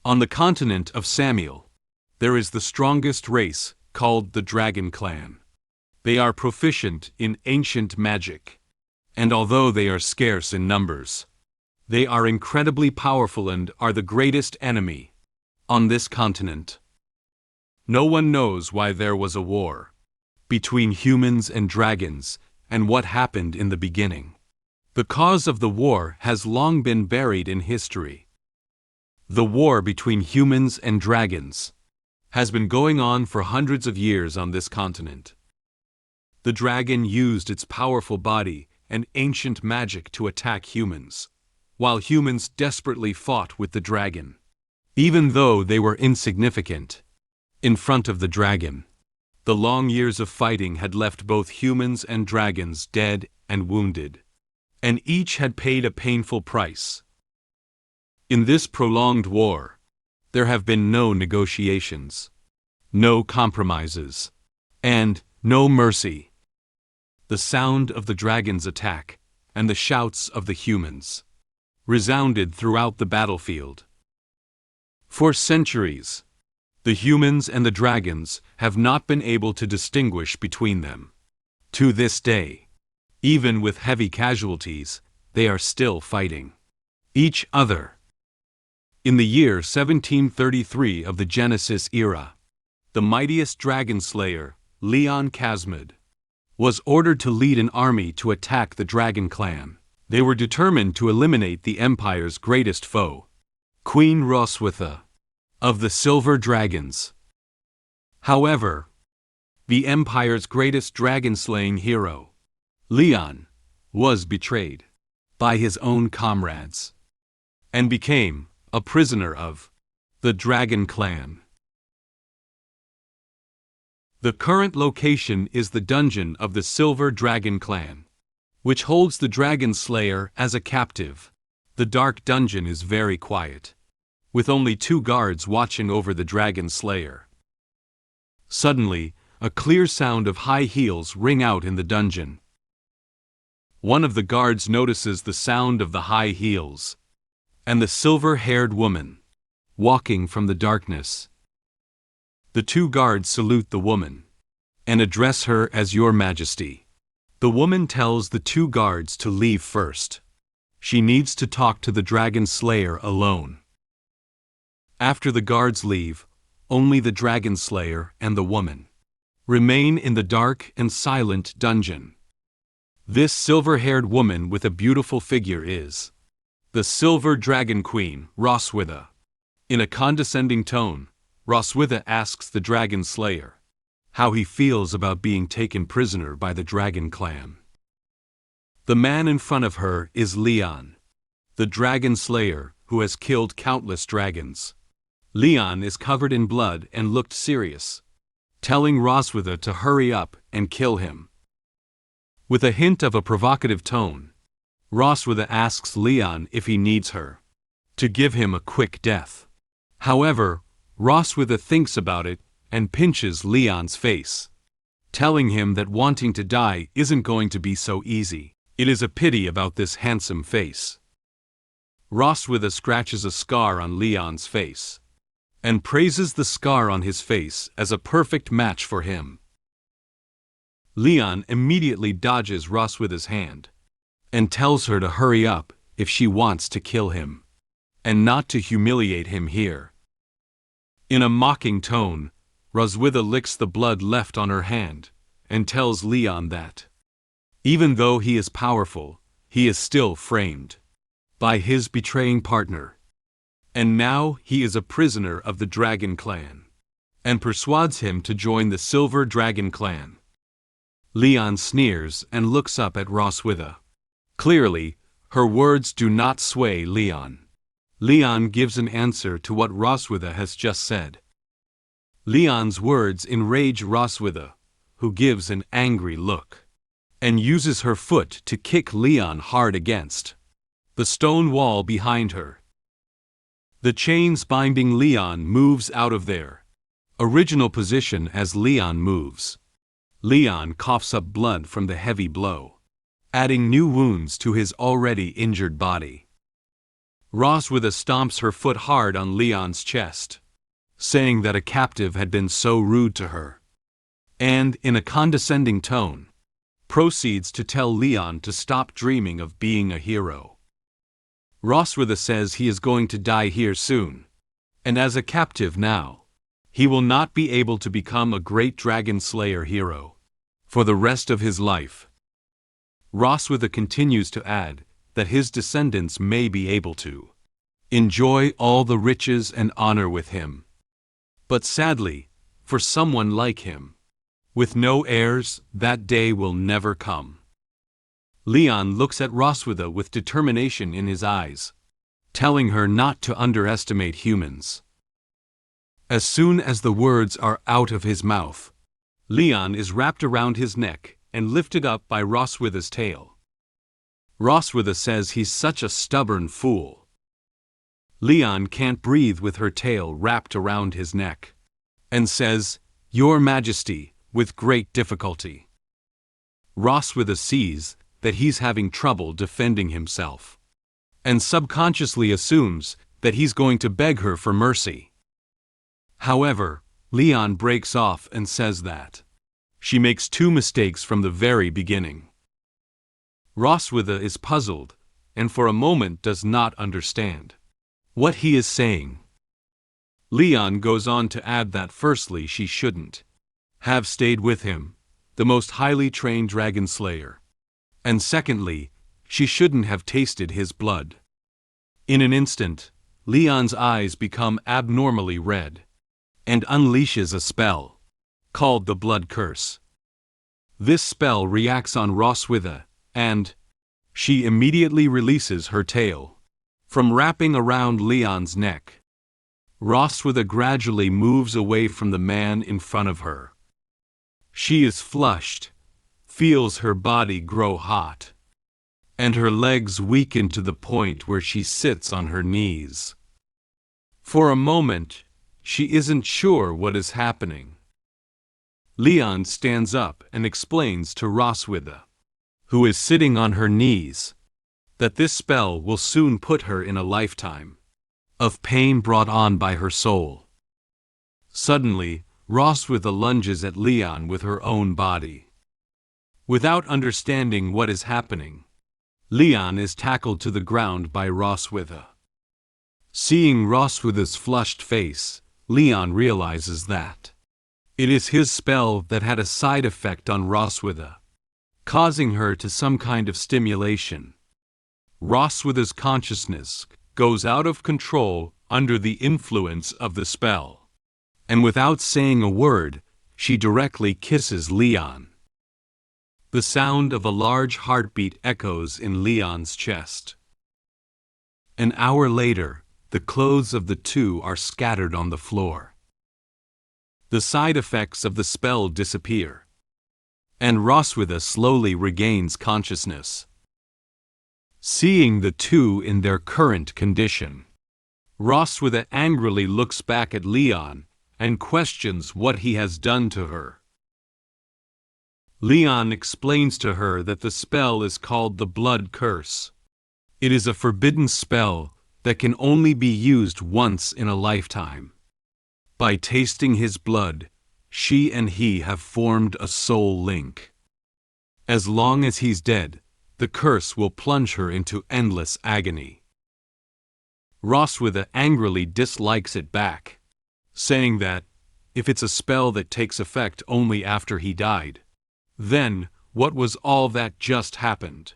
On the continent of Samuel, there is the strongest race, called the Dragon Clan. They are proficient in ancient magic, and although they are scarce in numbers, they are incredibly powerful and are the greatest enemy on this continent. No one knows why there was a war between humans and dragons and what happened in the beginning. The cause of the war has long been buried in history. The war between humans and dragons has been going on for hundreds of years on this continent. The dragon used its powerful body and ancient magic to attack humans, while humans desperately fought with the dragon. Even though they were insignificant in front of the dragon, the long years of fighting had left both humans and dragons dead and wounded, and each had paid a painful price. In this prolonged war, there have been no negotiations, no compromises, and no mercy. The sound of the dragon's attack and the shouts of the humans resounded throughout the battlefield. For centuries, the humans and the dragons have not been able to distinguish between them. To this day, even with heavy casualties, they are still fighting each other. In the year 1733 of the Genesis era, the mightiest dragon slayer, Leon Casmid, was ordered to lead an army to attack the Dragon Clan. They were determined to eliminate the Empire's greatest foe, Queen Roswitha of the Silver Dragons. However, the Empire's greatest dragon-slaying hero, Leon, was betrayed by his own comrades and became a prisoner of the Dragon Clan. The current location is the dungeon of the Silver Dragon Clan, which holds the Dragon Slayer as a captive. The dark dungeon is very quiet, with only 2 guards watching over the Dragon Slayer. Suddenly, a clear sound of high heels ring out in the dungeon. One of the guards notices the sound of the high heels, and the silver-haired woman, walking from the darkness. The 2 guards salute the woman, and address her as Your Majesty. The woman tells the 2 guards to leave first. She needs to talk to the Dragon Slayer alone. After the guards leave, only the Dragon Slayer and the woman remain in the dark and silent dungeon. This silver-haired woman with a beautiful figure is the Silver Dragon Queen, Roswitha. In a condescending tone, Roswitha asks the Dragon Slayer how he feels about being taken prisoner by the Dragon Clan. The man in front of her is Leon, the Dragon Slayer who has killed countless dragons. Leon is covered in blood and looked serious, telling Roswitha to hurry up and kill him. With a hint of a provocative tone, Roswitha asks Leon if he needs her to give him a quick death. However, Roswitha thinks about it and pinches Leon's face, telling him that wanting to die isn't going to be so easy. It is a pity about this handsome face. Roswitha scratches a scar on Leon's face and praises the scar on his face as a perfect match for him. Leon immediately dodges Roswitha's hand and tells her to hurry up if she wants to kill him, and not to humiliate him here. In a mocking tone, Roswitha licks the blood left on her hand and tells Leon that, even though he is powerful, he is still framed by his betraying partner. And now he is a prisoner of the Dragon Clan, and persuades him to join the Silver Dragon Clan. Leon sneers and looks up at Roswitha. Clearly, her words do not sway Leon. Leon gives an answer to what Roswitha has just said. Leon's words enrage Roswitha, who gives an angry look and uses her foot to kick Leon hard against the stone wall behind her. The chains binding Leon moves out of their original position as Leon moves. Leon coughs up blood from the heavy blow, adding new wounds to his already injured body. Roswitha stomps her foot hard on Leon's chest, saying that a captive had been so rude to her, and, in a condescending tone, proceeds to tell Leon to stop dreaming of being a hero. Roswitha says he is going to die here soon, and as a captive now, he will not be able to become a great dragon slayer hero for the rest of his life. Roswitha continues to add that his descendants may be able to enjoy all the riches and honor with him. But sadly, for someone like him, with no heirs, that day will never come. Leon looks at Roswitha with determination in his eyes, telling her not to underestimate humans. As soon as the words are out of his mouth, Leon is wrapped around his neck and lifted up by Roswitha's tail. Roswitha says he's such a stubborn fool. Leon can't breathe with her tail wrapped around his neck, and says, "Your Majesty," with great difficulty. Roswitha sees that he's having trouble defending himself, and subconsciously assumes that he's going to beg her for mercy. However, Leon breaks off and says that she makes two mistakes from the very beginning. Roswitha is puzzled, and for a moment does not understand what he is saying. Leon goes on to add that firstly she shouldn't have stayed with him, the most highly trained dragon slayer, and secondly, she shouldn't have tasted his blood. In an instant, Leon's eyes become abnormally red, and unleashes a spell called the Blood Curse. This spell reacts on Roswitha, and she immediately releases her tail from wrapping around Leon's neck. Roswitha gradually moves away from the man in front of her. She is flushed, feels her body grow hot, and her legs weaken to the point where she sits on her knees. For a moment, she isn't sure what is happening. Leon stands up and explains to Roswitha, who is sitting on her knees, that this spell will soon put her in a lifetime of pain brought on by her soul. Suddenly, Roswitha lunges at Leon with her own body. Without understanding what is happening, Leon is tackled to the ground by Roswitha. Seeing Roswitha's flushed face, Leon realizes that it is his spell that had a side effect on Roswitha, causing her to some kind of stimulation. Roswitha's consciousness goes out of control under the influence of the spell, and without saying a word, she directly kisses Leon. The sound of a large heartbeat echoes in Leon's chest. An hour later, the clothes of the two are scattered on the floor. The side effects of the spell disappear, and Roswitha slowly regains consciousness. Seeing the two in their current condition, Roswitha angrily looks back at Leon and questions what he has done to her. Leon explains to her that the spell is called the Blood Curse. It is a forbidden spell that can only be used once in a lifetime. By tasting his blood, she and he have formed a soul link. As long as he's dead, the curse will plunge her into endless agony. Roswitha angrily dislikes it back, saying that, if it's a spell that takes effect only after he died, then what was all that just happened?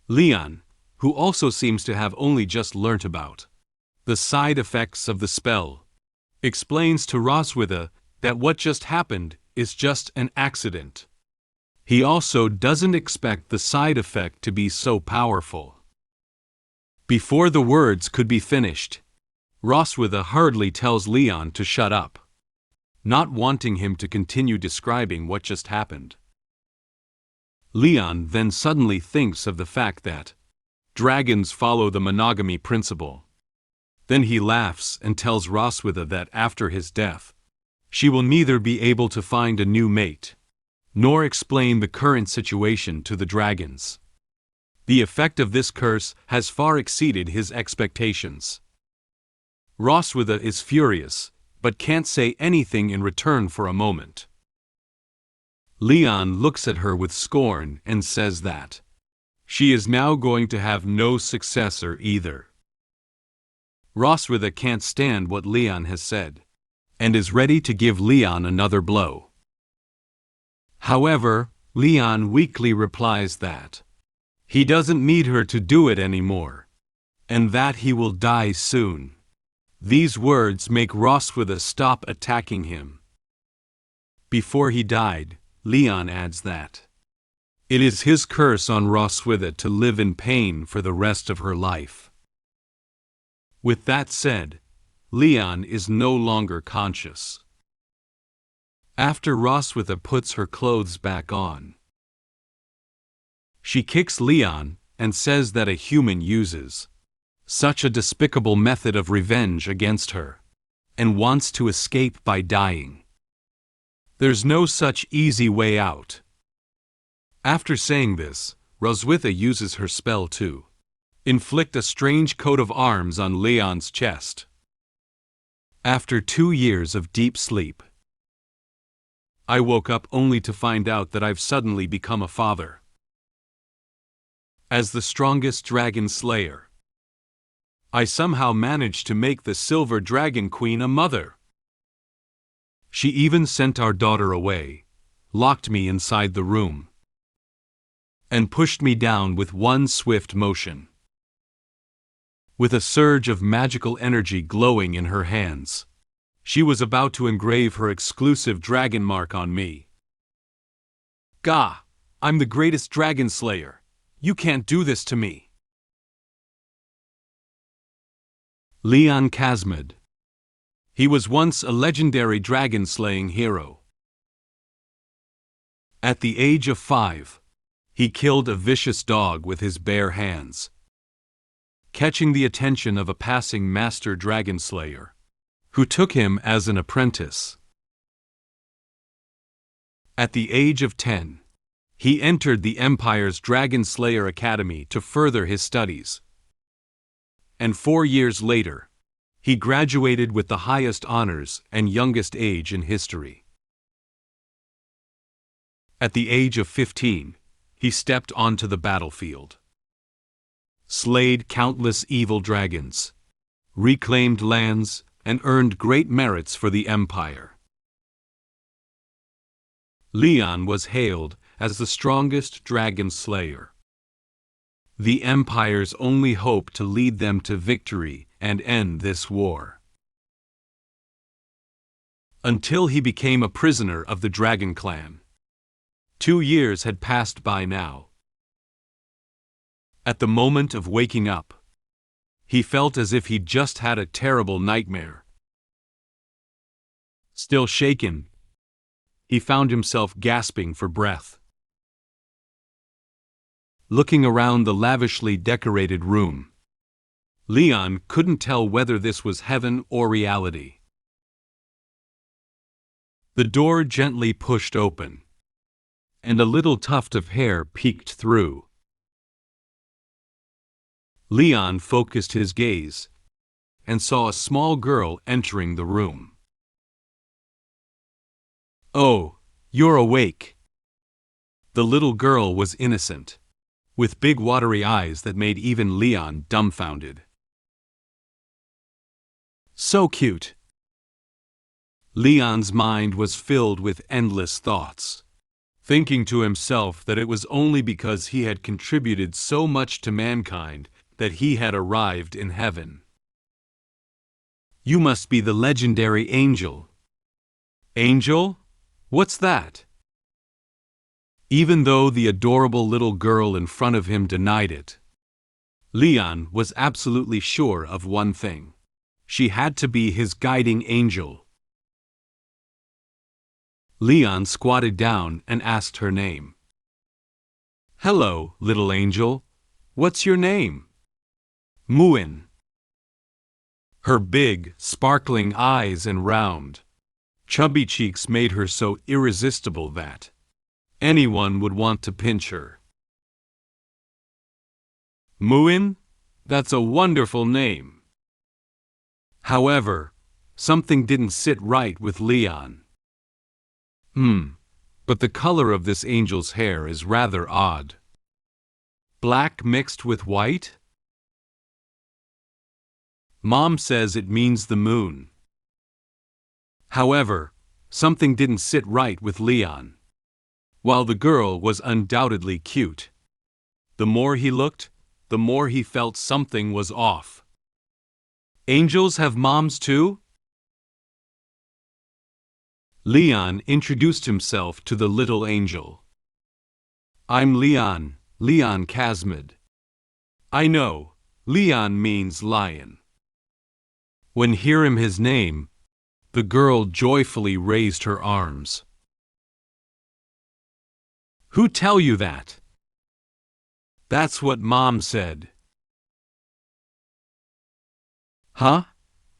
Leon, who also seems to have only just learnt about the side effects of the spell, explains to Roswitha that what just happened is just an accident. He also doesn't expect the side effect to be so powerful. Before the words could be finished, Roswitha hurriedly tells Leon to shut up, not wanting him to continue describing what just happened. Leon then suddenly thinks of the fact that dragons follow the monogamy principle. Then he laughs and tells Roswitha that after his death, she will neither be able to find a new mate, nor explain the current situation to the dragons. The effect of this curse has far exceeded his expectations. Roswitha is furious, but can't say anything in return for a moment. Leon looks at her with scorn and says that she is now going to have no successor either. Roswitha can't stand what Leon has said, and is ready to give Leon another blow. However, Leon weakly replies that he doesn't need her to do it anymore, and that he will die soon. These words make Roswitha stop attacking him. Before he died, Leon adds that it is his curse on Roswitha to live in pain for the rest of her life. With that said, Leon is no longer conscious. After Roswitha puts her clothes back on, she kicks Leon and says that a human uses such a despicable method of revenge against her, and wants to escape by dying. There's no such easy way out. After saying this, Roswitha uses her spell to inflict a strange coat of arms on Leon's chest. After 2 years of deep sleep, I woke up only to find out that I've suddenly become a father. As the strongest dragon slayer, I somehow managed to make the Silver Dragon Queen a mother. She even sent our daughter away, locked me inside the room, and pushed me down with one swift motion. With a surge of magical energy glowing in her hands, she was about to engrave her exclusive dragon mark on me. Gah! I'm the greatest dragon slayer. You can't do this to me. Leon Kazmad. He was once a legendary dragon-slaying hero. At the age of 5, he killed a vicious dog with his bare hands, catching the attention of a passing master dragon slayer, who took him as an apprentice. At the age of 10, he entered the Empire's Dragon Slayer Academy to further his studies. And 4 years later, he graduated with the highest honors and youngest age in history. At the age of 15, he stepped onto the battlefield, slayed countless evil dragons, reclaimed lands, and earned great merits for the Empire. Leon was hailed as the strongest dragon slayer, the Empire's only hope to lead them to victory and end this war. Until he became a prisoner of the Dragon Clan. 2 years had passed by now. At the moment of waking up, he felt as if he'd just had a terrible nightmare. Still shaken, he found himself gasping for breath. Looking around the lavishly decorated room, Leon couldn't tell whether this was heaven or reality. The door gently pushed open, and a little tuft of hair peeked through. Leon focused his gaze and saw a small girl entering the room. "Oh, you're awake." The little girl was innocent, with big watery eyes that made even Leon dumbfounded. So cute. Leon's mind was filled with endless thoughts, thinking to himself that it was only because he had contributed so much to mankind that he had arrived in heaven. "You must be the legendary angel." "Angel? What's that?" Even though the adorable little girl in front of him denied it, Leon was absolutely sure of one thing. She had to be his guiding angel. Leon squatted down and asked her name. "Hello, little angel. What's your name?" "Muen." Her big, sparkling eyes and round, chubby cheeks made her so irresistible that anyone would want to pinch her. Muen? That's a wonderful name. However, something didn't sit right with Leon. But the color of this angel's hair is rather odd. Black mixed with white? Mom says it means the moon. However, something didn't sit right with Leon. While the girl was undoubtedly cute, the more he looked, the more he felt something was off. Angels have moms too? Leon introduced himself to the little angel. I'm Leon Casmid. I know, Leon means lion. When hearing his name, the girl joyfully raised her arms. Who tell you that? That's what Mom said. Huh?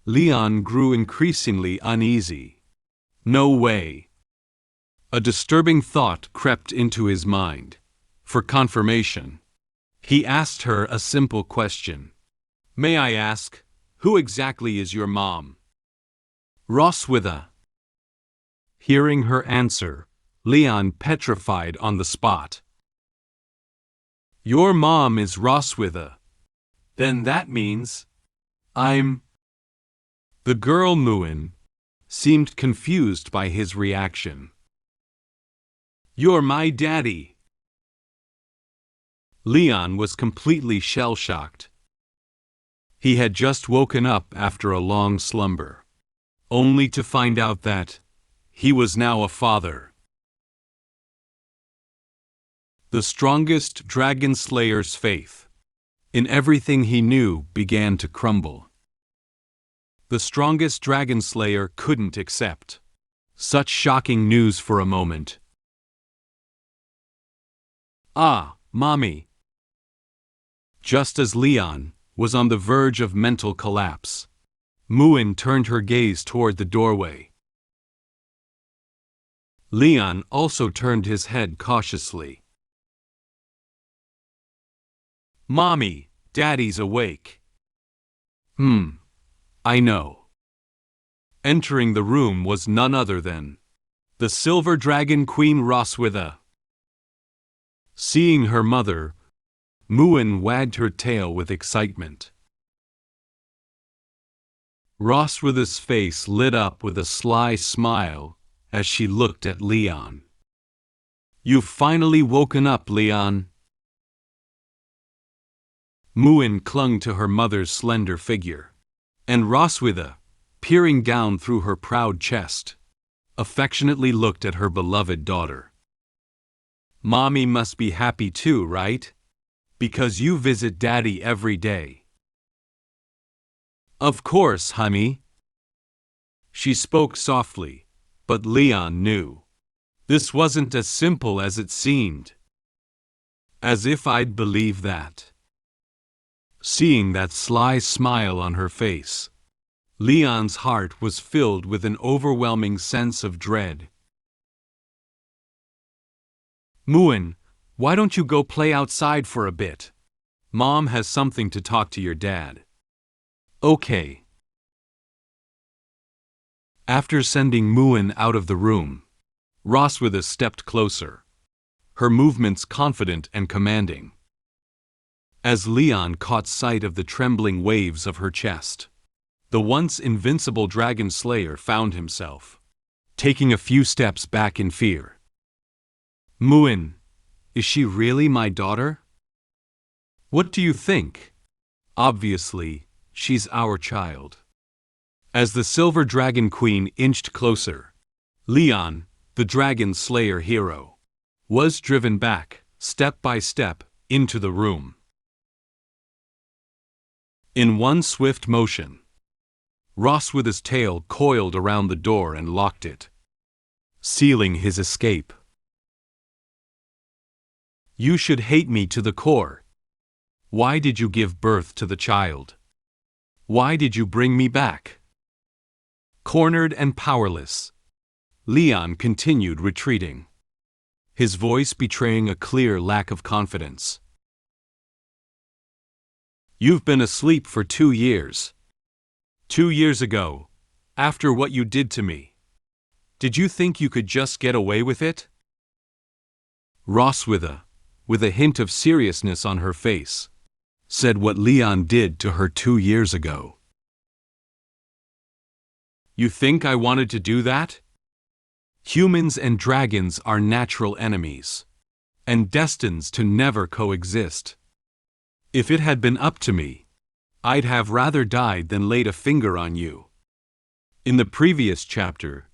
Leon grew increasingly uneasy. No way. A disturbing thought crept into his mind. For confirmation, he asked her a simple question. May I ask, who exactly is your mom? Roswitha. Hearing her answer, Leon petrified on the spot. Your mom is Roswitha. Then that means I'm... The girl Muen seemed confused by his reaction. You're my daddy. Leon was completely shell-shocked. He had just woken up after a long slumber, only to find out that he was now a father. The strongest dragon slayer's faith in everything he knew began to crumble. The strongest dragon slayer couldn't accept such shocking news for a moment. Ah, Mommy! Just as Leon was on the verge of mental collapse, Muen turned her gaze toward the doorway. Leon also turned his head cautiously. Mommy, Daddy's awake. I know. Entering the room was none other than the Silver Dragon Queen Roswitha. Seeing her mother, Muen wagged her tail with excitement. Roswitha's face lit up with a sly smile as she looked at Leon. You've finally woken up, Leon. Muen clung to her mother's slender figure, and Roswitha, peering down through her proud chest, affectionately looked at her beloved daughter. Mommy must be happy too, right? Because you visit Daddy every day. Of course, honey. She spoke softly, but Leon knew this wasn't as simple as it seemed. As if I'd believe that. Seeing that sly smile on her face, Leon's heart was filled with an overwhelming sense of dread. Muen, why don't you go play outside for a bit? Mom has something to talk to your dad. Okay. After sending Muen out of the room, Roswitha stepped closer, her movements confident and commanding. As Leon caught sight of the trembling waves of her chest, the once invincible dragon slayer found himself taking a few steps back in fear. Muen, is she really my daughter? What do you think? Obviously, she's our child. As the Silver Dragon Queen inched closer, Leon, the dragon slayer hero, was driven back, step by step, into the room. In one swift motion, Roswitha's tail coiled around the door and locked it, sealing his escape. You should hate me to the core. Why did you give birth to the child? Why did you bring me back? Cornered and powerless, Leon continued retreating, his voice betraying a clear lack of confidence. You've been asleep for 2 years. 2 years ago, after what you did to me. Did you think you could just get away with it? Roswitha, with a hint of seriousness on her face, said what Leon did to her 2 years ago. You think I wanted to do that? Humans and dragons are natural enemies, and destined to never coexist. If it had been up to me, I'd have rather died than laid a finger on you. In the previous chapter,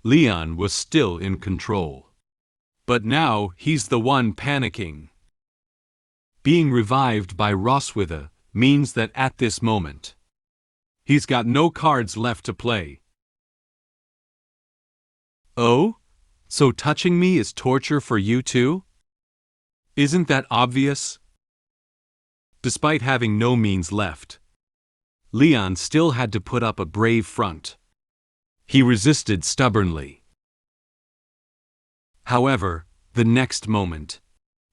Leon was still in control. But now he's the one panicking. Being revived by Roswitha means that at this moment, he's got no cards left to play. Oh? So touching me is torture for you too? Isn't that obvious? Despite having no means left, Leon still had to put up a brave front. He resisted stubbornly. However, the next moment,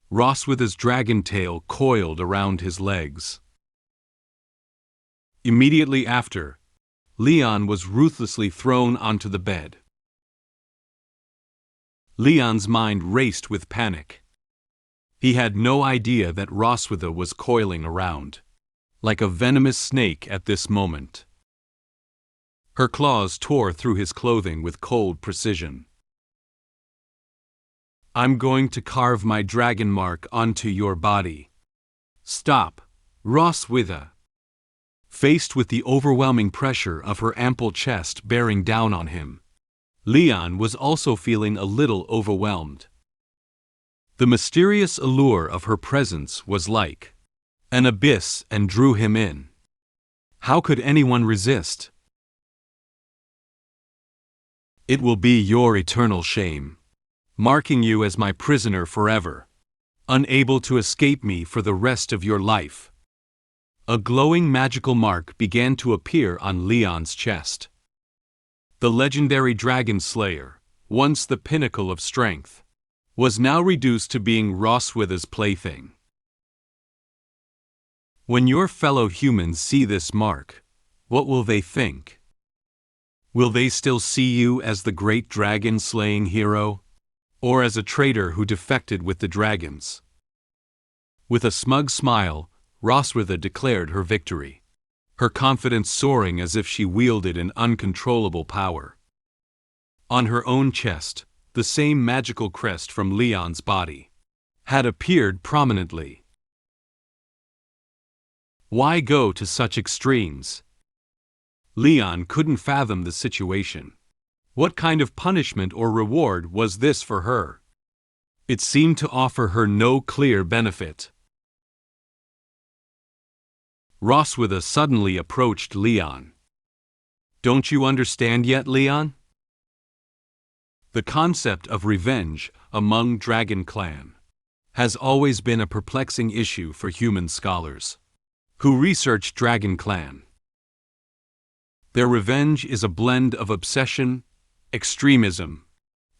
Roswitha's dragon tail coiled around his legs. Immediately after, Leon was ruthlessly thrown onto the bed. Leon's mind raced with panic. He had no idea that Roswitha was coiling around, like a venomous snake at this moment. Her claws tore through his clothing with cold precision. I'm going to carve my dragon mark onto your body. Stop, Roswitha. Faced with the overwhelming pressure of her ample chest bearing down on him, Leon was also feeling a little overwhelmed. The mysterious allure of her presence was like an abyss and drew him in. How could anyone resist? It will be your eternal shame, marking you as my prisoner forever, unable to escape me for the rest of your life. A glowing magical mark began to appear on Leon's chest. The legendary dragon slayer, once the pinnacle of strength, was now reduced to being Roswitha's plaything. When your fellow humans see this mark, what will they think? Will they still see you as the great dragon-slaying hero, or as a traitor who defected with the dragons? With a smug smile, Roswitha declared her victory, her confidence soaring as if she wielded an uncontrollable power. On her own chest, the same magical crest from Leon's body had appeared prominently. Why go to such extremes? Leon couldn't fathom the situation. What kind of punishment or reward was this for her? It seemed to offer her no clear benefit. Roswitha suddenly approached Leon. Don't you understand yet, Leon? The concept of revenge among Dragon Clan has always been a perplexing issue for human scholars who research Dragon Clan. Their revenge is a blend of obsession, extremism,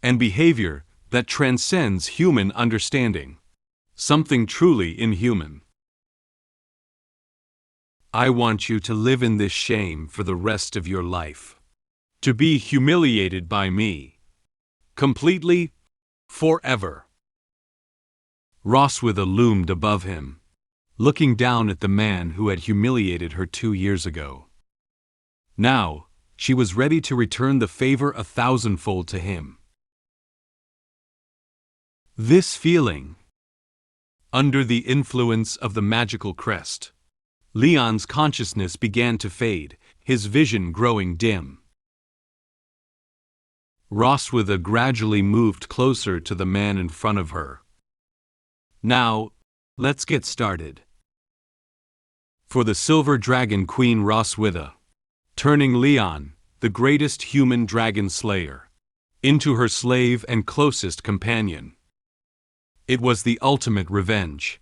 and behavior that transcends human understanding, something truly inhuman. I want you to live in this shame for the rest of your life, to be humiliated by me, completely, forever. Roswitha loomed above him, looking down at the man who had humiliated her 2 years ago. Now, she was ready to return the favor 1,000-fold to him. This feeling, under the influence of the magical crest, Leon's consciousness began to fade, his vision growing dim. Roswitha gradually moved closer to the man in front of her. Now, let's get started. For the Silver Dragon Queen Roswitha, turning Leon, the greatest human dragon slayer, into her slave and closest companion. It was the ultimate revenge.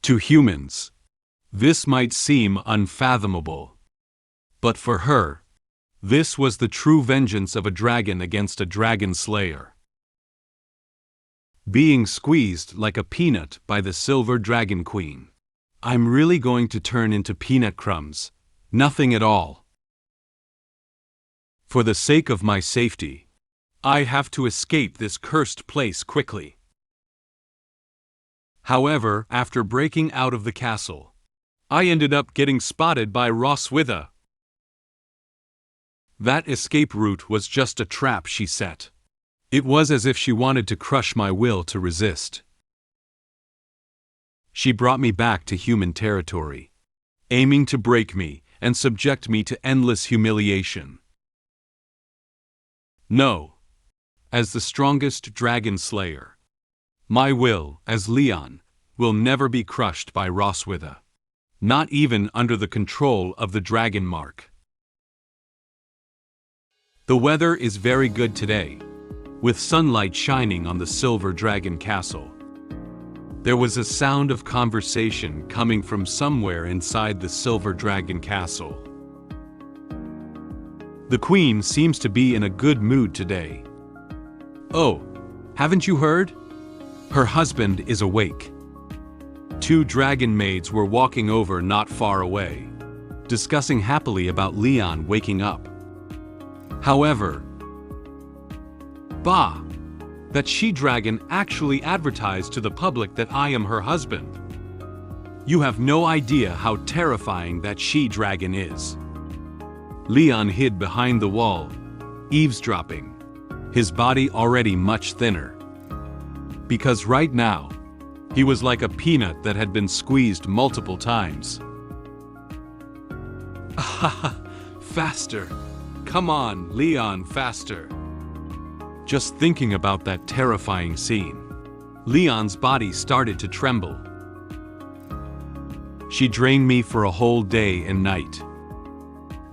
To humans, this might seem unfathomable, but for her, this was the true vengeance of a dragon against a dragon slayer. Being squeezed like a peanut by the Silver Dragon Queen, I'm really going to turn into peanut crumbs. Nothing at all. For the sake of my safety, I have to escape this cursed place quickly. However, after breaking out of the castle, I ended up getting spotted by Roswitha. That escape route was just a trap she set. It was as if she wanted to crush my will to resist. She brought me back to human territory, aiming to break me and subject me to endless humiliation. No, as the strongest dragon slayer, my will, as Leon, will never be crushed by Roswitha, not even under the control of the dragon mark. The weather is very good today, with sunlight shining on the silver dragon castle. There was a sound of conversation coming from somewhere inside the silver dragon castle. The queen seems to be in a good mood today. Oh, haven't you heard? Her husband is awake. 2 dragon maids were walking over not far away, discussing happily about Leon waking up. However, bah! That she-dragon actually advertised to the public that I am her husband. You have no idea how terrifying that she-dragon is. Leon hid behind the wall, eavesdropping, his body already much thinner. Because right now, he was like a peanut that had been squeezed multiple times. Ah, faster! Come on, Leon, faster! Just thinking about that terrifying scene, Leon's body started to tremble. She drained me for a whole day and night.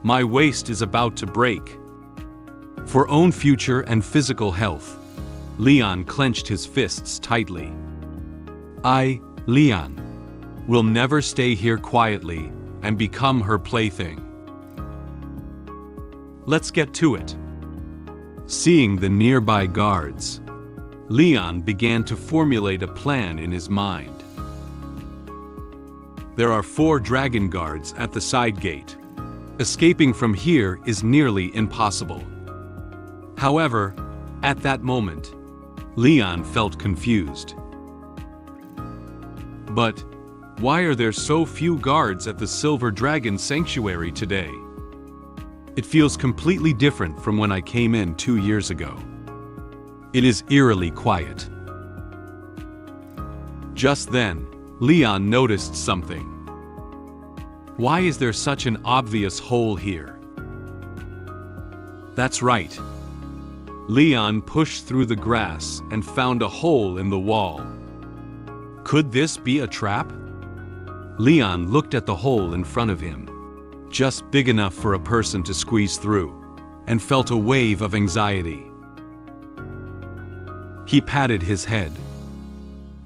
My waist is about to break. For own future and physical health, Leon clenched his fists tightly. I, Leon, will never stay here quietly and become her plaything. Let's get to it. Seeing the nearby guards, Leon began to formulate a plan in his mind. There are 4 dragon guards at the side gate. Escaping from here is nearly impossible. However, at that moment, Leon felt confused. But why are there so few guards at the Silver Dragon Sanctuary today? It feels completely different from when I came in 2 years ago. It is eerily quiet. Just then, Leon noticed something. Why is there such an obvious hole here? That's right. Leon pushed through the grass and found a hole in the wall. Could this be a trap? Leon looked at the hole in front of him, just big enough for a person to squeeze through, and felt a wave of anxiety. He patted his head.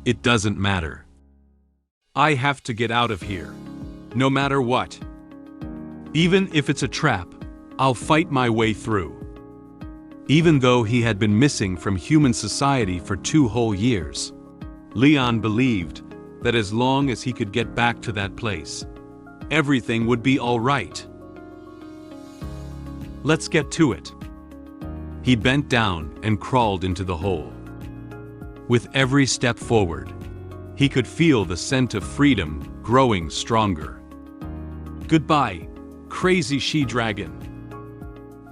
It doesn't matter. I have to get out of here, no matter what. Even if it's a trap, I'll fight my way through. Even though he had been missing from human society for 2 whole years, Leon believed that as long as he could get back to that place, everything would be all right. Let's get to it. He bent down and crawled into the hole. With every step forward, he could feel the scent of freedom growing stronger. Goodbye, crazy she-dragon.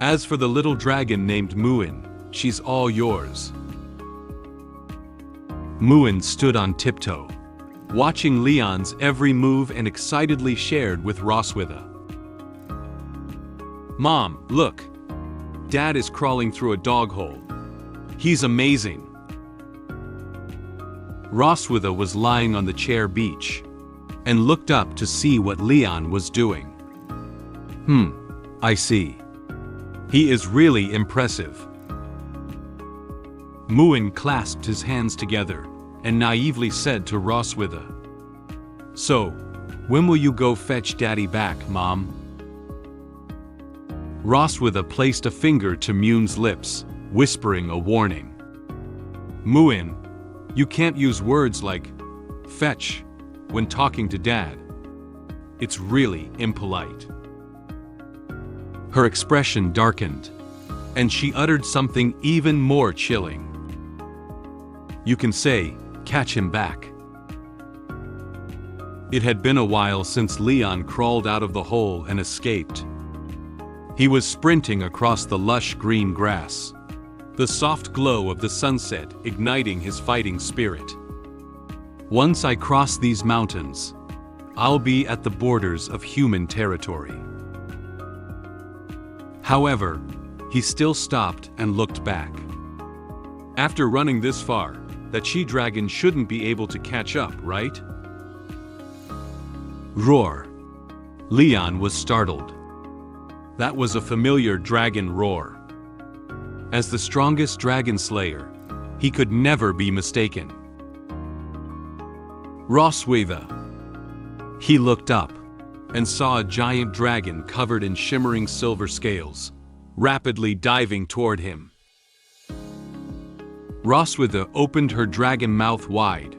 As for the little dragon named Muen, she's all yours. Muen stood on tiptoe, watching Leon's every move and excitedly shared with Roswitha. Mom, look. Dad is crawling through a dog hole. He's amazing. Roswitha was lying on the chair beach and looked up to see what Leon was doing. I see. He is really impressive. Muen clasped his hands together and naively said to Roswitha, "So, when will you go fetch Daddy back, Mom?" Roswitha placed a finger to Muen's lips, whispering a warning. Muen, you can't use words like fetch when talking to Dad. It's really impolite." Her expression darkened, and she uttered something even more chilling. "You can say, 'Catch him back.'" It had been a while since Leon crawled out of the hole and escaped. He was sprinting across the lush green grass, the soft glow of the sunset igniting his fighting spirit. "Once I cross these mountains, I'll be at the borders of human territory." However, he still stopped and looked back. After running this far, that she-dragon shouldn't be able to catch up, right? Roar. Leon was startled. That was a familiar dragon roar. As the strongest dragon slayer, he could never be mistaken. Roswitha. He looked up and saw a giant dragon covered in shimmering silver scales, rapidly diving toward him. Roswitha opened her dragon mouth wide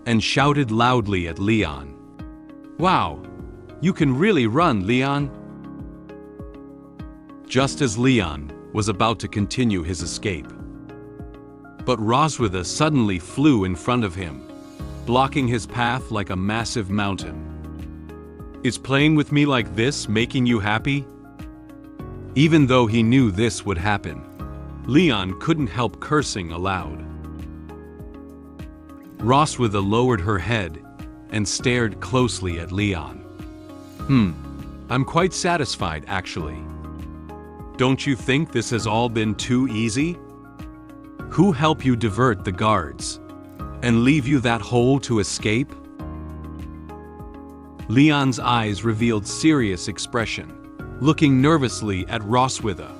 and shouted loudly at Leon. "Wow, you can really run, Leon!" Just as Leon was about to continue his escape. But Roswitha suddenly flew in front of him, blocking his path like a massive mountain. "Is playing with me like this making you happy?" Even though he knew this would happen, Leon couldn't help cursing aloud. Roswitha lowered her head and stared closely at Leon. I'm quite satisfied, actually. Don't you think this has all been too easy? Who helped you divert the guards and leave you that hole to escape?" Leon's eyes revealed serious expression, looking nervously at Roswitha.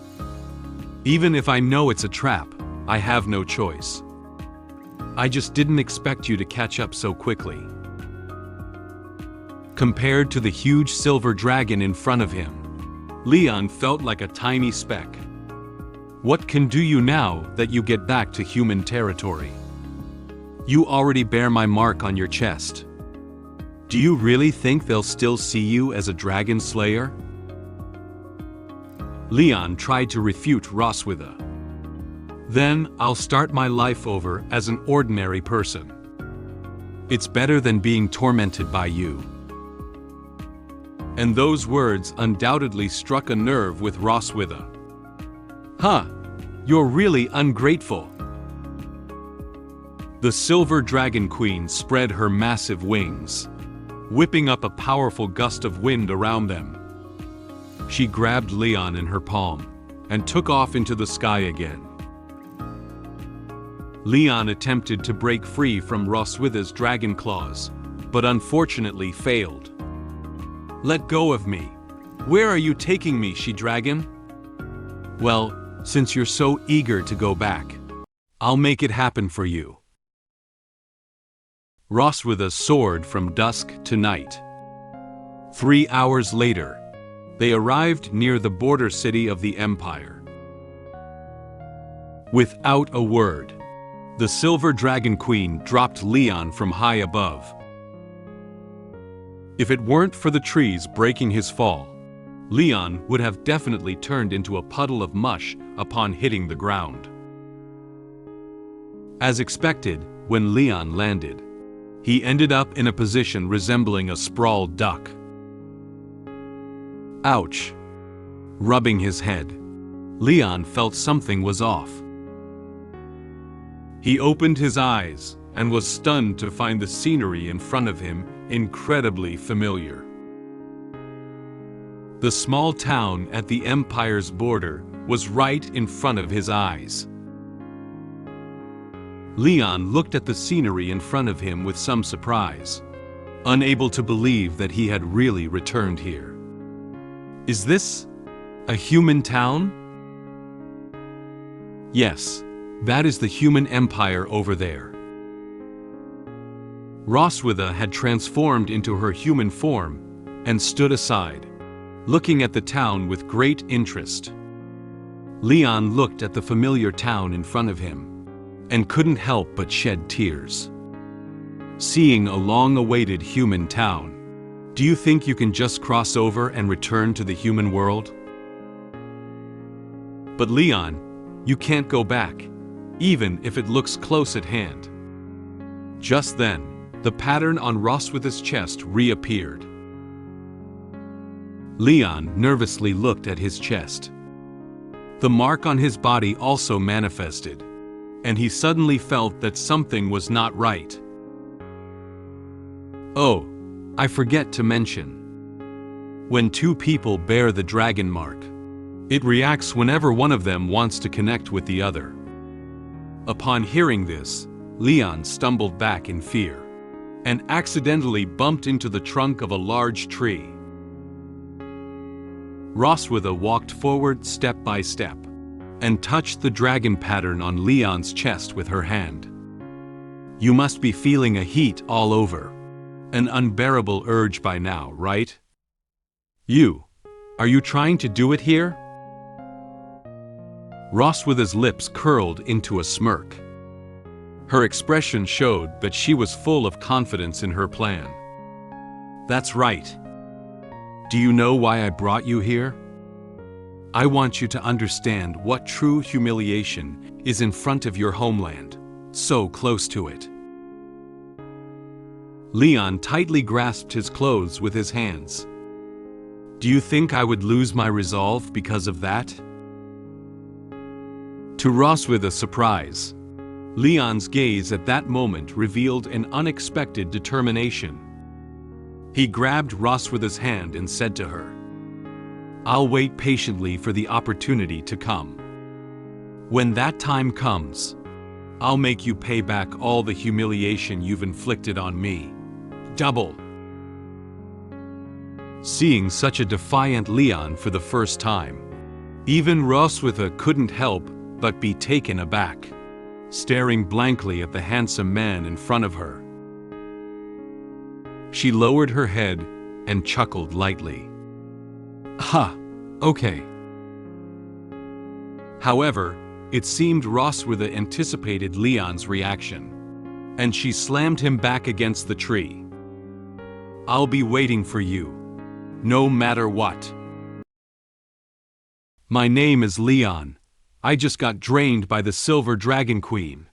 "Even if I know it's a trap, I have no choice. I just didn't expect you to catch up so quickly." Compared to the huge silver dragon in front of him, Leon felt like a tiny speck. What can do you now that you get back to human territory? You already bear my mark on your chest. Do you really think they'll still see you as a dragon slayer? Leon tried to refute Roswitha. "Then I'll start my life over as an ordinary person. It's better than being tormented by you." And those words undoubtedly struck a nerve with Roswitha. "Huh, you're really ungrateful." The silver dragon queen spread her massive wings, whipping up a powerful gust of wind around them. She grabbed Leon in her palm and took off into the sky again. Leon attempted to break free from Roswitha's dragon claws, but unfortunately failed. "Let go of me. Where are you taking me, she-dragon?" "Well, since you're so eager to go back, I'll make it happen for you." Roswitha soared from dusk to night. 3 hours later, they arrived near the border city of the Empire. Without a word, the Silver Dragon Queen dropped Leon from high above. If it weren't for the trees breaking his fall, Leon would have definitely turned into a puddle of mush upon hitting the ground. As expected, when Leon landed, he ended up in a position resembling a sprawled duck. Ouch! Rubbing his head, Leon felt something was off. He opened his eyes and was stunned to find the scenery in front of him incredibly familiar. The small town at the Empire's border was right in front of his eyes. Leon looked at the scenery in front of him with some surprise, unable to believe that he had really returned here. Is this a human town? Yes, that is the human empire over there. Roswitha had transformed into her human form and stood aside, looking at the town with great interest. Leon looked at the familiar town in front of him and couldn't help but shed tears. Seeing a long-awaited human town, Do you think you can just cross over and return to the human world? But Leon, you can't go back, even if it looks close at hand. Just then, the pattern on Roswitha's chest reappeared. Leon nervously looked at his chest. The mark on his body also manifested, and he suddenly felt that something was not right. Oh, I forget to mention. When two people bear the dragon mark, it reacts whenever one of them wants to connect with the other. Upon hearing this, Leon stumbled back in fear and accidentally bumped into the trunk of a large tree. Roswitha walked forward step by step and touched the dragon pattern on Leon's chest with her hand. You must be feeling a heat all over. An unbearable urge by now, right? Are you trying to do it here? Roswitha's lips curled into a smirk. Her expression showed that she was full of confidence in her plan. That's right. Do you know why I brought you here? I want you to understand what true humiliation is in front of your homeland, so close to it. Leon tightly grasped his clothes with his hands. Do you think I would lose my resolve because of that? To Roswitha's surprise, Leon's gaze at that moment revealed an unexpected determination. He grabbed Roswitha's hand and said to her, I'll wait patiently for the opportunity to come. When that time comes, I'll make you pay back all the humiliation you've inflicted on me. Double. Seeing such a defiant Leon for the first time, even Roswitha couldn't help but be taken aback, staring blankly at the handsome man in front of her. She lowered her head and chuckled lightly. Ha, okay. However, it seemed Roswitha anticipated Leon's reaction, and she slammed him back against the tree. I'll be waiting for you, no matter what. My name is Leon. I just got drained by the Silver Dragon Queen.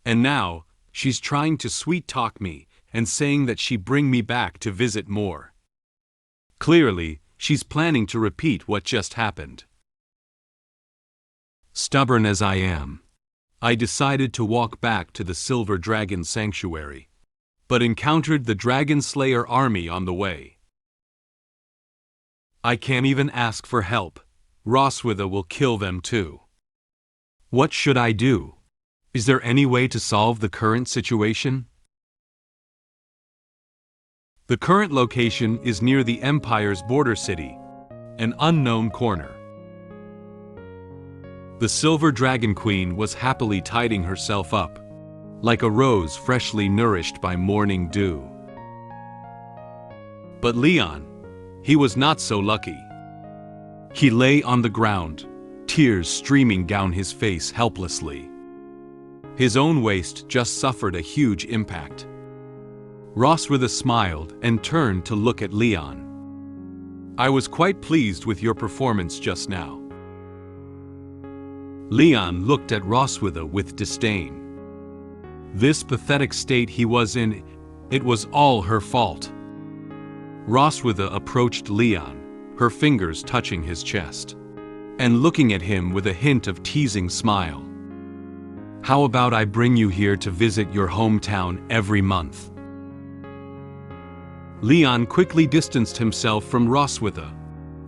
And now, she's trying to sweet-talk me and saying that she'd bring me back to visit more. Clearly, she's planning to repeat what just happened. Stubborn as I am, I decided to walk back to the Silver Dragon Sanctuary, but encountered the Dragon Slayer army on the way. I can't even ask for help. Roswitha will kill them too. What should I do? Is there any way to solve the current situation? The current location is near the Empire's border city, an unknown corner. The Silver Dragon Queen was happily tidying herself up, like a rose freshly nourished by morning dew. But Leon, he was not so lucky. He lay on the ground, tears streaming down his face helplessly. His own waist just suffered a huge impact. Roswitha smiled and turned to look at Leon. I was quite pleased with your performance just now. Leon looked at Roswitha with disdain. This pathetic state he was in, it was all her fault. Roswitha approached Leon, her fingers touching his chest, and looking at him with a hint of teasing smile. How about I bring you here to visit your hometown every month? Leon quickly distanced himself from Roswitha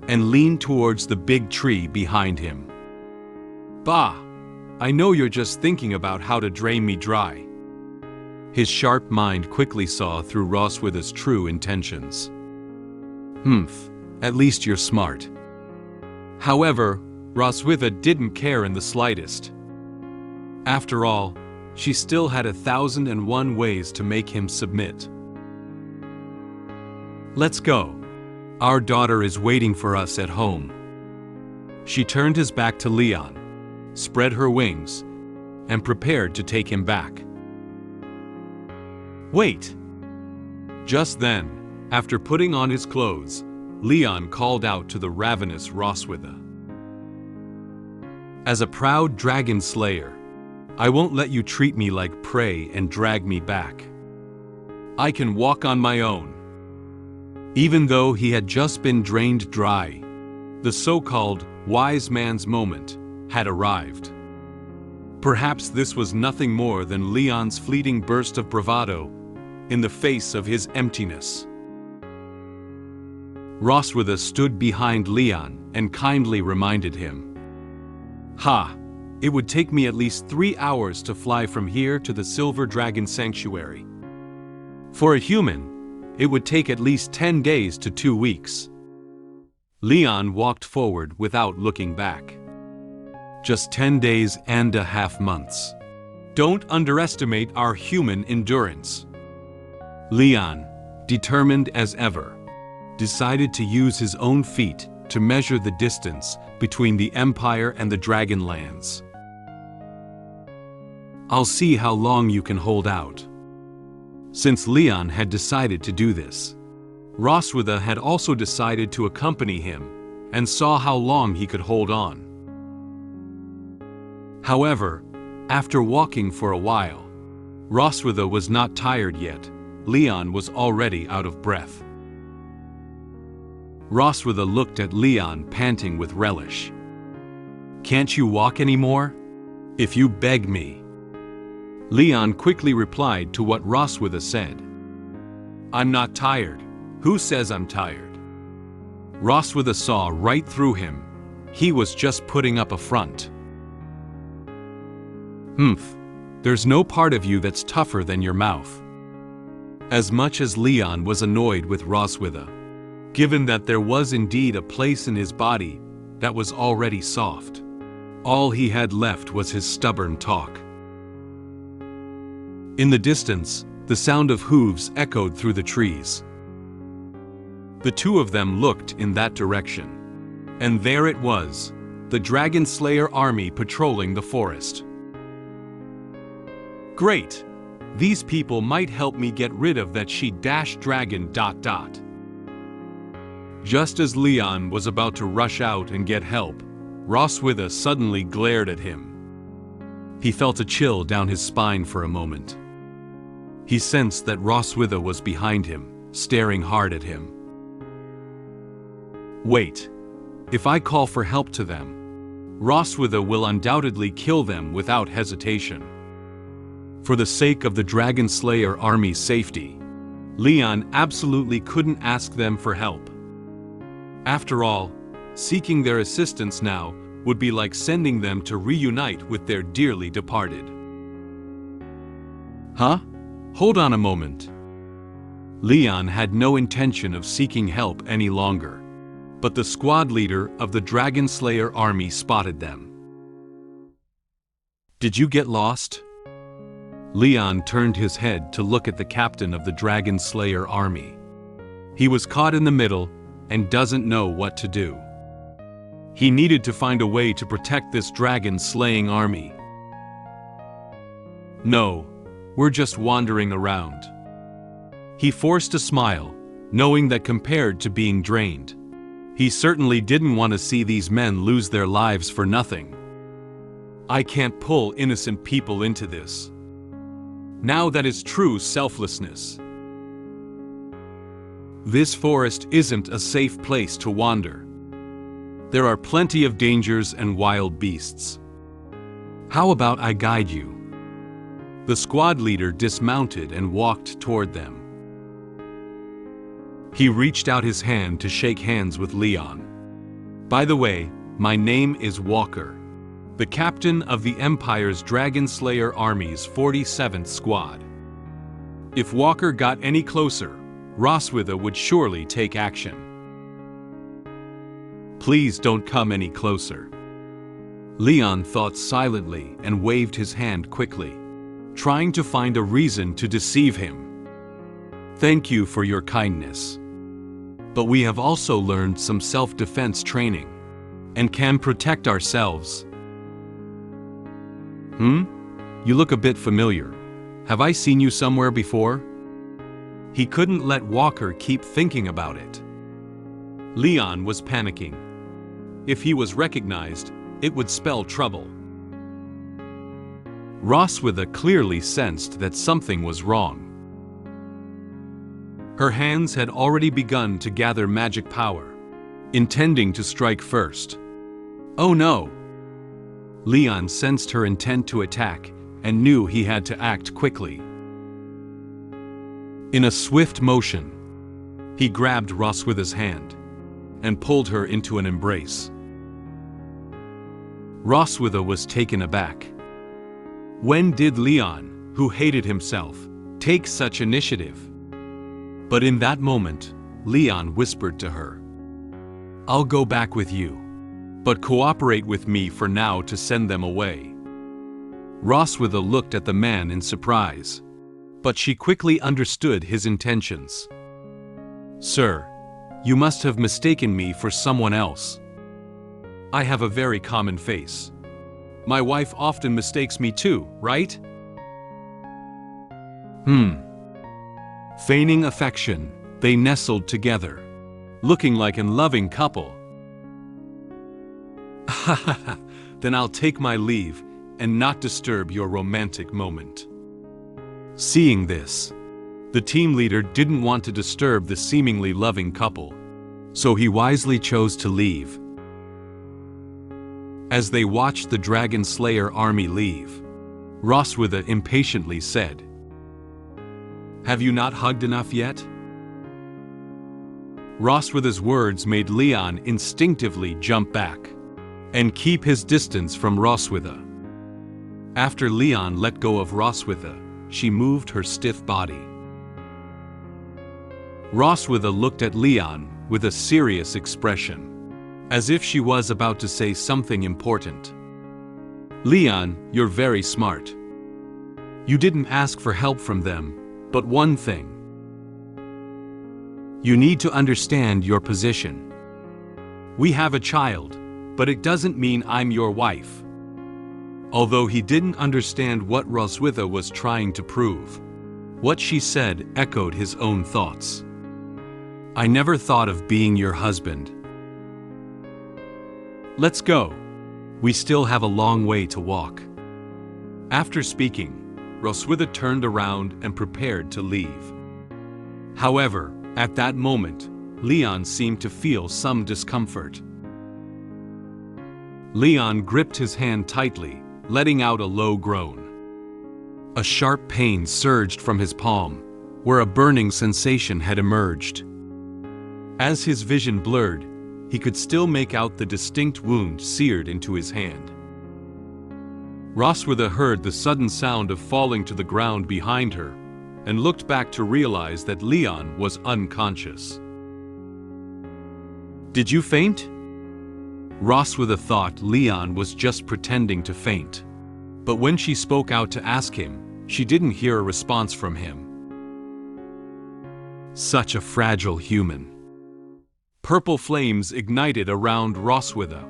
and leaned towards the big tree behind him. Bah! I know you're just thinking about how to drain me dry. His sharp mind quickly saw through Roswitha's true intentions. At least you're smart. However, Roswitha didn't care in the slightest. After all, she still had 1,001 ways to make him submit. Let's go. Our daughter is waiting for us at home. She turned his back to Leon, spread her wings, and prepared to take him back. Wait! Just then, after putting on his clothes, Leon called out to the ravenous Roswitha. As a proud dragon slayer, I won't let you treat me like prey and drag me back. I can walk on my own. Even though he had just been drained dry, the so-called wise man's moment had arrived. Perhaps this was nothing more than Leon's fleeting burst of bravado in the face of his emptiness. Roswitha stood behind Leon and kindly reminded him, "Ha! It would take me at least 3 hours to fly from here to the Silver Dragon Sanctuary. For a human, it would take at least 10 days to 2 weeks." Leon walked forward without looking back. Just 10 days and a half months. Don't underestimate our human endurance. Leon, determined as ever, decided to use his own feet to measure the distance between the Empire and the Dragonlands. "I'll see how long you can hold out." Since Leon had decided to do this, Roswitha had also decided to accompany him and saw how long he could hold on. However, after walking for a while, Roswitha was not tired yet. Leon was already out of breath. Roswitha looked at Leon panting with relish. "Can't you walk anymore? If you beg me." Leon quickly replied to what Roswitha said. "I'm not tired. Who says I'm tired?" Roswitha saw right through him. He was just putting up a front. There's no part of you that's tougher than your mouth." As much as Leon was annoyed with Roswitha, given that there was indeed a place in his body that was already soft, all he had left was his stubborn talk. In the distance, the sound of hooves echoed through the trees. The two of them looked in that direction, and there it was, the Dragon Slayer army patrolling the forest. "Great! These people might help me get rid of that she-dragon ... Just as Leon was about to rush out and get help, Roswitha suddenly glared at him. He felt a chill down his spine for a moment. He sensed that Roswitha was behind him, staring hard at him. "Wait. If I call for help to them, Roswitha will undoubtedly kill them without hesitation. For the sake of the Dragon Slayer army's safety, Leon absolutely couldn't ask them for help. After all, seeking their assistance now would be like sending them to reunite with their dearly departed." "Huh? Hold on a moment." Leon had no intention of seeking help any longer, but the squad leader of the Dragon Slayer army spotted them. "Did you get lost?" Leon turned his head to look at the captain of the Dragon Slayer army. He was caught in the middle and doesn't know what to do. He needed to find a way to protect this dragon-slaying army. "No, we're just wandering around." He forced a smile, knowing that compared to being drained, he certainly didn't want to see these men lose their lives for nothing. "I can't pull innocent people into this. Now that is true selflessness. This forest isn't a safe place to wander. There are plenty of dangers and wild beasts. How about I guide you?" The squad leader dismounted and walked toward them. He reached out his hand to shake hands with Leon. "By the way, my name is Walker, the captain of the Empire's Dragon Slayer Army's 47th Squad. If Walker got any closer, Roswitha would surely take action. Please don't come any closer." Leon thought silently and waved his hand quickly, trying to find a reason to deceive him. "Thank you for your kindness. But we have also learned some self-defense training and can protect ourselves." "You look a bit familiar. Have I seen you somewhere before?" He couldn't let Walker keep thinking about it. Leon was panicking. If he was recognized, it would spell trouble. Roswitha clearly sensed that something was wrong. Her hands had already begun to gather magic power, intending to strike first. Oh no! Leon sensed her intent to attack and knew he had to act quickly. In a swift motion, he grabbed Roswitha's hand and pulled her into an embrace. Roswitha was taken aback. When did Leon, who hated himself, take such initiative? But in that moment, Leon whispered to her, "I'll go back with you, but cooperate with me for now to send them away." Roswitha looked at the man in surprise, but she quickly understood his intentions. "Sir, you must have mistaken me for someone else. I have a very common face. My wife often mistakes me too, right?" Feigning affection, they nestled together, looking like a loving couple. "Then I'll take my leave and not disturb your romantic moment." Seeing this, the team leader didn't want to disturb the seemingly loving couple, so he wisely chose to leave. As they watched the Dragon Slayer army leave, Roswitha impatiently said, "Have you not hugged enough yet?" Roswitha's words made Leon instinctively jump back and keep his distance from Roswitha. After Leon let go of Roswitha, she moved her stiff body. Roswitha looked at Leon with a serious expression, as if she was about to say something important. "Leon, you're very smart. You didn't ask for help from them, but one thing. You need to understand your position. We have a child, but it doesn't mean I'm your wife." Although he didn't understand what Roswitha was trying to prove, what she said echoed his own thoughts. "I never thought of being your husband. Let's go. We still have a long way to walk." After speaking, Roswitha turned around and prepared to leave. However, at that moment, Leon seemed to feel some discomfort. Leon gripped his hand tightly, letting out a low groan. A sharp pain surged from his palm, where a burning sensation had emerged. As his vision blurred, he could still make out the distinct wound seared into his hand. Roswitha heard the sudden sound of falling to the ground behind her, and looked back to realize that Leon was unconscious. "Did you faint?" Roswitha thought Leon was just pretending to faint. But when she spoke out to ask him, she didn't hear a response from him. Such a fragile human. Purple flames ignited around Roswitha,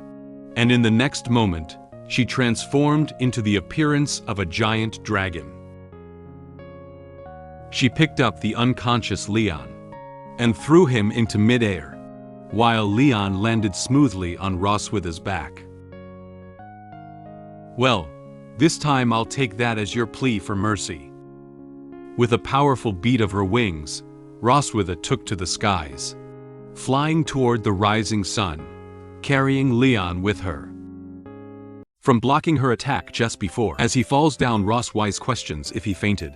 and in the next moment, she transformed into the appearance of a giant dragon. She picked up the unconscious Leon and threw him into midair, while Leon landed smoothly on Roswitha's back. "Well, this time I'll take that as your plea for mercy." With a powerful beat of her wings, Roswitha took to the skies, flying toward the rising sun, carrying Leon with her. From blocking her attack just before, as he falls down, Roswitha questions if he fainted.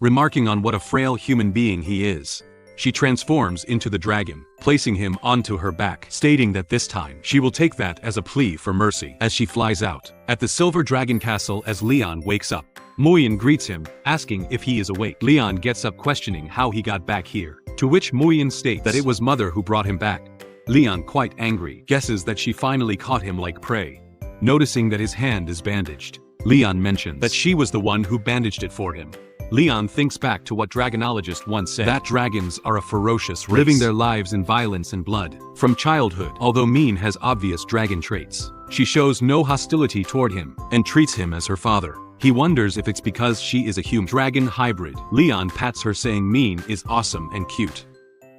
Remarking on what a frail human being he is, she transforms into the dragon, placing him onto her back, stating that this time she will take that as a plea for mercy. As she flies out, at the Silver Dragon Castle as Leon wakes up, Muen greets him, asking if he is awake. Leon gets up questioning how he got back here, to which Muen states that it was Mother who brought him back. Leon, quite angry, guesses that she finally caught him like prey. Noticing that his hand is bandaged, Leon mentions that she was the one who bandaged it for him. Leon thinks back to what dragonologist once said, that dragons are a ferocious race, living their lives in violence and blood. From childhood, although Muen has obvious dragon traits, she shows no hostility toward him and treats him as her father. He wonders if it's because she is a human dragon hybrid. Leon pats her saying Mien is awesome and cute.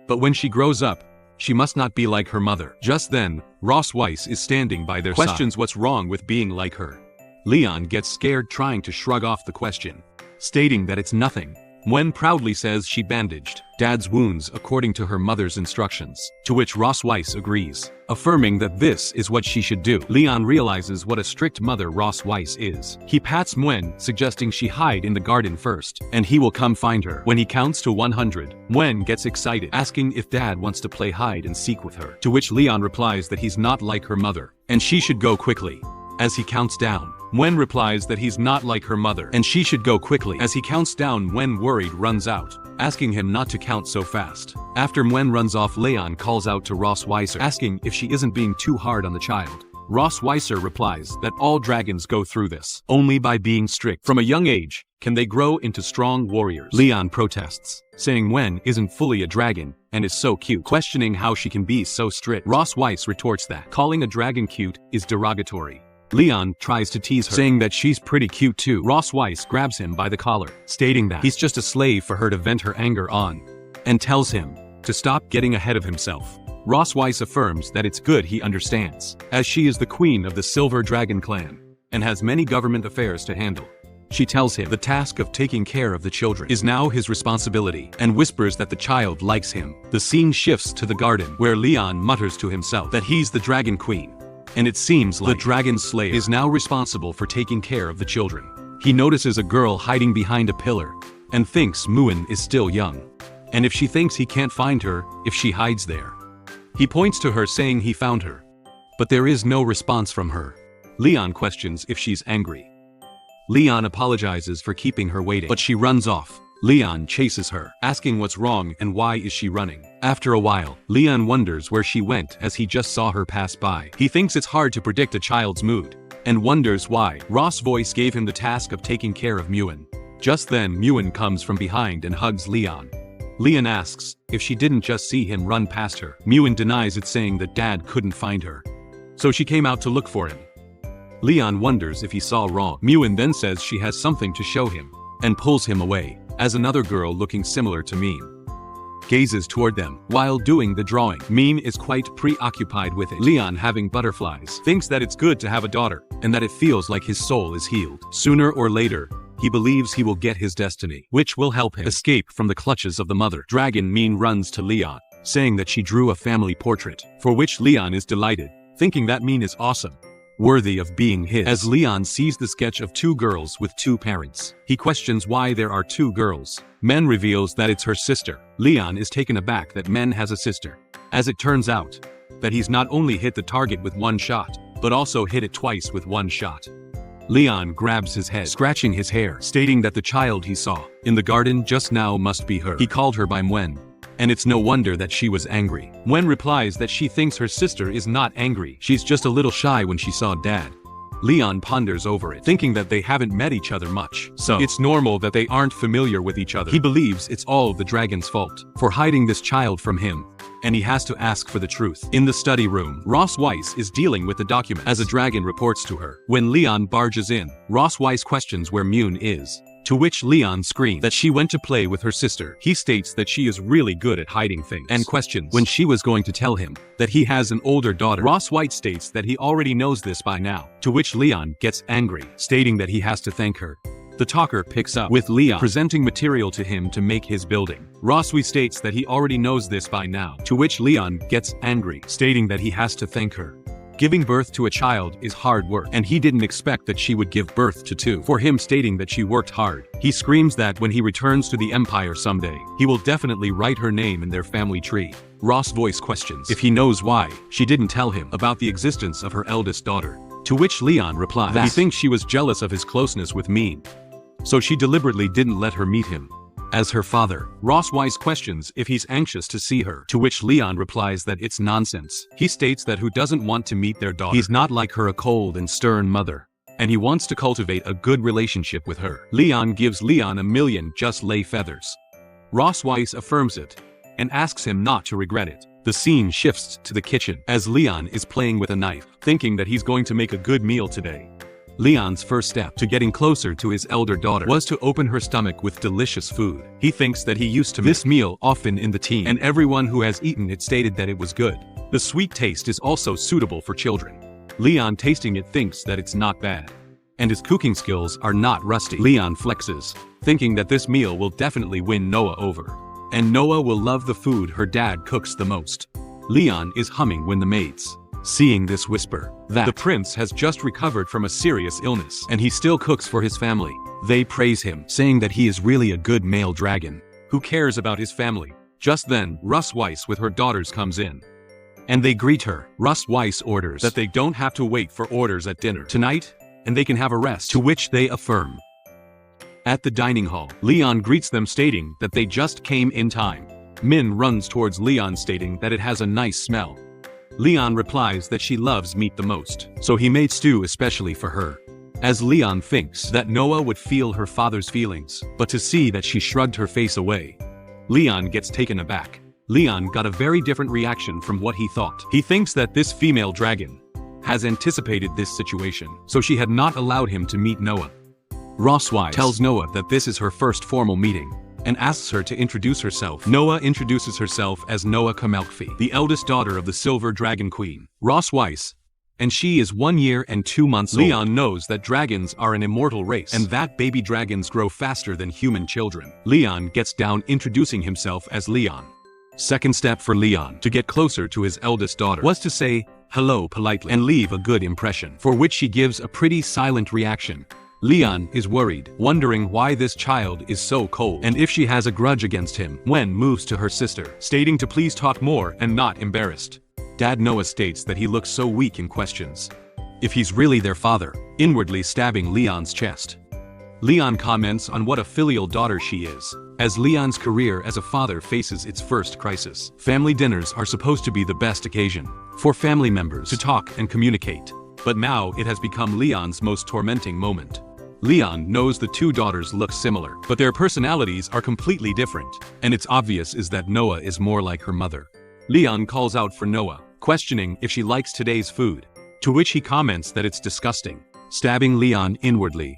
But when she grows up, she must not be like her mother. Just then, Roswitha is standing by their side. Questions what's wrong with being like her. Leon gets scared trying to shrug off the question, stating that it's nothing. Muen proudly says she bandaged Dad's wounds according to her mother's instructions, to which Roswitha agrees, affirming that this is what she should do. Leon realizes what a strict mother Roswitha is. He pats Muen, suggesting she hide in the garden first, and he will come find her. When he counts to 100, Muen gets excited, asking if Dad wants to play hide and seek with her, to which Leon replies that he's not like her mother, and she should go quickly. As he counts down, Muen replies that he's not like her mother, and she should go quickly. As he counts down, Muen worried runs out, asking him not to count so fast. After Muen runs off, Leon calls out to Roswitha, asking if she isn't being too hard on the child. Roswitha replies that all dragons go through this. Only by being strict from a young age can they grow into strong warriors. Leon protests, saying Muen isn't fully a dragon and is so cute, questioning how she can be so strict. Roswitha retorts that calling a dragon cute is derogatory. Leon tries to tease her, saying that she's pretty cute too. Roswitha grabs him by the collar, stating that he's just a slave for her to vent her anger on, and tells him to stop getting ahead of himself. Roswitha affirms that it's good he understands, as she is the queen of the Silver Dragon clan, and has many government affairs to handle. She tells him the task of taking care of the children is now his responsibility, and whispers that the child likes him. The scene shifts to the garden, where Leon mutters to himself that he's the Dragon Queen. And it seems like the Dragon Slayer is now responsible for taking care of the children. He notices a girl hiding behind a pillar, and thinks Muen is still young. And if she thinks he can't find her, if she hides there. He points to her saying he found her. But there is no response from her. Leon questions if she's angry. Leon apologizes for keeping her waiting, but she runs off. Leon chases her, asking what's wrong and why is she running. After a while, Leon wonders where she went as he just saw her pass by. He thinks it's hard to predict a child's mood, and wonders why Roswitha gave him the task of taking care of Muen. Just then, Muen comes from behind and hugs Leon. Leon asks if she didn't just see him run past her. Muen denies it, saying that Dad couldn't find her, so she came out to look for him. Leon wonders if he saw wrong. Muen then says she has something to show him, and pulls him away, as another girl looking similar to Mien gazes toward them while doing the drawing. Mien is quite preoccupied with it. Leon, having butterflies, thinks that it's good to have a daughter, and that it feels like his soul is healed. Sooner or later, he believes he will get his destiny, which will help him escape from the clutches of the mother dragon. Mien runs to Leon, saying that she drew a family portrait, for which Leon is delighted, thinking that Mien is awesome, worthy of being his. As Leon sees the sketch of two girls with two parents, he questions why there are two girls. Muen reveals that it's her sister. Leon is taken aback that Muen has a sister, as it turns out that he's not only hit the target with one shot, but also hit it twice with one shot. Leon grabs his head, scratching his hair, stating that the child he saw in the garden just now must be her. He called her by Muen, and it's no wonder that she was angry. Muen replies that she thinks her sister is not angry, she's just a little shy when she saw Dad. Leon ponders over it, thinking that they haven't met each other much, so it's normal that they aren't familiar with each other. He believes it's all the dragon's fault for hiding this child from him, and he has to ask for the truth. In the study room, Roswitha is dealing with the document as a dragon reports to her. When Leon barges in, Roswitha questions where Muen is, to which Leon screams that she went to play with her sister. He states that she is really good at hiding things, and questions when she was going to tell him that he has an older daughter. Roswitha states that he already knows this by now, to which Leon gets angry, stating that he has to thank her. The talker picks up with Leon presenting material to him to make his building. Roswitha states that he already knows this by now, to which Leon gets angry, stating that he has to thank her. Giving birth to a child is hard work, and he didn't expect that she would give birth to two. For him stating that she worked hard, he screams that when he returns to the Empire someday, he will definitely write her name in their family tree. Roswitha questions if he knows why she didn't tell him about the existence of her eldest daughter, to which Leon replies that he thinks she was jealous of his closeness with Mien, so she deliberately didn't let her meet him as her father. Roswitha questions if he's anxious to see her, to which Leon replies that it's nonsense. He states that who doesn't want to meet their daughter? He's not like her, a cold and stern mother, and he wants to cultivate a good relationship with her. Leon gives Leon 1,000,000 just lay feathers. Roswitha affirms it, and asks him not to regret it. The scene shifts to the kitchen, as Leon is playing with a knife, thinking that he's going to make a good meal today. Leon's first step to getting closer to his elder daughter was to open her stomach with delicious food. He thinks that he used to make this meal often in the teen, and everyone who has eaten it stated that it was good. The sweet taste is also suitable for children. Leon, tasting it, thinks that it's not bad, and his cooking skills are not rusty. Leon flexes, thinking that this meal will definitely win Noah over, and Noah will love the food her dad cooks the most. Leon is humming when the maids, seeing this, whisper that the prince has just recovered from a serious illness and he still cooks for his family. They praise him, saying that he is really a good male dragon who cares about his family. Just then, Roswitha with her daughters comes in, and they greet her. Roswitha orders that they don't have to wait for orders at dinner tonight, and they can have a rest, to which they affirm. At the dining hall, Leon greets them, stating that they just came in time. Min runs towards Leon, stating that it has a nice smell. Leon replies that she loves meat the most, so he made stew especially for her. As Leon thinks that Noah would feel her father's feelings, but to see that she shrugged her face away, Leon gets taken aback. Leon got a very different reaction from what he thought. He thinks that this female dragon has anticipated this situation, so she had not allowed him to meet Noah. Roswitha tells Noah that this is her first formal meeting, and asks her to introduce herself. Noah introduces herself as Noah Kamelkfi, the eldest daughter of the Silver Dragon Queen, Roswitha, and she is 1 year and 2 months old. Leon knows that dragons are an immortal race, and that baby dragons grow faster than human children. Leon gets down, introducing himself as Leon. Second step for Leon to get closer to his eldest daughter was to say hello politely and leave a good impression, for which she gives a pretty silent reaction. Leon is worried, wondering why this child is so cold and if she has a grudge against him. Muen moves to her sister, stating to please talk more and not embarrassed. Dad Noah states that he looks so weak in questions, if he's really their father, inwardly stabbing Leon's chest. Leon comments on what a filial daughter she is, as Leon's career as a father faces its first crisis. Family dinners are supposed to be the best occasion for family members to talk and communicate, but now it has become Leon's most tormenting moment. Leon knows the two daughters look similar, but their personalities are completely different, and it's obvious is that Noah is more like her mother. Leon calls out for Noah, questioning if she likes today's food, to which he comments that it's disgusting, stabbing Leon inwardly.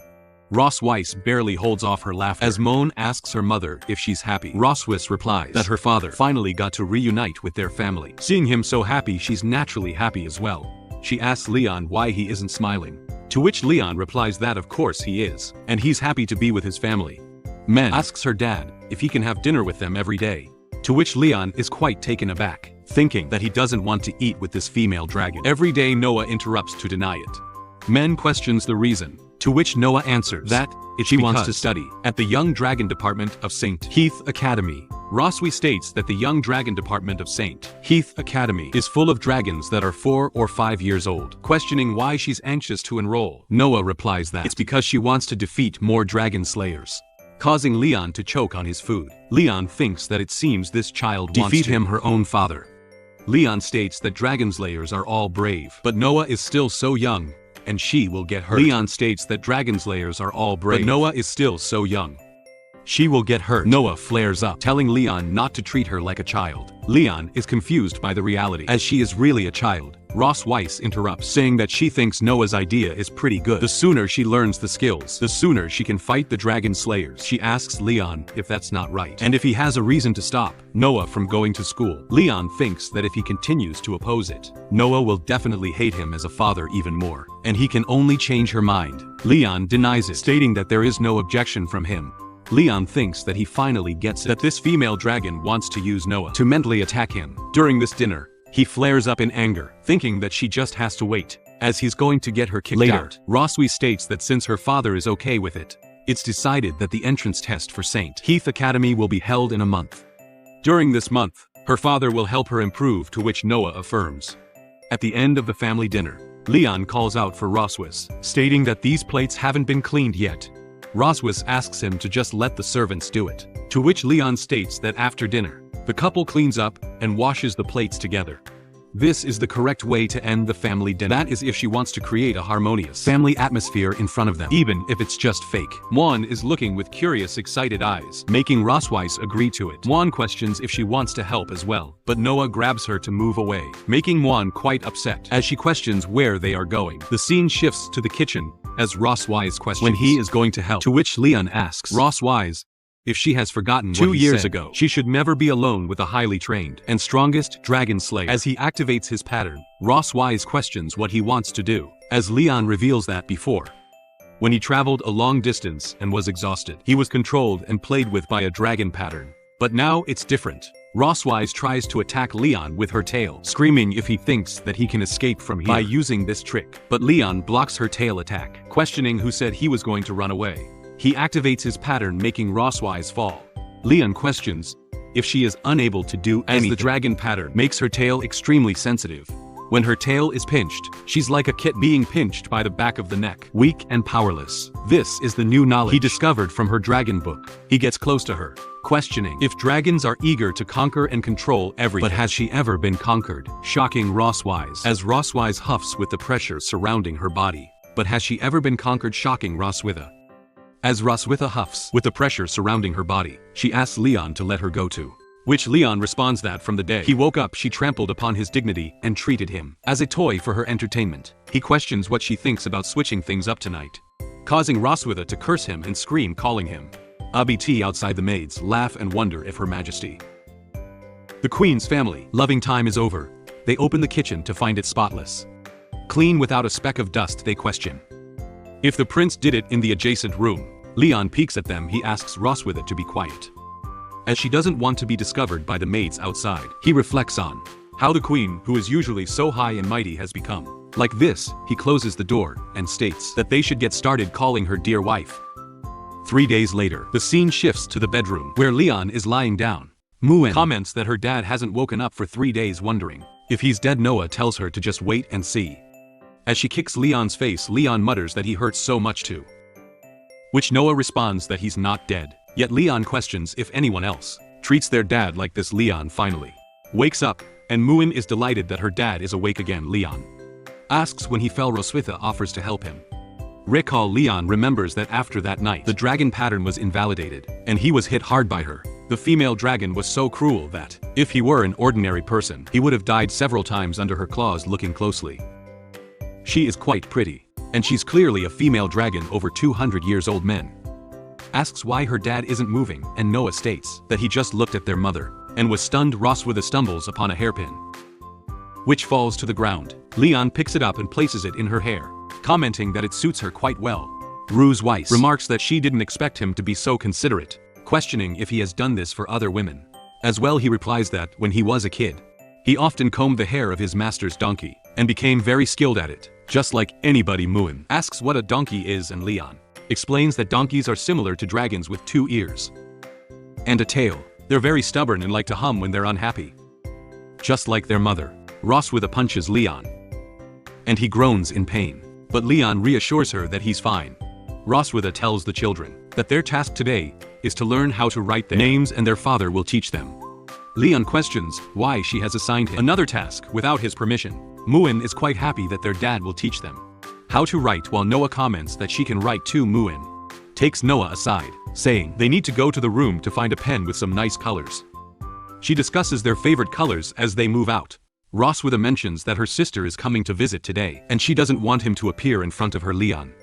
Roswitha barely holds off her laughter as Muen asks her mother if she's happy. Roswitha replies that her father finally got to reunite with their family. Seeing him so happy, she's naturally happy as well. She asks Leon why he isn't smiling, to which Leon replies that of course he is, and he's happy to be with his family. Muen asks her dad if he can have dinner with them every day, to which Leon is quite taken aback, thinking that he doesn't want to eat with this female dragon every day. Noah interrupts to deny it. Muen questions the reason, to which Noah answers that she wants to study at the Young Dragon Department of St. Heath Academy. Roswitha states that the Young Dragon Department of St. Heath Academy is full of dragons that are 4 or 5 years old. Questioning why she's anxious to enroll, Noah replies that it's because she wants to defeat more dragon slayers, causing Leon to choke on his food. Leon thinks that it seems this child wants to defeat him, her own father. Leon states that dragon slayers are all brave, but Noah is still so young, and she will get hurt. Leon states that dragon slayers are all brave, but Noah is still so young, she will get hurt. Noah flares up, telling Leon not to treat her like a child. Leon is confused by the reality, as she is really a child. Roswitha interrupts, saying that she thinks Noah's idea is pretty good. The sooner she learns the skills, the sooner she can fight the dragon slayers. She asks Leon if that's not right, and if he has a reason to stop Noah from going to school. Leon thinks that if he continues to oppose it, Noah will definitely hate him as a father even more, and he can only change her mind. Leon denies it, stating that there is no objection from him. Leon thinks that he finally gets it, that this female dragon wants to use Noah to mentally attack him. During this dinner, he flares up in anger, thinking that she just has to wait, as he's going to get her kicked out. Roswitha states that since her father is okay with it, it's decided that the entrance test for St. Heath Academy will be held in a month. During this month, her father will help her improve, to which Noah affirms. At the end of the family dinner, Leon calls out for Roswitha, stating that these plates haven't been cleaned yet. Roswitha asks him to just let the servants do it, to which Leon states that after dinner, the couple cleans up and washes the plates together. This is the correct way to end the family dinner. That is if she wants to create a harmonious family atmosphere in front of them, even if it's just fake. Muen is looking with curious, excited eyes, making Roswitha agree to it. Muen questions if she wants to help as well, but Noah grabs her to move away, making Muen quite upset. As she questions where they are going, the scene shifts to the kitchen, as Roswitha questions when he is going to help, to which Leon asks Roswitha if she has forgotten 2 years ago. She should never be alone with a highly trained and strongest dragon slayer. As he activates his pattern, Roswitha questions what he wants to do, as Leon reveals that before, when he traveled a long distance and was exhausted, he was controlled and played with by a dragon pattern. But now it's different. Roswitha tries to attack Leon with her tail, screaming if he thinks that he can escape from here by using this trick. But Leon blocks her tail attack, questioning who said he was going to run away. He activates his pattern, making Roswitha fall. Leon questions if she is unable to do anything, as the dragon pattern makes her tail extremely sensitive. When her tail is pinched, she's like a kitten being pinched by the back of the neck, weak and powerless. This is the new knowledge he discovered from her dragon book. He gets close to her, questioning if dragons are eager to conquer and control everything. But has she ever been conquered? Shocking Roswitha, as Roswitha huffs with the pressure surrounding her body. But has she ever been conquered? Shocking Roswitha. As Roswitha huffs with the pressure surrounding her body, she asks Leon to let her go to which Leon responds that from the day he woke up she trampled upon his dignity and treated him as a toy for her entertainment. He questions what she thinks about switching things up tonight, causing Roswitha to curse him and scream, calling him ABT. Outside, the maids laugh and wonder if Her Majesty, the Queen's family, loving time is over. They open the kitchen to find it spotless, clean without a speck of dust. They question if the prince did it in the adjacent room. Leon peeks at them. He asks Roswitha to be quiet, as she doesn't want to be discovered by the maids outside. He reflects on how the queen, who is usually so high and mighty, has become like this. He closes the door and states that they should get started, calling her dear wife. 3 days later, the scene shifts to the bedroom, where Leon is lying down. Muen comments that her dad hasn't woken up for 3 days, wondering if he's dead. Noah tells her to just wait and see. As she kicks Leon's face, Leon mutters that he hurts so much too, which Noah responds that he's not dead. Yet Leon questions if anyone else treats their dad like this. Leon finally wakes up, and Muen is delighted that her dad is awake again. Leon asks when he fell. Roswitha offers to help him. Leon remembers that after that night, the dragon pattern was invalidated, and he was hit hard by her. The female dragon was so cruel that, if he were an ordinary person, he would have died several times under her claws. Looking closely, she is quite pretty, and she's clearly a female dragon over 200 years old. Men asks why her dad isn't moving, and Noah states that he just looked at their mother and was stunned. Roswitha stumbles upon a hairpin, which falls to the ground. Leon picks it up and places it in her hair, commenting that it suits her quite well. Roswitha remarks that she didn't expect him to be so considerate, questioning if he has done this for other women as well. He replies that when he was a kid, he often combed the hair of his master's donkey and became very skilled at it, just like anybody. Muen asks what a donkey is, and Leon explains that donkeys are similar to dragons with 2 ears and a tail. They're very stubborn and like to hum when they're unhappy, just like their mother. Roswitha punches Leon, and he groans in pain, but Leon reassures her that he's fine. Roswitha tells the children that their task today is to learn how to write their names, and their father will teach them. Leon questions why she has assigned him another task without his permission. Muen is quite happy that their dad will teach them how to write, while Noah comments that she can write too. Muen takes Noah aside, saying they need to go to the room to find a pen with some nice colors. She discusses their favorite colors as they move out. Roswitha mentions that her sister is coming to visit today, and she doesn't want him to appear in front of her. Leon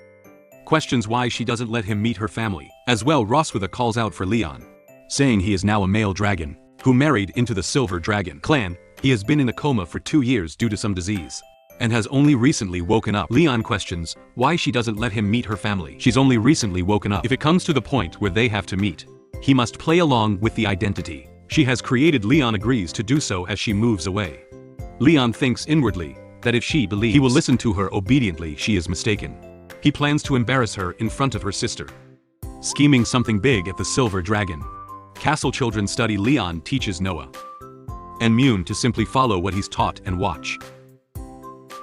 questions why she doesn't let him meet her family. As well, Roswitha calls out for Leon, saying he is now a male dragon who married into the Silver Dragon clan. He has been in a coma for 2 years due to some disease, and has only recently woken up. Leon questions why she doesn't let him meet her family. She's only recently woken up. If it comes to the point where they have to meet, he must play along with the identity she has created. Leon agrees to do so as she moves away. Leon thinks inwardly that if she believes he will listen to her obediently, she is mistaken. He plans to embarrass her in front of her sister, scheming something big at the Silver Dragon Castle. Children study. Leon teaches Noah and Muen to simply follow what he's taught and watch.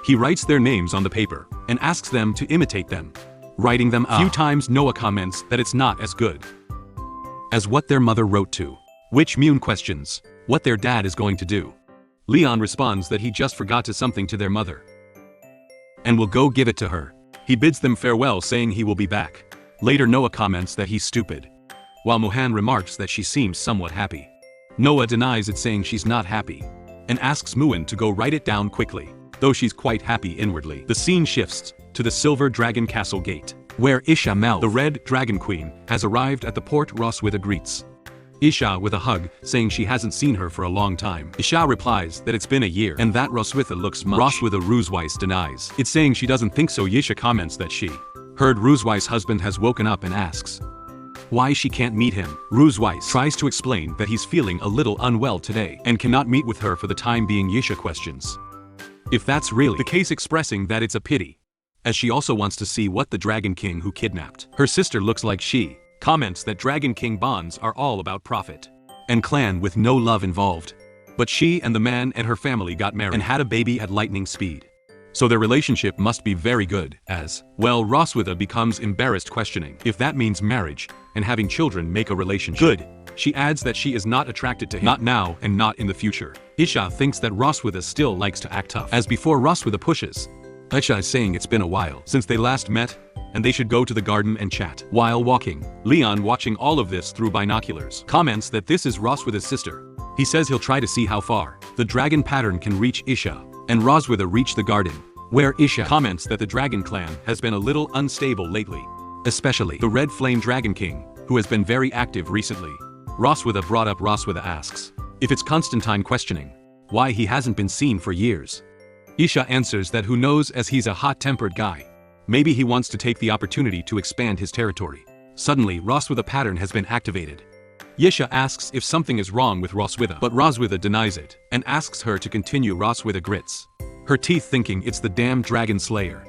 He writes their names on the paper and asks them to imitate them, writing them a few times. Noah comments that it's not as good as what their mother wrote to, which Muen questions what their dad is going to do. Leon responds that he just forgot to something to their mother and will go give it to her. He bids them farewell, saying he will be back. Later, Noah comments that he's stupid, while Muen remarks that she seems somewhat happy. Noah denies it, saying she's not happy, and asks Muen to go write it down quickly, though she's quite happy inwardly. The scene shifts to the Silver Dragon Castle gate, where Issa, the Red Dragon Queen, has arrived at the port. Roswitha greets Issa with a hug, saying she hasn't seen her for a long time. Issa replies that it's been a year and that Roswitha looks much. Roswitha denies it, saying she doesn't think so. Issa comments that she heard Roswitha's husband has woken up and asks why she can't meet him. Roswitha tries to explain that he's feeling a little unwell today and cannot meet with her for the time being. Issa questions if that's really the case, expressing that it's a pity, as she also wants to see what the Dragon King who kidnapped her sister looks like. She comments that Dragon King bonds are all about profit and clan with no love involved. But she and the man and her family got married and had a baby at lightning speed, so their relationship must be very good. As well, Roswitha becomes embarrassed, questioning if that means marriage and having children make a relationship good. She adds that she is not attracted to him, not now and not in the future. Issa thinks that Roswitha still likes to act tough. As before, Roswitha pushes Issa, is saying it's been a while since they last met and they should go to the garden and chat. While walking, Leon, watching all of this through binoculars, comments that this is Roswitha's sister. He says he'll try to see how far the dragon pattern can reach Issa, and Roswitha reach the garden, where Issa comments that the Dragon Clan has been a little unstable lately, especially the Red Flame Dragon King, who has been very active recently. Roswitha brought up. Roswitha asks if it's Constantine, questioning why he hasn't been seen for years. Issa answers that who knows, as he's a hot-tempered guy. Maybe he wants to take the opportunity to expand his territory. Suddenly, Roswitha pattern has been activated. Issa asks if something is wrong with Roswitha, but Roswitha denies it and asks her to continue. Roswitha grits her teeth, thinking it's the damn dragon slayer.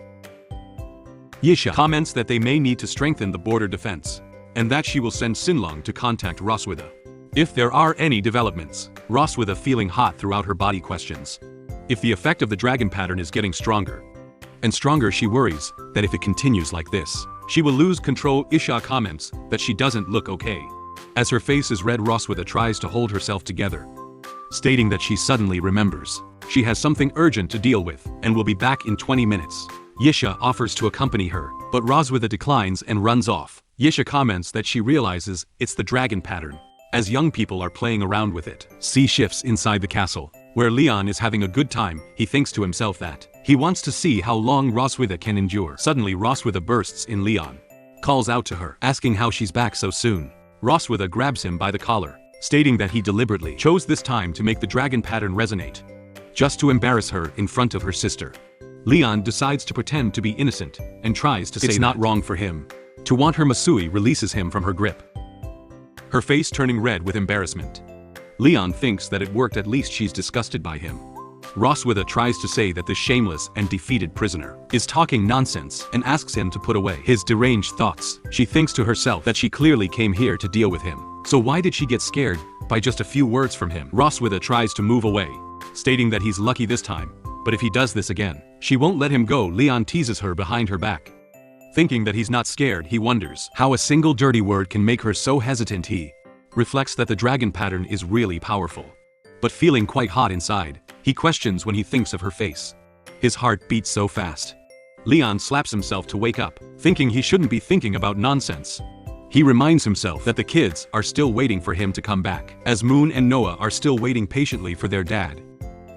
Issa comments that they may need to strengthen the border defense, and that she will send Sinlong to contact Roswitha if there are any developments. Roswitha, feeling hot throughout her body, questions if the effect of the dragon pattern is getting stronger and stronger. She worries that if it continues like this, she will lose control. Issa comments that she doesn't look okay, as her face is red. Roswitha tries to hold herself together, stating that she suddenly remembers she has something urgent to deal with and will be back in 20 minutes. Issa offers to accompany her, but Roswitha declines and runs off. Issa comments that she realizes it's the dragon pattern, as young people are playing around with it. Scene shifts inside the castle, where Leon is having a good time. He thinks to himself that he wants to see how long Roswitha can endure. Suddenly, Roswitha bursts in. Leon calls out to her, asking how she's back so soon. Roswitha grabs him by the collar, stating that he deliberately chose this time to make the dragon pattern resonate, just to embarrass her in front of her sister. Leon decides to pretend to be innocent and tries to say it's not wrong for him to want her. Masui releases him from her grip, her face turning red with embarrassment. Leon thinks that it worked. At least she's disgusted by him. Roswitha tries to say that the shameless and defeated prisoner is talking nonsense and asks him to put away his deranged thoughts. She thinks to herself that she clearly came here to deal with him, so why did she get scared by just a few words from him? Roswitha tries to move away, stating that he's lucky this time, but if he does this again, she won't let him go. Leon teases her behind her back. Thinking that he's not scared, he wonders how a single dirty word can make her so hesitant. He reflects that the dragon pattern is really powerful, but feeling quite hot inside, he questions when he thinks of her face. His heart beats so fast. Leon slaps himself to wake up, thinking he shouldn't be thinking about nonsense. He reminds himself that the kids are still waiting for him to come back, as Muen and Noah are still waiting patiently for their dad.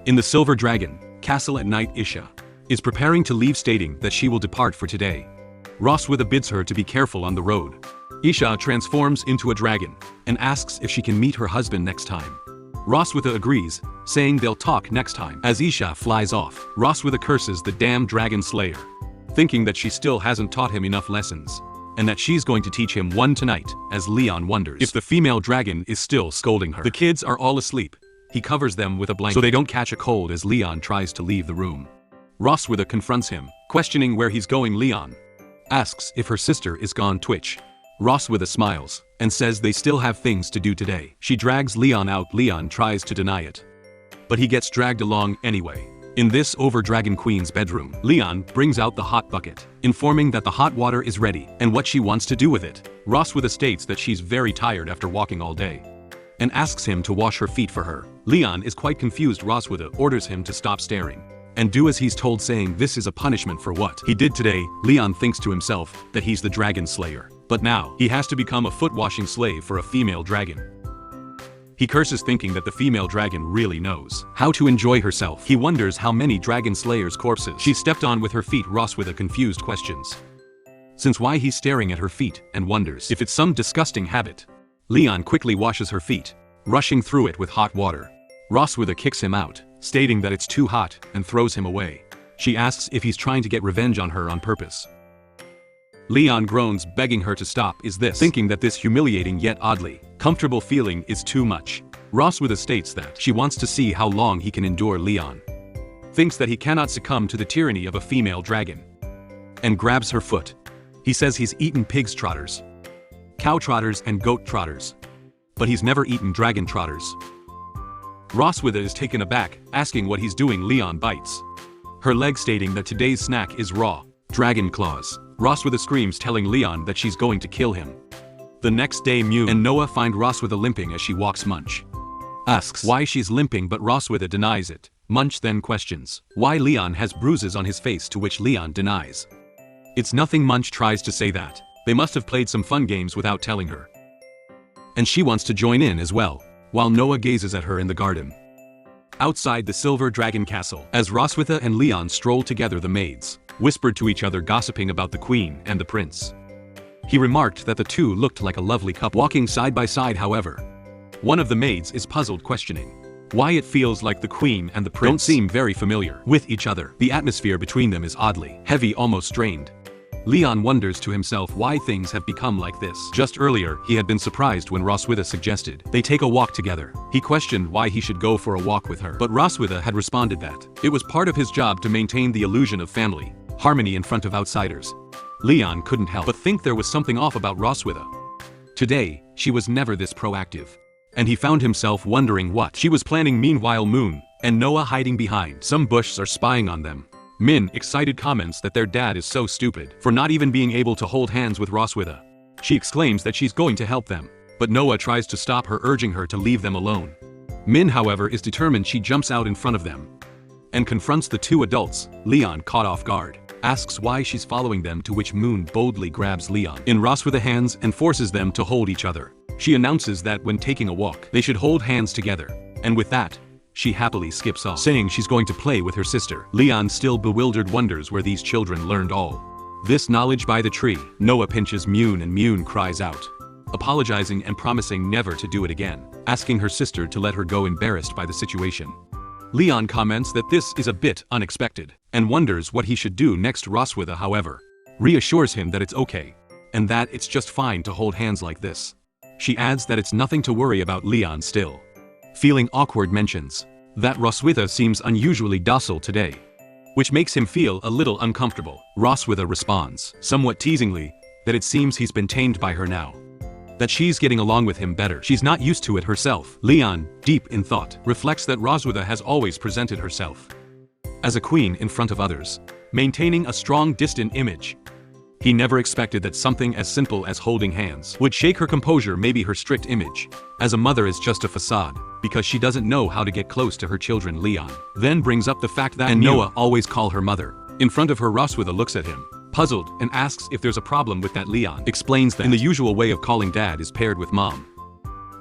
In the Silver Dragon Castle at night, Issa is preparing to leave, stating that she will depart for today. Roswitha bids her to be careful on the road. Issa transforms into a dragon and asks if she can meet her husband next time. Roswitha agrees, saying they'll talk next time. As Issa flies off, Roswitha curses the damn dragon slayer, thinking that she still hasn't taught him enough lessons, and that she's going to teach him one tonight. As Leon wonders if the female dragon is still scolding her. The kids are all asleep. He covers them with a blanket so they don't catch a cold as Leon tries to leave the room. Roswitha confronts him, questioning where he's going. Leon asks if her sister is gone. Twitch. Roswitha smiles and says they still have things to do today. She drags Leon out. Leon tries to deny it, but he gets dragged along anyway. In this over Dragon Queen's bedroom, Leon brings out the hot bucket, informing that the hot water is ready and what she wants to do with it. Roswitha states that she's very tired after walking all day. and asks him to wash her feet for her. Leon is quite confused. Roswitha orders him to stop staring and do as he's told, saying this is a punishment for what he did today. Leon thinks to himself that he's the dragon slayer, but now he has to become a foot-washing slave for a female dragon. He curses, thinking that the female dragon really knows how to enjoy herself. He wonders how many dragon slayers' corpses she stepped on with her feet. Roswitha confused questions since why he's staring at her feet and wonders if it's some disgusting habit. Leon quickly washes her feet, rushing through it with hot water. Roswitha kicks him out, stating that it's too hot, and throws him away. She asks if he's trying to get revenge on her on purpose. Leon groans, begging her to stop. Is this, thinking that this humiliating yet oddly comfortable feeling is too much. Roswitha states that she wants to see how long he can endure. Leon thinks that he cannot succumb to the tyranny of a female dragon and grabs her foot. He says he's eaten pig's trotters, cow trotters and goat trotters, but he's never eaten dragon trotters. Roswitha is taken aback, asking what he's doing. Leon bites her leg, stating that today's snack is raw dragon claws. Roswitha screams, telling Leon that she's going to kill him. The next day, Muen and Noah find Roswitha limping as she walks. Munch asks why she's limping, but Roswitha denies it. Munch then questions why Leon has bruises on his face, to which Leon denies it's nothing. Munch tries to say that they must have played some fun games without telling her, and she wants to join in as well, while Noah gazes at her in the garden outside the Silver Dragon Castle. As Roswitha and Leon stroll together, the maids whispered to each other, gossiping about the queen and the prince. He remarked that the two looked like a lovely couple walking side by side. However, one of the maids is puzzled, questioning why it feels like the queen and the prince don't seem very familiar with each other. The atmosphere between them is oddly heavy, almost strained. Leon wonders to himself why things have become like this. Just earlier, he had been surprised when Roswitha suggested they take a walk together. He questioned why he should go for a walk with her, but Roswitha had responded that it was part of his job to maintain the illusion of family harmony in front of outsiders. Leon couldn't help but think there was something off about Roswitha. Today, she was never this proactive, and he found himself wondering what she was planning. Meanwhile, Muen and Noah hiding behind some bushes are spying on them. Min excited comments that their dad is so stupid for not even being able to hold hands with Roswitha. She exclaims that she's going to help them, but Noah tries to stop her, urging her to leave them alone. Min, however, is determined. She jumps out in front of them and confronts the two adults. Leon, caught off guard, asks why she's following them, to which Muen boldly grabs Leon in Roswitha's hands and forces them to hold each other. She announces that when taking a walk, they should hold hands together, and with that, she happily skips off, saying she's going to play with her sister. Leon, still bewildered, wonders where these children learned all this knowledge. By the tree, Noah pinches Muen and Muen cries out, apologizing and promising never to do it again, asking her sister to let her go, embarrassed by the situation. Leon comments that this is a bit unexpected and wonders what he should do next. Roswitha, however, reassures him that it's okay and that it's just fine to hold hands like this. She adds that it's nothing to worry about. Leon, still feeling awkward, mentions that Roswitha seems unusually docile today, which makes him feel a little uncomfortable. Roswitha responds, somewhat teasingly, that it seems he's been tamed by her now, that she's getting along with him better. She's not used to it herself. Leon, deep in thought, reflects that Roswitha has always presented herself as a queen in front of others, maintaining a strong, distant image. He never expected that something as simple as holding hands would shake her composure. Maybe her strict image as a mother is just a facade, because she doesn't know how to get close to her children. Leon then brings up the fact that Noah always call her mother in front of her. Roswitha looks at him, puzzled, and asks if there's a problem with that. Leon explains that in the usual way of calling dad is paired with mom.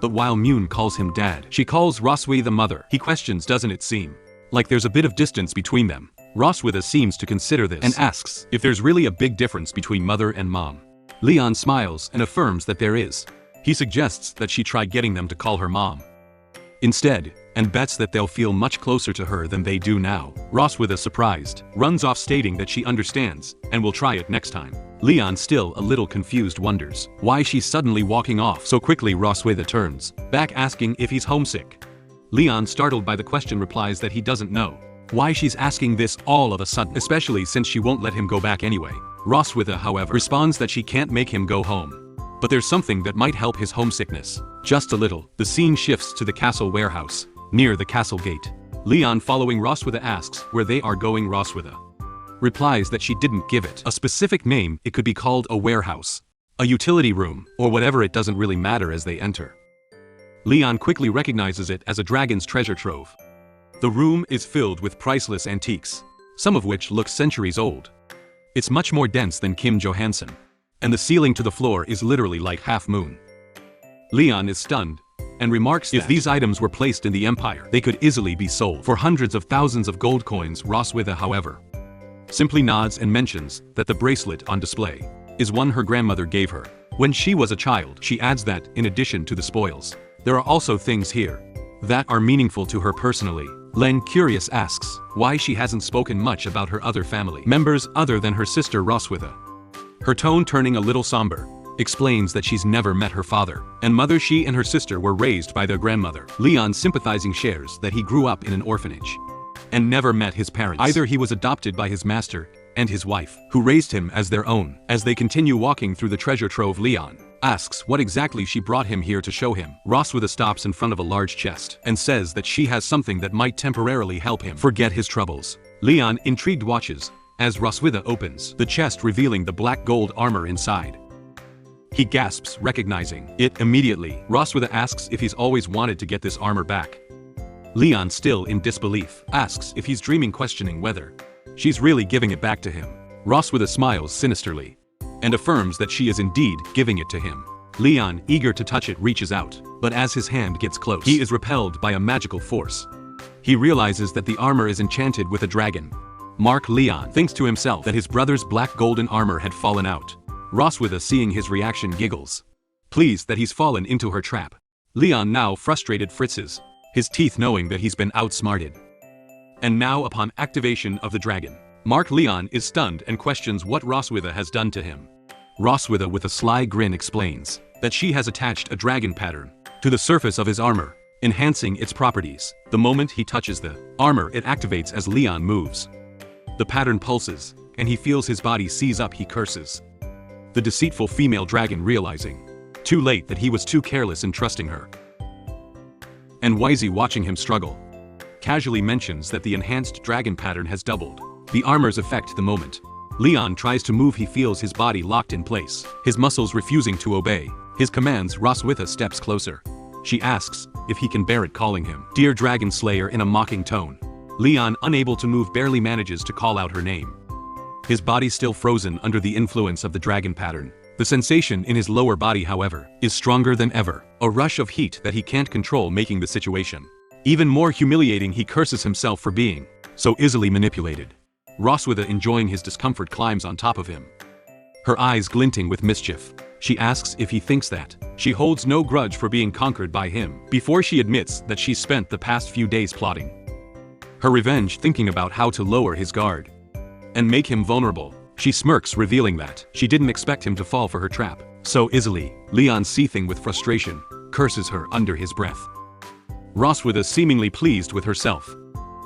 But while Muen calls him dad, she calls Roswitha mother. He questions, doesn't it seem like there's a bit of distance between them? Roswitha seems to consider this and asks if there's really a big difference between mother and mom. Leon smiles and affirms that there is. He suggests that she try getting them to call her mom instead, and bets that they'll feel much closer to her than they do now. Roswitha, surprised, runs off, stating that she understands and will try it next time. Leon, still a little confused, wonders why she's suddenly walking off so quickly. Roswitha turns back, asking if he's homesick. Leon, startled by the question, replies that he doesn't know why she's asking this all of a sudden, especially since she won't let him go back anyway. Roswitha, however, responds that she can't make him go home, but there's something that might help his homesickness just a little. The scene shifts to the castle warehouse near the castle gate. Leon, following Roswitha, asks where they are going. Roswitha replies that she didn't give it a specific name. It could be called a warehouse, a utility room, or whatever. It doesn't really matter. As they enter, Leon quickly recognizes it as a dragon's treasure trove. The room is filled with priceless antiques, some of which look centuries old. It's much more dense than Kim Johansson, and the ceiling to the floor is literally like half moon. Leon is stunned, and remarks that if these items were placed in the Empire, they could easily be sold for hundreds of thousands of gold coins. Roswitha, however, simply nods and mentions that the bracelet on display is one her grandmother gave her when she was a child. She adds that, in addition to the spoils, there are also things here that are meaningful to her personally. Len, curious, asks why she hasn't spoken much about her other family members other than her sister Roswitha. Her tone turning a little somber, explains that she's never met her father and mother. She and her sister were raised by their grandmother. Leon, sympathizing, shares that he grew up in an orphanage and never met his parents either. He was adopted by his master and his wife, who raised him as their own. As they continue walking through the treasure trove, Leon asks what exactly she brought him here to show him. Roswitha stops in front of a large chest and says that she has something that might temporarily help him forget his troubles. Leon, intrigued, watches as Roswitha opens the chest, revealing the black gold armor inside. He gasps, recognizing it immediately. Roswitha asks if he's always wanted to get this armor back. Leon, still in disbelief, asks if he's dreaming, questioning whether she's really giving it back to him. Roswitha smiles sinisterly and affirms that she is indeed giving it to him. Leon, eager to touch it, reaches out, but as his hand gets close, he is repelled by a magical force. He realizes that the armor is enchanted with a dragon. Leon thinks to himself that his brother's black golden armor had fallen out. Roswitha, seeing his reaction, giggles, pleased that he's fallen into her trap. Leon, now frustrated, fritzes his teeth, knowing that he's been outsmarted. And now, upon activation of the dragon, Leon is stunned and questions what Roswitha has done to him. Roswitha, with a sly grin, explains that she has attached a dragon pattern to the surface of his armor, enhancing its properties. The moment he touches the armor, it activates as Leon moves. The pattern pulses, and he feels his body seize up. He curses the deceitful female dragon, realizing too late that he was too careless in trusting her. And Wisey, watching him struggle, casually mentions that the enhanced dragon pattern has doubled the armor's effect. The moment Leon tries to move, he feels his body locked in place, his muscles refusing to obey his commands. Roswitha steps closer. She asks if he can bear it, calling him Dear Dragon Slayer in a mocking tone. Leon, unable to move, barely manages to call out her name. His body still frozen under the influence of the dragon pattern. The sensation in his lower body, however, is stronger than ever, a rush of heat that he can't control, making the situation even more humiliating. He curses himself for being so easily manipulated. Roswitha, enjoying his discomfort, climbs on top of him, her eyes glinting with mischief. She asks if he thinks that she holds no grudge for being conquered by him, before she admits that she spent the past few days plotting her revenge, thinking about how to lower his guard and make him vulnerable. She smirks, revealing that she didn't expect him to fall for her trap so easily. Leon, seething with frustration, curses her under his breath. Roswitha, seemingly pleased with herself,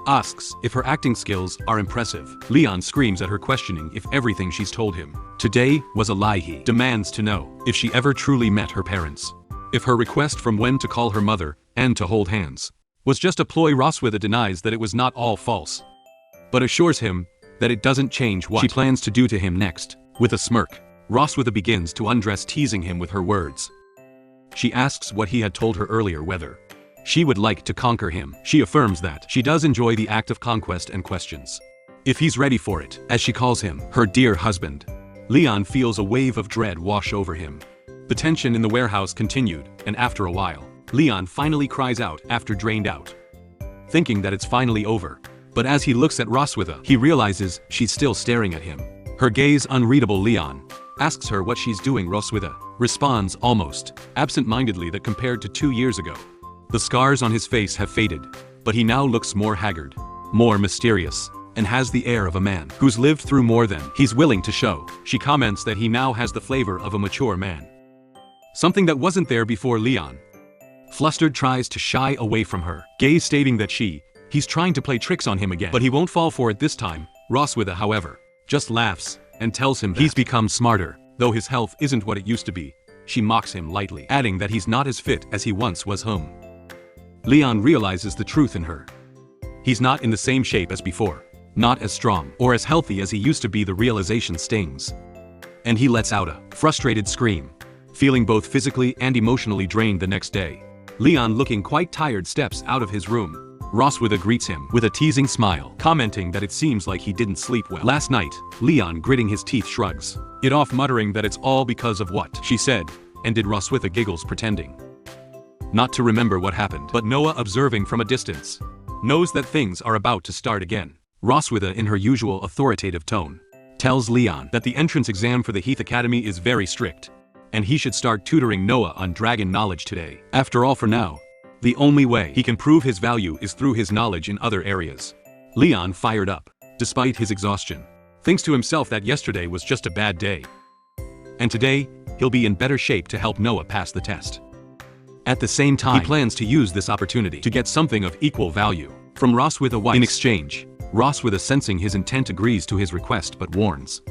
asks if her acting skills are impressive. Leon screams at her, questioning if everything she's told him today was a lie. He demands to know if she ever truly met her parents, if her request from Muen to call her mother and to hold hands was just a ploy. Roswitha denies that it was not all false, but assures him that it doesn't change what she plans to do to him next. With a smirk, Roswitha begins to undress, teasing him with her words. She asks what he had told her earlier, whether she would like to conquer him. She affirms that she does enjoy the act of conquest and questions if he's ready for it, as she calls him her dear husband. Leon feels a wave of dread wash over him. The tension in the warehouse continued, and after a while, Leon finally cries out after drained out, thinking that it's finally over. But as he looks at Roswitha, he realizes she's still staring at him, her gaze unreadable. Leon asks her what she's doing. Roswitha responds almost absent-mindedly that compared to 2 years ago, the scars on his face have faded, but he now looks more haggard, more mysterious, and has the air of a man who's lived through more than he's willing to show. She comments that he now has the flavor of a mature man, something that wasn't there before. Leon, flustered, tries to shy away from her gaze, stating that he's trying to play tricks on him again, but he won't fall for it this time. Roswitha, however, just laughs and tells him that he's become smarter, though his health isn't what it used to be. She mocks him lightly, adding that he's not as fit as he once was. Leon realizes the truth in her. He's not in the same shape as before, not as strong or as healthy as he used to be. The realization stings, and he lets out a frustrated scream, feeling both physically and emotionally drained. The next day, Leon, looking quite tired, steps out of his room. Roswitha greets him with a teasing smile, commenting that it seems like he didn't sleep well last night. Leon, gritting his teeth, shrugs it off, muttering that it's all because of what she said, and did. Roswitha giggles, pretending not to remember what happened. But Noah, observing from a distance, knows that things are about to start again. Roswitha, in her usual authoritative tone, tells Leon that the entrance exam for the Heath Academy is very strict, and he should start tutoring Noah on dragon knowledge today. After all, for now, the only way he can prove his value is through his knowledge in other areas. Leon, fired up, despite his exhaustion, thinks to himself that yesterday was just a bad day, and today, he'll be in better shape to help Noah pass the test. At the same time, he plans to use this opportunity to get something of equal value from Roswitha. In exchange, Roswitha, sensing his intent, agrees to his request but warns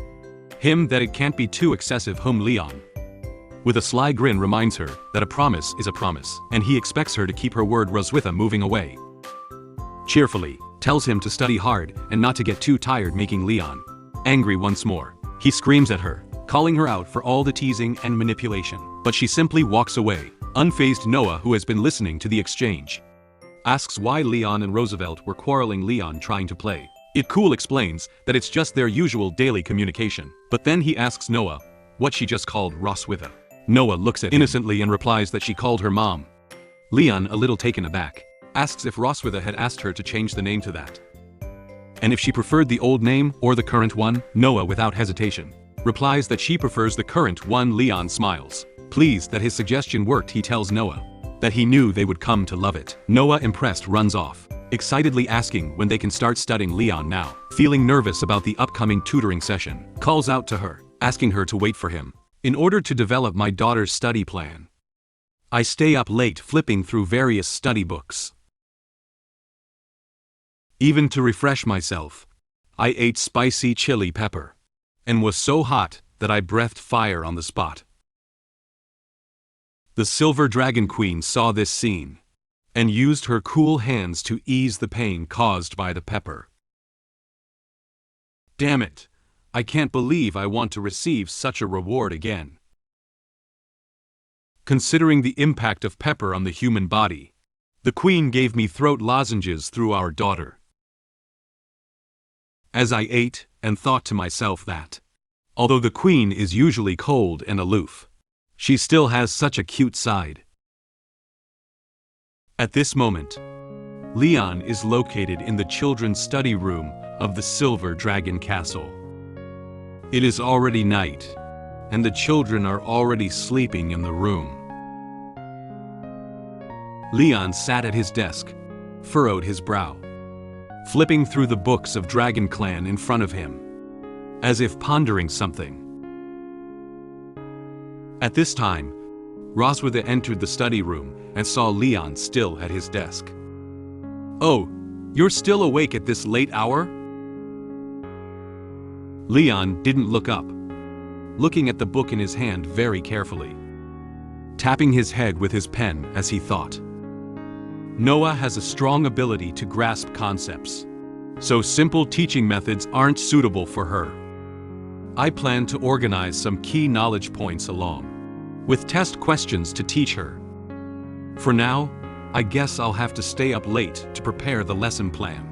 him that it can't be too excessive. Leon, with a sly grin, reminds her that a promise is a promise, and he expects her to keep her word. Roswitha, moving away, cheerfully tells him to study hard and not to get too tired, making Leon angry once more. He screams at her, calling her out for all the teasing and manipulation, but she simply walks away. Unfazed, Noah, who has been listening to the exchange, asks why Leon and Roosevelt were quarreling. Leon, trying to play it cool, explains that it's just their usual daily communication, but then he asks Noah what she just called Roswitha. Noah looks at him innocently and replies that she called her mom. Leon, a little taken aback, asks if Roswitha had asked her to change the name to that, and if she preferred the old name or the current one. Noah, without hesitation, replies that she prefers the current one. Leon smiles, pleased that his suggestion worked. He tells Noah that he knew they would come to love it. Noah, impressed, runs off, excitedly asking when they can start studying. Leon, now feeling nervous about the upcoming tutoring session, calls out to her, asking her to wait for him. In order to develop my daughter's study plan, I stay up late flipping through various study books. Even to refresh myself, I ate spicy chili pepper, and was so hot that I breathed fire on the spot. The Silver Dragon Queen saw this scene, and used her cool hands to ease the pain caused by the pepper. Damn it, I can't believe I want to receive such a reward again. Considering the impact of pepper on the human body, the Queen gave me throat lozenges through our daughter. As I ate, and thought to myself that, although the Queen is usually cold and aloof, she still has such a cute side. At this moment, Leon is located in the children's study room of the Silver Dragon Castle. It is already night, and the children are already sleeping in the room. Leon sat at his desk, furrowed his brow, flipping through the books of Dragon Clan in front of him, as if pondering something. At this time, Roswitha entered the study room and saw Leon still at his desk. "Oh, you're still awake at this late hour?" Leon didn't look up, looking at the book in his hand very carefully, tapping his head with his pen as he thought. Noah has a strong ability to grasp concepts, so simple teaching methods aren't suitable for her. I plan to organize some key knowledge points along with test questions to teach her. For now, I guess I'll have to stay up late to prepare the lesson plan.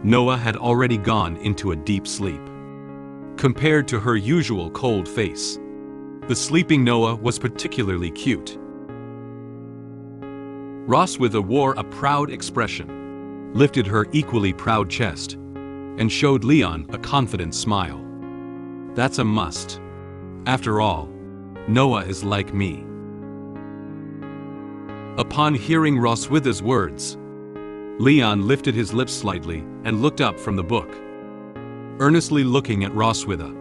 Noah had already gone into a deep sleep. Compared to her usual cold face, the sleeping Noah was particularly cute. Roswitha wore a proud expression, lifted her equally proud chest, and showed Leon a confident smile. That's a must. After all, Noah is like me. Upon hearing Roswitha's words, Leon lifted his lips slightly and looked up from the book, earnestly looking at Roswitha.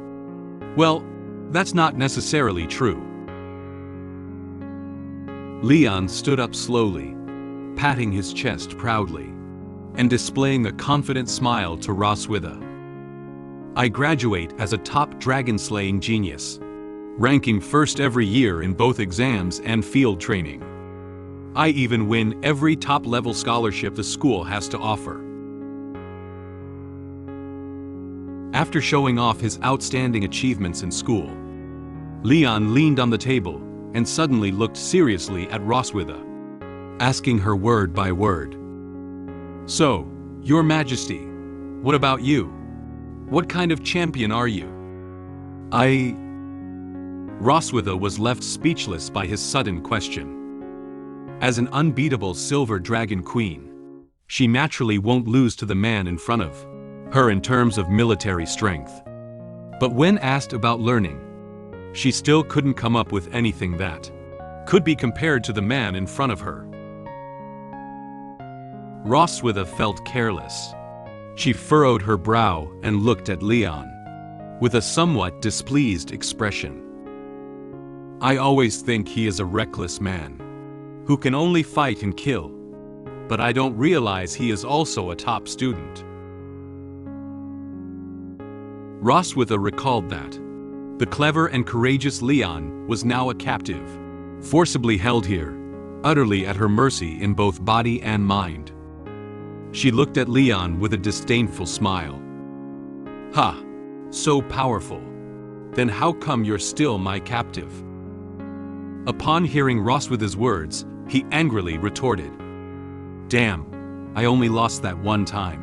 Well, that's not necessarily true. Leon stood up slowly, patting his chest proudly, and displaying a confident smile to Roswitha. I graduate as a top dragon-slaying genius, ranking first every year in both exams and field training. I even win every top-level scholarship the school has to offer. After showing off his outstanding achievements in school, Leon leaned on the table and suddenly looked seriously at Roswitha, asking her word by word. "So, Your Majesty, what about you? What kind of champion are you?" Roswitha was left speechless by his sudden question. As an unbeatable silver dragon queen, she naturally won't lose to the man in front of her in terms of military strength. But when asked about learning, she still couldn't come up with anything that could be compared to the man in front of her. Roswitha felt careless. She furrowed her brow and looked at Leon with a somewhat displeased expression. "I always think he is a reckless man who can only fight and kill, but I don't realize he is also a top student." Roswitha recalled that the clever and courageous Leon was now a captive, forcibly held here, utterly at her mercy in both body and mind. She looked at Leon with a disdainful smile. "Ha! So powerful. Then how come you're still my captive?" Upon hearing Roswitha's words, he angrily retorted, "Damn, I only lost that one time."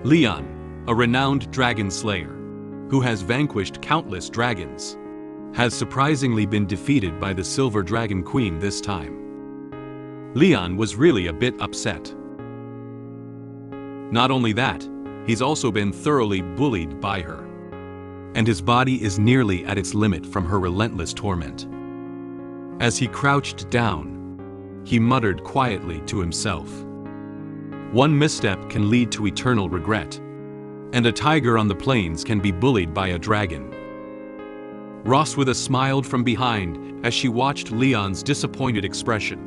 Leon, a renowned dragon slayer, who has vanquished countless dragons, has surprisingly been defeated by the Silver Dragon Queen this time. Leon was really a bit upset. Not only that, he's also been thoroughly bullied by her, and his body is nearly at its limit from her relentless torment. As he crouched down, he muttered quietly to himself, "One misstep can lead to eternal regret, and a tiger on the plains can be bullied by a dragon." Roswitha smiled from behind as she watched Leon's disappointed expression,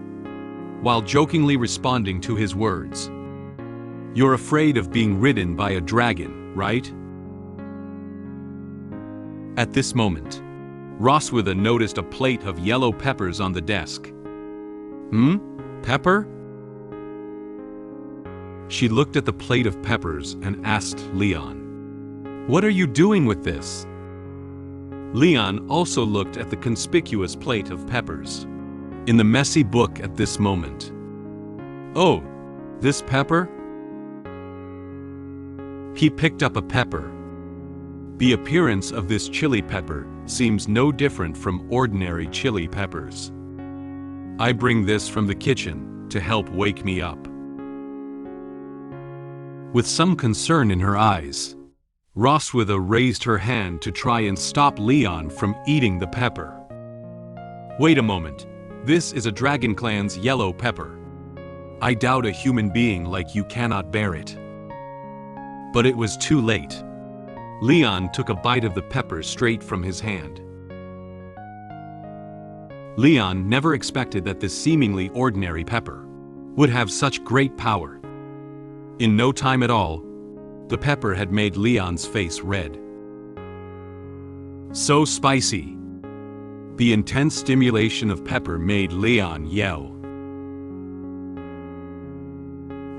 while jokingly responding to his words. "You're afraid of being ridden by a dragon, right?" At this moment, Roswitha noticed a plate of yellow peppers on the desk. Pepper? She looked at the plate of peppers and asked Leon, "What are you doing with this?" Leon also looked at the conspicuous plate of peppers in the messy book at this moment. "Oh, this pepper?" He picked up a pepper. The appearance of this chili pepper seems no different from ordinary chili peppers. "I bring this from the kitchen to help wake me up." With some concern in her eyes, Roswitha raised her hand to try and stop Leon from eating the pepper. "Wait a moment, this is a Dragon Clan's yellow pepper. I doubt a human being like you cannot bear it." But it was too late. Leon took a bite of the pepper straight from his hand. Leon never expected that this seemingly ordinary pepper would have such great power. In no time at all, the pepper had made Leon's face red. So spicy! The intense stimulation of pepper made Leon yell.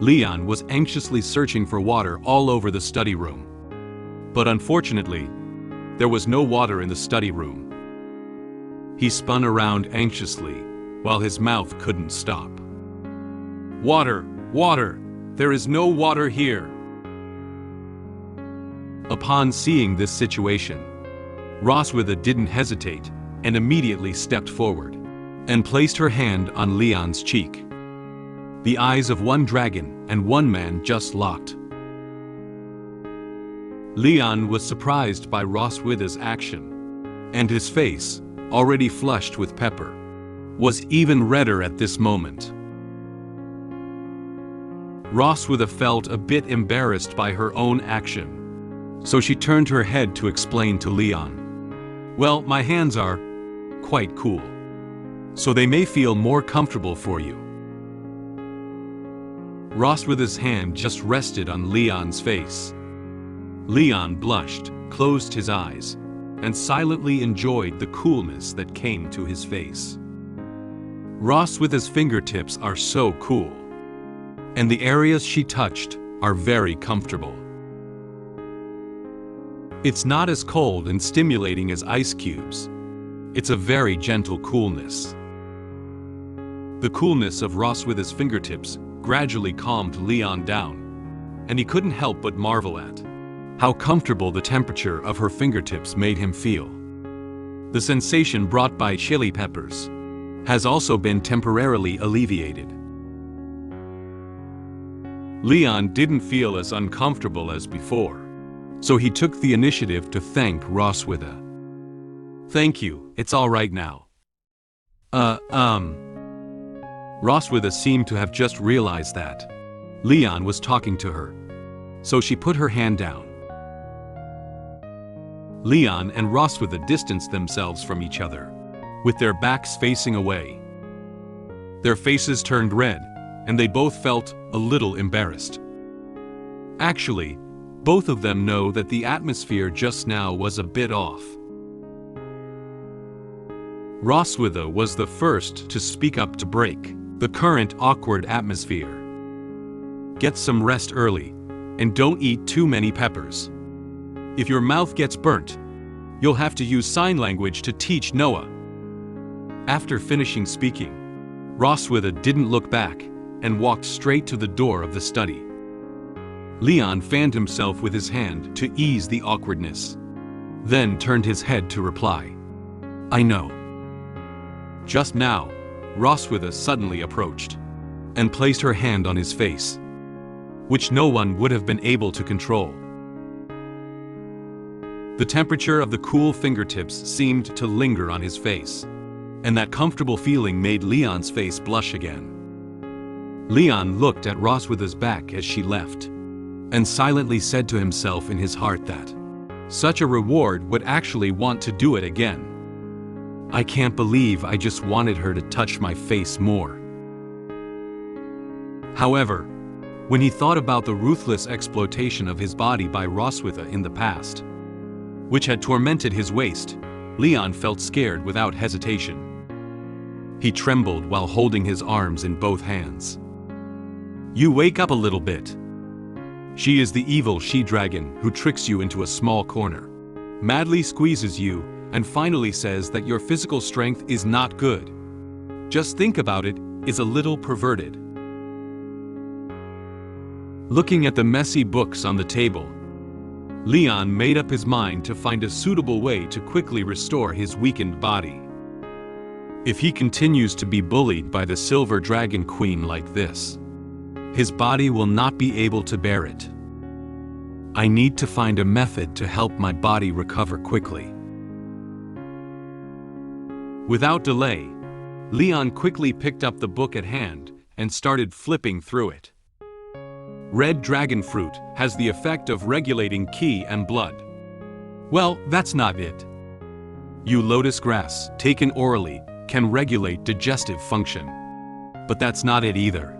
Leon was anxiously searching for water all over the study room. But unfortunately, there was no water in the study room. He spun around anxiously, while his mouth couldn't stop. "Water! Water! There is no water here!" Upon seeing this situation, Roswitha didn't hesitate and immediately stepped forward and placed her hand on Leon's cheek. The eyes of one dragon and one man just locked. Leon was surprised by Roswitha's action, and his face, already flushed with pepper, was even redder at this moment. Roswitha felt a bit embarrassed by her own action, so she turned her head to explain to Leon, "Well, my hands are quite cool, so they may feel more comfortable for you." Roswitha's hand just rested on Leon's face. Leon blushed, closed his eyes, and silently enjoyed the coolness that came to his face. Roswitha's fingertips are so cool, and the areas she touched are very comfortable. It's not as cold and stimulating as ice cubes, It's a very gentle coolness. The coolness of Roswitha's fingertips gradually calmed Leon down, and he couldn't help but marvel at how comfortable the temperature of her fingertips made him feel. The sensation brought by chili peppers has also been temporarily alleviated. Leon didn't feel as uncomfortable as before, so he took the initiative to thank Roswitha. "Thank you, it's all right now." Roswitha seemed to have just realized that Leon was talking to her, so she put her hand down. Leon and Roswitha distanced themselves from each other, with their backs facing away. Their faces turned red, and they both felt a little embarrassed. Actually, both of them know that the atmosphere just now was a bit off. Roswitha was the first to speak up to break the current awkward atmosphere. "Get some rest early, and don't eat too many peppers. If your mouth gets burnt, you'll have to use sign language to teach Noah." After finishing speaking, Roswitha didn't look back and walked straight to the door of the study. Leon fanned himself with his hand to ease the awkwardness, then turned his head to reply, "I know." Just now, Roswitha suddenly approached and placed her hand on his face, which no one would have been able to control. The temperature of the cool fingertips seemed to linger on his face, and that comfortable feeling made Leon's face blush again. Leon looked at Roswitha's back as she left, and silently said to himself in his heart that such a reward would actually want to do it again. "I can't believe I just wanted her to touch my face more." However, when he thought about the ruthless exploitation of his body by Roswitha in the past, which had tormented his waist, Leon felt scared without hesitation. He trembled while holding his arms in both hands. "You wake up a little bit. She is the evil she-dragon who tricks you into a small corner, madly squeezes you, and finally says that your physical strength is not good. Just think about it, is a little perverted." Looking at the messy books on the table, Leon made up his mind to find a suitable way to quickly restore his weakened body. If he continues to be bullied by the Silver Dragon Queen like this, his body will not be able to bear it. I need to find a method to help my body recover quickly. Without delay, Leon quickly picked up the book at hand and started flipping through it. Red dragon fruit has the effect of regulating qi and blood. Well, that's not it. You lotus grass, taken orally, can regulate digestive function. But that's not it either.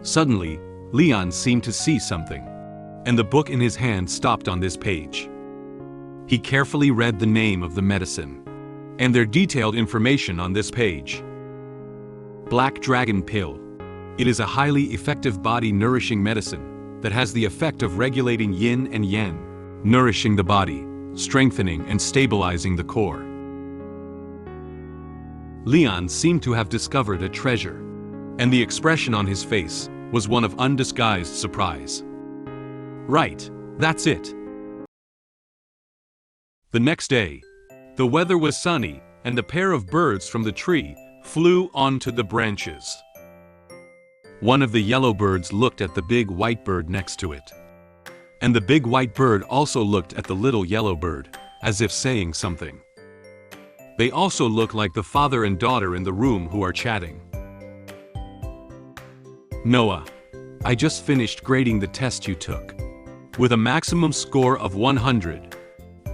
Suddenly, Leon seemed to see something, and the book in his hand stopped on this page. He carefully read the name of the medicine and their detailed information on this page. Black Dragon Pill. It is a highly effective body-nourishing medicine that has the effect of regulating yin and yang, nourishing the body, strengthening and stabilizing the core. Leon seemed to have discovered a treasure, and the expression on his face was one of undisguised surprise. Right, that's it. The next day, the weather was sunny, and a pair of birds from the tree flew onto the branches. One of the yellow birds looked at the big white bird next to it, and the big white bird also looked at the little yellow bird, as if saying something. They also look like the father and daughter in the room who are chatting. "Noah, I just finished grading the test you took, with a maximum score of 100.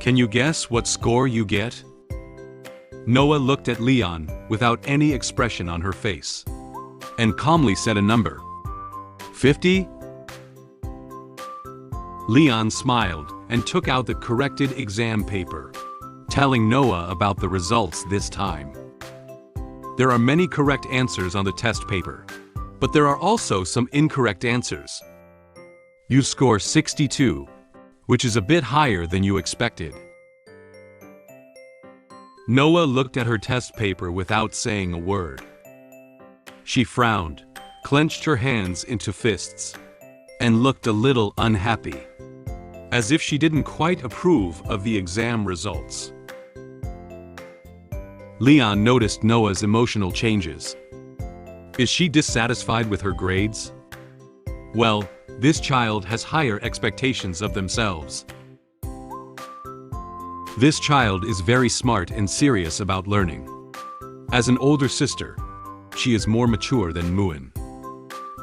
Can you guess what score you get?" Noah looked at Leon without any expression on her face, and calmly said a number. 50? Leon smiled and took out the corrected exam paper, telling Noah about the results this time. There are many correct answers on the test paper, but there are also some incorrect answers. You score 62, which is a bit higher than you expected. Noah looked at her test paper without saying a word. She frowned, clenched her hands into fists, and looked a little unhappy, as if she didn't quite approve of the exam results. Leon noticed Noah's emotional changes. Is she dissatisfied with her grades? Well, this child has higher expectations of themselves. This child is very smart and serious about learning. As an older sister, she is more mature than Muen.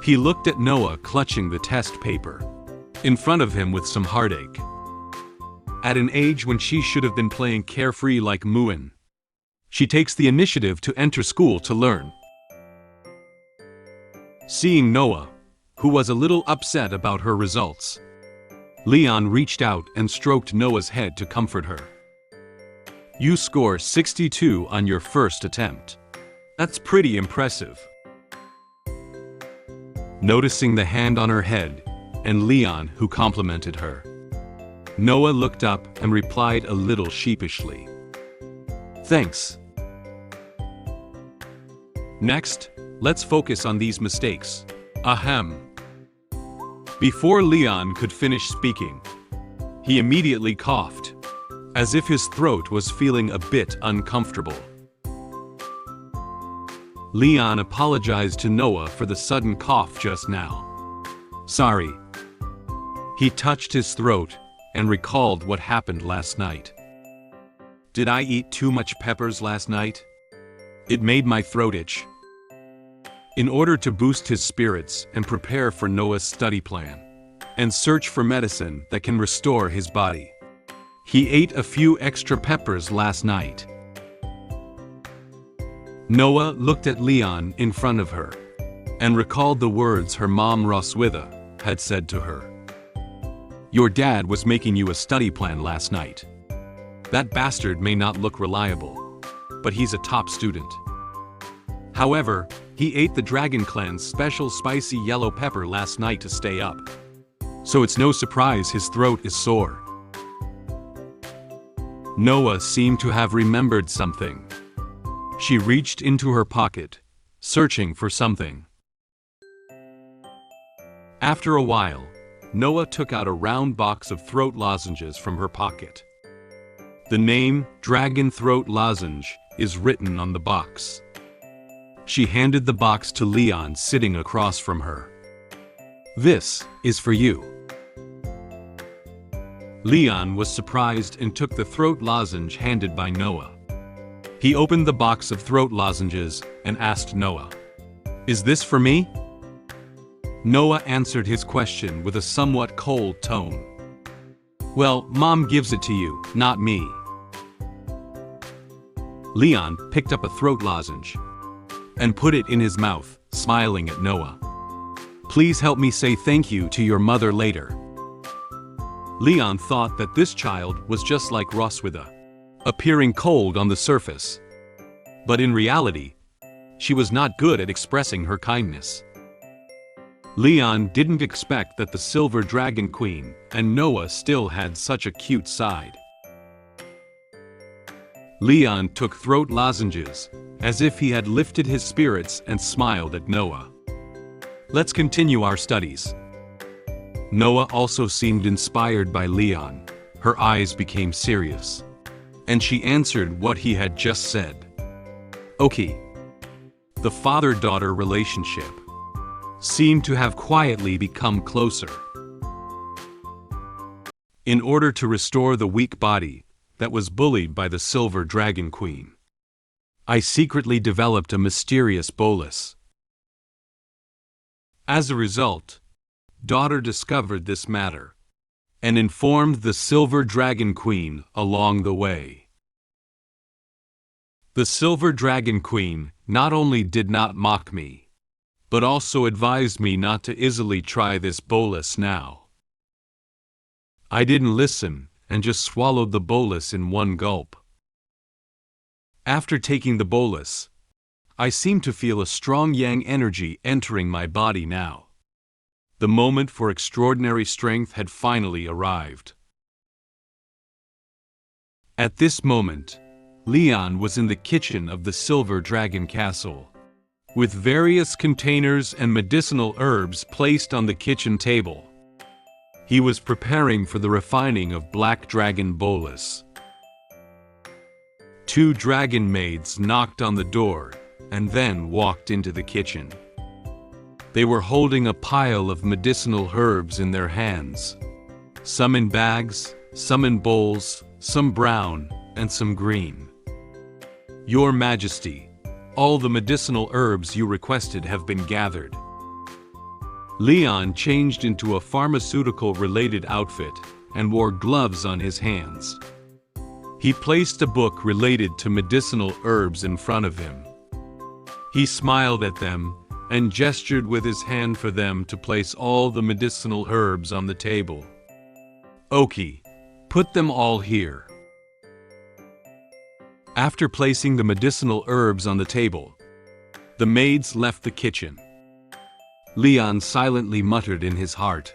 He looked at Noah clutching the test paper in front of him with some heartache. At an age when she should have been playing carefree like Muen, she takes the initiative to enter school to learn. Seeing Noah, who was a little upset about her results, Leon reached out and stroked Noah's head to comfort her. You score 62 on your first attempt. That's pretty impressive. Noticing the hand on her head, and Leon who complimented her, Noah looked up and replied a little sheepishly. Thanks. Next, let's focus on these mistakes. Ahem. Before Leon could finish speaking, he immediately coughed, as if his throat was feeling a bit uncomfortable. Leon apologized to Noah for the sudden cough just now. Sorry. He touched his throat and recalled what happened last night. Did I eat too much peppers last night? It made my throat itch. In order to boost his spirits and prepare for Noah's study plan, and search for medicine that can restore his body, he ate a few extra peppers last night. Noah looked at Leon in front of her, and recalled the words her mom Roswitha had said to her. Your dad was making you a study plan last night. That bastard may not look reliable, but he's a top student. However, he ate the Dragon Clan's special spicy yellow pepper last night to stay up. So it's no surprise his throat is sore. Noah seemed to have remembered something. She reached into her pocket, searching for something. After a while, Noah took out a round box of throat lozenges from her pocket. The name Dragon Throat Lozenge is written on the box. She handed the box to Leon sitting across from her. This is for you. Leon was surprised and took the throat lozenge handed by Noah. He opened the box of throat lozenges and asked Noah, Is this for me? Noah answered his question with a somewhat cold tone. Well, Mom gives it to you, not me. Leon picked up a throat lozenge and put it in his mouth, smiling at Noah. Please help me say thank you to your mother later. Leon thought that this child was just like Roswitha, appearing cold on the surface. But in reality, she was not good at expressing her kindness. Leon didn't expect that the Silver Dragon Queen and Noah still had such a cute side. Leon took throat lozenges, as if he had lifted his spirits and smiled at Noah. Let's continue our studies. Noah also seemed inspired by Leon. Her eyes became serious, and she answered what he had just said. Okay. The father-daughter relationship seemed to have quietly become closer. In order to restore the weak body that was bullied by the Silver Dragon Queen, I secretly developed a mysterious bolus. As a result, daughter discovered this matter and informed the Silver Dragon Queen along the way. The Silver Dragon Queen not only did not mock me, but also advised me not to easily try this bolus now. I didn't listen and just swallowed the bolus in one gulp. After taking the bolus, I seemed to feel a strong yang energy entering my body now. The moment for extraordinary strength had finally arrived. At this moment, Leon was in the kitchen of the Silver Dragon Castle, with various containers and medicinal herbs placed on the kitchen table. He was preparing for the refining of Black Dragon bolus. Two dragon maids knocked on the door and then walked into the kitchen. They were holding a pile of medicinal herbs in their hands, some in bags, some in bowls, some brown, and some green. "Your Majesty, all the medicinal herbs you requested have been gathered." Leon changed into a pharmaceutical-related outfit and wore gloves on his hands. He placed a book related to medicinal herbs in front of him. He smiled at them and gestured with his hand for them to place all the medicinal herbs on the table. "Okay, put them all here." After placing the medicinal herbs on the table, the maids left the kitchen. Leon silently muttered in his heart,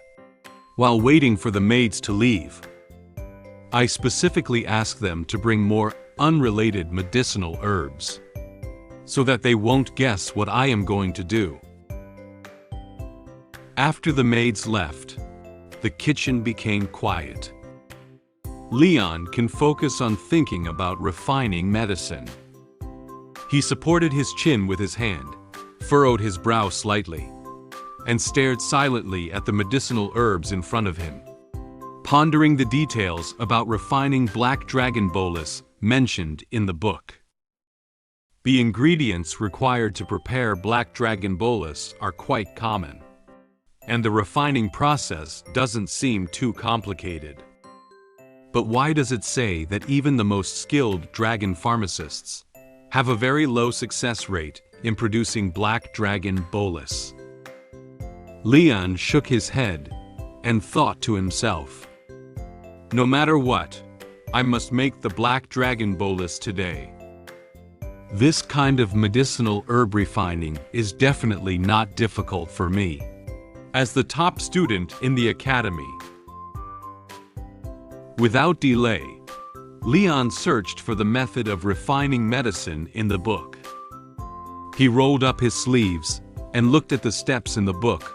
while waiting for the maids to leave, "I specifically asked them to bring more unrelated medicinal herbs, so that they won't guess what I am going to do." After the maids left, the kitchen became quiet. Leon can focus on thinking about refining medicine. He supported his chin with his hand, furrowed his brow slightly, and stared silently at the medicinal herbs in front of him, pondering the details about refining Black Dragon bolus mentioned in the book. The ingredients required to prepare Black Dragon bolus are quite common, and the refining process doesn't seem too complicated. But why does it say that even the most skilled dragon pharmacists have a very low success rate in producing Black Dragon bolus? Leon shook his head and thought to himself, "No matter what, I must make the Black Dragon bolus today." This kind of medicinal herb refining is definitely not difficult for me, as the top student in the academy. Without delay, Leon searched for the method of refining medicine in the book. He rolled up his sleeves and looked at the steps in the book,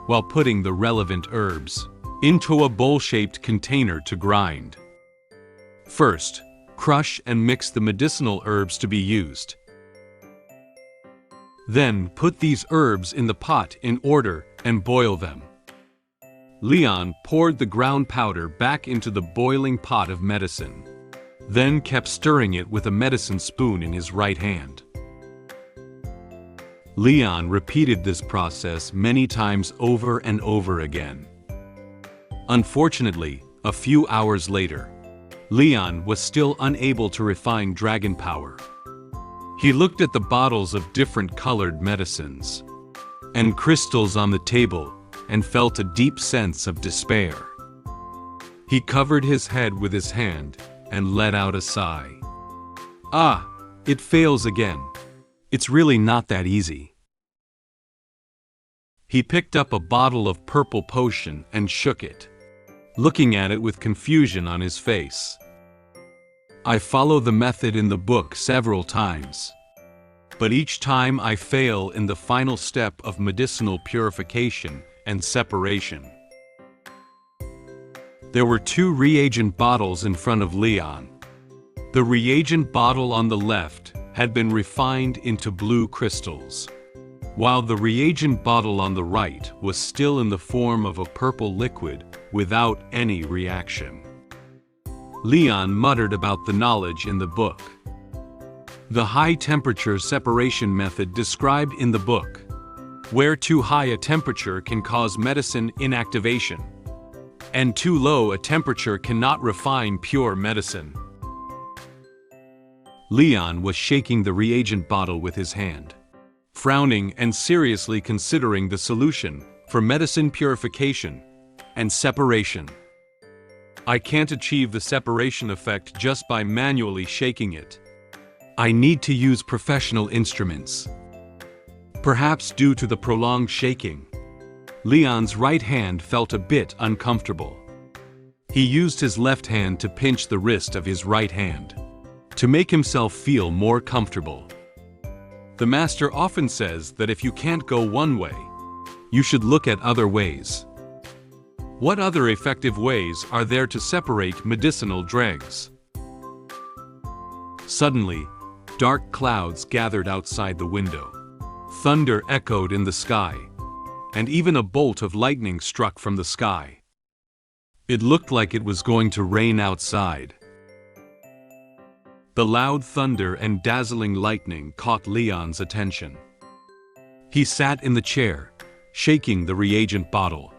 while putting the relevant herbs into a bowl-shaped container to grind. First, crush and mix the medicinal herbs to be used. Then put these herbs in the pot in order and boil them. Leon poured the ground powder back into the boiling pot of medicine, then kept stirring it with a medicine spoon in his right hand. Leon repeated this process many times over and over again. Unfortunately, a few hours later, Leon was still unable to refine dragon power. He looked at the bottles of different colored medicines and crystals on the table and felt a deep sense of despair. He covered his head with his hand and let out a sigh. "Ah, it fails again. It's really not that easy." He picked up a bottle of purple potion and shook it, looking at it with confusion on his face. "I follow the method in the book several times, but each time I fail in the final step of medicinal purification and separation." There were two reagent bottles in front of Leon. The reagent bottle on the left had been refined into blue crystals, while the reagent bottle on the right was still in the form of a purple liquid without any reaction. Leon muttered about the knowledge in the book. The high-temperature separation method described in the book, where too high a temperature can cause medicine inactivation, and too low a temperature cannot refine pure medicine. Leon was shaking the reagent bottle with his hand, frowning and seriously considering the solution for medicine purification and separation. "I can't achieve the separation effect just by manually shaking it. I need to use professional instruments." Perhaps due to the prolonged shaking, Leon's right hand felt a bit uncomfortable. He used his left hand to pinch the wrist of his right hand, to make himself feel more comfortable. The master often says that if you can't go one way, you should look at other ways. What other effective ways are there to separate medicinal dregs? Suddenly, dark clouds gathered outside the window. Thunder echoed in the sky, and even a bolt of lightning struck from the sky. It looked like it was going to rain outside. The loud thunder and dazzling lightning caught Leon's attention. He sat in the chair, shaking the reagent bottle,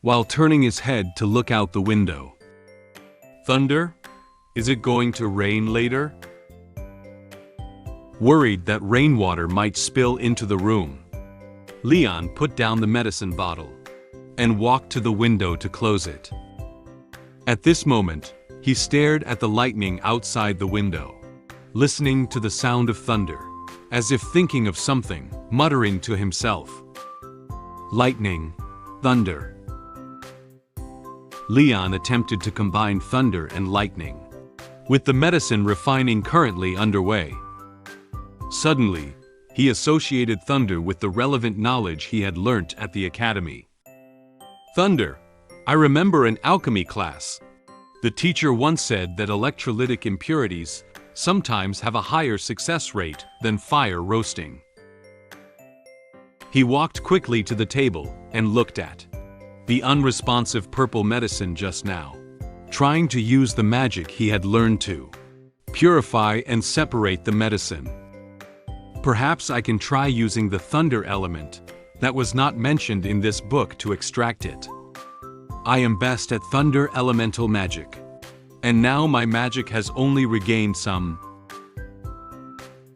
while turning his head to look out the window. Thunder? Is it going to rain later? Worried that rainwater might spill into the room, Leon put down the medicine bottle and walked to the window to close it. At this moment, he stared at the lightning outside the window, listening to the sound of thunder, as if thinking of something, muttering to himself. Lightning, thunder. Leon attempted to combine thunder and lightning, with the medicine refining currently underway. Suddenly, he associated thunder with the relevant knowledge he had learnt at the academy. Thunder. I remember an alchemy class. The teacher once said that electrolytic impurities sometimes have a higher success rate than fire roasting. He walked quickly to the table and looked at the unresponsive purple medicine just now, trying to use the magic he had learned to purify and separate the medicine. Perhaps I can try using the thunder element that was not mentioned in this book to extract it. I am best at thunder elemental magic, and now my magic has only regained some.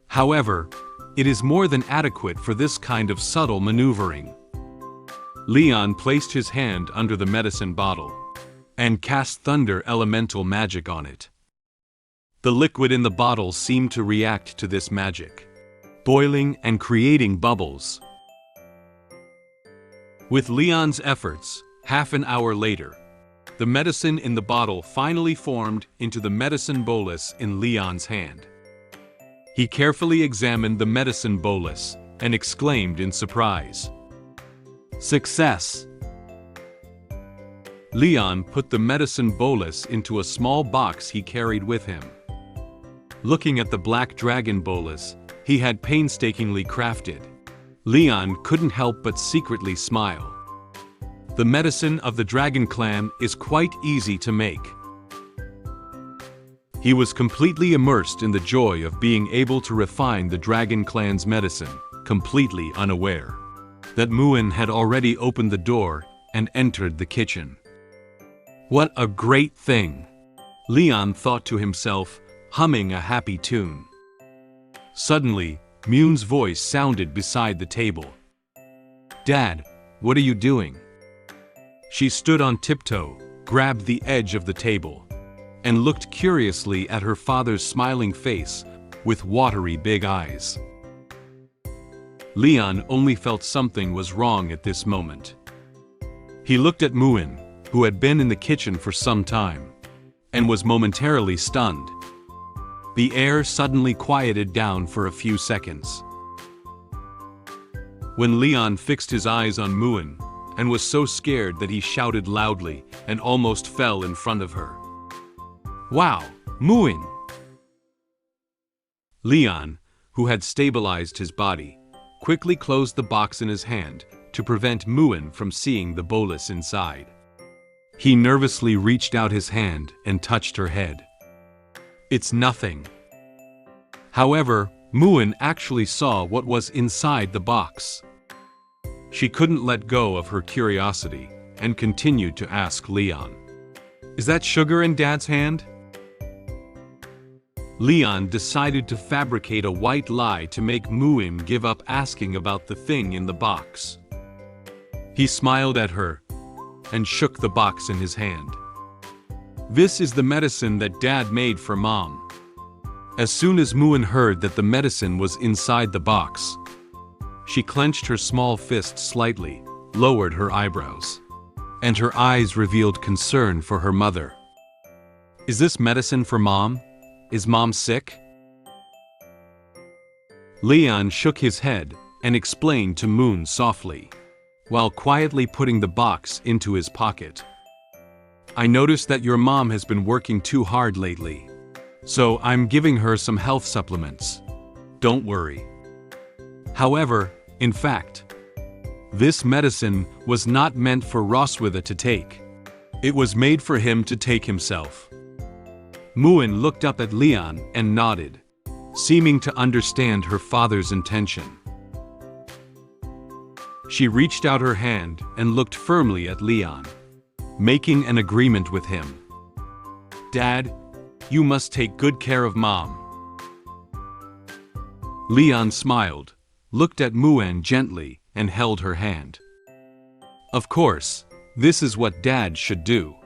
However, it is more than adequate for this kind of subtle maneuvering. Leon placed his hand under the medicine bottle and cast thunder elemental magic on it. The liquid in the bottle seemed to react to this magic, boiling and creating bubbles. With Leon's efforts, half an hour later, the medicine in the bottle finally formed into the medicine bolus in Leon's hand. He carefully examined the medicine bolus and exclaimed in surprise, "Success!" Leon put the medicine bolus into a small box he carried with him. Looking at the black dragon bolus he had painstakingly crafted, Leon couldn't help but secretly smile. The medicine of the dragon clan is quite easy to make. He was completely immersed in the joy of being able to refine the dragon clan's medicine, completely unaware that Muen had already opened the door and entered the kitchen. What a great thing! Leon thought to himself, humming a happy tune. Suddenly, Muen's voice sounded beside the table. "Dad, what are you doing?" She stood on tiptoe, grabbed the edge of the table, and looked curiously at her father's smiling face with watery big eyes. Leon only felt something was wrong at this moment. He looked at Muen, who had been in the kitchen for some time, and was momentarily stunned. The air suddenly quieted down for a few seconds. When Leon fixed his eyes on Muen, and was so scared that he shouted loudly and almost fell in front of her. "Wow, Muen!" Leon, who had stabilized his body, quickly closed the box in his hand to prevent Muen from seeing the bolus inside. He nervously reached out his hand and touched her head. "It's nothing." However, Muen actually saw what was inside the box. She couldn't let go of her curiosity and continued to ask Leon, "Is that sugar in Dad's hand?" Leon decided to fabricate a white lie to make Muen give up asking about the thing in the box. He smiled at her and shook the box in his hand. "This is the medicine that Dad made for Mom." As soon as Muen heard that the medicine was inside the box, she clenched her small fist slightly, lowered her eyebrows, and her eyes revealed concern for her mother. "Is this medicine for Mom? Is Mom sick?" Leon shook his head and explained to Muen softly, while quietly putting the box into his pocket. I noticed that your mom has been working too hard lately, so I'm giving her some health supplements. Don't worry. However, in fact, this medicine was not meant for Roswitha to take. It was made for him to take himself. Muen looked up at Leon and nodded, seeming to understand her father's intention. She reached out her hand and looked firmly at Leon, making an agreement with him. Dad, you must take good care of Mom. Leon smiled, looked at Muen gently, and held her hand. Of course, this is what Dad should do.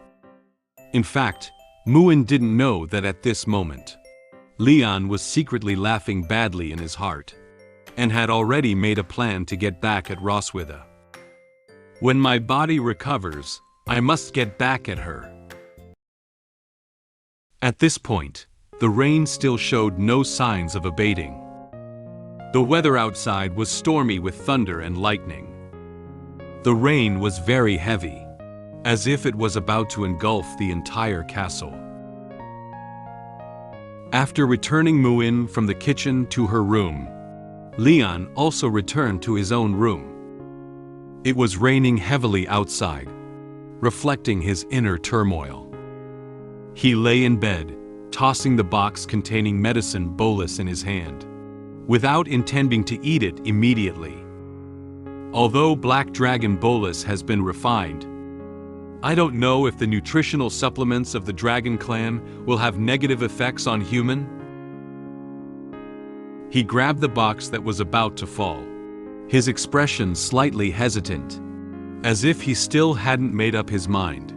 In fact, Muen didn't know that at this moment, Leon was secretly laughing badly in his heart, and had already made a plan to get back at Roswitha. When my body recovers, I must get back at her. At this point, the rain still showed no signs of abating. The weather outside was stormy with thunder and lightning. The rain was very heavy, as if it was about to engulf the entire castle. After returning Muen from the kitchen to her room, Leon also returned to his own room. It was raining heavily outside, reflecting his inner turmoil. He lay in bed, tossing the box containing medicine bolus in his hand, without intending to eat it immediately. Although Black Dragon bolus has been refined, I don't know if the nutritional supplements of the Dragon clan will have negative effects on human. He grabbed the box that was about to fall, his expression slightly hesitant, as if he still hadn't made up his mind.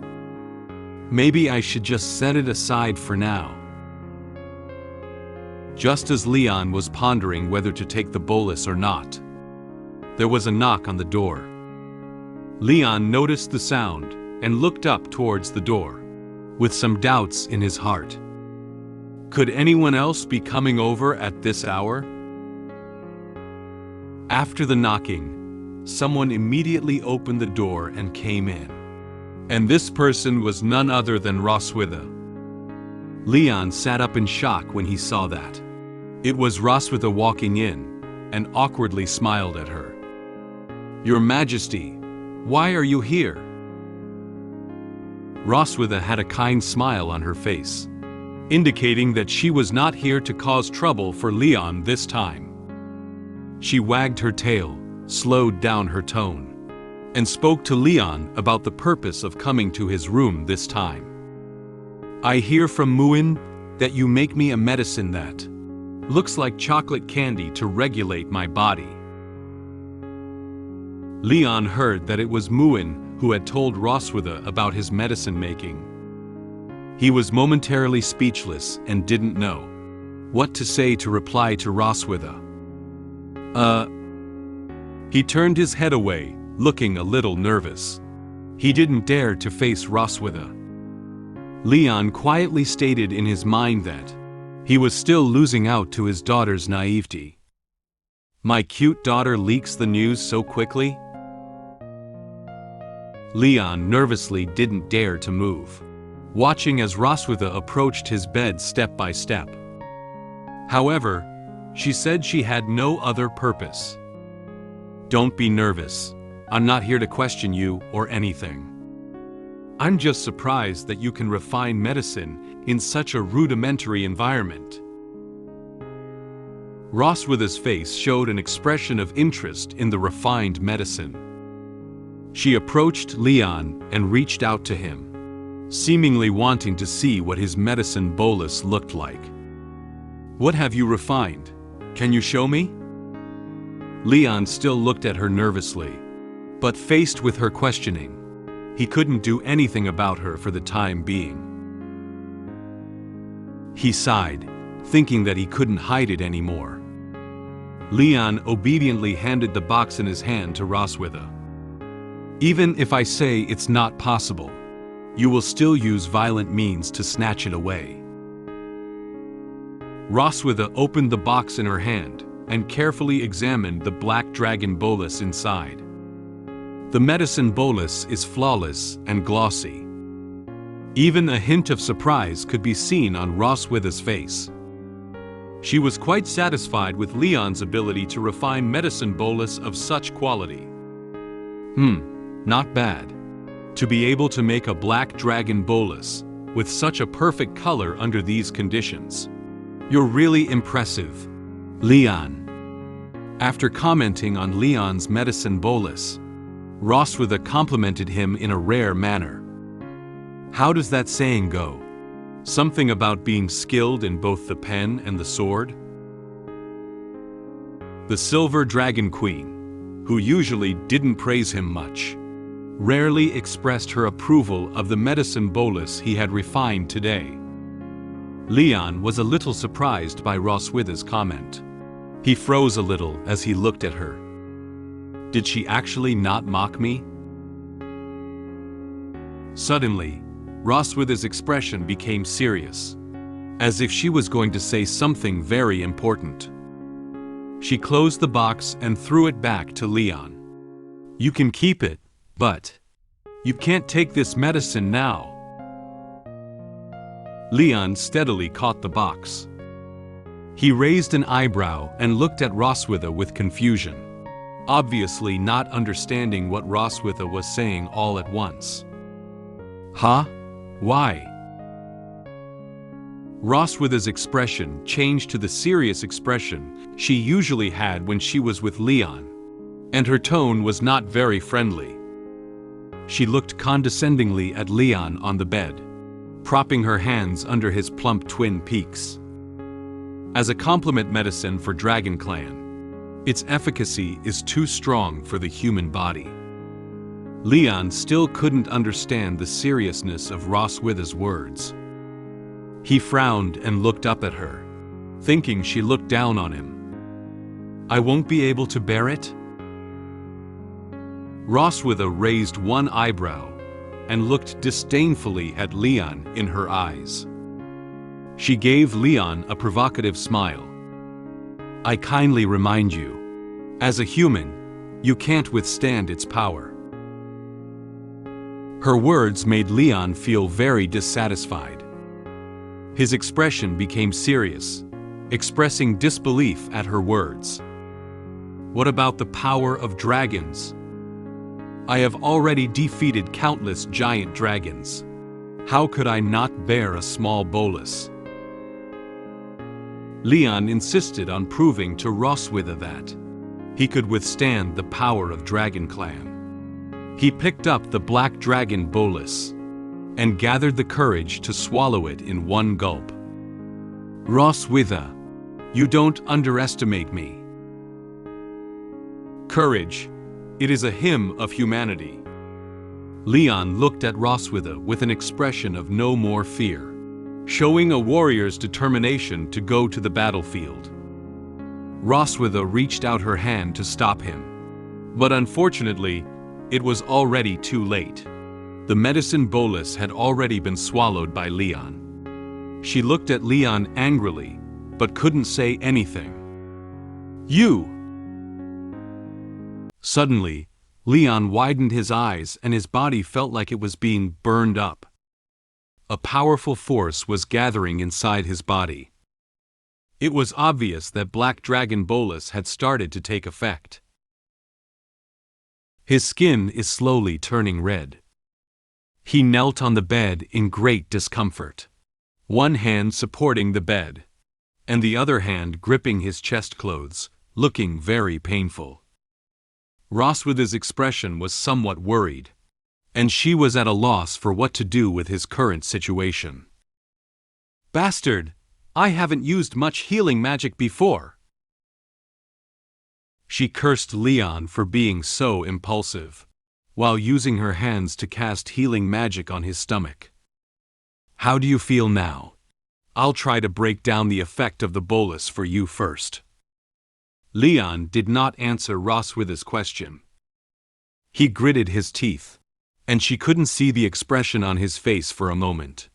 Maybe I should just set it aside for now. Just as Leon was pondering whether to take the bolus or not, there was a knock on the door. Leon noticed the sound and looked up towards the door, with some doubts in his heart. Could anyone else be coming over at this hour? After the knocking, someone immediately opened the door and came in. And this person was none other than Roswitha. Leon sat up in shock when he saw that. It was Roswitha walking in, and awkwardly smiled at her. Your Majesty, why are you here? Roswitha had a kind smile on her face, indicating that she was not here to cause trouble for Leon this time. She wagged her tail, slowed down her tone, and spoke to Leon about the purpose of coming to his room this time. I hear from Muen that you make me a medicine that looks like chocolate candy to regulate my body. Leon heard that it was Muen who had told Roswitha about his medicine making. He was momentarily speechless and didn't know what to say to reply to Roswitha. He turned his head away, looking a little nervous. He didn't dare to face Roswitha. Leon quietly stated in his mind that he was still losing out to his daughter's naivety. My cute daughter leaks the news so quickly? Leon nervously didn't dare to move, watching as Roswitha approached his bed step by step. However, she said she had no other purpose. Don't be nervous. I'm not here to question you or anything. I'm just surprised that you can refine medicine in such a rudimentary environment. Roswitha's face showed an expression of interest in the refined medicine. She approached Leon and reached out to him, seemingly wanting to see what his medicine bolus looked like. What have you refined? Can you show me? Leon still looked at her nervously, but faced with her questioning, he couldn't do anything about her for the time being. He sighed, thinking that he couldn't hide it anymore. Leon obediently handed the box in his hand to Roswitha. Even if I say it's not possible, you will still use violent means to snatch it away. Roswitha opened the box in her hand and carefully examined the black dragon bolus inside. The medicine bolus is flawless and glossy. Even a hint of surprise could be seen on Roswitha's face. She was quite satisfied with Leon's ability to refine medicine bolus of such quality. Not bad. To be able to make a black dragon bolus with such a perfect color under these conditions. You're really impressive, Leon. After commenting on Leon's medicine bolus, Roswitha complimented him in a rare manner. How does that saying go? Something about being skilled in both the pen and the sword? The Silver Dragon Queen, who usually didn't praise him much, rarely expressed her approval of the medicine bolus he had refined today. Leon was a little surprised by Roswitha's comment. He froze a little as he looked at her. Did she actually not mock me? Suddenly, Roswitha's expression became serious, as if she was going to say something very important. She closed the box and threw it back to Leon. You can keep it, but you can't take this medicine now. Leon steadily caught the box. He raised an eyebrow and looked at Roswitha with confusion, obviously not understanding what Roswitha was saying all at once. Huh? Why? Roswitha's expression changed to the serious expression she usually had when she was with Leon, and her tone was not very friendly. She looked condescendingly at Leon on the bed, propping her hands under his plump twin peaks. As a complement medicine for Dragon Clan, its efficacy is too strong for the human body. Leon still couldn't understand the seriousness of Roswitha's words. He frowned and looked up at her, thinking she looked down on him. I won't be able to bear it? Roswitha raised one eyebrow and looked disdainfully at Leon in her eyes. She gave Leon a provocative smile. I kindly remind you, as a human, you can't withstand its power. Her words made Leon feel very dissatisfied. His expression became serious, expressing disbelief at her words. What about the power of dragons? I have already defeated countless giant dragons. How could I not bear a small bolus? Leon insisted on proving to Roswitha that he could withstand the power of Dragon Clan. He picked up the black dragon bolus and gathered the courage to swallow it in one gulp. Roswitha, you don't underestimate me. Courage, it is a hymn of humanity. Leon looked at Roswitha with an expression of no more fear, showing a warrior's determination to go to the battlefield. Roswitha reached out her hand to stop him, but unfortunately, it was already too late. The medicine bolus had already been swallowed by Leon. She looked at Leon angrily, but couldn't say anything. You! Suddenly, Leon widened his eyes and his body felt like it was being burned up. A powerful force was gathering inside his body. It was obvious that Black Dragon Bolus had started to take effect. His skin is slowly turning red. He knelt on the bed in great discomfort, one hand supporting the bed, and the other hand gripping his chest clothes, looking very painful. Roswitha's expression was somewhat worried, and she was at a loss for what to do with his current situation. Bastard! I haven't used much healing magic before! She cursed Leon for being so impulsive, while using her hands to cast healing magic on his stomach. How do you feel now? I'll try to break down the effect of the bolus for you first. Leon did not answer Roswitha's question. He gritted his teeth, and she couldn't see the expression on his face for a moment.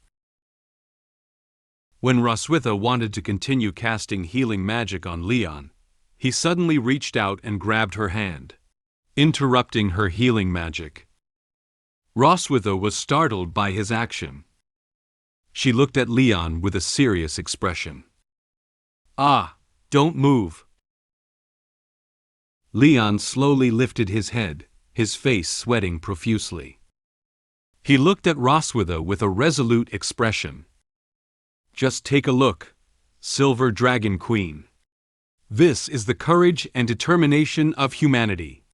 When Roswitha wanted to continue casting healing magic on Leon, He suddenly reached out and grabbed her hand, interrupting her healing magic. Roswitha was startled by his action. She looked at Leon with a serious expression. "Ah, don't move." Leon slowly lifted his head, his face sweating profusely. He looked at Roswitha with a resolute expression. "Just take a look, Silver Dragon Queen. This is the courage and determination of humanity."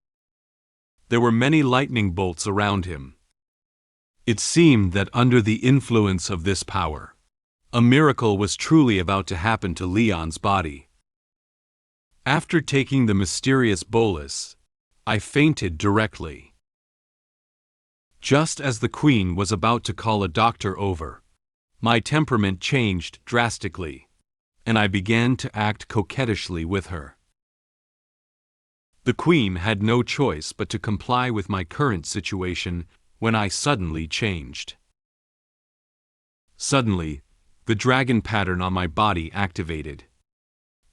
There were many lightning bolts around him. It seemed that under the influence of this power, a miracle was truly about to happen to Leon's body. After taking the mysterious bolus, I fainted directly. Just as the queen was about to call a doctor over, my temperament changed drastically, and I began to act coquettishly with her. The queen had no choice but to comply with my current situation when I suddenly changed. Suddenly, the dragon pattern on my body activated.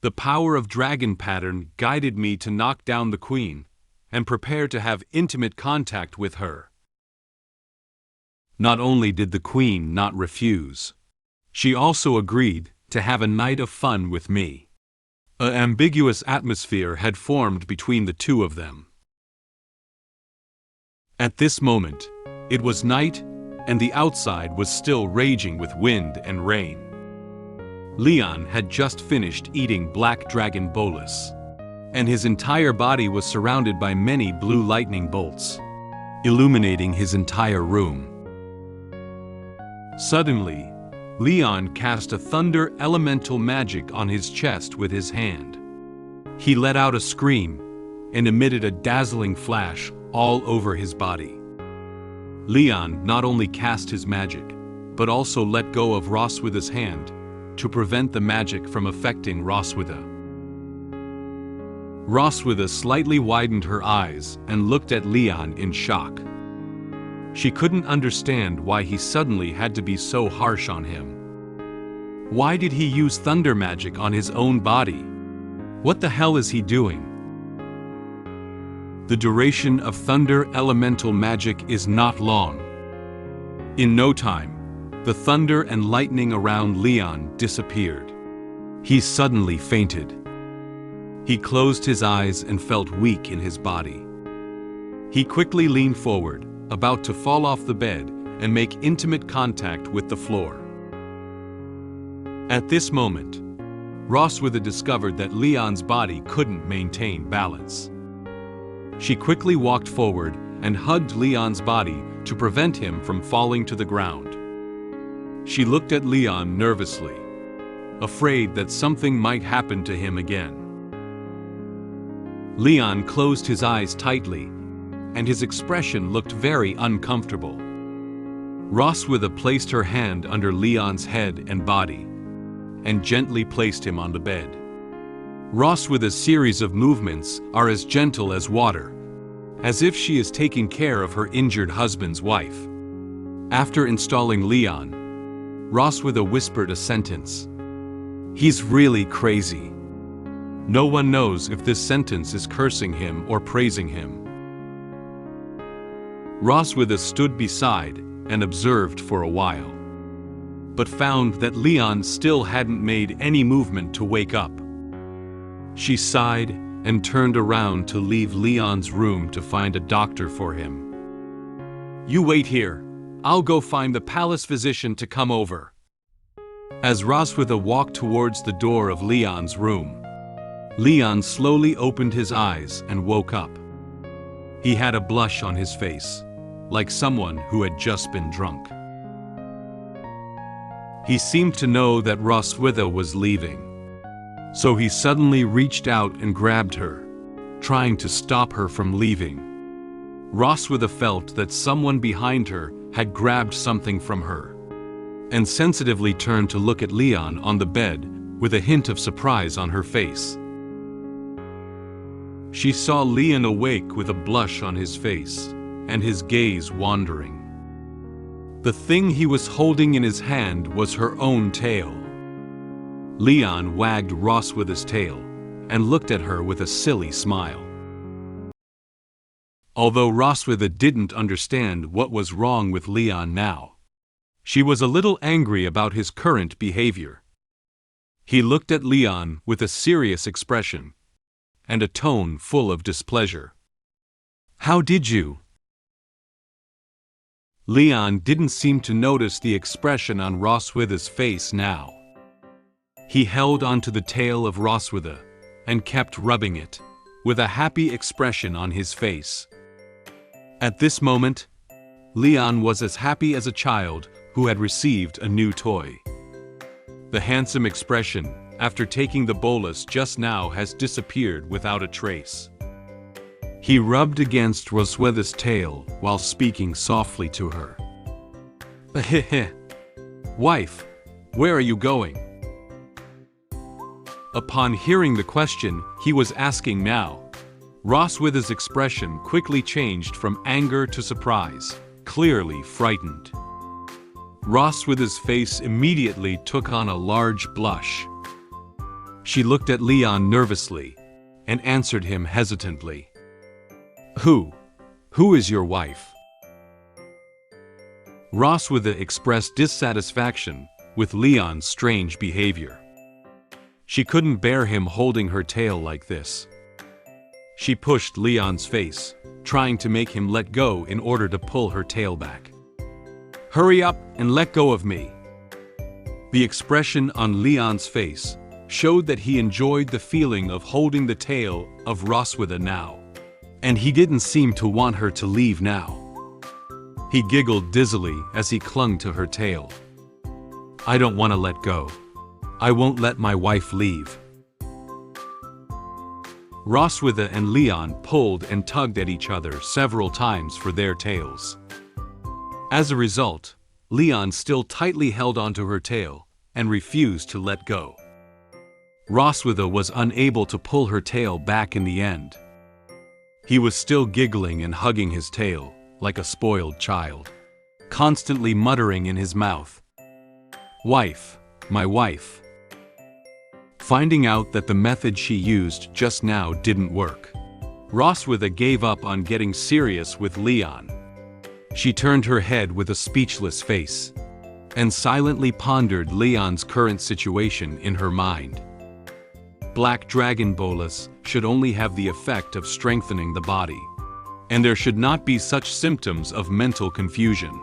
The power of dragon pattern guided me to knock down the queen and prepare to have intimate contact with her. Not only did the queen not refuse, she also agreed to have a night of fun with me. An ambiguous atmosphere had formed between the two of them. At this moment, it was night, and the outside was still raging with wind and rain. Leon had just finished eating black dragon bolus, and his entire body was surrounded by many blue lightning bolts, illuminating his entire room. Suddenly, Leon cast a thunder elemental magic on his chest with his hand. He let out a scream and emitted a dazzling flash all over his body. Leon not only cast his magic, but also let go of Roswitha's hand to prevent the magic from affecting Roswitha. Roswitha slightly widened her eyes and looked at Leon in shock. She couldn't understand why he suddenly had to be so harsh on him. Why did he use thunder magic on his own body? What the hell is he doing? The duration of thunder elemental magic is not long. In no time, the thunder and lightning around Leon disappeared. He suddenly fainted. He closed his eyes and felt weak in his body. He quickly leaned forward, about to fall off the bed and make intimate contact with the floor. At this moment, Roswitha discovered that Leon's body couldn't maintain balance. She quickly walked forward and hugged Leon's body to prevent him from falling to the ground. She looked at Leon nervously, afraid that something might happen to him again. Leon closed his eyes tightly, and his expression looked very uncomfortable. Roswitha placed her hand under Leon's head and body, and gently placed him on the bed. Roswitha's series of movements are as gentle as water, as if she is taking care of her injured husband's wife. After installing Leon, Roswitha whispered a sentence. "He's really crazy." No one knows if this sentence is cursing him or praising him. Roswitha stood beside and observed for a while, but found that Leon still hadn't made any movement to wake up. She sighed and turned around to leave Leon's room to find a doctor for him. "You wait here. I'll go find the palace physician to come over." As Roswitha walked towards the door of Leon's room, Leon slowly opened his eyes and woke up. He had a blush on his face, like someone who had just been drunk. He seemed to know that Roswitha was leaving, so he suddenly reached out and grabbed her, trying to stop her from leaving. Roswitha felt that someone behind her had grabbed something from her, and sensitively turned to look at Leon on the bed with a hint of surprise on her face. She saw Leon awake with a blush on his face, and his gaze wandering. The thing he was holding in his hand was her own tail. Leon wagged Roswitha's tail, and looked at her with a silly smile. Although Roswitha didn't understand what was wrong with Leon now, she was a little angry about his current behavior. He looked at Leon with a serious expression and a tone full of displeasure. "How did you?" Leon didn't seem to notice the expression on Roswitha's face now. He held onto the tail of Roswitha and kept rubbing it, with a happy expression on his face. At this moment, Leon was as happy as a child who had received a new toy. The handsome expression, after taking the bolus just now, has disappeared without a trace. He rubbed against Roswitha's tail while speaking softly to her. "Heh. Wife, where are you going?" Upon hearing the question he was asking now, Roswitha's expression quickly changed from anger to surprise, clearly frightened. Roswitha's face immediately took on a large blush. She looked at Leon nervously and answered him hesitantly. Who is your wife?" Roswitha expressed dissatisfaction with Leon's strange behavior. She couldn't bear him holding her tail like this. She pushed Leon's face, trying to make him let go in order to pull her tail back. "Hurry up and let go of me." The expression on Leon's face showed that he enjoyed the feeling of holding the tail of Roswitha now, and he didn't seem to want her to leave now. He giggled dizzily as he clung to her tail. "I don't want to let go. I won't let my wife leave." Roswitha and Leon pulled and tugged at each other several times for their tails. As a result, Leon still tightly held onto her tail and refused to let go. Roswitha was unable to pull her tail back in the end. He was still giggling and hugging his tail like a spoiled child, constantly muttering in his mouth, "Wife, my wife." Finding out that the method she used just now didn't work, Roswitha gave up on getting serious with Leon. She turned her head with a speechless face and silently pondered Leon's current situation in her mind. Black Dragon bolus should only have the effect of strengthening the body, and there should not be such symptoms of mental confusion.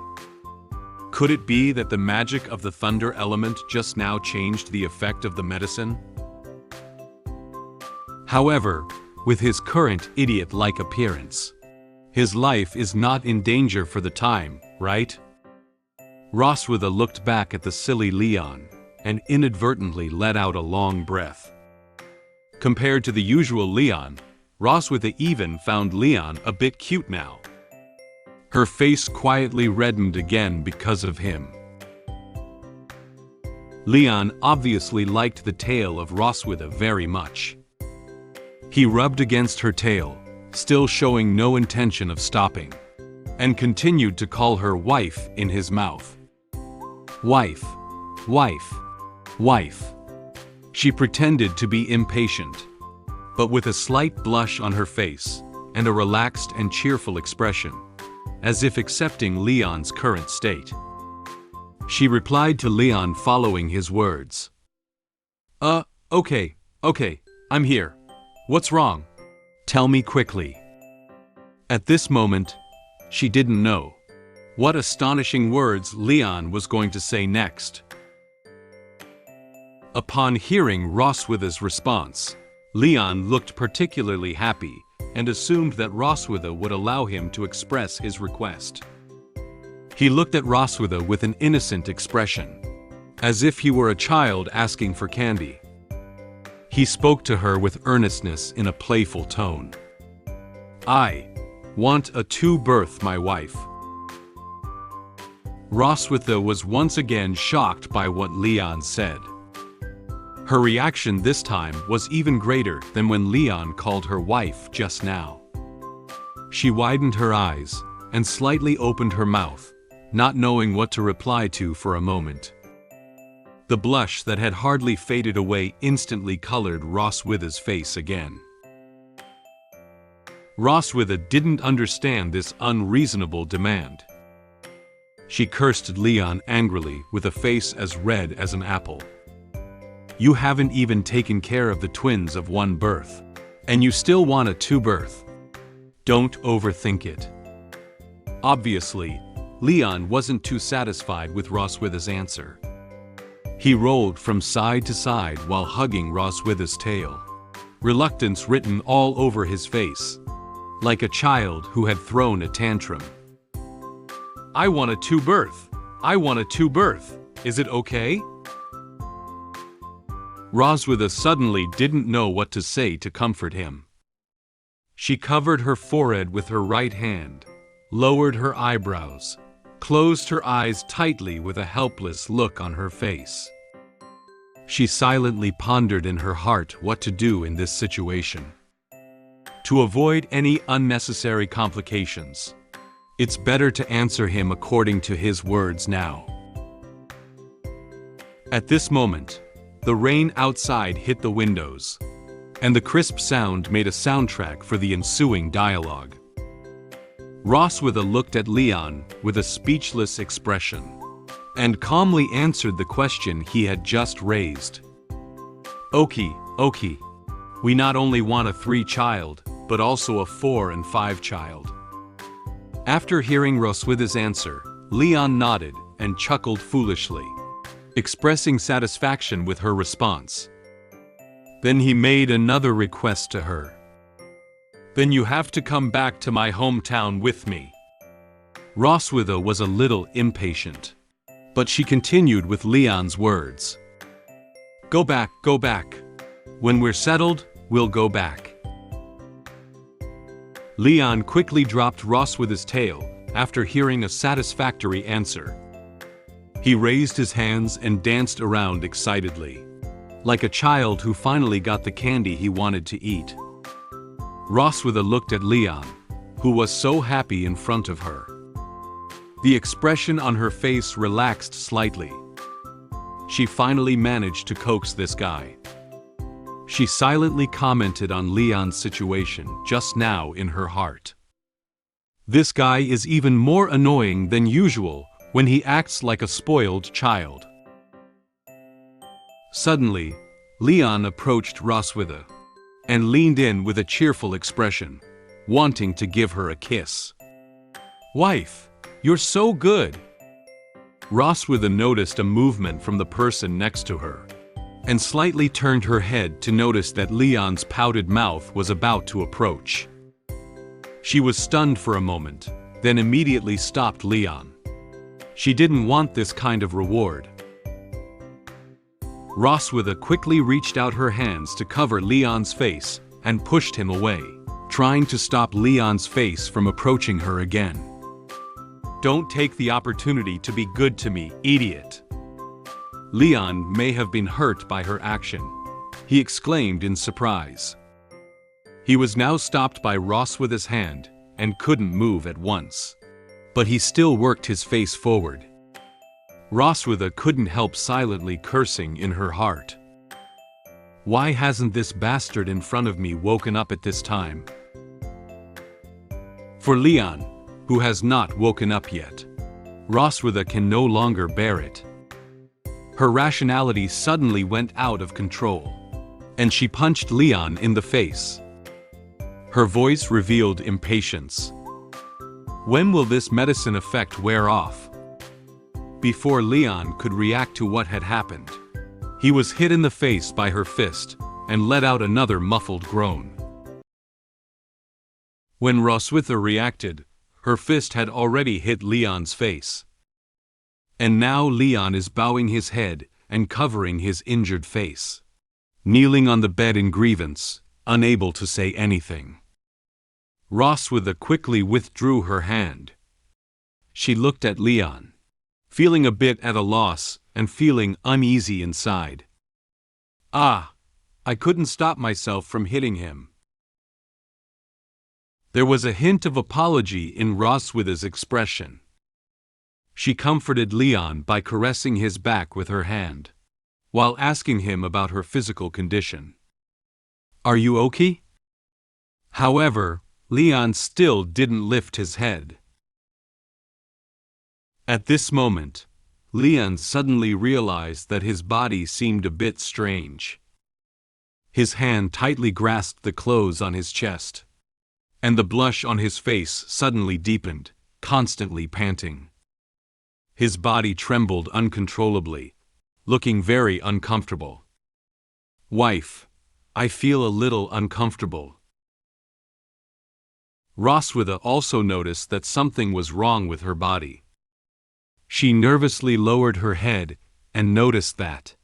Could it be that the magic of the thunder element just now changed the effect of the medicine? However, with his current idiot-like appearance, his life is not in danger for the time, right? Roswitha looked back at the silly Leon and inadvertently let out a long breath. Compared to the usual Leon, Roswitha even found Leon a bit cute now. Her face quietly reddened again because of him. Leon obviously liked the tail of Roswitha very much. He rubbed against her tail, still showing no intention of stopping, and continued to call her wife in his mouth. "Wife, wife, wife." She pretended to be impatient, but with a slight blush on her face and a relaxed and cheerful expression, as if accepting Leon's current state. She replied to Leon following his words. Okay, I'm here. What's wrong? Tell me quickly." At this moment, she didn't know what astonishing words Leon was going to say next. Upon hearing Roswitha's response, Leon looked particularly happy and assumed that Roswitha would allow him to express his request. He looked at Roswitha with an innocent expression, as if he were a child asking for candy. He spoke to her with earnestness in a playful tone. "I want a two-birth, my wife." Roswitha was once again shocked by what Leon said. Her reaction this time was even greater than when Leon called her wife just now. She widened her eyes and slightly opened her mouth, not knowing what to reply to for a moment. The blush that had hardly faded away instantly colored Roswitha's face again. Roswitha didn't understand this unreasonable demand. She cursed Leon angrily with a face as red as an apple. You haven't even taken care of the twins of one birth, and you still want a two birth. Don't overthink it. Obviously, Leon wasn't too satisfied with Roswitha's answer. He rolled from side to side while hugging Roswitha's tail, reluctance written all over his face, like a child who had thrown a tantrum. I want a two birth. I want a two birth. Is it okay? Roswitha suddenly didn't know what to say to comfort him. She covered her forehead with her right hand, lowered her eyebrows, closed her eyes tightly with a helpless look on her face. She silently pondered in her heart what to do in this situation. To avoid any unnecessary complications, it's better to answer him according to his words now. At this moment, the rain outside hit the windows, and the crisp sound made a soundtrack for the ensuing dialogue. Roswitha looked at Leon with a speechless expression, and calmly answered the question he had just raised. Okay. We not only want a 3-child, but also a 4 and 5 child. After hearing Roswitha's answer, Leon nodded and chuckled foolishly, expressing satisfaction with her response. Then he made another request to her. Then you have to come back to my hometown with me. Roswitha was a little impatient, but she continued with Leon's words. Go back. When we're settled, we'll go back. Leon quickly dropped Roswitha's tail after hearing a satisfactory answer. He raised his hands and danced around excitedly, like a child who finally got the candy he wanted to eat. Roswitha looked at Leon, who was so happy in front of her. The expression on her face relaxed slightly. She finally managed to coax this guy. She silently commented on Leon's situation just now in her heart. This guy is even more annoying than usual when he acts like a spoiled child. Suddenly, Leon approached Roswitha and leaned in with a cheerful expression, wanting to give her a kiss. Wife, you're so good! Roswitha noticed a movement from the person next to her, and slightly turned her head to notice that Leon's pouted mouth was about to approach. She was stunned for a moment, then immediately stopped Leon. She didn't want this kind of reward. Roswitha quickly reached out her hands to cover Leon's face and pushed him away, trying to stop Leon's face from approaching her again. Don't take the opportunity to be good to me, idiot. Leon may have been hurt by her action, he exclaimed in surprise. He was now stopped by Roswitha's hand and couldn't move at once, but he still worked his face forward. Roswitha couldn't help silently cursing in her heart. Why hasn't this bastard in front of me woken up at this time? For Leon, who has not woken up yet, Roswitha can no longer bear it. Her rationality suddenly went out of control, and she punched Leon in the face. Her voice revealed impatience. When will this medicine effect wear off? Before Leon could react to what had happened, he was hit in the face by her fist and let out another muffled groan. When Roswitha reacted, her fist had already hit Leon's face. And now Leon is bowing his head and covering his injured face, kneeling on the bed in grievance, unable to say anything. Roswitha quickly withdrew her hand. She looked at Leon, feeling a bit at a loss and feeling uneasy inside. I couldn't stop myself from hitting him. There was a hint of apology in Roswitha's expression. She comforted Leon by caressing his back with her hand, while asking him about her physical condition. "Are you okay?" However, Leon still didn't lift his head. At this moment, Leon suddenly realized that his body seemed a bit strange. His hand tightly grasped the clothes on his chest, and the blush on his face suddenly deepened, constantly panting. His body trembled uncontrollably, looking very uncomfortable. "Wife, I feel a little uncomfortable." Roswitha also noticed that something was wrong with her body. She nervously lowered her head and noticed that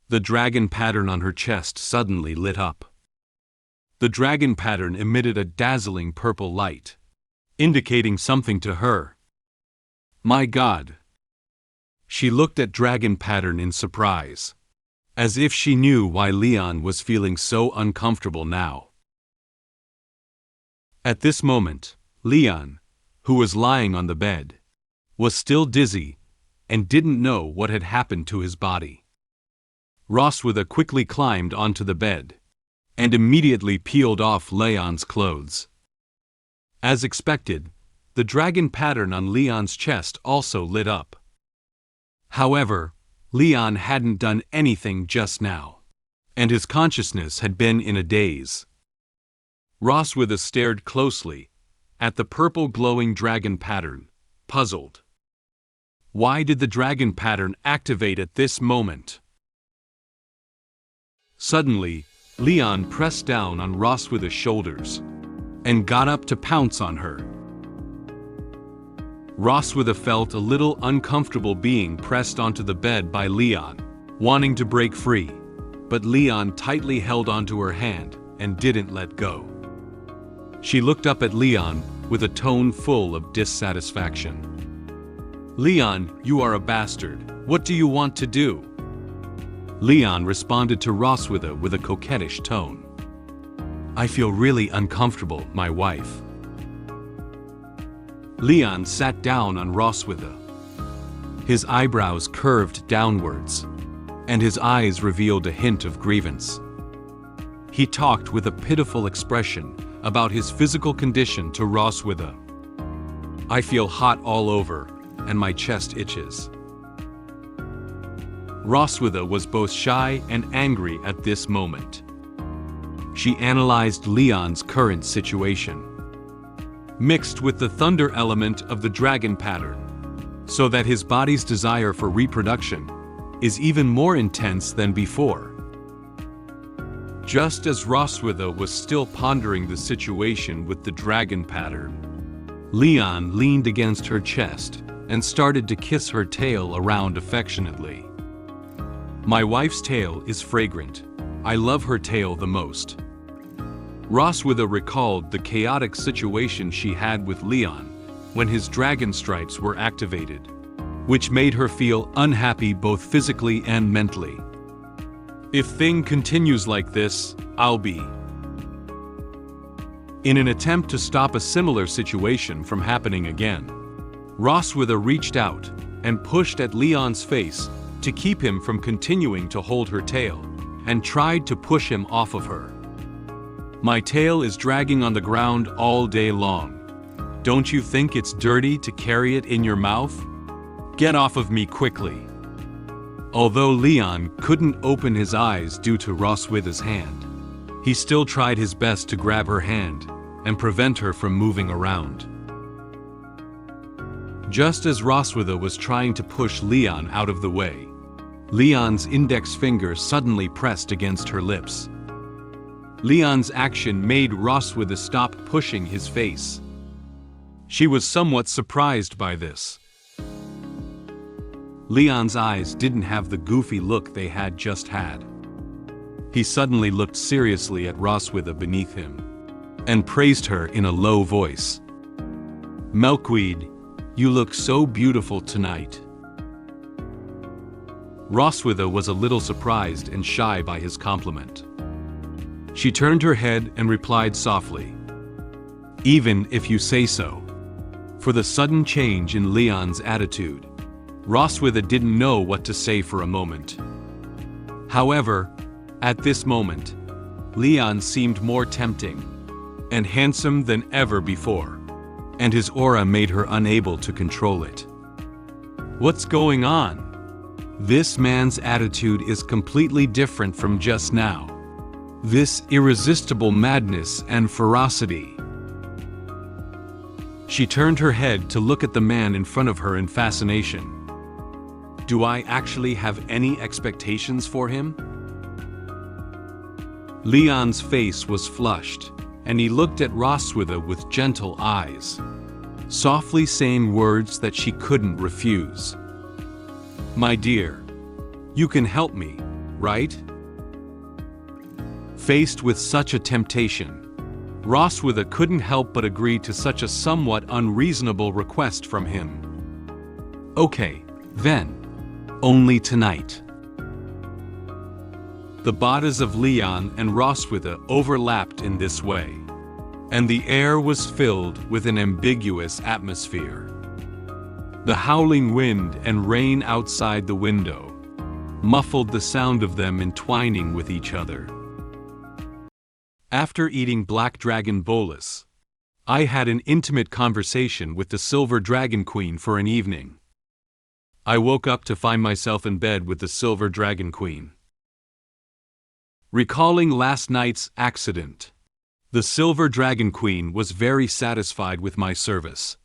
the dragon pattern on her chest suddenly lit up. The dragon pattern emitted a dazzling purple light, indicating something to her. "My God!" She looked at dragon pattern in surprise, as if she knew why Leon was feeling so uncomfortable now. At this moment, Leon, who was lying on the bed, was still dizzy and didn't know what had happened to his body. Roswitha quickly climbed onto the bed and immediately peeled off Leon's clothes. As expected, the dragon pattern on Leon's chest also lit up. However, Leon hadn't done anything just now, and his consciousness had been in a daze. Roswitha stared closely at the purple glowing dragon pattern, puzzled. Why did the dragon pattern activate at this moment? Suddenly, Leon pressed down on Roswitha's shoulders and got up to pounce on her. Roswitha felt a little uncomfortable being pressed onto the bed by Leon, wanting to break free, but Leon tightly held onto her hand and didn't let go. She looked up at Leon with a tone full of dissatisfaction. "Leon, you are a bastard. What do you want to do?" Leon responded to Roswitha with a coquettish tone. "I feel really uncomfortable, my wife." Leon sat down on Roswitha. His eyebrows curved downwards, and his eyes revealed a hint of grievance. He talked with a pitiful expression about his physical condition to Roswitha. "I feel hot all over, and my chest itches." Roswitha was both shy and angry at this moment. She analyzed Leon's current situation, mixed with the thunder element of the dragon pattern, so that his body's desire for reproduction is even more intense than before. Just as Roswitha was still pondering the situation with the dragon pattern, Leon leaned against her chest and started to kiss her tail around affectionately. "My wife's tail is fragrant. I love her tail the most." Roswitha recalled the chaotic situation she had with Leon when his dragon stripes were activated, which made her feel unhappy both physically and mentally. "If thing continues like this, I'll be." In an attempt to stop a similar situation from happening again, Roswitha reached out and pushed at Leon's face to keep him from continuing to hold her tail, and tried to push him off of her. "My tail is dragging on the ground all day long. Don't you think it's dirty to carry it in your mouth? Get off of me quickly." Although Leon couldn't open his eyes due to Roswitha's hand, he still tried his best to grab her hand and prevent her from moving around. Just as Roswitha was trying to push Leon out of the way, Leon's index finger suddenly pressed against her lips. Leon's action made Roswitha stop pushing his face. She was somewhat surprised by this. Leon's eyes didn't have the goofy look they had just had. He suddenly looked seriously at Roswitha beneath him and praised her in a low voice. "Milkweed, you look so beautiful tonight." Roswitha was a little surprised and shy by his compliment. She turned her head and replied softly, "Even if you say so." For the sudden change in Leon's attitude, Roswitha didn't know what to say for a moment. However, at this moment, Leon seemed more tempting and handsome than ever before, and his aura made her unable to control it. What's going on? This man's attitude is completely different from just now. This irresistible madness and ferocity. She turned her head to look at the man in front of her in fascination. Do I actually have any expectations for him? Leon's face was flushed, and he looked at Roswitha with gentle eyes, softly saying words that she couldn't refuse. My dear, you can help me, right? Faced with such a temptation, Roswitha couldn't help but agree to such a somewhat unreasonable request from him. Okay, then. Only tonight. The bodies of Leon and Roswitha overlapped in this way, and the air was filled with an ambiguous atmosphere. The howling wind and rain outside the window muffled the sound of them entwining with each other. After eating Black Dragon bolus, I had an intimate conversation with the Silver Dragon Queen for an evening. I woke up to find myself in bed with the Silver Dragon Queen. Recalling last night's accident, the Silver Dragon Queen was very satisfied with my service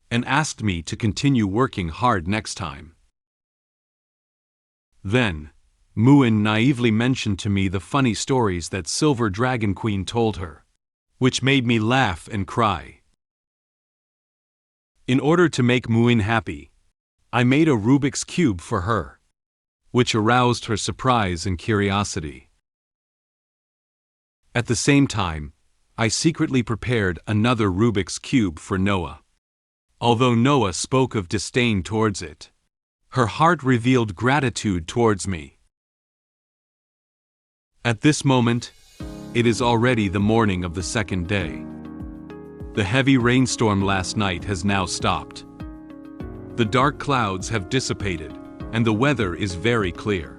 and asked me to continue working hard next time. Then, Muen naively mentioned to me the funny stories that Silver Dragon Queen told her, which made me laugh and cry. In order to make Muen happy, I made a Rubik's Cube for her, which aroused her surprise and curiosity. At the same time, I secretly prepared another Rubik's Cube for Noah. Although Noah spoke of disdain towards it, her heart revealed gratitude towards me. At this moment, it is already the morning of the second day. The heavy rainstorm last night has now stopped. The dark clouds have dissipated, and the weather is very clear,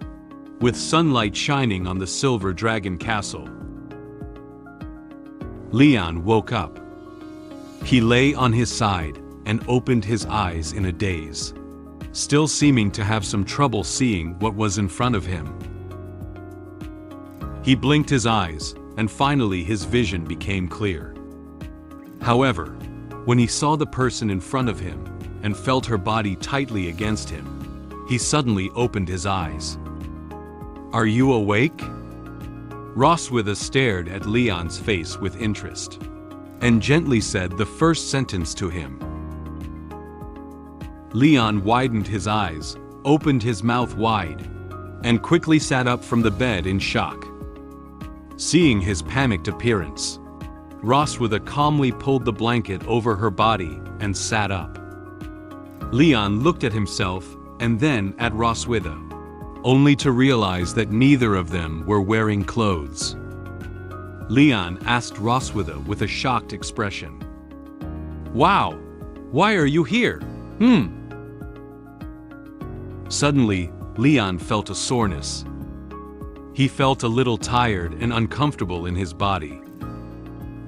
with sunlight shining on the Silver Dragon Castle. Leon woke up. He lay on his side and opened his eyes in a daze, still seeming to have some trouble seeing what was in front of him. He blinked his eyes, and finally his vision became clear. However, when he saw the person in front of him and felt her body tightly against him, he suddenly opened his eyes. Are you awake? Roswitha stared at Leon's face with interest, and gently said the first sentence to him. Leon widened his eyes, opened his mouth wide, and quickly sat up from the bed in shock. Seeing his panicked appearance, Roswitha calmly pulled the blanket over her body and sat up. Leon looked at himself and then at Roswitha, only to realize that neither of them were wearing clothes. Leon asked Roswitha with a shocked expression. Wow, why are you here? Suddenly, Leon felt a soreness. He felt a little tired and uncomfortable in his body.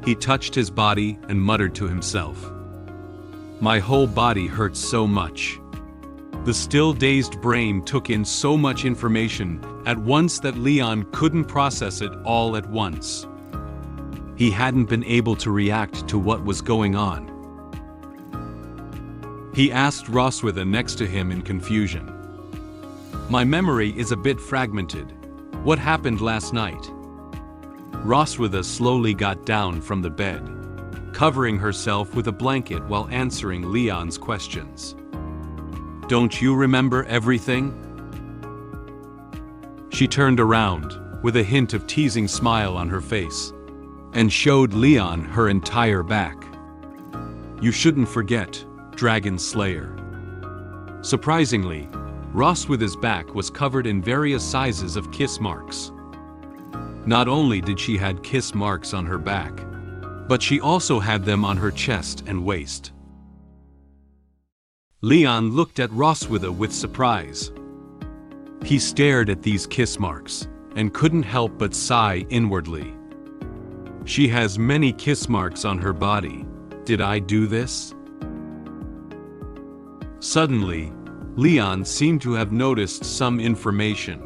He touched his body and muttered to himself. My whole body hurts so much. The still dazed brain took in so much information at once that Leon couldn't process it all at once. He hadn't been able to react to what was going on. He asked Roswitha next to him in confusion. My memory is a bit fragmented. What happened last night? Roswitha slowly got down from the bed, covering herself with a blanket while answering Leon's questions. Don't you remember everything? She turned around, with a hint of teasing smile on her face, and showed Leon her entire back. You shouldn't forget, Dragon Slayer. Surprisingly, Roswitha's back was covered in various sizes of kiss marks. Not only did she have kiss marks on her back, but she also had them on her chest and waist. Leon looked at Roswitha with surprise. He stared at these kiss marks and couldn't help but sigh inwardly. She has many kiss marks on her body. Did I do this? Suddenly, Leon seemed to have noticed some information.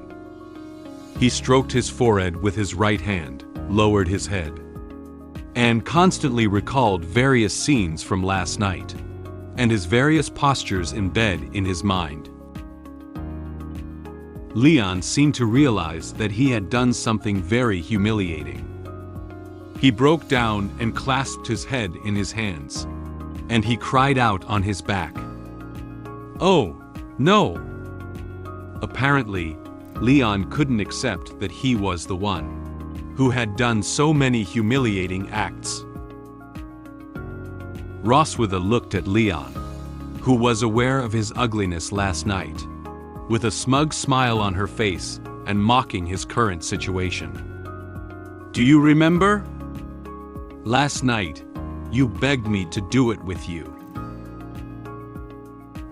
He stroked his forehead with his right hand, lowered his head, and constantly recalled various scenes from last night, and his various postures in bed in his mind. Leon seemed to realize that he had done something very humiliating. He broke down and clasped his head in his hands, and he cried out on his back. "Oh, no!" Apparently, Leon couldn't accept that he was the one who had done so many humiliating acts. Roswitha looked at Leon, who was aware of his ugliness last night, with a smug smile on her face and mocking his current situation. "Do you remember? Last night, you begged me to do it with you.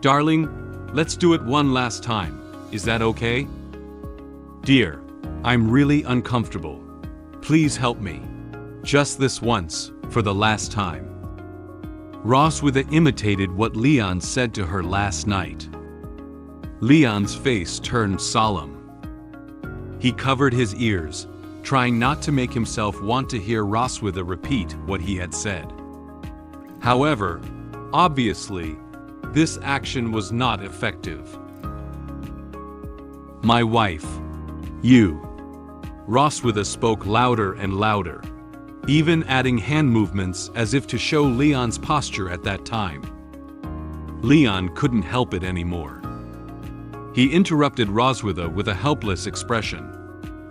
Darling, let's do it one last time. Is that okay? Dear, I'm really uncomfortable. Please help me. Just this once, for the last time." Roswitha imitated what Leon said to her last night. Leon's face turned solemn. He covered his ears, trying not to make himself want to hear Roswitha repeat what he had said. However, obviously, this action was not effective. "My wife. You." Roswitha spoke louder and louder, even adding hand movements as if to show Leon's posture at that time. Leon couldn't help it anymore. He interrupted Roswitha with a helpless expression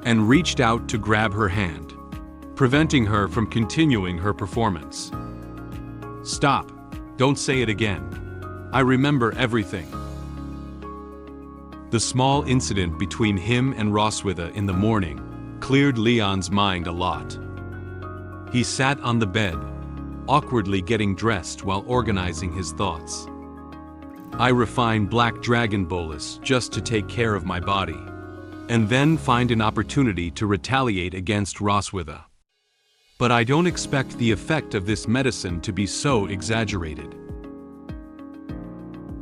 and reached out to grab her hand, preventing her from continuing her performance. "Stop. Don't say it again. I remember everything." The small incident between him and Roswitha in the morning cleared Leon's mind a lot. He sat on the bed, awkwardly getting dressed while organizing his thoughts. "I refine black dragon bolus just to take care of my body, and then find an opportunity to retaliate against Roswitha. But I don't expect the effect of this medicine to be so exaggerated."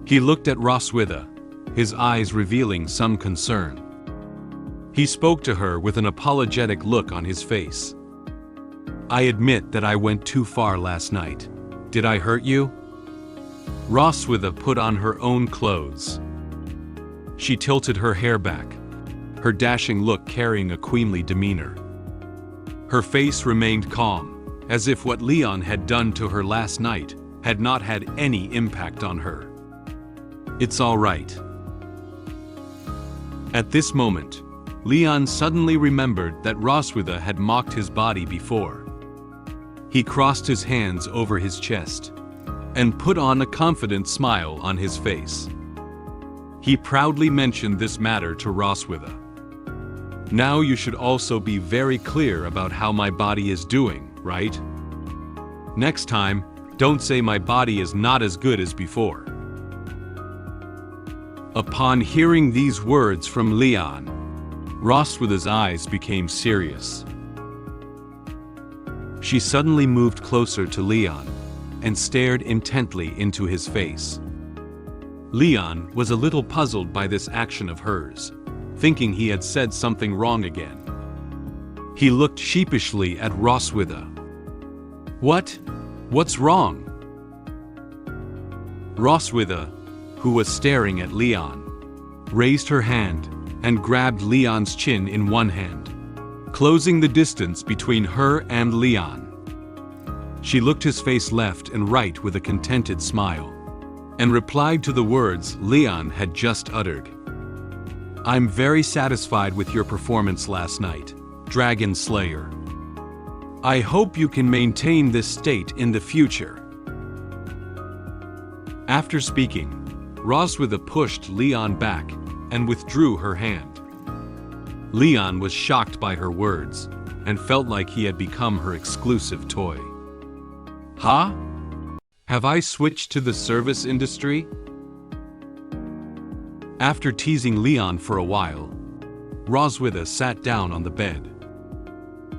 He looked at Roswitha, his eyes revealing some concern. He spoke to her with an apologetic look on his face. "I admit that I went too far last night. Did I hurt you?" Roswitha put on her own clothes. She tilted her hair back, her dashing look carrying a queenly demeanor. Her face remained calm, as if what Leon had done to her last night had not had any impact on her. "It's all right." At this moment, Leon suddenly remembered that Roswitha had mocked his body before. He crossed his hands over his chest and put on a confident smile on his face. He proudly mentioned this matter to Roswitha. "Now you should also be very clear about how my body is doing, right? Next time, don't say my body is not as good as before." Upon hearing these words from Leon, Roswitha's eyes became serious. She suddenly moved closer to Leon and stared intently into his face. Leon was a little puzzled by this action of hers, thinking he had said something wrong again. He looked sheepishly at Roswitha. What's wrong?" Roswitha, who was staring at Leon, raised her hand and grabbed Leon's chin in one hand, closing the distance between her and Leon. She looked his face left and right with a contented smile, and replied to the words Leon had just uttered. "I'm very satisfied with your performance last night, Dragon Slayer. I hope you can maintain this state in the future." After speaking, Roswitha pushed Leon back and withdrew her hand. Leon was shocked by her words and felt like he had become her exclusive toy. "Huh? Have I switched to the service industry?" After teasing Leon for a while, Roswitha sat down on the bed.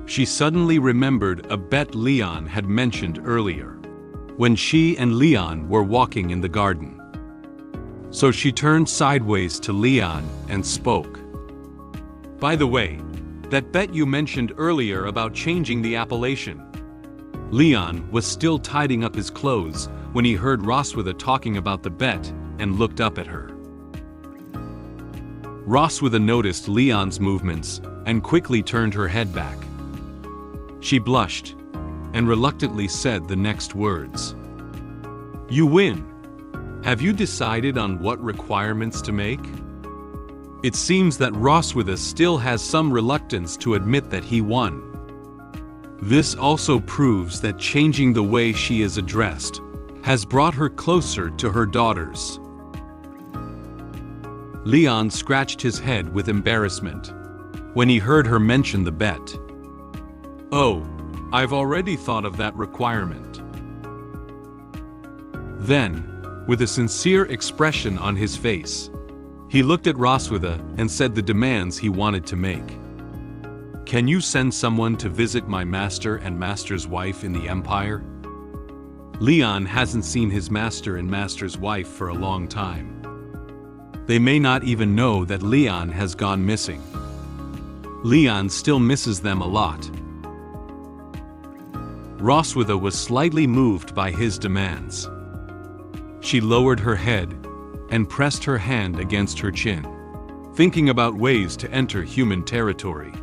She suddenly remembered a bet Leon had mentioned earlier, when she and Leon were walking in the garden. So she turned sideways to Leon and spoke. "By the way, that bet you mentioned earlier about changing the appellation." Leon was still tidying up his clothes when he heard Roswitha talking about the bet and looked up at her. Roswitha noticed Leon's movements and quickly turned her head back. She blushed and reluctantly said the next words. "You win. Have you decided on what requirements to make?" It seems that Roswitha still has some reluctance to admit that he won. This also proves that changing the way she is addressed has brought her closer to her daughters. Leon scratched his head with embarrassment when he heard her mention the bet. "Oh, I've already thought of that requirement." Then, with a sincere expression on his face, he looked at Roswitha and said the demands he wanted to make. "Can you send someone to visit my master and master's wife in the Empire?" Leon hasn't seen his master and master's wife for a long time. They may not even know that Leon has gone missing. Leon still misses them a lot. Roswitha was slightly moved by his demands. She lowered her head and pressed her hand against her chin, thinking about ways to enter human territory.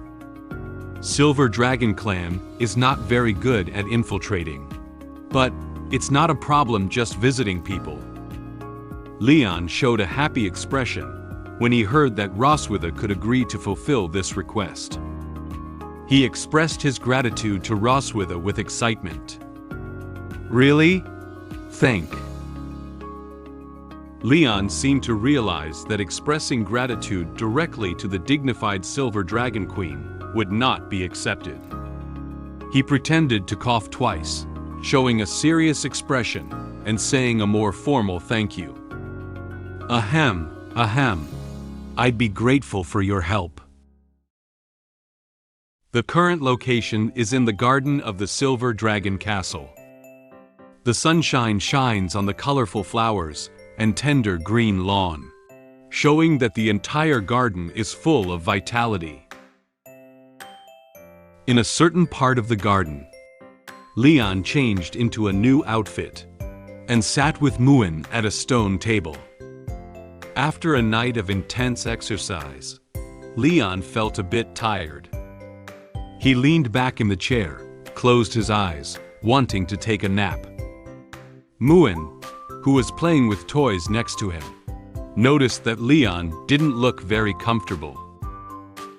Silver Dragon Clan is not very good at infiltrating, but it's not a problem just visiting people. Leon showed a happy expression when he heard that Roswitha could agree to fulfill this request. He expressed his gratitude to Roswitha with excitement. "Really? Thank." Leon seemed to realize that expressing gratitude directly to the dignified Silver Dragon Queen would not be accepted. He pretended to cough twice, showing a serious expression and saying a more formal thank you. Ahem, ahem. I'd be grateful for your help." The current location is in the garden of the Silver Dragon Castle. The sunshine shines on the colorful flowers and tender green lawn, showing that the entire garden is full of vitality. In a certain part of the garden, Leon changed into a new outfit and sat with Muen at a stone table. After a night of intense exercise, Leon felt a bit tired. He leaned back in the chair, closed his eyes, wanting to take a nap. Muen, who was playing with toys next to him, noticed that Leon didn't look very comfortable.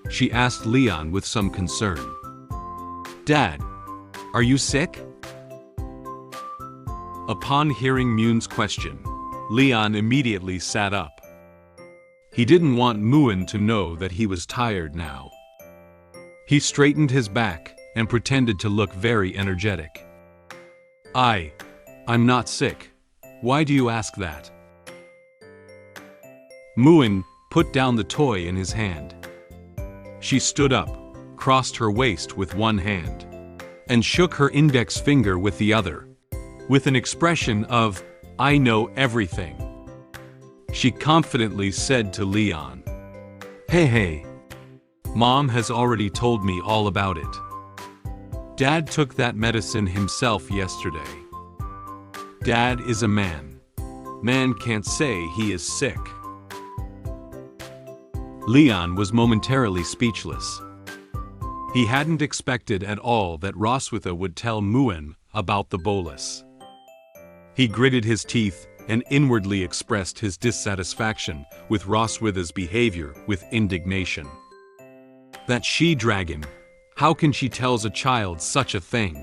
She asked Leon with some concern, "Dad, are you sick?" Upon hearing Muen's question, Leon immediately sat up. He didn't want Muen to know that he was tired now. He straightened his back and pretended to look very energetic. I'm not sick. Why do you ask that?" Muen put down the toy in his hand. She stood up, crossed her waist with one hand, and shook her index finger with the other, with an expression of, "I know everything." She confidently said to Leon, Hey, Mom has already told me all about it. Dad took that medicine himself yesterday. Dad is a man. Man can't say he is sick." Leon was momentarily speechless. He hadn't expected at all that Roswitha would tell Muen about the bolus. He gritted his teeth and inwardly expressed his dissatisfaction with Roswitha's behavior with indignation. That she-dragon, how can she tell a child such a thing?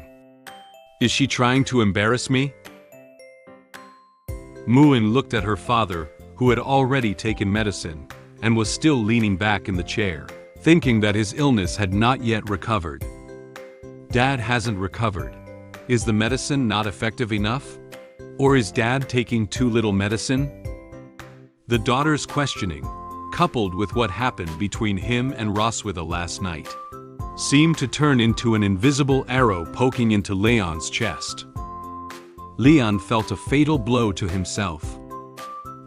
Is she trying to embarrass me? Muen looked at her father, who had already taken medicine and was still leaning back in the chair, thinking that his illness had not yet recovered. Dad hasn't recovered. Is the medicine not effective enough? Or is Dad taking too little medicine? The daughter's questioning, coupled with what happened between him and Roswitha last night, seemed to turn into an invisible arrow poking into Leon's chest. Leon felt a fatal blow to himself.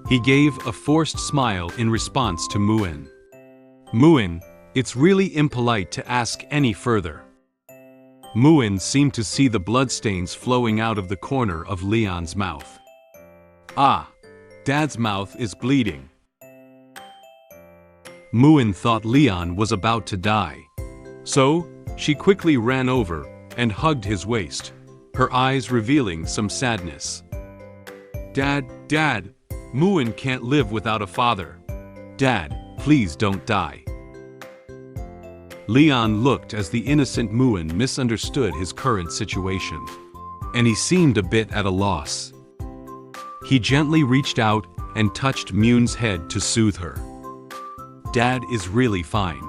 He gave a forced smile in response to Muen. Muen, it's really impolite to ask any further. Muen seemed to see the bloodstains flowing out of the corner of Leon's mouth. Ah, Dad's mouth is bleeding. Muen thought Leon was about to die. So, she quickly ran over and hugged his waist, her eyes revealing some sadness. Dad, Muen can't live without a father. Dad, please don't die. Leon looked as the innocent Muen misunderstood his current situation, and he seemed a bit at a loss. He gently reached out and touched Muen's head to soothe her. Dad is really fine.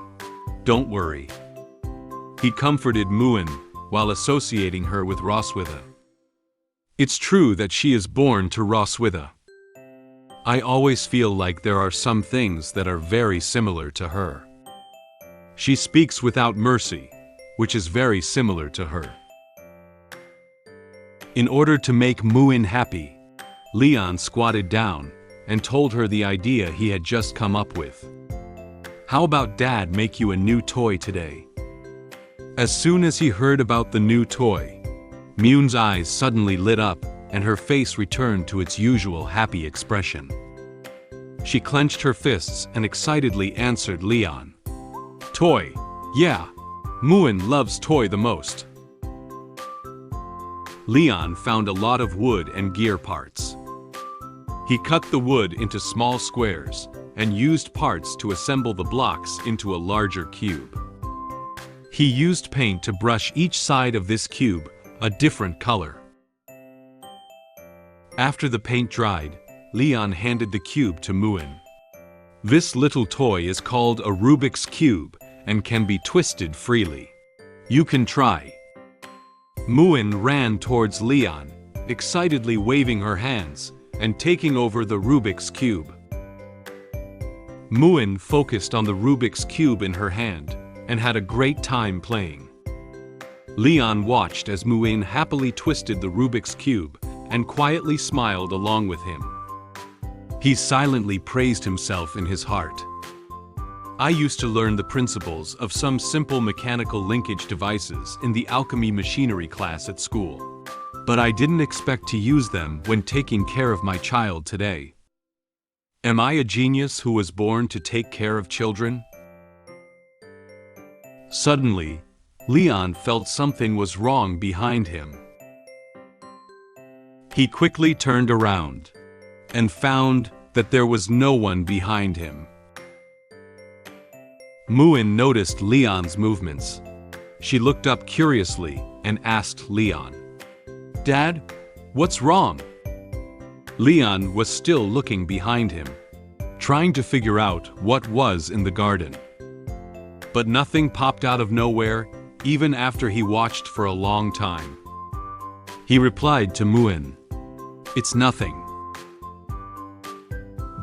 Don't worry. He comforted Muen while associating her with Roswitha. It's true that she is born to Roswitha. I always feel like there are some things that are very similar to her. She speaks without mercy, which is very similar to her. In order to make Muen happy, Leon squatted down and told her the idea he had just come up with. How about Dad make you a new toy today? As soon as he heard about the new toy, Muen's eyes suddenly lit up and her face returned to its usual happy expression. She clenched her fists and excitedly answered Leon. Toy, yeah, Muen loves toy the most. Leon found a lot of wood and gear parts. He cut the wood into small squares and used parts to assemble the blocks into a larger cube. He used paint to brush each side of this cube a different color. After the paint dried, Leon handed the cube to Muen. This little toy is called a Rubik's Cube and can be twisted freely. You can try. Muen ran towards Leon, excitedly waving her hands and taking over the Rubik's Cube. Muen focused on the Rubik's Cube in her hand and had a great time playing. Leon watched as Muen happily twisted the Rubik's Cube and quietly smiled along with him. He silently praised himself in his heart. I used to learn the principles of some simple mechanical linkage devices in the alchemy machinery class at school, but I didn't expect to use them when taking care of my child today. Am I a genius who was born to take care of children? Suddenly, Leon felt something was wrong behind him. He quickly turned around and found that there was no one behind him. Muen noticed Leon's movements. She looked up curiously and asked Leon, Dad, what's wrong? Leon was still looking behind him, trying to figure out what was in the garden. But nothing popped out of nowhere, even after he watched for a long time. He replied to Muen, It's nothing.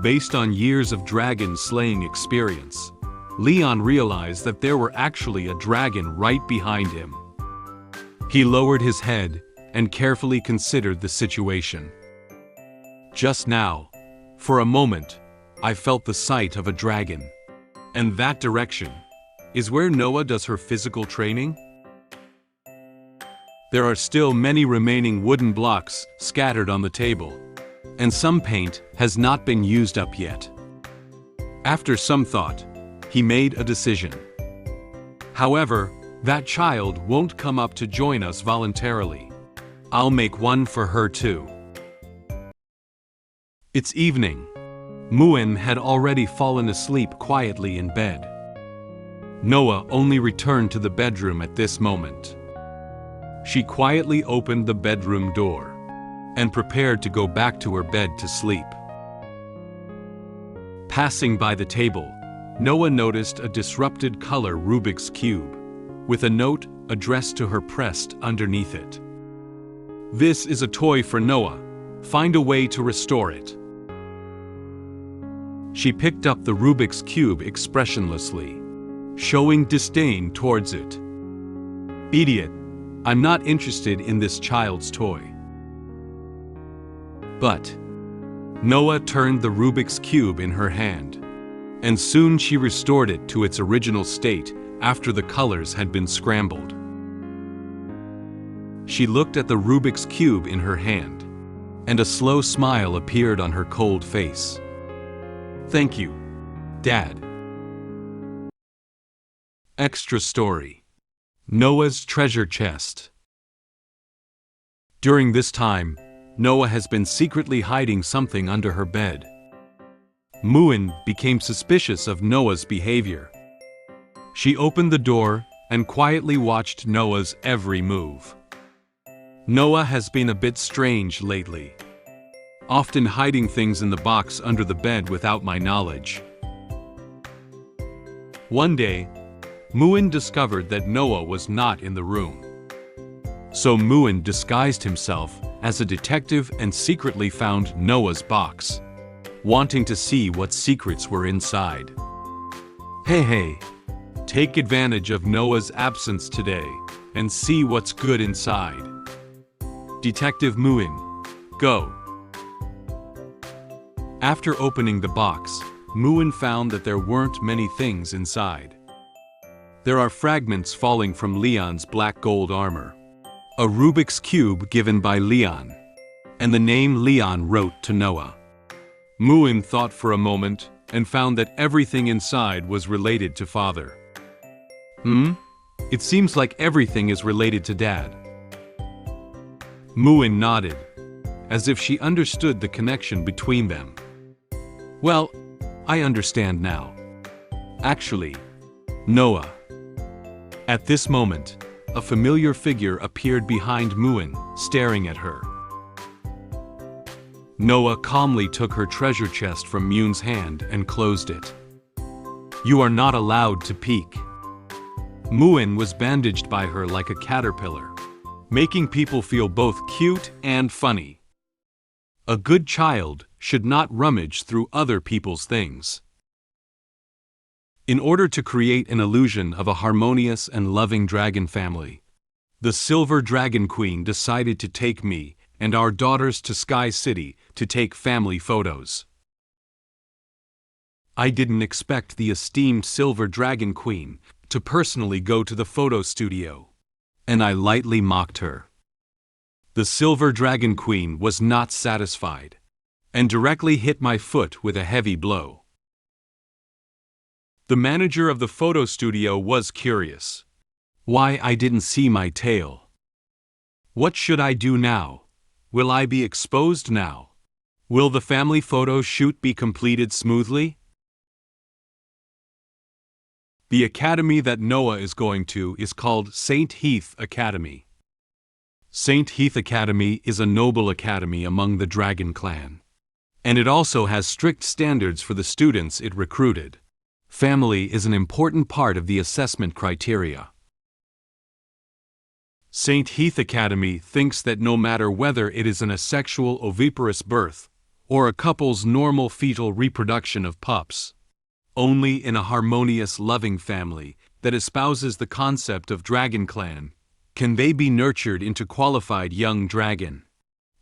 Based on years of dragon slaying experience, Leon realized that there were actually a dragon right behind him. He lowered his head and carefully considered the situation. Just now, for a moment, I felt the sight of a dragon. And that direction is where Noah does her physical training? There are still many remaining wooden blocks scattered on the table, and some paint has not been used up yet. After some thought, he made a decision. However, that child won't come up to join us voluntarily. I'll make one for her too. It's evening. Muen had already fallen asleep quietly in bed. Noah only returned to the bedroom at this moment. She quietly opened the bedroom door and prepared to go back to her bed to sleep. Passing by the table, Noah noticed a disrupted color Rubik's Cube, with a note addressed to her pressed underneath it. This is a toy for Noah. Find a way to restore it. She picked up the Rubik's Cube expressionlessly, showing disdain towards it. Idiot, I'm not interested in this child's toy. But Noah turned the Rubik's Cube in her hand, and soon she restored it to its original state after the colors had been scrambled. She looked at the Rubik's Cube in her hand, and a slow smile appeared on her cold face. Thank you, Dad. Extra story: Noah's treasure chest. During this time, Noah has been secretly hiding something under her bed. Muen became suspicious of Noah's behavior. She opened the door and quietly watched Noah's every move. Noah has been a bit strange lately, often hiding things in the box under the bed without my knowledge. One day, Muen discovered that Noah was not in the room. So Muen disguised himself as a detective and secretly found Noah's box, wanting to see what secrets were inside. Hey, take advantage of Noah's absence today and see what's good inside. Detective Muen, go. After opening the box, Muen found that there weren't many things inside. There are fragments falling from Leon's black gold armor, a Rubik's Cube given by Leon, and the name Leon wrote to Noah. Muen thought for a moment and found that everything inside was related to Father. It seems like everything is related to Dad. Muen nodded, as if she understood the connection between them. Well, I understand now. Actually, Noah. At this moment, a familiar figure appeared behind Muen, staring at her. Noah calmly took her treasure chest from Muen's hand and closed it. You are not allowed to peek. Muen was bandaged by her like a caterpillar, making people feel both cute and funny. A good child should not rummage through other people's things. In order to create an illusion of a harmonious and loving dragon family, the Silver Dragon Queen decided to take me and our daughters to Sky City to take family photos. I didn't expect the esteemed Silver Dragon Queen to personally go to the photo studio, and I lightly mocked her. The Silver Dragon Queen was not satisfied, and directly hit my foot with a heavy blow. The manager of the photo studio was curious why I didn't see my tail. What should I do now? Will I be exposed now? Will the family photo shoot be completed smoothly? The academy that Noah is going to is called St. Heath Academy. St. Heath Academy is a noble academy among the Dragon clan, and it also has strict standards for the students it recruited. Family is an important part of the assessment criteria. St. Heath Academy thinks that no matter whether it is an asexual oviparous birth or a couple's normal fetal reproduction of pups, only in a harmonious, loving family that espouses the concept of Dragon Clan can they be nurtured into qualified young dragon,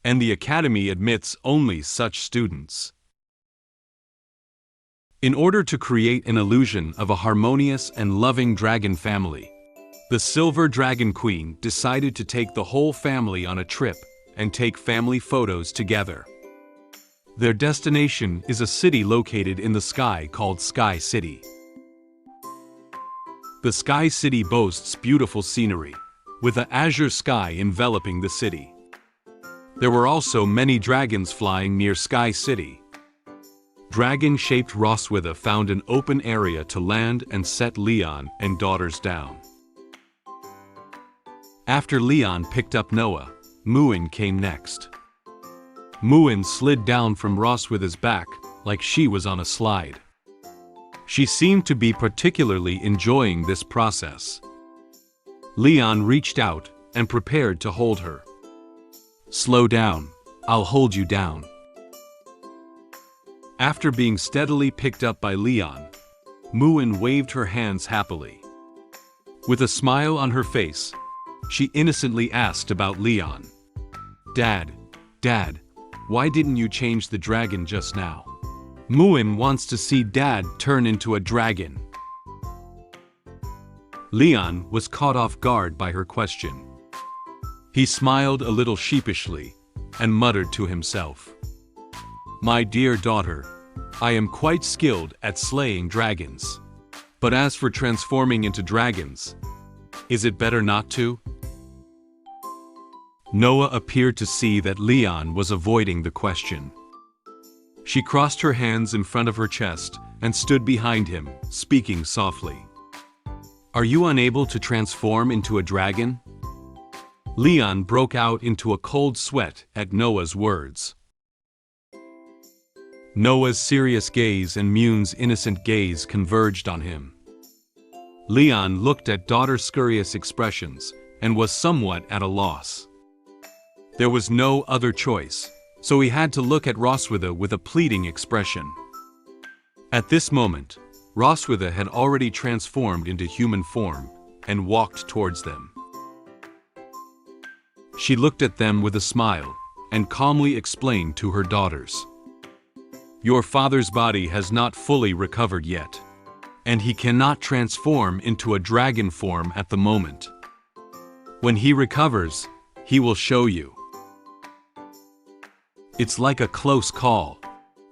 and the Academy admits only such students. In order to create an illusion of a harmonious and loving dragon family, the Silver Dragon Queen decided to take the whole family on a trip and take family photos together. Their destination is a city located in the sky called Sky City. The Sky City boasts beautiful scenery, with an azure sky enveloping the city. There were also many dragons flying near Sky City. Dragon-shaped Roswitha found an open area to land and set Leon and daughters down. After Leon picked up Noah, Muen came next. Muen slid down from Roswitha's back like she was on a slide. She seemed to be particularly enjoying this process. Leon reached out and prepared to hold her. Slow down, I'll hold you down. After being steadily picked up by Leon, Muen waved her hands happily. With a smile on her face, she innocently asked about Leon. Dad, why didn't you change the dragon just now? Muen wants to see Dad turn into a dragon. Leon was caught off guard by her question. He smiled a little sheepishly and muttered to himself. My dear daughter, I am quite skilled at slaying dragons. But as for transforming into dragons, is it better not to? Noah appeared to see that Leon was avoiding the question. She crossed her hands in front of her chest and stood behind him, speaking softly. Are you unable to transform into a dragon? Leon broke out into a cold sweat at Noah's words. Noah's serious gaze and Muen's innocent gaze converged on him. Leon looked at daughter's curious expressions and was somewhat at a loss. There was no other choice, so he had to look at Roswitha with a pleading expression. At this moment, Roswitha had already transformed into human form and walked towards them. She looked at them with a smile and calmly explained to her daughters. Your father's body has not fully recovered yet, and he cannot transform into a dragon form at the moment. When he recovers, he will show you. It's like a close call.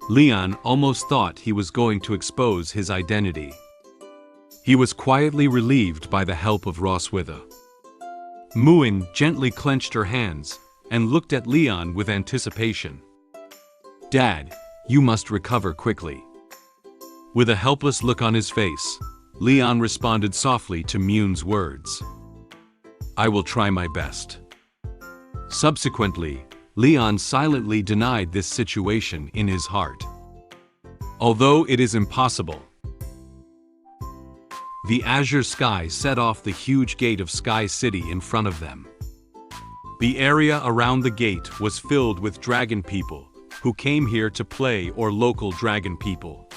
Leon almost thought he was going to expose his identity. He was quietly relieved by the help of Roswitha. Muen gently clenched her hands and looked at Leon with anticipation. Dad, you must recover quickly. With a helpless look on his face, Leon responded softly to Muen's words. I will try my best. Subsequently, Leon silently denied this situation in his heart. Although it is impossible. The azure sky set off the huge gate of Sky City in front of them. The area around the gate was filled with dragon people who came here to play or local dragon people.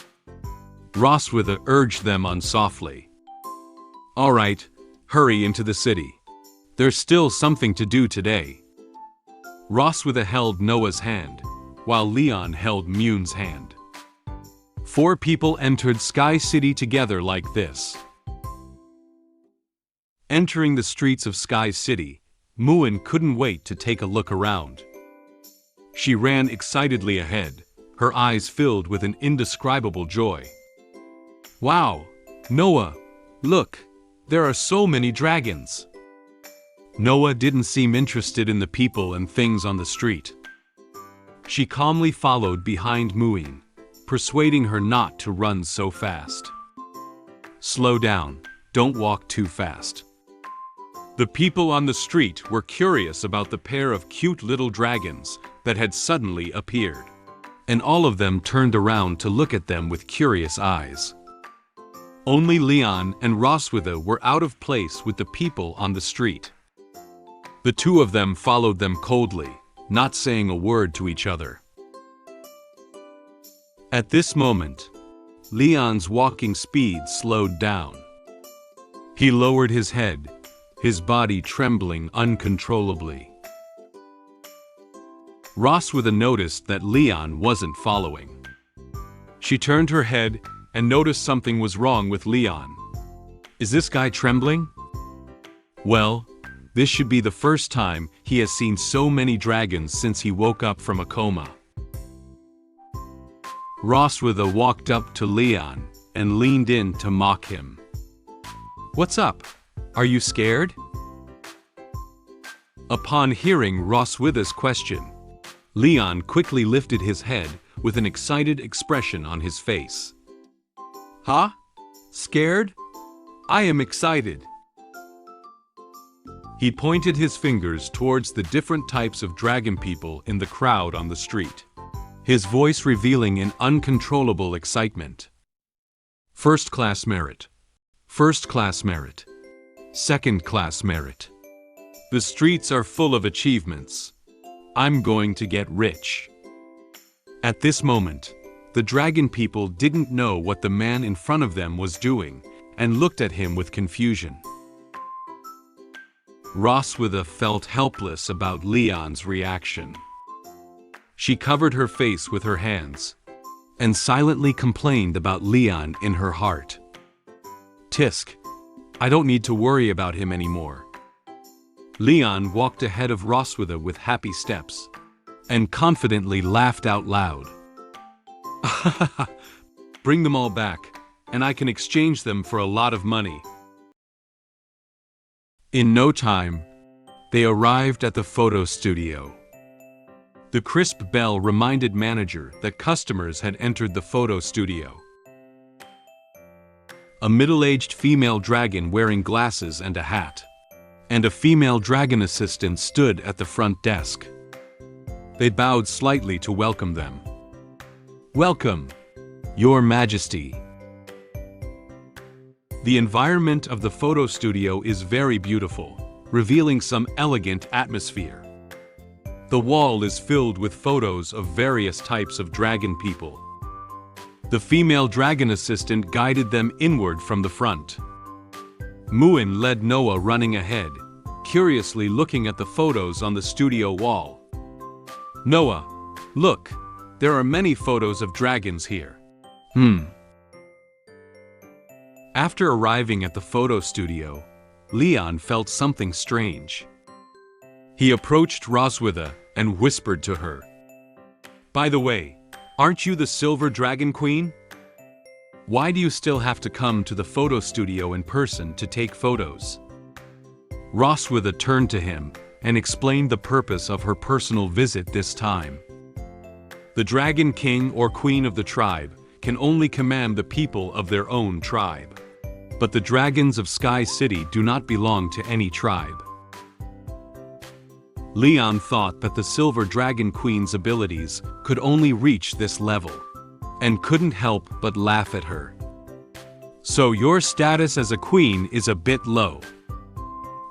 Roswitha urged them on softly. All right, hurry into the city. There's still something to do today. Roswitha held Noah's hand, while Leon held Muen's hand. 4 people entered Sky City together like this. Entering the streets of Sky City, Muen couldn't wait to take a look around. She ran excitedly ahead, her eyes filled with an indescribable joy. Wow, Noah, look, there are so many dragons. Noah didn't seem interested in the people and things on the street. She calmly followed behind Muen, persuading her not to run so fast. Slow down, don't walk too fast. The people on the street were curious about the pair of cute little dragons that had suddenly appeared, and all of them turned around to look at them with curious eyes. Only Leon and Roswitha were out of place with the people on the street. The 2 of them followed them coldly, not saying a word to each other. At this moment, Leon's walking speed slowed down. He lowered his head, his body trembling uncontrollably. Roswitha noticed that Leon wasn't following. She turned her head and noticed something was wrong with Leon. Is this guy trembling? Well, this should be the first time he has seen so many dragons since he woke up from a coma. Roswitha walked up to Leon and leaned in to mock him. What's up? Are you scared? Upon hearing Roswitha's question, Leon quickly lifted his head with an excited expression on his face. Huh? Scared? I am excited. He pointed his fingers towards the different types of dragon people in the crowd on the street, his voice revealing an uncontrollable excitement. First class merit. First class merit. Second class merit. The streets are full of achievements. I'm going to get rich. At this moment, The dragon people didn't know what the man in front of them was doing, and looked at him with confusion. Roswitha felt helpless about Leon's reaction. She covered her face with her hands, and silently complained about Leon in her heart. Tisk, I don't need to worry about him anymore. Leon walked ahead of Roswitha with happy steps, and confidently laughed out loud. Bring them all back, and I can exchange them for a lot of money. In no time, they arrived at the photo studio. The crisp bell reminded manager that customers had entered the photo studio. A middle-aged female dragon wearing glasses and a hat, and a female dragon assistant stood at the front desk. They bowed slightly to welcome them. Welcome, Your Majesty. The environment of the photo studio is very beautiful, revealing some elegant atmosphere. The wall is filled with photos of various types of dragon people. The female dragon assistant guided them inward from the front. Muen led Noah running ahead, curiously looking at the photos on the studio wall. Noah, look, there are many photos of dragons here. After arriving at the photo studio, Leon felt something strange. He approached Roswitha and whispered to her. By the way, aren't you the Silver Dragon Queen? Why do you still have to come to the photo studio in person to take photos? Roswitha turned to him and explained the purpose of her personal visit this time. The Dragon King or Queen of the tribe can only command the people of their own tribe. But the dragons of Sky City do not belong to any tribe. Leon thought that the Silver Dragon Queen's abilities could only reach this level, and couldn't help but laugh at her. So your status as a queen is a bit low.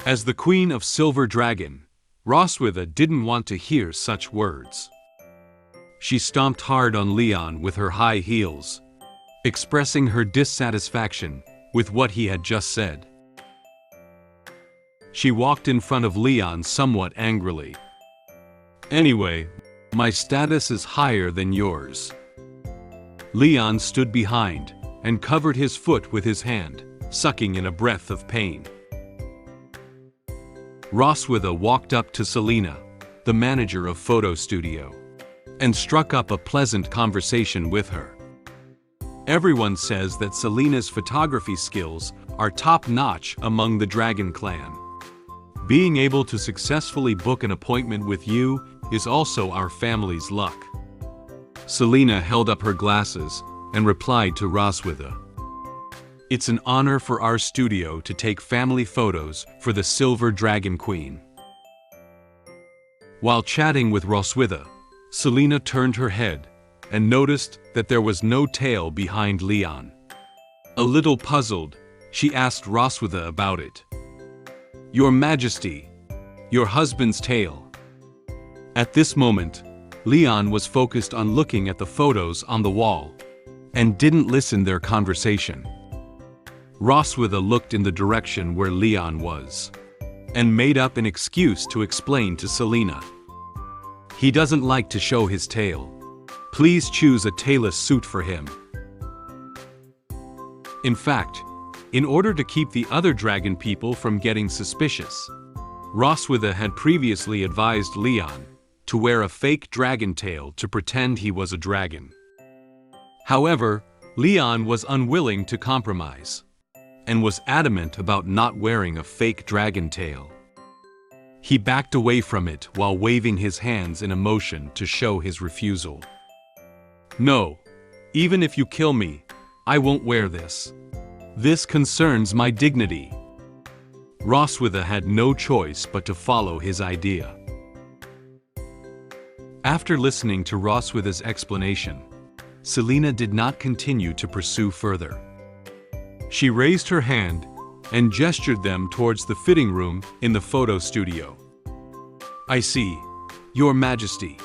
As the Queen of Silver Dragon, Roswitha didn't want to hear such words. She stomped hard on Leon with her high heels, expressing her dissatisfaction with what he had just said. She walked in front of Leon somewhat angrily. Anyway, my status is higher than yours. Leon stood behind and covered his foot with his hand, sucking in a breath of pain. Roswitha walked up to Selena, the manager of photo studio, and struck up a pleasant conversation with her. Everyone says that Selena's photography skills are top-notch among the Dragon Clan. Being able to successfully book an appointment with you is also our family's luck. Selena held up her glasses and replied to Roswitha. It's an honor for our studio to take family photos for the Silver Dragon Queen. While chatting with Roswitha, Selena turned her head and noticed that there was no tail behind Leon. A little puzzled, she asked Roswitha about it. Your Majesty, your husband's tail. At this moment, Leon was focused on looking at the photos on the wall, and didn't listen their conversation. Roswitha looked in the direction where Leon was, and made up an excuse to explain to Selena. He doesn't like to show his tail. Please choose a tailless suit for him. In fact, in order to keep the other dragon people from getting suspicious, Roswitha had previously advised Leon to wear a fake dragon tail to pretend he was a dragon. However, Leon was unwilling to compromise, and was adamant about not wearing a fake dragon tail. He backed away from it while waving his hands in a motion to show his refusal. No, even if you kill me, I won't wear this. This concerns my dignity. Roswitha had no choice but to follow his idea. After listening to Roswitha's explanation, Selena did not continue to pursue further. She raised her hand and gestured them towards the fitting room in the photo studio. I see, Your Majesty.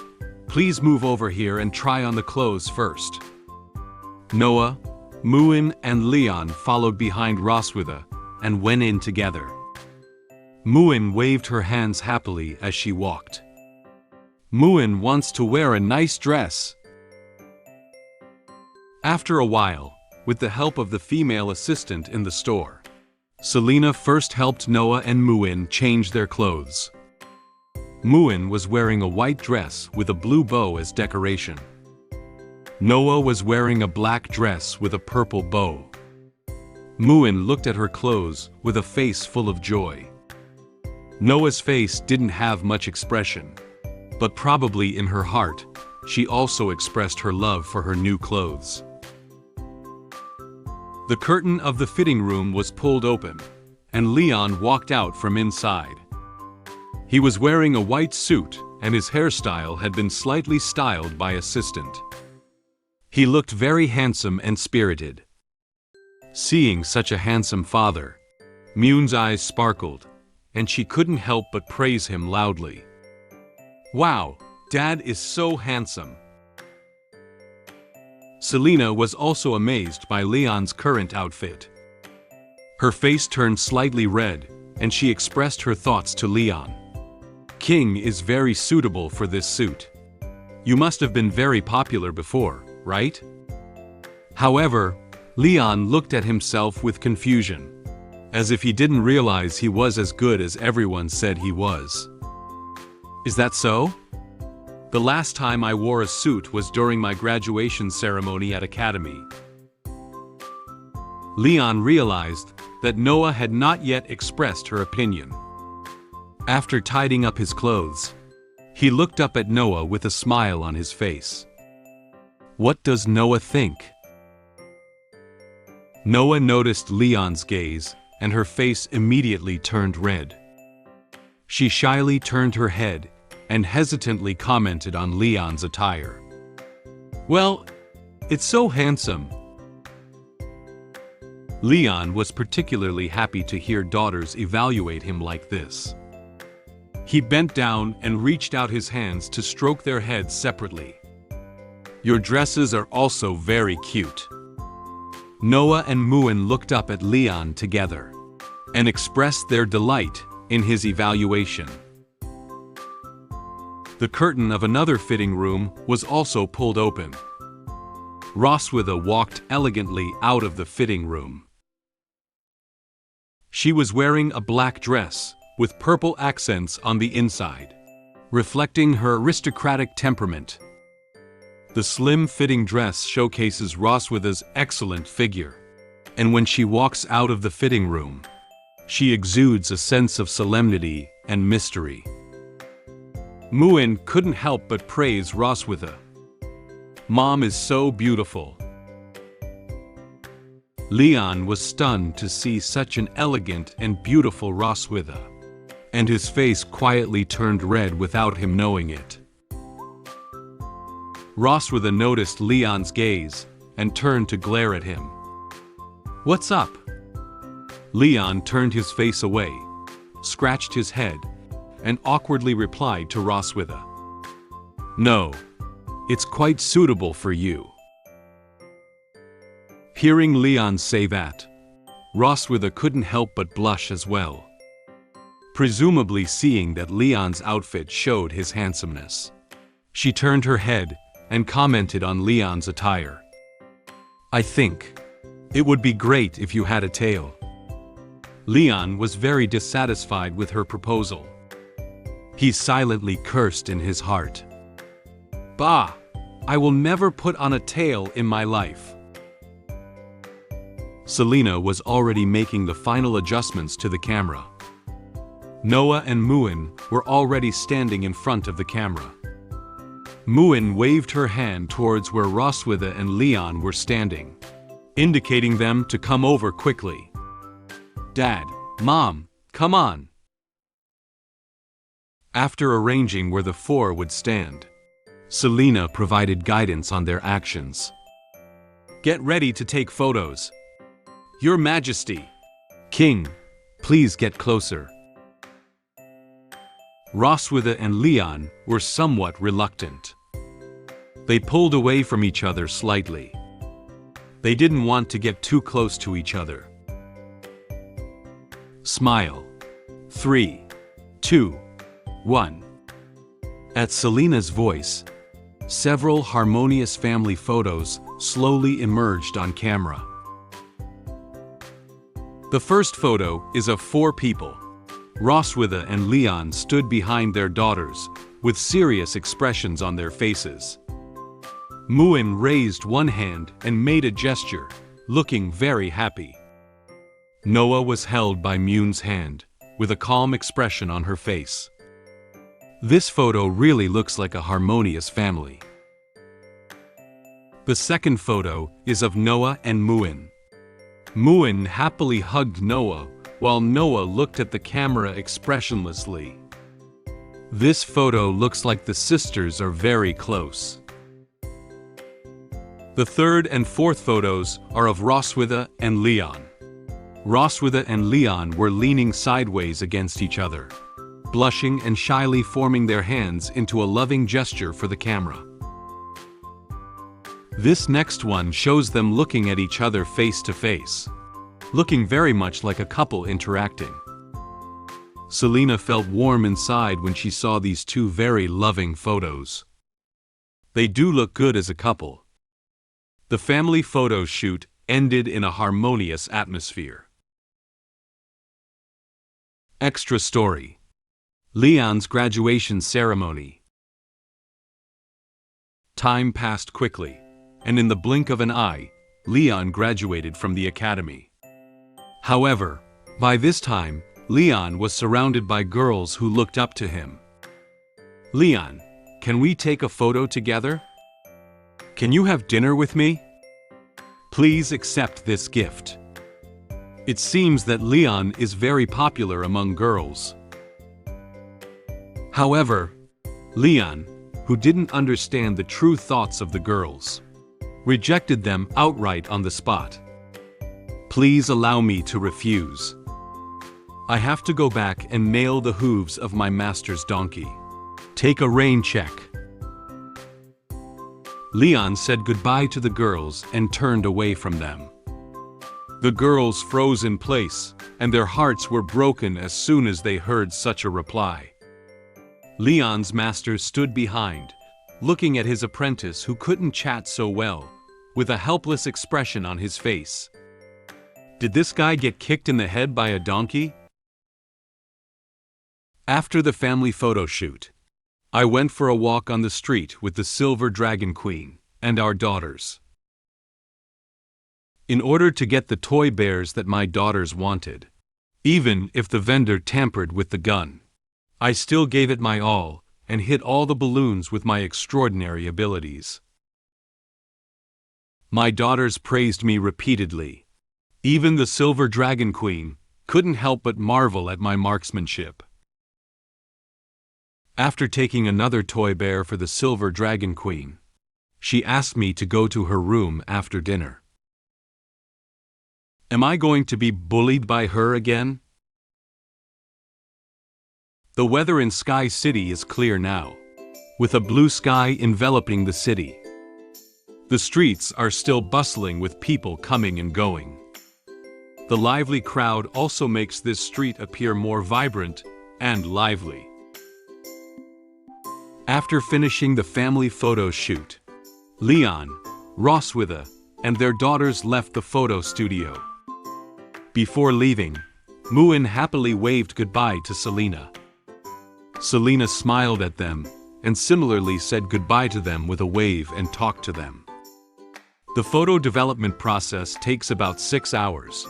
Please move over here and try on the clothes first. Noah, Muen and Leon followed behind Roswitha and went in together. Muen waved her hands happily as she walked. Muen wants to wear a nice dress. After a while, with the help of the female assistant in the store, Selena first helped Noah and Muen change their clothes. Muen was wearing a white dress with a blue bow as decoration. Noah was wearing a black dress with a purple bow. Muen looked at her clothes with a face full of joy. Noah's face didn't have much expression, but probably in her heart, she also expressed her love for her new clothes. The curtain of the fitting room was pulled open, and Leon walked out from inside. He was wearing a white suit, and his hairstyle had been slightly styled by assistant. He looked very handsome and spirited. Seeing such a handsome father, Muen's eyes sparkled, and she couldn't help but praise him loudly. "Wow, Dad is so handsome." Selena was also amazed by Leon's current outfit. Her face turned slightly red, and she expressed her thoughts to Leon. "King is very suitable for this suit. You must have been very popular before, right?" However, Leon looked at himself with confusion, as if he didn't realize he was as good as everyone said he was. "Is that so? The last time I wore a suit was during my graduation ceremony at Academy." Leon realized that Noah had not yet expressed her opinion. After tidying up his clothes, he looked up at Noah with a smile on his face. What does Noah think? Noah noticed Leon's gaze, and her face immediately turned red. She shyly turned her head and hesitantly commented on Leon's attire. "Well, it's so handsome." Leon was particularly happy to hear daughters evaluate him like this. He bent down and reached out his hands to stroke their heads separately. "Your dresses are also very cute." Noah and Muen looked up at Leon together and expressed their delight in his evaluation. The curtain of another fitting room was also pulled open. Roswitha walked elegantly out of the fitting room. She was wearing a black dress with purple accents on the inside, reflecting her aristocratic temperament. The slim-fitting dress showcases Roswitha's excellent figure, and when she walks out of the fitting room, she exudes a sense of solemnity and mystery. Muen couldn't help but praise Roswitha. "Mom is so beautiful." Leon was stunned to see such an elegant and beautiful Roswitha, and his face quietly turned red without him knowing it. Roswitha noticed Leon's gaze and turned to glare at him. "What's up?" Leon turned his face away, scratched his head, and awkwardly replied to Roswitha. "No, it's quite suitable for you." Hearing Leon say that, Roswitha couldn't help but blush as well, presumably seeing that Leon's outfit showed his handsomeness. She turned her head and commented on Leon's attire. "I think it would be great if you had a tail." Leon was very dissatisfied with her proposal. He silently cursed in his heart. "Bah! I will never put on a tail in my life." Selena was already making the final adjustments to the camera. Noah and Muen were already standing in front of the camera. Muen waved her hand towards where Roswitha and Leon were standing, indicating them to come over quickly. "Dad, Mom, come on." After arranging where the four would stand, Selena provided guidance on their actions. "Get ready to take photos. Your Majesty." "King, please get closer." Roswitha and Leon were somewhat reluctant. They pulled away from each other slightly. They didn't want to get too close to each other. Smile. 3, 2, 1. At Selena's voice, several harmonious family photos slowly emerged on camera. The first photo is of 4 people. Roswitha and Leon stood behind their daughters, with serious expressions on their faces. Muen raised one hand and made a gesture, looking very happy. Noah was held by Muen's hand, with a calm expression on her face. This photo really looks like a harmonious family. The second photo is of Noah and Muen. Muen happily hugged Noah, while Noah looked at the camera expressionlessly. This photo looks like the sisters are very close. The third and fourth photos are of Roswitha and Leon. Roswitha and Leon were leaning sideways against each other, blushing and shyly forming their hands into a loving gesture for the camera. This next one shows them looking at each other face to face, looking very much like a couple interacting. Selena felt warm inside when she saw these 2 very loving photos. They do look good as a couple. The family photo shoot ended in a harmonious atmosphere. Extra story. Leon's graduation ceremony. Time passed quickly, and in the blink of an eye, Leon graduated from the academy. However, by this time, Leon was surrounded by girls who looked up to him. "Leon, can we take a photo together? Can you have dinner with me? Please accept this gift." It seems that Leon is very popular among girls. However, Leon, who didn't understand the true thoughts of the girls, rejected them outright on the spot. "Please allow me to refuse. I have to go back and nail the hooves of my master's donkey. Take a rain check." Leon said goodbye to the girls and turned away from them. The girls froze in place, and their hearts were broken as soon as they heard such a reply. Leon's master stood behind, looking at his apprentice who couldn't chat so well, with a helpless expression on his face. Did this guy get kicked in the head by a donkey? After the family photo shoot, I went for a walk on the street with the Silver Dragon Queen and our daughters. In order to get the toy bears that my daughters wanted, even if the vendor tampered with the gun, I still gave it my all and hit all the balloons with my extraordinary abilities. My daughters praised me repeatedly. Even the Silver Dragon Queen couldn't help but marvel at my marksmanship. After taking another toy bear for the Silver Dragon Queen, she asked me to go to her room after dinner. Am I going to be bullied by her again? The weather in Sky City is clear now, with a blue sky enveloping the city. The streets are still bustling with people coming and going. The lively crowd also makes this street appear more vibrant and lively. After finishing the family photo shoot, Leon, Roswitha, and their daughters left the photo studio. Before leaving, Muen happily waved goodbye to Selena. Selena smiled at them and similarly said goodbye to them with a wave and talked to them. The photo development process takes about 6 hours.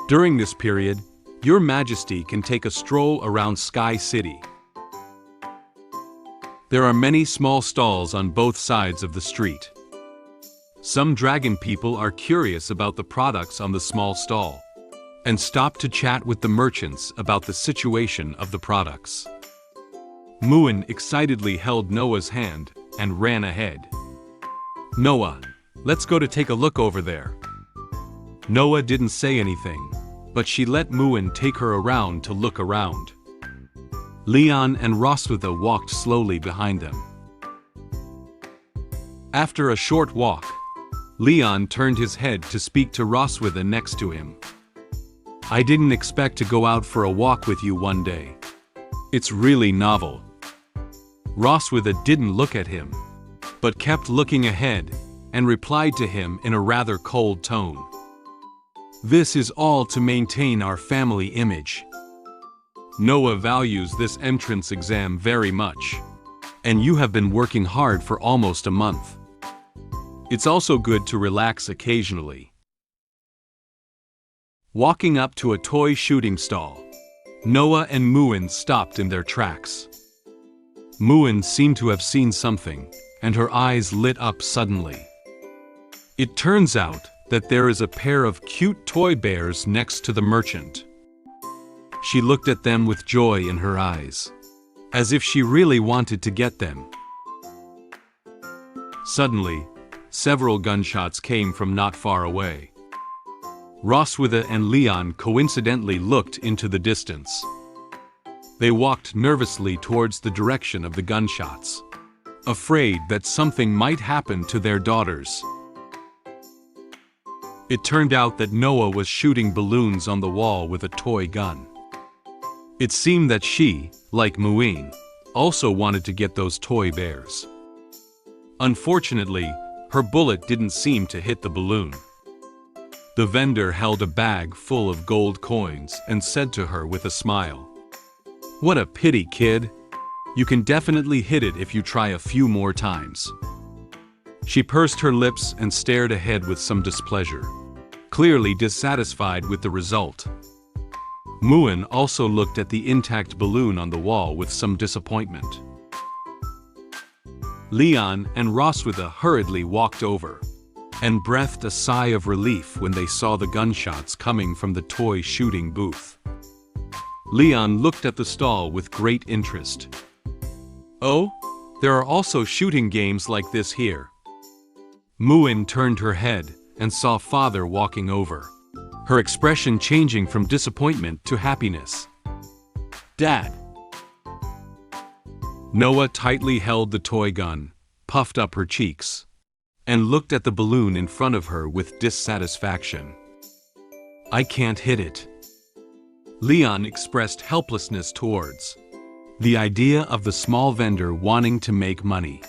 During this period, Your Majesty can take a stroll around Sky City. There are many small stalls on both sides of the street. Some dragon people are curious about the products on the small stall and stop to chat with the merchants about the situation of the products. Muen excitedly held Noah's hand and ran ahead. "Noah, let's go to take a look over there." Noah didn't say anything, but she let Muen take her around to look around. Leon and Roswitha walked slowly behind them. After a short walk, Leon turned his head to speak to Roswitha next to him. I didn't expect to go out for a walk with you one day. It's really novel. Roswitha didn't look at him, but kept looking ahead and replied to him in a rather cold tone. This is all to maintain our family image. Noah values this entrance exam very much, and you have been working hard for almost a month. It's also good to relax occasionally. Walking up to a toy shooting stall, Noah and Muen stopped in their tracks. Muen seemed to have seen something, and her eyes lit up suddenly. It turns out that there is a pair of cute toy bears next to the merchant. She looked at them with joy in her eyes, as if she really wanted to get them. Suddenly, several gunshots came from not far away. Roswitha and Leon coincidentally looked into the distance. They walked nervously towards the direction of the gunshots, afraid that something might happen to their daughters. It turned out that Noah was shooting balloons on the wall with a toy gun. It seemed that she, like Muen, also wanted to get those toy bears. Unfortunately, her bullet didn't seem to hit the balloon. The vendor held a bag full of gold coins and said to her with a smile, "What a pity, kid. You can definitely hit it if you try a few more times." She pursed her lips and stared ahead with some displeasure, clearly dissatisfied with the result. Muen also looked at the intact balloon on the wall with some disappointment. Leon and Roswitha hurriedly walked over, and breathed a sigh of relief when they saw the gunshots coming from the toy shooting booth. Leon looked at the stall with great interest. "Oh, there are also shooting games like this here." Muen turned her head and saw father walking over, her expression changing from disappointment to happiness. "Dad." Noah tightly held the toy gun, puffed up her cheeks, and looked at the balloon in front of her with dissatisfaction. "I can't hit it." Leon expressed helplessness towards the idea of the small vendor wanting to make money,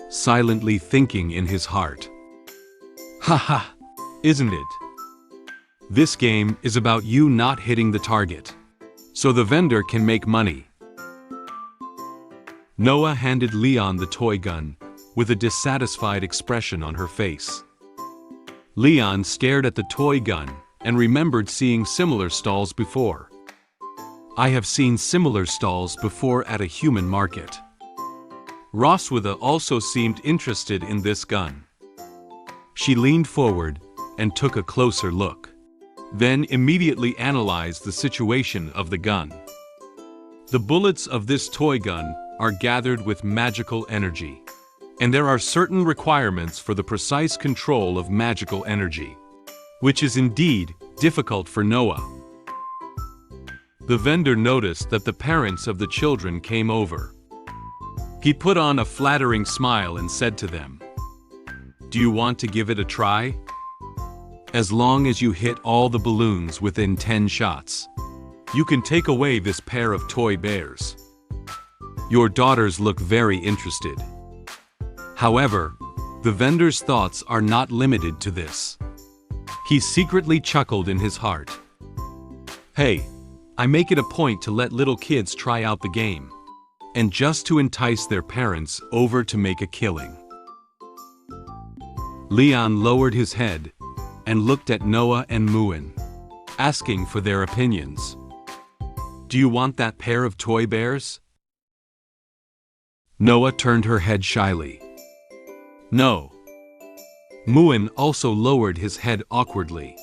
silently thinking in his heart, "Haha, isn't it? This game is about you not hitting the target, so the vendor can make money." Noah handed Leon the toy gun, with a dissatisfied expression on her face. Leon stared at the toy gun and remembered seeing similar stalls before. "I have seen similar stalls before at a human market." Roswitha also seemed interested in this gun. She leaned forward and took a closer look, then immediately analyzed the situation of the gun. The bullets of this toy gun are gathered with magical energy, and there are certain requirements for the precise control of magical energy, which is indeed difficult for Noah. The vendor noticed that the parents of the children came over. He put on a flattering smile and said to them, "Do you want to give it a try? As long as you hit all the balloons within 10 shots, you can take away this pair of toy bears." Your daughters look very interested. However, the vendor's thoughts are not limited to this. He secretly chuckled in his heart. "Hey, I make it a point to let little kids try out the game, and just to entice their parents over to make a killing." Leon lowered his head and looked at Noah and Muen, asking for their opinions. "Do you want that pair of toy bears?" Noah turned her head shyly. "No." Muen also lowered his head awkwardly,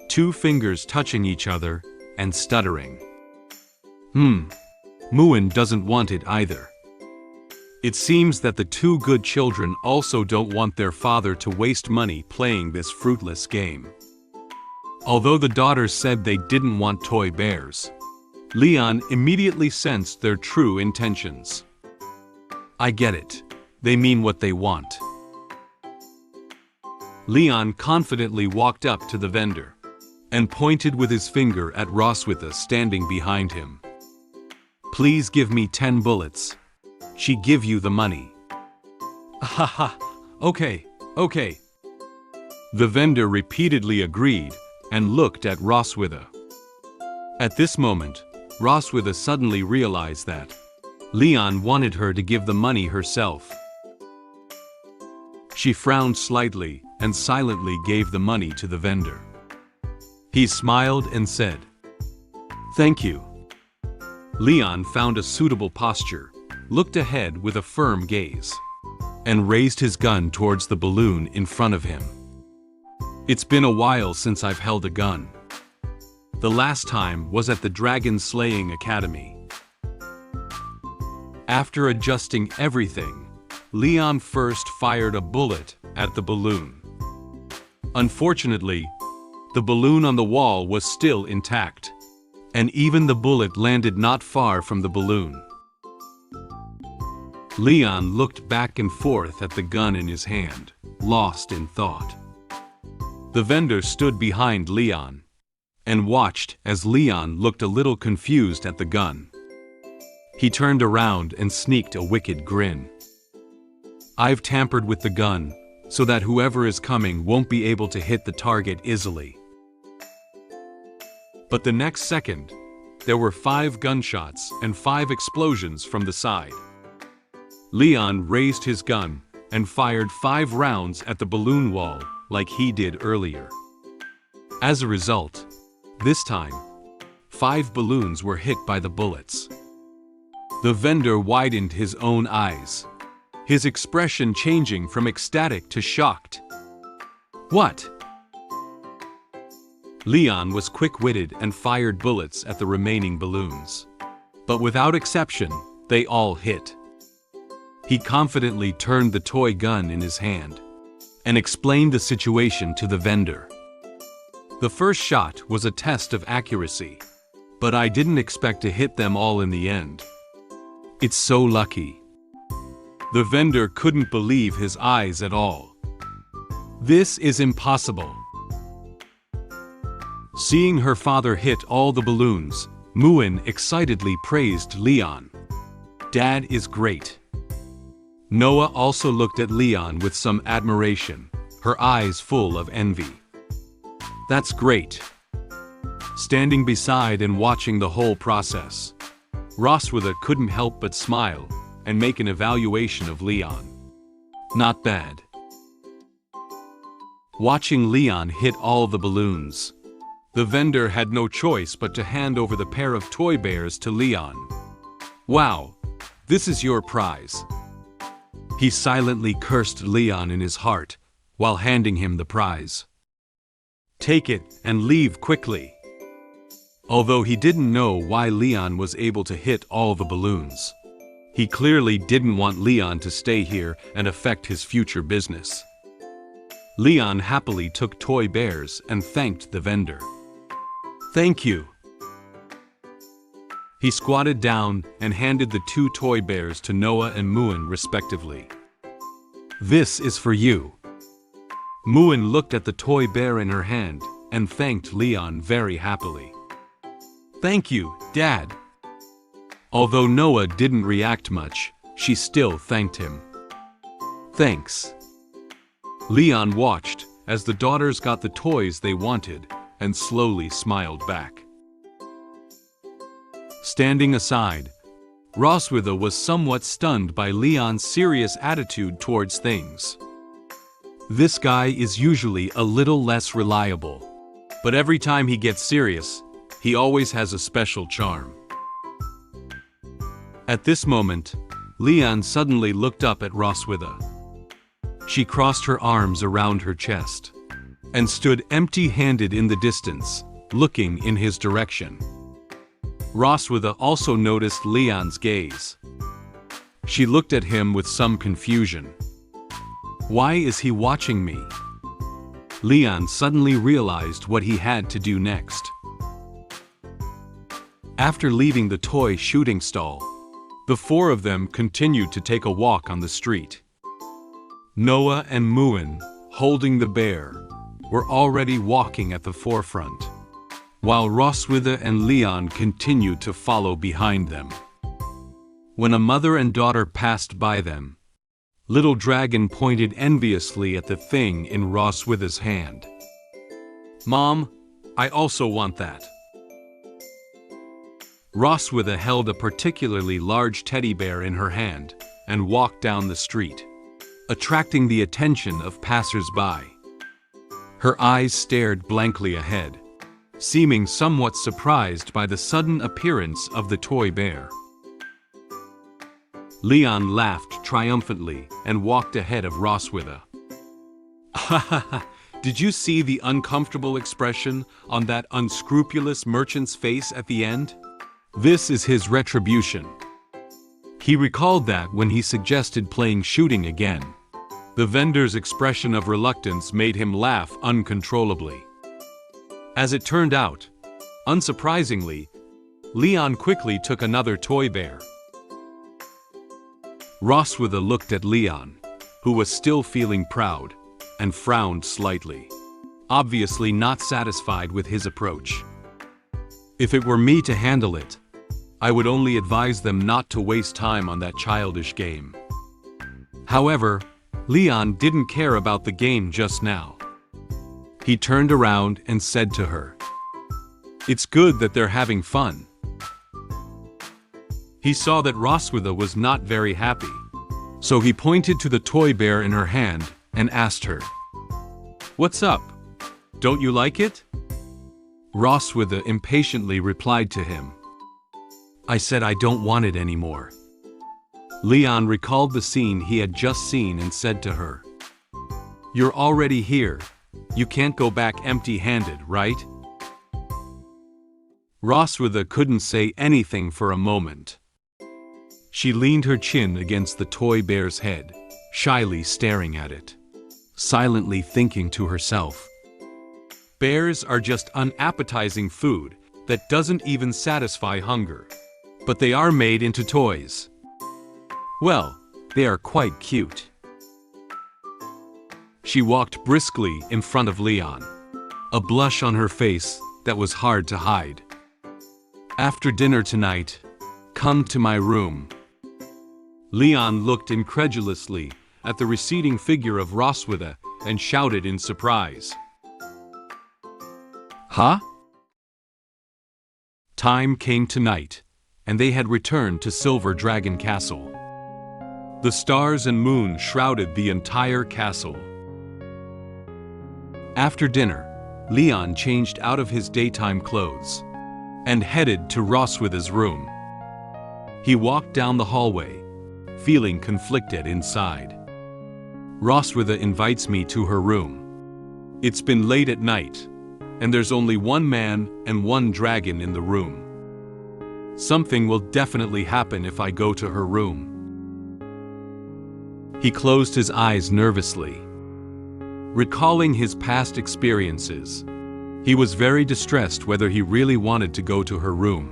2 fingers touching each other and stuttering. Muen doesn't want it either. It seems that the 2 good children also don't want their father to waste money playing this fruitless game. Although the daughters said they didn't want toy bears, Leon immediately sensed their true intentions. "I get it. They mean what they want." Leon confidently walked up to the vendor and pointed with his finger at Roswitha standing behind him. "Please give me 10 bullets. She give you the money." "Haha, okay. The vendor repeatedly agreed and looked at Roswitha. At this moment, Roswitha suddenly realized that Leon wanted her to give the money herself. She frowned slightly and silently gave the money to the vendor. He smiled and said, "Thank you." Leon found a suitable posture, looked ahead with a firm gaze, and raised his gun towards the balloon in front of him. "It's been a while since I've held a gun. The last time was at the Dragon Slaying Academy." After adjusting everything, Leon first fired a bullet at the balloon. Unfortunately, the balloon on the wall was still intact, and even the bullet landed not far from the balloon. Leon looked back and forth at the gun in his hand, lost in thought. The vendor stood behind Leon and watched as Leon looked a little confused at the gun. He turned around and sneaked a wicked grin. "I've tampered with the gun so that whoever is coming won't be able to hit the target easily." But the next second, there were 5 gunshots and 5 explosions from the side. Leon raised his gun and fired 5 rounds at the balloon wall like he did earlier. As a result, this time, 5 balloons were hit by the bullets. The vendor widened his own eyes, his expression changing from ecstatic to shocked. "What?" Leon was quick-witted and fired bullets at the remaining balloons. But without exception, they all hit. He confidently turned the toy gun in his hand and explained the situation to the vendor. "The first shot was a test of accuracy, but I didn't expect to hit them all in the end. It's so lucky." The vendor couldn't believe his eyes at all. "This is impossible." Seeing her father hit all the balloons, Muen excitedly praised Leon. "Dad is great." Noah also looked at Leon with some admiration, her eyes full of envy. "That's great." Standing beside and watching the whole process, Roswitha couldn't help but smile and make an evaluation of Leon. "Not bad." Watching Leon hit all the balloons, the vendor had no choice but to hand over the pair of toy bears to Leon. "Wow, this is your prize." He silently cursed Leon in his heart while handing him the prize. "Take it and leave quickly." Although he didn't know why Leon was able to hit all the balloons, he clearly didn't want Leon to stay here and affect his future business. Leon happily took toy bears and thanked the vendor. "Thank you." He squatted down and handed the 2 toy bears to Noah and Muen respectively. "This is for you." Muen looked at the toy bear in her hand and thanked Leon very happily. "Thank you, Dad." Although Noah didn't react much, she still thanked him. "Thanks." Leon watched as the daughters got the toys they wanted and slowly smiled back. Standing aside, Roswitha was somewhat stunned by Leon's serious attitude towards things. This guy is usually a little less reliable, but every time he gets serious, he always has a special charm. At this moment, Leon suddenly looked up at Roswitha. She crossed her arms around her chest and stood empty-handed in the distance, looking in his direction. Roswitha also noticed Leon's gaze. She looked at him with some confusion. Why is he watching me? Leon suddenly realized what he had to do next. After leaving the toy shooting stall, the 4 of them continued to take a walk on the street. Noah and Muen holding the bear, were already walking at the forefront, while Roswitha and Leon continued to follow behind them. When a mother and daughter passed by them, Little Dragon pointed enviously at the thing in Roswitha's hand. "Mom, I also want that." Roswitha held a particularly large teddy bear in her hand and walked down the street, attracting the attention of passers-by. Her eyes stared blankly ahead, seeming somewhat surprised by the sudden appearance of the toy bear. Leon laughed triumphantly and walked ahead of Roswitha. "Ha ha ha! Did you see the uncomfortable expression on that unscrupulous merchant's face at the end? This is his retribution." He recalled that when he suggested playing shooting again. The vendor's expression of reluctance made him laugh uncontrollably. As it turned out, unsurprisingly, Leon quickly took another toy bear. Roswitha looked at Leon, who was still feeling proud, and frowned slightly, obviously not satisfied with his approach. "If it were me to handle it, I would only advise them not to waste time on that childish game." However, Leon didn't care about the game just now. He turned around and said to her, "It's good that they're having fun." He saw that Roswitha was not very happy, so he pointed to the toy bear in her hand and asked her, "What's up? Don't you like it?" Roswitha impatiently replied to him, "I said I don't want it anymore." Leon recalled the scene he had just seen and said to her, "You're already here. You can't go back empty-handed, right?" Roswitha couldn't say anything for a moment. She leaned her chin against the toy bear's head, shyly staring at it, silently thinking to herself, "Bears are just unappetizing food that doesn't even satisfy hunger. But they are made into toys. Well, they are quite cute." She walked briskly in front of Leon, a blush on her face that was hard to hide. "After dinner tonight, come to my room." Leon looked incredulously at the receding figure of Roswitha and shouted in surprise, "Huh?" Time came tonight, and they had returned to Silver Dragon Castle. The stars and moon shrouded the entire castle. After dinner, Leon changed out of his daytime clothes and headed to Roswitha's room. He walked down the hallway, feeling conflicted inside. "Roswitha invites me to her room. It's been late at night, and there's only one man and one dragon in the room. Something will definitely happen if I go to her room." He closed his eyes nervously. Recalling his past experiences, he was very distressed whether he really wanted to go to her room.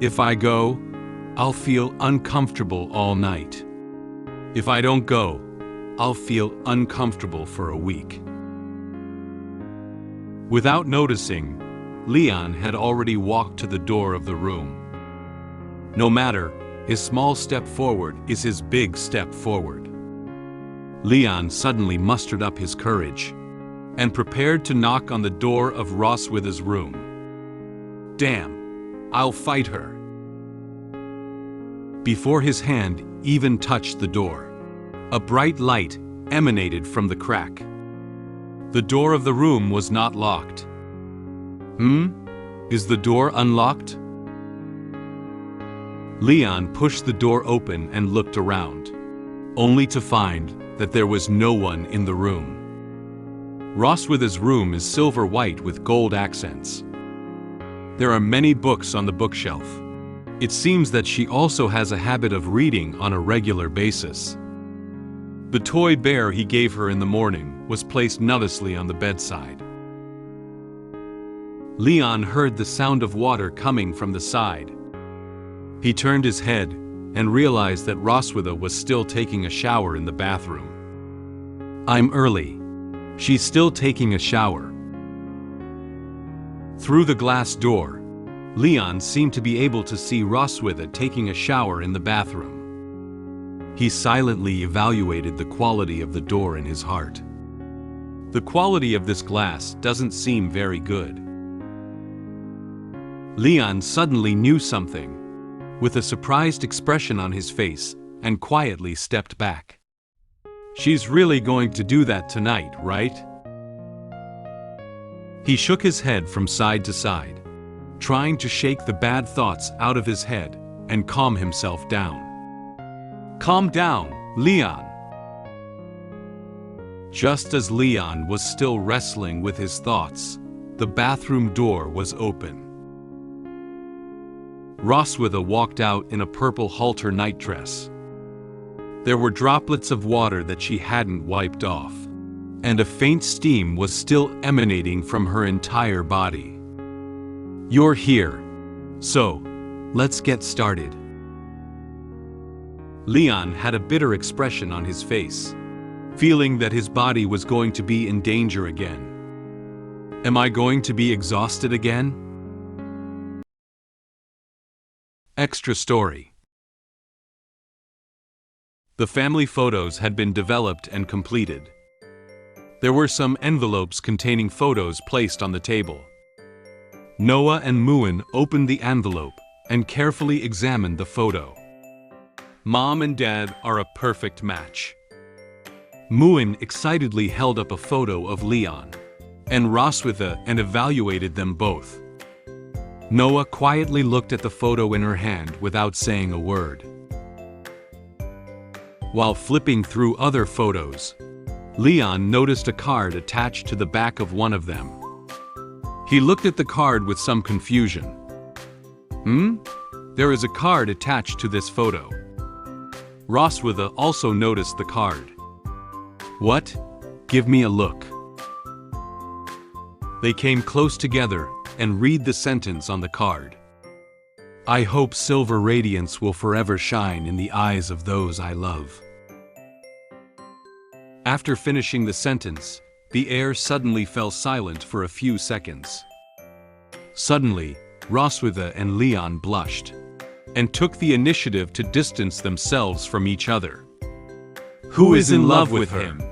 "If I go, I'll feel uncomfortable all night. If I don't go, I'll feel uncomfortable for a week." Without noticing, Leon had already walked to the door of the room. No matter, his small step forward is his big step forward. Leon suddenly mustered up his courage and prepared to knock on the door of Roswitha's room. "Damn, I'll fight her." Before his hand even touched the door, a bright light emanated from the crack. The door of the room was not locked. Is the door unlocked?" Leon pushed the door open and looked around, only to find that there was no one in the room. Roswitha's room is silver white with gold accents. There are many books on the bookshelf. It seems that she also has a habit of reading on a regular basis. The toy bear he gave her in the morning was placed nutlessly on the bedside. Leon heard the sound of water coming from the side. He turned his head and realized that Roswitha was still taking a shower in the bathroom. I'm early. She's still taking a shower. Through the glass door, Leon seemed to be able to see Roswitha taking a shower in the bathroom. He silently evaluated the quality of the door in his heart. The quality of this glass doesn't seem very good. Leon suddenly knew something, with a surprised expression on his face, and quietly stepped back. She's really going to do that tonight, right? He shook his head from side to side, trying to shake the bad thoughts out of his head and calm himself down. Calm down, Leon. Just as Leon was still wrestling with his thoughts, the bathroom door was open. Roswitha walked out in a purple halter nightdress. There were droplets of water that she hadn't wiped off, and a faint steam was still emanating from her entire body. You're here. So, let's get started. Leon had a bitter expression on his face, feeling that his body was going to be in danger again. Am I going to be exhausted again? Extra story. The family photos had been developed and completed. There were some envelopes containing photos placed on the table. Noah and Muen opened the envelope and carefully examined the photo. Mom and Dad are a perfect match. Muen excitedly held up a photo of Leon and Roswitha and evaluated them both. Noah quietly looked at the photo in her hand without saying a word. While flipping through other photos, Leon noticed a card attached to the back of one of them. He looked at the card with some confusion. There is a card attached to this photo. Roswitha also noticed the card. What? Give me a look. They came close together and read the sentence on the card. I hope silver radiance will forever shine in the eyes of those I love. After finishing the sentence, the air suddenly fell silent for a few seconds. Suddenly, Roswitha and Leon blushed and took the initiative to distance themselves from each other. Who is in love with him?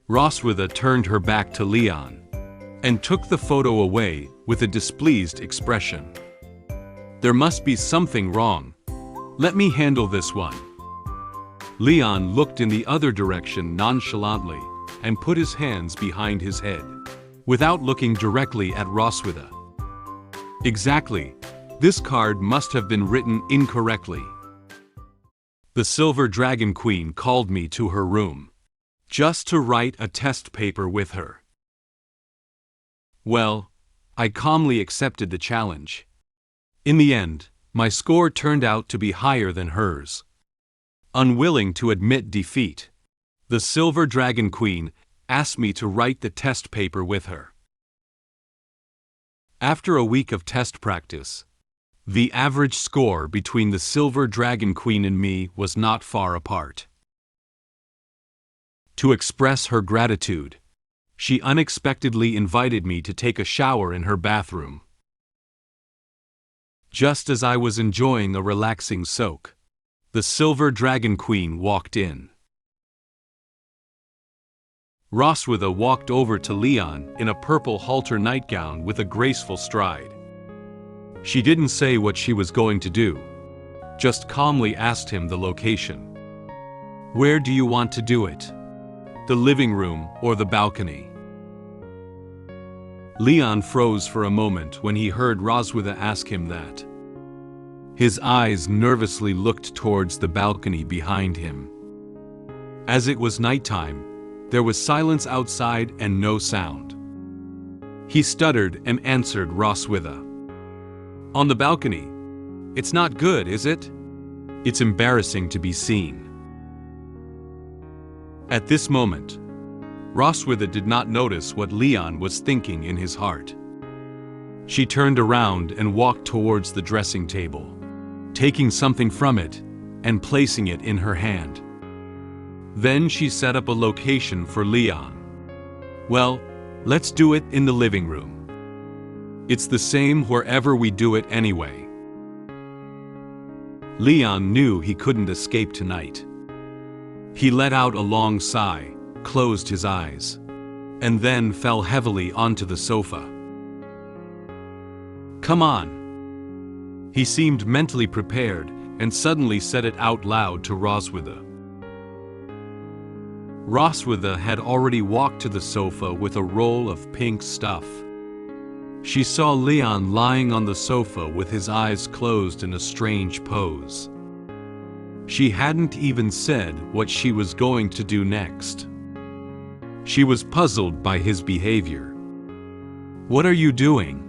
Roswitha turned her back to Leon and took the photo away with a displeased expression. There must be something wrong. Let me handle this one. Leon looked in the other direction nonchalantly and put his hands behind his head, without looking directly at Roswitha. Exactly. This card must have been written incorrectly. The Silver Dragon Queen called me to her room, just to write a test paper with her. Well, I calmly accepted the challenge. In the end, my score turned out to be higher than hers. Unwilling to admit defeat, the Silver Dragon Queen asked me to write the test paper with her. After a week of test practice, the average score between the Silver Dragon Queen and me was not far apart. To express her gratitude, she unexpectedly invited me to take a shower in her bathroom. Just as I was enjoying a relaxing soak, the Silver Dragon Queen walked in. Roswitha walked over to Leon in a purple halter nightgown with a graceful stride. She didn't say what she was going to do, just calmly asked him the location. Where do you want to do it? The living room or the balcony? Leon froze for a moment when he heard Roswitha ask him that. His eyes nervously looked towards the balcony behind him. As it was nighttime, there was silence outside and no sound. He stuttered and answered Roswitha. On the balcony. It's not good, is it? It's embarrassing to be seen. At this moment, Roswitha did not notice what Leon was thinking in his heart. She turned around and walked towards the dressing table, taking something from it and placing it in her hand. Then she set up a location for Leon. Well, let's do it in the living room. It's the same wherever we do it anyway. Leon knew he couldn't escape tonight. He let out a long sigh, closed his eyes, and then fell heavily onto the sofa. Come on. He seemed mentally prepared and suddenly said it out loud to Roswitha. Roswitha had already walked to the sofa with a roll of pink stuff. She saw Leon lying on the sofa with his eyes closed in a strange pose. She hadn't even said what she was going to do next. She was puzzled by his behavior. What are you doing?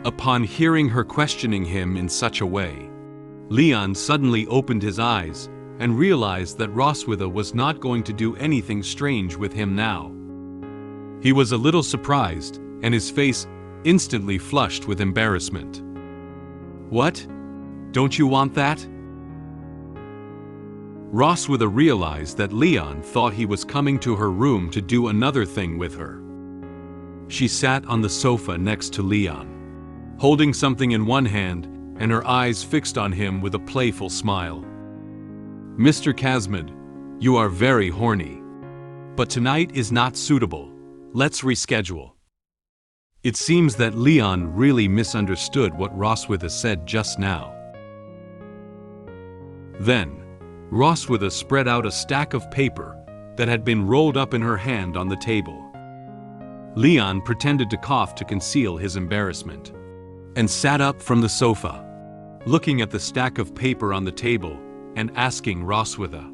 Upon hearing her questioning him in such a way, Leon suddenly opened his eyes and realized that Roswitha was not going to do anything strange with him now. He was a little surprised, and his face instantly flushed with embarrassment. What? Don't you want that? Roswitha realized that Leon thought he was coming to her room to do another thing with her. She sat on the sofa next to Leon, holding something in one hand and her eyes fixed on him with a playful smile. Mr. Casmid, you are very horny. But tonight is not suitable. Let's reschedule. It seems that Leon really misunderstood what Roswitha said just now. Then, Roswitha spread out a stack of paper that had been rolled up in her hand on the table. Leon pretended to cough to conceal his embarrassment, and sat up from the sofa, looking at the stack of paper on the table and asking Roswitha,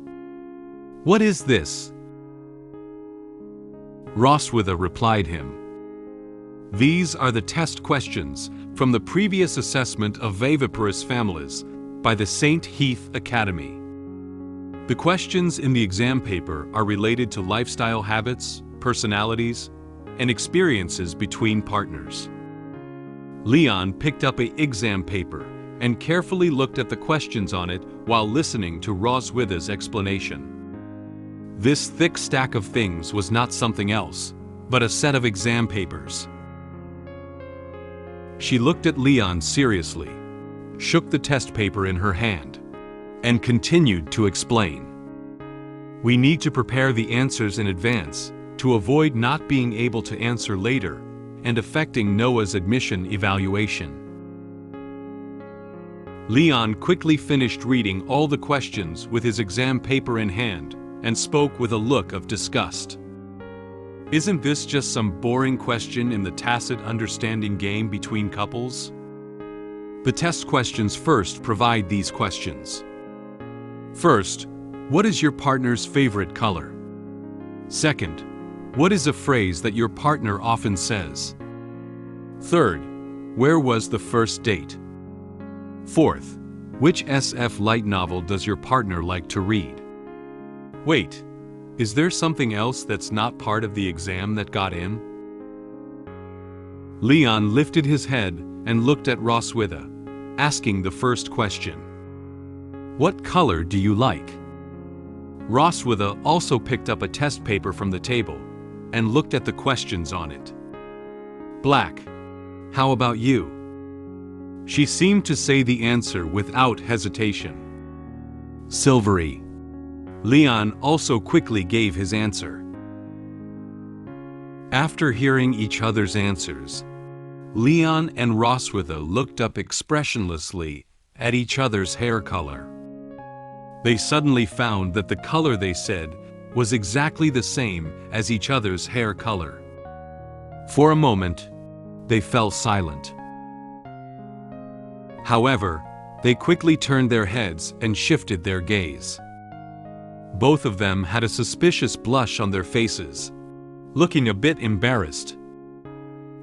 "What is this?" Roswitha replied him, "These are the test questions from the previous assessment of viviparous families by the St. Heath Academy. The questions in the exam paper are related to lifestyle habits, personalities, and experiences between partners." Leon picked up an exam paper and carefully looked at the questions on it while listening to Roswitha's explanation. This thick stack of things was not something else, but a set of exam papers. She looked at Leon seriously, shook the test paper in her hand, and continued to explain. "We need to prepare the answers in advance to avoid not being able to answer later and affecting Noah's admission evaluation." Leon quickly finished reading all the questions with his exam paper in hand and spoke with a look of disgust. "Isn't this just some boring question in the tacit understanding game between couples? The test questions first provide these questions. First, what is your partner's favorite color? Second, what is a phrase that your partner often says? Third, where was the first date? Fourth, which SF light novel does your partner like to read? Wait, is there something else that's not part of the exam that got in?" Leon lifted his head and looked at Roswitha, asking the first question. "What color do you like?" Roswitha also picked up a test paper from the table and looked at the questions on it. "Black. How about you?" She seemed to say the answer without hesitation. "Silvery." Leon also quickly gave his answer. After hearing each other's answers, Leon and Roswitha looked up expressionlessly at each other's hair color. They suddenly found that the color they said was exactly the same as each other's hair color. For a moment, they fell silent. However, they quickly turned their heads and shifted their gaze. Both of them had a suspicious blush on their faces, looking a bit embarrassed.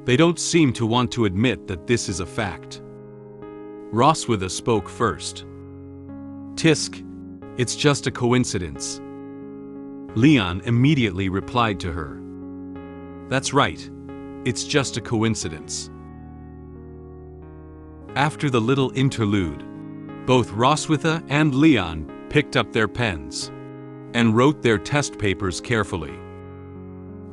They don't seem to want to admit that this is a fact. Roswitha spoke first. "Tisk, it's just a coincidence." Leon immediately replied to her. "That's right, it's just a coincidence." After the little interlude, both Roswitha and Leon picked up their pens and wrote their test papers carefully.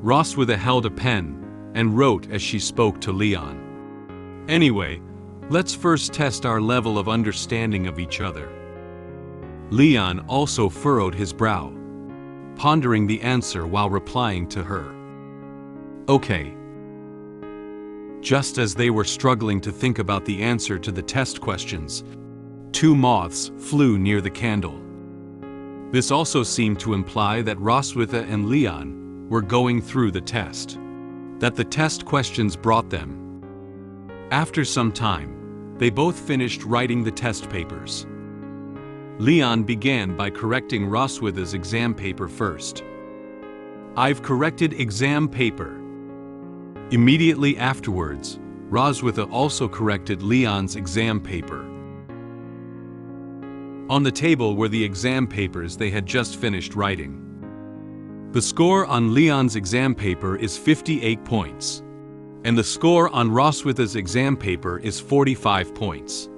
Roswitha held a pen and wrote as she spoke to Leon. Anyway, let's first test our level of understanding of each other. Leon also furrowed his brow, pondering the answer while replying to her. Okay. Just as they were struggling to think about the answer to the test questions, 2 moths flew near the candle. This also seemed to imply that Roswitha and Leon were going through the test, that the test questions brought them. After some time, they both finished writing the test papers. Leon began by correcting Roswitha's exam paper first. "I've corrected exam paper." Immediately afterwards, Roswitha also corrected Leon's exam paper. On the table were the exam papers they had just finished writing. The score on Leon's exam paper is 58 points, and the score on Roswitha's exam paper is 45 points.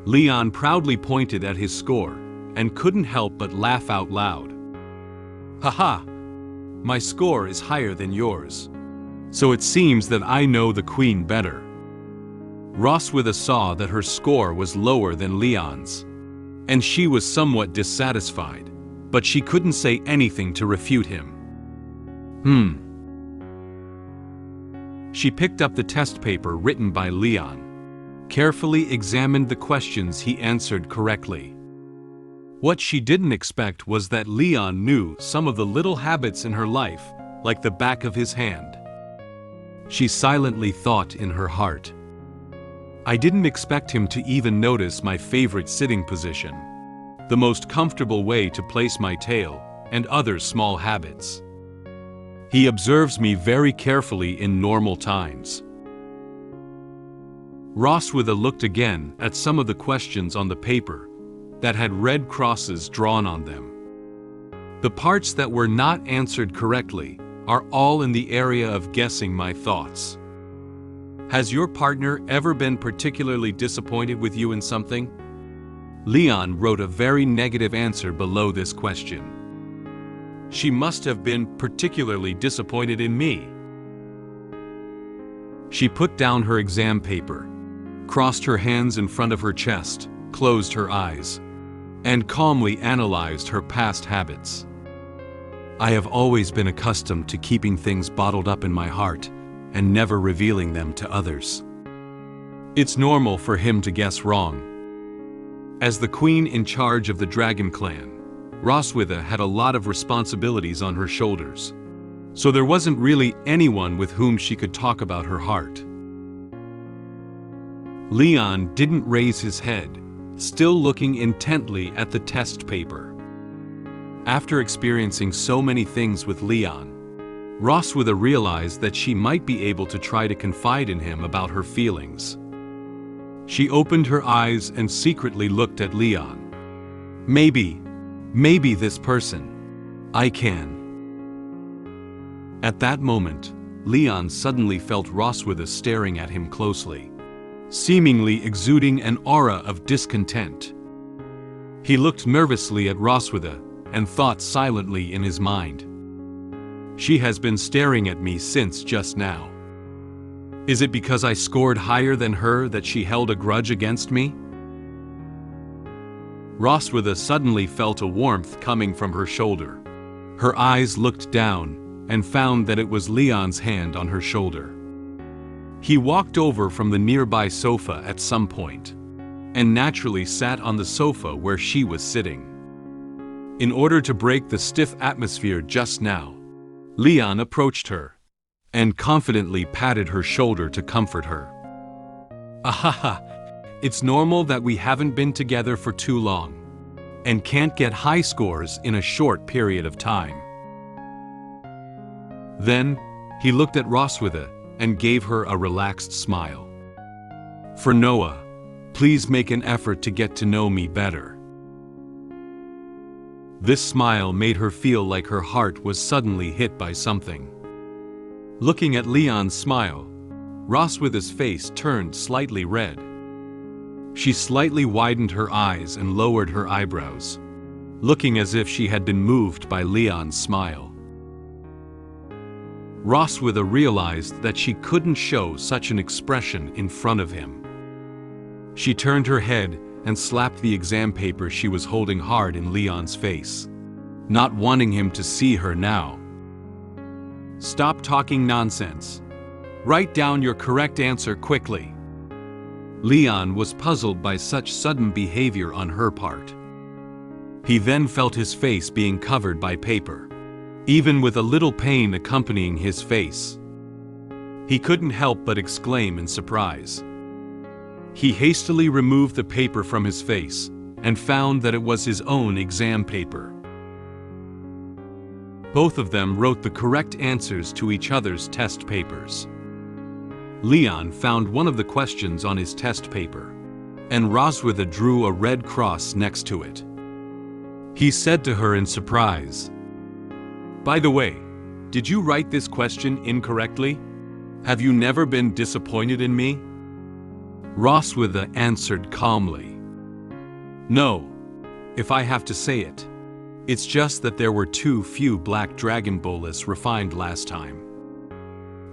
Leon proudly pointed at his score and couldn't help but laugh out loud. "Haha! My score is higher than yours. So it seems that I know the queen better." Roswitha saw that her score was lower than Leon's, and she was somewhat dissatisfied, but she couldn't say anything to refute him. She picked up the test paper written by Leon, carefully examined the questions he answered correctly. What she didn't expect was that Leon knew some of the little habits in her life like the back of his hand. She silently thought in her heart, "I didn't expect him to even notice my favorite sitting position, the most comfortable way to place my tail, and other small habits. He observes me very carefully in normal times." Roswitha looked again at some of the questions on the paper that had red crosses drawn on them. The parts that were not answered correctly are all in the area of guessing my thoughts. Has your partner ever been particularly disappointed with you in something? Leon wrote a very negative answer below this question. She must have been particularly disappointed in me. She put down her exam paper, crossed her hands in front of her chest, closed her eyes, and calmly analyzed her past habits. "I have always been accustomed to keeping things bottled up in my heart and never revealing them to others. It's normal for him to guess wrong." As the queen in charge of the Dragon clan, Roswitha had a lot of responsibilities on her shoulders, so there wasn't really anyone with whom she could talk about her heart. Leon didn't raise his head, still looking intently at the test paper. After experiencing so many things with Leon, Roswitha realized that she might be able to try to confide in him about her feelings. She opened her eyes and secretly looked at Leon. Maybe this person. I can." At that moment, Leon suddenly felt Roswitha staring at him closely, seemingly exuding an aura of discontent. He looked nervously at Roswitha and thought silently in his mind, "She has been staring at me since just now. Is it because I scored higher than her that she held a grudge against me?" Roswitha suddenly felt a warmth coming from her shoulder. Her eyes looked down and found that it was Leon's hand on her shoulder. He walked over from the nearby sofa at some point, and naturally sat on the sofa where she was sitting. In order to break the stiff atmosphere just now, Leon approached her and confidently patted her shoulder to comfort her. "Ahaha, it's normal that we haven't been together for too long, and can't get high scores in a short period of time." Then, he looked at Roswitha and gave her a relaxed smile. "For Noah, please make an effort to get to know me better." This smile made her feel like her heart was suddenly hit by something. Looking at Leon's smile, Roswitha's face turned slightly red. She slightly widened her eyes and lowered her eyebrows, looking as if she had been moved by Leon's smile. Roswitha realized that she couldn't show such an expression in front of him. She turned her head and slapped the exam paper she was holding hard in Leon's face, not wanting him to see her now. "Stop talking nonsense. Write down your correct answer quickly." Leon was puzzled by such sudden behavior on her part. He then felt his face being covered by paper, even with a little pain accompanying his face. He couldn't help but exclaim in surprise. He hastily removed the paper from his face and found that it was his own exam paper. Both of them wrote the correct answers to each other's test papers. Leon found one of the questions on his test paper, and Roswitha drew a red cross next to it. He said to her in surprise, "By the way, did you write this question incorrectly? Have you never been disappointed in me?" Roswitha answered calmly, "No, if I have to say it. It's just that there were too few black dragon bolus refined last time."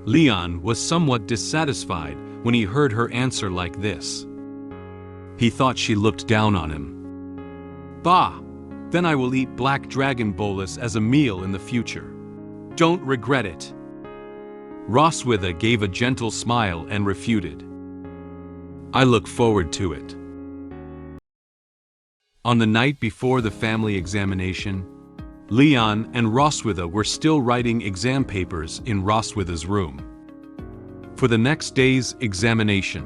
Leon was somewhat dissatisfied when he heard her answer like this. He thought she looked down on him. "Bah! Then I will eat black dragon bolus as a meal in the future. Don't regret it." Roswitha gave a gentle smile and refuted, "I look forward to it." On the night before the family examination, Leon and Roswitha were still writing exam papers in Roswitha's room. For the next day's examination,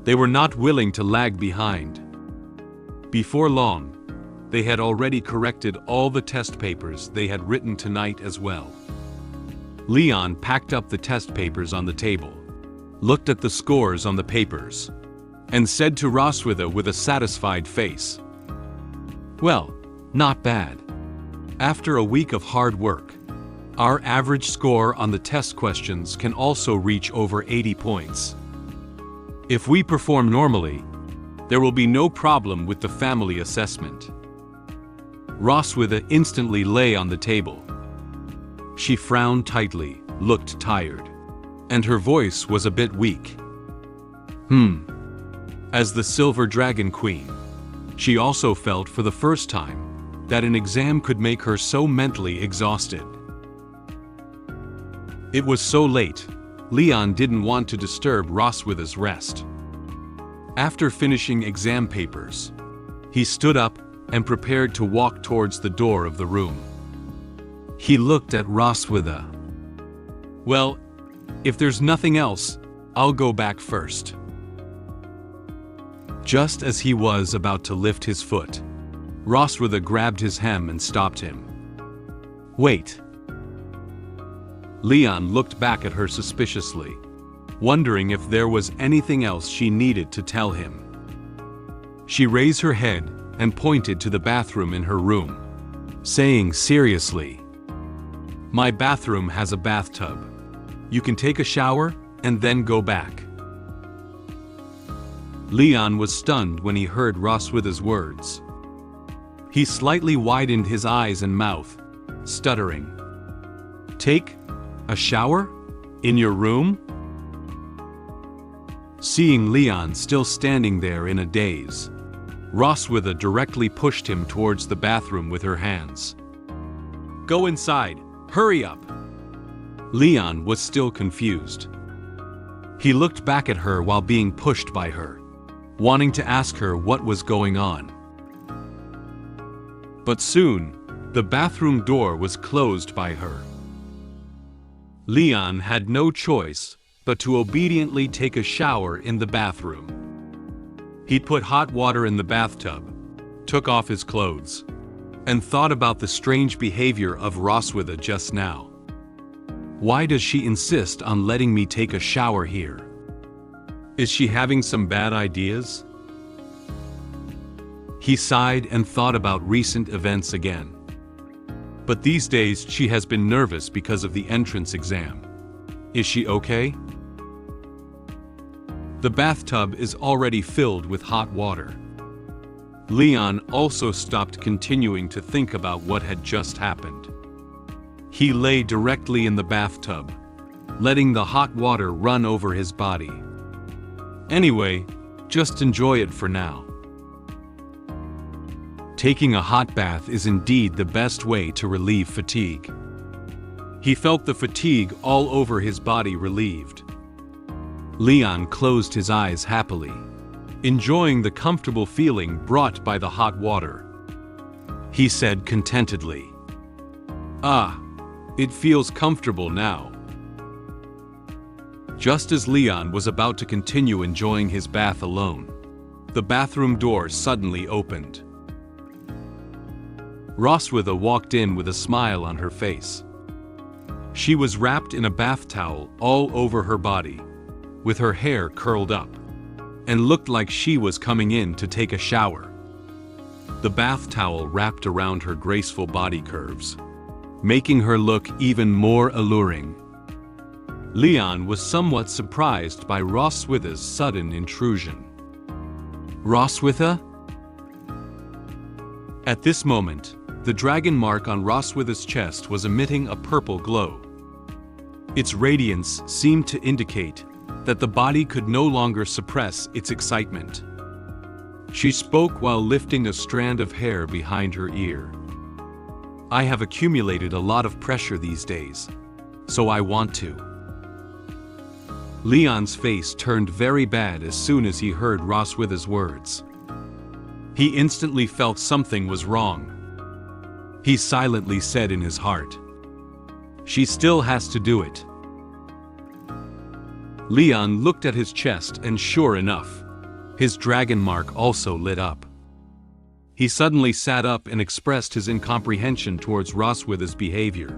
they were not willing to lag behind. Before long, they had already corrected all the test papers they had written tonight as well. Leon packed up the test papers on the table, looked at the scores on the papers, and said to Roswitha with a satisfied face, "Well, not bad. After a week of hard work, our average score on the test questions can also reach over 80 points. If we perform normally, there will be no problem with the family assessment." Roswitha instantly lay on the table. She frowned tightly, looked tired, and her voice was a bit weak. As the Silver Dragon Queen, she also felt for the first time that an exam could make her so mentally exhausted. It was so late, Leon didn't want to disturb Roswitha's rest. After finishing exam papers, he stood up and prepared to walk towards the door of the room. He looked at Roswitha. "Well, if there's nothing else, I'll go back first." Just as he was about to lift his foot, Roswitha grabbed his hem and stopped him. "Wait." Leon looked back at her suspiciously, wondering if there was anything else she needed to tell him. She raised her head and pointed to the bathroom in her room, saying seriously, "My bathroom has a bathtub. You can take a shower and then go back." Leon was stunned when he heard Roswitha's words. He slightly widened his eyes and mouth, stuttering, "Take a shower? In your room?" Seeing Leon still standing there in a daze, Roswitha directly pushed him towards the bathroom with her hands. "Go inside, hurry up!" Leon was still confused. He looked back at her while being pushed by her, wanting to ask her what was going on. But soon, the bathroom door was closed by her. Leon had no choice but to obediently take a shower in the bathroom. He put hot water in the bathtub, took off his clothes, and thought about the strange behavior of Roswitha just now. Why does she insist on letting me take a shower here? Is she having some bad ideas? He sighed and thought about recent events again. But these days she has been nervous because of the entrance exam. Is she okay? The bathtub is already filled with hot water. Leon also stopped continuing to think about what had just happened. He lay directly in the bathtub, letting the hot water run over his body. Anyway, just enjoy it for now. Taking a hot bath is indeed the best way to relieve fatigue. He felt the fatigue all over his body relieved. Leon closed his eyes happily, enjoying the comfortable feeling brought by the hot water. He said contentedly, "Ah, it feels comfortable now." Just as Leon was about to continue enjoying his bath alone, the bathroom door suddenly opened. Roswitha walked in with a smile on her face. She was wrapped in a bath towel all over her body, with her hair curled up, and looked like she was coming in to take a shower. The bath towel wrapped around her graceful body curves, making her look even more alluring. Leon was somewhat surprised by Roswitha's sudden intrusion. "Roswitha?" At this moment, the dragon mark on Roswitha's chest was emitting a purple glow. Its radiance seemed to indicate that the body could no longer suppress its excitement. She spoke while lifting a strand of hair behind her ear. "I have accumulated a lot of pressure these days, so I want to." Leon's face turned very bad as soon as he heard Roswitha's words. He instantly felt something was wrong. He silently said in his heart, "She still has to do it." Leon looked at his chest and sure enough, his dragon mark also lit up. He suddenly sat up and expressed his incomprehension towards Roswitha's behavior.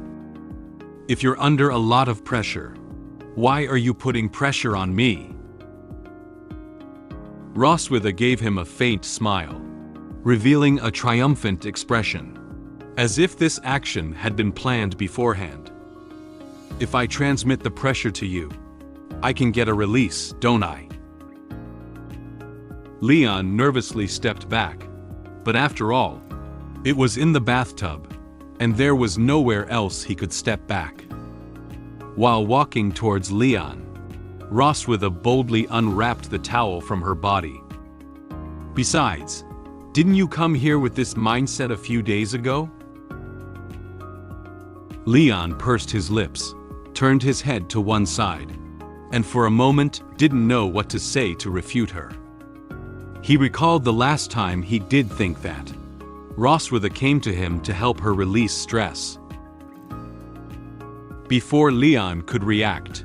"If you're under a lot of pressure, why are you putting pressure on me?" Roswitha gave him a faint smile, revealing a triumphant expression, as if this action had been planned beforehand. "If I transmit the pressure to you, I can get a release, don't I?" Leon nervously stepped back, but after all, it was in the bathtub, and there was nowhere else he could step back. While walking towards Leon, Roswitha boldly unwrapped the towel from her body. "Besides, didn't you come here with this mindset a few days ago?" Leon pursed his lips, turned his head to one side, and for a moment didn't know what to say to refute her. He recalled the last time he did think that. Roswitha came to him to help her release stress. Before Leon could react,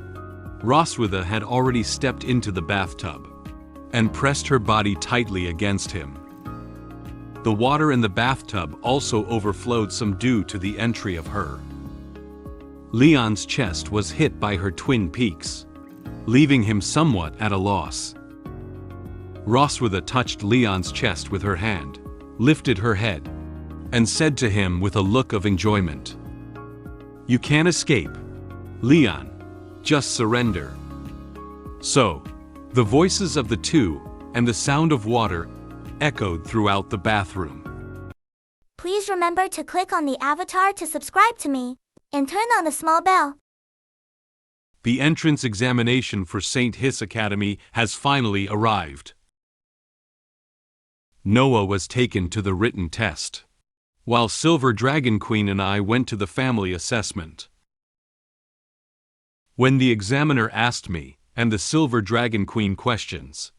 Roswitha had already stepped into the bathtub and pressed her body tightly against him. The water in the bathtub also overflowed some due to the entry of her. Leon's chest was hit by her twin peaks, leaving him somewhat at a loss. Roswitha touched Leon's chest with her hand, lifted her head, and said to him with a look of enjoyment, "You can't escape, Leon, just surrender." So, the voices of the two and the sound of water echoed throughout the bathroom. Please remember to click on the avatar to subscribe to me, and turn on the small bell. The entrance examination for St. Hiss Academy has finally arrived. Noah was taken to the written test, while Silver Dragon Queen and I went to the family assessment. When the examiner asked me and the Silver Dragon Queen questions,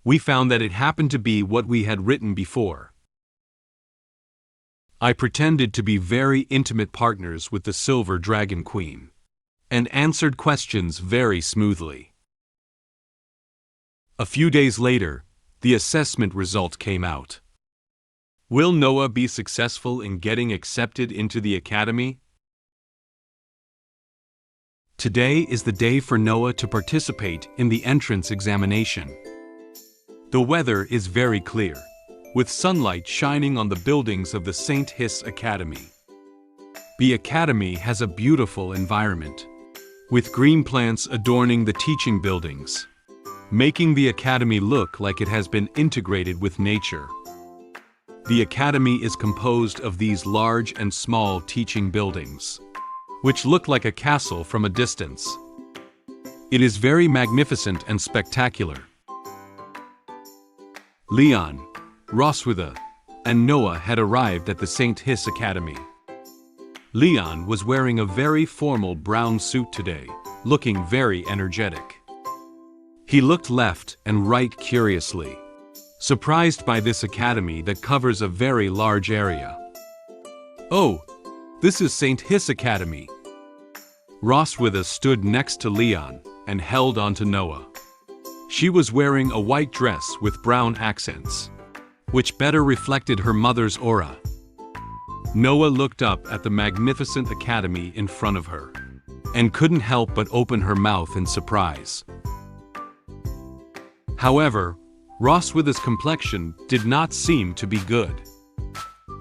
we found that it happened to be what we had written before. I pretended to be very intimate partners with the Silver Dragon Queen, and answered questions very smoothly. A few days later, the assessment result came out. Will Noah be successful in getting accepted into the academy? Today is the day for Noah to participate in the entrance examination. The weather is very clear, with sunlight shining on the buildings of the St. Hiss Academy. The academy has a beautiful environment, with green plants adorning the teaching buildings, making the academy look like it has been integrated with nature. The academy is composed of these large and small teaching buildings, which look like a castle from a distance. It is very magnificent and spectacular. Leon, Roswitha, and Noah had arrived at the St. Hiss Academy. Leon was wearing a very formal brown suit today, looking very energetic. He looked left and right curiously, surprised by this academy that covers a very large area. "Oh, this is St. Hiss Academy." Roswitha stood next to Leon and held on to Noah. She was wearing a white dress with brown accents, which better reflected her mother's aura. Noah looked up at the magnificent academy in front of her, and couldn't help but open her mouth in surprise. However, Roswitha's complexion did not seem to be good.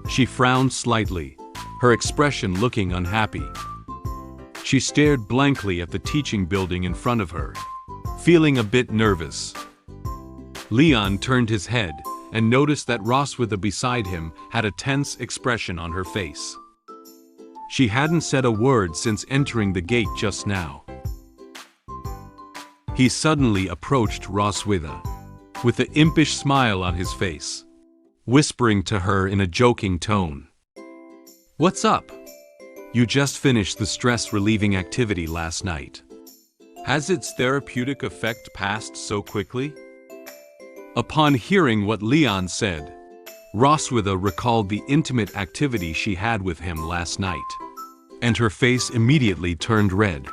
She frowned slightly, her expression looking unhappy. She stared blankly at the teaching building in front of her, feeling a bit nervous. Leon turned his head and noticed that Roswitha beside him had a tense expression on her face. She hadn't said a word since entering the gate just now. He suddenly approached Roswitha, with an impish smile on his face, whispering to her in a joking tone. "What's up? You just finished the stress-relieving activity last night. Has its therapeutic effect passed so quickly?" Upon hearing what Leon said, Roswitha recalled the intimate activity she had with him last night, and her face immediately turned red.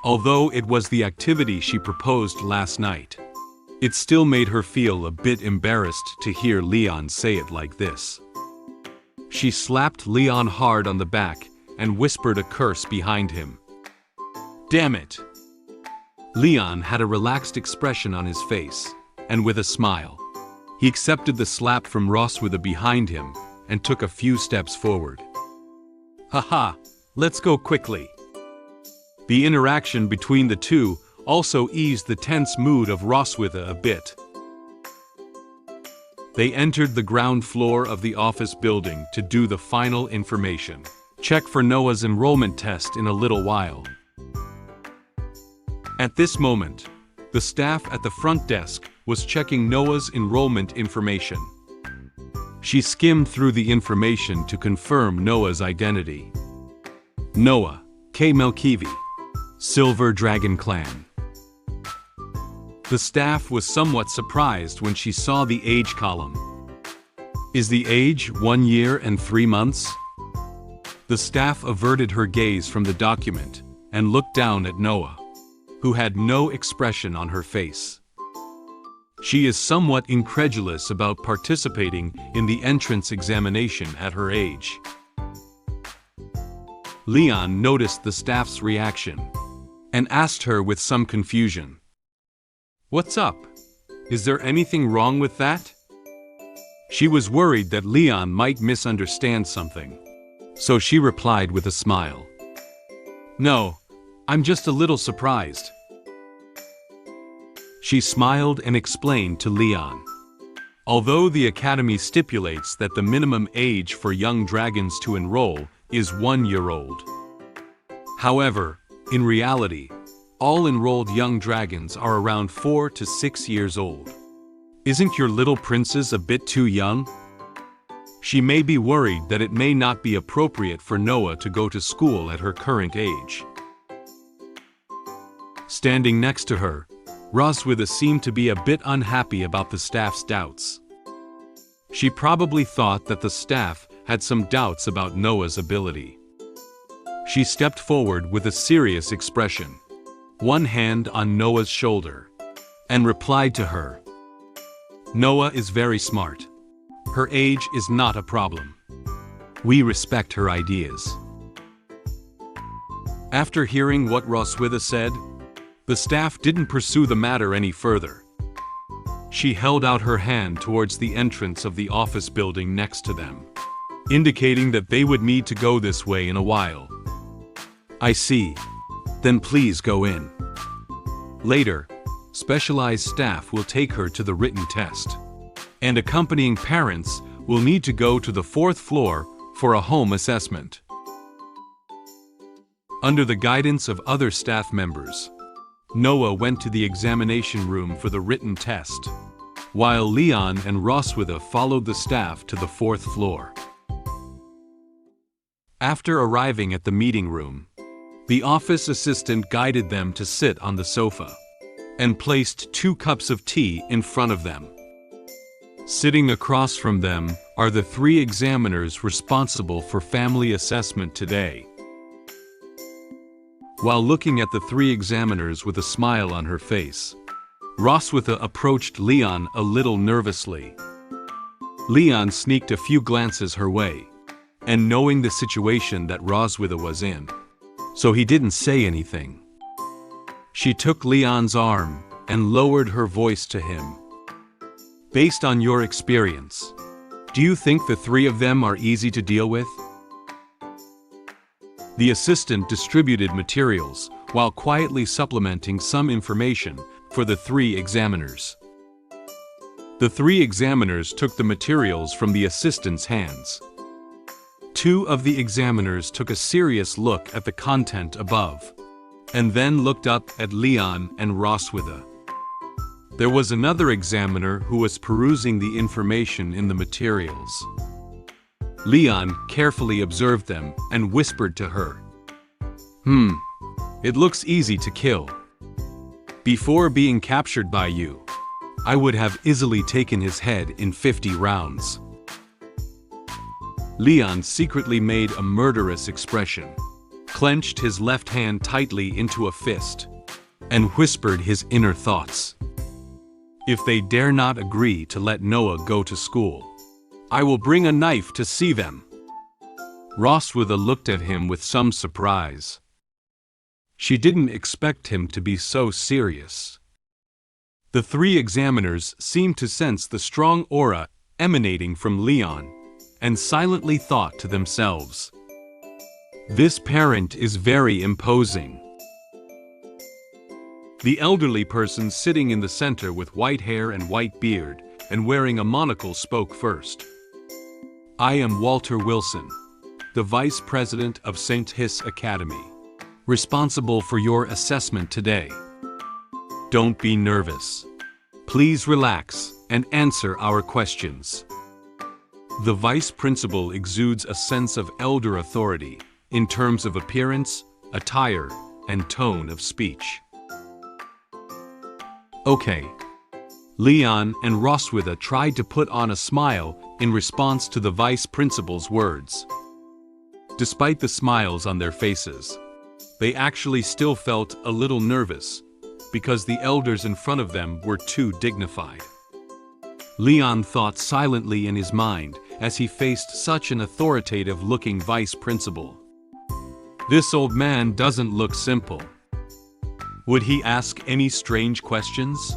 Although it was the activity she proposed last night, it still made her feel a bit embarrassed to hear Leon say it like this. She slapped Leon hard on the back and whispered a curse behind him. "Damn it!" Leon had a relaxed expression on his face, and with a smile, he accepted the slap from Roswitha behind him and took a few steps forward. "Haha, let's go quickly." The interaction between the two also eased the tense mood of Roswitha a bit. They entered the ground floor of the office building to do the final information check for Noah's enrollment test in a little while. At this moment, the staff at the front desk was checking Noah's enrollment information. She skimmed through the information to confirm Noah's identity. Noah K. Melkivi, Silver Dragon Clan. The staff was somewhat surprised when she saw the age column. Is the age 1 year and 3 months? The staff averted her gaze from the document and looked down at Noah, who had no expression on her face. She is somewhat incredulous about participating in the entrance examination at her age. Leon noticed the staff's reaction and asked her with some confusion, "What's up? Is there anything wrong with that?" She was worried that Leon might misunderstand something, so she replied with a smile, "No, I'm just a little surprised." She smiled and explained to Leon. Although the academy stipulates that the minimum age for young dragons to enroll is 1 year old. However, in reality, all enrolled young dragons are around 4 to 6 years old. Isn't your little princess a bit too young? She may be worried that it may not be appropriate for Noah to go to school at her current age. Standing next to her, Roswitha seemed to be a bit unhappy about the staff's doubts. She probably thought that the staff had some doubts about Noah's ability. She stepped forward with a serious expression, one hand on Noah's shoulder, and replied to her. "Noah is very smart. Her age is not a problem. We respect her ideas." After hearing what Roswitha said, the staff didn't pursue the matter any further. She held out her hand towards the entrance of the office building next to them, indicating that they would need to go this way in a while. "I see. Then please go in. Later, specialized staff will take her to the written test. and accompanying parents will need to go to the 4th floor for a home assessment. Under the guidance of other staff members, Noah went to the examination room for the written test, while Leon and Roswitha followed the staff to the 4th floor. After arriving at the meeting room, the office assistant guided them to sit on the sofa and placed 2 cups of tea in front of them. Sitting across from them are the 3 examiners responsible for family assessment today. While looking at the 3 examiners with a smile on her face, Roswitha approached Leon a little nervously. Leon sneaked a few glances her way, and knowing the situation that Roswitha was in, so he didn't say anything. She took Leon's arm and lowered her voice to him. Based on your experience, do you think the 3 of them are easy to deal with? The assistant distributed materials while quietly supplementing some information for the 3 examiners. The 3 examiners took the materials from the assistant's hands. 2 of the examiners took a serious look at the content above, and then looked up at Leon and Roswitha. There was another examiner who was perusing the information in the materials. Leon carefully observed them and whispered to her, It looks easy to kill. Before being captured by you, I would have easily taken his head in 50 rounds. Leon secretly made a murderous expression, clenched his left hand tightly into a fist, and whispered his inner thoughts. If they dare not agree to let Noah go to school, I will bring a knife to see them. Roswitha looked at him with some surprise. She didn't expect him to be so serious. The 3 examiners seemed to sense the strong aura emanating from Leon, and silently thought to themselves, "This parent is very imposing." The elderly person sitting in the center with white hair and white beard and wearing a monocle spoke first. "I am Walter Wilson, the Vice President of St. Hiss Academy, responsible for your assessment today. Don't be nervous. Please relax and answer our questions." The vice principal exudes a sense of elder authority in terms of appearance, attire, and tone of speech. Okay. Leon and Roswitha tried to put on a smile in response to the vice principal's words. Despite the smiles on their faces, they actually still felt a little nervous because the elders in front of them were too dignified. Leon thought silently in his mind as he faced such an authoritative-looking vice principal. This old man doesn't look simple. Would he ask any strange questions?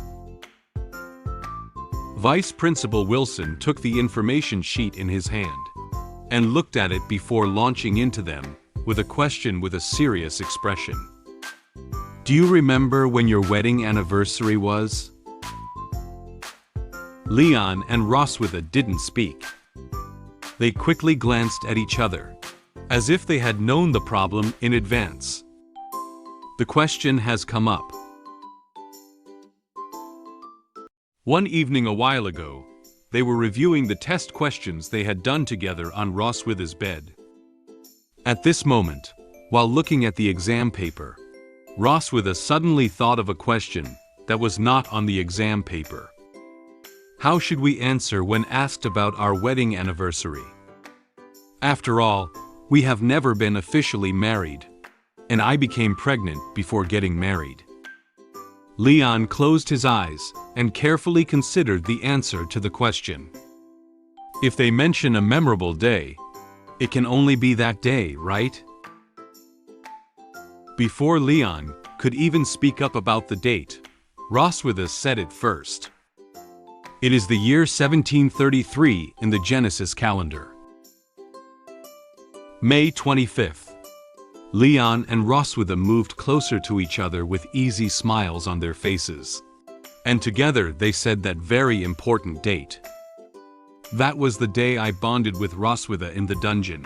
Vice Principal Wilson took the information sheet in his hand and looked at it before launching into them with a question with a serious expression. "Do you remember when your wedding anniversary was?" Leon and Roswitha didn't speak. They quickly glanced at each other, as if they had known the problem in advance. The question has come up. One evening a while ago, they were reviewing the test questions they had done together on Roswitha's bed. At this moment, while looking at the exam paper, Roswitha suddenly thought of a question that was not on the exam paper. How should we answer when asked about our wedding anniversary? After all, we have never been officially married, and I became pregnant before getting married. Leon closed his eyes and carefully considered the answer to the question. If they mention a memorable day, it can only be that day, right? Before Leon could even speak up about the date, Roswitha said it first. It is the year 1733 in the Genesis calendar. May 25th. Leon and Roswitha moved closer to each other with easy smiles on their faces. And together they said that very important date. That was the day I bonded with Roswitha in the dungeon.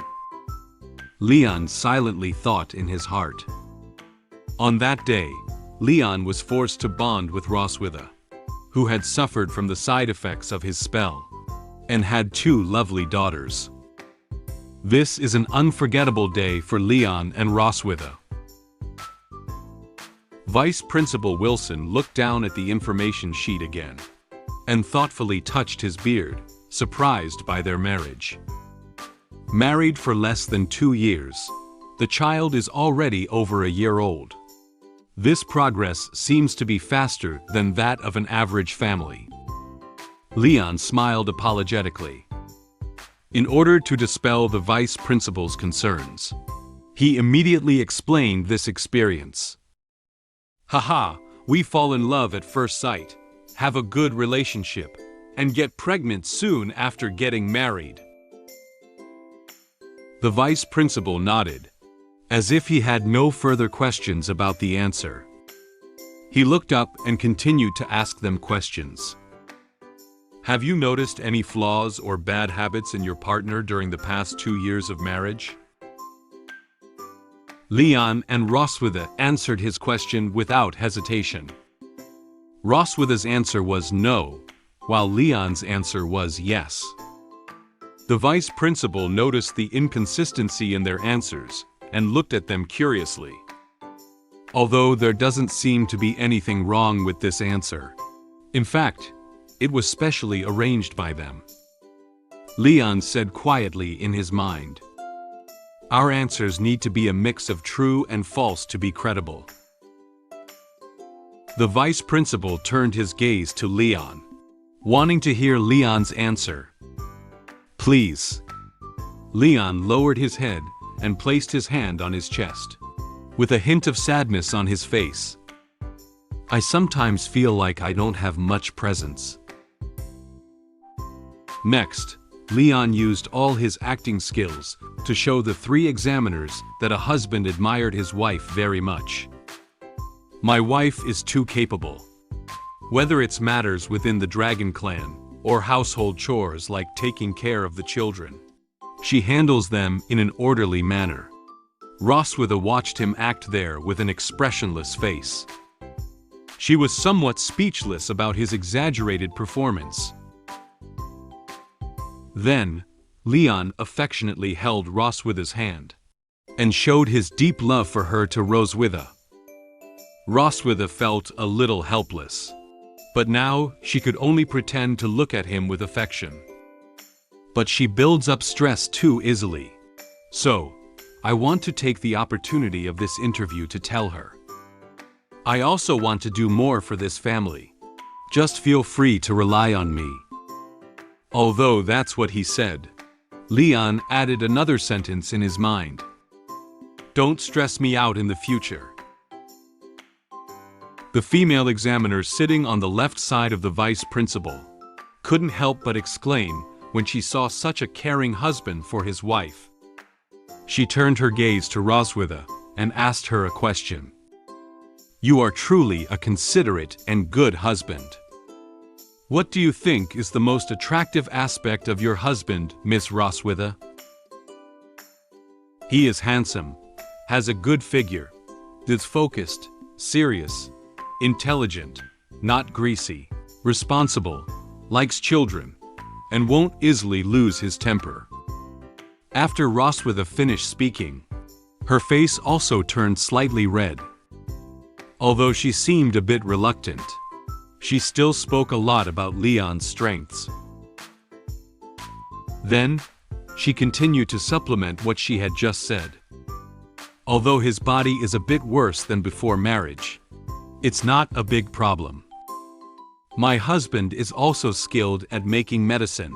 Leon silently thought in his heart. On that day, Leon was forced to bond with Roswitha, who had suffered from the side effects of his spell, and had 2 lovely daughters. This is an unforgettable day for Leon and Roswitha. Vice Principal Wilson looked down at the information sheet again, and thoughtfully touched his beard, surprised by their marriage. Married for less than 2 years, the child is already over a year old. This progress seems to be faster than that of an average family. Leon smiled apologetically. In order to dispel the vice principal's concerns, he immediately explained this experience. Haha, we fall in love at first sight, have a good relationship, and get pregnant soon after getting married. The vice principal nodded, as if he had no further questions about the answer. He looked up and continued to ask them questions. Have you noticed any flaws or bad habits in your partner during the past 2 years of marriage? Leon and Roswitha answered his question without hesitation. Roswitha's answer was no, while Leon's answer was yes. The vice principal noticed the inconsistency in their answers and looked at them curiously. Although there doesn't seem to be anything wrong with this answer. In fact, it was specially arranged by them. Leon said quietly in his mind, "Our answers need to be a mix of true and false to be credible." The vice principal turned his gaze to Leon, wanting to hear Leon's answer. "Please." Leon lowered his head and placed his hand on his chest, with a hint of sadness on his face. "I sometimes feel like I don't have much presence." Next, Leon used all his acting skills to show the 3 examiners that a husband admired his wife very much. "My wife is too capable. Whether it's matters within the Dragon clan, or household chores like taking care of the children, she handles them in an orderly manner." Roswitha watched him act there with an expressionless face. She was somewhat speechless about his exaggerated performance. Then, Leon affectionately held Roswitha's hand, and showed his deep love for her to Roswitha. Roswitha felt a little helpless, but now she could only pretend to look at him with affection. But she builds up stress too easily. So, I want to take the opportunity of this interview to tell her. I also want to do more for this family. Just feel free to rely on me. Although that's what he said, Leon added another sentence in his mind. Don't stress me out in the future. The female examiner sitting on the left side of the vice principal couldn't help but exclaim when she saw such a caring husband for his wife. She turned her gaze to Roswitha and asked her a question. "You are truly a considerate and good husband. What do you think is the most attractive aspect of your husband, Miss Roswitha?" "He is handsome, has a good figure, is focused, serious, intelligent, not greasy, responsible, likes children, and won't easily lose his temper." After Roswitha finished speaking, her face also turned slightly red. Although she seemed a bit reluctant, she still spoke a lot about Leon's strengths. Then, she continued to supplement what she had just said. "Although his body is a bit worse than before marriage, it's not a big problem. My husband is also skilled at making medicine,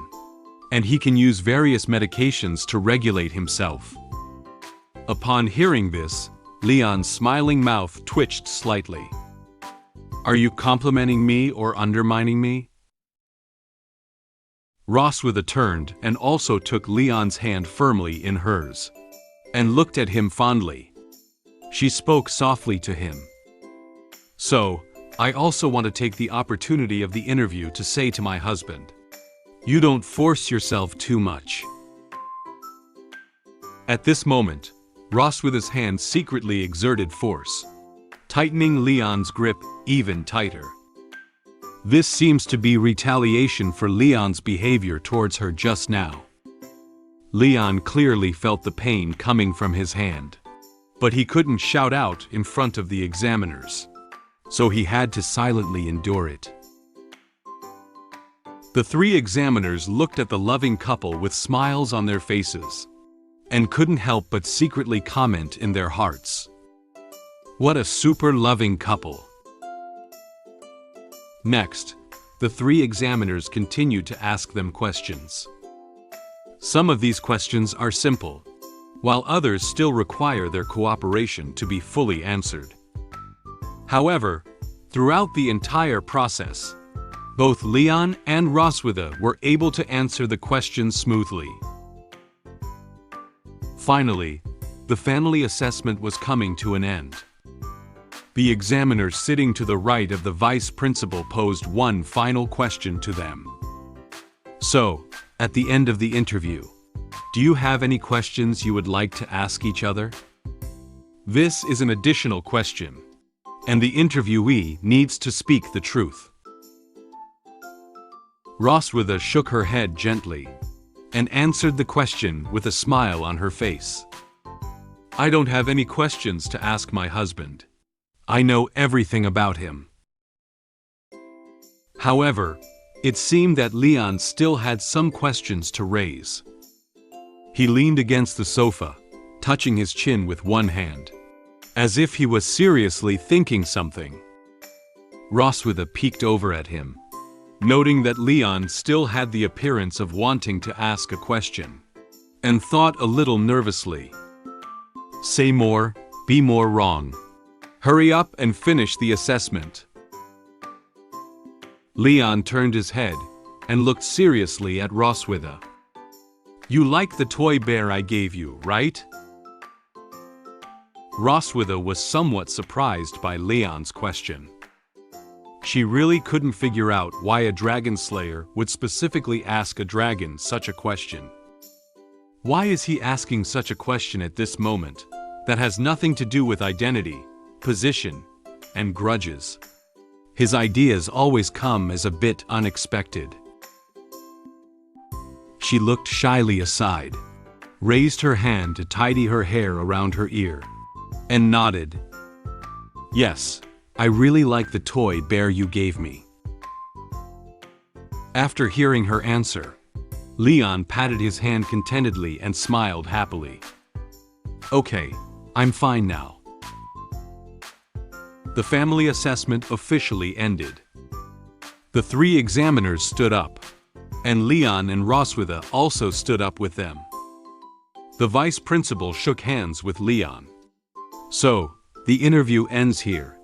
and he can use various medications to regulate himself." Upon hearing this, Leon's smiling mouth twitched slightly. "Are you complimenting me or undermining me?" Roswitha turned and also took Leon's hand firmly in hers, and looked at him fondly. She spoke softly to him. "So, I also want to take the opportunity of the interview to say to my husband, You don't force yourself too much. At this moment, Roswitha's hand secretly exerted force, tightening Leon's grip even tighter. This seems to be retaliation for Leon's behavior towards her just now. Leon clearly felt the pain coming from his hand, but he couldn't shout out in front of the examiners, so he had to silently endure it. The three examiners looked at the loving couple with smiles on their faces, and couldn't help but secretly comment in their hearts. What a super loving couple. Next, the three examiners continued to ask them questions. Some of these questions are simple, while others still require their cooperation to be fully answered. However, throughout the entire process, both Leon and Roswitha were able to answer the questions smoothly. Finally, the family assessment was coming to an end. The examiner sitting to the right of the vice principal posed one final question to them. So, at the end of the interview, do you have any questions you would like to ask each other? This is an additional question, and the interviewee needs to speak the truth. Roswitha shook her head gently and answered the question with a smile on her face. I don't have any questions to ask my husband. I know everything about him. However, it seemed that Leon still had some questions to raise. He leaned against the sofa, touching his chin with one hand, as if he was seriously thinking something. Roswitha peeked over at him, noting that Leon still had the appearance of wanting to ask a question, and thought a little nervously. Say more, be more wrong. Hurry up and finish the assessment. Leon turned his head and looked seriously at Roswitha. You like the toy bear I gave you, right? Roswitha was somewhat surprised by Leon's question. She really couldn't figure out why a dragon slayer would specifically ask a dragon such a question. Why is he asking such a question at this moment that has nothing to do with identity, position, and grudges? His ideas always come as a bit unexpected. She looked shyly aside, raised her hand to tidy her hair around her ear, and nodded. Yes, I really like the toy bear you gave me. After hearing her answer, Leon patted his hand contentedly and smiled happily. Okay, I'm fine now. The family assessment officially ended. The three examiners stood up, and Leon and Roswitha also stood up with them. The vice principal shook hands with Leon. So, the interview ends here.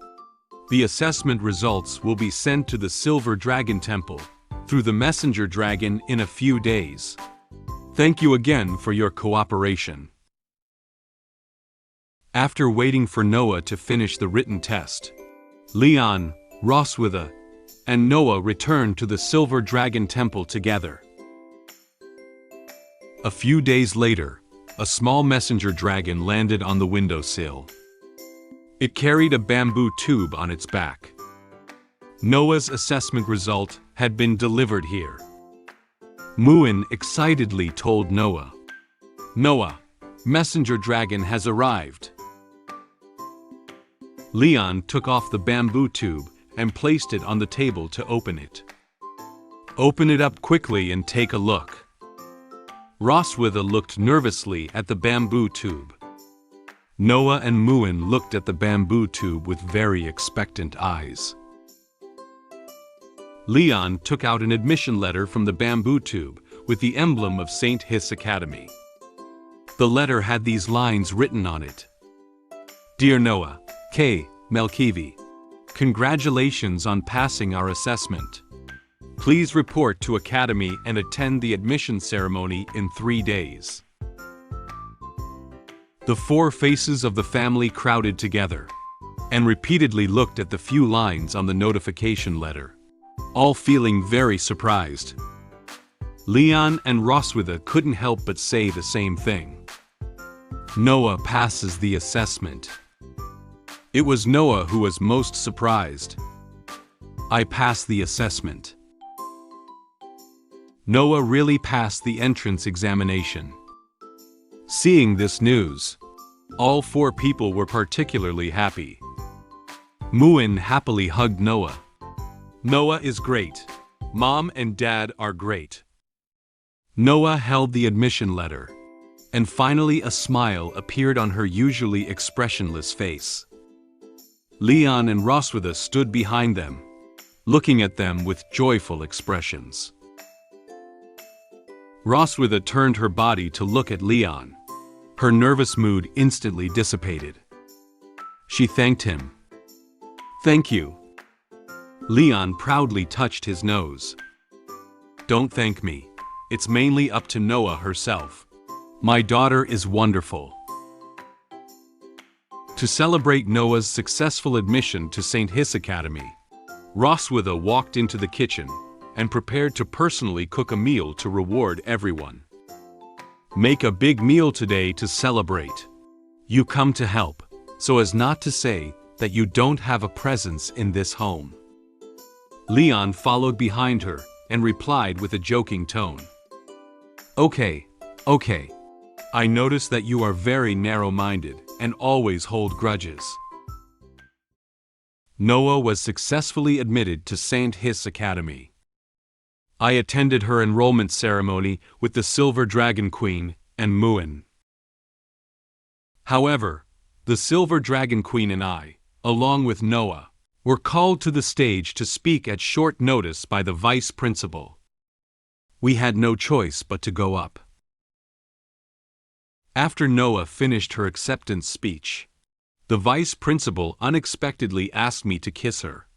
The assessment results will be sent to the Silver Dragon Temple through the messenger dragon in a few days. Thank you again for your cooperation. After waiting for Noah to finish the written test, Leon, Roswitha, and Noah returned to the Silver Dragon Temple together. A few days later, a small messenger dragon landed on the windowsill. It carried a bamboo tube on its back. Noah's assessment result had been delivered here. Muen excitedly told Noah, "Noah, messenger dragon has arrived." Leon took off the bamboo tube and placed it on the table to open it. Open it up quickly and take a look. Roswitha looked nervously at the bamboo tube. Noah and Muen looked at the bamboo tube with very expectant eyes. Leon took out an admission letter from the bamboo tube with the emblem of St. Hiss Academy. The letter had these lines written on it. Dear Noah, K. Melkivi, congratulations on passing our assessment. Please report to Academy and attend the admission ceremony in 3 days. The four faces of the family crowded together and repeatedly looked at the few lines on the notification letter, all feeling very surprised. Leon and Roswitha couldn't help but say the same thing. Noah passes the assessment. It was Noah who was most surprised. I passed the assessment. Noah really passed the entrance examination. Seeing this news, all 4 people were particularly happy. Muen happily hugged Noah. Noah is great. Mom and Dad are great. Noah held the admission letter, and finally a smile appeared on her usually expressionless face. Leon and Roswitha stood behind them, looking at them with joyful expressions. Roswitha turned her body to look at Leon. Her nervous mood instantly dissipated. She thanked him. "Thank you." Leon proudly touched his nose. "Don't thank me. It's mainly up to Noah herself. My daughter is wonderful." To celebrate Noah's successful admission to St. Hiss Academy, Roswitha walked into the kitchen and prepared to personally cook a meal to reward everyone. "Make a big meal today to celebrate. You come to help, so as not to say that you don't have a presence in this home." Leon followed behind her and replied with a joking tone. Okay. I notice that you are very narrow-minded and always hold grudges." Noah was successfully admitted to St. Hiss Academy. I attended her enrollment ceremony with the Silver Dragon Queen and Muen. However, the Silver Dragon Queen and I, along with Noah, were called to the stage to speak at short notice by the vice principal. We had no choice but to go up. After Noah finished her acceptance speech, the vice principal unexpectedly asked me to kiss her,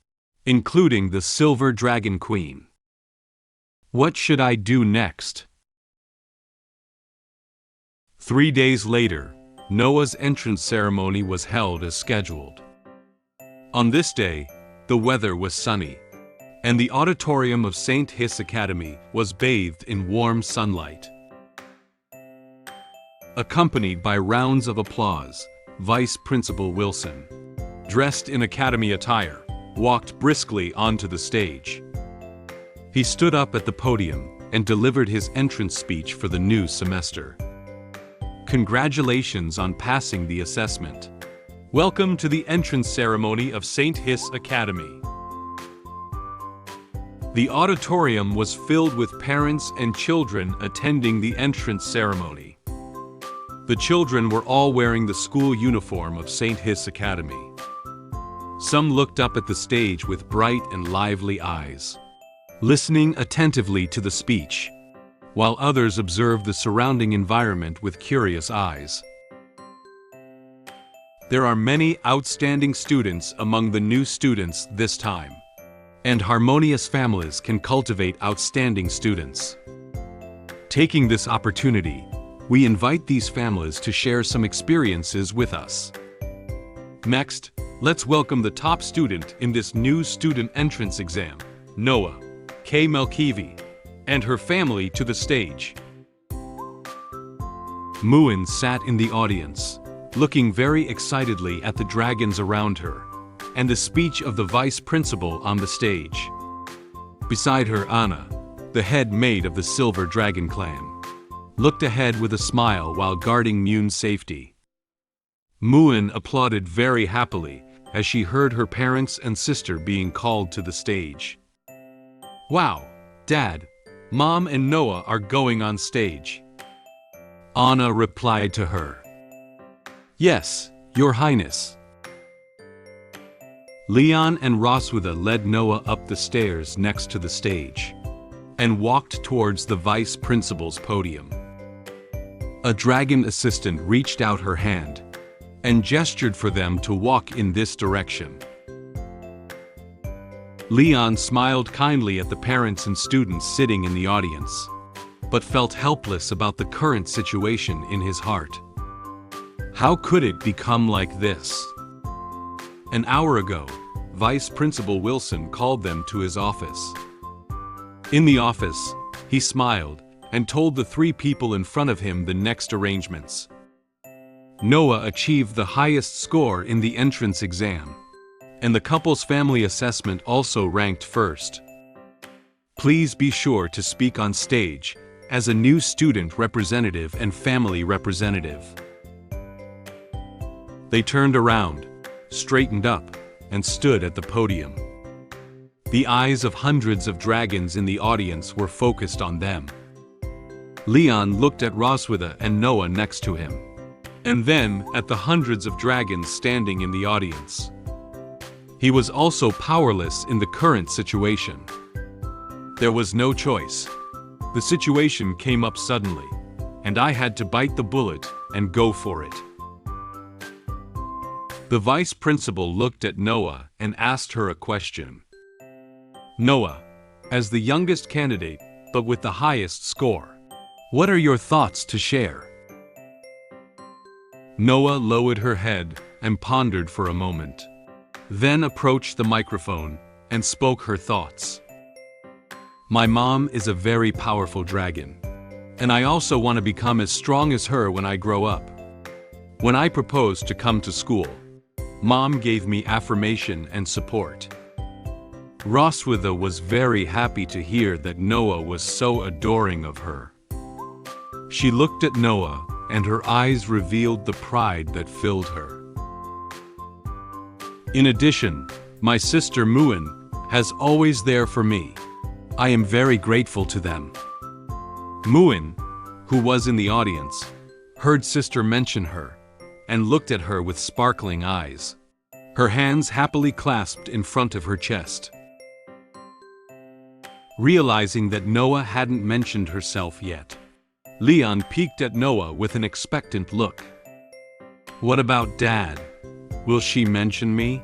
including the Silver Dragon Queen. What should I do next? 3 days later, Noah's entrance ceremony was held as scheduled. On this day, the weather was sunny, and the auditorium of St. Hiss Academy was bathed in warm sunlight. Accompanied by rounds of applause, Vice Principal Wilson, dressed in academy attire, walked briskly onto the stage. He stood up at the podium and delivered his entrance speech for the new semester. Congratulations on passing the assessment. Welcome to the entrance ceremony of St. Hiss Academy. The auditorium was filled with parents and children attending the entrance ceremony. The children were all wearing the school uniform of St. Hiss Academy. Some looked up at the stage with bright and lively eyes, listening attentively to the speech, while others observed the surrounding environment with curious eyes. There are many outstanding students among the new students this time, and harmonious families can cultivate outstanding students. Taking this opportunity, we invite these families to share some experiences with us. Next, let's welcome the top student in this new student entrance exam, Noah K. Melkivi, and her family to the stage. Muen sat in the audience, looking very excitedly at the dragons around her, and the speech of the vice principal on the stage. Beside her, Anna, the head maid of the Silver Dragon clan, looked ahead with a smile while guarding Muen's safety. Muen applauded very happily as she heard her parents and sister being called to the stage. Wow, Dad, Mom and Noah are going on stage. Anna replied to her. Yes, Your Highness. Leon and Roswitha led Noah up the stairs next to the stage and walked towards the vice principal's podium. A dragon assistant reached out her hand and gestured for them to walk in this direction. Leon smiled kindly at the parents and students sitting in the audience, but felt helpless about the current situation in his heart. How could it become like this? An hour ago, Vice Principal Wilson called them to his office. In the office, He smiled and told the 3 people in front of him the next arrangements. Noah achieved the highest score in the entrance exam, and the couple's family assessment also ranked first. Please be sure to speak on stage as a new student representative and family representative. They turned around, straightened up, and stood at the podium. The eyes of hundreds of dragons in the audience were focused on them. Leon looked at Roswitha and Noah next to him, and then at the hundreds of dragons standing in the audience. He was also powerless in the current situation. There was no choice. The situation came up suddenly, and I had to bite the bullet and go for it. The vice principal looked at Noah and asked her a question. Noah, as the youngest candidate, but with the highest score, what are your thoughts to share? Noah lowered her head and pondered for a moment, then approached the microphone and spoke her thoughts. My mom is a very powerful dragon, and I also want to become as strong as her when I grow up. When I proposed to come to school, Mom gave me affirmation and support. Roswitha was very happy to hear that Noah was so adoring of her. She looked at Noah, and her eyes revealed the pride that filled her. In addition, my sister Muen has always there for me. I am very grateful to them. Muen, who was in the audience, heard sister mention her, and looked at her with sparkling eyes, her hands happily clasped in front of her chest. Realizing that Noah hadn't mentioned herself yet, Leon peeked at Noah with an expectant look. What about Dad? Will she mention me?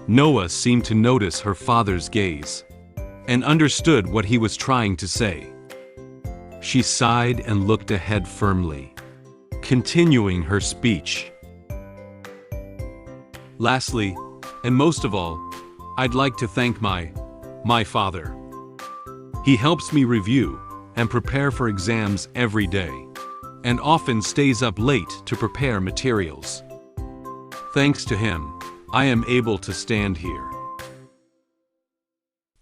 Noah seemed to notice her father's gaze, and understood what he was trying to say. She sighed and looked ahead firmly, continuing her speech. Lastly, and most of all, I'd like to thank my father. He helps me review and prepare for exams every day, and often stays up late to prepare materials. Thanks to him, I am able to stand here.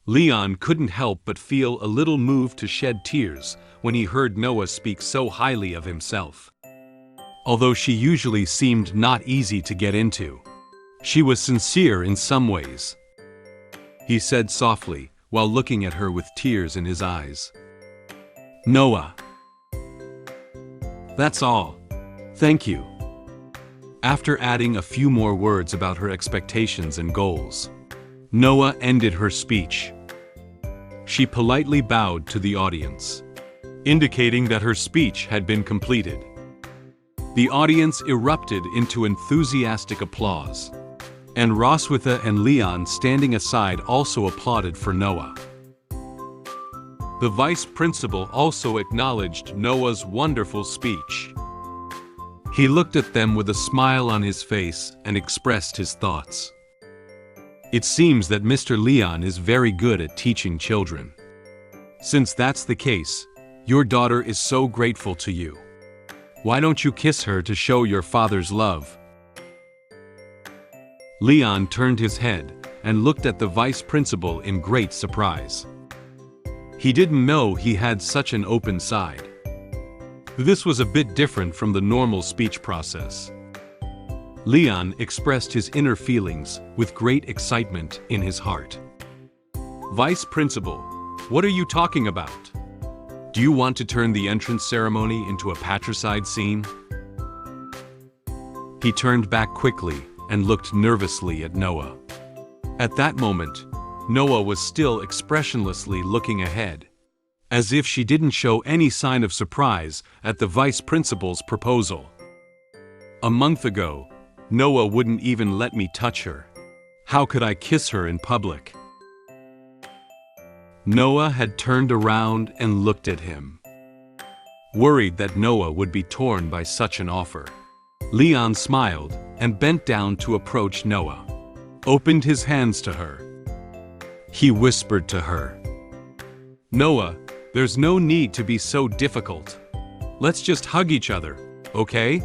Leon couldn't help but feel a little moved to shed tears when he heard Noah speak so highly of himself. Although she usually seemed not easy to get into, she was sincere in some ways. He said softly, while looking at her with tears in his eyes. Noah. That's all. Thank you. After adding a few more words about her expectations and goals, Noah ended her speech. She politely bowed to the audience, indicating that her speech had been completed. The audience erupted into enthusiastic applause, and Roswitha and Leon standing aside also applauded for Noah. The vice principal also acknowledged Noah's wonderful speech. He looked at them with a smile on his face and expressed his thoughts. It seems that Mr. Leon is very good at teaching children. Since that's the case, your daughter is so grateful to you. Why don't you kiss her to show your father's love? Leon turned his head and looked at the vice principal in great surprise. He didn't know he had such an open side. This was a bit different from the normal speech process. Leon expressed his inner feelings with great excitement in his heart. Vice Principal, what are you talking about? Do you want to turn the entrance ceremony into a patricide scene? He turned back quickly and looked nervously at Noah. At that moment, Noah was still expressionlessly looking ahead, as if she didn't show any sign of surprise at the vice principal's proposal. A month ago, Noah wouldn't even let me touch her. How could I kiss her in public? Noah had turned around and looked at him, worried that Noah would be torn by such an offer. Leon smiled and bent down to approach Noah, opened his hands to her. He whispered to her, Noah, There's no need to be so difficult. Let's just hug each other, okay?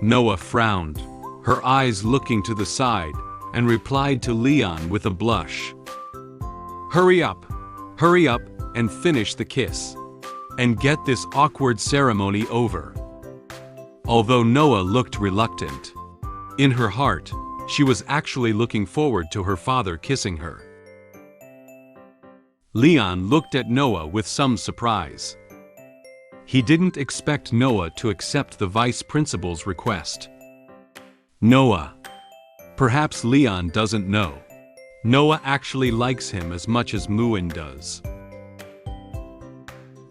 Noah frowned, her eyes looking to the side, and replied to Leon with a blush. Hurry up, and finish the kiss. And get this awkward ceremony over. Although Noah looked reluctant, in her heart, she was actually looking forward to her father kissing her. Leon looked at Noah with some surprise. He didn't expect Noah to accept the vice principal's request. Noah. Perhaps Leon doesn't know. Noah actually likes him as much as Muen does.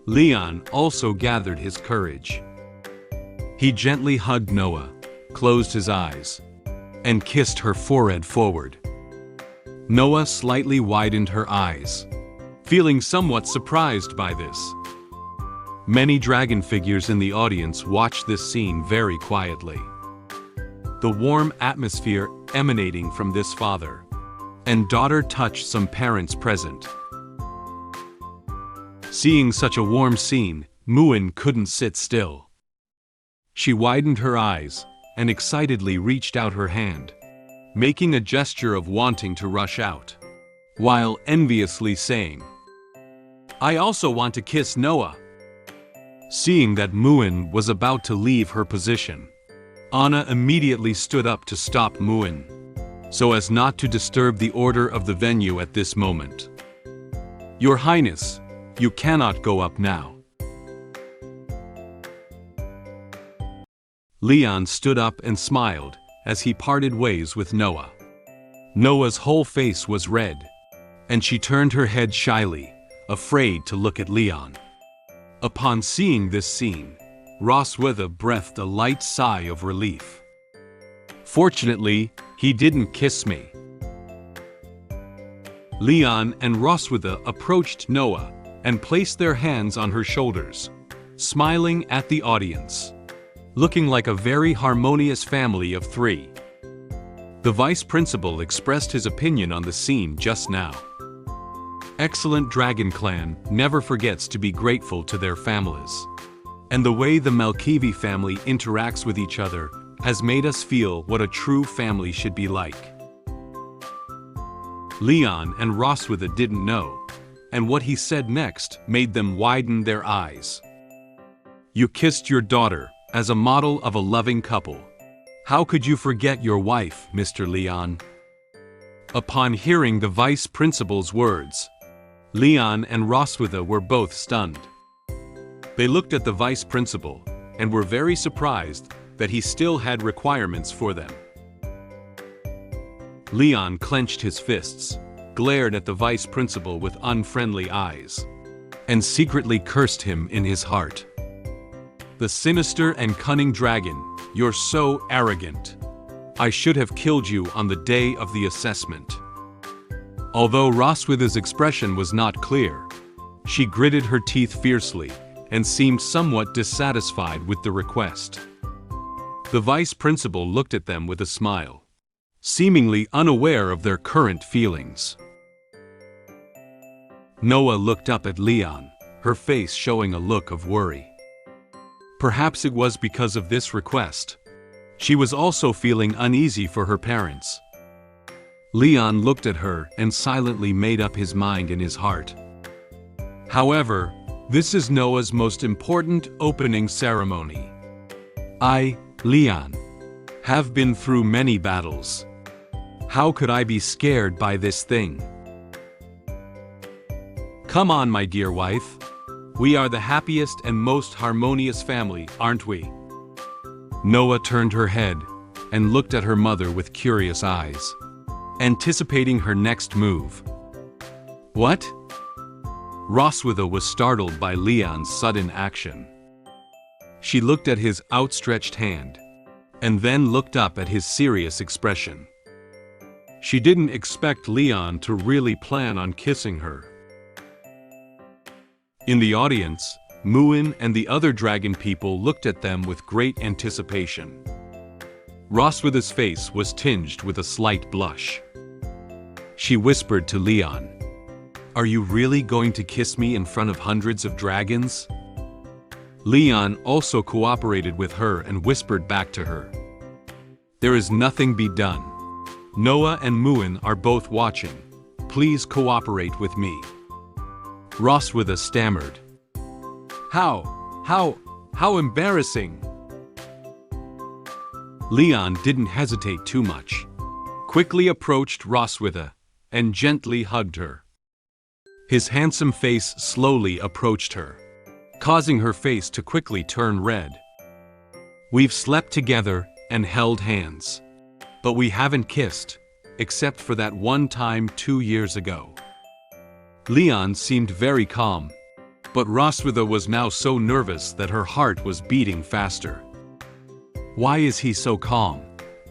Leon also gathered his courage. He gently hugged Noah, closed his eyes, and kissed her forehead forward. Noah slightly widened her eyes, feeling somewhat surprised by this. Many dragon figures in the audience watched this scene very quietly. The warm atmosphere emanating from this father and daughter touched some parents present. Seeing such a warm scene, Muen couldn't sit still. She widened her eyes and excitedly reached out her hand, making a gesture of wanting to rush out, while enviously saying, "I also want to kiss Noah." Seeing that Muen was about to leave her position, Anna immediately stood up to stop Muen, so as not to disturb the order of the venue at this moment. "Your Highness, you cannot go up now." Leon stood up and smiled as he parted ways with Noah. Noah's whole face was red, and she turned her head shyly, afraid to look at Leon. Upon seeing this scene, Roswitha breathed a light sigh of relief. "Fortunately, he didn't kiss me." Leon and Roswitha approached Noah and placed their hands on her shoulders, smiling at the audience, looking like a very harmonious family of three. The vice principal expressed his opinion on the scene just now. Excellent Dragon Clan never forgets to be grateful to their families. And the way the Malkivi family interacts with each other has made us feel what a true family should be like. Leon and Roswitha didn't know, and what he said next made them widen their eyes. "You kissed your daughter as a model of a loving couple. How could you forget your wife, Mr. Leon?" Upon hearing the vice principal's words, Leon and Roswitha were both stunned. They looked at the vice principal and were very surprised that he still had requirements for them. Leon clenched his fists, glared at the vice principal with unfriendly eyes, and secretly cursed him in his heart. "The sinister and cunning dragon, you're so arrogant. I should have killed you on the day of the assessment." Although Roswitha's expression was not clear, she gritted her teeth fiercely and seemed somewhat dissatisfied with the request. The vice principal looked at them with a smile, seemingly unaware of their current feelings. Noah looked up at Leon, her face showing a look of worry. Perhaps it was because of this request. She was also feeling uneasy for her parents. Leon looked at her and silently made up his mind in his heart. However, this is Noah's most important opening ceremony. I, Leon, have been through many battles. How could I be scared by this thing? Come on, my dear wife. We are the happiest and most harmonious family, aren't we? Noah turned her head and looked at her mother with curious eyes, anticipating her next move. What? Roswitha was startled by Leon's sudden action. She looked at his outstretched hand, and then looked up at his serious expression. She didn't expect Leon to really plan on kissing her. In the audience, Muen and the other dragon people looked at them with great anticipation. Roswitha's face was tinged with a slight blush. She whispered to Leon, Are you really going to kiss me in front of hundreds of dragons? Leon also cooperated with her and whispered back to her. There is nothing be done. Noah and Muen are both watching. Please cooperate with me. Roswitha stammered. How embarrassing. Leon didn't hesitate too much. Quickly approached Roswitha and gently hugged her. His handsome face slowly approached her, causing her face to quickly turn red. We've slept together and held hands, but we haven't kissed, except for that one time 2 years ago. Leon seemed very calm, but Roswitha was now so nervous that her heart was beating faster. Why is he so calm?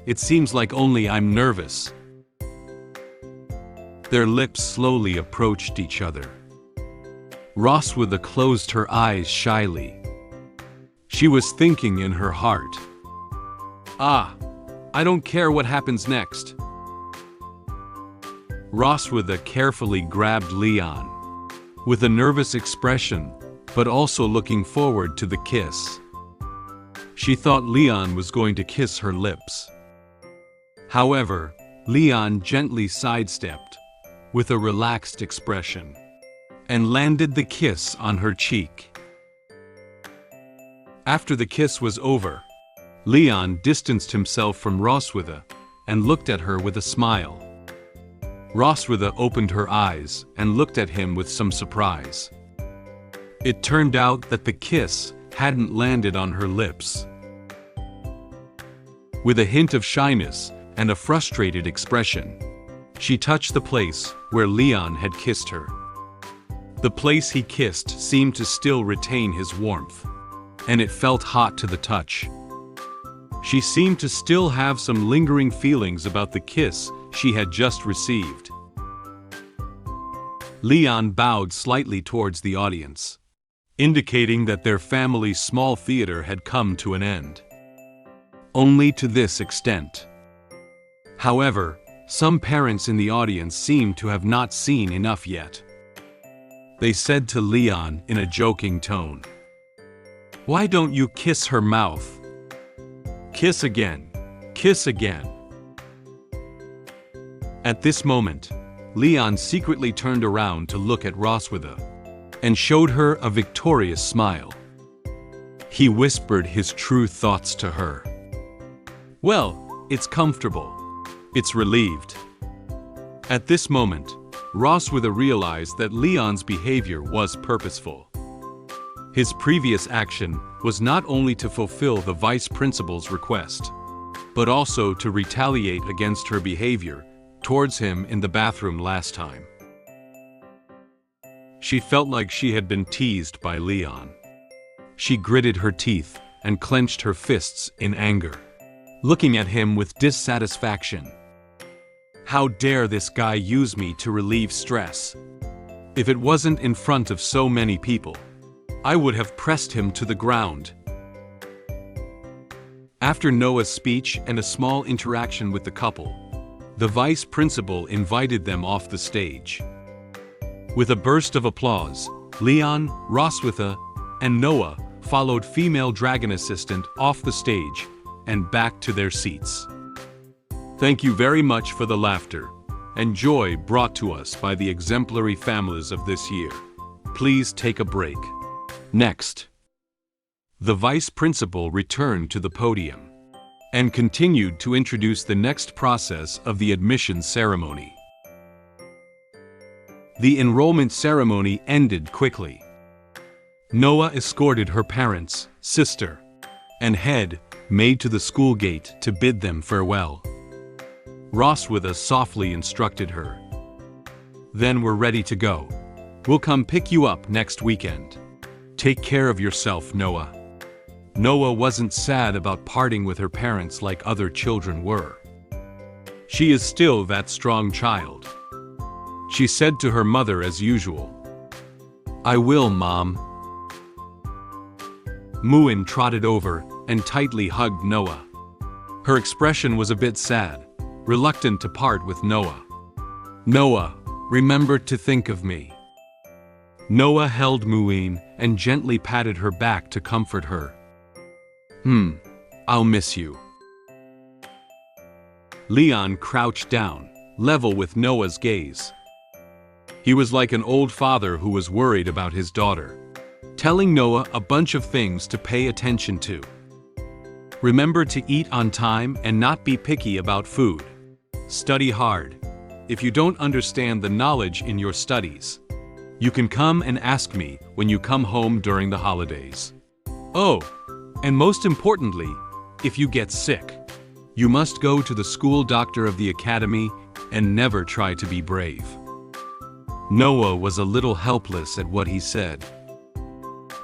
It seems like only I'm nervous. Their lips slowly approached each other. Roswitha closed her eyes shyly. She was thinking in her heart, I don't care what happens next. Roswitha carefully grabbed Leon, with a nervous expression, but also looking forward to the kiss. She thought Leon was going to kiss her lips. However, Leon gently sidestepped, with a relaxed expression, and landed the kiss on her cheek. After the kiss was over, Leon distanced himself from Roswitha and looked at her with a smile. Roswitha opened her eyes and looked at him with some surprise. It turned out that the kiss hadn't landed on her lips. With a hint of shyness and a frustrated expression, she touched the place where Leon had kissed her. The place he kissed seemed to still retain his warmth, and it felt hot to the touch. She seemed to still have some lingering feelings about the kiss she had just received. Leon bowed slightly towards the audience, indicating that their family's small theater had come to an end. Only to this extent. However, some parents in the audience seemed to have not seen enough yet. They said to Leon in a joking tone, "Why don't you kiss her mouth? Kiss again. Kiss again." At this moment, Leon secretly turned around to look at Roswitha and showed her a victorious smile. He whispered his true thoughts to her. Well, it's comfortable. It's relieved. At this moment, Roswitha realized that Leon's behavior was purposeful. His previous action was not only to fulfill the vice principal's request, but also to retaliate against her behavior towards him in the bathroom last time. She felt like she had been teased by Leon. She gritted her teeth and clenched her fists in anger, looking at him with dissatisfaction. How dare this guy use me to relieve stress? If it wasn't in front of so many people, I would have pressed him to the ground. After Noah's speech and a small interaction with the couple, the vice principal invited them off the stage. With a burst of applause, Leon, Roswitha, and Noah followed female dragon assistant off the stage and back to their seats. Thank you very much for the laughter and joy brought to us by the exemplary families of this year. Please take a break. Next, the vice principal returned to the podium and continued to introduce the next process of the admission ceremony. The enrollment ceremony ended quickly. Noah escorted her parents, sister, and head maid to the school gate to bid them farewell. Roswitha softly instructed her. Then we're ready to go. We'll come pick you up next weekend. Take care of yourself, Noah. Noah wasn't sad about parting with her parents like other children were. She is still that strong child. She said to her mother as usual, "I will, Mom." Muen trotted over and tightly hugged Noah. Her expression was a bit sad, reluctant to part with Noah. "Noah, remember to think of me. Noah held Muen and gently patted her back to comfort her. I'll miss you. Leon crouched down, level with Noah's gaze. He was like an old father who was worried about his daughter, telling Noah a bunch of things to pay attention to. Remember to eat on time and not be picky about food. Study hard. If you don't understand the knowledge in your studies, you can come and ask me when you come home during the holidays. Oh, and most importantly, if you get sick, you must go to the school doctor of the academy and never try to be brave. Noah was a little helpless at what he said.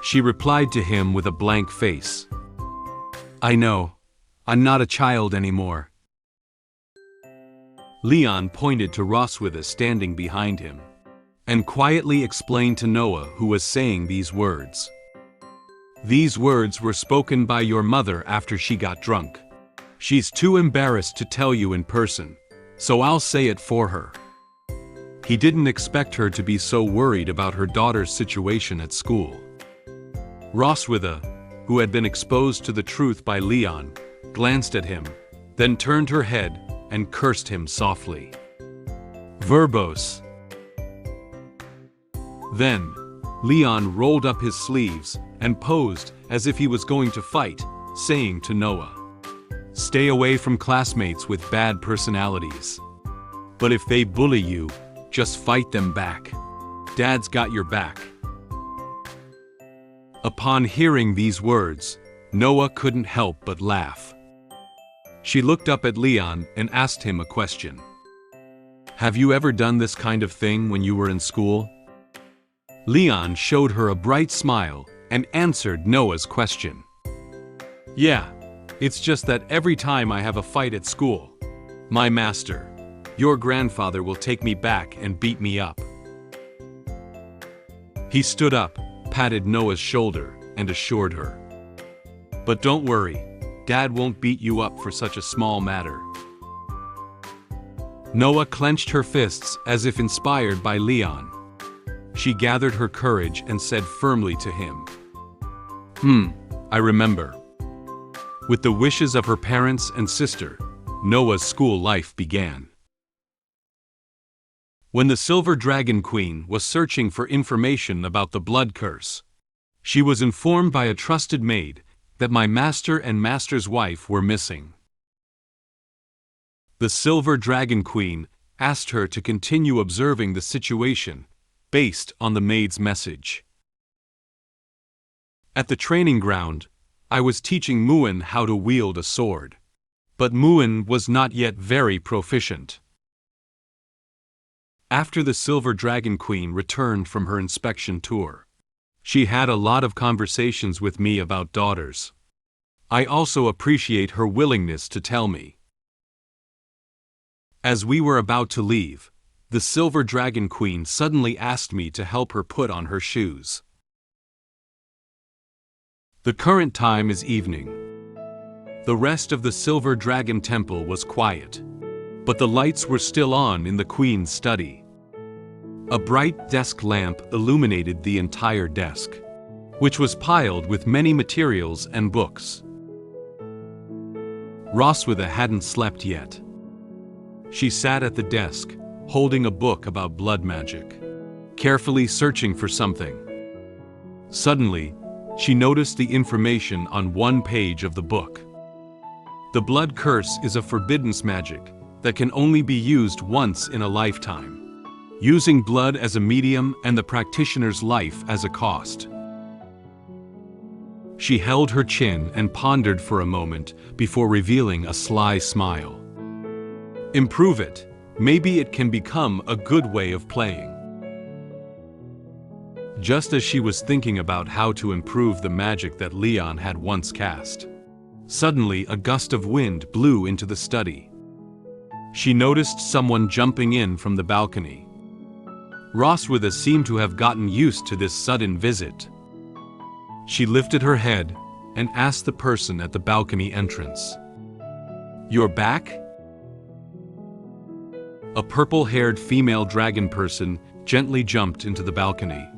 She replied to him with a blank face. I know. I'm not a child anymore. Leon pointed to Roswitha standing behind him and quietly explained to Noah who was saying these words. These words were spoken by your mother after she got drunk. She's too embarrassed to tell you in person, so I'll say it for her. He didn't expect her to be so worried about her daughter's situation at school. Roswitha, who had been exposed to the truth by Leon, glanced at him, then turned her head and cursed him softly. Verbose. Then, Leon rolled up his sleeves and posed as if he was going to fight, saying to Noah, stay away from classmates with bad personalities. But if they bully you, just fight them back. Dad's got your back. Upon hearing these words, Noah couldn't help but laugh. She looked up at Leon and asked him a question. Have you ever done this kind of thing when you were in school? Leon showed her a bright smile and answered Noah's question. Yeah, it's just that every time I have a fight at school, my master, your grandfather, will take me back and beat me up. He stood up, patted Noah's shoulder, and assured her. But don't worry, Dad won't beat you up for such a small matter. Noah clenched her fists as if inspired by Leon. She gathered her courage and said firmly to him, I remember. With the wishes of her parents and sister, Noah's school life began. When the Silver Dragon Queen was searching for information about the blood curse, she was informed by a trusted maid that my master and master's wife were missing. The Silver Dragon Queen asked her to continue observing the situation based on the maid's message. At the training ground, I was teaching Muen how to wield a sword, but Muen was not yet very proficient. After the Silver Dragon Queen returned from her inspection tour, she had a lot of conversations with me about daughters. I also appreciate her willingness to tell me. As we were about to leave, the Silver Dragon Queen suddenly asked me to help her put on her shoes. The current time is evening. The rest of the Silver Dragon Temple was quiet, but the lights were still on in the Queen's study. A bright desk lamp illuminated the entire desk, which was piled with many materials and books. Roswitha hadn't slept yet. She sat at the desk, holding a book about blood magic, carefully searching for something. Suddenly, she noticed the information on one page of the book. The blood curse is a forbidden magic that can only be used once in a lifetime, using blood as a medium and the practitioner's life as a cost. She held her chin and pondered for a moment before revealing a sly smile. Improve it. Maybe it can become a good way of playing. Just as she was thinking about how to improve the magic that Leon had once cast, suddenly a gust of wind blew into the study. She noticed someone jumping in from the balcony. Roswitha seemed to have gotten used to this sudden visit. She lifted her head and asked the person at the balcony entrance, "You're back?" A purple-haired female dragon person gently jumped into the balcony.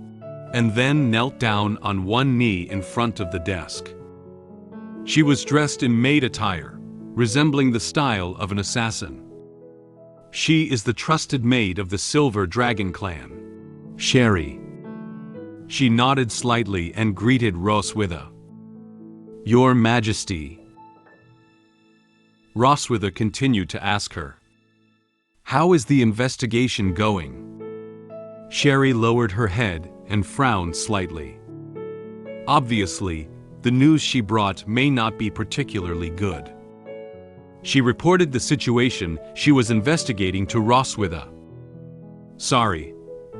and then knelt down on one knee in front of the desk. She was dressed in maid attire, resembling the style of an assassin. She is the trusted maid of the Silver Dragon clan. Sherry. She nodded slightly and greeted Roswitha. Your Majesty. Roswitha continued to ask her. How is the investigation going? Sherry lowered her head and frowned slightly. Obviously, the news she brought may not be particularly good. She reported the situation she was investigating to Roswitha. Sorry,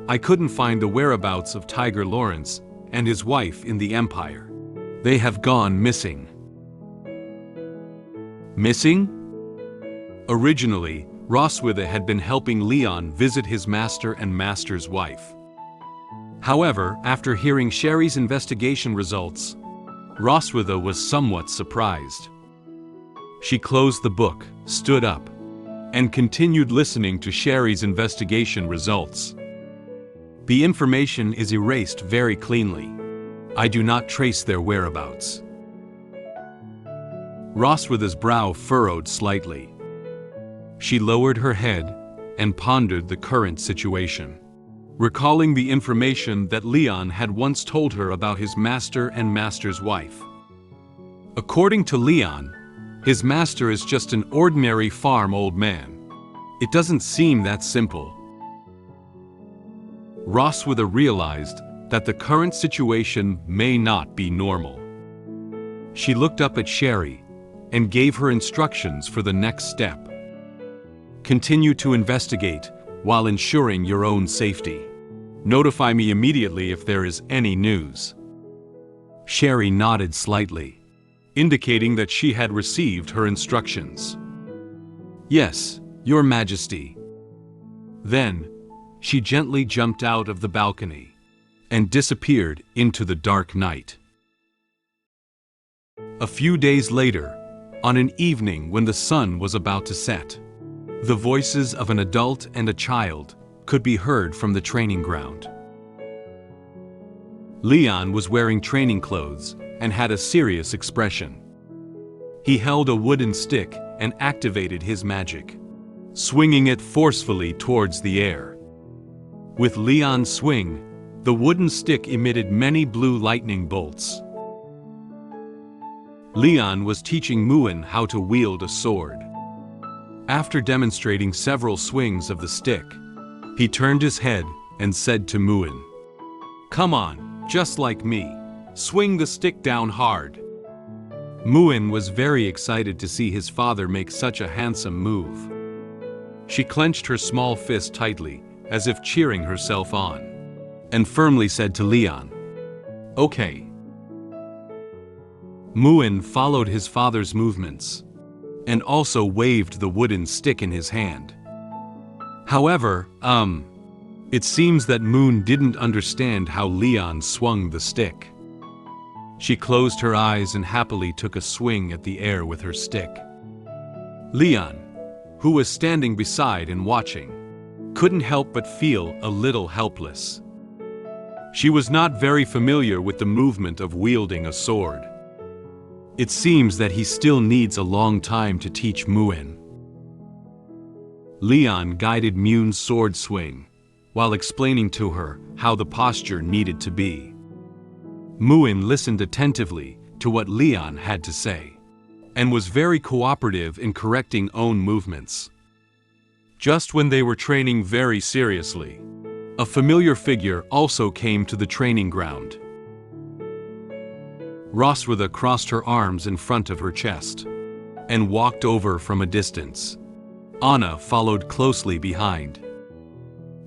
I couldn't find the whereabouts of Tiger Lawrence and his wife in the Empire. They have gone missing. Missing? Originally, Roswitha had been helping Leon visit his master and master's wife. However, after hearing Sherry's investigation results, Roswitha was somewhat surprised. She closed the book, stood up, and continued listening to Sherry's investigation results. The information is erased very cleanly. I do not trace their whereabouts. Roswitha's brow furrowed slightly. She lowered her head and pondered the current situation, recalling the information that Leon had once told her about his master and master's wife. According to Leon, his master is just an ordinary farm old man. It doesn't seem that simple. Roswitha realized that the current situation may not be normal. She looked up at Sherry and gave her instructions for the next step. Continue to investigate while ensuring your own safety. Notify me immediately if there is any news. Sherry nodded slightly, indicating that she had received her instructions. Yes, Your Majesty. Then, she gently jumped out of the balcony and disappeared into the dark night. A few days later, on an evening when the sun was about to set, the voices of an adult and a child could be heard from the training ground. Leon was wearing training clothes and had a serious expression. He held a wooden stick and activated his magic, swinging it forcefully towards the air. With Leon's swing, the wooden stick emitted many blue lightning bolts. Leon was teaching Muen how to wield a sword. After demonstrating several swings of the stick, he turned his head and said to Muen, "Come on, just like me. Swing the stick down hard." Muen was very excited to see his father make such a handsome move. She clenched her small fist tightly, as if cheering herself on, and firmly said to Leon, "Okay." Muen followed his father's movements, and also waved the wooden stick in his hand. However, it seems that Muen didn't understand how Leon swung the stick. She closed her eyes and happily took a swing at the air with her stick. Leon, who was standing beside and watching, couldn't help but feel a little helpless. She was not very familiar with the movement of wielding a sword. It seems that he still needs a long time to teach Muen. Leon guided Muen's sword swing, while explaining to her how the posture needed to be. Muen listened attentively to what Leon had to say, and was very cooperative in correcting own movements. Just when they were training very seriously, a familiar figure also came to the training ground. Roswitha crossed her arms in front of her chest and walked over from a distance. Anna followed closely behind.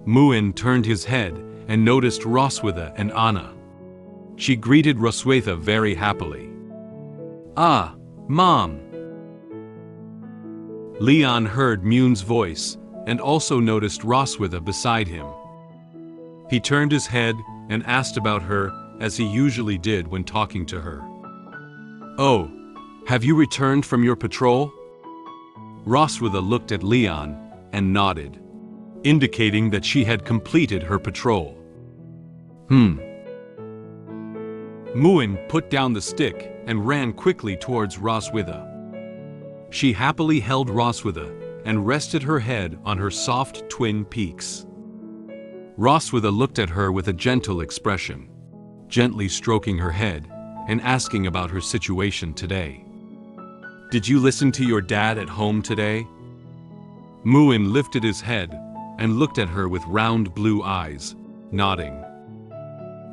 Muen turned his head and noticed Roswitha and Anna. She greeted Roswitha very happily. "Ah, Mom!" Leon heard Muen's voice and also noticed Roswitha beside him. He turned his head and asked about her as he usually did when talking to her. "Oh, have you returned from your patrol?" Roswitha looked at Leon and nodded, indicating that she had completed her patrol. Muen put down the stick and ran quickly towards Roswitha. She happily held Roswitha and rested her head on her soft twin peaks. Roswitha looked at her with a gentle expression, gently stroking her head and asking about her situation today. "Did you listen to your dad at home today?" Muen lifted his head and looked at her with round blue eyes, nodding.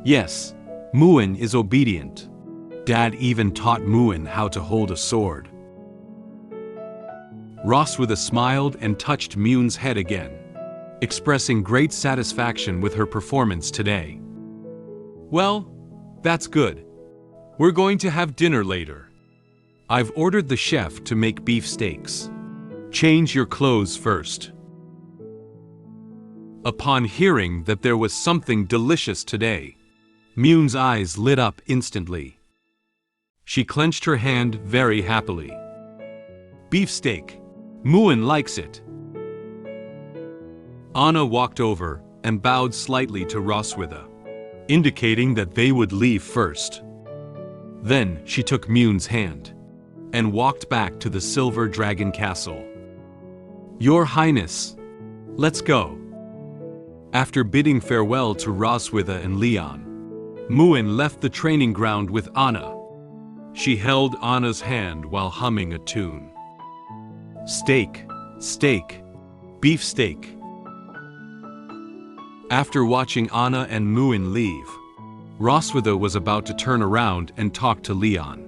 "Yes, Muen is obedient. Dad even taught Muen how to hold a sword." Roswitha smiled and touched Muen's head again, expressing great satisfaction with her performance today. "Well, that's good. We're going to have dinner later. I've ordered the chef to make beef steaks. Change your clothes first." Upon hearing that there was something delicious today, Muen's eyes lit up instantly. She clenched her hand very happily. "Beefsteak. Muen likes it." Anna walked over and bowed slightly to Roswitha, indicating that they would leave first. Then she took Muen's hand and walked back to the Silver Dragon Castle. "Your Highness, let's go." After bidding farewell to Roswitha and Leon, Muen left the training ground with Anna. She held Anna's hand while humming a tune. "Steak, steak, beef steak." After watching Anna and Muen leave, Roswitha was about to turn around and talk to Leon.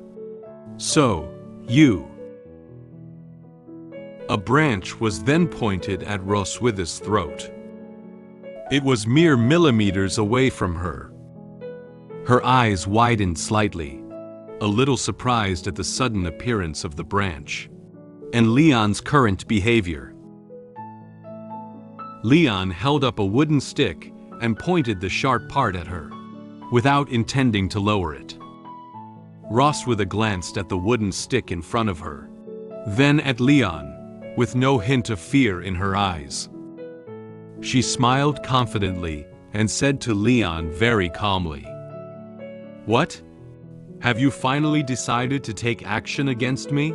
"So, you..." A branch was then pointed at Roswitha's throat. It was mere millimeters away from her. Her eyes widened slightly, a little surprised at the sudden appearance of the branch and Leon's current behavior. Leon held up a wooden stick and pointed the sharp part at her, without intending to lower it. Roswitha glanced at the wooden stick in front of her, then at Leon, with no hint of fear in her eyes. She smiled confidently and said to Leon very calmly, "What? Have you finally decided to take action against me?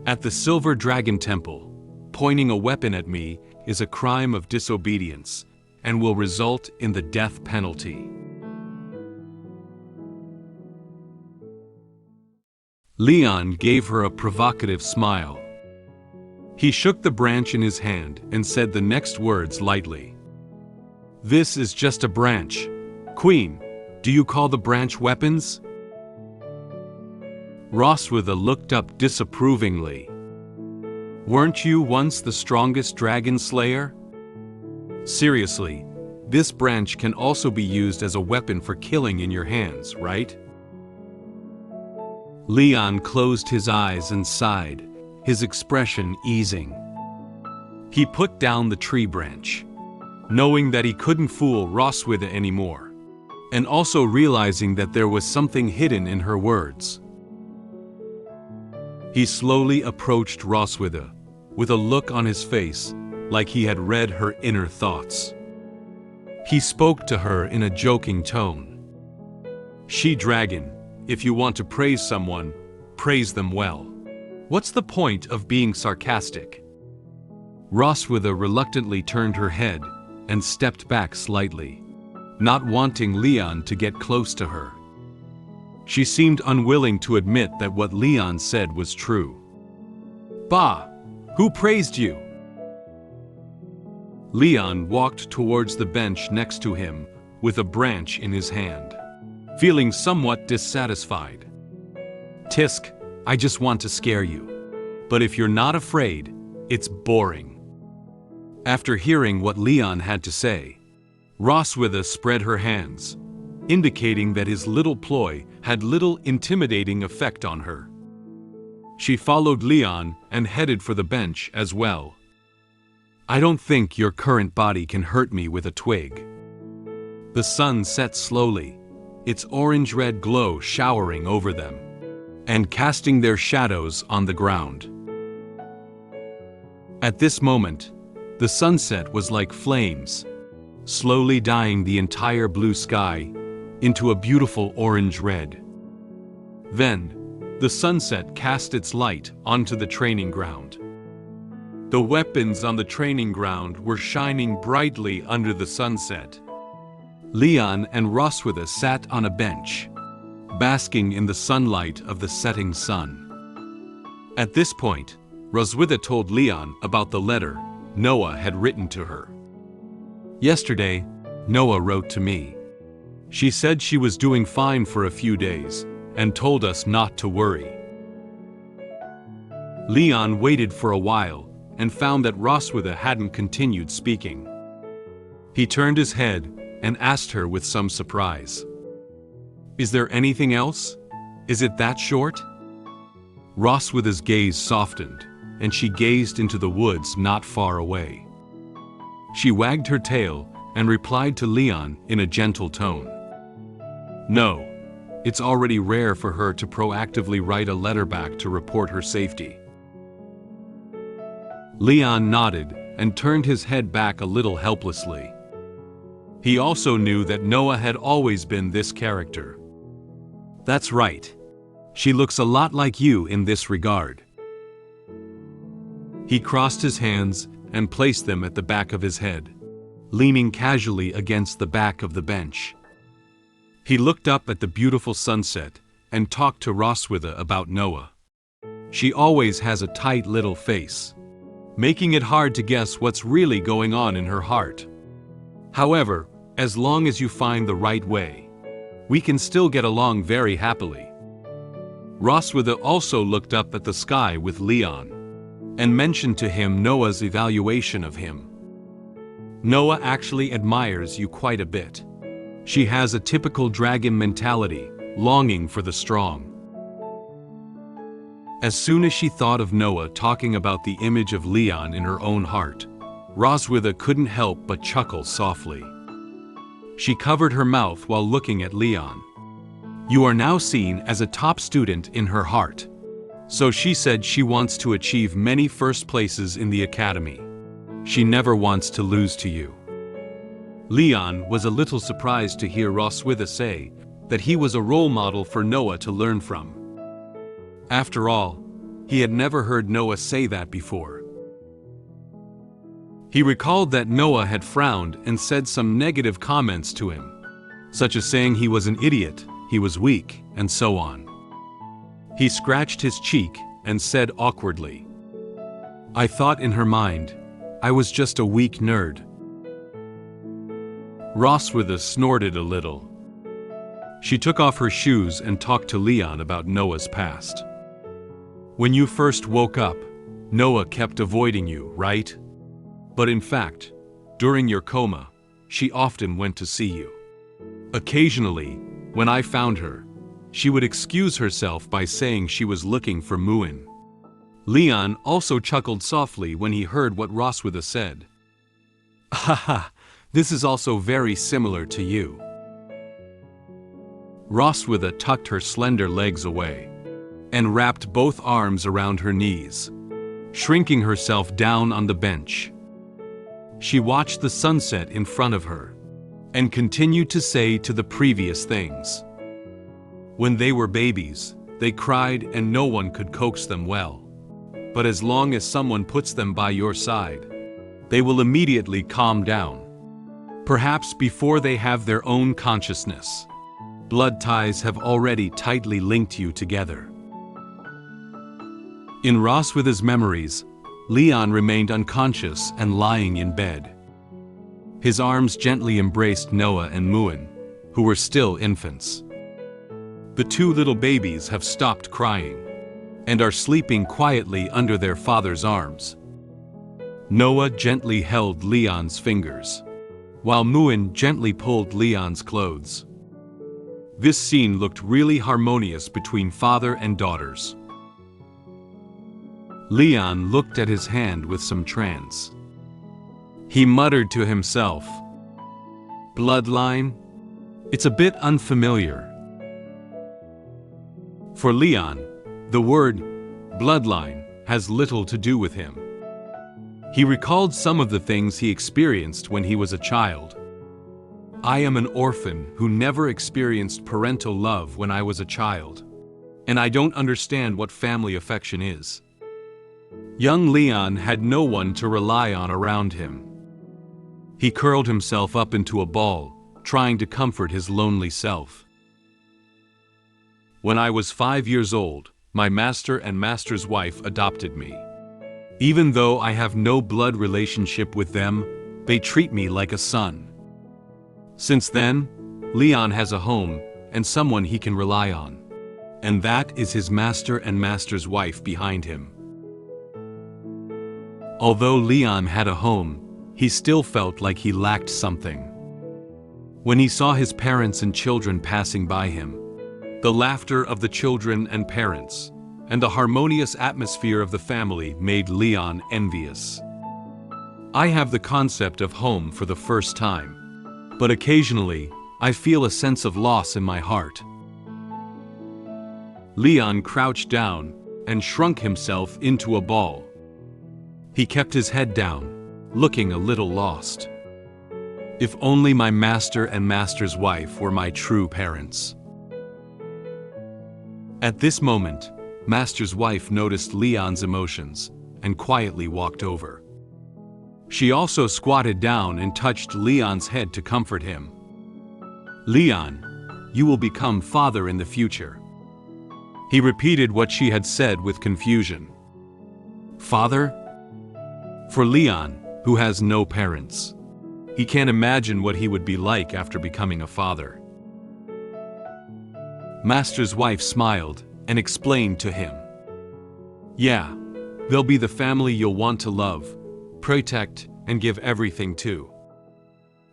At the Silver Dragon Temple, pointing a weapon at me is a crime of disobedience and will result in the death penalty." Leon gave her a provocative smile. He shook the branch in his hand and said the next words lightly. "This is just a branch. Queen, do you call the branch weapons?" Roswitha looked up disapprovingly. "Weren't you once the strongest dragon slayer? Seriously, this branch can also be used as a weapon for killing in your hands, right?" Leon closed his eyes and sighed, his expression easing. He put down the tree branch, knowing that he couldn't fool Roswitha anymore, and also realizing that there was something hidden in her words. He slowly approached Roswitha, with a look on his face like he had read her inner thoughts. He spoke to her in a joking tone. "She-dragon, if you want to praise someone, praise them well. What's the point of being sarcastic?" Roswitha reluctantly turned her head and stepped back slightly, not wanting Leon to get close to her. She seemed unwilling to admit that what Leon said was true. "Bah! Who praised you?" Leon walked towards the bench next to him with a branch in his hand, feeling somewhat dissatisfied. "Tisk, I just want to scare you. But if you're not afraid, it's boring." After hearing what Leon had to say, Roswitha spread her hands, indicating that his little ploy had little intimidating effect on her. She followed Leon and headed for the bench as well. "I don't think your current body can hurt me with a twig." The sun set slowly, its orange-red glow showering over them and casting their shadows on the ground. At this moment, the sunset was like flames, slowly dyeing the entire blue sky into a beautiful orange-red. Then, the sunset cast its light onto the training ground. The weapons on the training ground were shining brightly under the sunset. Leon and Roswitha sat on a bench, basking in the sunlight of the setting sun. At this point, Roswitha told Leon about the letter Noah had written to her. Yesterday, Noah wrote to me. She said she was doing fine for a few days and told us not to worry. Leon waited for a while and found that Roswitha hadn't continued speaking. He turned his head and asked her with some surprise, "Is there anything else? Is it that short?" Roswitha's gaze softened, and she gazed into the woods not far away. She wagged her tail and replied to Leon in a gentle tone. No, it's already rare for her to proactively write a letter back to report her safety. Leon nodded and turned his head back a little helplessly. He also knew that Noah had always been this character. That's right. She looks a lot like you in this regard. He crossed his hands and placed them at the back of his head, leaning casually against the back of the bench. He looked up at the beautiful sunset and talked to Roswitha about Noah. She always has a tight little face, making it hard to guess what's really going on in her heart. However, as long as you find the right way, we can still get along very happily. Roswitha also looked up at the sky with Leon and mentioned to him Noah's evaluation of him. Noah actually admires you quite a bit. She has a typical dragon mentality, longing for the strong. As soon as she thought of Noah talking about the image of Leon in her own heart, Roswitha couldn't help but chuckle softly. She covered her mouth while looking at Leon. You are now seen as a top student in her heart. So she said she wants to achieve many first places in the academy. She never wants to lose to you. Leon was a little surprised to hear Roswitha say that he was a role model for Noah to learn from. After all, he had never heard Noah say that before. He recalled that Noah had frowned and said some negative comments to him, such as saying he was an idiot, he was weak, and so on. He scratched his cheek and said awkwardly, I thought in her mind, I was just a weak nerd. Roswitha snorted a little. She took off her shoes and talked to Leon about Noah's past. When you first woke up, Noah kept avoiding you, right? But in fact, during your coma, she often went to see you. Occasionally, when I found her, she would excuse herself by saying she was looking for Muen. Leon also chuckled softly when he heard what Roswitha said. Haha, this is also very similar to you. Roswitha tucked her slender legs away and wrapped both arms around her knees, shrinking herself down on the bench. She watched the sunset in front of her and continued to say to the previous things. When they were babies, they cried and no one could coax them well. But as long as someone puts them by your side, they will immediately calm down. Perhaps before they have their own consciousness. Blood ties have already tightly linked you together. In Roswitha's memories, Leon remained unconscious and lying in bed. His arms gently embraced Noah and Muen, who were still infants. The two little babies have stopped crying and are sleeping quietly under their father's arms. Noah gently held Leon's fingers, while Muen gently pulled Leon's clothes. This scene looked really harmonious between father and daughters. Leon looked at his hand with some trance. He muttered to himself, "Bloodline? It's a bit unfamiliar." For Leon, the word bloodline has little to do with him. He recalled some of the things he experienced when he was a child. I am an orphan who never experienced parental love when I was a child, and I don't understand what family affection is. Young Leon had no one to rely on around him. He curled himself up into a ball, trying to comfort his lonely self. When I was 5 years old, my master and master's wife adopted me. Even though I have no blood relationship with them, they treat me like a son. Since then, Leon has a home and someone he can rely on. And that is his master and master's wife behind him. Although Leon had a home, he still felt like he lacked something. When he saw his parents and children passing by him, the laughter of the children and parents, and the harmonious atmosphere of the family made Leon envious. I have the concept of home for the first time, but occasionally, I feel a sense of loss in my heart. Leon crouched down and shrunk himself into a ball. He kept his head down, looking a little lost. If only my master and master's wife were my true parents. At this moment, master's wife noticed Leon's emotions and quietly walked over. She also squatted down and touched Leon's head to comfort him. "Leon, you will become father in the future." He repeated what she had said with confusion. Father? For Leon, who has no parents, he can't imagine what he would be like after becoming a father. Master's wife smiled and explained to him. "Yeah, they'll be the family you'll want to love, protect, and give everything to."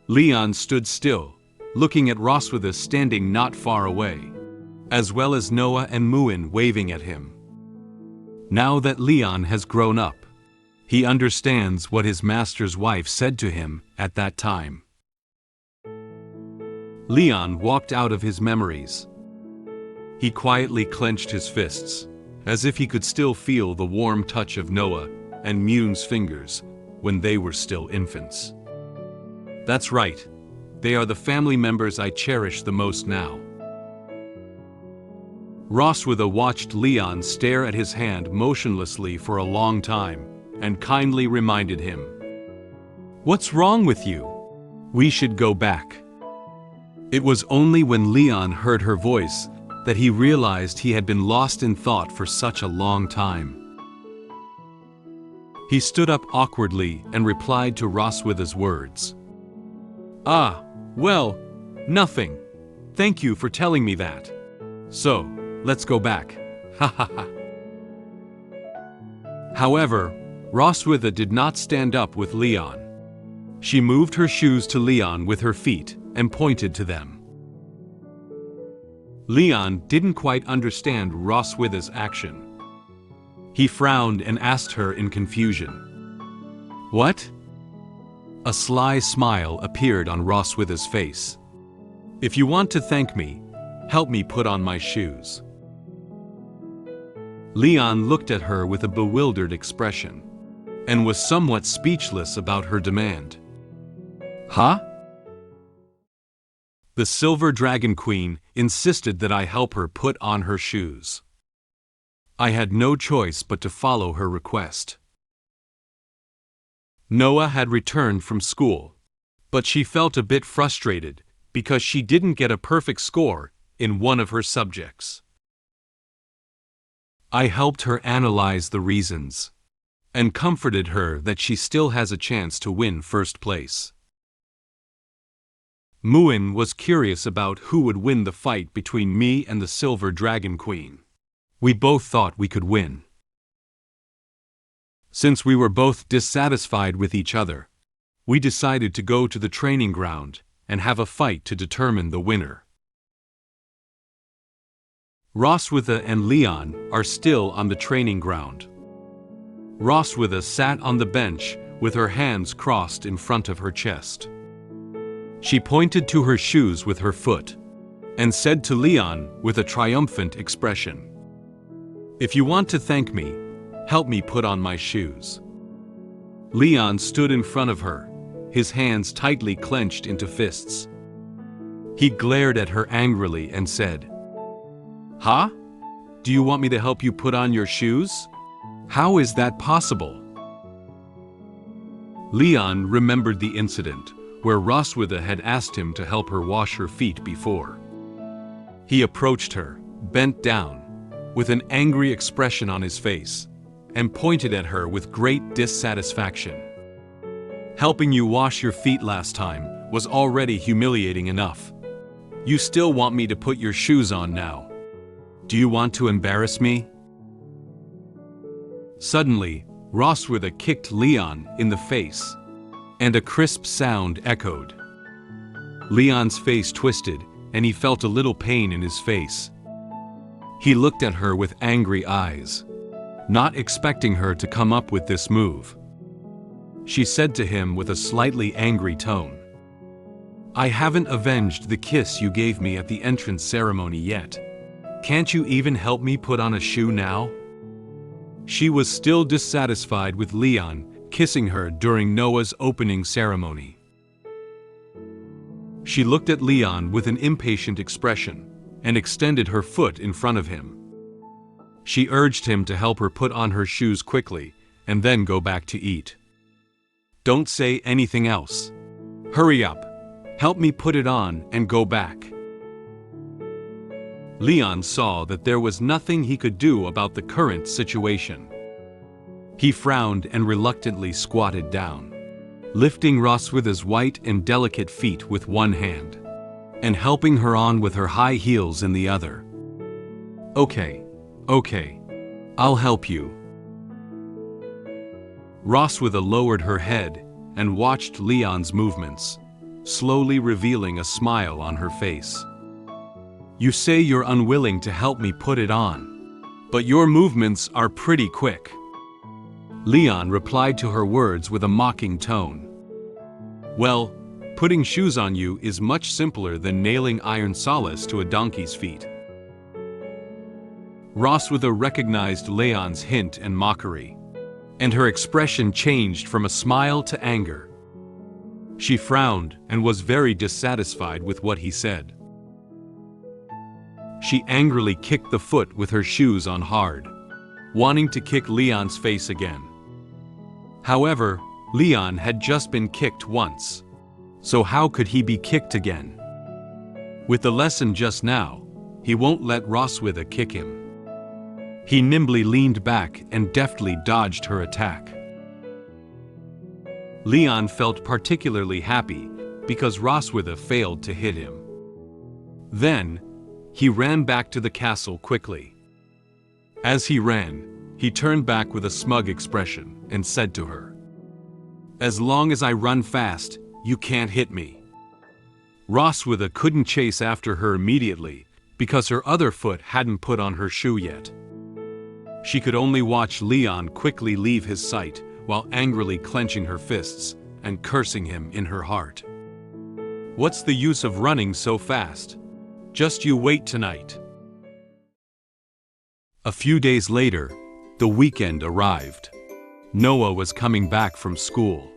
Leon stood still, looking at Roswitha standing not far away, as well as Noah and Muen waving at him. Now that Leon has grown up, he understands what his master's wife said to him at that time. Leon walked out of his memories. He quietly clenched his fists, as if he could still feel the warm touch of Noah and Muen's fingers when they were still infants. That's right, they are the family members I cherish the most now. Roswitha watched Leon stare at his hand motionlessly for a long time, and kindly reminded him. "What's wrong with you? We should go back." It was only when Leon heard her voice that he realized he had been lost in thought for such a long time. He stood up awkwardly and replied to Roswitha's words. "Ah, well, nothing. Thank you for telling me that. So, let's go back. Ha ha ha." However, Roswitha did not stand up with Leon. She moved her shoes to Leon with her feet and pointed to them. Leon didn't quite understand Roswitha's action. He frowned and asked her in confusion. "What?" A sly smile appeared on Roswitha's face. "If you want to thank me, help me put on my shoes." Leon looked at her with a bewildered expression, and was somewhat speechless about her demand. "Huh?" The Silver Dragon Queen insisted that I help her put on her shoes. I had no choice but to follow her request. Noah had returned from school, but she felt a bit frustrated because she didn't get a perfect score in one of her subjects. I helped her analyze the reasons, and comforted her that she still has a chance to win first place. Muen was curious about who would win the fight between me and the Silver Dragon Queen. We both thought we could win. Since we were both dissatisfied with each other, we decided to go to the training ground and have a fight to determine the winner. Roswitha and Leon are still on the training ground. Roswitha sat on the bench with her hands crossed in front of her chest. She pointed to her shoes with her foot and said to Leon with a triumphant expression, "If you want to thank me, help me put on my shoes." Leon stood in front of her, his hands tightly clenched into fists. He glared at her angrily and said, "Huh? Do you want me to help you put on your shoes? How is that possible?" Leon remembered the incident where Roswitha had asked him to help her wash her feet before. He approached her, bent down, with an angry expression on his face, and pointed at her with great dissatisfaction. "Helping you wash your feet last time was already humiliating enough. You still want me to put your shoes on now? Do you want to embarrass me?" Suddenly, Roswitha kicked Leon in the face, and a crisp sound echoed. Leon's face twisted, and he felt a little pain in his face. He looked at her with angry eyes, not expecting her to come up with this move. She said to him with a slightly angry tone, "I haven't avenged the kiss you gave me at the entrance ceremony yet. Can't you even help me put on a shoe now?" She was still dissatisfied with Leon kissing her during Noah's opening ceremony. She looked at Leon with an impatient expression and extended her foot in front of him. She urged him to help her put on her shoes quickly and then go back to eat. "Don't say anything else. Hurry up. Help me put it on and go back." Leon saw that there was nothing he could do about the current situation. He frowned and reluctantly squatted down, lifting Roswitha's white and delicate feet with one hand, and helping her on with her high heels in the other. Okay, I'll help you." Roswitha lowered her head and watched Leon's movements, slowly revealing a smile on her face. "You say you're unwilling to help me put it on, but your movements are pretty quick." Leon replied to her words with a mocking tone. "Well, putting shoes on you is much simpler than nailing iron solace to a donkey's feet." Roswitha recognized Leon's hint and mockery, and her expression changed from a smile to anger. She frowned and was very dissatisfied with what he said. She angrily kicked the foot with her shoes on hard, wanting to kick Leon's face again. However, Leon had just been kicked once, so how could he be kicked again? With the lesson just now, he won't let Roswitha kick him. He nimbly leaned back and deftly dodged her attack. Leon felt particularly happy because Roswitha failed to hit him. Then, he ran back to the castle quickly. As he ran, he turned back with a smug expression and said to her, "As long as I run fast, you can't hit me." Roswitha couldn't chase after her immediately because her other foot hadn't put on her shoe yet. She could only watch Leon quickly leave his sight while angrily clenching her fists and cursing him in her heart. "What's the use of running so fast? Just you wait tonight." A few days later, the weekend arrived. Noah was coming back from school.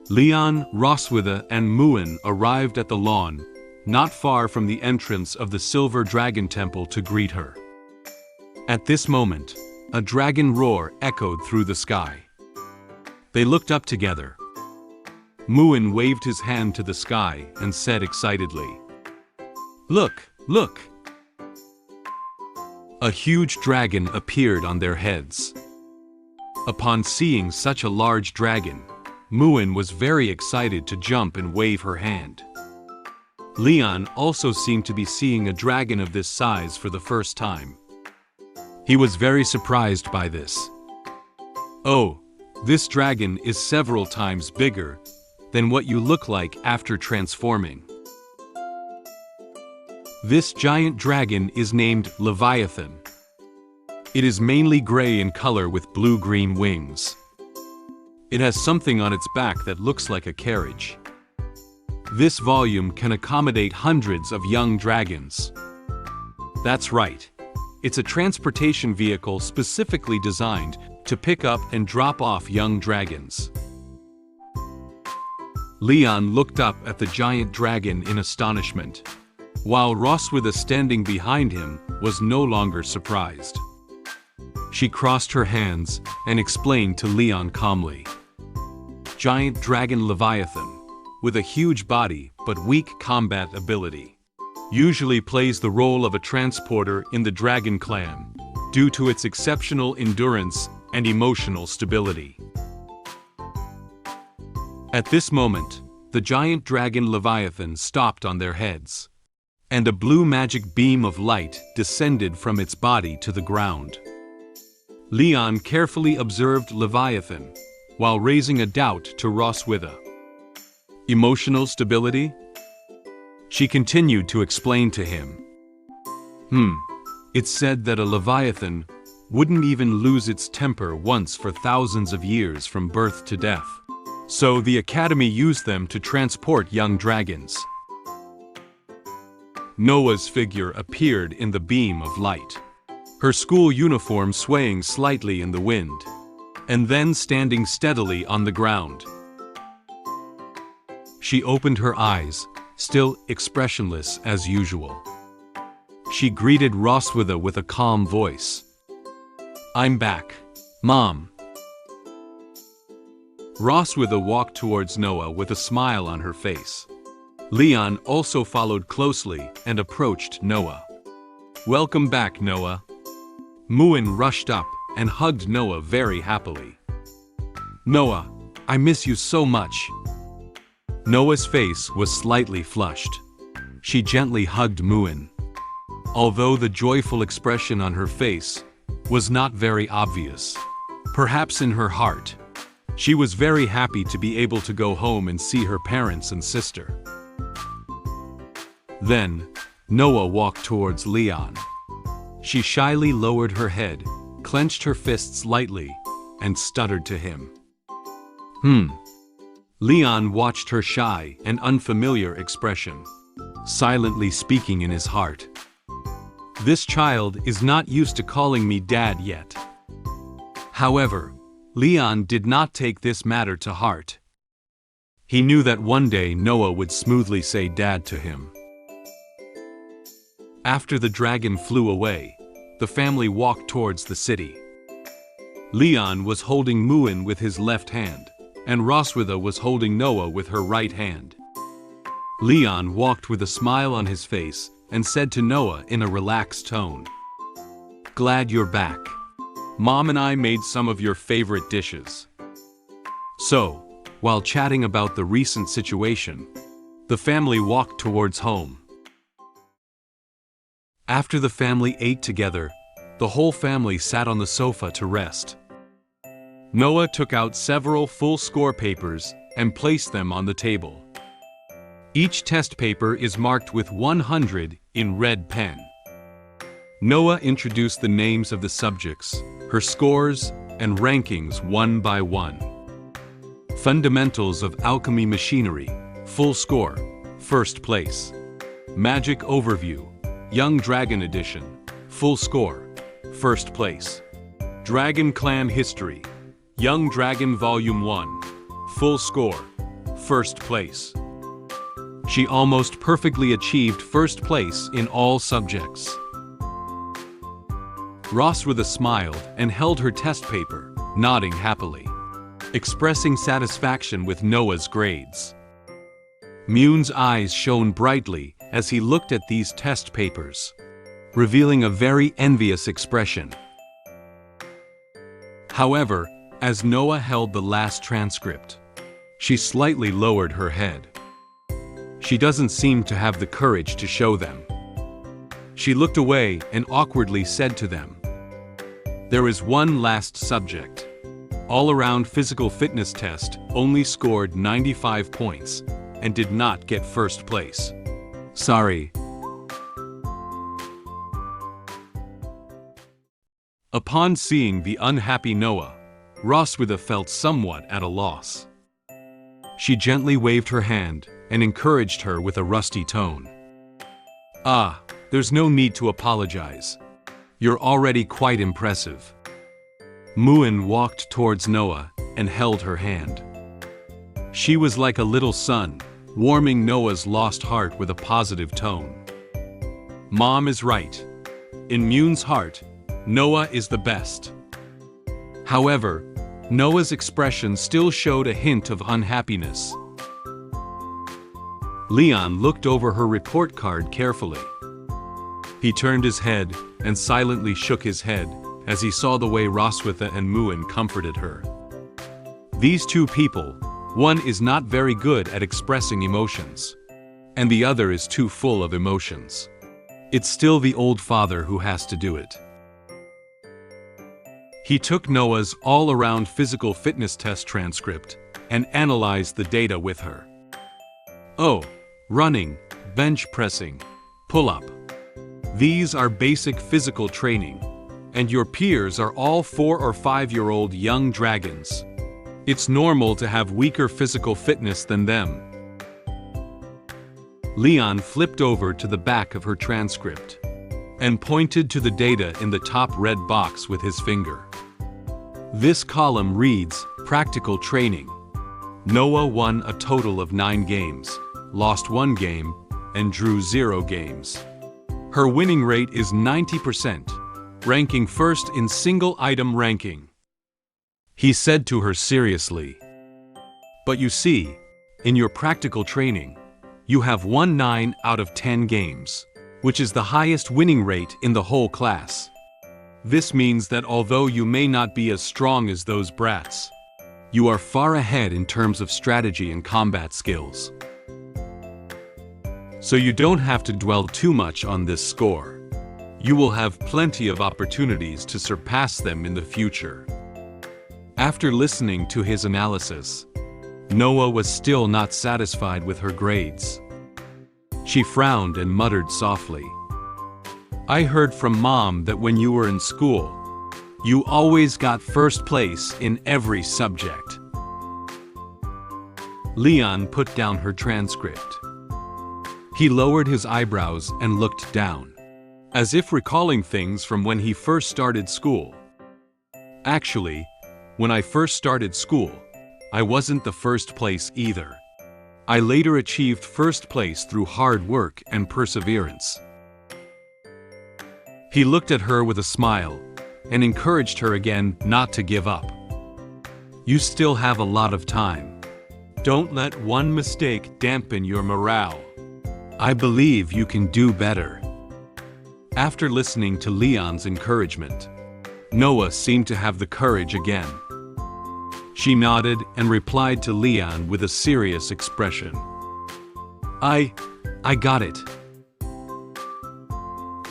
Leon, Roswitha, and Muen arrived at the lawn, not far from the entrance of the Silver Dragon Temple to greet her. At this moment, a dragon roar echoed through the sky. They looked up together. Muen waved his hand to the sky and said excitedly, "Look, look!" A huge dragon appeared on their heads. Upon seeing such a large dragon, Muen was very excited to jump and wave her hand. Leon also seemed to be seeing a dragon of this size for the first time. He was very surprised by this. "Oh, this dragon is several times bigger than what you look like after transforming. This giant dragon is named Leviathan. It is mainly gray in color with blue-green wings. It has something on its back that looks like a carriage. This volume can accommodate hundreds of young dragons." That's right. It's a transportation vehicle specifically designed to pick up and drop off young dragons. Leon looked up at the giant dragon in astonishment, while Roswitha, standing behind him, was no longer surprised. She crossed her hands and explained to Leon calmly. Giant dragon Leviathan, with a huge body but weak combat ability, usually plays the role of a transporter in the dragon clan, due to its exceptional endurance and emotional stability. At this moment, the giant dragon Leviathan stopped on their heads, and a blue magic beam of light descended from its body to the ground. Leon carefully observed Leviathan, while raising a doubt to Roswitha. Emotional stability? She continued to explain to him. It's said that a Leviathan wouldn't even lose its temper once for thousands of years from birth to death. So the Academy used them to transport young dragons. Noah's figure appeared in the beam of light, her school uniform swaying slightly in the wind, and then standing steadily on the ground. She opened her eyes, still expressionless as usual. She greeted Roswitha with a calm voice. "I'm back, Mom." Roswitha walked towards Noah with a smile on her face. Leon also followed closely and approached Noah. "Welcome back, Noah." Muen rushed up and hugged Noah very happily. "Noah, I miss you so much." Noah's face was slightly flushed. She gently hugged Muen, although the joyful expression on her face was not very obvious. Perhaps in her heart, she was very happy to be able to go home and see her parents and sister. Then, Noah walked towards Leon. She shyly lowered her head, clenched her fists lightly, and stuttered to him. Leon watched her shy and unfamiliar expression, silently speaking in his heart. "This child is not used to calling me Dad yet." However, Leon did not take this matter to heart. He knew that one day Noah would smoothly say Dad to him. After the dragon flew away, the family walked towards the city. Leon was holding Muen with his left hand, and Roswitha was holding Noah with her right hand. Leon walked with a smile on his face and said to Noah in a relaxed tone, "Glad you're back. Mom and I made some of your favorite dishes." So, while chatting about the recent situation, the family walked towards home. After the family ate together, the whole family sat on the sofa to rest. Noah took out several full score papers and placed them on the table. Each test paper is marked with 100 in red pen. Noah introduced the names of the subjects, her scores, and rankings one by one. Fundamentals of Alchemy Machinery, full score, first place. Magic Overview, Young Dragon Edition, full score, first place. Dragon Clan History, Young Dragon Volume 1, full score, first place. She almost perfectly achieved first place in all subjects. Roswitha smiled and held her test paper, nodding happily, expressing satisfaction with Noah's grades. Muen's eyes shone brightly as he looked at these test papers, revealing a very envious expression. However, as Noah held the last transcript, she slightly lowered her head. She doesn't seem to have the courage to show them. She looked away and awkwardly said to them, "There is one last subject. All-around physical fitness test only scored 95 points and did not get first place. Sorry." Upon seeing the unhappy Noah, Roswitha felt somewhat at a loss. She gently waved her hand and encouraged her with a rusty tone. "Ah, there's no need to apologize. You're already quite impressive." Muen walked towards Noah and held her hand. She was like a little sun, warming Noah's lost heart with a positive tone. Mom is right. In Muen's heart, Noah is the best. However, Noah's expression still showed a hint of unhappiness. Leon looked over her report card carefully. He turned his head and silently shook his head as he saw the way Roswitha and Muen comforted her. These two people, one is not very good at expressing emotions, and the other is too full of emotions. It's still the old father who has to do it. He took Noah's all-around physical fitness test transcript and analyzed the data with her. Oh, running, bench pressing, pull-up. These are basic physical training, and your peers are all 4 or 5-year-old young dragons. It's normal to have weaker physical fitness than them. Leon flipped over to the back of her transcript and pointed to the data in the top red box with his finger. This column reads, Practical Training. Noah won a total of 9 games, lost 1 game, and drew 0 games. Her winning rate is 90%, ranking first in single item ranking. He said to her seriously, But you see, in your practical training, you have won 9 out of 10 games, which is the highest winning rate in the whole class. This means that although you may not be as strong as those brats, you are far ahead in terms of strategy and combat skills. So you don't have to dwell too much on this score. You will have plenty of opportunities to surpass them in the future. After listening to his analysis, Noah was still not satisfied with her grades. She frowned and muttered softly. I heard from Mom that when you were in school, you always got first place in every subject. Leon put down her transcript. He lowered his eyebrows and looked down, as if recalling things from when he first started school. Actually, when I first started school, I wasn't the first place either. I later achieved first place through hard work and perseverance. He looked at her with a smile and encouraged her again not to give up. You still have a lot of time. Don't let one mistake dampen your morale. I believe you can do better. After listening to Leon's encouragement, Noah seemed to have the courage again. She nodded and replied to Leon with a serious expression. I got it.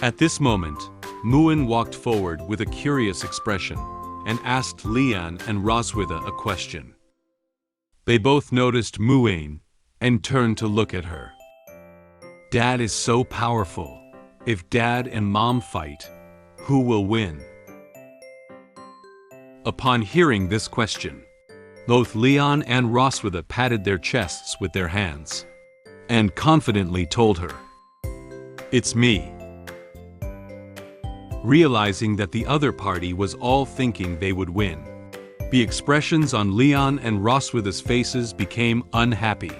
At this moment, Muen walked forward with a curious expression and asked Leon and Roswitha a question. They both noticed Muen and turned to look at her. Dad is so powerful. If Dad and Mom fight, who will win? Upon hearing this question, both Leon and Roswitha patted their chests with their hands and confidently told her, It's me. Realizing that the other party was all thinking they would win, the expressions on Leon and Roswitha's faces became unhappy.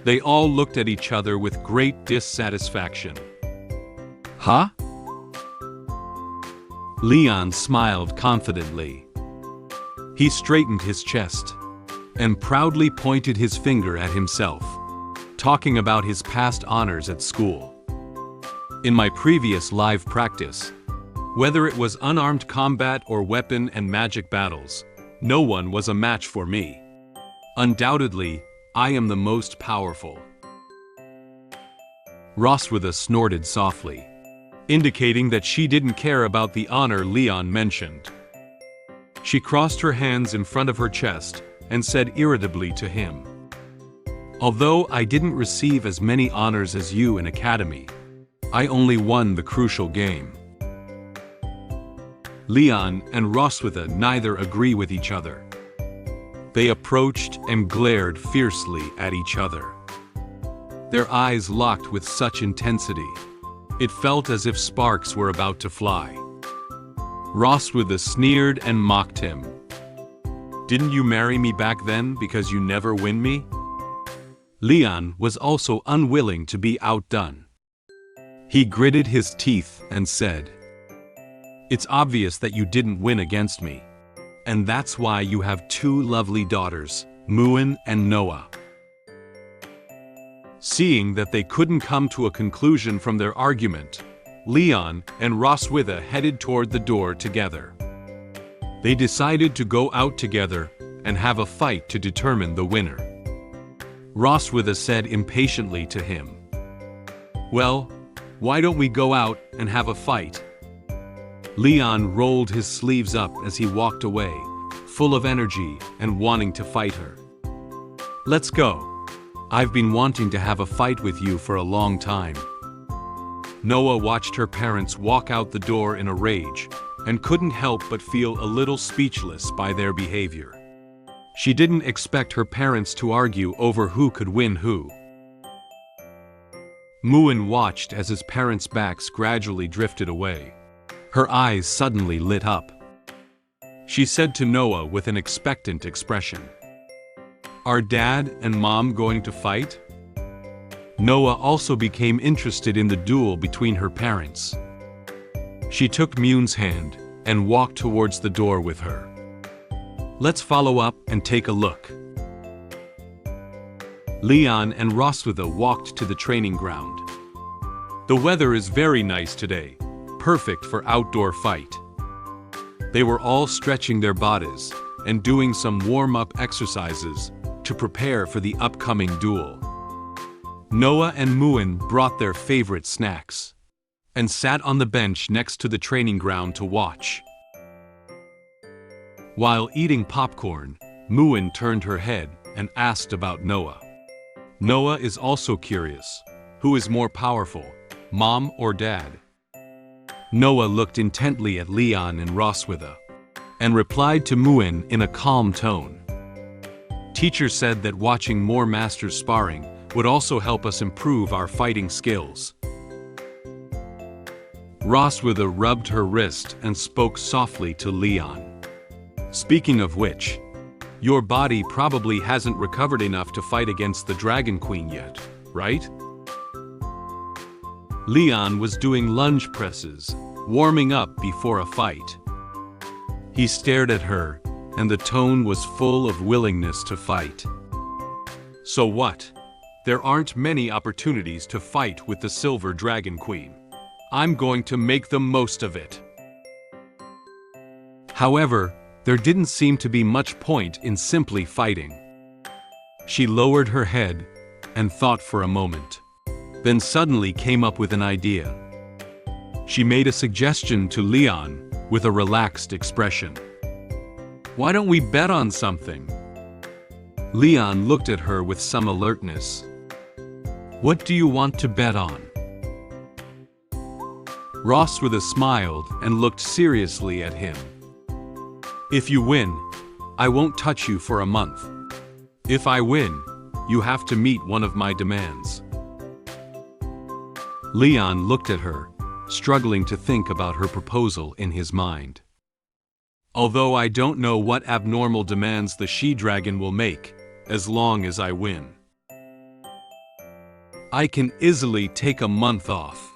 They all looked at each other with great dissatisfaction. Huh? Leon smiled confidently. He straightened his chest and proudly pointed his finger at himself, talking about his past honors at school. In my previous live practice, whether it was unarmed combat or weapon and magic battles, no one was a match for me. Undoubtedly, I am the most powerful. Roswitha snorted softly, indicating that she didn't care about the honor Leon mentioned. She crossed her hands in front of her chest and said irritably to him, Although I didn't receive as many honors as you in academy, I only won the crucial game. Leon and Roswitha neither agree with each other. They approached and glared fiercely at each other. Their eyes locked with such intensity, it felt as if sparks were about to fly. Roswitha sneered and mocked him. Didn't you marry me back then because you never win me? Leon was also unwilling to be outdone. He gritted his teeth and said, "It's obvious that you didn't win against me. And that's why you have two lovely daughters, Muen and Noah." Seeing that they couldn't come to a conclusion from their argument, Leon and Roswitha headed toward the door together. They decided to go out together and have a fight to determine the winner. Roswitha said impatiently to him, "Well, why don't we go out and have a fight?" Leon rolled his sleeves up as he walked away, full of energy and wanting to fight her. "Let's go. I've been wanting to have a fight with you for a long time." Noah watched her parents walk out the door in a rage and couldn't help but feel a little speechless by their behavior. She didn't expect her parents to argue over who could win who. Muen watched as his parents' backs gradually drifted away. Her eyes suddenly lit up. She said to Noah with an expectant expression, "Are Dad and Mom going to fight?" Noah also became interested in the duel between her parents. She took Muen's hand and walked towards the door with her. "Let's follow up and take a look." Leon and Roswitha walked to the training ground. The weather is very nice today, perfect for outdoor fight. They were all stretching their bodies and doing some warm-up exercises to prepare for the upcoming duel. Noah and Muen brought their favorite snacks and sat on the bench next to the training ground to watch. While eating popcorn, Muen turned her head and asked about Noah. Noah is also curious. Who is more powerful, Mom or Dad? Noah looked intently at Leon and Roswitha and replied to Muen in a calm tone. "Teacher said that watching more masters sparring would also help us improve our fighting skills." Roswitha rubbed her wrist and spoke softly to Leon. "Speaking of which, your body probably hasn't recovered enough to fight against the Dragon Queen yet, right?" Leon was doing lunge presses, warming up before a fight. He stared at her, and the tone was full of willingness to fight. "So what? There aren't many opportunities to fight with the Silver Dragon Queen. I'm going to make the most of it." However, there didn't seem to be much point in simply fighting. She lowered her head and thought for a moment, then suddenly came up with an idea. She made a suggestion to Leon with a relaxed expression. "Why don't we bet on something?" Leon looked at her with some alertness. "What do you want to bet on?" Roswitha smiled and looked seriously at him. "If you win, I won't touch you for a month. If I win, you have to meet one of my demands." Leon looked at her, struggling to think about her proposal in his mind. "Although I don't know what abnormal demands the she-dragon will make, as long as I win. I can easily take a month off.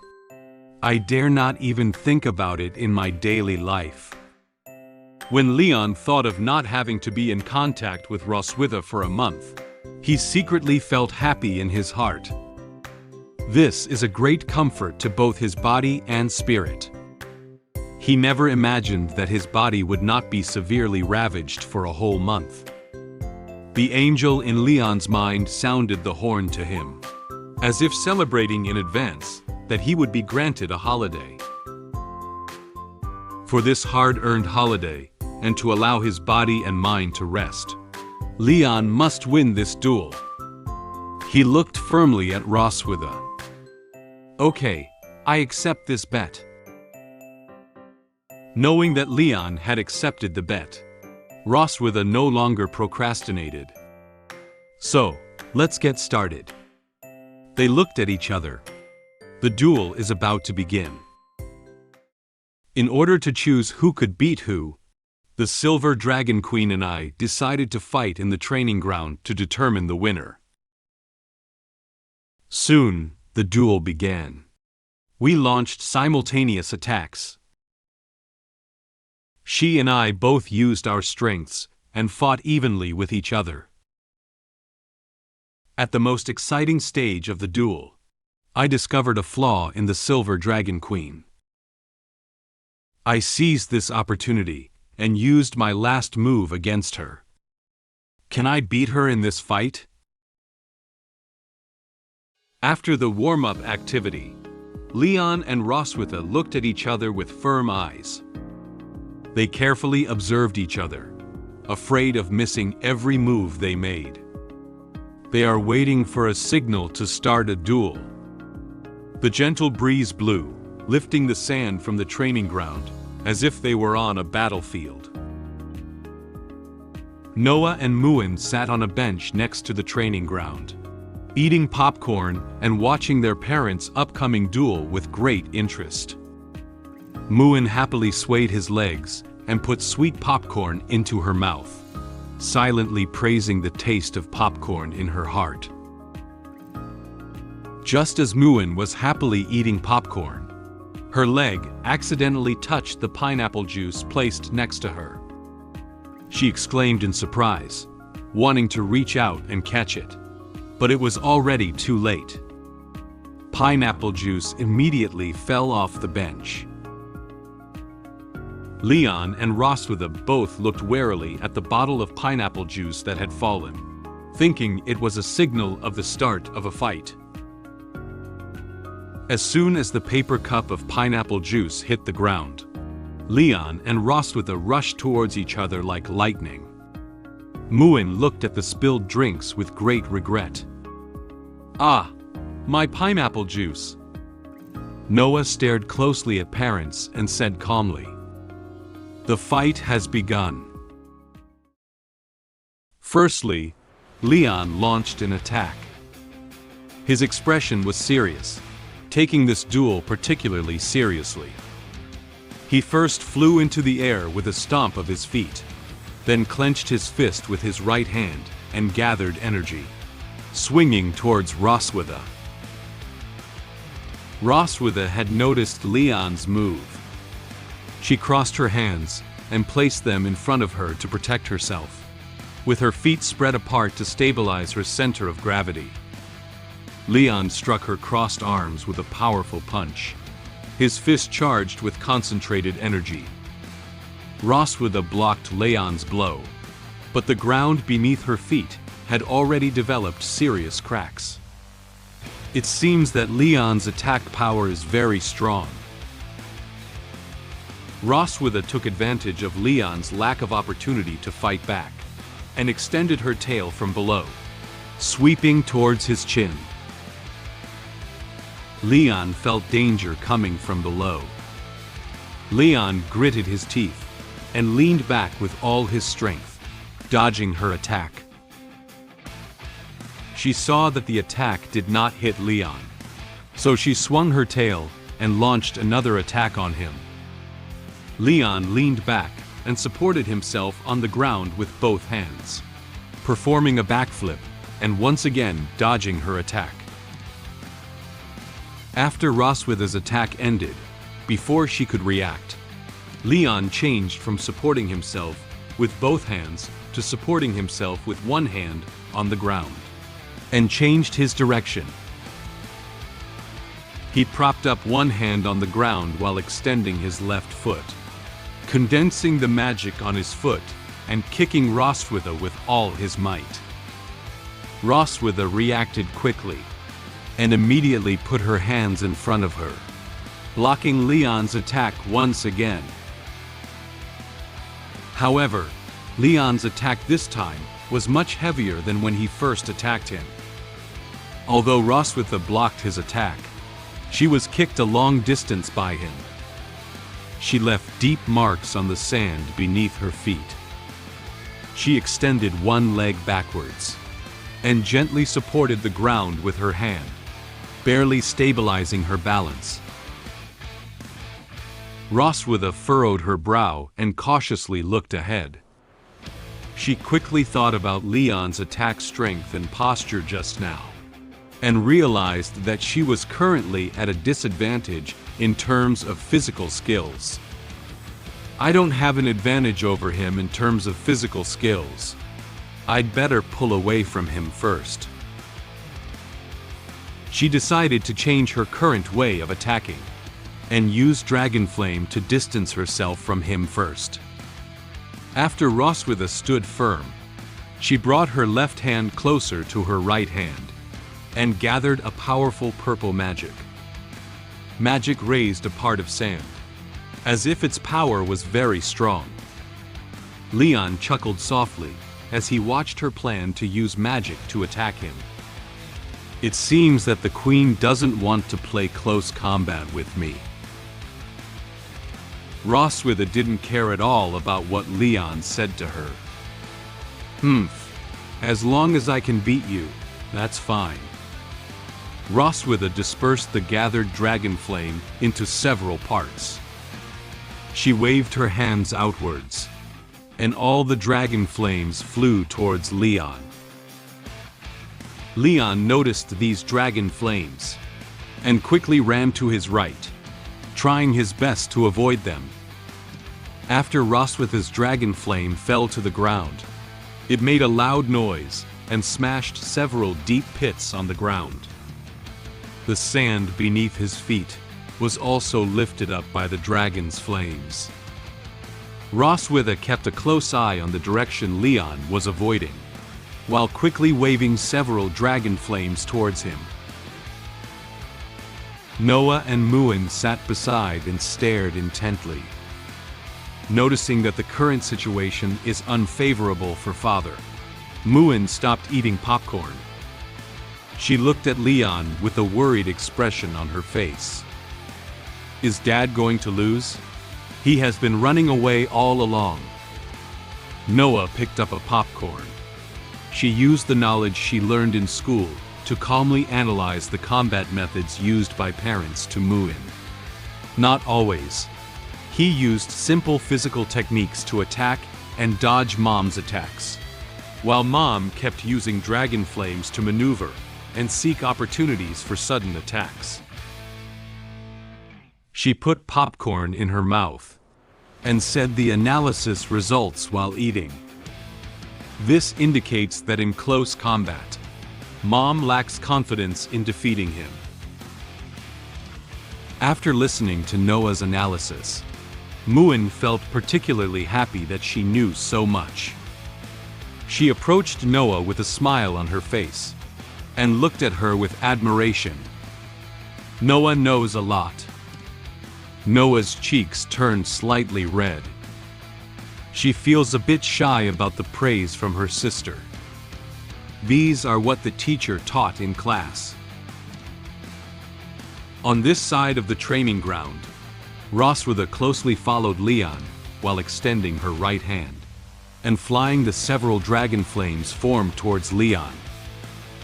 I dare not even think about it in my daily life." When Leon thought of not having to be in contact with Roswitha for a month, he secretly felt happy in his heart. This is a great comfort to both his body and spirit. He never imagined that his body would not be severely ravaged for a whole month. The angel in Leon's mind sounded the horn to him, as if celebrating in advance that he would be granted a holiday. For this hard-earned holiday, and to allow his body and mind to rest, Leon must win this duel. He looked firmly at Roswitha. "Okay, I accept this bet." Knowing that Leon had accepted the bet, Roswitha no longer procrastinated. "So, let's get started." They looked at each other. The duel is about to begin. In order to choose who could beat who, The Silver Dragon Queen and I decided to fight in the training ground to determine the winner. Soon, the duel began. We launched simultaneous attacks. She and I both used our strengths and fought evenly with each other. At the most exciting stage of the duel, I discovered a flaw in the Silver Dragon Queen. I seized this opportunity and used my last move against her. Can I beat her in this fight? After the warm-up activity, Leon and Roswitha looked at each other with firm eyes. They carefully observed each other, afraid of missing every move they made. They are waiting for a signal to start a duel. The gentle breeze blew, lifting the sand from the training ground, as if they were on a battlefield. Noah and Muen sat on a bench next to the training ground, eating popcorn and watching their parents' upcoming duel with great interest. Muen happily swayed his legs and put sweet popcorn into her mouth, silently praising the taste of popcorn in her heart. Just as Muen was happily eating popcorn, her leg accidentally touched the pineapple juice placed next to her. She exclaimed in surprise, wanting to reach out and catch it, but it was already too late. Pineapple juice immediately fell off the bench. Leon and Roswitha both looked warily at the bottle of pineapple juice that had fallen, thinking it was a signal of the start of a fight. As soon as the paper cup of pineapple juice hit the ground, Leon and Roswitha rushed towards each other like lightning. Muen looked at the spilled drinks with great regret. "Ah, my pineapple juice." Noah stared closely at parents and said calmly, "The fight has begun." Firstly, Leon launched an attack. His expression was serious, taking this duel particularly seriously. He first flew into the air with a stomp of his feet, then clenched his fist with his right hand and gathered energy, swinging towards Roswitha. Roswitha had noticed Leon's move. She crossed her hands and placed them in front of her to protect herself, with her feet spread apart to stabilize her center of gravity. Leon struck her crossed arms with a powerful punch, his fist charged with concentrated energy. Roswitha blocked Leon's blow, but the ground beneath her feet had already developed serious cracks. It seems that Leon's attack power is very strong. Roswitha took advantage of Leon's lack of opportunity to fight back, and extended her tail from below, sweeping towards his chin. Leon felt danger coming from below. Leon gritted his teeth and leaned back with all his strength, dodging her attack. She saw that the attack did not hit Leon, so she swung her tail and launched another attack on him. Leon leaned back and supported himself on the ground with both hands, performing a backflip and once again dodging her attack. After Roswitha's attack ended, before she could react, Leon changed from supporting himself with both hands to supporting himself with one hand on the ground, and changed his direction. He propped up one hand on the ground while extending his left foot, condensing the magic on his foot and kicking Roswitha with all his might. Roswitha reacted quickly and immediately put her hands in front of her, blocking Leon's attack once again. However, Leon's attack this time was much heavier than when he first attacked him. Although Roswitha blocked his attack, she was kicked a long distance by him. She left deep marks on the sand beneath her feet. She extended one leg backwards and gently supported the ground with her hand, barely stabilizing her balance. Roswitha furrowed her brow and cautiously looked ahead. She quickly thought about Leon's attack strength and posture just now, and realized that she was currently at a disadvantage in terms of physical skills. I don't have an advantage over him in terms of physical skills. I'd better pull away from him first. She decided to change her current way of attacking, and use Dragon Flame to distance herself from him first. After Roswitha stood firm, she brought her left hand closer to her right hand, and gathered a powerful purple magic. Magic raised a part of sand, as if its power was very strong. Leon chuckled softly as he watched her plan to use magic to attack him. It seems that the queen doesn't want to play close combat with me. Roswitha didn't care at all about what Leon said to her. As long as I can beat you, that's fine. Roswitha dispersed the gathered dragon flame into several parts. She waved her hands outwards, and all the dragon flames flew towards Leon. Leon noticed these dragon flames, and quickly ran to his right, trying his best to avoid them. After Roswitha's dragon flame fell to the ground, it made a loud noise and smashed several deep pits on the ground. The sand beneath his feet was also lifted up by the dragon's flames. Roswitha kept a close eye on the direction Leon was avoiding, while quickly waving several dragon flames towards him. Noah and Muen sat beside and stared intently. Noticing that the current situation is unfavorable for father, Muen stopped eating popcorn. She looked at Leon with a worried expression on her face. Is Dad going to lose? He has been running away all along. Noah picked up a popcorn. She used the knowledge she learned in school to calmly analyze the combat methods used by parents to Muen. Not always. He used simple physical techniques to attack and dodge Mom's attacks, while Mom kept using dragon flames to maneuver and seek opportunities for sudden attacks. She put popcorn in her mouth and said the analysis results while eating. This indicates that in close combat, Mom lacks confidence in defeating him. After listening to Noah's analysis, Muen felt particularly happy that she knew so much. She approached Noah with a smile on her face and looked at her with admiration. Noah knows a lot. Noah's cheeks turned slightly red. She feels a bit shy about the praise from her sister. These are what the teacher taught in class. On this side of the training ground, Roswitha closely followed Leon while extending her right hand and flying the several dragon flames formed towards Leon.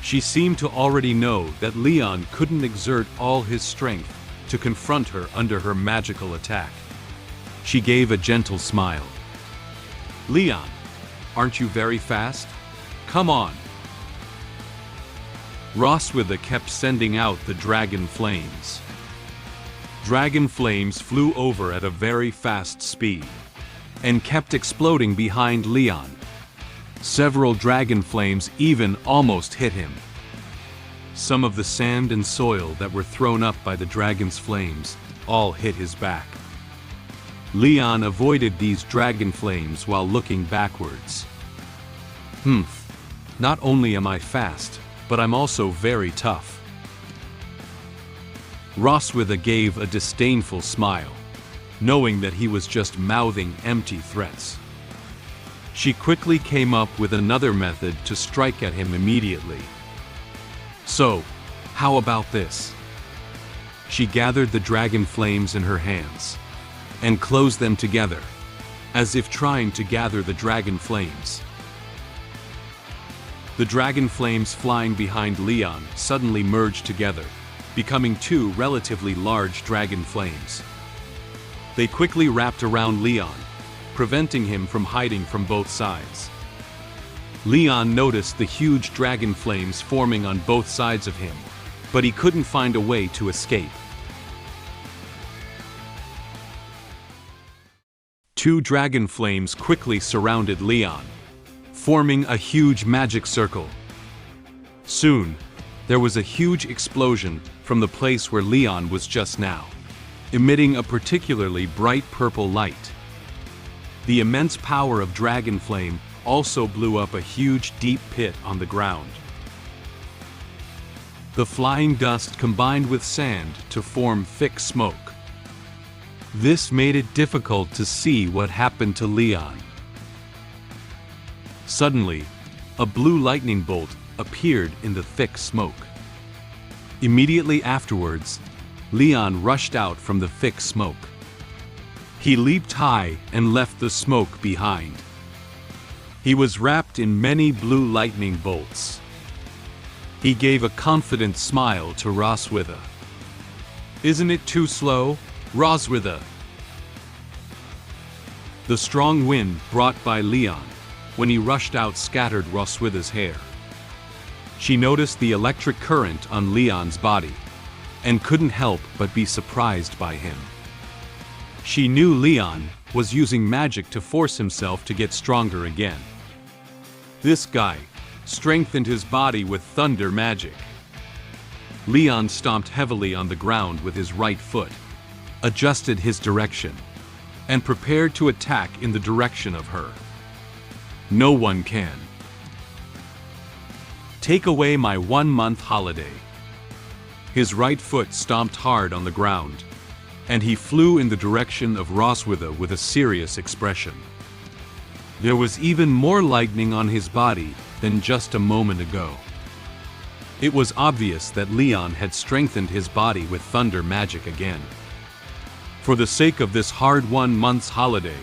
She seemed to already know that Leon couldn't exert all his strength to confront her under her magical attack. She gave a gentle smile. Leon, aren't you very fast? Come on. Roswitha kept sending out the dragon flames. Dragon flames flew over at a very fast speed and kept exploding behind Leon. Several dragon flames even almost hit him. Some of the sand and soil that were thrown up by the dragon's flames all hit his back. Leon avoided these dragon flames while looking backwards. Not only am I fast, but I'm also very tough. Roswitha gave a disdainful smile, knowing that he was just mouthing empty threats. She quickly came up with another method to strike at him immediately. So, how about this? She gathered the dragon flames in her hands and closed them together, as if trying to gather the dragon flames. The dragon flames flying behind Leon suddenly merged together, becoming two relatively large dragon flames. They quickly wrapped around Leon, preventing him from hiding from both sides. Leon noticed the huge dragon flames forming on both sides of him, but he couldn't find a way to escape. Two dragon flames quickly surrounded Leon, forming a huge magic circle. Soon, there was a huge explosion from the place where Leon was just now, emitting a particularly bright purple light. The immense power of dragon flame also blew up a huge deep pit on the ground. The flying dust combined with sand to form thick smoke. This made it difficult to see what happened to Leon. Suddenly, a blue lightning bolt appeared in the thick smoke. Immediately afterwards, Leon rushed out from the thick smoke. He leaped high and left the smoke behind. He was wrapped in many blue lightning bolts. He gave a confident smile to Roswitha. "Isn't it too slow, Roswitha?" The strong wind brought by Leon, when he rushed out, scattered Roswitha's hair. She noticed the electric current on Leon's body, and couldn't help but be surprised by him. She knew Leon was using magic to force himself to get stronger again. This guy strengthened his body with thunder magic. Leon stomped heavily on the ground with his right foot, adjusted his direction, and prepared to attack in the direction of her. No one can take away my 1-month holiday. His right foot stomped hard on the ground, and he flew in the direction of Roswitha with a serious expression. There was even more lightning on his body than just a moment ago. It was obvious that Leon had strengthened his body with thunder magic again. For the sake of this hard 1-month's holiday,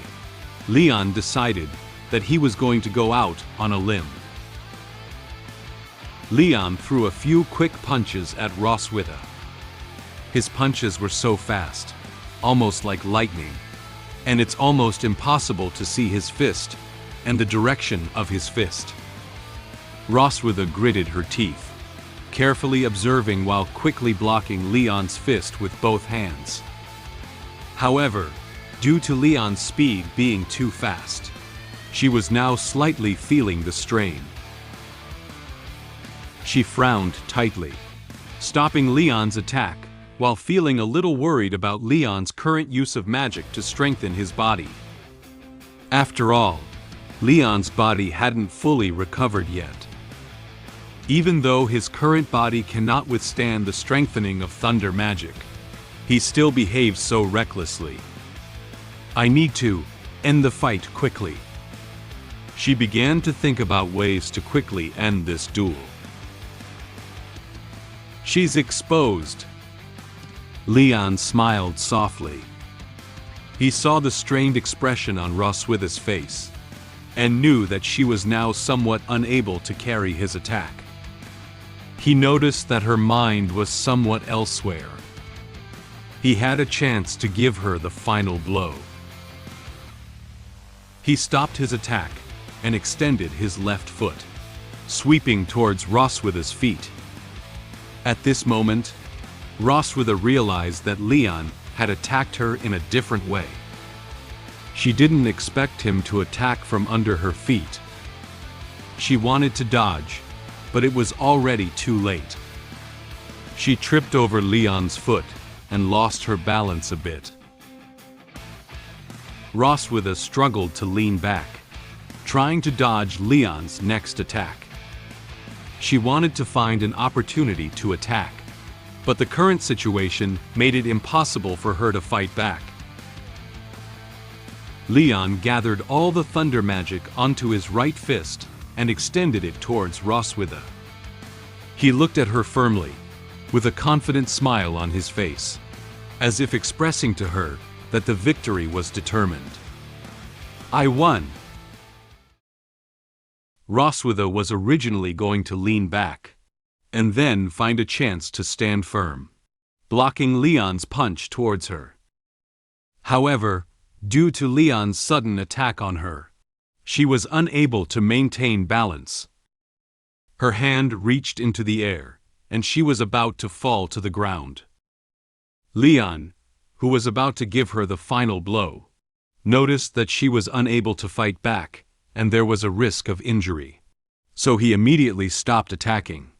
Leon decided that he was going to go out on a limb. Leon threw a few quick punches at Roswitha. His punches were so fast, almost like lightning, and it's almost impossible to see his fist and the direction of his fist. Roswitha gritted her teeth, carefully observing while quickly blocking Leon's fist with both hands. However, due to Leon's speed being too fast, she was now slightly feeling the strain. She frowned tightly, stopping Leon's attack while feeling a little worried about Leon's current use of magic to strengthen his body. After all, Leon's body hadn't fully recovered yet. Even though his current body cannot withstand the strengthening of thunder magic, he still behaves so recklessly. I need to end the fight quickly. She began to think about ways to quickly end this duel. She's exposed. Leon smiled softly. He saw the strained expression on Roswitha's face, and knew that she was now somewhat unable to carry his attack. He noticed that her mind was somewhat elsewhere. He had a chance to give her the final blow. He stopped his attack and extended his left foot, sweeping towards Roswitha's feet. At this moment, Roswitha realized that Leon had attacked her in a different way. She didn't expect him to attack from under her feet. She wanted to dodge, but it was already too late. She tripped over Leon's foot and lost her balance a bit. Roswitha struggled to lean back, trying to dodge Leon's next attack. She wanted to find an opportunity to attack, but the current situation made it impossible for her to fight back. Leon gathered all the thunder magic onto his right fist and extended it towards Roswitha. He looked at her firmly, with a confident smile on his face, as if expressing to her that the victory was determined. I won! Roswitha was originally going to lean back, and then find a chance to stand firm, blocking Leon's punch towards her. However, due to Leon's sudden attack on her, she was unable to maintain balance. Her hand reached into the air, and she was about to fall to the ground. Leon, who was about to give her the final blow, noticed that she was unable to fight back, and there was a risk of injury. So he immediately stopped attacking.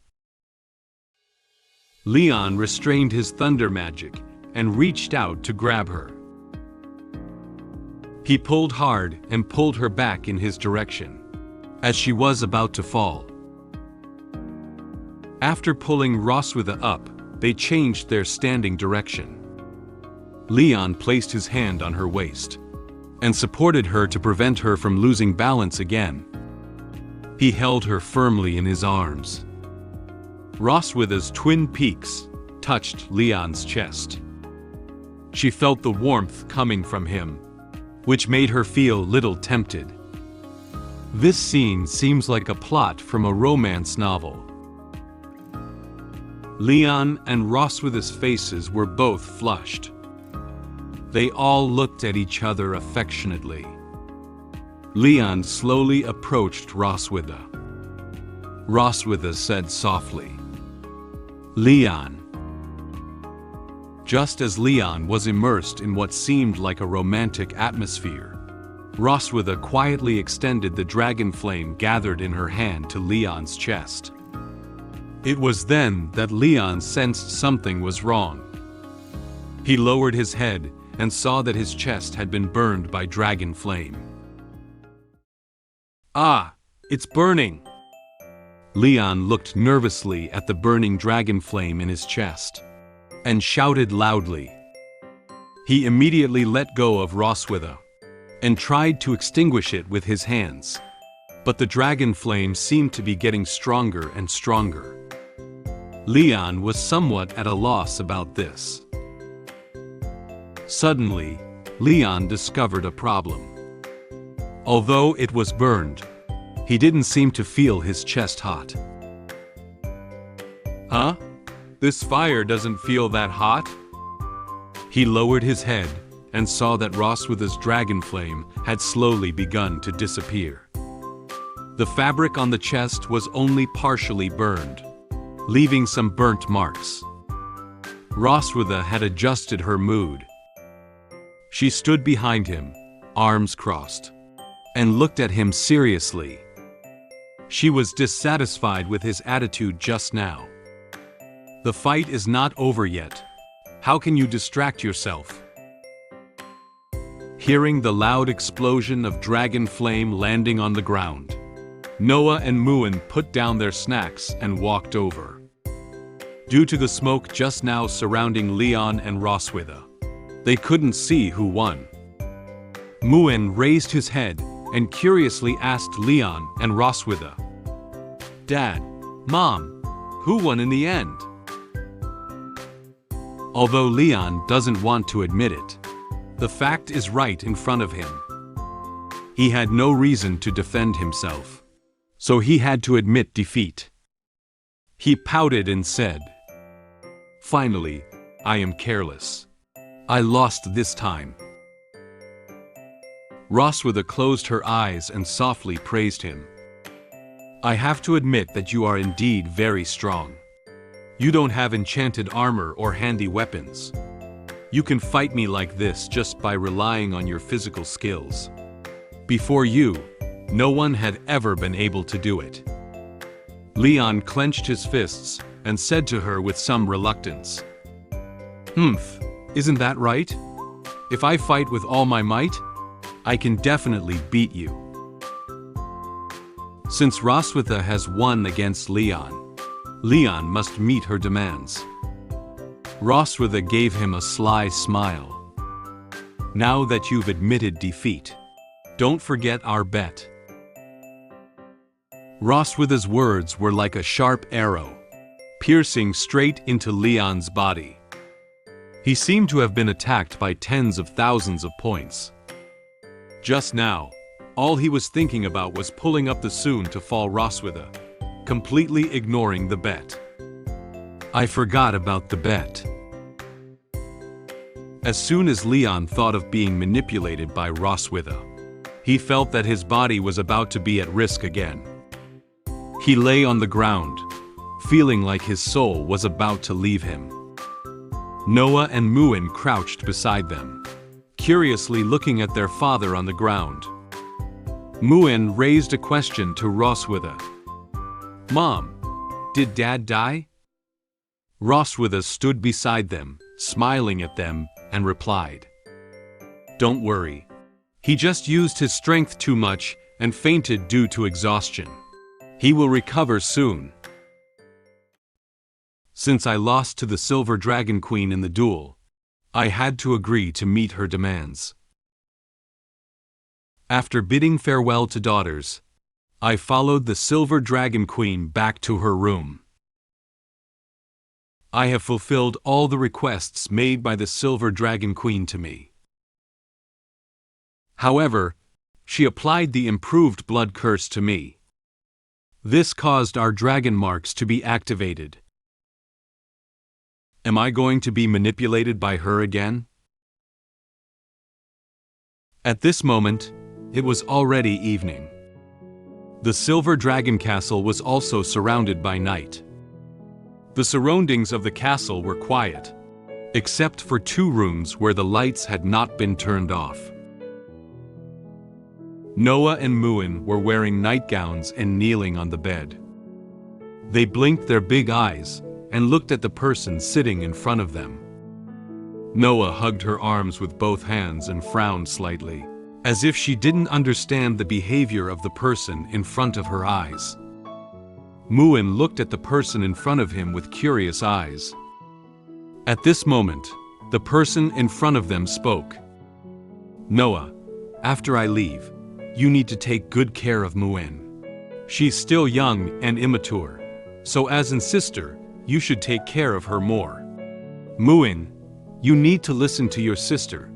Leon restrained his thunder magic and reached out to grab her. He pulled hard and pulled her back in his direction, as she was about to fall. After pulling Roswitha up, they changed their standing direction. Leon placed his hand on her waist and supported her to prevent her from losing balance again. He held her firmly in his arms. Roswitha's twin peaks touched Leon's chest. She felt the warmth coming from him, which made her feel little tempted. This scene seems like a plot from a romance novel. Leon and Roswitha's faces were both flushed. They all looked at each other affectionately. Leon slowly approached Roswitha. Roswitha said softly, "Leon." Just as Leon was immersed in what seemed like a romantic atmosphere, Roswitha quietly extended the dragon flame gathered in her hand to Leon's chest. It was then that Leon sensed something was wrong. He lowered his head and saw that his chest had been burned by dragon flame. "Ah, it's burning!" Leon looked nervously at the burning dragon flame in his chest and shouted loudly. He immediately let go of Roswitha and tried to extinguish it with his hands, but the dragon flame seemed to be getting stronger and stronger. Leon was somewhat at a loss about this. Suddenly, Leon discovered a problem. Although it was burned, he didn't seem to feel his chest hot. "Huh? This fire doesn't feel that hot?" He lowered his head and saw that Roswitha's dragon flame had slowly begun to disappear. The fabric on the chest was only partially burned, leaving some burnt marks. Roswitha had adjusted her mood. She stood behind him, arms crossed, and looked at him seriously. She was dissatisfied with his attitude just now. "The fight is not over yet. How can you distract yourself?" Hearing the loud explosion of dragon flame landing on the ground, Noah and Muen put down their snacks and walked over. Due to the smoke just now surrounding Leon and Roswitha, they couldn't see who won. Muen raised his head and curiously asked Leon and Roswitha, "Dad, Mom, who won in the end?" Although Leon doesn't want to admit it, the fact is right in front of him. He had no reason to defend himself, so he had to admit defeat. He pouted and said, "Finally, I am careless. I lost this time." Roswitha closed her eyes and softly praised him. "I have to admit that you are indeed very strong. You don't have enchanted armor or handy weapons. You can fight me like this just by relying on your physical skills. Before you, no one had ever been able to do it." Leon clenched his fists and said to her with some reluctance, "Humph, isn't that right? If I fight with all my might, I can definitely beat you." Since Roswitha has won against Leon, Leon must meet her demands. Roswitha gave him a sly smile. "Now that you've admitted defeat, don't forget our bet." Roswitha's words were like a sharp arrow, piercing straight into Leon's body. He seemed to have been attacked by tens of thousands of points. Just now, all he was thinking about was pulling up the soon-to-fall Roswitha, completely ignoring the bet. "I forgot about the bet." As soon as Leon thought of being manipulated by Roswitha, he felt that his body was about to be at risk again. He lay on the ground, feeling like his soul was about to leave him. Noah and Muen crouched beside them, curiously looking at their father on the ground. Muen raised a question to Roswitha. "Mom, did Dad die?" Roswitha stood beside them, smiling at them, and replied, "Don't worry. He just used his strength too much and fainted due to exhaustion. He will recover soon. Since I lost to the Silver Dragon Queen in the duel, I had to agree to meet her demands. After bidding farewell to daughters, I followed the Silver Dragon Queen back to her room. I have fulfilled all the requests made by the Silver Dragon Queen to me. However, she applied the improved blood curse to me. This caused our dragon marks to be activated. Am I going to be manipulated by her again?" At this moment, it was already evening. The Silver Dragon Castle was also surrounded by night. The surroundings of the castle were quiet, except for 2 rooms where the lights had not been turned off. Noah and Muen were wearing nightgowns and kneeling on the bed. They blinked their big eyes and looked at the person sitting in front of them. Noah hugged her arms with both hands and frowned slightly, as if she didn't understand the behavior of the person in front of her eyes. Muen looked at the person in front of him with curious eyes. At this moment, the person in front of them spoke. "Noah, after I leave, you need to take good care of Muen. She's still young and immature, so as a sister, you should take care of her more. Muen, you need to listen to your sister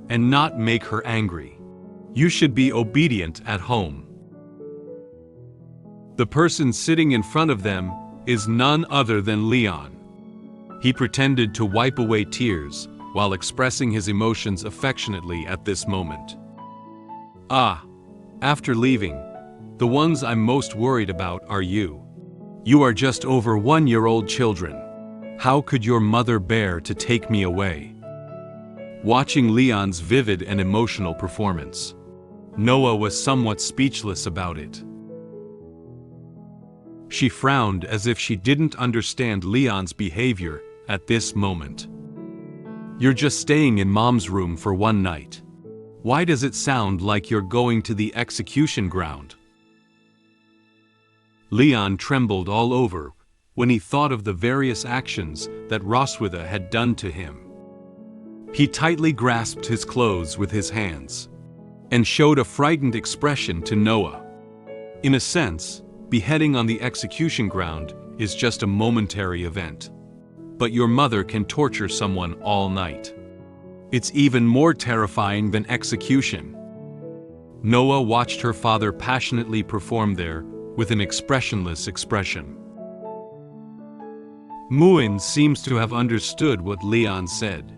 and not make her angry. You should be obedient at home." The person sitting in front of them is none other than Leon. He pretended to wipe away tears while expressing his emotions affectionately at this moment. "Ah, after leaving, the ones I'm most worried about are you. You are just over 1-year-old children. How could your mother bear to take me away?" Watching Leon's vivid and emotional performance, Noah was somewhat speechless about it. She frowned as if she didn't understand Leon's behavior at this moment. "You're just staying in Mom's room for 1 night. Why does it sound like you're going to the execution ground?" Leon trembled all over when he thought of the various actions that Roswitha had done to him. He tightly grasped his clothes with his hands and showed a frightened expression to Noah. In a sense, beheading on the execution ground is just a momentary event. But your mother can torture someone all night. It's even more terrifying than execution. Noah watched her father passionately perform there with an expressionless expression. Muen seems to have understood what Leon said.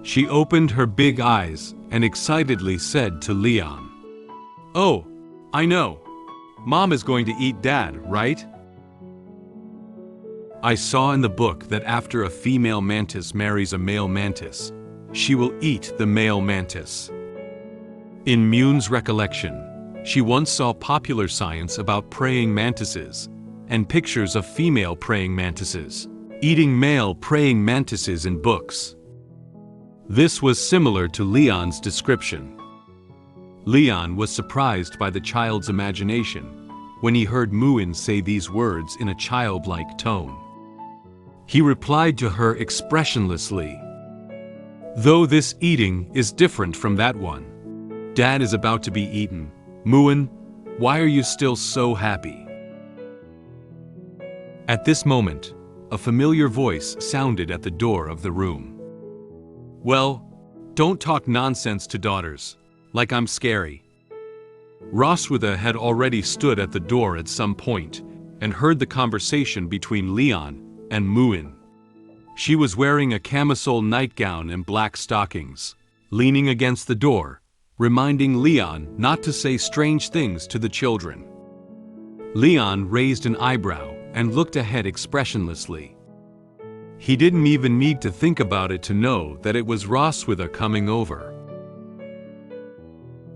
She opened her big eyes and excitedly said to Leon, "Oh, I know. Mom is going to eat Dad, right? I saw in the book that after a female mantis marries a male mantis, she will eat the male mantis." In Muen's recollection, she once saw popular science about praying mantises and pictures of female praying mantises eating male praying mantises in books. This was similar to Leon's description. Leon was surprised by the child's imagination when he heard Muen say these words in a childlike tone. He replied to her expressionlessly, "Though this eating is different from that one. Dad is about to be eaten. Muen, why are you still so happy?" At this moment, a familiar voice sounded at the door of the room. "Well, don't talk nonsense to daughters, like I'm scary." Roswitha had already stood at the door at some point and heard the conversation between Leon and Muen. She was wearing a camisole nightgown and black stockings, leaning against the door, reminding Leon not to say strange things to the children. Leon raised an eyebrow and looked ahead expressionlessly. He didn't even need to think about it to know that it was Roswitha coming over.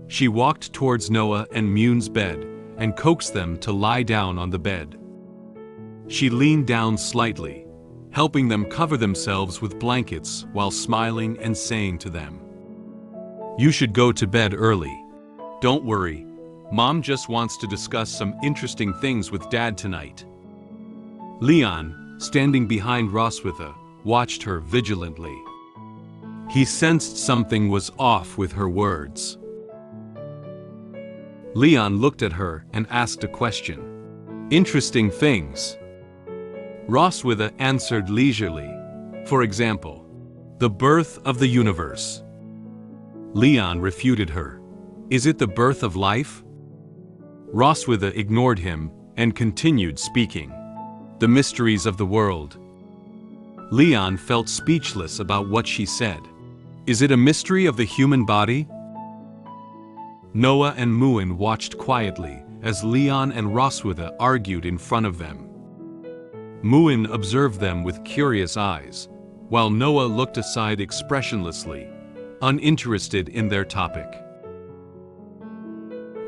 She walked towards Noah and Muen's bed and coaxed them to lie down on the bed. She leaned down slightly, helping them cover themselves with blankets while smiling and saying to them, "You should go to bed early. Don't worry, Mom just wants to discuss some interesting things with Dad tonight." Leon, standing behind Roswitha, watched her vigilantly. He sensed something was off with her words. Leon looked at her and asked a question. "Interesting things?" Roswitha answered leisurely. "For example, the birth of the universe." Leon refuted her. "Is it the birth of life?" Roswitha ignored him and continued speaking. "The mysteries of the world." Leon felt speechless about what she said. "Is it a mystery of the human body?" Noah and Muen watched quietly as Leon and Roswitha argued in front of them. Muen observed them with curious eyes, while Noah looked aside expressionlessly, uninterested in their topic.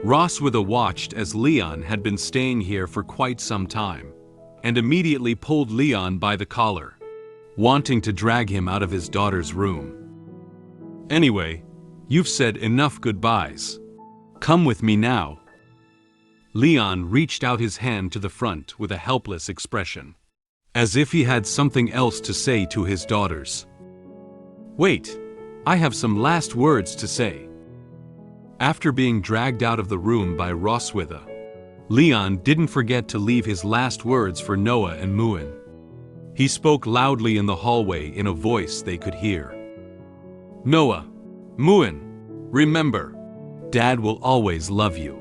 Roswitha watched as Leon had been staying here for quite some time, and immediately pulled Leon by the collar, wanting to drag him out of his daughter's room. "Anyway, you've said enough goodbyes. Come with me now." Leon reached out his hand to the front with a helpless expression, as if he had something else to say to his daughters. "Wait, I have some last words to say." After being dragged out of the room by Roswitha, Leon didn't forget to leave his last words for Noah and Muen. He spoke loudly in the hallway in a voice they could hear. "Noah, Muen, remember, Dad will always love you."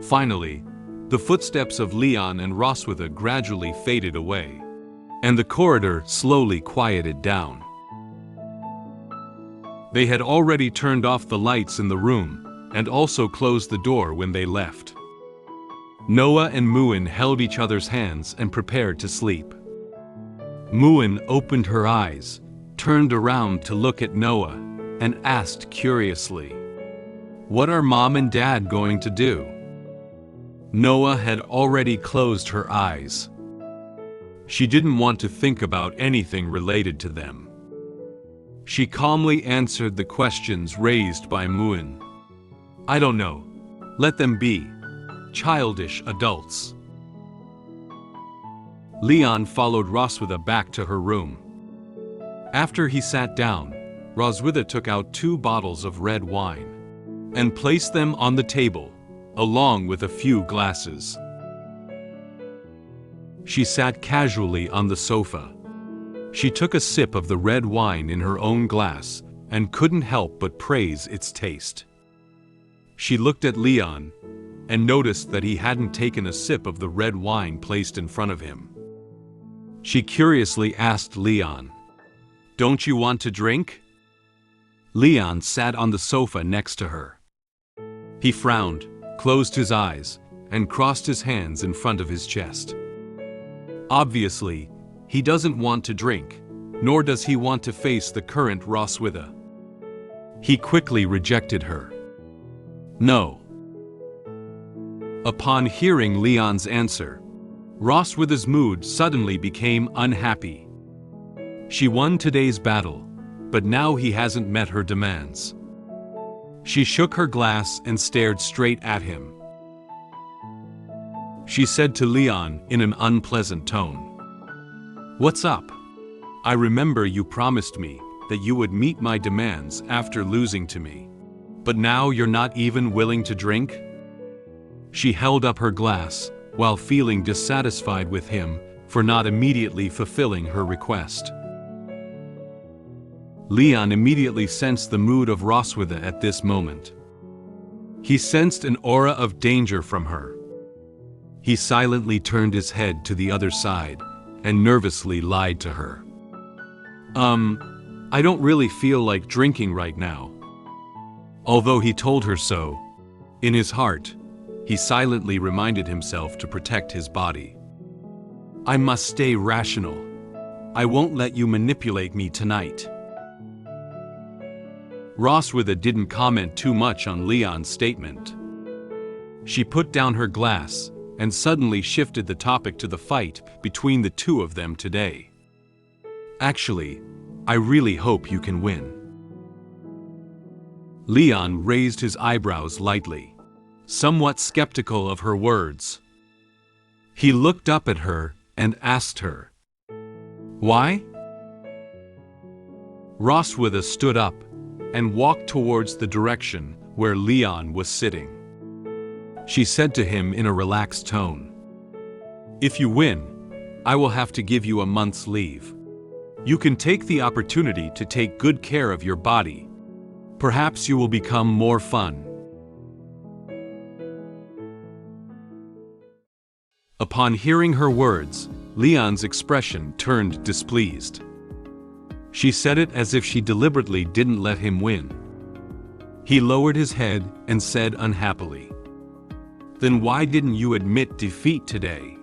Finally, the footsteps of Leon and Roswitha gradually faded away, and the corridor slowly quieted down. They had already turned off the lights in the room and also closed the door when they left. Noah and Muen held each other's hands and prepared to sleep. Muen opened her eyes, turned around to look at Noah, and asked curiously, "What are Mom and Dad going to do?" Noah had already closed her eyes. She didn't want to think about anything related to them. She calmly answered the questions raised by Muen. "I don't know. Let them be. Childish adults." Leon followed Roswitha back to her room. After he sat down, Roswitha took out 2 bottles of red wine and placed them on the table, along with a few glasses. She sat casually on the sofa. She took a sip of the red wine in her own glass and couldn't help but praise its taste. She looked at Leon and noticed that he hadn't taken a sip of the red wine placed in front of him. She curiously asked Leon, "Don't you want to drink?" Leon sat on the sofa next to her. He frowned, closed his eyes, and crossed his hands in front of his chest. Obviously, he doesn't want to drink, nor does he want to face the current Roswitha. He quickly rejected her. "No." Upon hearing Leon's answer, Roswitha's mood suddenly became unhappy. She won today's battle, but now he hasn't met her demands. She shook her glass and stared straight at him. She said to Leon in an unpleasant tone, "What's up? I remember you promised me that you would meet my demands after losing to me, but now you're not even willing to drink?" She held up her glass while feeling dissatisfied with him for not immediately fulfilling her request. Leon immediately sensed the mood of Roswitha at this moment. He sensed an aura of danger from her. He silently turned his head to the other side and nervously lied to her. I don't really feel like drinking right now. Although he told her so, in his heart, he silently reminded himself to protect his body. I must stay rational. I won't let you manipulate me tonight. Roswitha didn't comment too much on Leon's statement. She put down her glass and suddenly shifted the topic to the fight between the two of them today. Actually, I really hope you can win. Leon raised his eyebrows lightly, somewhat skeptical of her words. He looked up at her and asked her, "Why?" Roswitha stood up and walked towards the direction where Leon was sitting. She said to him in a relaxed tone, "If you win, I will have to give you a month's leave. You can take the opportunity to take good care of your body. Perhaps you will become more fun." Upon hearing her words, Leon's expression turned displeased. She said it as if she deliberately didn't let him win. He lowered his head and said unhappily, "Then why didn't you admit defeat today?"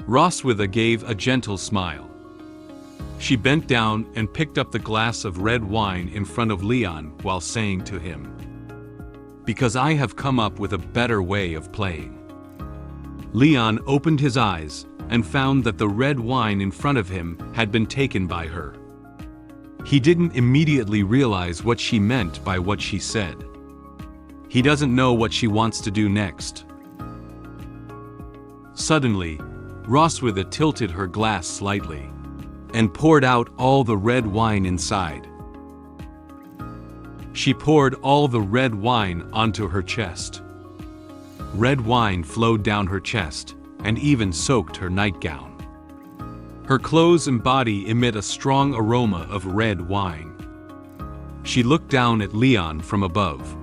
Roswitha gave a gentle smile. She bent down and picked up the glass of red wine in front of Leon while saying to him, "Because I have come up with a better way of playing." Leon opened his eyes and found that the red wine in front of him had been taken by her. He didn't immediately realize what she meant by what she said. He doesn't know what she wants to do next. Suddenly, Roswitha tilted her glass slightly and poured out all the red wine inside. She poured all the red wine onto her chest. Red wine flowed down her chest and even soaked her nightgown. Her clothes and body emit a strong aroma of red wine. She looked down at Leon from above,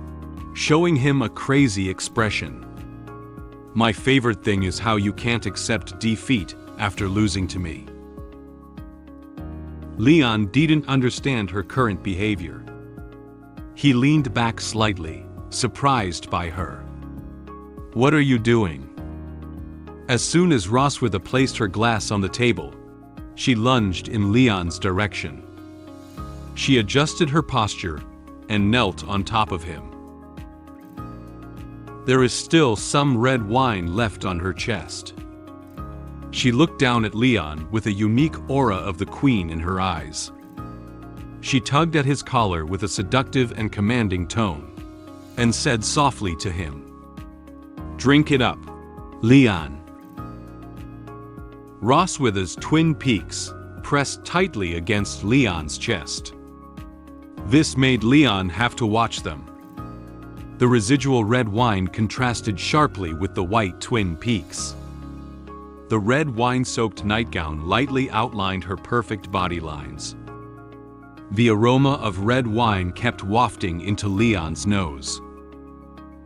showing him a crazy expression. "My favorite thing is how you can't accept defeat after losing to me." Leon didn't understand her current behavior. He leaned back slightly, surprised by her. "What are you doing?" As soon as Roswitha placed her glass on the table, she lunged in Leon's direction. She adjusted her posture and knelt on top of him. There is still some red wine left on her chest. She looked down at Leon with a unique aura of the queen in her eyes. She tugged at his collar with a seductive and commanding tone, and said softly to him, "Drink it up, Leon." Roswitha's twin peaks pressed tightly against Leon's chest. This made Leon have to watch them. The residual red wine contrasted sharply with the white twin peaks. The red wine-soaked nightgown lightly outlined her perfect body lines. The aroma of red wine kept wafting into Leon's nose.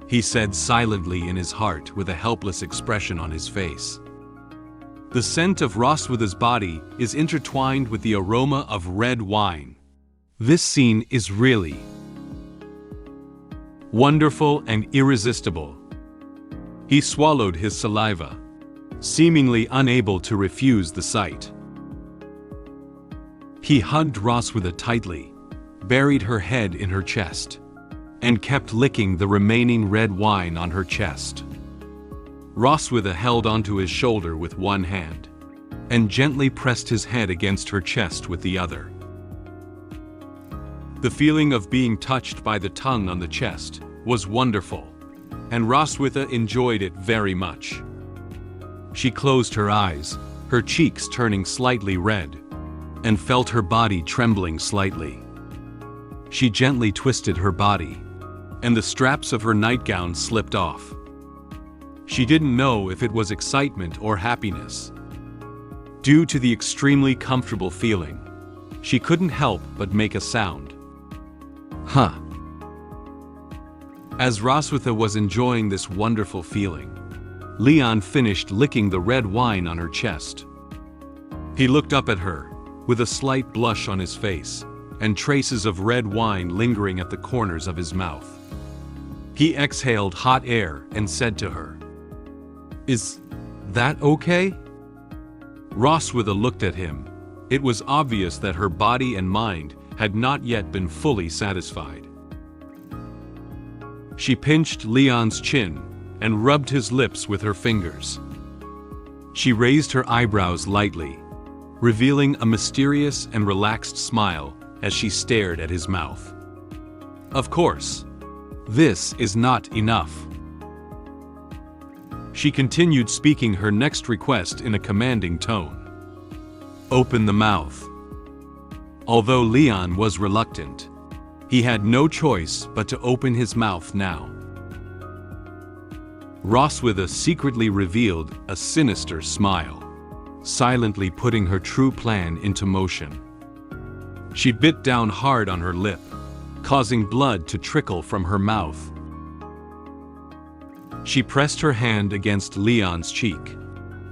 He said silently in his heart with a helpless expression on his face, "The scent of Roswitha's body is intertwined with the aroma of red wine. This scene is really wonderful and irresistible." He swallowed his saliva, seemingly unable to refuse the sight. He hugged Roswitha tightly, buried her head in her chest, and kept licking the remaining red wine on her chest. Roswitha held onto his shoulder with one hand, and gently pressed his head against her chest with the other. The feeling of being touched by the tongue on the chest was wonderful, and Roswitha enjoyed it very much. She closed her eyes, her cheeks turning slightly red, and felt her body trembling slightly. She gently twisted her body, and the straps of her nightgown slipped off. She didn't know if it was excitement or happiness. Due to the extremely comfortable feeling, she couldn't help but make a sound. Huh. As Roswitha was enjoying this wonderful feeling, Leon finished licking the red wine on her chest. He looked up at her, with a slight blush on his face, and traces of red wine lingering at the corners of his mouth. He exhaled hot air and said to her, "Is that okay?" Roswitha looked at him. It was obvious that her body and mind had not yet been fully satisfied. She pinched Leon's chin and rubbed his lips with her fingers. She raised her eyebrows lightly, revealing a mysterious and relaxed smile as she stared at his mouth. "Of course, this is not enough." She continued, speaking her next request in a commanding tone. "Open the mouth." Although Leon was reluctant, he had no choice but to open his mouth now. Roswitha secretly revealed a sinister smile, silently putting her true plan into motion. She bit down hard on her lip, causing blood to trickle from her mouth. She pressed her hand against Leon's cheek,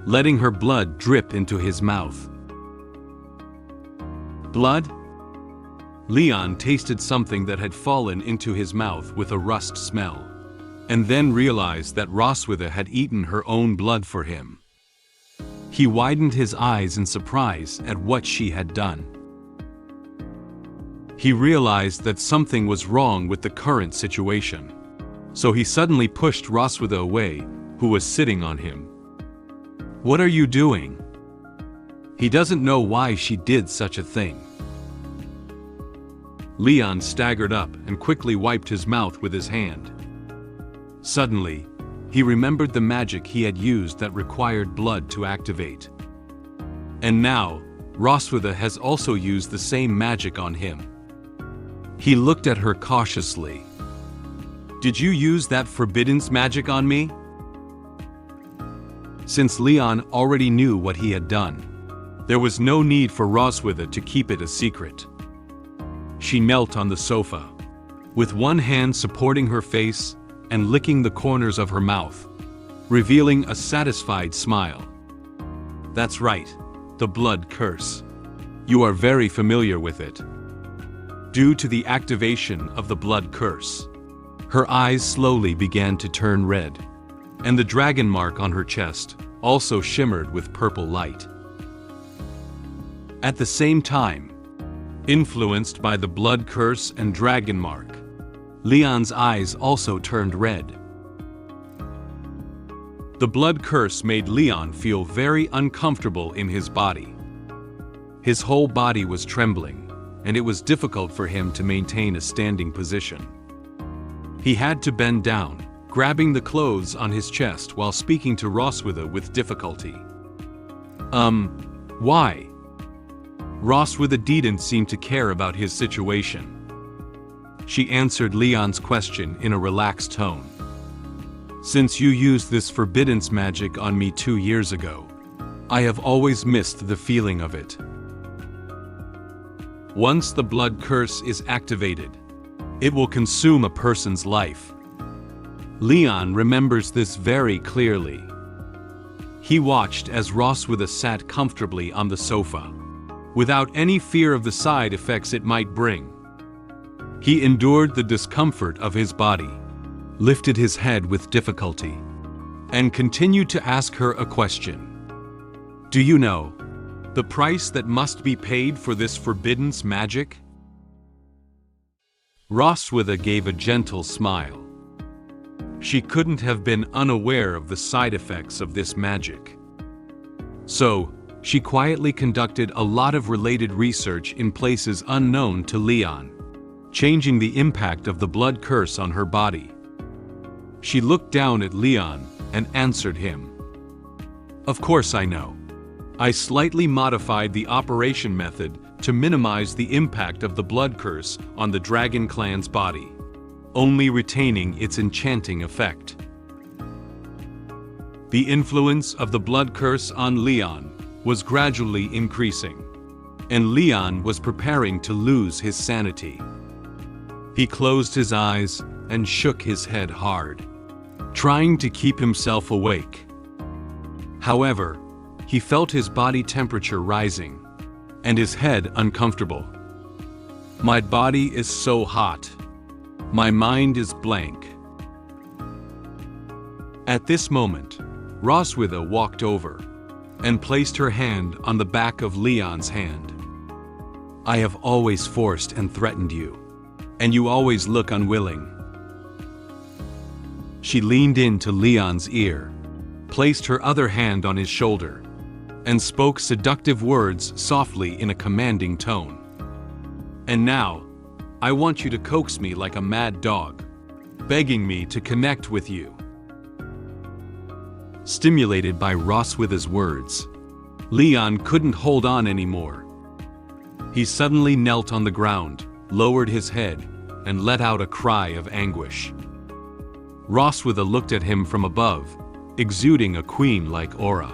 letting her blood drip into his mouth. Blood? Leon tasted something that had fallen into his mouth with a rust smell, and then realized that Roswitha had eaten her own blood for him. He widened his eyes in surprise at what she had done. He realized that something was wrong with the current situation, so he suddenly pushed Roswitha away, who was sitting on him. "What are you doing?" He doesn't know why she did such a thing. Leon staggered up and quickly wiped his mouth with his hand. Suddenly, he remembered the magic he had used that required blood to activate. And now, Roswitha has also used the same magic on him. He looked at her cautiously. "Did you use that forbidden magic on me?" Since Leon already knew what he had done, there was no need for Roswitha to keep it a secret. She knelt on the sofa, with one hand supporting her face and licking the corners of her mouth, revealing a satisfied smile. "That's right, the blood curse. You are very familiar with it." Due to the activation of the blood curse, her eyes slowly began to turn red, and the dragon mark on her chest also shimmered with purple light. At the same time, influenced by the blood curse and dragon mark, Leon's eyes also turned red. The blood curse made Leon feel very uncomfortable in his body. His whole body was trembling, and it was difficult for him to maintain a standing position. He had to bend down, grabbing the clothes on his chest while speaking to Roswitha with difficulty. Why?" Roswitha didn't seem to care about his situation. She answered Leon's question in a relaxed tone. "Since you used this forbidden magic on me 2 years ago, I have always missed the feeling of it. Once the blood curse is activated, it will consume a person's life." Leon remembers this very clearly. He watched as Roswitha sat comfortably on the sofa, without any fear of the side effects it might bring. He endured the discomfort of his body, lifted his head with difficulty, and continued to ask her a question. "Do you know the price that must be paid for this forbidden magic?" Roswitha gave a gentle smile. She couldn't have been unaware of the side effects of this magic. So, she quietly conducted a lot of related research in places unknown to Leon, changing the impact of the blood curse on her body. She looked down at Leon and answered him. "Of course I know. I slightly modified the operation method to minimize the impact of the blood curse on the dragon clan's body, only retaining its enchanting effect." The influence of the blood curse on Leon was gradually increasing, and Leon was preparing to lose his sanity. He closed his eyes and shook his head hard, trying to keep himself awake. However, he felt his body temperature rising, and his head uncomfortable. My body is so hot. My mind is blank. At this moment, Roswitha walked over and placed her hand on the back of Leon's hand. I have always forced and threatened you, and you always look unwilling. She leaned into Leon's ear, placed her other hand on his shoulder, and spoke seductive words softly in a commanding tone. And now, I want you to coax me like a mad dog, begging me to connect with you. Stimulated by Roswitha's words, Leon couldn't hold on anymore. He suddenly knelt on the ground, lowered his head, and let out a cry of anguish. Roswitha looked at him from above, exuding a queen-like aura.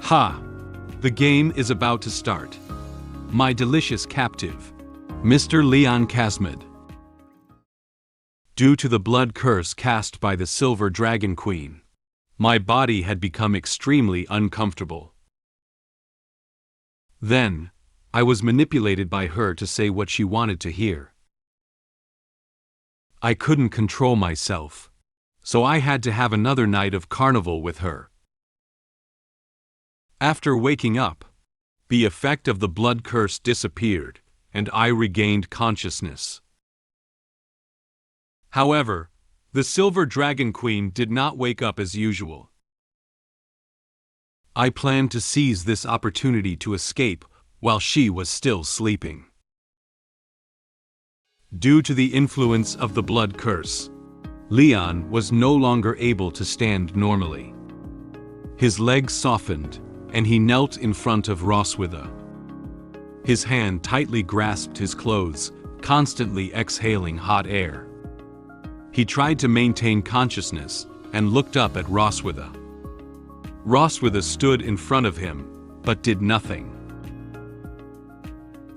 Ha! The game is about to start. My delicious captive, Mr. Leon Casmid. Due to the blood curse cast by the Silver Dragon Queen, my body had become extremely uncomfortable. Then, I was manipulated by her to say what she wanted to hear. I couldn't control myself, so I had to have another night of carnival with her. After waking up, the effect of the blood curse disappeared, and I regained consciousness. However, the Silver Dragon Queen did not wake up as usual. I planned to seize this opportunity to escape while she was still sleeping. Due to the influence of the blood curse, Leon was no longer able to stand normally. His legs softened, and he knelt in front of Roswitha. His hand tightly grasped his clothes, constantly exhaling hot air. He tried to maintain consciousness and looked up at Roswitha. Roswitha stood in front of him, but did nothing.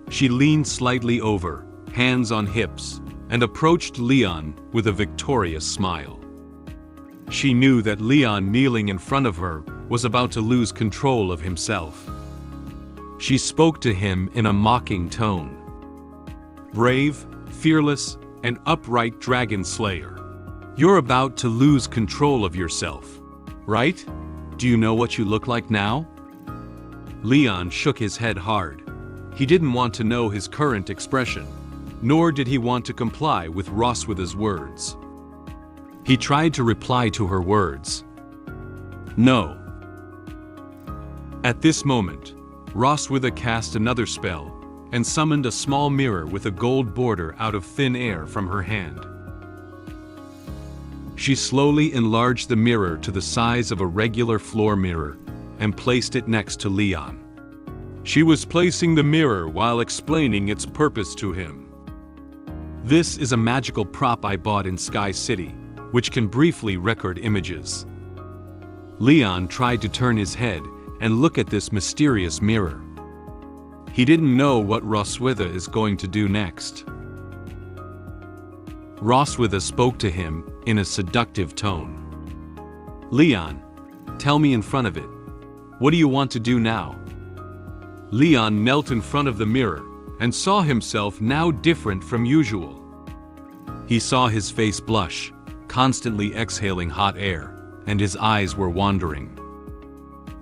She leaned slightly over, hands on hips, and approached Leon with a victorious smile. She knew that Leon kneeling in front of her was about to lose control of himself. She spoke to him in a mocking tone. Brave, fearless, and upright dragon slayer, you're about to lose control of yourself, right? Do you know what you look like now? Leon shook his head hard. He didn't want to know his current expression, nor did he want to comply with Roswitha's words. He tried to reply to her words. No. At this moment, Roswitha cast another spell and summoned a small mirror with a gold border out of thin air from her hand. She slowly enlarged the mirror to the size of a regular floor mirror and placed it next to Leon. She was placing the mirror while explaining its purpose to him. This is a magical prop I bought in Sky City, which can briefly record images. Leon tried to turn his head and look at this mysterious mirror. He didn't know what Roswitha is going to do next. Roswitha spoke to him in a seductive tone. Leon, tell me in front of it. What do you want to do now? Leon knelt in front of the mirror and saw himself now different from usual. He saw his face blush, constantly exhaling hot air, and his eyes were wandering.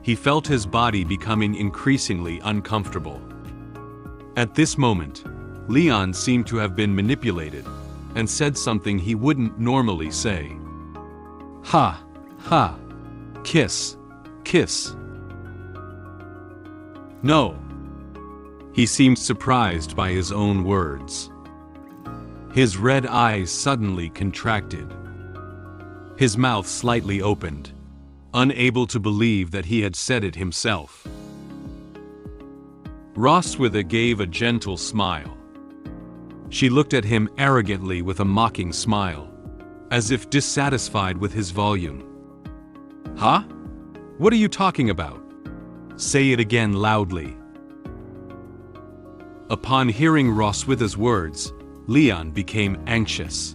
He felt his body becoming increasingly uncomfortable. At this moment, Leon seemed to have been manipulated and said something he wouldn't normally say. Ha, ha, kiss, kiss. No. He seemed surprised by his own words. His red eyes suddenly contracted. His mouth slightly opened, unable to believe that he had said it himself. Roswitha gave a gentle smile. She looked at him arrogantly with a mocking smile, as if dissatisfied with his volume. Huh? What are you talking about? Say it again loudly. Upon hearing Roswitha's words, Leon became anxious.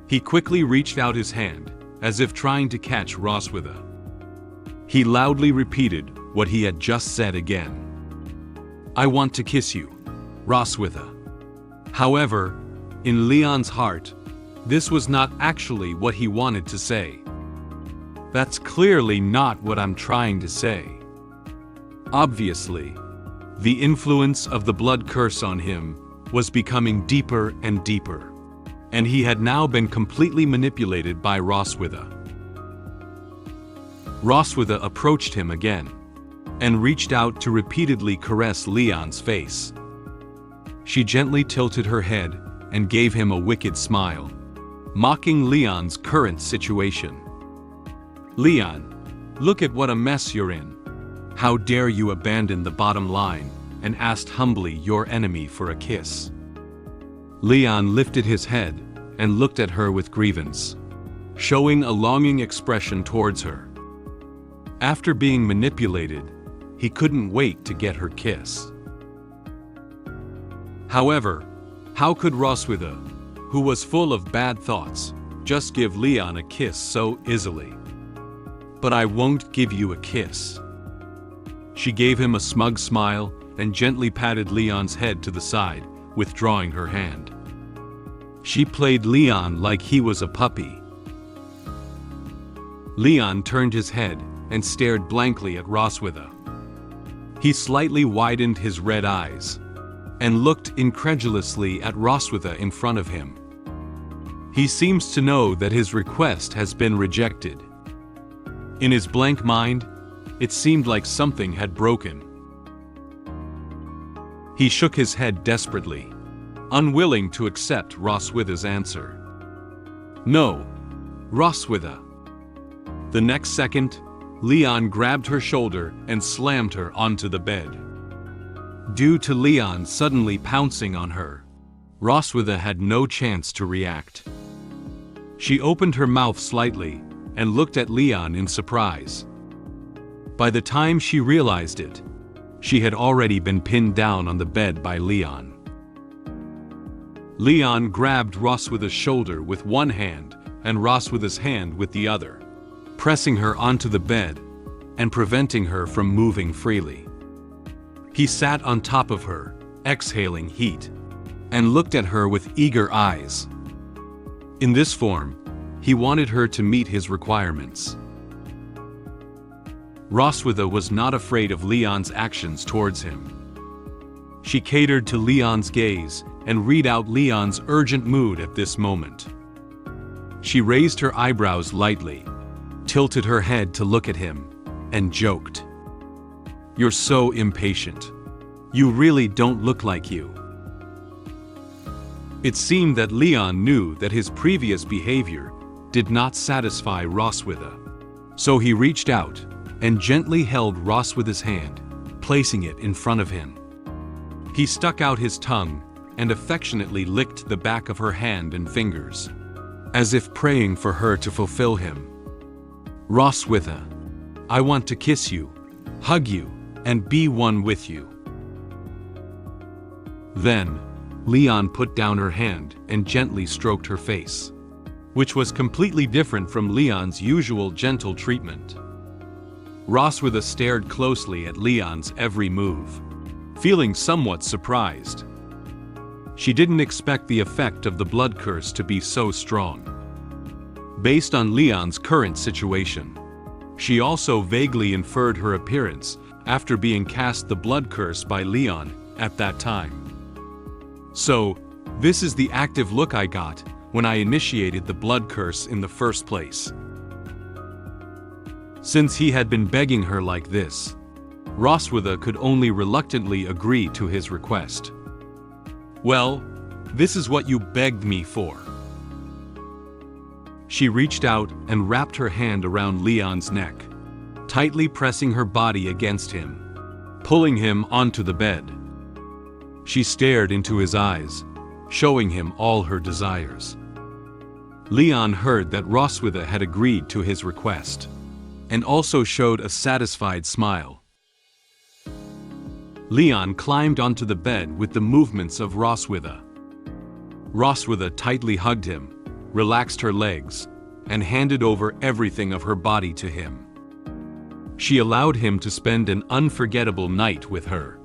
He quickly reached out his hand, as if trying to catch Roswitha. He loudly repeated what he had just said again. I want to kiss you, Roswitha. However, in Leon's heart, this was not actually what he wanted to say. That's clearly not what I'm trying to say. Obviously, the influence of the blood curse on him was becoming deeper and deeper, and he had now been completely manipulated by Roswitha. Roswitha approached him again, and reached out to repeatedly caress Leon's face. She gently tilted her head and gave him a wicked smile, mocking Leon's current situation. Leon, look at what a mess you're in. How dare you abandon the bottom line and ask humbly your enemy for a kiss? Leon lifted his head and looked at her with grievance, showing a longing expression towards her. After being manipulated, he couldn't wait to get her kiss. However, how could Roswitha, who was full of bad thoughts, just give Leon a kiss so easily? But I won't give you a kiss. She gave him a smug smile and gently patted Leon's head to the side, withdrawing her hand. She played Leon like he was a puppy. Leon turned his head and stared blankly at Roswitha. He slightly widened his red eyes and looked incredulously at Roswitha in front of him. He seems to know that his request has been rejected. In his blank mind, it seemed like something had broken. He shook his head desperately, unwilling to accept Roswitha's answer. No, Roswitha. The next second, Leon grabbed her shoulder and slammed her onto the bed. Due to Leon suddenly pouncing on her, Roswitha had no chance to react. She opened her mouth slightly and looked at Leon in surprise. By the time she realized it, she had already been pinned down on the bed by Leon. Leon grabbed Roswitha's shoulder with one hand and Roswitha's hand with the other, pressing her onto the bed and preventing her from moving freely. He sat on top of her, exhaling heat, and looked at her with eager eyes. In this form, he wanted her to meet his requirements. Roswitha was not afraid of Leon's actions towards him. She catered to Leon's gaze and read out Leon's urgent mood at this moment. She raised her eyebrows lightly, tilted her head to look at him, and joked. You're so impatient. You really don't look like you. It seemed that Leon knew that his previous behavior did not satisfy Roswitha, so he reached out and gently held Roswitha's hand, placing it in front of him. He stuck out his tongue and affectionately licked the back of her hand and fingers, as if praying for her to fulfill him. Roswitha, I want to kiss you, hug you, and be one with you. Then, Leon put down her hand and gently stroked her face, which was completely different from Leon's usual gentle treatment. Roswitha stared closely at Leon's every move, feeling somewhat surprised. She didn't expect the effect of the blood curse to be so strong. Based on Leon's current situation, she also vaguely inferred her appearance after being cast the blood curse by Leon at that time. So, this is the active look I got when I initiated the blood curse in the first place. Since he had been begging her like this, Roswitha could only reluctantly agree to his request. Well, this is what you begged me for. She reached out and wrapped her hand around Leon's neck, tightly pressing her body against him, pulling him onto the bed. She stared into his eyes, showing him all her desires. Leon heard that Roswitha had agreed to his request, and also showed a satisfied smile. Leon climbed onto the bed with the movements of Roswitha. Roswitha tightly hugged him, relaxed her legs, and handed over everything of her body to him. She allowed him to spend an unforgettable night with her.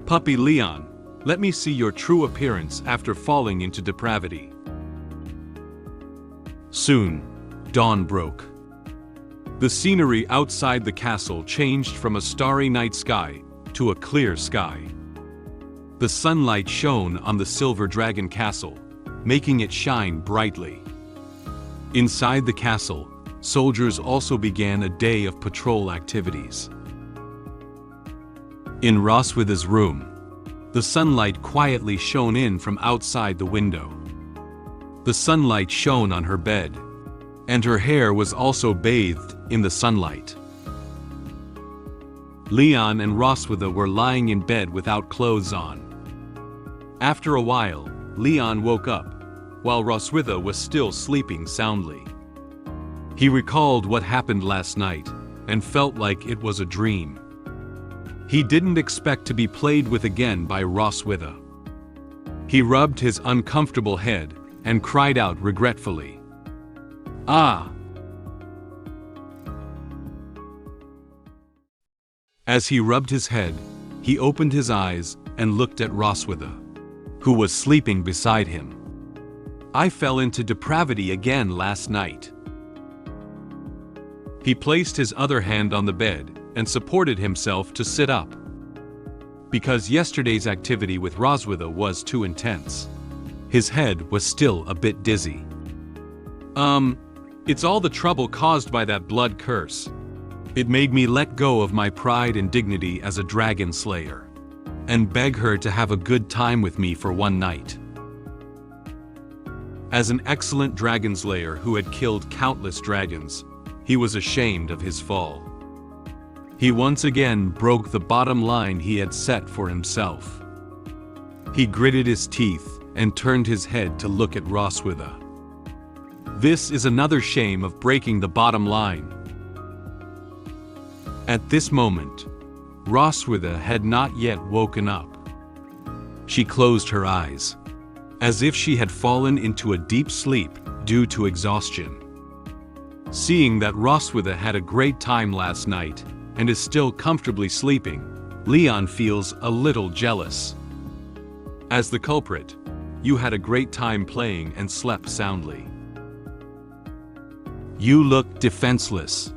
Puppy Leon, let me see your true appearance after falling into depravity. Soon, dawn broke. The scenery outside the castle changed from a starry night sky to a clear sky. The sunlight shone on the silver dragon castle, making it shine brightly. Inside the castle, soldiers also began a day of patrol activities. In Roswitha's room, the sunlight quietly shone in from outside the window. The sunlight shone on her bed, and her hair was also bathed in the sunlight. Leon and Roswitha were lying in bed without clothes on. After a while, Leon woke up, while Roswitha was still sleeping soundly. He recalled what happened last night, and felt like it was a dream. He didn't expect to be played with again by Roswitha. He rubbed his uncomfortable head, and cried out regretfully, "Ah!" As he rubbed his head, he opened his eyes and looked at Roswitha, who was sleeping beside him. "I fell into depravity again last night." He placed his other hand on the bed and supported himself to sit up. Because yesterday's activity with Roswitha was too intense, his head was still a bit dizzy. It's all the trouble caused by that blood curse. It made me let go of my pride and dignity as a dragon slayer, and beg her to have a good time with me for one night. As an excellent dragon slayer who had killed countless dragons, he was ashamed of his fall. He once again broke the bottom line he had set for himself. He gritted his teeth and turned his head to look at Roswitha. This is another shame of breaking the bottom line. At this moment, Roswitha had not yet woken up. She closed her eyes, as if she had fallen into a deep sleep due to exhaustion. Seeing that Roswitha had a great time last night and is still comfortably sleeping, Leon feels a little jealous. As the culprit, you had a great time playing and slept soundly. You look defenseless.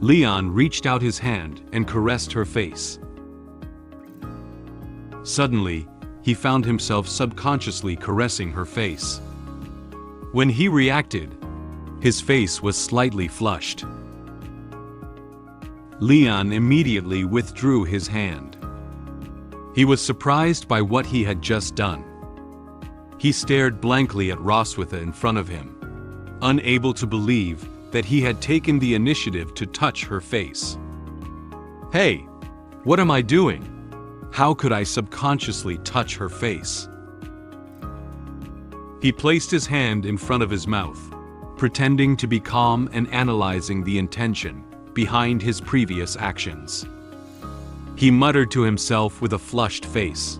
Leon reached out his hand and caressed her face. Suddenly, he found himself subconsciously caressing her face. When he reacted, his face was slightly flushed. Leon immediately withdrew his hand. He was surprised by what he had just done. He stared blankly at Roswitha in front of him, unable to believe that he had taken the initiative to touch her face. "Hey, what am I doing? How could I subconsciously touch her face?" He placed his hand in front of his mouth, pretending to be calm and analyzing the intention behind his previous actions. He muttered to himself with a flushed face,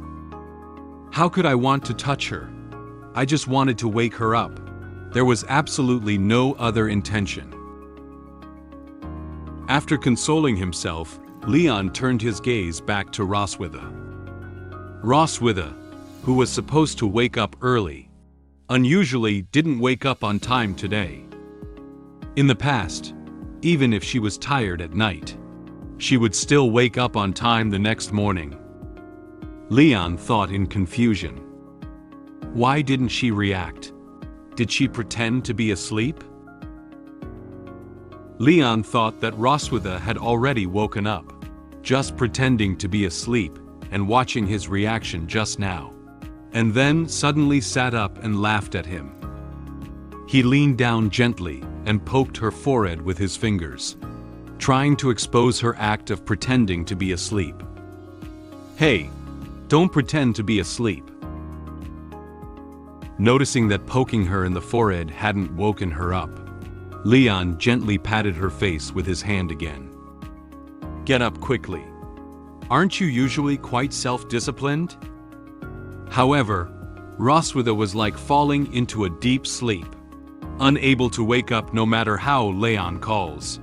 "How could I want to touch her? I just wanted to wake her up. There was absolutely no other intention." After consoling himself, Leon turned his gaze back to Roswitha. Roswitha, who was supposed to wake up early, unusually didn't wake up on time today. In the past, even if she was tired at night, she would still wake up on time the next morning. Leon thought in confusion. Why didn't she react? Did she pretend to be asleep? Leon thought that Roswitha had already woken up, just pretending to be asleep and watching his reaction just now, and then suddenly sat up and laughed at him. He leaned down gently and poked her forehead with his fingers, trying to expose her act of pretending to be asleep. "Hey, don't pretend to be asleep." Noticing that poking her in the forehead hadn't woken her up, Leon gently patted her face with his hand again. "Get up quickly. Aren't you usually quite self-disciplined?" However, Roswitha was like falling into a deep sleep, unable to wake up no matter how Leon calls.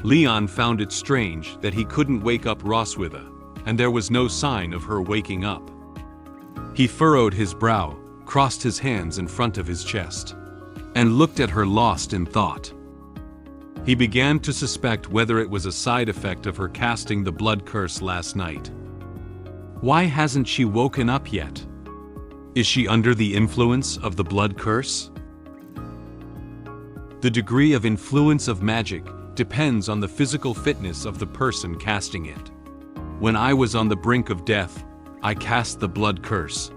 Leon found it strange that he couldn't wake up Roswitha, and there was no sign of her waking up. He furrowed his brow, crossed his hands in front of his chest, and looked at her lost in thought. He began to suspect whether it was a side effect of her casting the blood curse last night. Why hasn't she woken up yet? Is she under the influence of the blood curse? The degree of influence of magic depends on the physical fitness of the person casting it. When I was on the brink of death, I cast the blood curse.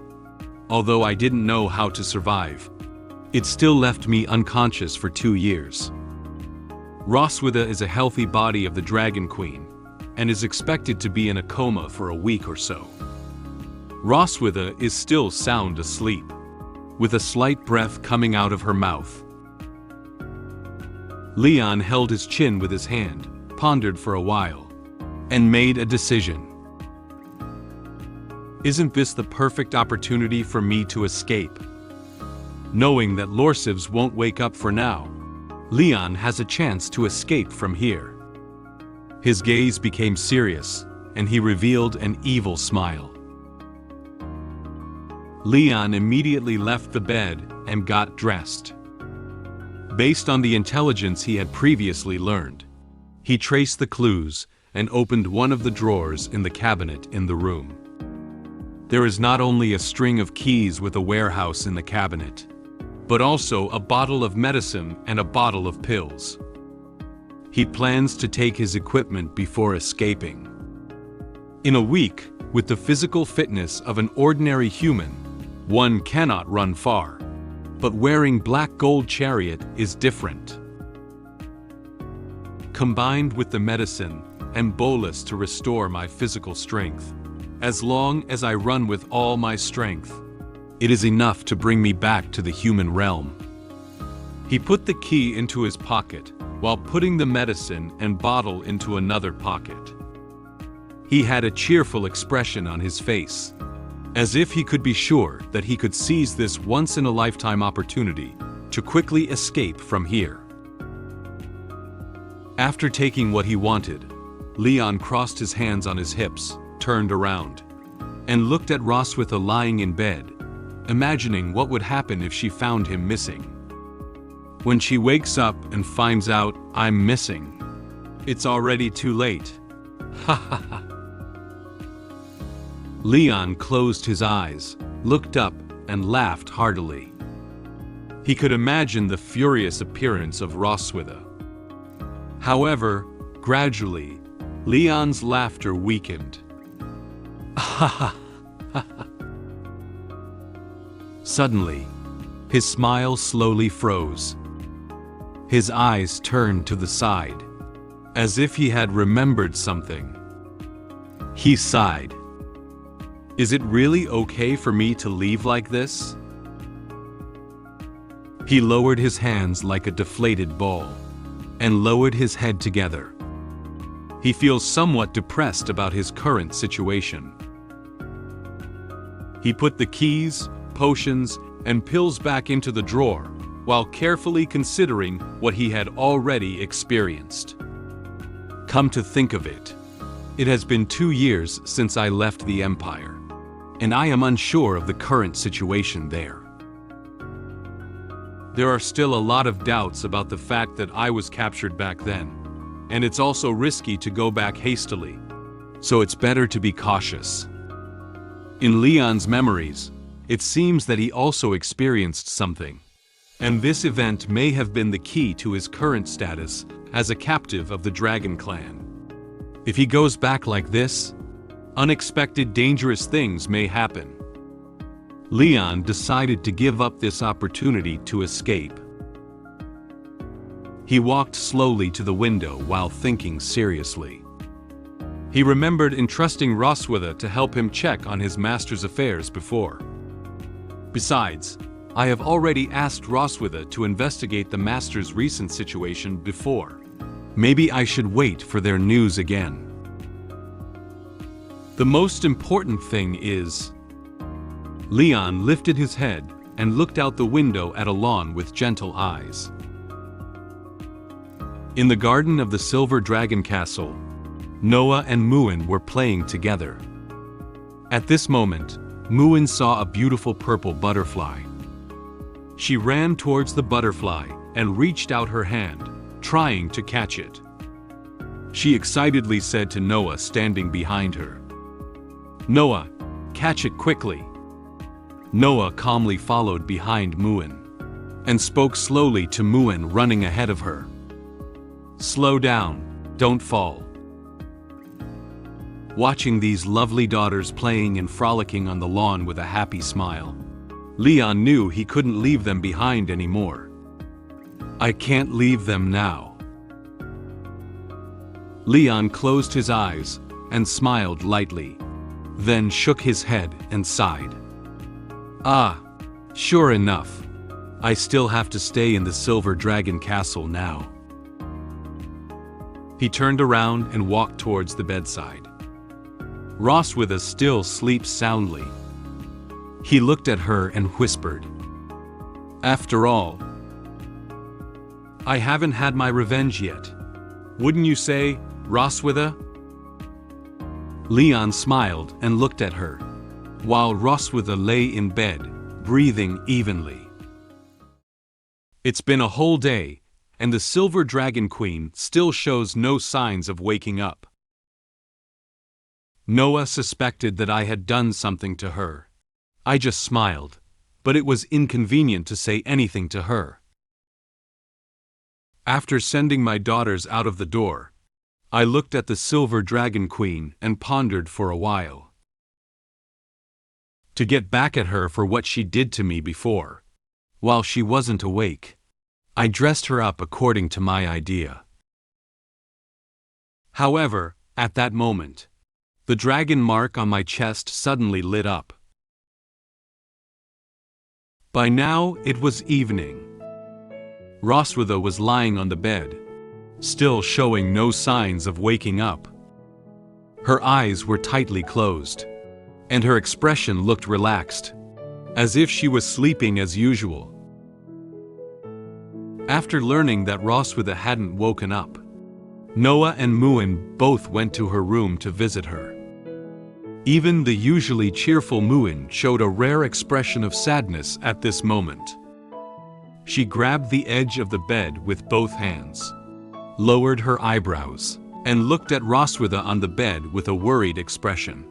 Although I didn't know how to survive, it still left me unconscious for 2 years. Roswitha is a healthy body of the Dragon Queen, and is expected to be in a coma for a week or so. Roswitha is still sound asleep, with a slight breath coming out of her mouth. Leon held his chin with his hand, pondered for a while, and made a decision. Isn't this the perfect opportunity for me to escape? Knowing that Lorsivs won't wake up for now, Leon has a chance to escape from here. His gaze became serious, and he revealed an evil smile. Leon immediately left the bed and got dressed. Based on the intelligence he had previously learned, he traced the clues and opened one of the drawers in the cabinet in the room. There is not only a string of keys with a warehouse in the cabinet, but also a bottle of medicine and a bottle of pills. He plans to take his equipment before escaping. In a week, with the physical fitness of an ordinary human, one cannot run far. But wearing black gold chariot is different. Combined with the medicine and bolus to restore my physical strength, as long as I run with all my strength, it is enough to bring me back to the human realm. He put the key into his pocket while putting the medicine and bottle into another pocket. He had a cheerful expression on his face, as if he could be sure that he could seize this once-in-a-lifetime opportunity to quickly escape from here. After taking what he wanted, Leon crossed his hands on his hips, turned around, and looked at Roswitha lying in bed, imagining what would happen if she found him missing. When she wakes up and finds out I'm missing, it's already too late. Ha ha ha. Leon closed his eyes, looked up, and laughed heartily. He could imagine the furious appearance of Roswitha. However, gradually, Leon's laughter weakened. Ha ha ha ha. Suddenly, his smile slowly froze. His eyes turned to the side, as if he had remembered something. He sighed. Is it really okay for me to leave like this? He lowered his hands like a deflated ball, and lowered his head together. He feels somewhat depressed about his current situation. He put the keys, potions, and pills back into the drawer, while carefully considering what he had already experienced. Come to think of it, it has been 2 years since I left the Empire, and I am unsure of the current situation there. There are still a lot of doubts about the fact that I was captured back then, and it's also risky to go back hastily, so it's better to be cautious. In Leon's memories, it seems that he also experienced something, and this event may have been the key to his current status as a captive of the Dragon Clan. If he goes back like this, unexpected dangerous things may happen. Leon decided to give up this opportunity to escape. He walked slowly to the window while thinking seriously. He remembered entrusting Roswitha to help him check on his master's affairs before. Besides, I have already asked Roswitha to investigate the master's recent situation before. Maybe I should wait for their news again. The most important thing is... Leon lifted his head and looked out the window at a lawn with gentle eyes. In the garden of the Silver Dragon Castle, Noah and Muen were playing together. At this moment, Muen saw a beautiful purple butterfly. She ran towards the butterfly and reached out her hand, trying to catch it. She excitedly said to Noah standing behind her, "Noah, catch it quickly." Noah calmly followed behind Muen and spoke slowly to Muen running ahead of her. "Slow down, don't fall." Watching these lovely daughters playing and frolicking on the lawn with a happy smile, Leon knew he couldn't leave them behind anymore. "I can't leave them now." Leon closed his eyes and smiled lightly, then shook his head and sighed. "Ah, sure enough. I still have to stay in the Silver Dragon Castle now." He turned around and walked towards the bedside. Roswitha still sleeps soundly. He looked at her and whispered, "After all, I haven't had my revenge yet. Wouldn't you say, Roswitha?" Leon smiled and looked at her, while Roswitha lay in bed, breathing evenly. It's been a whole day, and the Silver Dragon Queen still shows no signs of waking up. Noah suspected that I had done something to her. I just smiled, but it was inconvenient to say anything to her. After sending my daughters out of the door, I looked at the Silver Dragon Queen and pondered for a while. To get back at her for what she did to me before, while she wasn't awake, I dressed her up according to my idea. However, at that moment, the dragon mark on my chest suddenly lit up. By now, it was evening. Roswitha was lying on the bed, still showing no signs of waking up. Her eyes were tightly closed, and her expression looked relaxed, as if she was sleeping as usual. After learning that Roswitha hadn't woken up, Noah and Muen both went to her room to visit her. Even the usually cheerful Muen showed a rare expression of sadness at this moment. She grabbed the edge of the bed with both hands, lowered her eyebrows, and looked at Roswitha on the bed with a worried expression.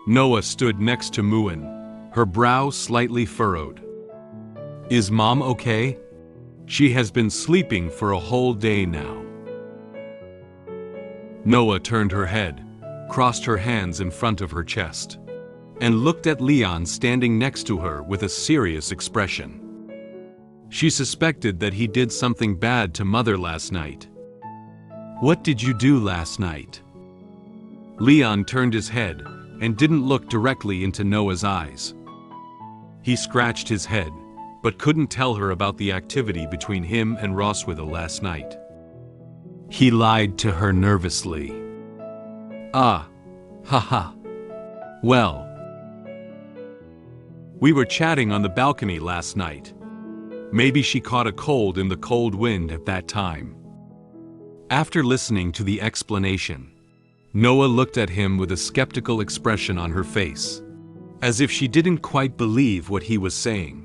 Noah stood next to Muen, her brow slightly furrowed. "Is Mom okay? She has been sleeping for a whole day now." Noah turned her head, crossed her hands in front of her chest, and looked at Leon standing next to her with a serious expression. She suspected that he did something bad to Mother last night. "What did you do last night?" Leon turned his head and didn't look directly into Noah's eyes. He scratched his head, but couldn't tell her about the activity between him and Roswitha last night. He lied to her nervously. "Ah, haha. Well, we were chatting on the balcony last night. Maybe she caught a cold in the cold wind at that time." After listening to the explanation, Noah looked at him with a skeptical expression on her face, as if she didn't quite believe what he was saying.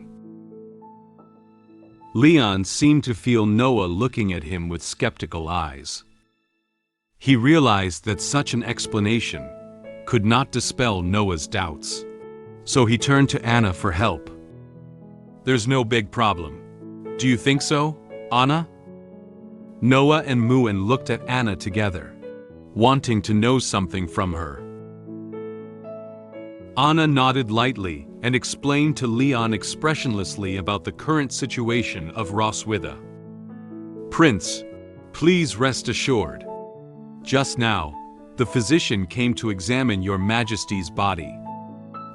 Leon seemed to feel Noah looking at him with skeptical eyes. He realized that such an explanation could not dispel Noah's doubts, so he turned to Anna for help. "There's no big problem. Do you think so, Anna?" Noah and Muen looked at Anna together, wanting to know something from her. Anna nodded lightly and explained to Leon expressionlessly about the current situation of Roswitha. "Prince, please rest assured. Just now, the physician came to examine your Majesty's body.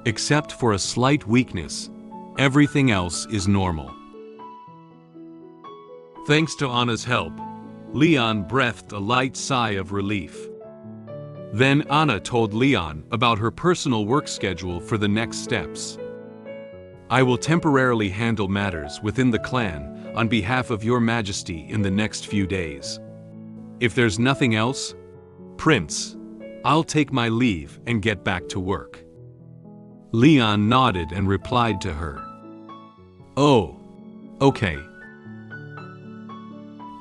Except for a slight weakness, everything else is normal." Thanks to Anna's help, Leon breathed a light sigh of relief. Then Anna told Leon about her personal work schedule for the next steps. "I will temporarily handle matters within the clan on behalf of your majesty in the next few days. If there's nothing else, Prince, I'll take my leave and get back to work." Leon nodded and replied to her, "Oh, okay."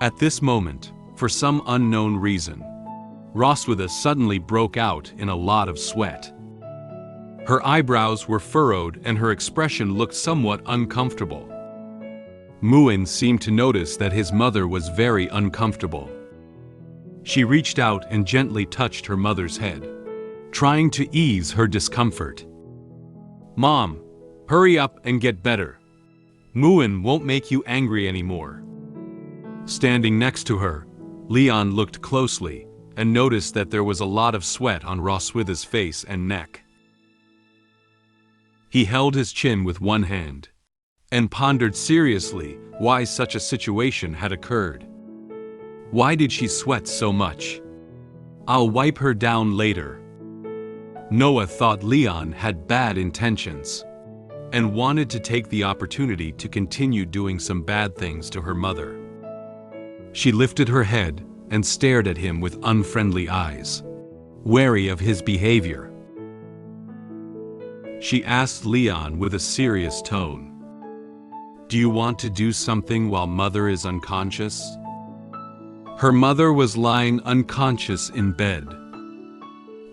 At this moment, for some unknown reason, Roswitha suddenly broke out in a lot of sweat. Her eyebrows were furrowed and her expression looked somewhat uncomfortable. Muen seemed to notice that his mother was very uncomfortable. She reached out and gently touched her mother's head, trying to ease her discomfort. "Mom, hurry up and get better. Muen won't make you angry anymore." Standing next to her, Leon looked closely and noticed that there was a lot of sweat on Roswitha's face and neck. He held his chin with one hand and pondered seriously why such a situation had occurred. Why did she sweat so much? "I'll wipe her down later." Noah thought Leon had bad intentions and wanted to take the opportunity to continue doing some bad things to her mother. She lifted her head and stared at him with unfriendly eyes, wary of his behavior. She asked Leon with a serious tone, "Do you want to do something while Mother is unconscious?" Her mother was lying unconscious in bed.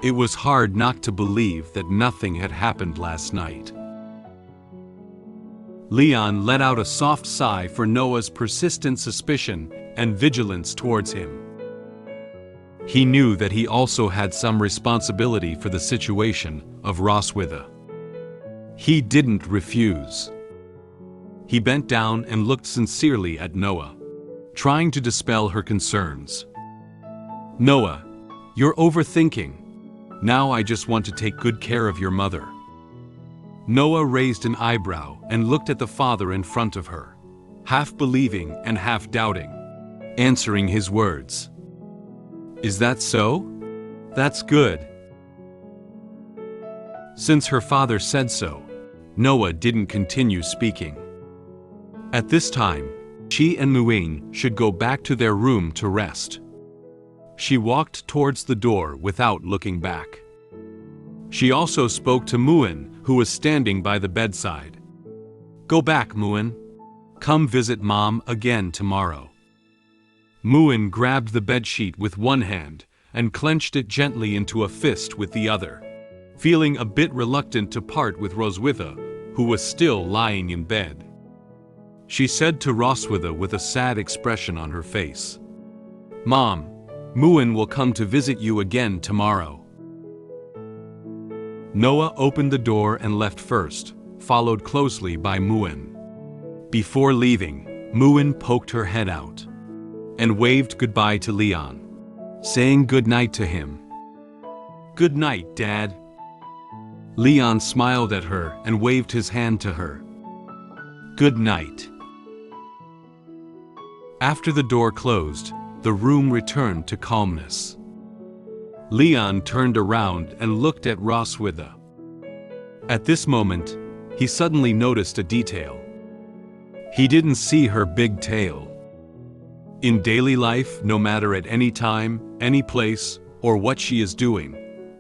It was hard not to believe that nothing had happened last night. Leon let out a soft sigh for Noah's persistent suspicion and vigilance towards him. He knew that he also had some responsibility for the situation of Roswitha. He didn't refuse. He bent down and looked sincerely at Noah, trying to dispel her concerns. "Noah, you're overthinking. Now I just want to take good care of your mother." Noah raised an eyebrow and looked at the father in front of her, half believing and half doubting, answering his words. "Is that so? That's good." Since her father said so, Noah didn't continue speaking. At this time, she and Muen should go back to their room to rest. She walked towards the door without looking back. She also spoke to Muen, who was standing by the bedside. "Go back, Muen. Come visit Mom again tomorrow." Muen grabbed the bedsheet with one hand and clenched it gently into a fist with the other, feeling a bit reluctant to part with Roswitha, who was still lying in bed. She said to Roswitha with a sad expression on her face, "Mom, Muen will come to visit you again tomorrow." Noah opened the door and left first, followed closely by Muen. Before leaving, Muen poked her head out and waved goodbye to Leon, saying good night to him. "Good night, Dad." Leon smiled at her and waved his hand to her. "Good night." After the door closed, the room returned to calmness. Leon turned around and looked at Roswitha. At this moment, he suddenly noticed a detail. He didn't see her big tail. In daily life, no matter at any time, any place, or what she is doing,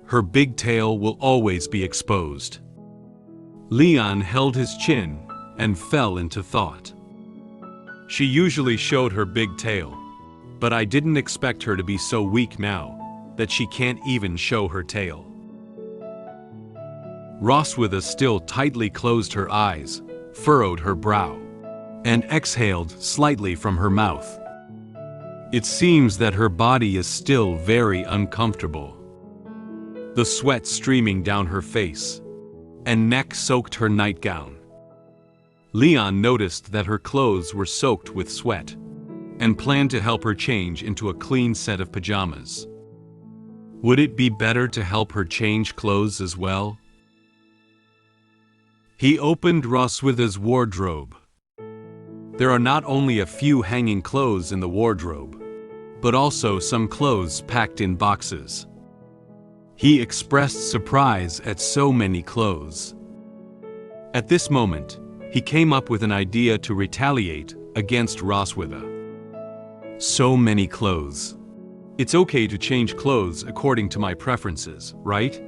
her big tail will always be exposed. Leon held his chin and fell into thought. She usually showed her big tail, but I didn't expect her to be so weak now that she can't even show her tail. Roswitha still tightly closed her eyes, furrowed her brow, and exhaled slightly from her mouth. It seems that her body is still very uncomfortable. The sweat streaming down her face and neck soaked her nightgown. Leon noticed that her clothes were soaked with sweat and planned to help her change into a clean set of pajamas. Would it be better to help her change clothes as well? He opened Roswitha's wardrobe. There are not only a few hanging clothes in the wardrobe, but also some clothes packed in boxes. He expressed surprise at so many clothes. At this moment, he came up with an idea to retaliate against Roswitha. So many clothes. It's okay to change clothes according to my preferences, right?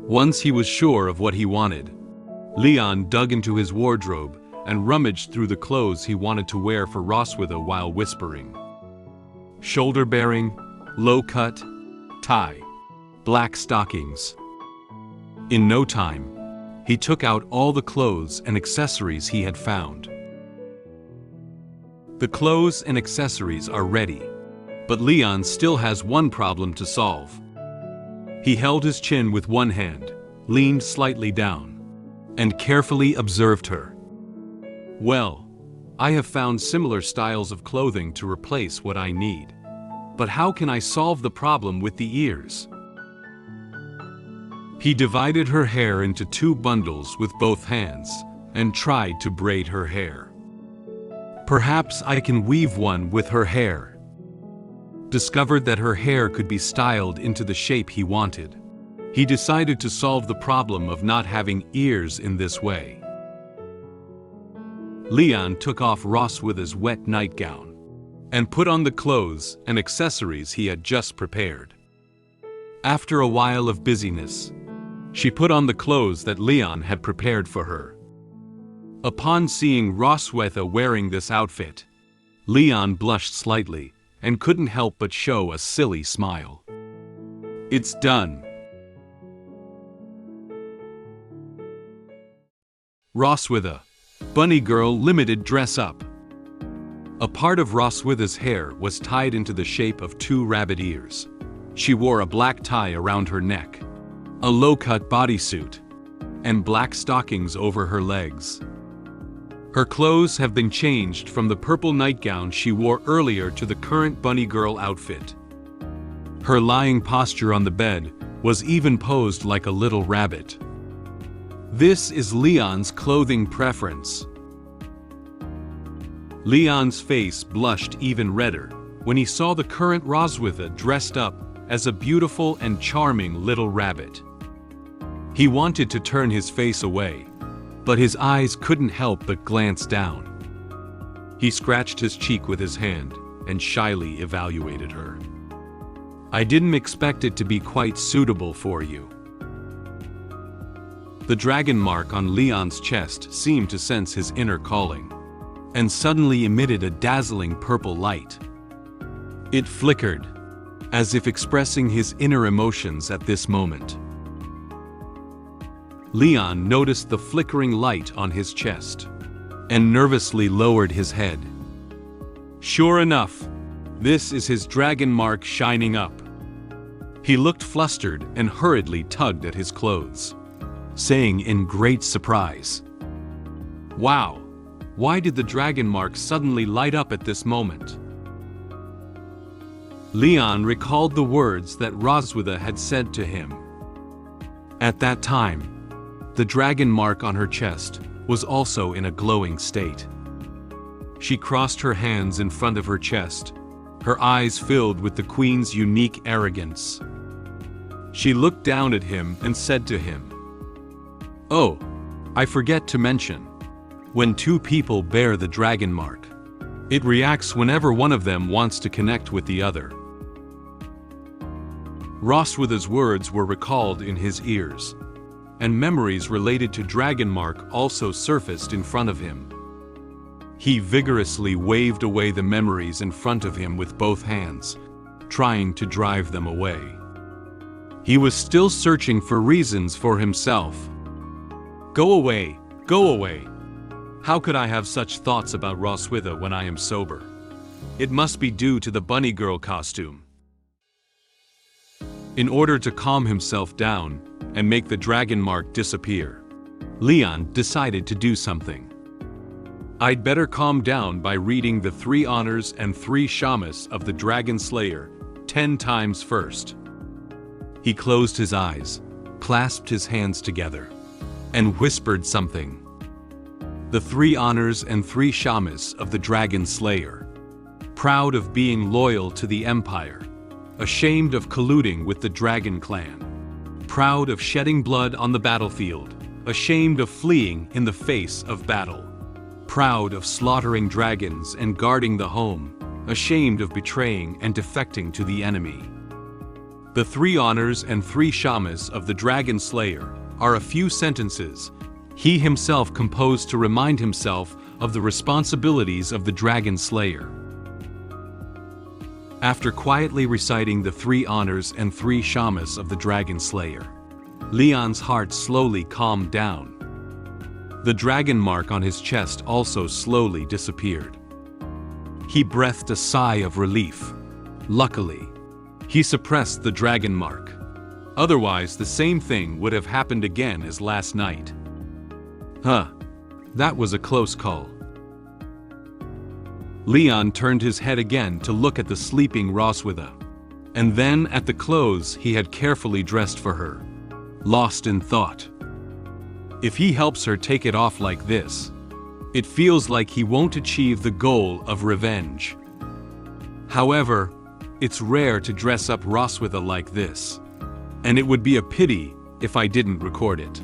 Once he was sure of what he wanted, Leon dug into his wardrobe and rummaged through the clothes he wanted to wear for Roswitha while whispering. Shoulder-bearing, low-cut, tie, black stockings. In no time, he took out all the clothes and accessories he had found. The clothes and accessories are ready, but Leon still has one problem to solve. He held his chin with one hand, leaned slightly down, and carefully observed her. Well, I have found similar styles of clothing to replace what I need. But how can I solve the problem with the ears? He divided her hair into 2 bundles with both hands and tried to braid her hair. Perhaps I can weave one with her hair. Discovered that her hair could be styled into the shape he wanted. He decided to solve the problem of not having ears in this way. Leon took off Roswitha's wet nightgown and put on the clothes and accessories he had just prepared. After a while of busyness, she put on the clothes that Leon had prepared for her. Upon seeing Roswitha wearing this outfit, Leon blushed slightly and couldn't help but show a silly smile. It's done. Roswitha, Bunny Girl Limited Dress Up. A part of Roswitha's hair was tied into the shape of 2 rabbit ears. She wore a black tie around her neck, a low-cut bodysuit, and black stockings over her legs. Her clothes have been changed from the purple nightgown she wore earlier to the current Bunny Girl outfit. Her lying posture on the bed was even posed like a little rabbit. This is Leon's clothing preference. Leon's face blushed even redder when he saw the current Roswitha dressed up as a beautiful and charming little rabbit. He wanted to turn his face away, but his eyes couldn't help but glance down. He scratched his cheek with his hand and shyly evaluated her. I didn't expect it to be quite suitable for you. The dragon mark on Leon's chest seemed to sense his inner calling, and suddenly emitted a dazzling purple light. It flickered, as if expressing his inner emotions at this moment. Leon noticed the flickering light on his chest, and nervously lowered his head. Sure enough, this is his dragon mark shining up. He looked flustered and hurriedly tugged at his clothes, saying in great surprise, "Wow! Why did the dragon mark suddenly light up at this moment?" Leon recalled the words that Roswitha had said to him. At that time, the dragon mark on her chest was also in a glowing state. She crossed her hands in front of her chest, her eyes filled with the queen's unique arrogance. She looked down at him and said to him, "Oh, I forget to mention. When 2 people bear the dragon mark, it reacts whenever one of them wants to connect with the other." Roswitha's words were recalled in his ears, and memories related to dragon mark also surfaced in front of him. He vigorously waved away the memories in front of him with both hands, trying to drive them away. He was still searching for reasons for himself. Go away, go away. How could I have such thoughts about Roswitha when I am sober? It must be due to the bunny girl costume. In order to calm himself down and make the dragon mark disappear, Leon decided to do something. I'd better calm down by reading the 3 honors and 3 shamas of the Dragon Slayer 10 times first. He closed his eyes, clasped his hands together, and whispered something. The 3 honors and 3 shamas of the Dragon Slayer. Proud of being loyal to the Empire. Ashamed of colluding with the Dragon Clan. Proud of shedding blood on the battlefield. Ashamed of fleeing in the face of battle. proud of slaughtering dragons and guarding the home, ashamed of betraying and defecting to the enemy. The 3 honors and 3 shamas of the Dragon Slayer are a few sentences he himself composed to remind himself of the responsibilities of the Dragon Slayer. After quietly reciting the 3 honors and 3 shamas of the Dragon Slayer, Leon's heart slowly calmed down. The dragon mark on his chest also slowly disappeared. He breathed a sigh of relief. Luckily, he suppressed the dragon mark. Otherwise, the same thing would have happened again as last night. That was a close call. Leon turned his head again to look at the sleeping Roswitha, and then at the clothes he had carefully dressed for her, lost in thought. If he helps her take it off like this, it feels like he won't achieve the goal of revenge. However, it's rare to dress up Roswitha like this, and it would be a pity if I didn't record it.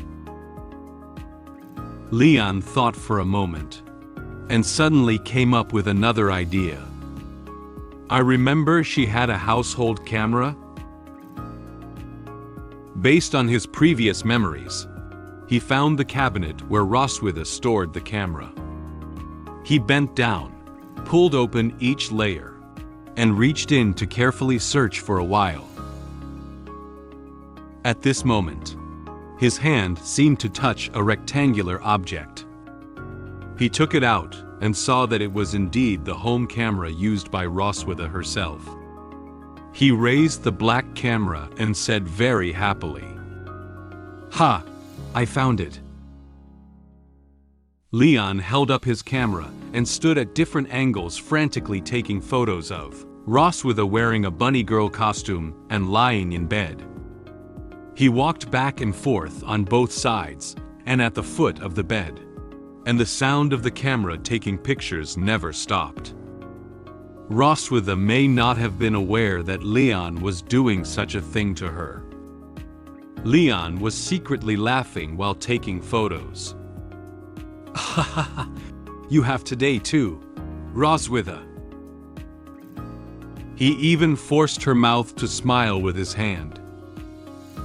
Leon thought for a moment, and suddenly came up with another idea. I remember she had a household camera. Based on his previous memories, he found the cabinet where Roswitha stored the camera. He bent down, pulled open each layer, and reached in to carefully search for a while. At this moment, his hand seemed to touch a rectangular object. He took it out and saw that it was indeed the home camera used by Roswitha herself. He raised the black camera and said very happily, "Ha! I found it." Leon held up his camera and stood at different angles frantically taking photos of Roswitha wearing a bunny girl costume and lying in bed. He walked back and forth on both sides and at the foot of the bed, and the sound of the camera taking pictures never stopped. Roswitha may not have been aware that Leon was doing such a thing to her. Leon was secretly laughing while taking photos. "Ha ha ha, you have today too, Roswitha." He even forced her mouth to smile with his hand.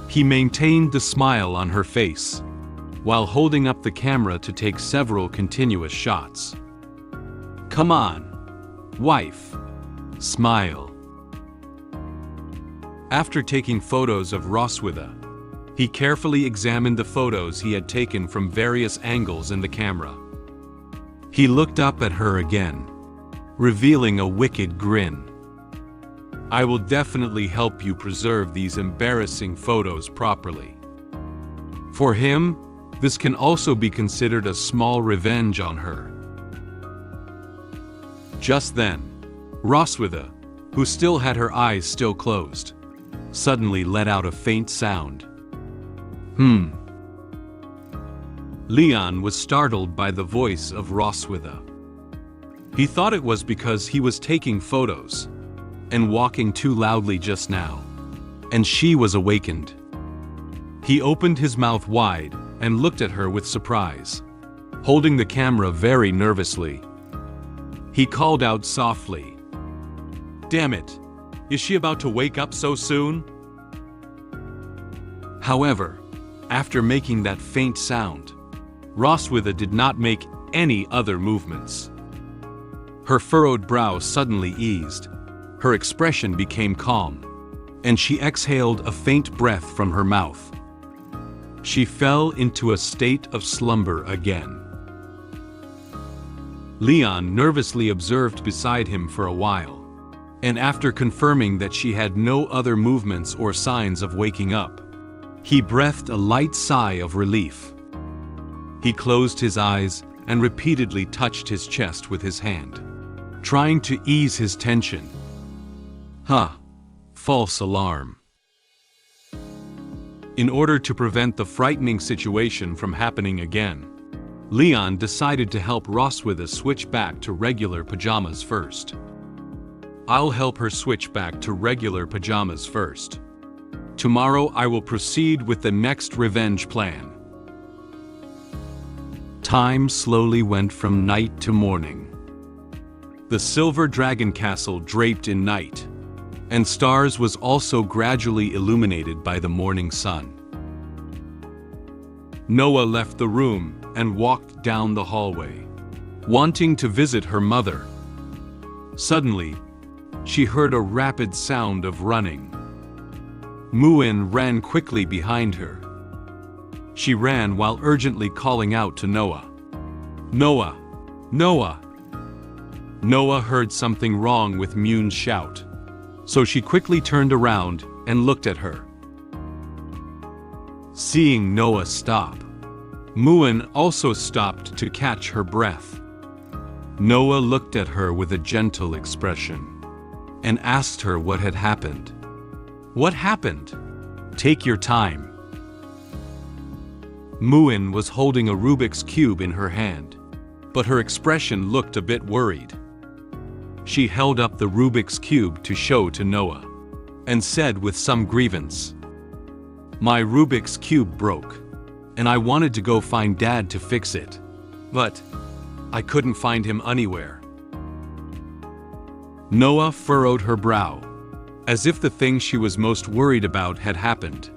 He maintained the smile on her face, while holding up the camera to take several continuous shots. "Come on, wife, smile." After taking photos of Roswitha, he carefully examined the photos he had taken from various angles in the camera. He looked up at her again, revealing a wicked grin. "I will definitely help you preserve these embarrassing photos properly." For him, this can also be considered a small revenge on her. Just then, Roswitha, who still had her eyes still closed, suddenly let out a faint sound. Leon was startled by the voice of Roswitha. He thought it was because he was taking photos and walking too loudly just now, and she was awakened. He opened his mouth wide and looked at her with surprise, holding the camera very nervously. He called out softly, "Damn it, is she about to wake up so soon?" However, after making that faint sound, Roswitha did not make any other movements. Her furrowed brow suddenly eased, her expression became calm, and she exhaled a faint breath from her mouth. She fell into a state of slumber again. Leon nervously observed beside him for a while, and after confirming that she had no other movements or signs of waking up, he breathed a light sigh of relief. He closed his eyes and repeatedly touched his chest with his hand, trying to ease his tension. False alarm. In order to prevent the frightening situation from happening again, Leon decided to help Roswitha switch back to regular pajamas first. "I'll help her switch back to regular pajamas first. Tomorrow I will proceed with the next revenge plan." Time slowly went from night to morning. The silver dragon castle draped in night, and stars was also gradually illuminated by the morning sun. Noah left the room and walked down the hallway, wanting to visit her mother. Suddenly, she heard a rapid sound of running. Muen ran quickly behind her. She ran while urgently calling out to Noah. "Noah! Noah!" Noah heard something wrong with Muen's shout, so she quickly turned around and looked at her. Seeing Noah stop, Muen also stopped to catch her breath. Noah looked at her with a gentle expression and asked her what had happened. "What happened? Take your time." Muen was holding a Rubik's Cube in her hand, but her expression looked a bit worried. She held up the Rubik's Cube to show to Noah, and said with some grievance, "My Rubik's Cube broke, and I wanted to go find Dad to fix it, but I couldn't find him anywhere." Noah furrowed her brow, as if the thing she was most worried about had happened.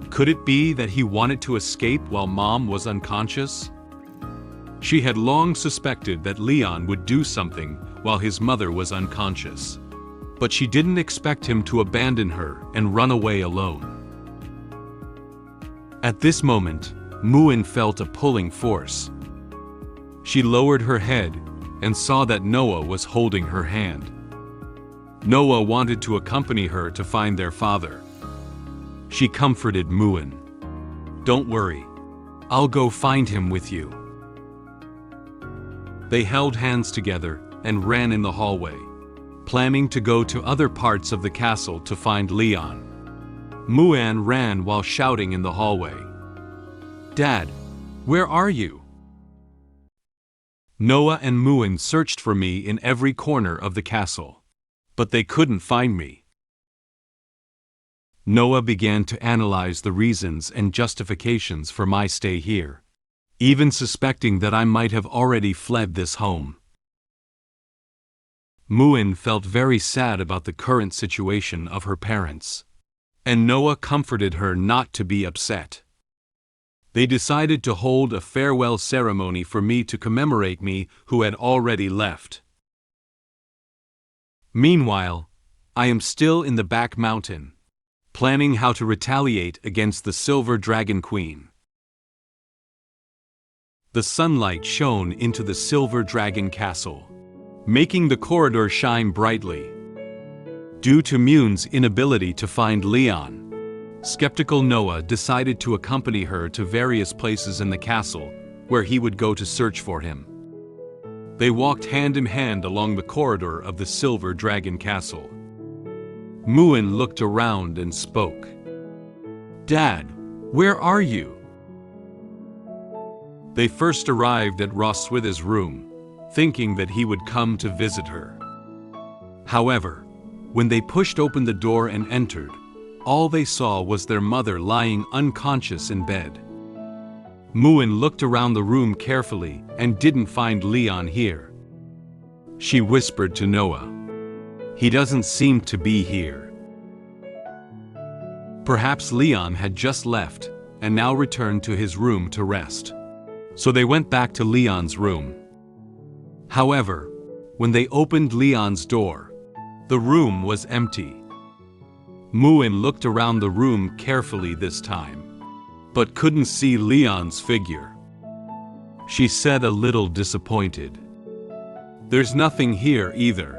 Could it be that he wanted to escape while Mom was unconscious? She had long suspected that Leon would do something while his mother was unconscious, but she didn't expect him to abandon her and run away alone. At this moment, Muen felt a pulling force. She lowered her head and saw that Noah was holding her hand. Noah wanted to accompany her to find their father. She comforted Muen. "Don't worry, I'll go find him with you." They held hands together and ran in the hallway, planning to go to other parts of the castle to find Leon. Muen ran while shouting in the hallway, "Dad, where are you?" Noah and Muen searched for me in every corner of the castle, but they couldn't find me. Noah began to analyze the reasons and justifications for my stay here, even suspecting that I might have already fled this home. Muen felt very sad about the current situation of her parents, and Noah comforted her not to be upset. They decided to hold a farewell ceremony for me to commemorate me who had already left. Meanwhile, I am still in the back mountain, planning how to retaliate against the Silver Dragon Queen. The sunlight shone into the Silver Dragon Castle, making the corridor shine brightly. Due to Muen's inability to find Leon, skeptical Noah decided to accompany her to various places in the castle where he would go to search for him. They walked hand in hand along the corridor of the Silver Dragon Castle. Muen looked around and spoke. "Dad, where are you?" They first arrived at Roswitha's room, thinking that he would come to visit her. However, when they pushed open the door and entered, all they saw was their mother lying unconscious in bed. Muen looked around the room carefully and didn't find Leon here. She whispered to Noah, "He doesn't seem to be here." Perhaps Leon had just left and now returned to his room to rest. So they went back to Leon's room. However, when they opened Leon's door, the room was empty. Muen looked around the room carefully this time, but couldn't see Leon's figure. She said a little disappointed, "There's nothing here either."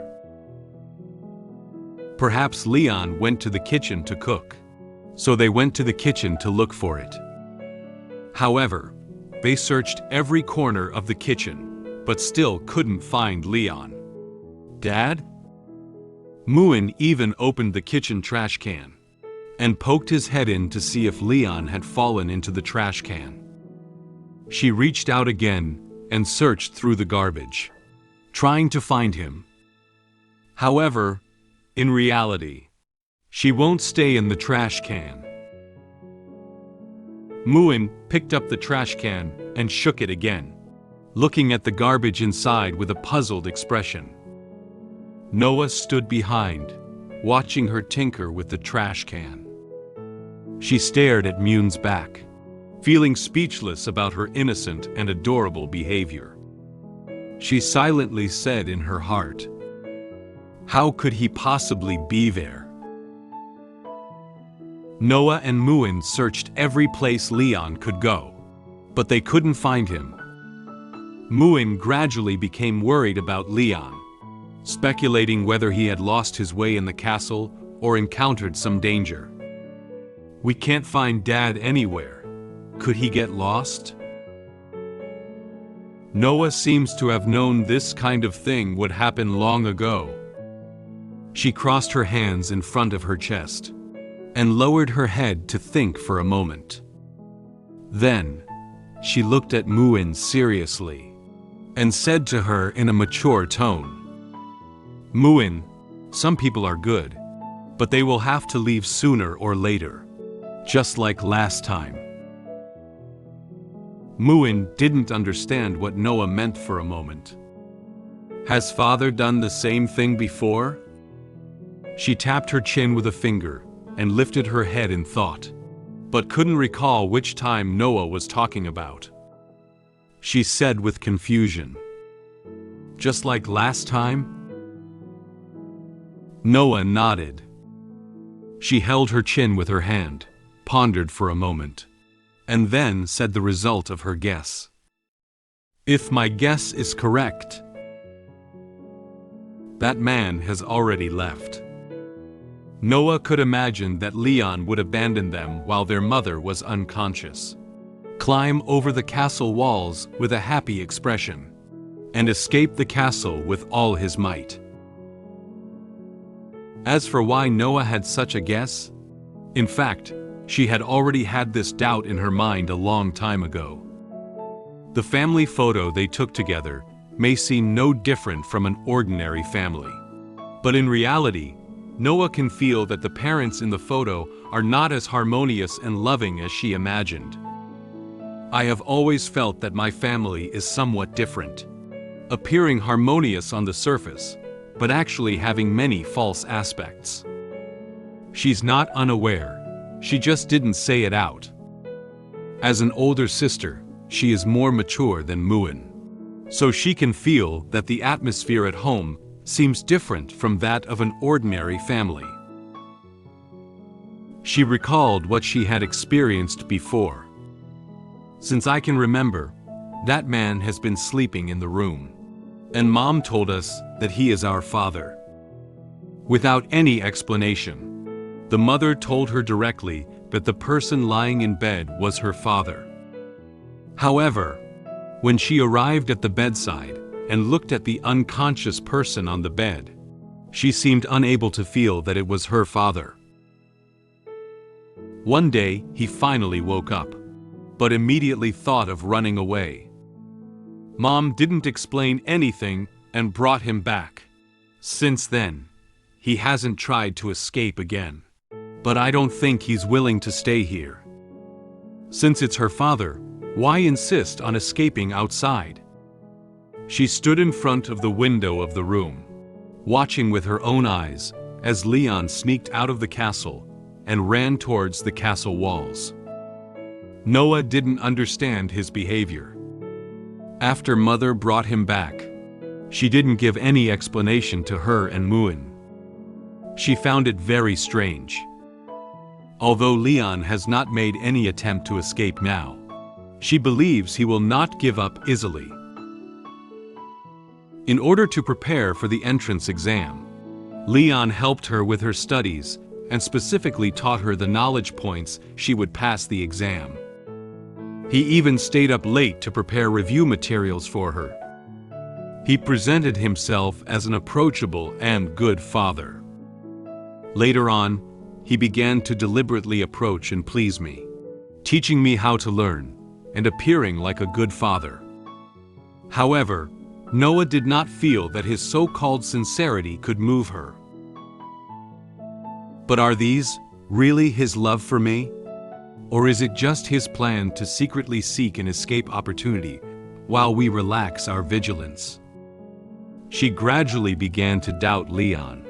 Perhaps Leon went to the kitchen to cook, so they went to the kitchen to look for it. However, they searched every corner of the kitchen, but still couldn't find Leon. "Dad?" Muen even opened the kitchen trash can and poked his head in to see if Leon had fallen into the trash can. She reached out again and searched through the garbage, trying to find him. However, in reality, she won't stay in the trash can. Muen picked up the trash can and shook it again, looking at the garbage inside with a puzzled expression. Noah stood behind, watching her tinker with the trash can. She stared at Muen's back, feeling speechless about her innocent and adorable behavior. She silently said in her heart, "How could he possibly be there?" Noah and Muen searched every place Leon could go, but they couldn't find him. Muen gradually became worried about Leon, speculating whether he had lost his way in the castle or encountered some danger. "We can't find Dad anywhere. Could he get lost?" Noah seems to have known this kind of thing would happen long ago. She crossed her hands in front of her chest and lowered her head to think for a moment. Then, she looked at Muen seriously and said to her in a mature tone, "Muen, some people are good, but they will have to leave sooner or later, just like last time." Muen didn't understand what Noah meant for a moment. Has father done the same thing before? She tapped her chin with a finger and lifted her head in thought, but couldn't recall which time Noah was talking about. She said with confusion, "Just like last time?" Noah nodded. She held her chin with her hand, pondered for a moment, and then said the result of her guess. "If my guess is correct, that man has already left." Noah could imagine that Leon would abandon them while their mother was unconscious, climb over the castle walls with a happy expression, and escape the castle with all his might. As for why Noah had such a guess, in fact, she had already had this doubt in her mind a long time ago. The family photo they took together may seem no different from an ordinary family, but in reality, Noah can feel that the parents in the photo are not as harmonious and loving as she imagined. "I have always felt that my family is somewhat different, appearing harmonious on the surface, but actually having many false aspects." She's not unaware, she just didn't say it out. As an older sister, she is more mature than Muen, so she can feel that the atmosphere at home seems different from that of an ordinary family. She recalled what she had experienced before. "Since I can remember, that man has been sleeping in the room, and Mom told us that he is our father." Without any explanation, the mother told her directly that the person lying in bed was her father. However, when she arrived at the bedside and looked at the unconscious person on the bed, she seemed unable to feel that it was her father. One day, he finally woke up, but immediately thought of running away. Mom didn't explain anything and brought him back. Since then, he hasn't tried to escape again. But I don't think he's willing to stay here. Since it's her father, why insist on escaping outside? She stood in front of the window of the room, watching with her own eyes as Leon sneaked out of the castle and ran towards the castle walls. Noah didn't understand his behavior. After Mother brought him back, she didn't give any explanation to her and Muen. She found it very strange. Although Leon has not made any attempt to escape now, she believes he will not give up easily. In order to prepare for the entrance exam, Leon helped her with her studies and specifically taught her the knowledge points she would pass the exam. He even stayed up late to prepare review materials for her. He presented himself as an approachable and good father. Later on, he began to deliberately approach and please me, teaching me how to learn and appearing like a good father. However, Noah did not feel that his so-called sincerity could move her. But are these really his love for me? Or is it just his plan to secretly seek an escape opportunity while we relax our vigilance? She gradually began to doubt Leon.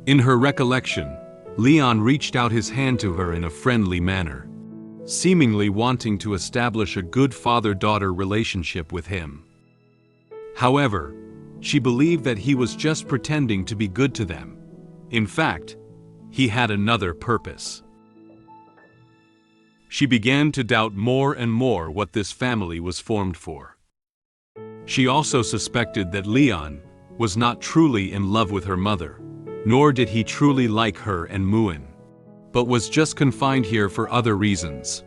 In her recollection, Leon reached out his hand to her in a friendly manner, seemingly wanting to establish a good father-daughter relationship with him. However, she believed that he was just pretending to be good to them. In fact, he had another purpose. She began to doubt more and more what this family was formed for. She also suspected that Leon was not truly in love with her mother, nor did he truly like her and Muen, but was just confined here for other reasons.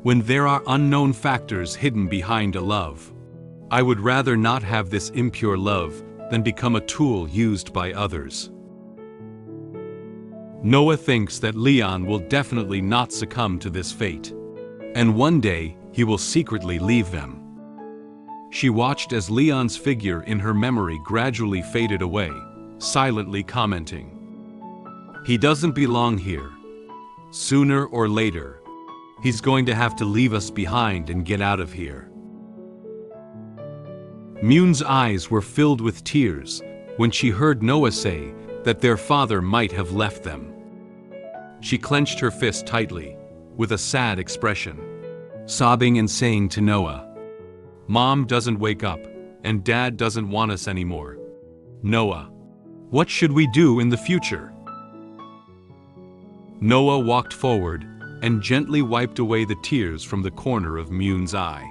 When there are unknown factors hidden behind a love, I would rather not have this impure love than become a tool used by others. Noah thinks that Leon will definitely not succumb to this fate, and one day he will secretly leave them. She watched as Leon's figure in her memory gradually faded away, silently commenting, "He doesn't belong here. Sooner or later, he's going to have to leave us behind and get out of here." Muen's eyes were filled with tears when she heard Noah say that their father might have left them. She clenched her fist tightly, with a sad expression, sobbing and saying to Noah, "Mom doesn't wake up, and Dad doesn't want us anymore. Noah, what should we do in the future?" Noah walked forward and gently wiped away the tears from the corner of Muen's eye.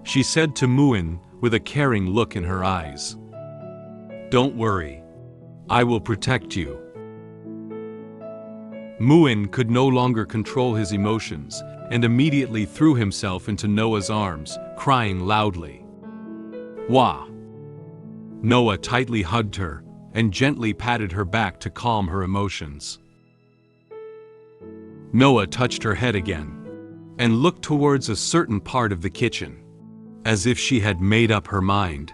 She said to Muen with a caring look in her eyes, "Don't worry, I will protect you." Muen could no longer control his emotions and immediately threw himself into Noah's arms, crying loudly. "Wah!" Noah tightly hugged her and gently patted her back to calm her emotions. Noah touched her head again and looked towards a certain part of the kitchen, as if she had made up her mind.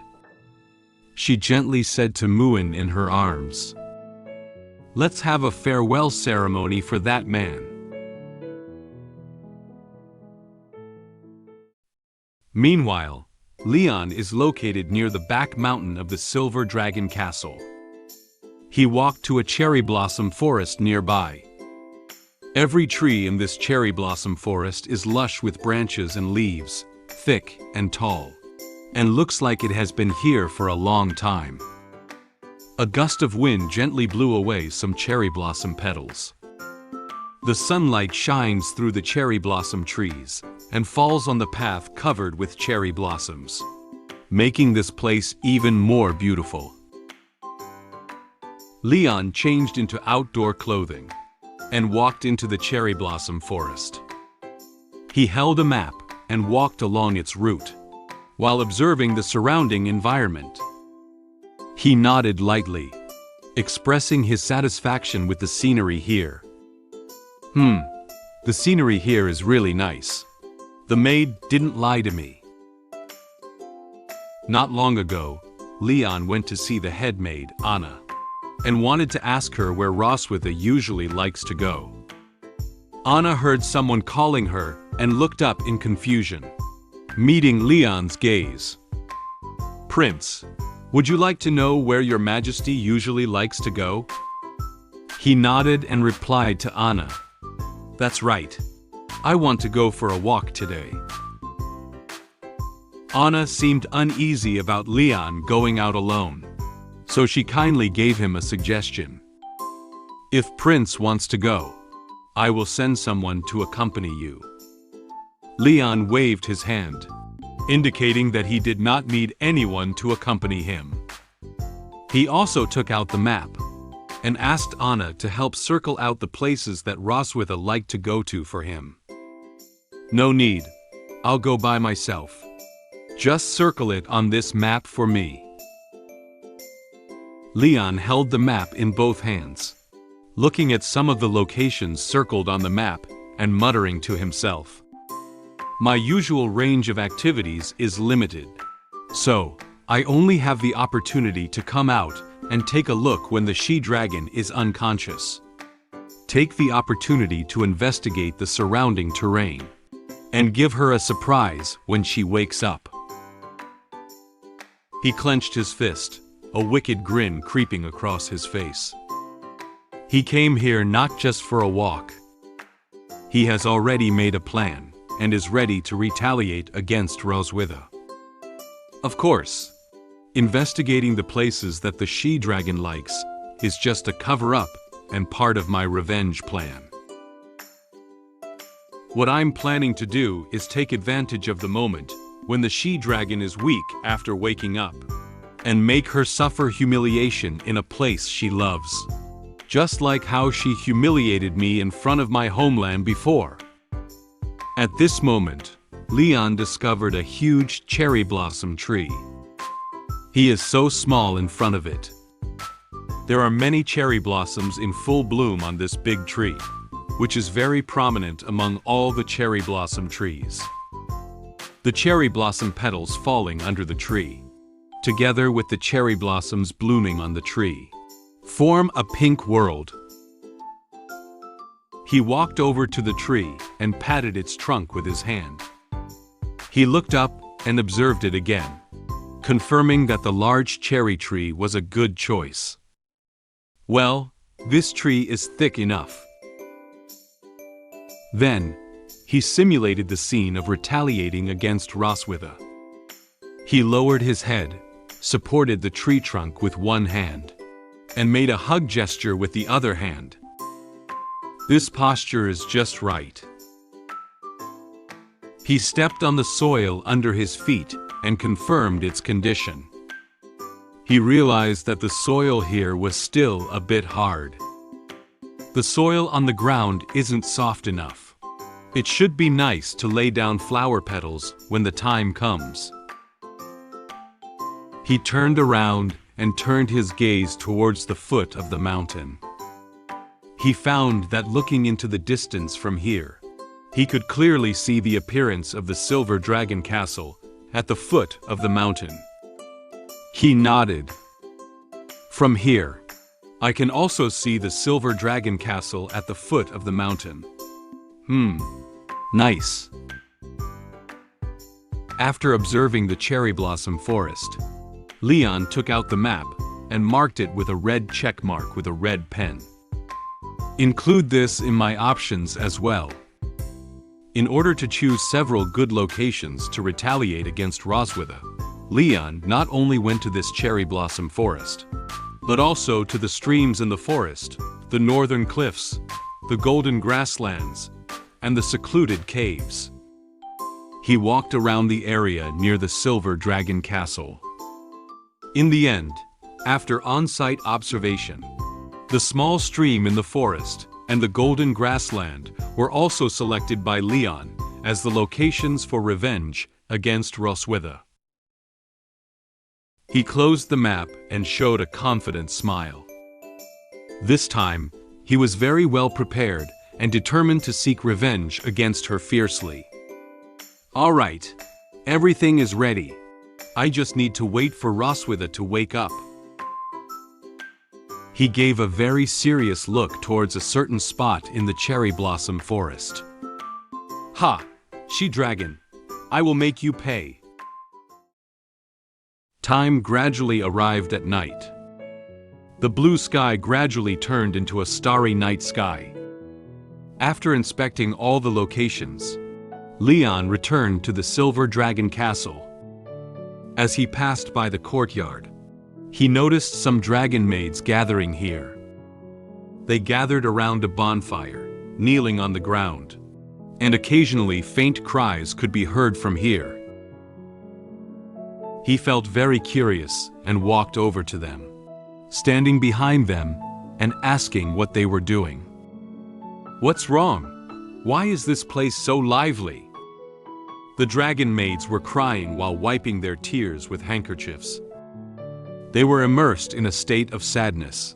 She gently said to Muen in her arms, "Let's have a farewell ceremony for that man." Meanwhile, Leon is located near the back mountain of the Silver Dragon Castle. He walked to a cherry blossom forest nearby. Every tree in this cherry blossom forest is lush with branches and leaves, thick and tall, and looks like it has been here for a long time. A gust of wind gently blew away some cherry blossom petals. The sunlight shines through the cherry blossom trees and falls on the path covered with cherry blossoms, making this place even more beautiful. Leon changed into outdoor clothing and walked into the cherry blossom forest. He held a map and walked along its route, while observing the surrounding environment. He nodded lightly, expressing his satisfaction with the scenery here. The scenery here is really nice. The maid didn't lie to me." Not long ago, Leon went to see the head maid, Anna, and wanted to ask her where Roswitha usually likes to go. Anna heard someone calling her and looked up in confusion, meeting Leon's gaze. "Prince, would you like to know where your majesty usually likes to go?" He nodded and replied to Anna, "That's right. I want to go for a walk today." Anna seemed uneasy about Leon going out alone, so she kindly gave him a suggestion. "If Prince wants to go, I will send someone to accompany you." Leon waved his hand, indicating that he did not need anyone to accompany him. He also took out the map and asked Anna to help circle out the places that Roswitha liked to go to for him. "No need, I'll go by myself. Just circle it on this map for me." Leon held the map in both hands, looking at some of the locations circled on the map and muttering to himself, "My usual range of activities is limited, so I only have the opportunity to come out and take a look when the she-dragon is unconscious. take the opportunity to investigate the surrounding terrain and give her a surprise when she wakes up. He clenched his fist, a wicked grin creeping across his face. He came here not just for a walk. He has already made a plan and is ready to retaliate against Roswitha. Of course, investigating the places that the she-dragon likes is just a cover-up and part of my revenge plan. What I'm planning to do is take advantage of the moment when the she-dragon is weak after waking up and make her suffer humiliation in a place she loves, just like how she humiliated me in front of my homeland before. At this moment, Leon discovered a huge cherry blossom tree. He is so small in front of it. There are many cherry blossoms in full bloom on this big tree, which is very prominent among all the cherry blossom trees. The cherry blossom petals falling under the tree, together with the cherry blossoms blooming on the tree, form a pink world. He walked over to the tree and patted its trunk with his hand. He looked up and observed it again, confirming that the large cherry tree was a good choice. Well, this tree is thick enough. Then, he simulated the scene of retaliating against Roswitha. He lowered his head, supported the tree trunk with one hand, and made a hug gesture with the other hand. This posture is just right. He stepped on the soil under his feet and confirmed its condition. He realized that the soil here was still a bit hard. The soil on the ground isn't soft enough. It should be nice to lay down flower petals when the time comes. He turned around and turned his gaze towards the foot of the mountain. He found that looking into the distance from here, he could clearly see the appearance of the Silver Dragon Castle at the foot of the mountain. He nodded. From here, I can also see the Silver Dragon Castle at the foot of the mountain. Nice. After observing the cherry blossom forest, Leon took out the map and marked it with a red check mark with a red pen. Include this in my options as well. In order to choose several good locations to retaliate against Roswitha, Leon not only went to this cherry blossom forest, but also to the streams in the forest, the northern cliffs, the golden grasslands, and the secluded caves. He walked around the area near the Silver Dragon Castle. In the end, after on-site observation, the small stream in the forest and the golden grassland were also selected by Leon as the locations for revenge against Roswitha. He closed the map and showed a confident smile. This time, he was very well prepared and determined to seek revenge against her fiercely. All right, everything is ready. I just need to wait for Roswitha to wake up. He gave a very serious look towards a certain spot in the cherry blossom forest. Ha! She-dragon, I will make you pay. Time gradually arrived at night. The blue sky gradually turned into a starry night sky. After inspecting all the locations, Leon returned to the Silver Dragon Castle. As he passed by the courtyard, he noticed some dragon maids gathering here. They gathered around a bonfire, kneeling on the ground, and occasionally faint cries could be heard from here. He felt very curious and walked over to them, standing behind them and asking what they were doing. What's wrong? Why is this place so lively? The dragon maids were crying while wiping their tears with handkerchiefs. They were immersed in a state of sadness,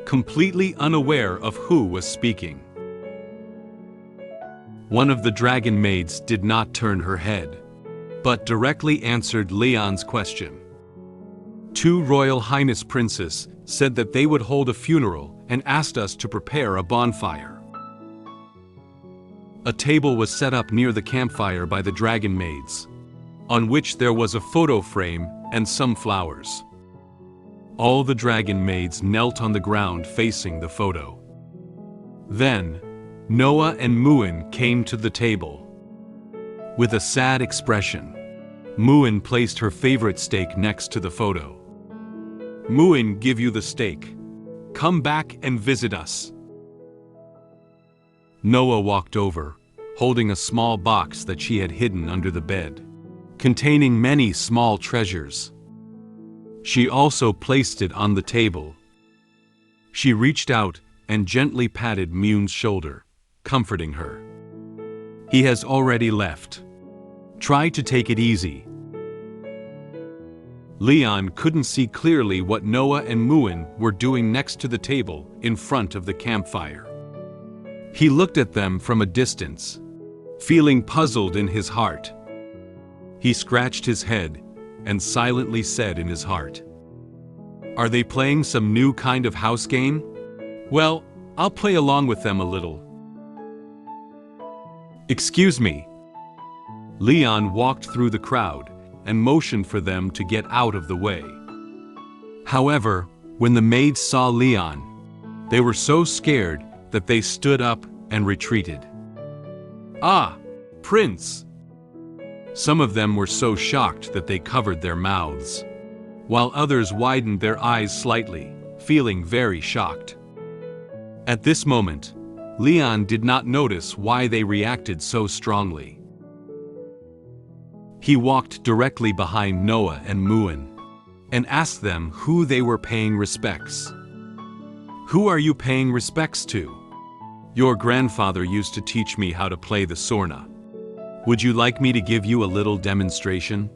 completely unaware of who was speaking. One of the dragon maids did not turn her head, but directly answered Leon's question. Two Royal Highness princes said that they would hold a funeral and asked us to prepare a bonfire. A table was set up near the campfire by the dragon maids, on which there was a photo frame and some flowers. All the dragon maids knelt on the ground facing the photo. Then, Noah and Muen came to the table. With a sad expression, Muen placed her favorite steak next to the photo. "Muen give you the steak. Come back and visit us." Noah walked over, holding a small box that she had hidden under the bed, containing many small treasures. She also placed it on the table. She reached out and gently patted Muen's shoulder, comforting her. "He has already left. Try to take it easy." Leon couldn't see clearly what Noah and Muen were doing next to the table in front of the campfire. He looked at them from a distance, feeling puzzled in his heart. He scratched his head and silently said in his heart, "Are they playing some new kind of house game? Well, I'll play along with them a little." "Excuse me." Leon walked through the crowd and motioned for them to get out of the way. However, when the maids saw Leon, they were so scared that they stood up and retreated. "Ah, Prince!" Some of them were so shocked that they covered their mouths, while others widened their eyes slightly, feeling very shocked. At this moment, Leon did not notice why they reacted so strongly. He walked directly behind Noah and Muen and asked them who they were paying respects. "Who are you paying respects to?" "Your grandfather used to teach me how to play the sorna. Would you like me to give you a little demonstration?"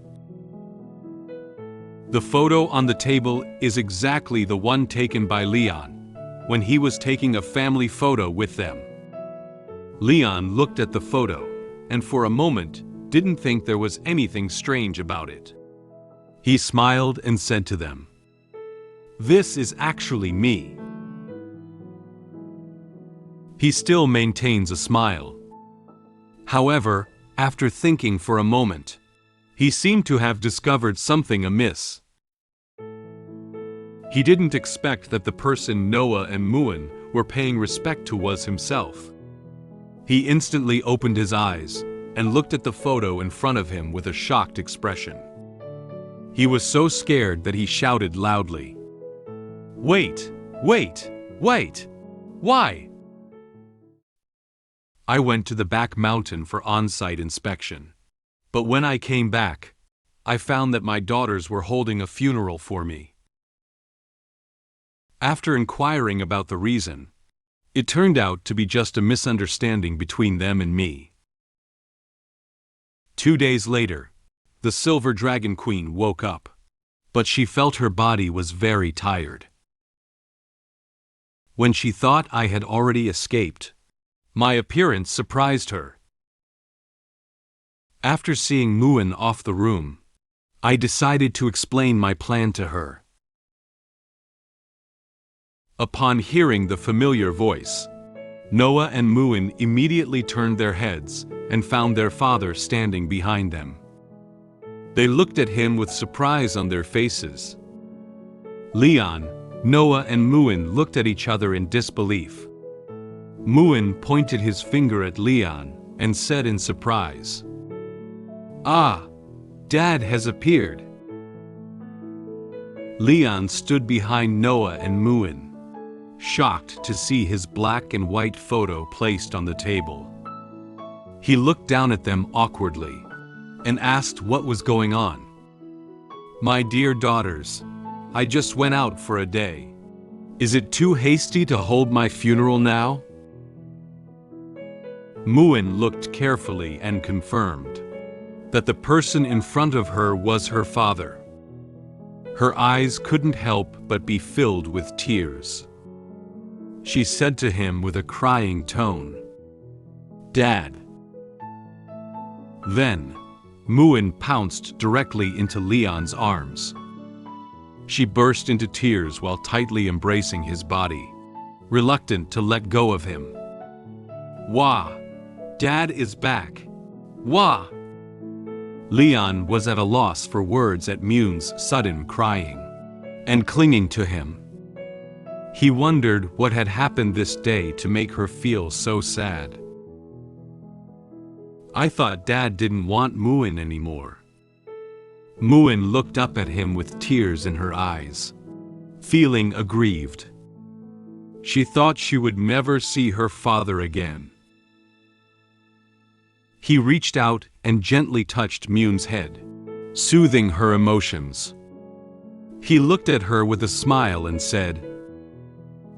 The photo on the table is exactly the one taken by Leon when he was taking a family photo with them. Leon looked at the photo and for a moment didn't think there was anything strange about it. He smiled and said to them, "This is actually me." He still maintains a smile. However, after thinking for a moment, he seemed to have discovered something amiss. He didn't expect that the person Noah and Muen were paying respect to was himself. He instantly opened his eyes and looked at the photo in front of him with a shocked expression. He was so scared that he shouted loudly, "Wait, wait, wait! Why?" I went to the back mountain for on-site inspection, but when I came back, I found that my daughters were holding a funeral for me. After inquiring about the reason, it turned out to be just a misunderstanding between them and me. 2 days later, the Silver Dragon Queen woke up, but she felt her body was very tired. When she thought I had already escaped, my appearance surprised her. After seeing Muen off the room, I decided to explain my plan to her. Upon hearing the familiar voice, Noah and Muen immediately turned their heads and found their father standing behind them. They looked at him with surprise on their faces. Leon, Noah and Muen looked at each other in disbelief. Muen pointed his finger at Leon and said in surprise, "Ah, Dad has appeared." Leon stood behind Noah and Muen, shocked to see his black and white photo placed on the table. He looked down at them awkwardly and asked what was going on. "My dear daughters, I just went out for a day. Is it too hasty to hold my funeral now?" Muen looked carefully and confirmed that the person in front of her was her father. Her eyes couldn't help but be filled with tears. She said to him with a crying tone, "Dad." Then, Muen pounced directly into Leon's arms. She burst into tears while tightly embracing his body, reluctant to let go of him. Wah! Dad is back! Wah! Leon was at a loss for words at Muen's sudden crying and clinging to him. He wondered what had happened this day to make her feel so sad. I thought Dad didn't want Muen anymore. Muen looked up at him with tears in her eyes, feeling aggrieved. She thought she would never see her father again. He reached out and gently touched Muen's head, soothing her emotions. He looked at her with a smile and said,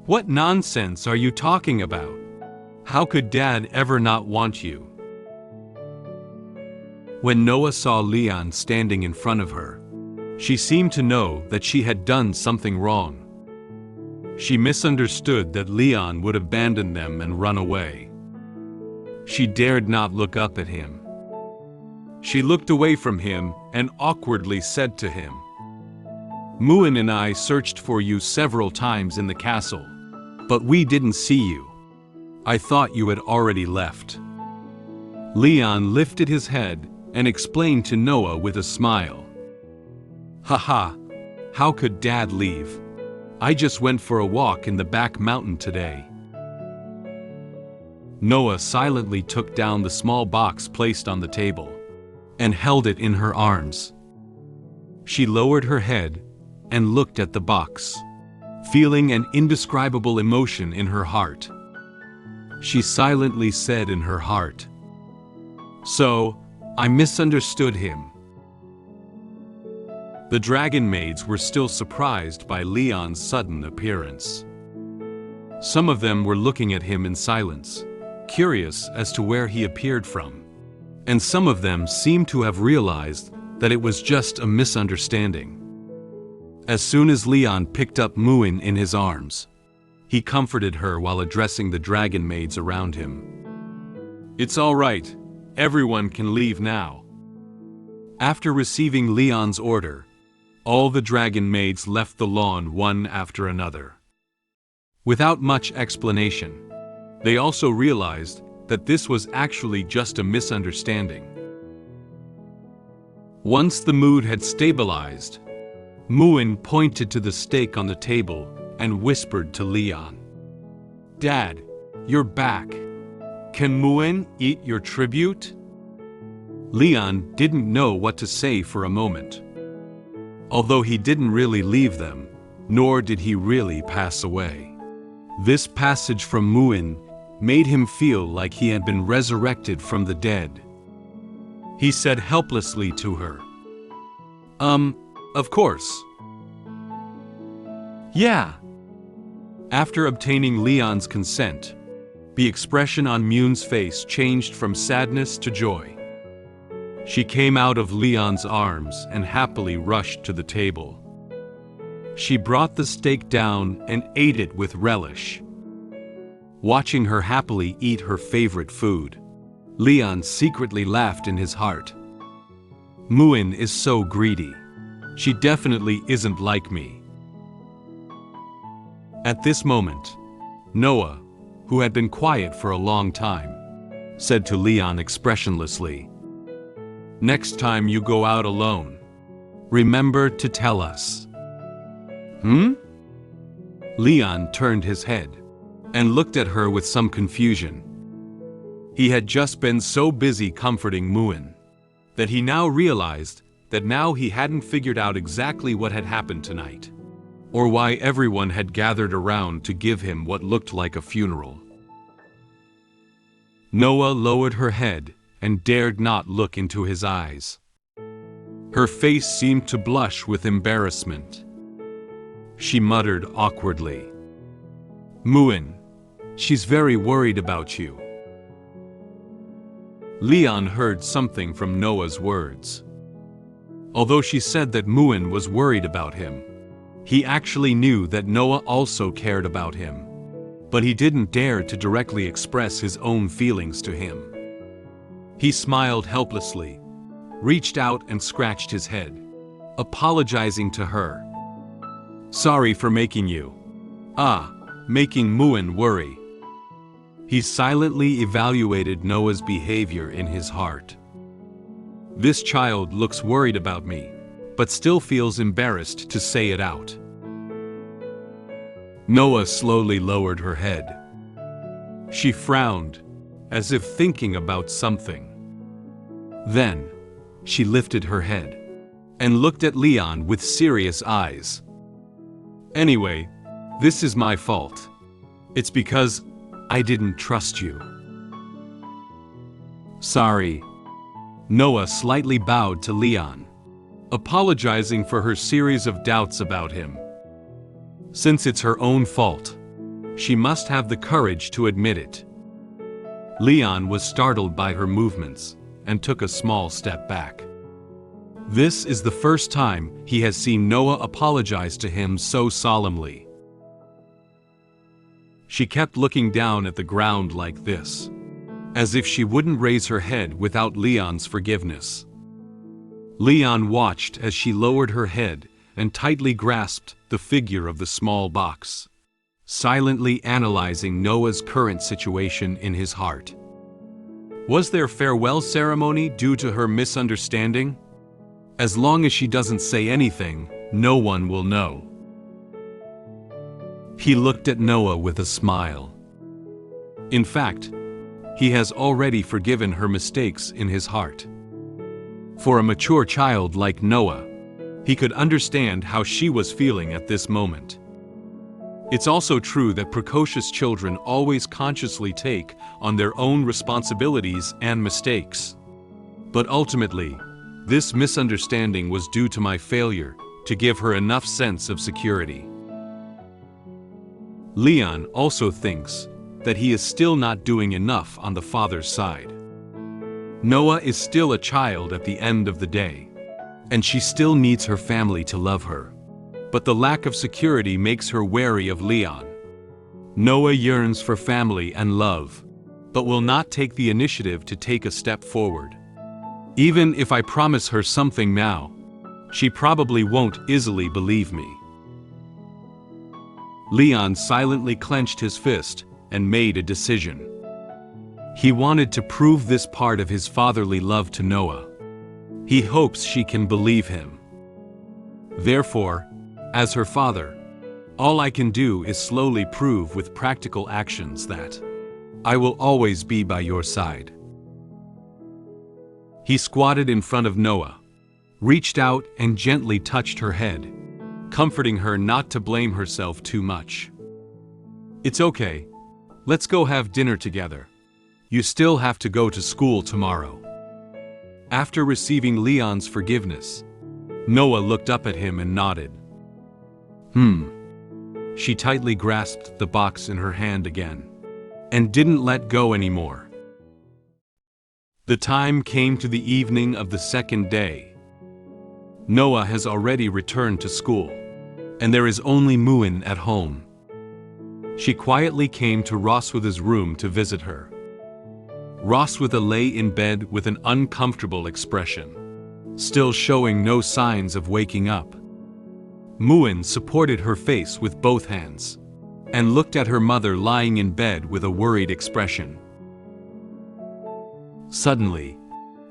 "What nonsense are you talking about? How could Dad ever not want you?" When Noah saw Leon standing in front of her, she seemed to know that she had done something wrong. She misunderstood that Leon would abandon them and run away. She dared not look up at him. She looked away from him and awkwardly said to him, "Muen and I searched for you several times in the castle, but we didn't see you. I thought you had already left." Leon lifted his head and explained to Noah with a smile, "Haha, how could Dad leave? I just went for a walk in the back mountain today." Noah silently took down the small box placed on the table and held it in her arms. She lowered her head and looked at the box, feeling an indescribable emotion in her heart. She silently said in her heart, "So, I misunderstood him." The dragon maids were still surprised by Leon's sudden appearance. Some of them were looking at him in silence, curious as to where he appeared from, and some of them seemed to have realized that it was just a misunderstanding. As soon as Leon picked up Muen in his arms, he comforted her while addressing the dragon maids around him. "It's all right. Everyone can leave now." After receiving Leon's order, all the dragon maids left the lawn one after another. Without much explanation, they also realized that this was actually just a misunderstanding. Once the mood had stabilized, Muen pointed to the steak on the table and whispered to Leon, "Dad, you're back. Can Muen eat your tribute?" Leon didn't know what to say for a moment. Although he didn't really leave them, nor did he really pass away. This passage from Muen made him feel like he had been resurrected from the dead. He said helplessly to her, Of course." "Yeah." After obtaining Leon's consent, the expression on Muen's face changed from sadness to joy. She came out of Leon's arms and happily rushed to the table. She brought the steak down and ate it with relish. Watching her happily eat her favorite food, Leon secretly laughed in his heart. "Muen is so greedy. She definitely isn't like me." At this moment, Noah, who had been quiet for a long time, said to Leon expressionlessly, "Next time you go out alone, remember to tell us." Leon turned his head and looked at her with some confusion. He had just been so busy comforting Muen that he now realized that now he hadn't figured out exactly what had happened tonight, or why everyone had gathered around to give him what looked like a funeral. Noah lowered her head and dared not look into his eyes. Her face seemed to blush with embarrassment. She muttered awkwardly, "Muen, she's very worried about you." Leon heard something from Noah's words. Although she said that Muen was worried about him, he actually knew that Noah also cared about him, but he didn't dare to directly express his own feelings to him. He smiled helplessly, reached out and scratched his head, apologizing to her. Sorry for making you. Making Muen worry. He silently evaluated Noah's behavior in his heart. This child looks worried about me, but still feels embarrassed to say it out. Noah slowly lowered her head. She frowned, as if thinking about something. Then, she lifted her head and looked at Leon with serious eyes. Anyway, this is my fault. It's because I didn't trust you. Sorry. Noah slightly bowed to Leon, apologizing for her series of doubts about him. Since it's her own fault, she must have the courage to admit it. Leon was startled by her movements and took a small step back. This is the first time he has seen Noah apologize to him so solemnly. She kept looking down at the ground like this, as if she wouldn't raise her head without Leon's forgiveness. Leon watched as she lowered her head and tightly grasped the figure of the small box, silently analyzing Noah's current situation in his heart. Was their farewell ceremony due to her misunderstanding? As long as she doesn't say anything, no one will know. He looked at Noah with a smile. In fact, he has already forgiven her mistakes in his heart. For a mature child like Noah, he could understand how she was feeling at this moment. It's also true that precocious children always consciously take on their own responsibilities and mistakes. But ultimately, this misunderstanding was due to my failure to give her enough sense of security. Leon also thinks that he is still not doing enough on the father's side. Noah is still a child at the end of the day, and she still needs her family to love her. But the lack of security makes her wary of Leon. Noah yearns for family and love, but will not take the initiative to take a step forward. Even if I promise her something now, she probably won't easily believe me. Leon silently clenched his fist and made a decision. He wanted to prove this part of his fatherly love to Noah. He hopes she can believe him. Therefore, as her father, all I can do is slowly prove with practical actions that I will always be by your side. He squatted in front of Noah, reached out and gently touched her head, comforting her not to blame herself too much. It's okay. Let's go have dinner together. You still have to go to school tomorrow. After receiving Leon's forgiveness, Noah looked up at him and nodded. She tightly grasped the box in her hand again, and didn't let go anymore. The time came to the evening of the second day. Noah has already returned to school, and there is only Muen at home. She quietly came to Roswitha's room to visit her. Roswitha lay in bed with an uncomfortable expression, still showing no signs of waking up. Muen supported her face with both hands, and looked at her mother lying in bed with a worried expression. Suddenly,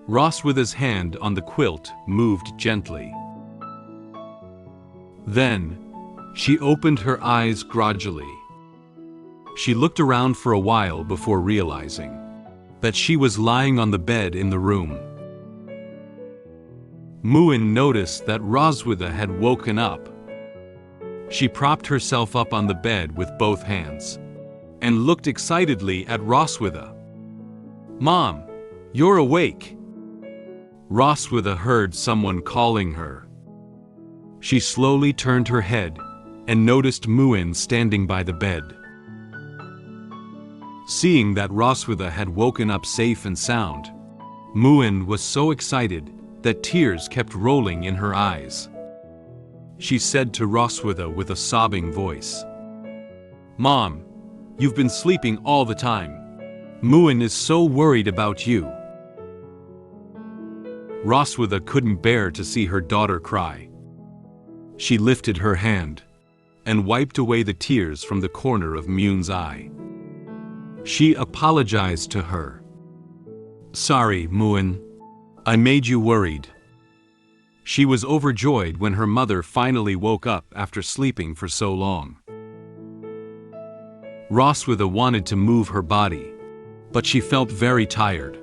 Roswitha's hand on the quilt moved gently. Then, she opened her eyes gradually. She looked around for a while before realizing that she was lying on the bed in the room. Muen noticed that Roswitha had woken up. She propped herself up on the bed with both hands and looked excitedly at Roswitha. "Mom, you're awake!" Roswitha heard someone calling her. She slowly turned her head and noticed Muen standing by the bed. Seeing that Roswitha had woken up safe and sound, Muen was so excited that tears kept rolling in her eyes. She said to Roswitha with a sobbing voice, "Mom, you've been sleeping all the time. Muen is so worried about you." Roswitha couldn't bear to see her daughter cry. She lifted her hand and wiped away the tears from the corner of Muen's eye. She apologized to her. "Sorry, Muen. I made you worried." She was overjoyed when her mother finally woke up after sleeping for so long. Roswitha wanted to move her body, but she felt very tired.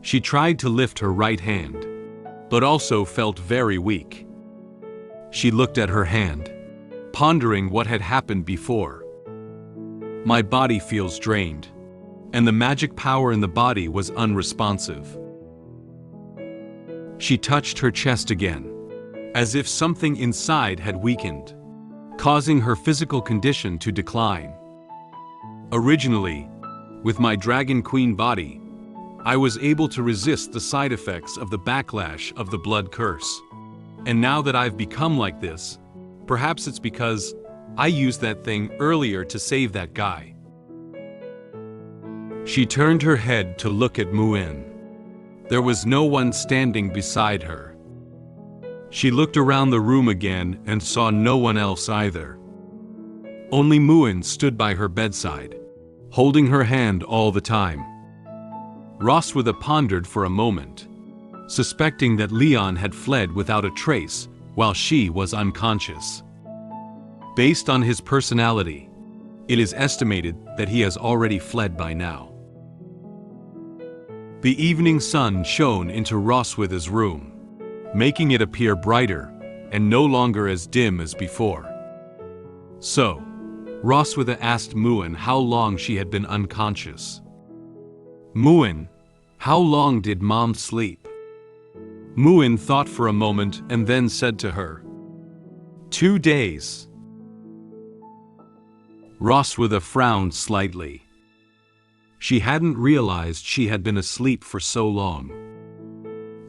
She tried to lift her right hand, but also felt very weak. She looked at her hand, pondering what had happened before. My body feels drained, and the magic power in the body was unresponsive. She touched her chest again, as if something inside had weakened, causing her physical condition to decline. Originally, with my Dragon Queen body, I was able to resist the side effects of the backlash of the blood curse. And now that I've become like this, perhaps it's because I used that thing earlier to save that guy. She turned her head to look at Muen. There was no one standing beside her. She looked around the room again and saw no one else either. Only Muen stood by her bedside, holding her hand all the time. Roswitha pondered for a moment, suspecting that Leon had fled without a trace while she was unconscious. Based on his personality, it is estimated that he has already fled by now. The evening sun shone into Roswitha's room, making it appear brighter and no longer as dim as before. So, Roswitha asked Muen how long she had been unconscious. "Muen, how long did Mom sleep?" Muen thought for a moment and then said to her, 2 days. Roswitha frowned slightly. She hadn't realized she had been asleep for so long.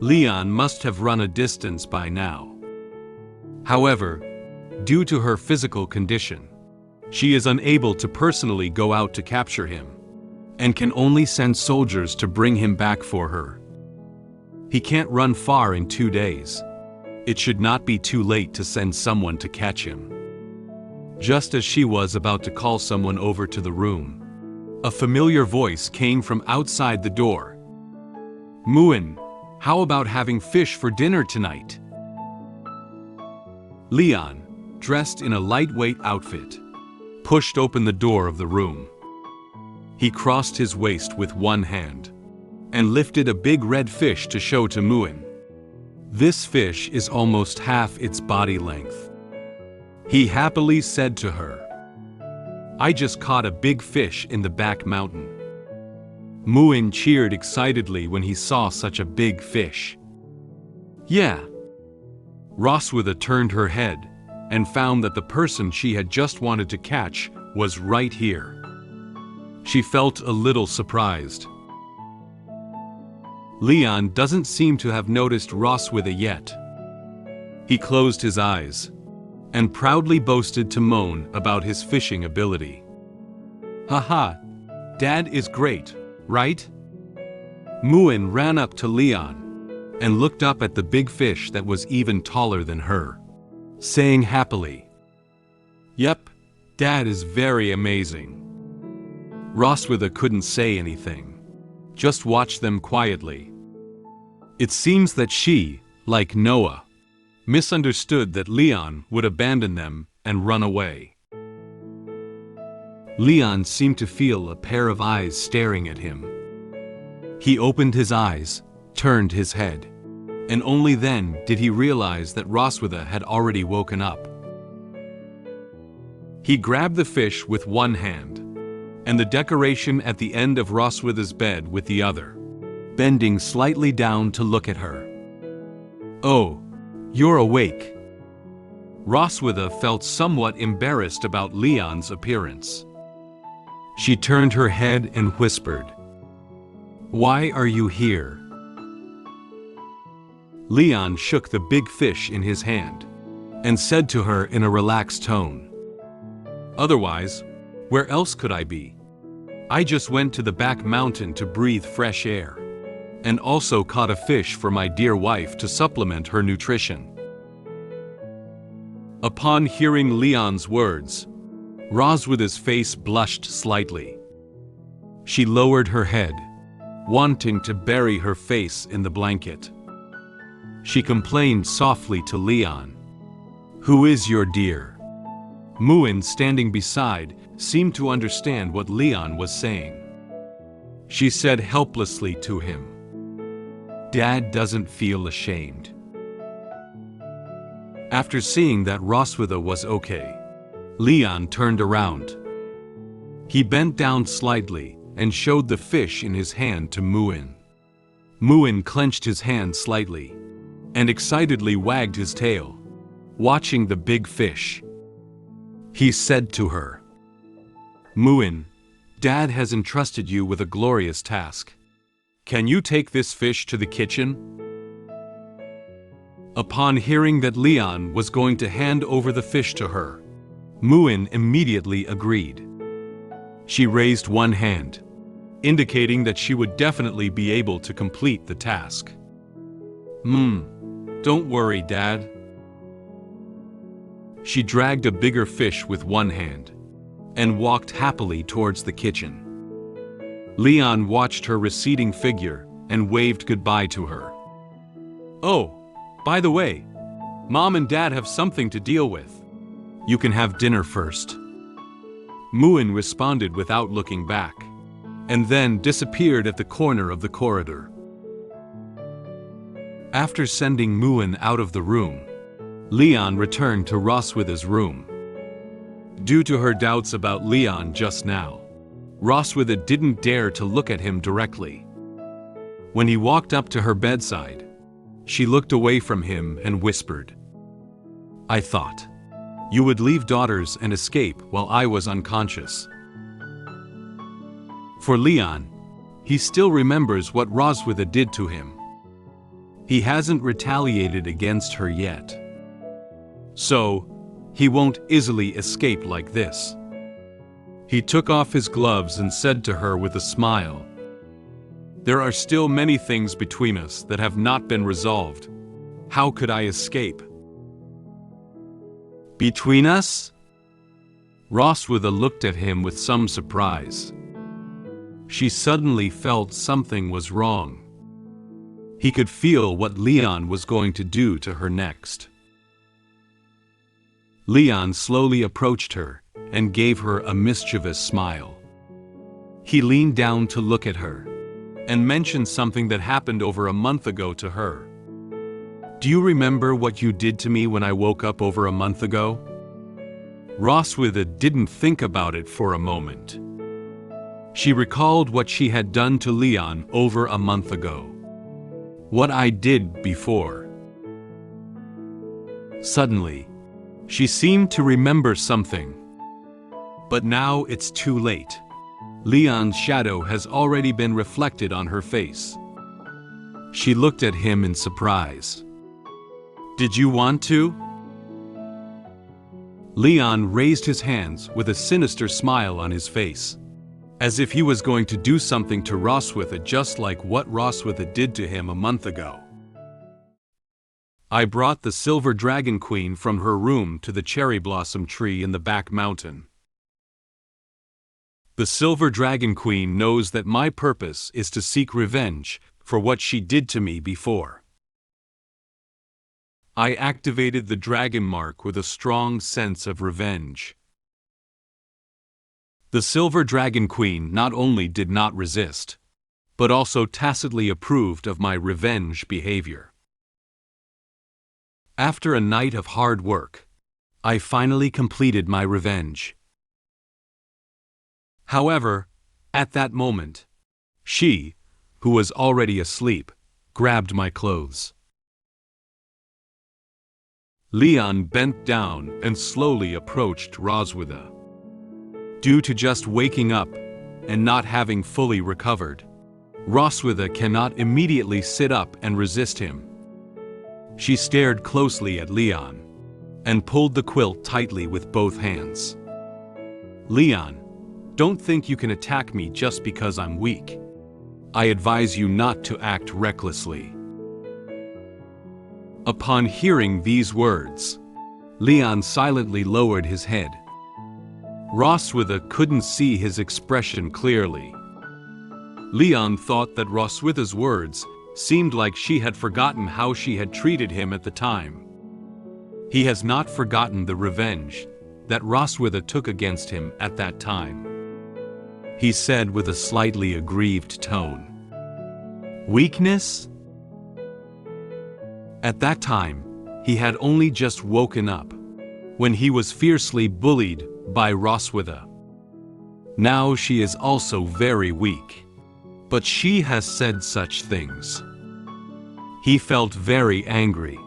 Leon must have run a distance by now. However, due to her physical condition, she is unable to personally go out to capture him, and can only send soldiers to bring him back for her. He can't run far in 2 days. It should not be too late to send someone to catch him. Just as she was about to call someone over to the room, a familiar voice came from outside the door. "Muen, how about having fish for dinner tonight?" Leon, dressed in a lightweight outfit, pushed open the door of the room. He crossed his waist with one hand and lifted a big red fish to show to Muen. This fish is almost half its body length. He happily said to her, "I just caught a big fish in the back mountain." Muen cheered excitedly when he saw such a big fish. "Yeah." Roswitha turned her head and found that the person she had just wanted to catch was right here. She felt a little surprised. Leon doesn't seem to have noticed Roswitha yet. He closed his eyes and proudly boasted to Muen about his fishing ability. "Haha, Dad is great, right?" Muen ran up to Leon and looked up at the big fish that was even taller than her, saying happily, "Yep, Dad is very amazing." Roswitha couldn't say anything, just watched them quietly. It seems that she, like Noah, misunderstood that Leon would abandon them and run away. Leon seemed to feel a pair of eyes staring at him. He opened his eyes, turned his head, and only then did he realize that Roswitha had already woken up. He grabbed the fish with one hand, and the decoration at the end of Roswitha's bed with the other, bending slightly down to look at her. "Oh, you're awake." Roswitha felt somewhat embarrassed about Leon's appearance. She turned her head and whispered, "Why are you here?" Leon shook the big fish in his hand and said to her in a relaxed tone, "Otherwise, where else could I be? I just went to the back mountain to breathe fresh air, and also caught a fish for my dear wife to supplement her nutrition." Upon hearing Leon's words, Roswitha's face blushed slightly. She lowered her head, wanting to bury her face in the blanket. She complained softly to Leon. "Who is your dear?" Muen, standing beside, seemed to understand what Leon was saying. She said helplessly to him, "Dad doesn't feel ashamed." After seeing that Roswitha was okay, Leon turned around. He bent down slightly and showed the fish in his hand to Muen. Muen clenched his hand slightly and excitedly wagged his tail, watching the big fish. He said to her, "Muen, Dad has entrusted you with a glorious task. Can you take this fish to the kitchen?" Upon hearing that Leon was going to hand over the fish to her, Muen immediately agreed. She raised one hand, indicating that she would definitely be able to complete the task. Don't worry, Dad." She dragged a bigger fish with one hand and walked happily towards the kitchen. Leon watched her receding figure and waved goodbye to her. "Oh, by the way, Mom and Dad have something to deal with. You can have dinner first." Muen responded without looking back, and then disappeared at the corner of the corridor. After sending Muen out of the room, Leon returned to Roswitha's room. Due to her doubts about Leon just now, Roswitha didn't dare to look at him directly. When he walked up to her bedside, she looked away from him and whispered, "I thought you would leave daughters and escape while I was unconscious." For Leon, he still remembers what Roswitha did to him. He hasn't retaliated against her yet. So, he won't easily escape like this. He took off his gloves and said to her with a smile, "There are still many things between us that have not been resolved. How could I escape?" "Between us?" Roswitha looked at him with some surprise. She suddenly felt something was wrong. He could feel what Leon was going to do to her next. Leon slowly approached her and gave her a mischievous smile. He leaned down to look at her and mentioned something that happened over a month ago to her. "Do you remember what you did to me when I woke up over a month ago?" Roswitha didn't think about it for a moment. She recalled what she had done to Leon over a month ago. "What I did before." Suddenly, she seemed to remember something. But now it's too late. Leon's shadow has already been reflected on her face. She looked at him in surprise. "Did you want to?" Leon raised his hands with a sinister smile on his face, as if he was going to do something to Roswitha just like what Roswitha did to him a month ago. "I brought the silver dragon queen from her room to the cherry blossom tree in the back mountain. The silver dragon queen knows that my purpose is to seek revenge for what she did to me before. I activated the dragon mark with a strong sense of revenge." The silver dragon queen not only did not resist, but also tacitly approved of my revenge behavior. After a night of hard work, I finally completed my revenge. However, at that moment, she, who was already asleep, grabbed my clothes. Leon bent down and slowly approached Roswitha. Due to just waking up and not having fully recovered, Roswitha cannot immediately sit up and resist him. She stared closely at Leon and pulled the quilt tightly with both hands. "Leon, don't think you can attack me just because I'm weak. I advise you not to act recklessly." Upon hearing these words, Leon silently lowered his head. Roswitha couldn't see his expression clearly. Leon thought that Roswitha's words seemed like she had forgotten how she had treated him at the time. He has not forgotten the revenge that Roswitha took against him at that time. He said with a slightly aggrieved tone. Weakness? At that time, he had only just woken up, when he was fiercely bullied by Roswitha. Now she is also very weak. But she has said such things. He felt very angry.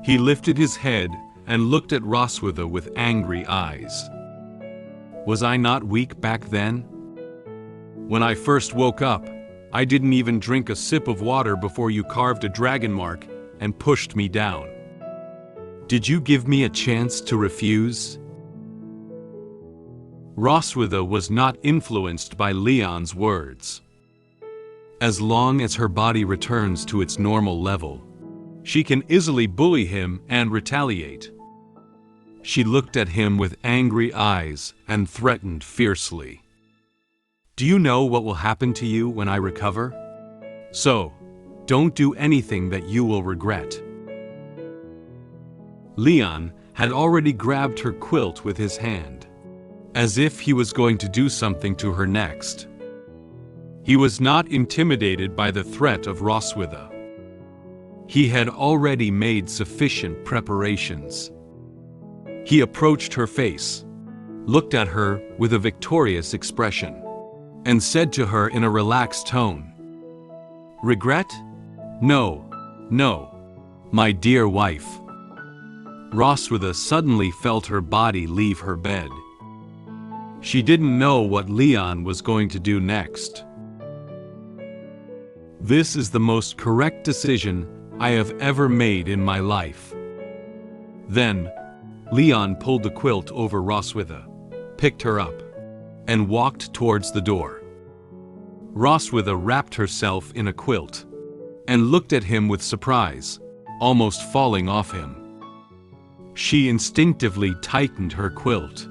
He lifted his head and looked at Roswitha with angry eyes. Was I not weak back then? When I first woke up, I didn't even drink a sip of water before you carved a dragon mark and pushed me down. Did you give me a chance to refuse? Roswitha was not influenced by Leon's words. As long as her body returns to its normal level, she can easily bully him and retaliate. She looked at him with angry eyes and threatened fiercely. Do you know what will happen to you when I recover? So, don't do anything that you will regret. Leon had already grabbed her quilt with his hand, as if he was going to do something to her next. He was not intimidated by the threat of Roswitha. He had already made sufficient preparations. He approached her face, looked at her with a victorious expression, and said to her in a relaxed tone, "Regret? No, no, my dear wife." Roswitha suddenly felt her body leave her bed. She didn't know what Leon was going to do next. This is the most correct decision I have ever made in my life. Then, Leon pulled the quilt over Roswitha, picked her up, and walked towards the door. Roswitha wrapped herself in a quilt and looked at him with surprise, almost falling off him. She instinctively tightened her quilt.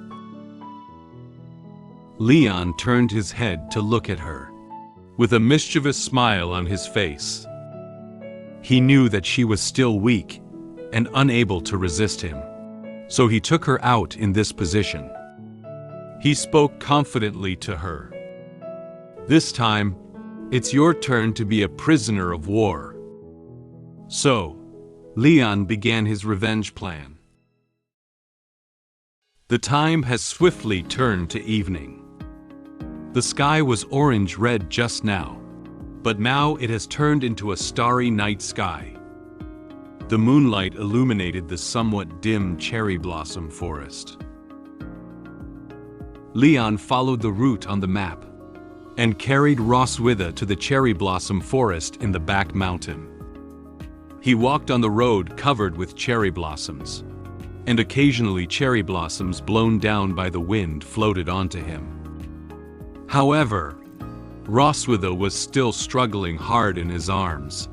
Leon turned his head to look at her, with a mischievous smile on his face. He knew that she was still weak and unable to resist him, so he took her out in this position. He spoke confidently to her. This time, it's your turn to be a prisoner of war. So, Leon began his revenge plan. The time has swiftly turned to evening. The sky was orange-red just now, but now it has turned into a starry night sky. The moonlight illuminated the somewhat dim cherry blossom forest. Leon followed the route on the map and carried Roswitha to the cherry blossom forest in the back mountain. He walked on the road covered with cherry blossoms, and occasionally cherry blossoms blown down by the wind floated onto him. However, Roswitha was still struggling hard in his arms.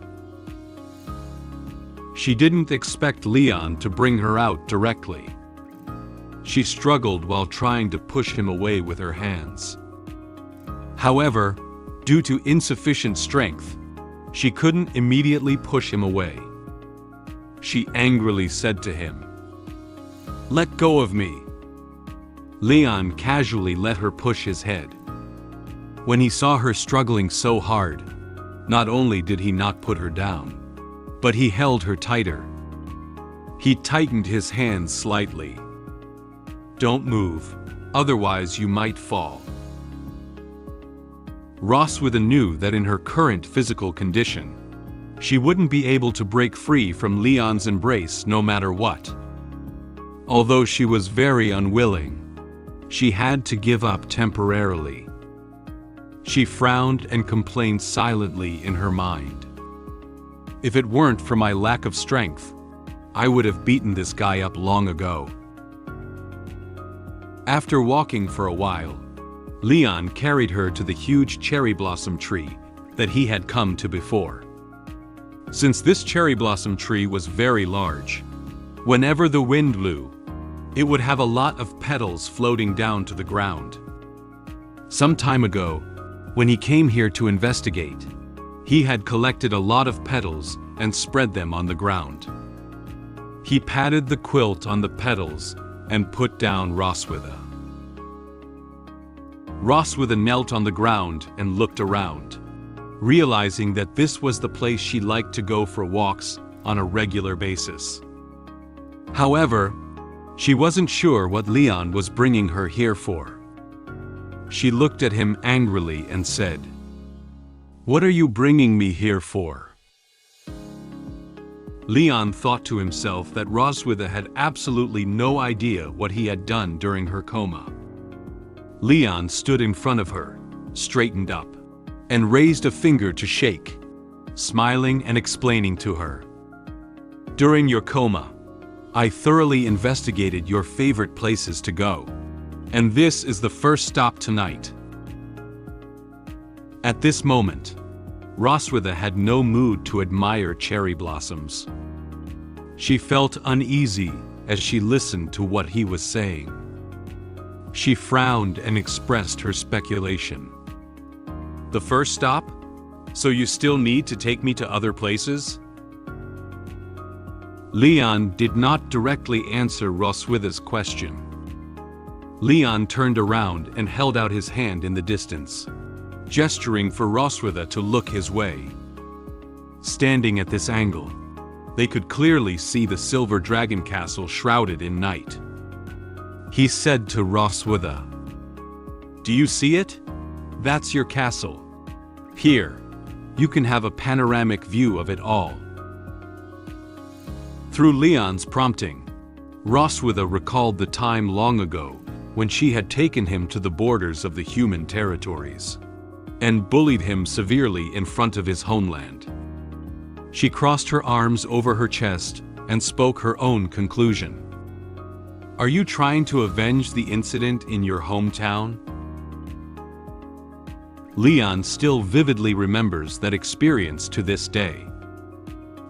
She didn't expect Leon to bring her out directly. She struggled while trying to push him away with her hands. However, due to insufficient strength, she couldn't immediately push him away. She angrily said to him, "Let go of me." Leon casually let her push his head. When he saw her struggling so hard, not only did he not put her down, but he held her tighter. He tightened his hands slightly. "Don't move, otherwise you might fall." Roswitha knew that in her current physical condition, she wouldn't be able to break free from Leon's embrace no matter what. Although she was very unwilling, she had to give up temporarily. She frowned and complained silently in her mind. "If it weren't for my lack of strength, I would have beaten this guy up long ago." After walking for a while, Leon carried her to the huge cherry blossom tree that he had come to before. Since this cherry blossom tree was very large, Whenever the wind blew, it would have a lot of petals floating down to the ground. Some time ago, when he came here to investigate, he had collected a lot of petals and spread them on the ground. He patted the quilt on the petals and put down Roswitha. Roswitha knelt on the ground and looked around, realizing that this was the place she liked to go for walks on a regular basis. However, she wasn't sure what Leon was bringing her here for. She looked at him angrily and said, "What are you bringing me here for?" Leon thought to himself that Roswitha had absolutely no idea what he had done during her coma. Leon stood in front of her, straightened up, and raised a finger to shake, smiling and explaining to her. "During your coma, I thoroughly investigated your favorite places to go, and this is the first stop tonight." At this moment, Roswitha had no mood to admire cherry blossoms. She felt uneasy as she listened to what he was saying. She frowned and expressed her speculation. "The first stop? So you still need to take me to other places?" Leon did not directly answer Roswitha's question. Leon turned around and held out his hand in the distance, gesturing for Roswitha to look his way. Standing at this angle, they could clearly see the silver dragon castle shrouded in night. He said to Roswitha, "Do you see it? That's your castle. Here, you can have a panoramic view of it all." Through Leon's prompting, Roswitha recalled the time long ago when she had taken him to the borders of the human territories and bullied him severely in front of his homeland. She crossed her arms over her chest and spoke her own conclusion. "Are you trying to avenge the incident in your hometown?" Leon still vividly remembers that experience to this day.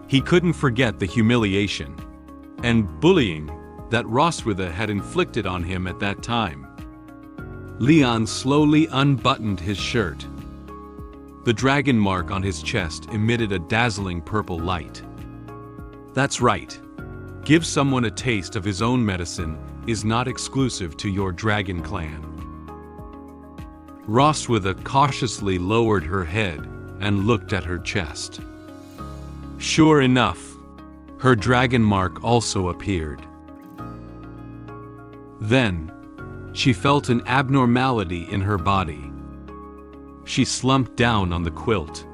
He couldn't forget the humiliation and bullying that Roswitha had inflicted on him at that time. Leon slowly unbuttoned his shirt. The dragon mark on his chest emitted a dazzling purple light. That's right. Give someone a taste of his own medicine is not exclusive to your dragon clan. Roswitha cautiously lowered her head and looked at her chest. Sure enough, her dragon mark also appeared. Then, she felt an abnormality in her body. She slumped down on the quilt,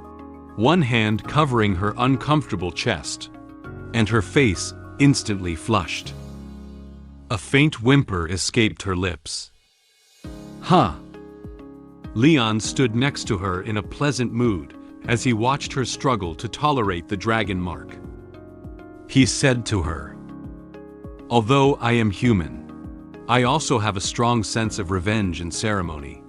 one hand covering her uncomfortable chest, and her face instantly flushed. A faint whimper escaped her lips. "Huh." Leon stood next to her in a pleasant mood as he watched her struggle to tolerate the dragon mark. He said to her, "Although I am human, I also have a strong sense of revenge and ceremony."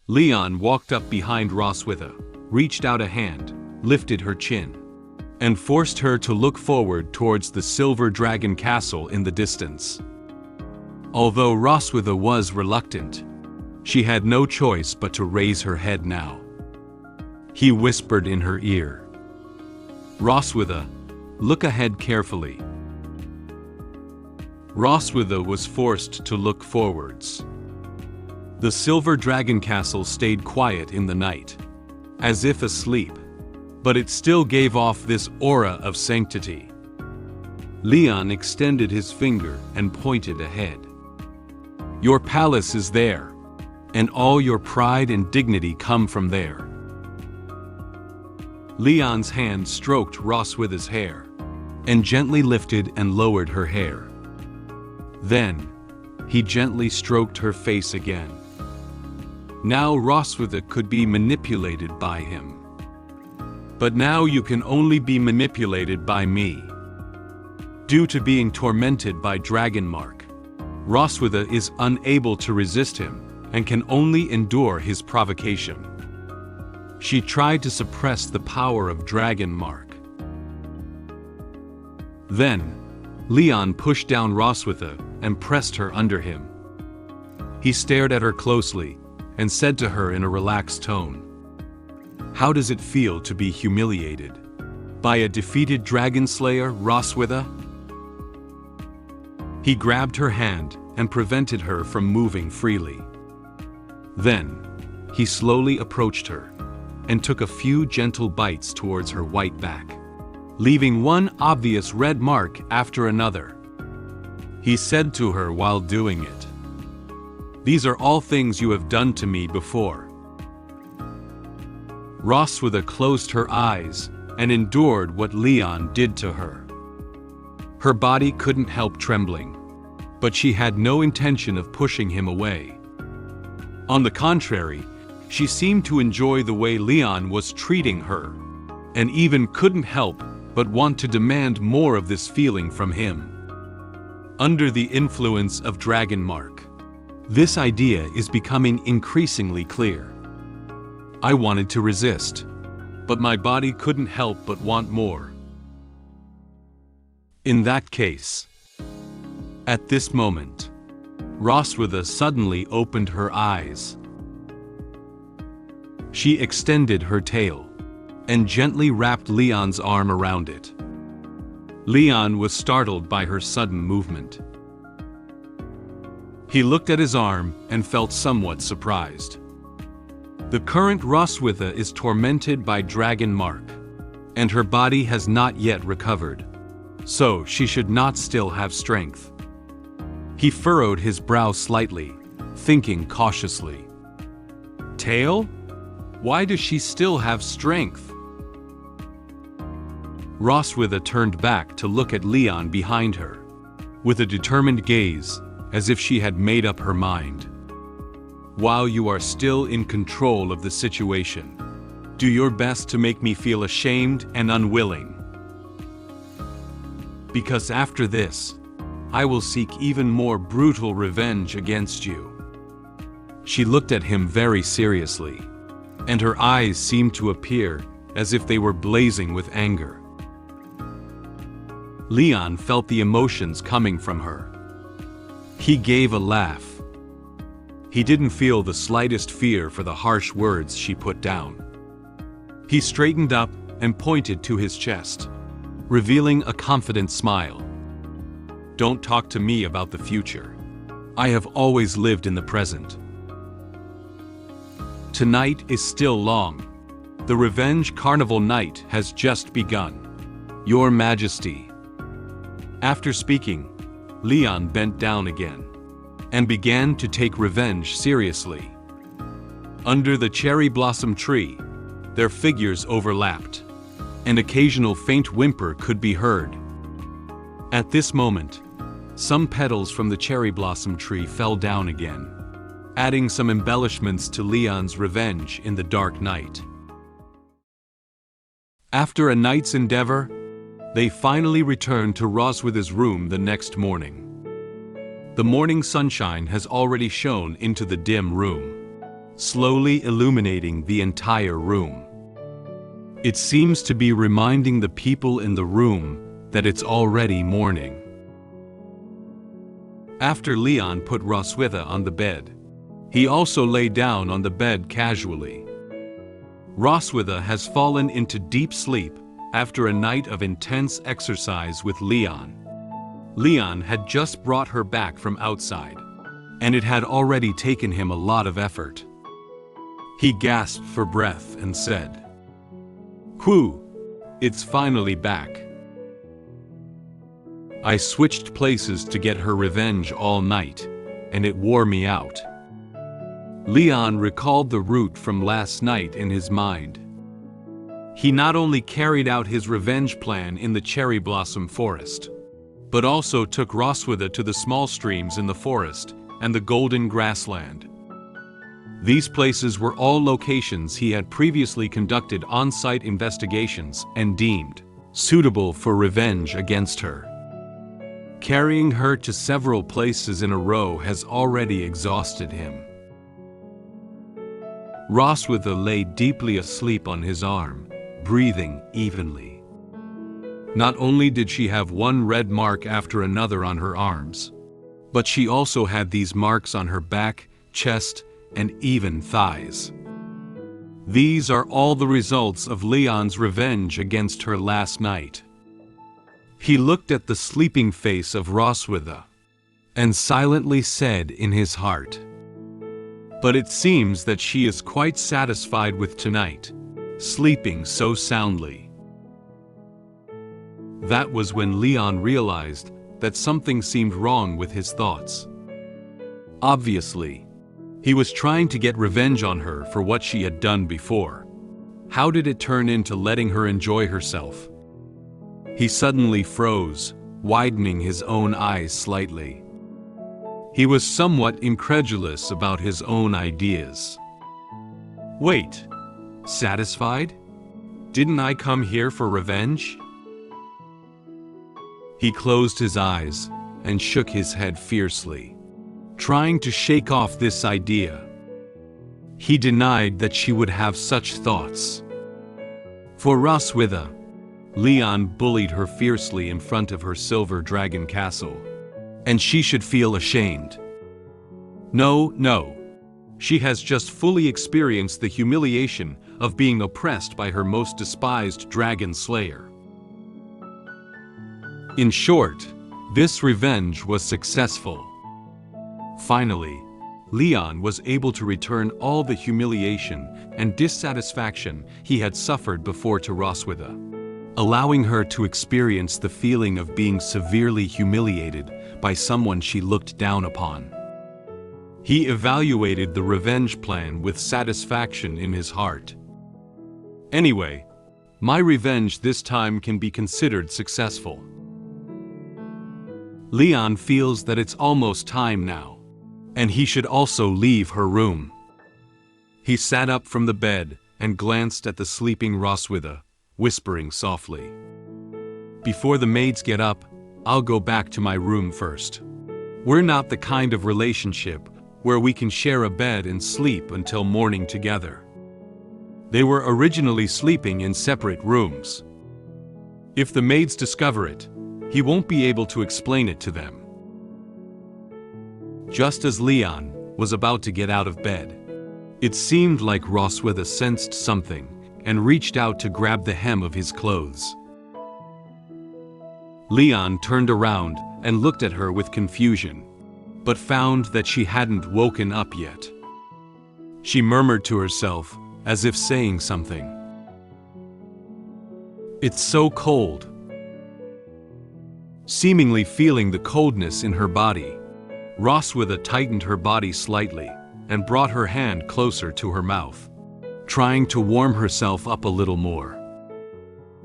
Leon walked up behind Roswitha, reached out a hand, lifted her chin, and forced her to look forward towards the silver dragon castle in the distance. Although Roswitha was reluctant, she had no choice but to raise her head now. He whispered in her ear, "Roswitha, look ahead carefully." Roswitha was forced to look forwards. The silver dragon castle stayed quiet in the night, as if asleep, but it still gave off this aura of sanctity. Leon extended his finger and pointed ahead. "Your palace is there, and all your pride and dignity come from there." Leon's hand stroked Roswitha's hair, and gently lifted and lowered her hair. Then, he gently stroked her face again. Now Roswitha could be manipulated by him. "But now you can only be manipulated by me." Due to being tormented by Dragon Mark, Roswitha is unable to resist him and can only endure his provocation. She tried to suppress the power of Dragon Mark. Then, Leon pushed down Roswitha and pressed her under him. He stared at her closely and said to her in a relaxed tone, "How does it feel to be humiliated by a defeated dragon slayer, Roswitha?" He grabbed her hand and prevented her from moving freely. Then, he slowly approached her and took a few gentle bites towards her white back, leaving one obvious red mark after another. He said to her while doing it, "These are all things you have done to me before." Roswitha closed her eyes and endured what Leon did to her. Her body couldn't help trembling, but she had no intention of pushing him away. On the contrary, she seemed to enjoy the way Leon was treating her, and even couldn't help but want to demand more of this feeling from him. Under the influence of Dragon Mark, this idea is becoming increasingly clear. I wanted to resist, but my body couldn't help but want more. In that case, at this moment, Roswitha suddenly opened her eyes. She extended her tail and gently wrapped Leon's arm around it. Leon was startled by her sudden movement. He looked at his arm and felt somewhat surprised. The current Roswitha is tormented by Dragon Mark, and her body has not yet recovered, so she should not still have strength. He furrowed his brow slightly, thinking cautiously. Tail? Why does she still have strength? Roswitha turned back to look at Leon behind her, with a determined gaze, as if she had made up her mind. While you are still in control of the situation, do your best to make me feel ashamed and unwilling. Because after this, I will seek even more brutal revenge against you. She looked at him very seriously, and her eyes seemed to appear as if they were blazing with anger. Leon felt the emotions coming from her. He gave a laugh. He didn't feel the slightest fear for the harsh words she put down. He straightened up and pointed to his chest, revealing a confident smile. Don't talk to me about the future. I have always lived in the present. Tonight is still long. The revenge carnival night has just begun. Your Majesty. After speaking, Leon bent down again and began to take revenge seriously. Under the cherry blossom tree, their figures overlapped. An occasional faint whimper could be heard. At this moment, some petals from the cherry blossom tree fell down again, adding some embellishments to Leon's revenge in the dark night. After a night's endeavor, they finally returned to Roswitha's room the next morning. The morning sunshine has already shone into the dim room, slowly illuminating the entire room. It seems to be reminding the people in the room that it's already morning. After Leon put Roswitha on the bed, he also lay down on the bed casually. Roswitha has fallen into deep sleep after a night of intense exercise with Leon. Leon had just brought her back from outside, and it had already taken him a lot of effort. He gasped for breath and said, "Whew, it's finally back. I switched places to get her revenge all night, and it wore me out." Leon recalled the route from last night in his mind. He not only carried out his revenge plan in the cherry blossom forest, but also took Roswitha to the small streams in the forest and the golden grassland. These places were all locations he had previously conducted on-site investigations and deemed suitable for revenge against her. Carrying her to several places in a row has already exhausted him. Roswitha lay deeply asleep on his arm, breathing evenly. Not only did she have one red mark after another on her arms, but she also had these marks on her back, chest, and even thighs. These are all the results of Leon's revenge against her last night. He looked at the sleeping face of Roswitha and silently said in his heart, "But it seems that she is quite satisfied with tonight, sleeping so soundly." That was when Leon realized that something seemed wrong with his thoughts. Obviously, he was trying to get revenge on her for what she had done before. How did it turn into letting her enjoy herself? He suddenly froze, widening his own eyes slightly. He was somewhat incredulous about his own ideas. Wait, satisfied? Didn't I come here for revenge? He closed his eyes and shook his head fiercely, trying to shake off this idea. He denied that she would have such thoughts. For Roswitha, Leon bullied her fiercely in front of her silver dragon castle, and she should feel ashamed. No. She has just fully experienced the humiliation of being oppressed by her most despised dragon slayer. In short, this revenge was successful. Finally, Leon was able to return all the humiliation and dissatisfaction he had suffered before to Roswitha, allowing her to experience the feeling of being severely humiliated by someone she looked down upon. He evaluated the revenge plan with satisfaction in his heart. Anyway, my revenge this time can be considered successful. Leon feels that it's almost time now, and he should also leave her room. He sat up from the bed and glanced at the sleeping Roswitha, whispering softly, "Before the maids get up, I'll go back to my room first. We're not the kind of relationship where we can share a bed and sleep until morning together." They were originally sleeping in separate rooms. If the maids discover it, he won't be able to explain it to them. Just as Leon was about to get out of bed, it seemed like Roswitha sensed something and reached out to grab the hem of his clothes. Leon turned around and looked at her with confusion, but found that she hadn't woken up yet. She murmured to herself, as if saying something. "It's so cold." Seemingly feeling the coldness in her body, Roswitha tightened her body slightly and brought her hand closer to her mouth, trying to warm herself up a little more.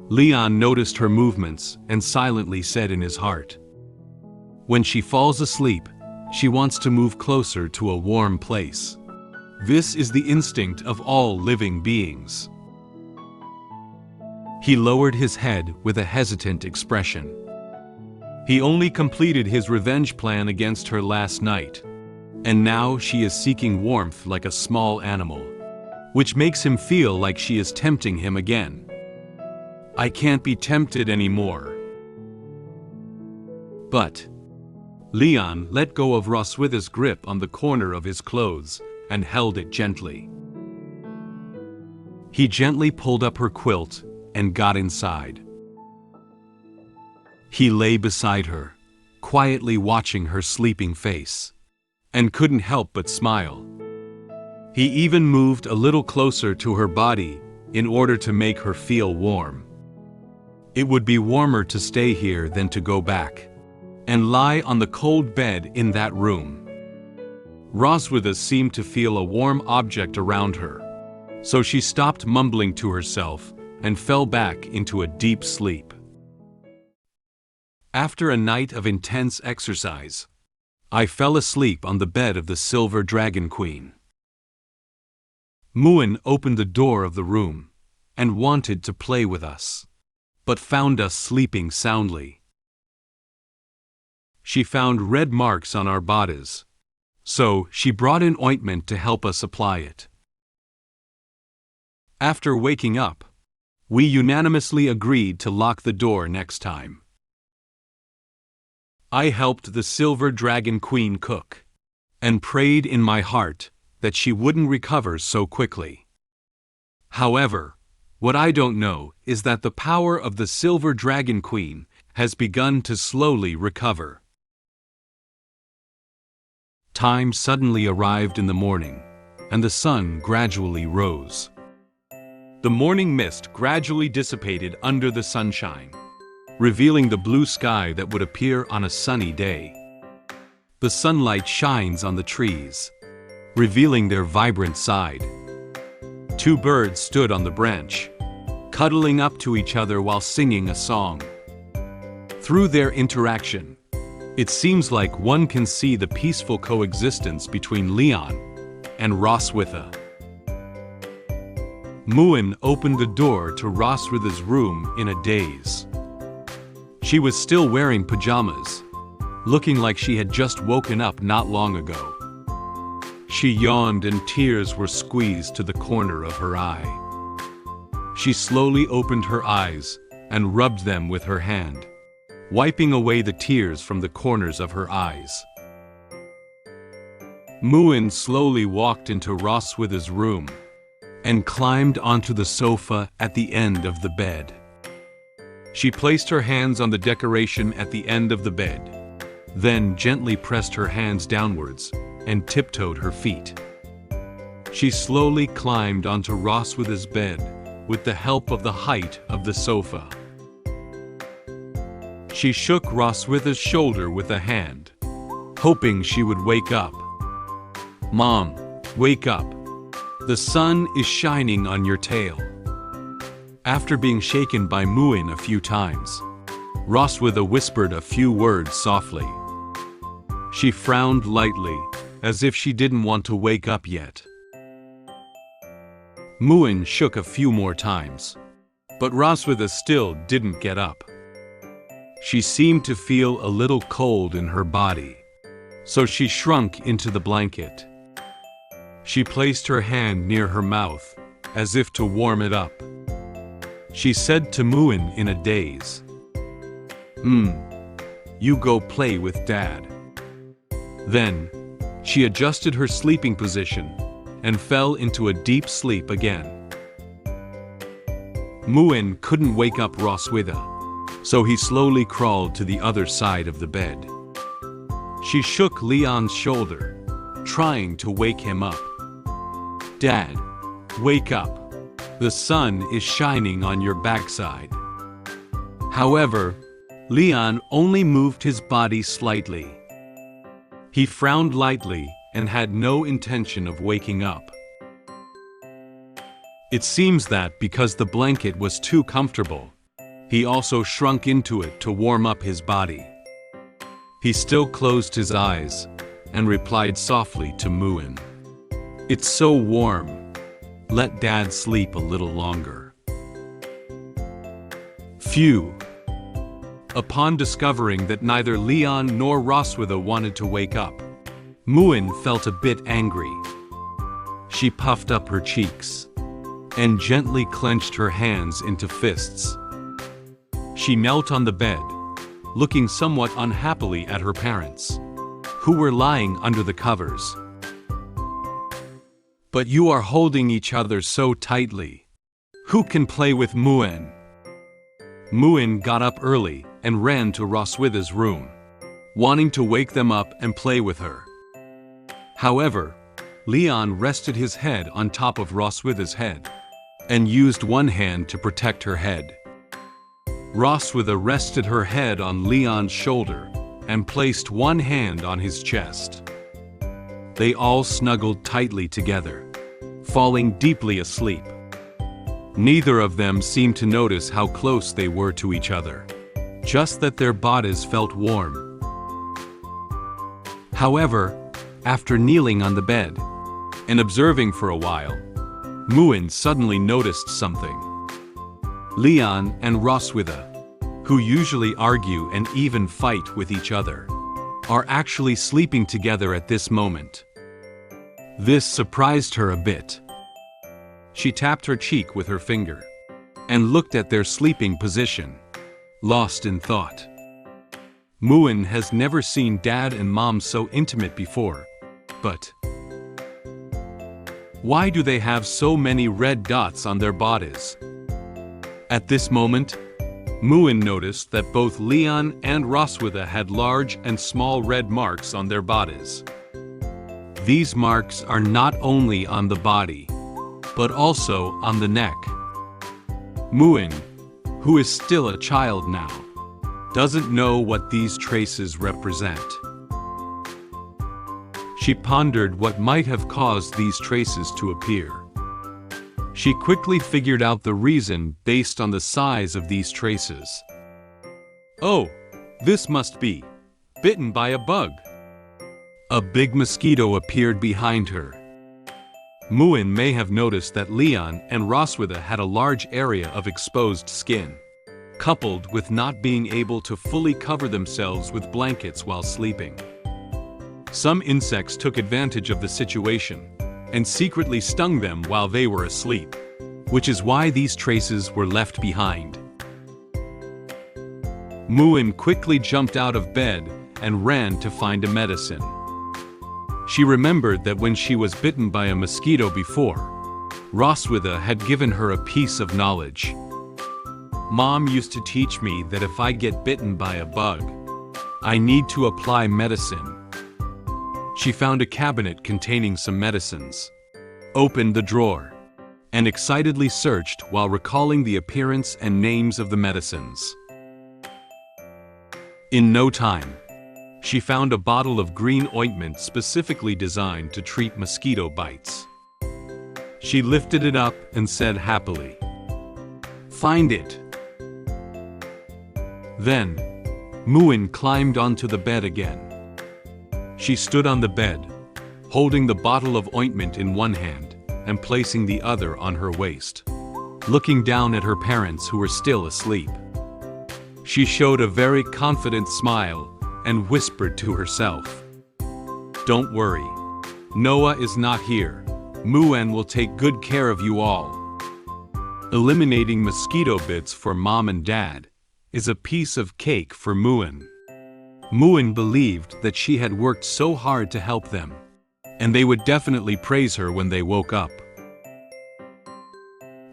Leon noticed her movements and silently said in his heart, "When she falls asleep, she wants to move closer to a warm place. This is the instinct of all living beings." He lowered his head with a hesitant expression. He only completed his revenge plan against her last night, and now she is seeking warmth like a small animal, which makes him feel like she is tempting him again. "I can't be tempted anymore." But Leon let go of Roswitha's grip on the corner of his clothes and held it gently. He gently pulled up her quilt and got inside. He lay beside her, quietly watching her sleeping face, and couldn't help but smile. He even moved a little closer to her body in order to make her feel warm. It would be warmer to stay here than to go back and lie on the cold bed in that room. Roswitha seemed to feel a warm object around her, so she stopped mumbling to herself and fell back into a deep sleep. After a night of intense exercise, I fell asleep on the bed of the Silver Dragon Queen. Muen opened the door of the room and wanted to play with us, but found us sleeping soundly. She found red marks on our bodies, so she brought in ointment to help us apply it. After waking up, we unanimously agreed to lock the door next time. I helped the Silver Dragon Queen cook, and prayed in my heart that she wouldn't recover so quickly. However, what I don't know is that the power of the Silver Dragon Queen has begun to slowly recover. Time suddenly arrived in the morning, and the sun gradually rose. The morning mist gradually dissipated under the sunshine, revealing the blue sky that would appear on a sunny day. The sunlight shines on the trees, revealing their vibrant side. Two birds stood on the branch, cuddling up to each other while singing a song. Through their interaction, it seems like one can see the peaceful coexistence between Leon and Roswitha. Muen opened the door to Roswitha's room in a daze. She was still wearing pajamas, looking like she had just woken up not long ago. She yawned and tears were squeezed to the corner of her eye. She slowly opened her eyes and rubbed them with her hand, wiping away the tears from the corners of her eyes. Muen slowly walked into Roswitha's room and climbed onto the sofa at the end of the bed. She placed her hands on the decoration at the end of the bed, then gently pressed her hands downwards and tiptoed her feet. She slowly climbed onto Roswitha's bed with the help of the height of the sofa. She shook Roswitha's shoulder with a hand, hoping she would wake up. "Mom, wake up. The sun is shining on your tail." After being shaken by Muen a few times, Roswitha whispered a few words softly. She frowned lightly, as if she didn't want to wake up yet. Muen shook a few more times, but Roswitha still didn't get up. She seemed to feel a little cold in her body, so she shrunk into the blanket. She placed her hand near her mouth, as if to warm it up. She said to Muen in a daze, You go play with Dad." Then, she adjusted her sleeping position and fell into a deep sleep again. Muen couldn't wake up Roswitha, so he slowly crawled to the other side of the bed. She shook Leon's shoulder, trying to wake him up. "Dad, wake up. The sun is shining on your backside." However, Leon only moved his body slightly. He frowned lightly and had no intention of waking up. It seems that because the blanket was too comfortable, he also shrunk into it to warm up his body. He still closed his eyes and replied softly to Muen, "It's so warm. Let Dad sleep a little longer." Phew. Upon discovering that neither Leon nor Roswitha wanted to wake up, Muen felt a bit angry. She puffed up her cheeks and gently clenched her hands into fists. She knelt on the bed, looking somewhat unhappily at her parents, who were lying under the covers. "But you are holding each other so tightly. Who can play with Muen?" Muen got up early and ran to Roswitha's room, wanting to wake them up and play with her. However, Leon rested his head on top of Roswitha's head and used one hand to protect her head. Roswitha rested her head on Leon's shoulder and placed one hand on his chest. They all snuggled tightly together, falling deeply asleep. Neither of them seemed to notice how close they were to each other, just that their bodies felt warm. However, after kneeling on the bed and observing for a while, Muen suddenly noticed something. Leon and Roswitha, who usually argue and even fight with each other, are actually sleeping together at this moment. This surprised her a bit. She tapped her cheek with her finger and looked at their sleeping position, lost in thought. Muen has never seen Dad and Mom so intimate before, but why do they have so many red dots on their bodies? At this moment, Muen noticed that both Leon and Roswitha had large and small red marks on their bodies. These marks are not only on the body, but also on the neck. Muen, who is still a child now, doesn't know what these traces represent. She pondered what might have caused these traces to appear. She quickly figured out the reason based on the size of these traces. Oh, this must be bitten by a bug. A big mosquito appeared behind her. Muen may have noticed that Leon and Roswitha had a large area of exposed skin, coupled with not being able to fully cover themselves with blankets while sleeping. Some insects took advantage of the situation and secretly stung them while they were asleep, which is why these traces were left behind. Muen quickly jumped out of bed and ran to find a medicine. She remembered that when she was bitten by a mosquito before, Roswitha had given her a piece of knowledge. Mom used to teach me that if I get bitten by a bug, I need to apply medicine. She found a cabinet containing some medicines, opened the drawer, and excitedly searched while recalling the appearance and names of the medicines. In no time, she found a bottle of green ointment specifically designed to treat mosquito bites. She lifted it up and said happily, "Find it." Then, Muen climbed onto the bed again. She stood on the bed, holding the bottle of ointment in one hand and placing the other on her waist, looking down at her parents who were still asleep. She showed a very confident smile and whispered to herself, "Don't worry. Noah is not here. Muen will take good care of you all." Eliminating mosquito bits for Mom and Dad is a piece of cake for Muen. Muen believed that she had worked so hard to help them, and they would definitely praise her when they woke up.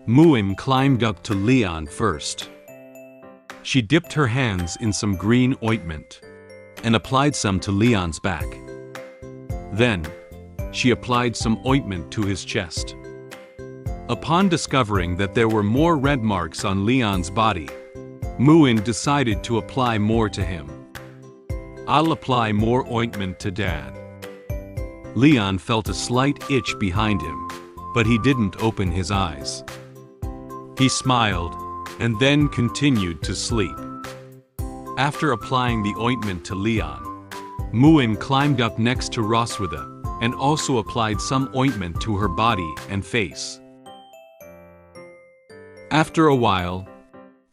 Muen climbed up to Leon first. She dipped her hands in some green ointment and applied some to Leon's back. Then, she applied some ointment to his chest. Upon discovering that there were more red marks on Leon's body, Muen decided to apply more to him. "I'll apply more ointment to Dad." Leon felt a slight itch behind him, but he didn't open his eyes. He smiled and then continued to sleep. After applying the ointment to Leon, Muen climbed up next to Roswitha and also applied some ointment to her body and face. After a while,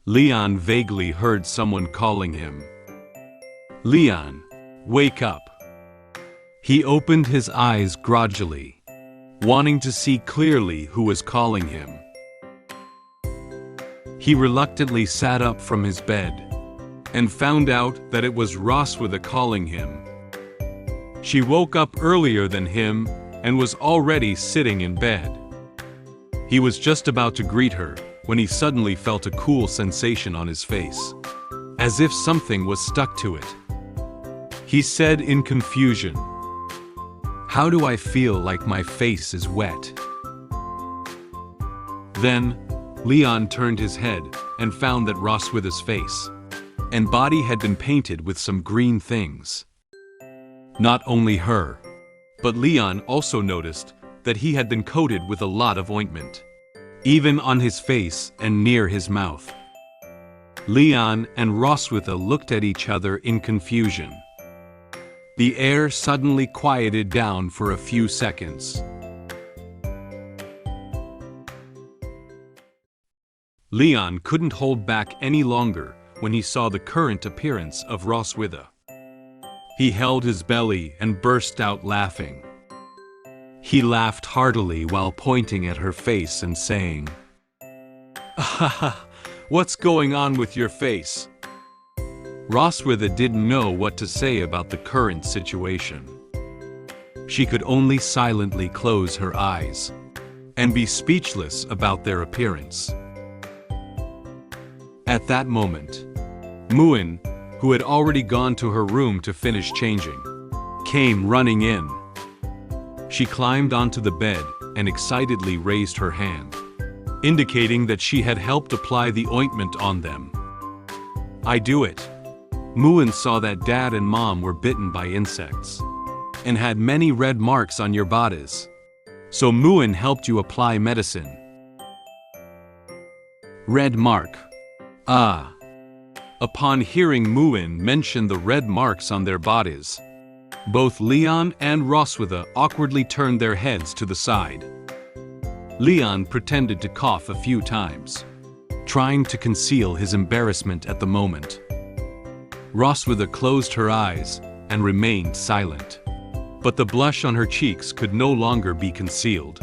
Leon vaguely heard someone calling him. "Leon, wake up." He opened his eyes gradually, wanting to see clearly who was calling him. He reluctantly sat up from his bed and found out that it was Roswitha calling him. She woke up earlier than him and was already sitting in bed. He was just about to greet her when he suddenly felt a cool sensation on his face, as if something was stuck to it. He said in confusion, "How do I feel like my face is wet?" Then, Leon turned his head and found that Roswitha's face and body had been painted with some green things. Not only her, but Leon also noticed that he had been coated with a lot of ointment, even on his face and near his mouth. Leon and Roswitha looked at each other in confusion. The air suddenly quieted down for a few seconds. Leon couldn't hold back any longer when he saw the current appearance of Roswitha. He held his belly and burst out laughing. He laughed heartily while pointing at her face and saying, "What's going on with your face?" Roswitha didn't know what to say about the current situation. She could only silently close her eyes and be speechless about their appearance. At that moment, Muen, who had already gone to her room to finish changing, came running in. She climbed onto the bed and excitedly raised her hand, indicating that she had helped apply the ointment on them. "I do it." Muen saw that Dad and Mom were bitten by insects and had many red marks on your bodies. So Muen helped you apply medicine. Red mark. Ah. Upon hearing Muen mention the red marks on their bodies, both Leon and Roswitha awkwardly turned their heads to the side. Leon pretended to cough a few times, trying to conceal his embarrassment at the moment. Roswitha closed her eyes and remained silent, but the blush on her cheeks could no longer be concealed.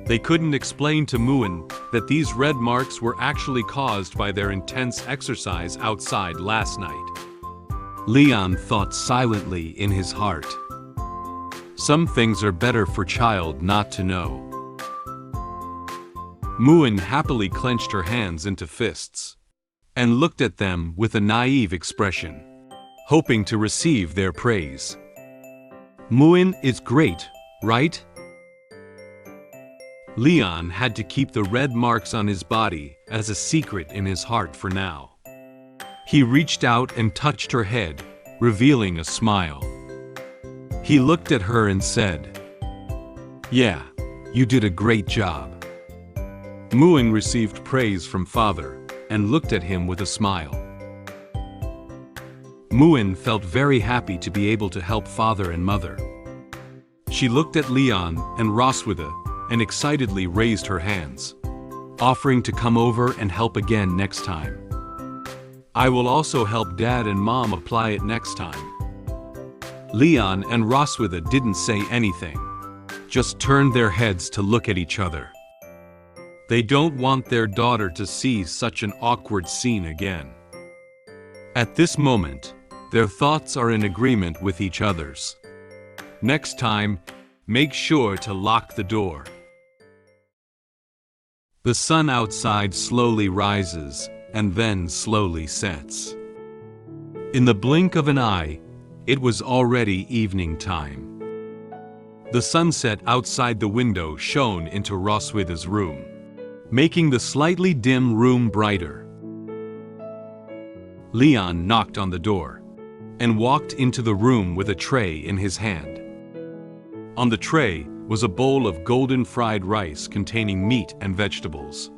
They couldn't explain to Muen that these red marks were actually caused by their intense exercise outside last night. Leon thought silently in his heart. Some things are better for child not to know. Muen happily clenched her hands into fists and looked at them with a naive expression, hoping to receive their praise. "Muen is great, right?" Leon had to keep the red marks on his body as a secret in his heart for now. He reached out and touched her head, revealing a smile. He looked at her and said, "Yeah, you did a great job." Muen received praise from Father and looked at him with a smile. Muen felt very happy to be able to help Father and Mother. She looked at Leon and Roswitha and excitedly raised her hands, offering to come over and help again next time. "I will also help Dad and Mom apply it next time." Leon and Roswitha didn't say anything, just turned their heads to look at each other. They don't want their daughter to see such an awkward scene again. At this moment, their thoughts are in agreement with each other's. Next time, make sure to lock the door. The sun outside slowly rises and then slowly sets. In the blink of an eye, it was already evening time. The sunset outside the window shone into Roswitha's room, making the slightly dim room brighter. Leon knocked on the door and walked into the room with a tray in his hand. On the tray was a bowl of golden fried rice containing meat and vegetables.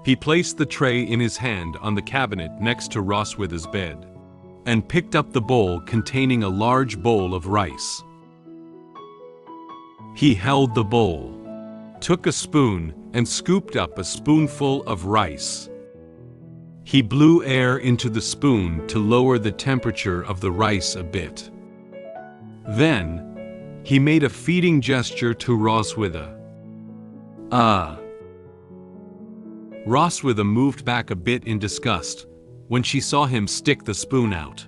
He placed the tray in his hand on the cabinet next to Roswitha's bed and picked up the bowl containing a large bowl of rice. He held the bowl, took a spoon, and scooped up a spoonful of rice. He blew air into the spoon to lower the temperature of the rice a bit. Then, he made a feeding gesture to Roswitha. "Ah." Roswitha moved back a bit in disgust when she saw him stick the spoon out.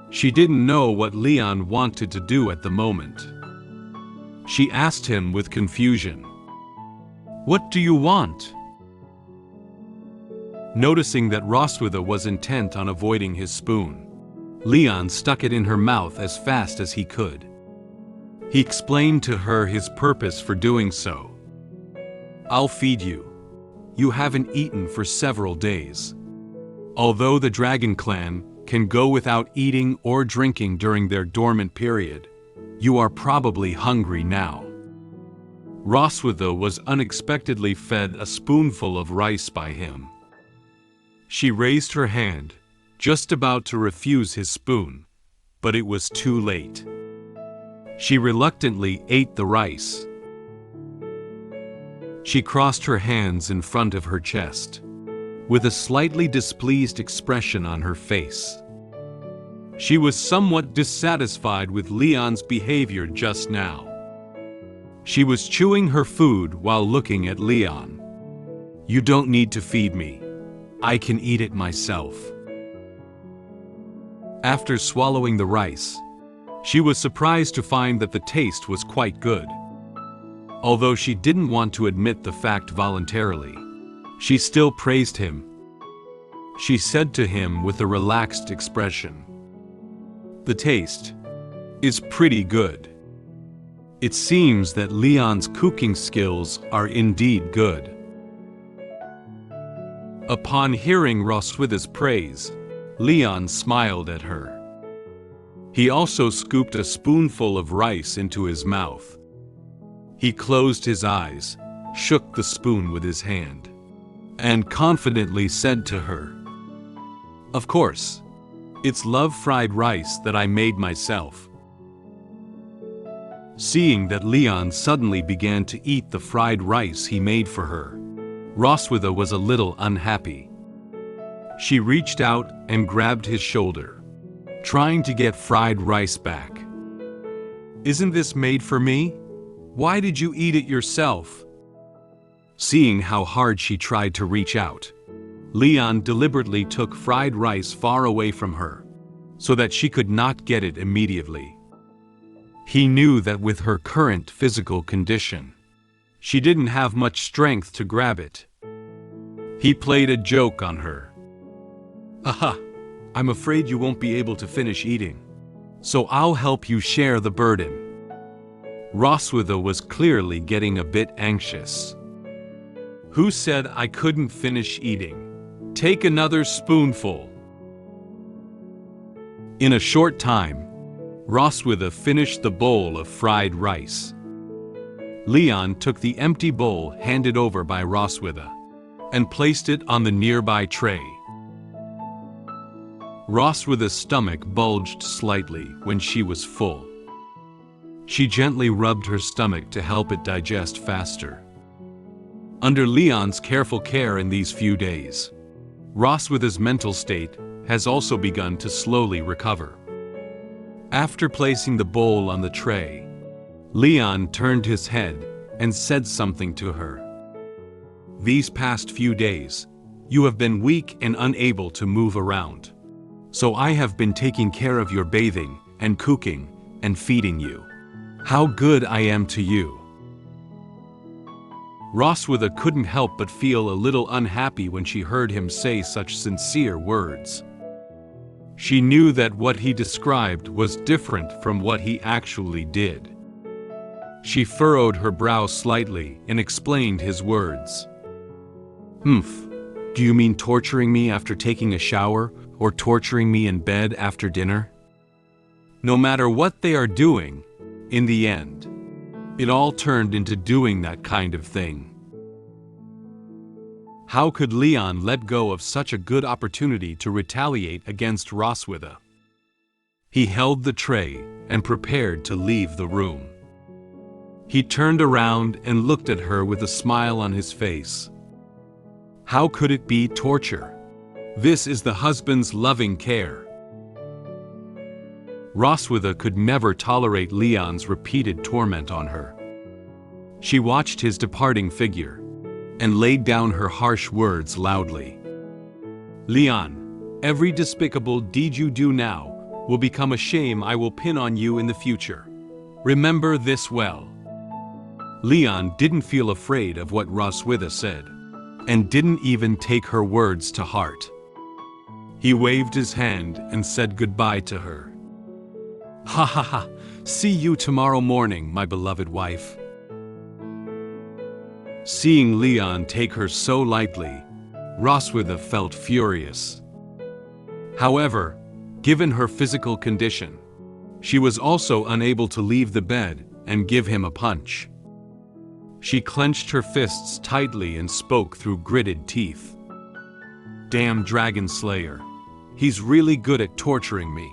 She didn't know what Leon wanted to do at the moment. She asked him with confusion, "What do you want?" Noticing that Roswitha was intent on avoiding his spoon, Leon stuck it in her mouth as fast as he could. He explained to her his purpose for doing so. "I'll feed you. You haven't eaten for several days. Although the Dragon Clan can go without eating or drinking during their dormant period, you are probably hungry now." Roswitha was unexpectedly fed a spoonful of rice by him. She raised her hand, just about to refuse his spoon, but it was too late. She reluctantly ate the rice. She crossed her hands in front of her chest, with a slightly displeased expression on her face. She was somewhat dissatisfied with Leon's behavior just now. She was chewing her food while looking at Leon. "You don't need to feed me. I can eat it myself." After swallowing the rice, she was surprised to find that the taste was quite good. Although she didn't want to admit the fact voluntarily, she still praised him. She said to him with a relaxed expression, "The taste is pretty good." It seems that Leon's cooking skills are indeed good. Upon hearing Roswitha's praise, Leon smiled at her. He also scooped a spoonful of rice into his mouth. He closed his eyes, shook the spoon with his hand, and confidently said to her, "Of course, it's love-fried rice that I made myself." Seeing that Leon suddenly began to eat the fried rice he made for her, Roswitha was a little unhappy. She reached out and grabbed his shoulder, trying to get fried rice back. "Isn't this made for me? Why did you eat it yourself?" Seeing how hard she tried to reach out, Leon deliberately took fried rice far away from her, so that she could not get it immediately. He knew that with her current physical condition, she didn't have much strength to grab it. He played a joke on her. "Aha, I'm afraid you won't be able to finish eating, so I'll help you share the burden." Roswitha was clearly getting a bit anxious. "Who said I couldn't finish eating? Take another spoonful." In a short time, Roswitha finished the bowl of fried rice. Leon took the empty bowl handed over by Roswitha and placed it on the nearby tray. Roswitha's stomach bulged slightly when she was full. She gently rubbed her stomach to help it digest faster. Under Leon's careful care in these few days, Roswitha's mental state has also begun to slowly recover. After placing the bowl on the tray, Leon turned his head and said something to her. "These past few days, you have been weak and unable to move around. So I have been taking care of your bathing and cooking and feeding you. How good I am to you." Roswitha couldn't help but feel a little unhappy when she heard him say such sincere words. She knew that what he described was different from what he actually did. She furrowed her brow slightly and explained his words. Do you mean torturing me after taking a shower or torturing me in bed after dinner?" No matter what they are doing, in the end, it all turned into doing that kind of thing. How could Leon let go of such a good opportunity to retaliate against Roswitha? He held the tray and prepared to leave the room. He turned around and looked at her with a smile on his face. How could it be torture? This is the husband's loving care. Roswitha could never tolerate Leon's repeated torment on her. She watched his departing figure and laid down her harsh words loudly. "Leon, every despicable deed you do now will become a shame I will pin on you in the future. Remember this well." Leon didn't feel afraid of what Roswitha said, and didn't even take her words to heart. He waved his hand and said goodbye to her. "Ha ha ha, see you tomorrow morning, my beloved wife." Seeing Leon take her so lightly, Roswitha felt furious. However, given her physical condition, she was also unable to leave the bed and give him a punch. She clenched her fists tightly and spoke through gritted teeth. "Damn Dragon Slayer. He's really good at torturing me."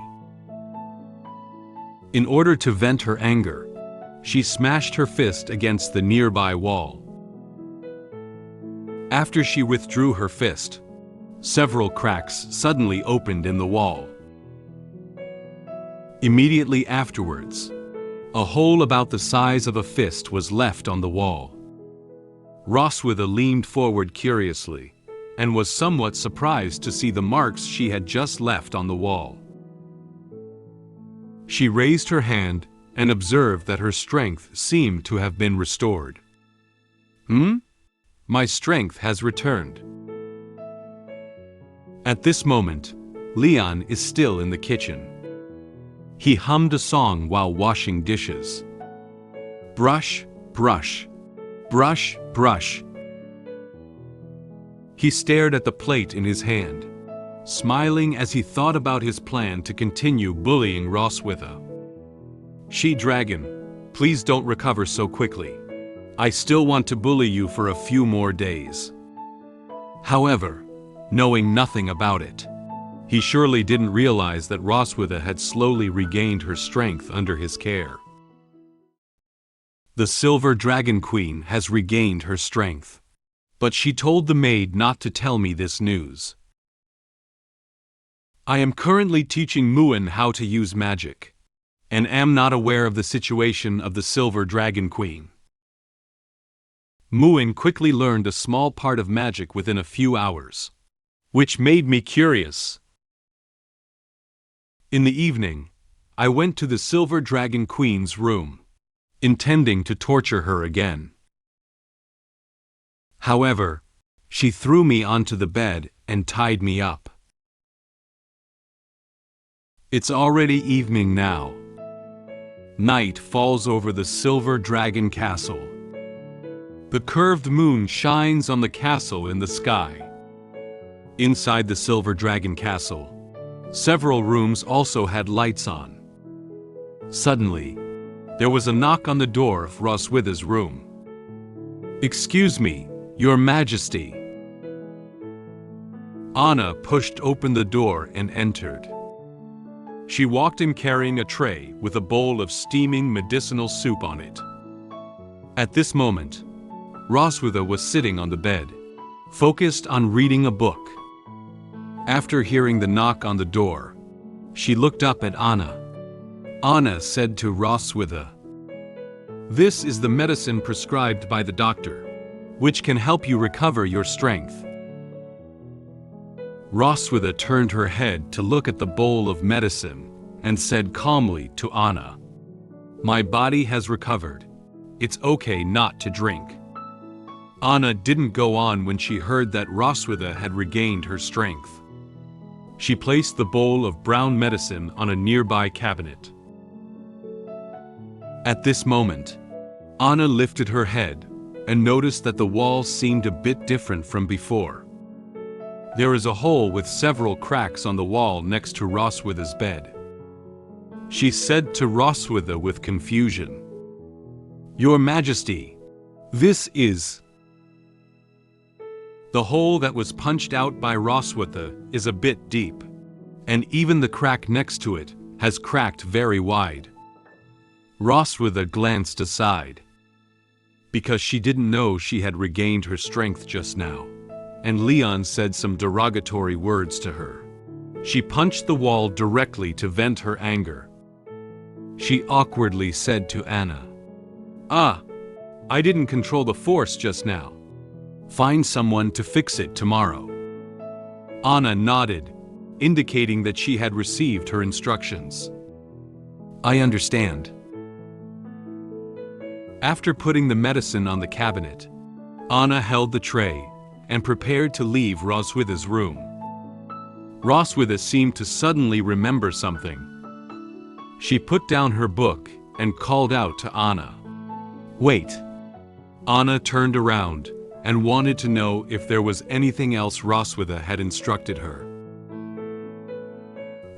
In order to vent her anger, she smashed her fist against the nearby wall. After she withdrew her fist, several cracks suddenly opened in the wall. Immediately afterwards, A hole about the size of a fist was left on the wall. Roswitha leaned forward curiously, and was somewhat surprised to see the marks she had just left on the wall. She raised her hand and observed that her strength seemed to have been restored. My strength has returned. At this moment, Leon is still in the kitchen. He hummed a song while washing dishes. Brush, brush, brush, brush. He stared at the plate in his hand, smiling as he thought about his plan to continue bullying Roswitha. She-Dragon, please don't recover so quickly. I still want to bully you for a few more days. However, knowing nothing about it, he surely didn't realize that Roswitha had slowly regained her strength under his care. The Silver Dragon Queen has regained her strength, but she told the maid not to tell me this news. I am currently teaching Muen how to use magic, and am not aware of the situation of the Silver Dragon Queen. Muen quickly learned a small part of magic within a few hours, which made me curious. In the evening, I went to the Silver Dragon Queen's room, intending to torture her again. However, she threw me onto the bed and tied me up. It's already evening now. Night falls over the Silver Dragon Castle. The curved moon shines on the castle in the sky. Inside the Silver Dragon Castle, several rooms also had lights on. Suddenly, there was a knock on the door of Roswitha's room. Excuse me, Your Majesty. Anna pushed open the door and entered. She walked in carrying a tray with a bowl of steaming medicinal soup on it. At this moment, Roswitha was sitting on the bed, focused on reading a book. After hearing the knock on the door, she looked up at Anna. Anna said to Roswitha, "This is the medicine prescribed by the doctor, which can help you recover your strength." Roswitha turned her head to look at the bowl of medicine and said calmly to Anna, "My body has recovered. It's okay not to drink." Anna didn't go on when she heard that Roswitha had regained her strength. She placed the bowl of brown medicine on a nearby cabinet. At this moment, Anna lifted her head and noticed that the walls seemed a bit different from before. There is a hole with several cracks on the wall next to Roswitha's bed. She said to Roswitha with confusion, "Your Majesty, this is..." The hole that was punched out by Roswitha is a bit deep, and even the crack next to it has cracked very wide. Roswitha glanced aside, because she didn't know she had regained her strength just now, and Leon said some derogatory words to her. She punched the wall directly to vent her anger. She awkwardly said to Anna, I didn't control the force just now. Find someone to fix it tomorrow." Anna nodded, indicating that she had received her instructions. "I understand." After putting the medicine on the cabinet, Anna held the tray and prepared to leave Roswitha's room. Roswitha seemed to suddenly remember something. She put down her book and called out to Anna. "Wait." Anna turned around and wanted to know if there was anything else Roswitha had instructed her.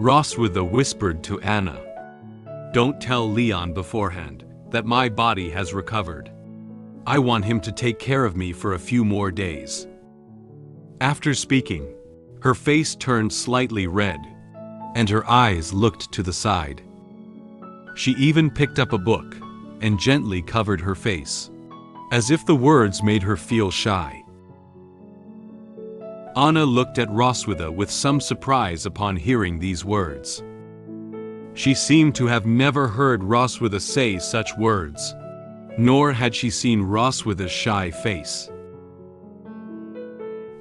Roswitha whispered to Anna, "Don't tell Leon beforehand that my body has recovered. I want him to take care of me for a few more days." After speaking, her face turned slightly red, and her eyes looked to the side. She even picked up a book and gently covered her face, as if the words made her feel shy. Anna looked at Roswitha with some surprise upon hearing these words. She seemed to have never heard Roswitha say such words, nor had she seen Roswitha's shy face.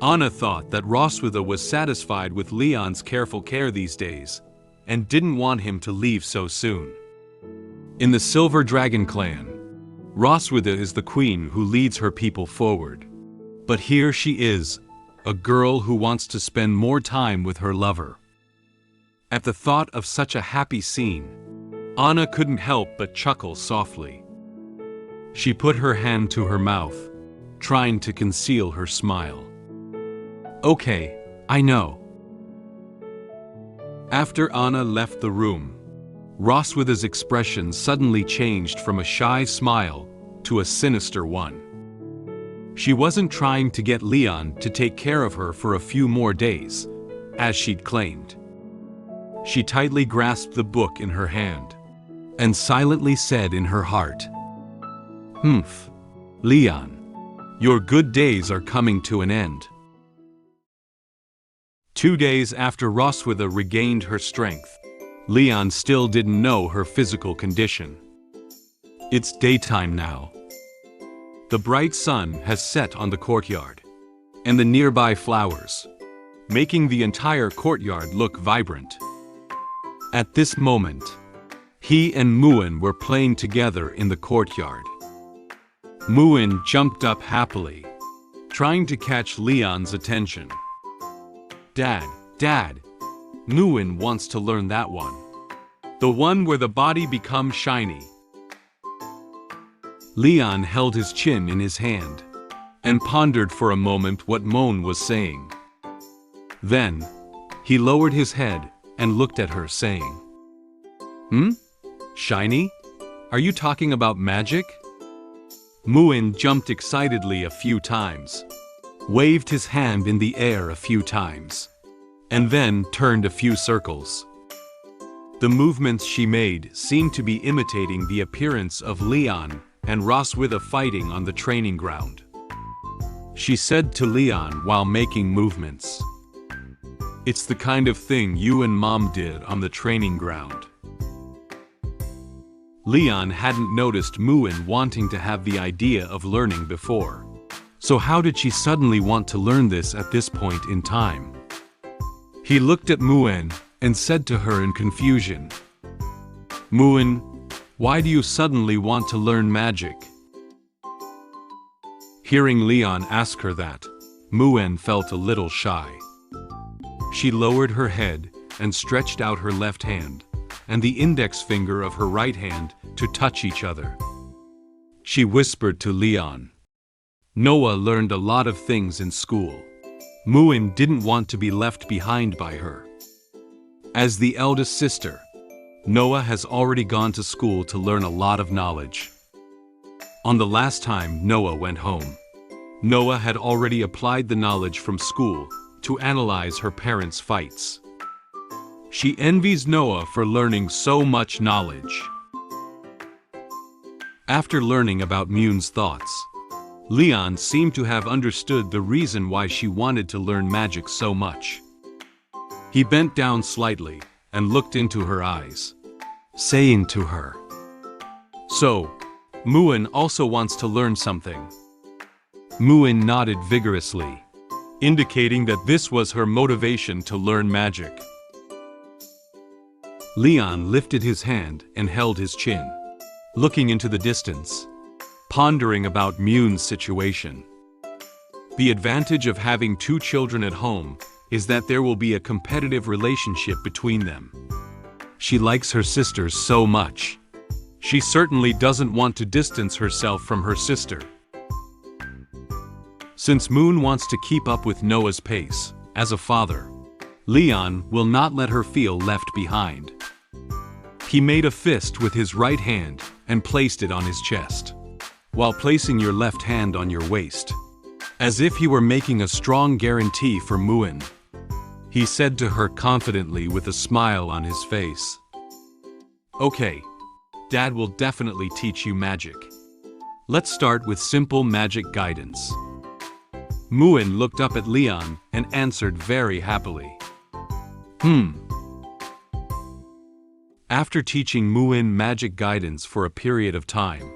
Anna thought that Roswitha was satisfied with Leon's careful care these days, and didn't want him to leave so soon. In the Silver Dragon clan, Roswitha is the queen who leads her people forward. But here she is, a girl who wants to spend more time with her lover. At the thought of such a happy scene, Anna couldn't help but chuckle softly. She put her hand to her mouth, trying to conceal her smile. Okay, I know. After Anna left the room, Roswitha's expression suddenly changed from a shy smile to a sinister one. She wasn't trying to get Leon to take care of her for a few more days, as she'd claimed. She tightly grasped the book in her hand, and silently said in her heart, "Humph, Leon, your good days are coming to an end." 2 days after Roswitha regained her strength, Leon still didn't know her physical condition. It's daytime now. The bright sun has set on the courtyard and the nearby flowers, making the entire courtyard look vibrant. At this moment, he and Muen were playing together in the courtyard. Muen jumped up happily, trying to catch Leon's attention. Dad, Muen wants to learn that one. The one where the body becomes shiny." Leon held his chin in his hand and pondered for a moment what Muen was saying. Then, he lowered his head and looked at her, saying, Shiny? Are you talking about magic?" Muen jumped excitedly a few times, waved his hand in the air a few times, and then turned a few circles. The movements she made seemed to be imitating the appearance of Leon and Roswitha fighting on the training ground. She said to Leon while making movements, "It's the kind of thing you and Mom did on the training ground." Leon hadn't noticed Muen wanting to have the idea of learning before. So how did she suddenly want to learn this at this point in time? He looked at Muen and said to her in confusion, "Muen, why do you suddenly want to learn magic?" Hearing Leon ask her that, Muen felt a little shy. She lowered her head and stretched out her left hand and the index finger of her right hand to touch each other. She whispered to Leon, "Noah learned a lot of things in school. Muen didn't want to be left behind by her. As the eldest sister, Noah has already gone to school to learn a lot of knowledge. On the last time Noah went home, Noah had already applied the knowledge from school to analyze her parents' fights. She envies Noah for learning so much knowledge." After learning about Muen's thoughts, Leon seemed to have understood the reason why she wanted to learn magic so much. He bent down slightly and looked into her eyes, saying to her, "So, Muen also wants to learn something." Muen nodded vigorously, indicating that this was her motivation to learn magic. Leon lifted his hand and held his chin, looking into the distance, pondering about Muen's situation. The advantage of having 2 children at home is that there will be a competitive relationship between them. She likes her sisters so much. She certainly doesn't want to distance herself from her sister. Since Muen wants to keep up with Noah's pace, as a father, Leon will not let her feel left behind. He made a fist with his right hand and placed it on his chest, while placing your left hand on your waist, as if he were making a strong guarantee for Muen. He said to her confidently with a smile on his face, "Okay, Dad will definitely teach you magic. Let's start with simple magic guidance." Muen looked up at Leon and answered very happily, After teaching Muen magic guidance for a period of time,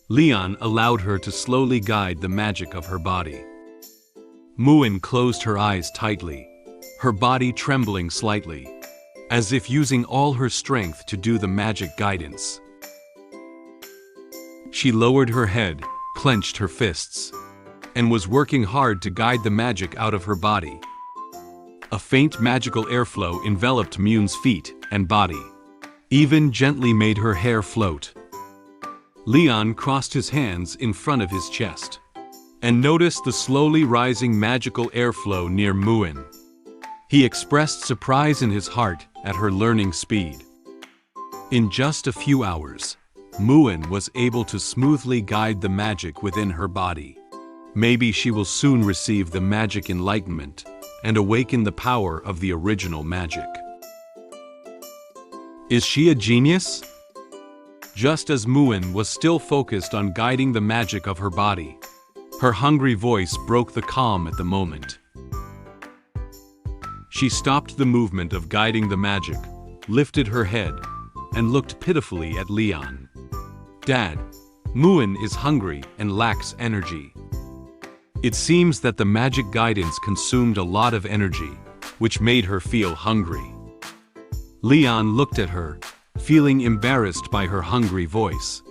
Leon allowed her to slowly guide the magic of her body. Muen closed her eyes tightly, her body trembling slightly, as if using all her strength to do the magic guidance. She lowered her head, clenched her fists, and was working hard to guide the magic out of her body. A faint magical airflow enveloped Muen's feet and body, even gently made her hair float. Leon crossed his hands in front of his chest and noticed the slowly rising magical airflow near Muen. He expressed surprise in his heart at her learning speed. In just a few hours, Muen was able to smoothly guide the magic within her body. Maybe she will soon receive the magic enlightenment and awaken the power of the original magic. Is she a genius? Just as Muen was still focused on guiding the magic of her body, her hungry voice broke the calm at the moment. She stopped the movement of guiding the magic, lifted her head, and looked pitifully at Leon. "Dad, Muen is hungry and lacks energy." It seems that the magic guidance consumed a lot of energy, which made her feel hungry. Leon looked at her, feeling embarrassed by her hungry voice.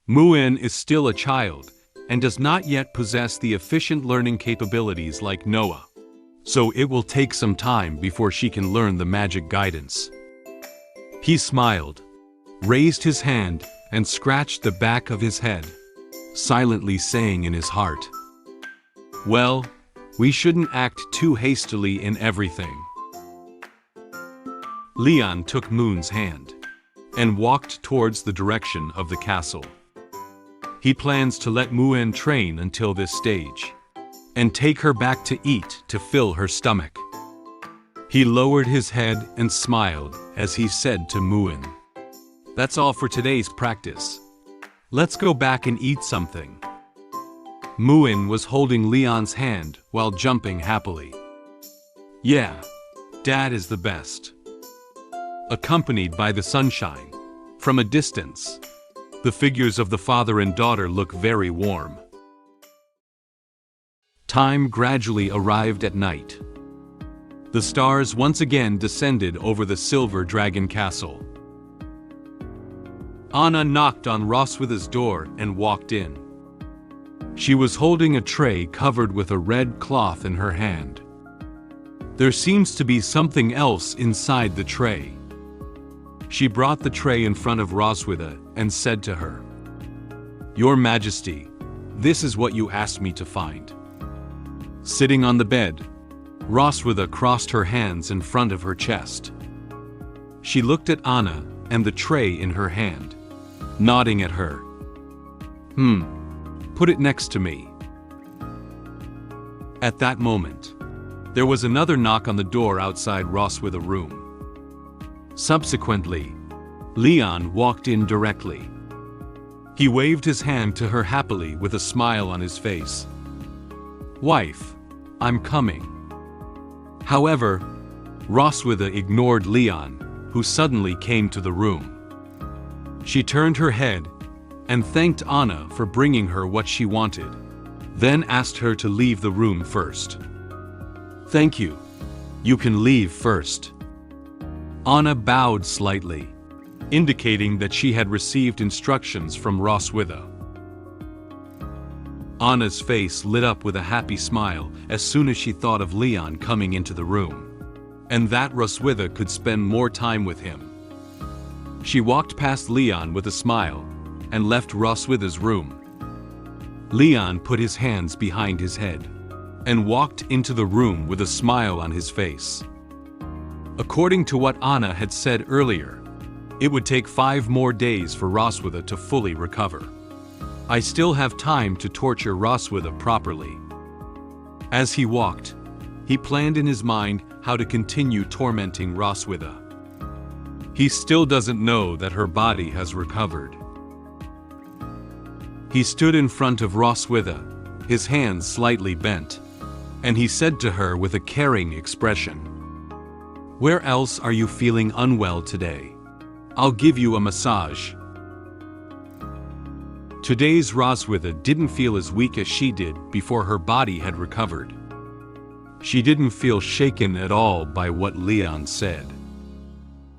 Muen is still a child and does not yet possess the efficient learning capabilities like Noah, so it will take some time before she can learn the magic guidance. He smiled, raised his hand, and scratched the back of his head, silently saying in his heart, "Well, we shouldn't act too hastily in everything." Leon took Muen's hand and walked towards the direction of the castle. He plans to let Muen train until this stage and take her back to eat to fill her stomach. He lowered his head and smiled as he said to Muen, "That's all for today's practice. Let's go back and eat something." Muen was holding Leon's hand while jumping happily. "Yeah, Dad is the best." Accompanied by the sunshine, from a distance, the figures of the father and daughter look very warm. Time gradually arrived at night. The stars once again descended over the silver dragon castle. Anna knocked on Roswitha's door and walked in. She was holding a tray covered with a red cloth in her hand. There seems to be something else inside the tray. She brought the tray in front of Roswitha and said to her, "Your Majesty, this is what you asked me to find." Sitting on the bed, Roswitha crossed her hands in front of her chest. She looked at Anna and the tray in her hand, nodding at her. Put it next to me." At that moment, there was another knock on the door outside Roswitha's room. Subsequently, Leon walked in directly. He waved his hand to her happily with a smile on his face. "Wife, I'm coming." However, Roswitha ignored Leon, who suddenly came to the room. She turned her head and thanked Anna for bringing her what she wanted, then asked her to leave the room first. "Thank you. You can leave first." Anna bowed slightly, indicating that she had received instructions from Roswitha. Anna's face lit up with a happy smile as soon as she thought of Leon coming into the room, and that Roswitha could spend more time with him. She walked past Leon with a smile and left Roswitha's room. Leon put his hands behind his head and walked into the room with a smile on his face. According to what Anna had said earlier, it would take 5 more days for Roswitha to fully recover. I still have time to torture Roswitha properly. As he walked, he planned in his mind how to continue tormenting Roswitha. He still doesn't know that her body has recovered. He stood in front of Roswitha, his hands slightly bent, and he said to her with a caring expression, "Where else are you feeling unwell today? I'll give you a massage." Today's Roswitha didn't feel as weak as she did before her body had recovered. She didn't feel shaken at all by what Leon said.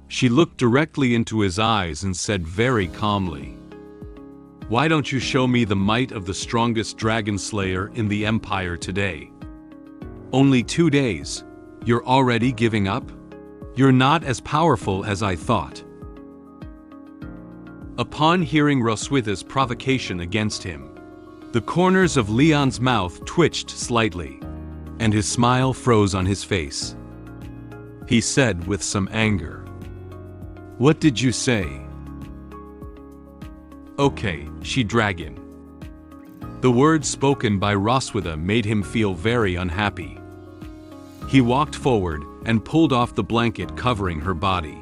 She looked directly into his eyes and said very calmly, "Why don't you show me the might of the strongest dragon slayer in the Empire today? Only 2 days, you're already giving up? You're not as powerful as I thought." Upon hearing Roswitha's provocation against him, the corners of Leon's mouth twitched slightly, and his smile froze on his face. He said with some anger, "What did you say?" "Okay, she-dragon." The words spoken by Roswitha made him feel very unhappy. He walked forward and pulled off the blanket covering her body.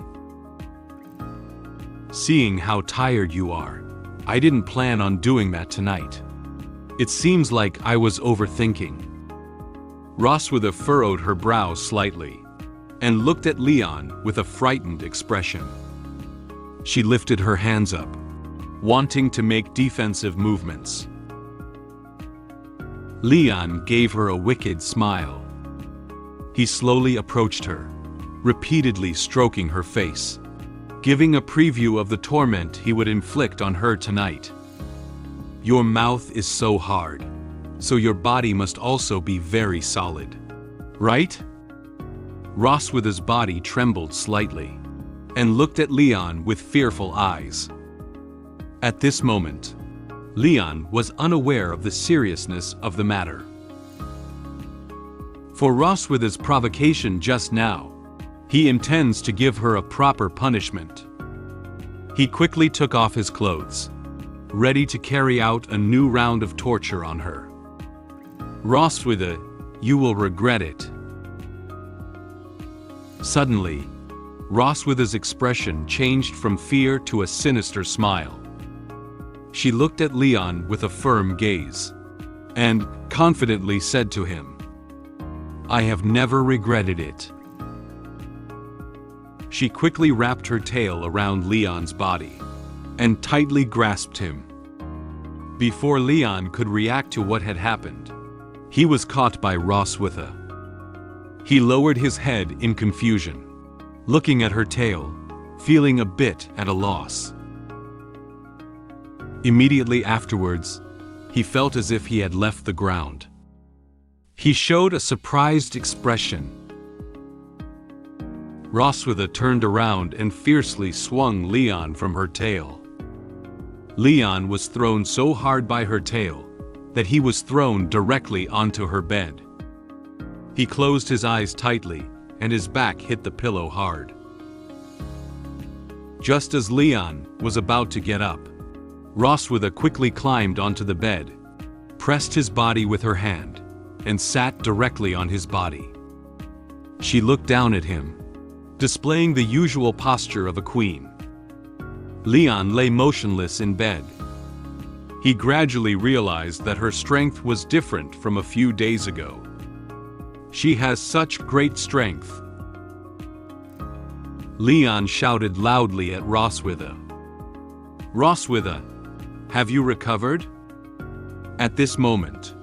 "Seeing how tired you are, I didn't plan on doing that tonight. It seems like I was overthinking." Roswitha furrowed her brow slightly and looked at Leon with a frightened expression. She lifted her hands up, wanting to make defensive movements. Leon gave her a wicked smile. He slowly approached her, repeatedly stroking her face, giving a preview of the torment he would inflict on her tonight. "Your mouth is so hard, so your body must also be very solid, right?" Roswitha's body trembled slightly and looked at Leon with fearful eyes. At this moment, Leon was unaware of the seriousness of the matter. For Roswitha's provocation just now, he intends to give her a proper punishment. He quickly took off his clothes, ready to carry out a new round of torture on her. "Roswitha, you will regret it." Suddenly, Roswitha's expression changed from fear to a sinister smile. She looked at Leon with a firm gaze and confidently said to him, "I have never regretted it." She quickly wrapped her tail around Leon's body and tightly grasped him. Before Leon could react to what had happened, he was caught by Roswitha. He lowered his head in confusion, looking at her tail, feeling a bit at a loss. Immediately afterwards, he felt as if he had left the ground. He showed a surprised expression. Roswitha turned around and fiercely swung Leon from her tail. Leon was thrown so hard by her tail that he was thrown directly onto her bed. He closed his eyes tightly and his back hit the pillow hard. Just as Leon was about to get up, Roswitha quickly climbed onto the bed, pressed his body with her hand, and sat directly on his body. She looked down at him, displaying the usual posture of a queen. Leon lay motionless in bed. He gradually realized that her strength was different from a few days ago. She has such great strength. Leon shouted loudly at Roswitha. "Roswitha, have you recovered?" At this moment,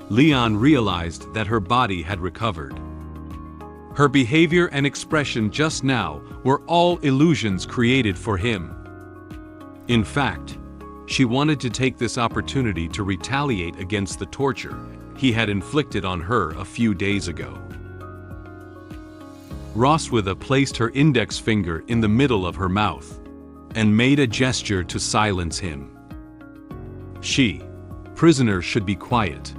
Leon realized that her body had recovered. Her behavior and expression just now were all illusions created for him. In fact, she wanted to take this opportunity to retaliate against the torture he had inflicted on her a few days ago. Roswitha placed her index finger in the middle of her mouth and made a gesture to silence him. "Prisoner should be quiet,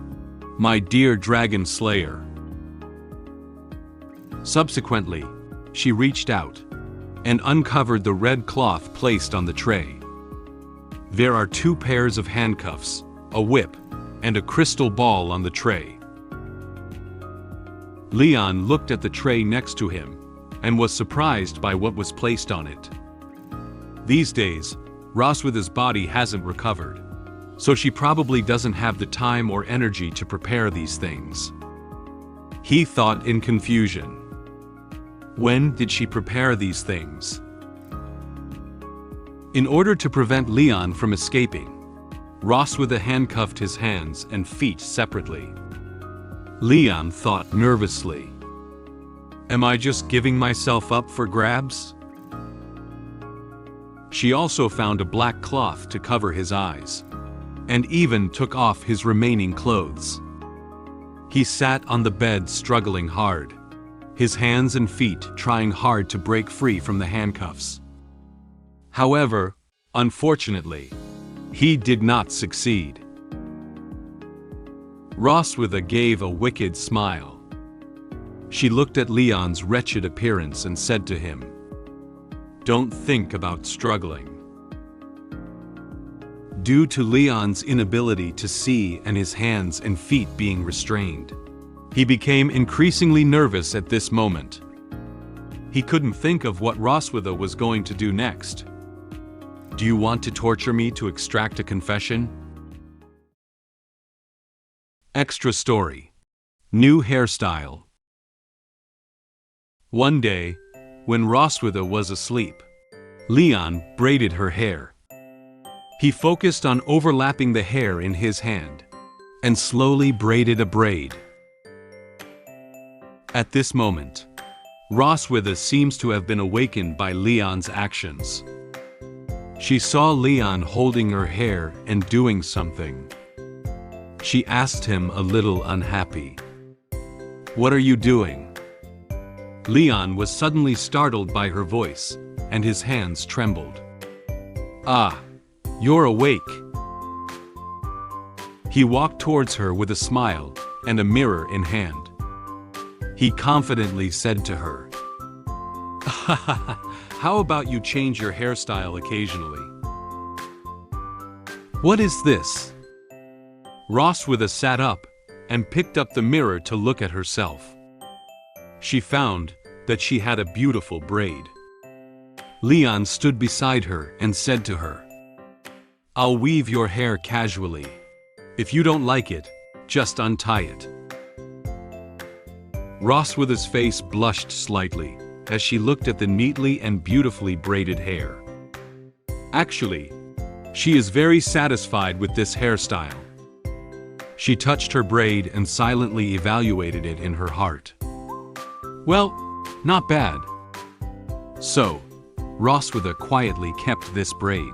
my dear dragon slayer." Subsequently, she reached out and uncovered the red cloth placed on the tray. There are 2 pairs of handcuffs, a whip, and a crystal ball on the tray. Leon looked at the tray next to him and was surprised by what was placed on it. These days, Roswitha's body hasn't recovered, so she probably doesn't have the time or energy to prepare these things. He thought in confusion. When did she prepare these things? In order to prevent Leon from escaping, Roswitha handcuffed his hands and feet separately. Leon thought nervously. Am I just giving myself up for grabs? She also found a black cloth to cover his eyes, and even took off his remaining clothes. He sat on the bed struggling hard, his hands and feet trying hard to break free from the handcuffs. However, unfortunately, he did not succeed. Roswitha gave a wicked smile. She looked at Leon's wretched appearance and said to him, "Don't think about struggling." Due to Leon's inability to see and his hands and feet being restrained, he became increasingly nervous at this moment. He couldn't think of what Roswitha was going to do next. Do you want to torture me to extract a confession? Extra story. New hairstyle. One day, when Roswitha was asleep, Leon braided her hair. He focused on overlapping the hair in his hand, and slowly braided a braid. At this moment, Roswitha seems to have been awakened by Leon's actions. She saw Leon holding her hair and doing something. She asked him a little unhappy, "What are you doing?" Leon was suddenly startled by her voice, and his hands trembled. "Ah, you're awake." He walked towards her with a smile and a mirror in hand. He confidently said to her, "How about you change your hairstyle occasionally?" "What is this?" Roswitha sat up and picked up the mirror to look at herself. She found that she had a beautiful braid. Leon stood beside her and said to her, "I'll weave your hair casually. If you don't like it, just untie it." Roswitha's face blushed slightly as she looked at the neatly and beautifully braided hair. Actually, she is very satisfied with this hairstyle. She touched her braid and silently evaluated it in her heart. Well, not bad. So, Roswitha quietly kept this braid.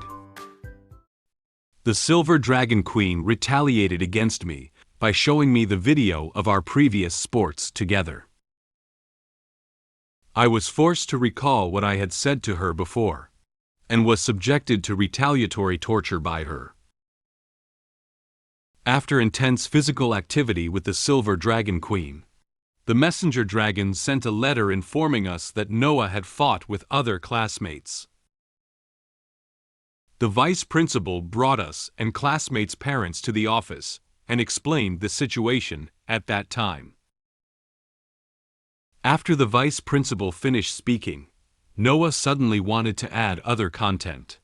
The Silver Dragon Queen retaliated against me by showing me the video of our previous sports together. I was forced to recall what I had said to her before, and was subjected to retaliatory torture by her. After intense physical activity with the Silver Dragon Queen, the messenger dragon sent a letter informing us that Noah had fought with other classmates. The vice principal brought us and classmates' parents to the office and explained the situation at that time. After the vice principal finished speaking, Noah suddenly wanted to add other content.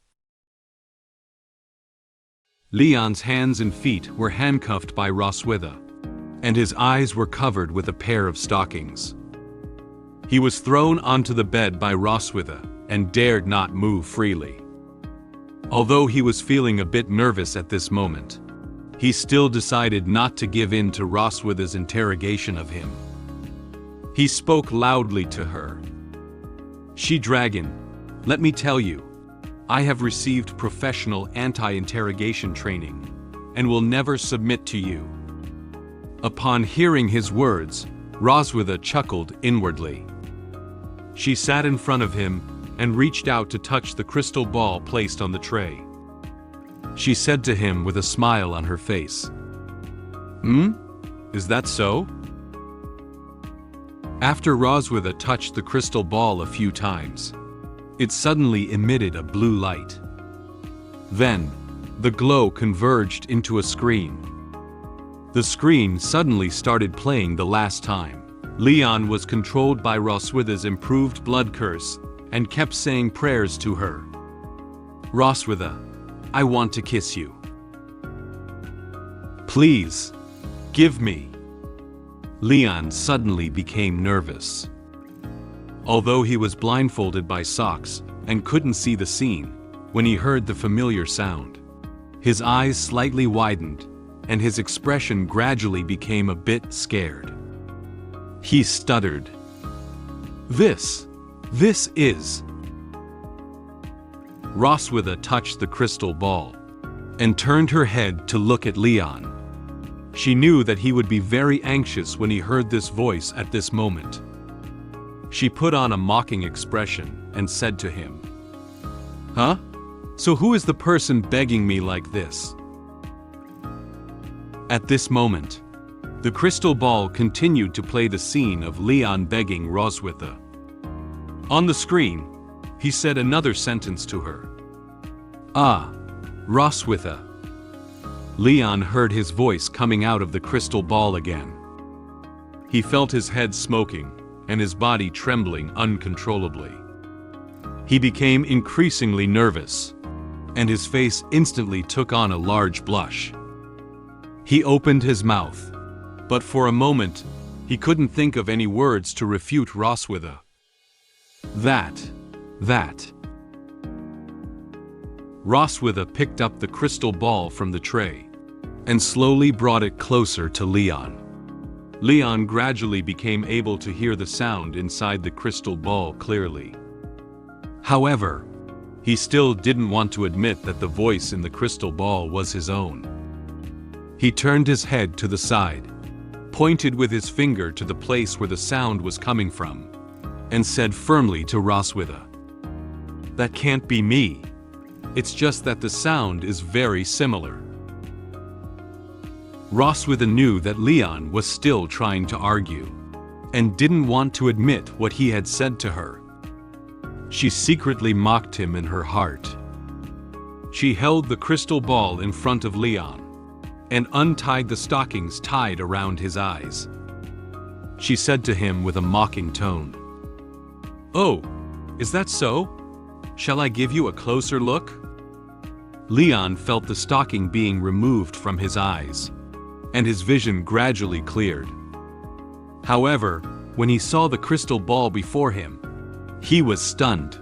Leon's hands and feet were handcuffed by Roswitha, and his eyes were covered with a pair of stockings. He was thrown onto the bed by Roswitha and dared not move freely. Although he was feeling a bit nervous at this moment, he still decided not to give in to Roswitha's interrogation of him. He spoke loudly to her. "She-Dragon, let me tell you, I have received professional anti-interrogation training and will never submit to you." Upon hearing his words, Roswitha chuckled inwardly. She sat in front of him and reached out to touch the crystal ball placed on the tray. She said to him with a smile on her face, Is that so?" After Roswitha touched the crystal ball a few times, it suddenly emitted a blue light. Then, the glow converged into a screen. The screen suddenly started playing the last time. Leon was controlled by Roswitha's improved blood curse and kept saying prayers to her. "Roswitha, I want to kiss you. Please, give me." Leon suddenly became nervous. Although he was blindfolded by socks and couldn't see the scene, when he heard the familiar sound, his eyes slightly widened and his expression gradually became a bit scared. He stuttered. This is... Roswitha touched the crystal ball and turned her head to look at Leon. She knew that he would be very anxious when he heard this voice at this moment. She put on a mocking expression and said to him, "Huh? So who is the person begging me like this?" At this moment, the crystal ball continued to play the scene of Leon begging Roswitha. On the screen, he said another sentence to her. "Ah, Roswitha." Leon heard his voice coming out of the crystal ball again. He felt his head smoking and his body trembling uncontrollably. He became increasingly nervous, and his face instantly took on a large blush. He opened his mouth, but for a moment, he couldn't think of any words to refute Roswitha. That. Roswitha picked up the crystal ball from the tray and slowly brought it closer to Leon. Leon gradually became able to hear the sound inside the crystal ball clearly. However, he still didn't want to admit that the voice in the crystal ball was his own. He turned his head to the side, pointed with his finger to the place where the sound was coming from, and said firmly to Roswitha, "That can't be me. It's just that the sound is very similar." Roswitha knew that Leon was still trying to argue, and didn't want to admit what he had said to her. She secretly mocked him in her heart. She held the crystal ball in front of Leon, and untied the stockings tied around his eyes. She said to him with a mocking tone, "Oh, is that so? Shall I give you a closer look?" Leon felt the stocking being removed from his eyes, and his vision gradually cleared. However, when he saw the crystal ball before him, he was stunned.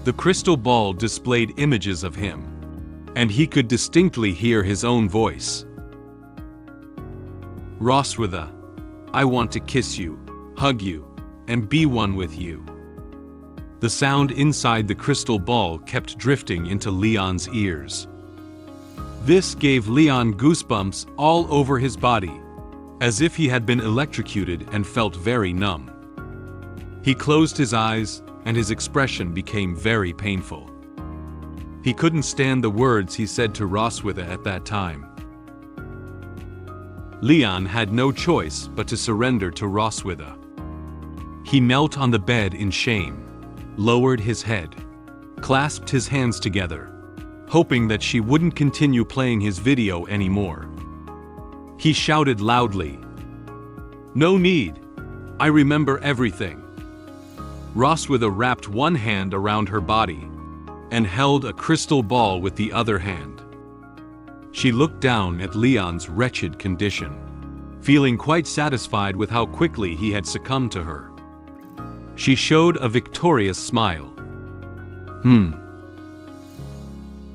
The crystal ball displayed images of him, and he could distinctly hear his own voice. "Roswitha, I want to kiss you, hug you, and be one with you." The sound inside the crystal ball kept drifting into Leon's ears. This gave Leon goosebumps all over his body, as if he had been electrocuted and felt very numb. He closed his eyes, and his expression became very painful. He couldn't stand the words he said to Roswitha at that time. Leon had no choice but to surrender to Roswitha. He knelt on the bed in shame, lowered his head, clasped his hands together, hoping that she wouldn't continue playing his video anymore. He shouted loudly, "No need! I remember everything." Roswitha wrapped one hand around her body and held a crystal ball with the other hand. She looked down at Leon's wretched condition, feeling quite satisfied with how quickly he had succumbed to her. She showed a victorious smile.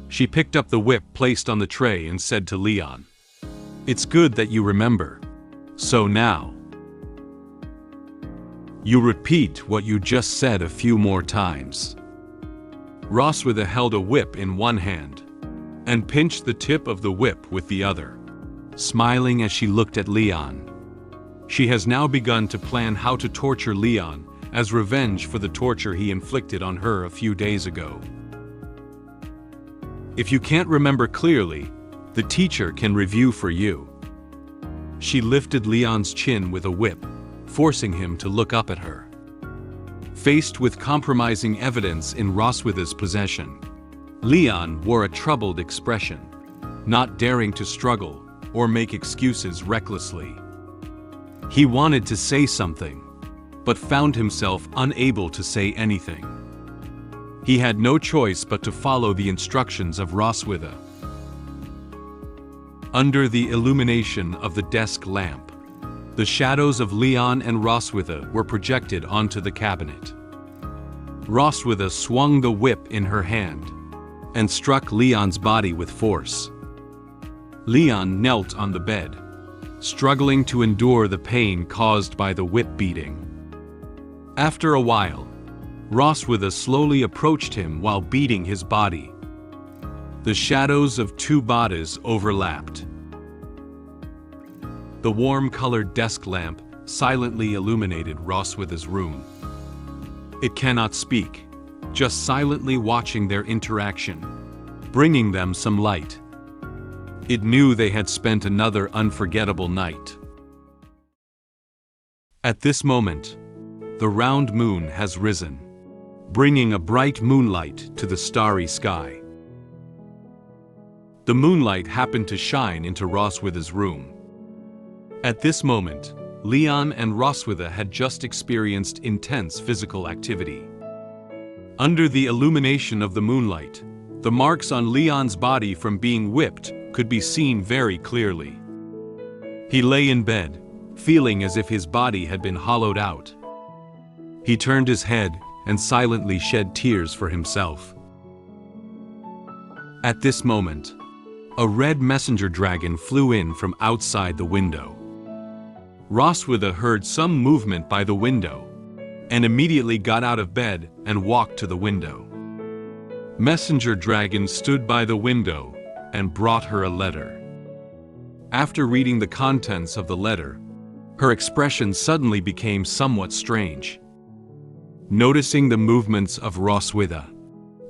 She picked up the whip placed on the tray and said to Leon, "It's good that you remember. So now, you repeat what you just said a few more times." Roswitha held a whip in one hand and pinched the tip of the whip with the other, smiling as she looked at Leon. She has now begun to plan how to torture Leon as revenge for the torture he inflicted on her a few days ago. If you can't remember clearly, the teacher can review for you. She lifted Leon's chin with a whip, forcing him to look up at her. Faced with compromising evidence in Roswitha's possession, Leon wore a troubled expression, not daring to struggle or make excuses recklessly. He wanted to say something, but found himself unable to say anything. He had no choice but to follow the instructions of Roswitha. Under the illumination of the desk lamp, The shadows of Leon and Roswitha were projected onto the cabinet. Roswitha swung the whip in her hand and struck Leon's body with force. Leon knelt on the bed, struggling to endure the pain caused by the whip beating. After a while, Roswitha slowly approached him while beating his body. The shadows of two bodies overlapped. The warm-colored desk lamp silently illuminated Roswitha's room. It cannot speak, just silently watching their interaction, bringing them some light. It knew they had spent another unforgettable night. At this moment, the round moon has risen, bringing a bright moonlight to the starry sky. The moonlight happened to shine into Roswitha's room. At this moment, Leon and Roswitha had just experienced intense physical activity. Under the illumination of the moonlight, the marks on Leon's body from being whipped could be seen very clearly. He lay in bed, feeling as if his body had been hollowed out. He turned his head and silently shed tears for himself. At this moment, a red messenger dragon flew in from outside the window. Roswitha heard some movement by the window and immediately got out of bed and walked to the window. Messenger Dragon stood by the window and brought her a letter. After reading the contents of the letter, her expression suddenly became somewhat strange. Noticing the movements of Roswitha,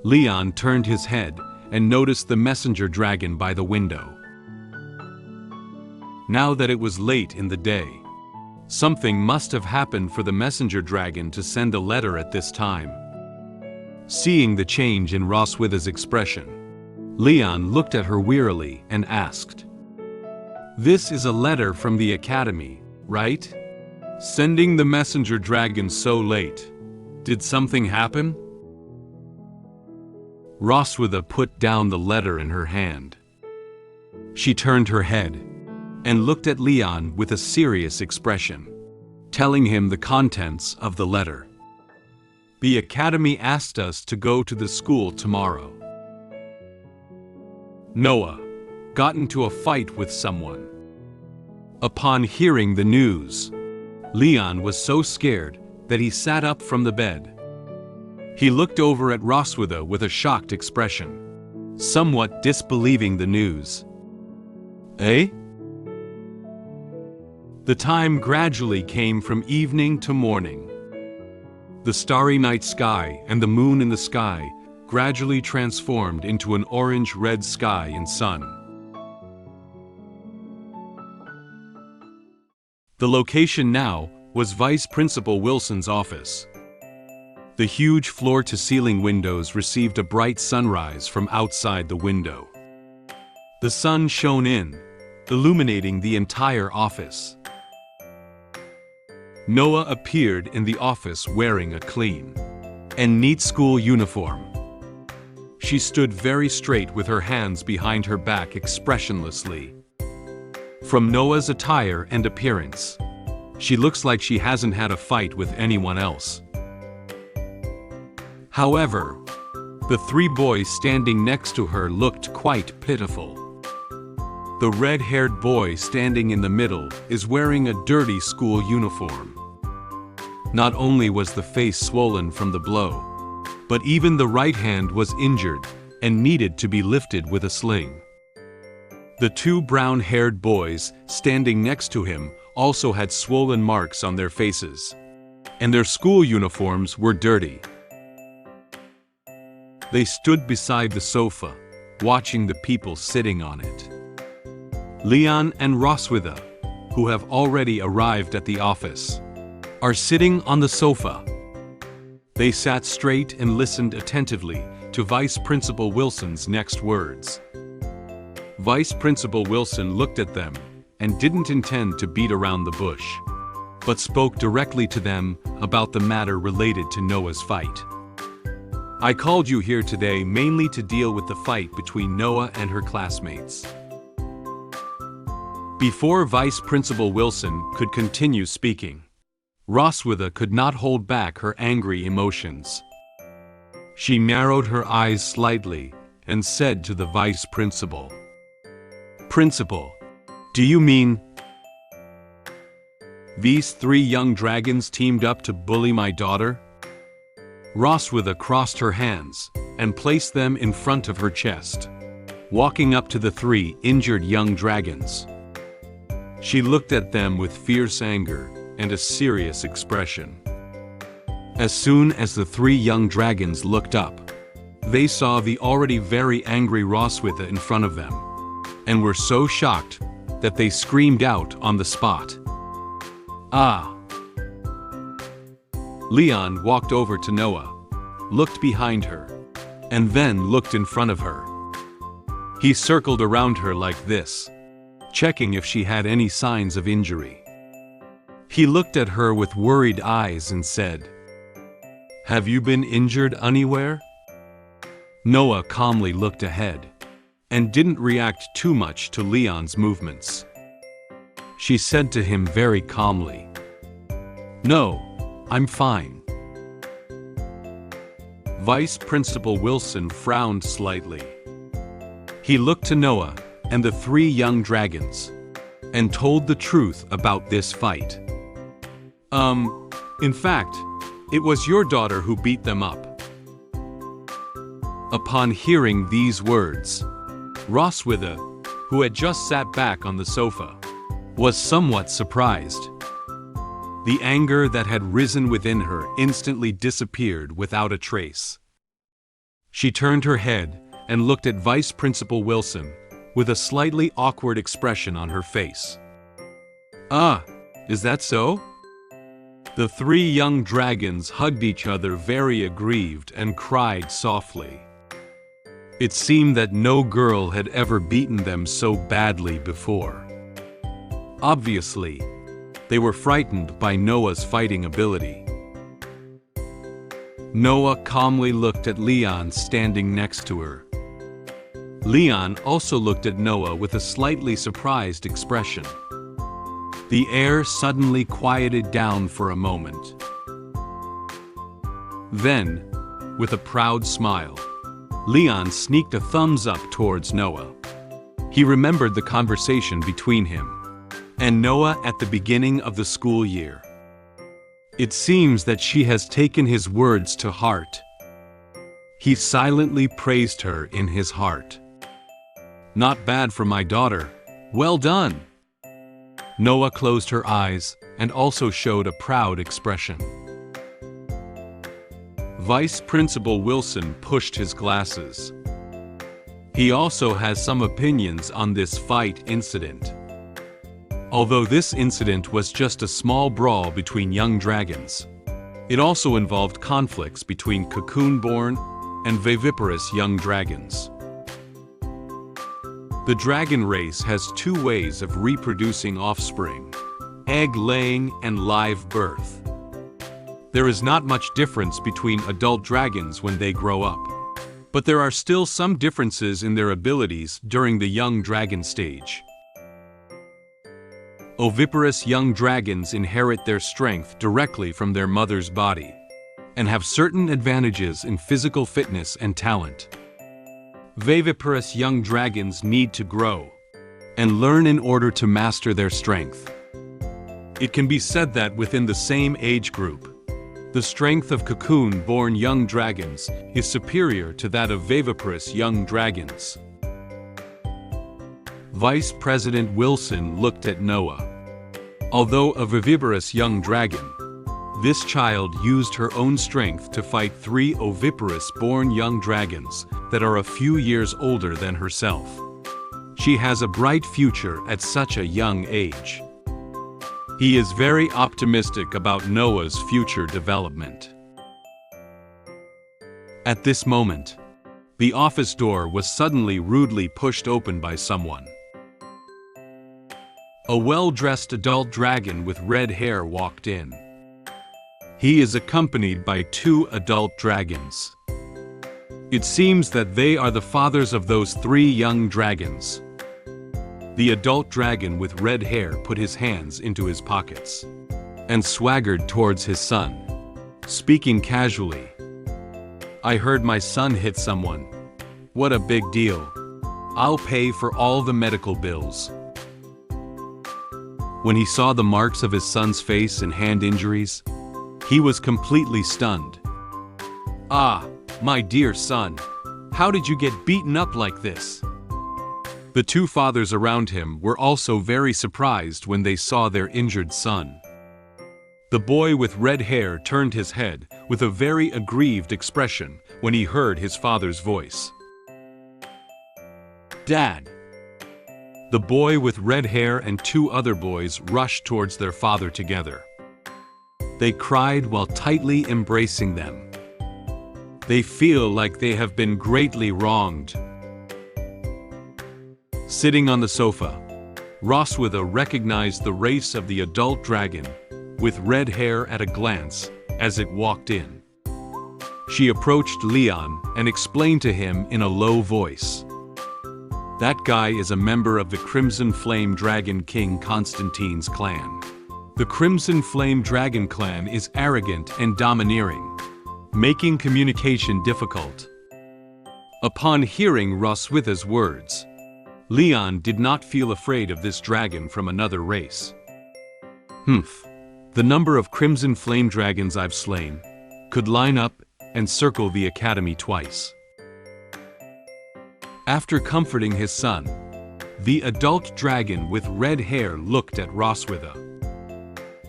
Leon turned his head and noticed the messenger dragon by the window. Now that it was late in the day, something must have happened for the messenger dragon to send a letter at this time. Seeing the change in Roswitha's expression, Leon looked at her wearily and asked, "This is a letter from the academy, right? Sending the messenger dragon so late. Did something happen?" Roswitha put down the letter in her hand. She turned her head and looked at Leon with a serious expression, telling him the contents of the letter. "The academy asked us to go to the school tomorrow. Noah got into a fight with someone." Upon hearing the news, Leon was so scared that he sat up from the bed. He looked over at Roswitha with a shocked expression, somewhat disbelieving the news. "Eh?" The time gradually came from evening to morning. The starry night sky and the moon in the sky gradually transformed into an orange-red sky and sun. The location now was Vice Principal Wilson's office. The huge floor-to-ceiling windows received a bright sunrise from outside the window. The sun shone in, illuminating the entire office. Noah appeared in the office wearing a clean and neat school uniform. She stood very straight with her hands behind her back expressionlessly. From Noah's attire and appearance, she looks like she hasn't had a fight with anyone else. However, the three boys standing next to her looked quite pitiful. The red-haired boy standing in the middle is wearing a dirty school uniform. Not only was the face swollen from the blow, but even the right hand was injured and needed to be lifted with a sling. The two brown-haired boys standing next to him also had swollen marks on their faces, and their school uniforms were dirty. They stood beside the sofa, watching the people sitting on it. Leon and Roswitha, who have already arrived at the office, are sitting on the sofa. They sat straight and listened attentively to Vice Principal Wilson's next words. Vice Principal Wilson looked at them and didn't intend to beat around the bush, but spoke directly to them about the matter related to Noah's fight. "I called you here today mainly to deal with the fight between Noah and her classmates. Before Vice Principal Wilson could continue speaking, Roswitha could not hold back her angry emotions. She narrowed her eyes slightly and said to the Vice Principal, "Principal, do you mean these 3 young dragons teamed up to bully my daughter?" Roswitha crossed her hands and placed them in front of her chest, walking up to the 3 injured young dragons. She looked at them with fierce anger and a serious expression. As soon as the 3 young dragons looked up, they saw the already very angry Roswitha in front of them, and were so shocked that they screamed out on the spot. "Ah!" Leon walked over to Noah, looked behind her, and then looked in front of her. He circled around her like this, checking if she had any signs of injury. He looked at her with worried eyes and said, "Have you been injured anywhere?" Noah calmly looked ahead and didn't react too much to Leon's movements. She said to him very calmly, "No, I'm fine." Vice Principal Wilson frowned slightly. He looked to Noah and the 3 young dragons and told the truth about this fight. In fact, it was your daughter who beat them up." Upon hearing these words, Roswitha, who had just sat back on the sofa, was somewhat surprised. The anger that had risen within her instantly disappeared without a trace. She turned her head and looked at Vice Principal Wilson with a slightly awkward expression on her face. "Ah, is that so?" The 3 young dragons hugged each other very aggrieved and cried softly. It seemed that no girl had ever beaten them so badly before. Obviously, they were frightened by Noah's fighting ability. Noah calmly looked at Leon standing next to her. Leon also looked at Noah with a slightly surprised expression. The air suddenly quieted down for a moment. Then, with a proud smile, Leon sneaked a thumbs up towards Noah. He remembered the conversation between him and Noah at the beginning of the school year. It seems that she has taken his words to heart. He silently praised her in his heart. "Not bad for my daughter. Well done." Noah closed her eyes and also showed a proud expression. Vice Principal Wilson pushed his glasses. He also has some opinions on this fight incident. Although this incident was just a small brawl between young dragons, it also involved conflicts between cocoon-born and viviparous young dragons. The dragon race has 2 ways of reproducing offspring: egg-laying and live birth. There is not much difference between adult dragons when they grow up, but there are still some differences in their abilities during the young dragon stage. Oviparous young dragons inherit their strength directly from their mother's body and have certain advantages in physical fitness and talent. Viviparous young dragons need to grow and learn in order to master their strength. It can be said that within the same age group, the strength of cocoon-born young dragons is superior to that of viviparous young dragons. Vice President Wilson looked at Noah. Although a viviparous young dragon, this child used her own strength to fight 3 oviparous-born young dragons that are a few years older than herself. She has a bright future at such a young age. He is very optimistic about Noah's future development. At this moment, the office door was suddenly rudely pushed open by someone. A well-dressed adult dragon with red hair walked in. He is accompanied by 2 adult dragons. It seems that they are the fathers of those 3 young dragons. The adult dragon with red hair put his hands into his pockets and swaggered towards his son, speaking casually. "I heard my son hit someone. What a big deal. I'll pay for all the medical bills." When he saw the marks of his son's face and hand injuries, he was completely stunned. "Ah, my dear son, how did you get beaten up like this?" The two fathers around him were also very surprised when they saw their injured son. The boy with red hair turned his head with a very aggrieved expression when he heard his father's voice. "Dad!" The boy with red hair and two other boys rushed towards their father together. They cried while tightly embracing them. They feel like they have been greatly wronged. Sitting on the sofa, Roswitha recognized the race of the adult dragon with red hair at a glance as it walked in. She approached Leon and explained to him in a low voice. "That guy is a member of the Crimson Flame Dragon King Constantine's clan. The Crimson Flame Dragon clan is arrogant and domineering, making communication difficult." Upon hearing Roswitha's words, Leon did not feel afraid of this dragon from another race. The number of Crimson Flame Dragons I've slain could line up and circle the academy twice. After comforting his son, the adult dragon with red hair looked at Roswitha.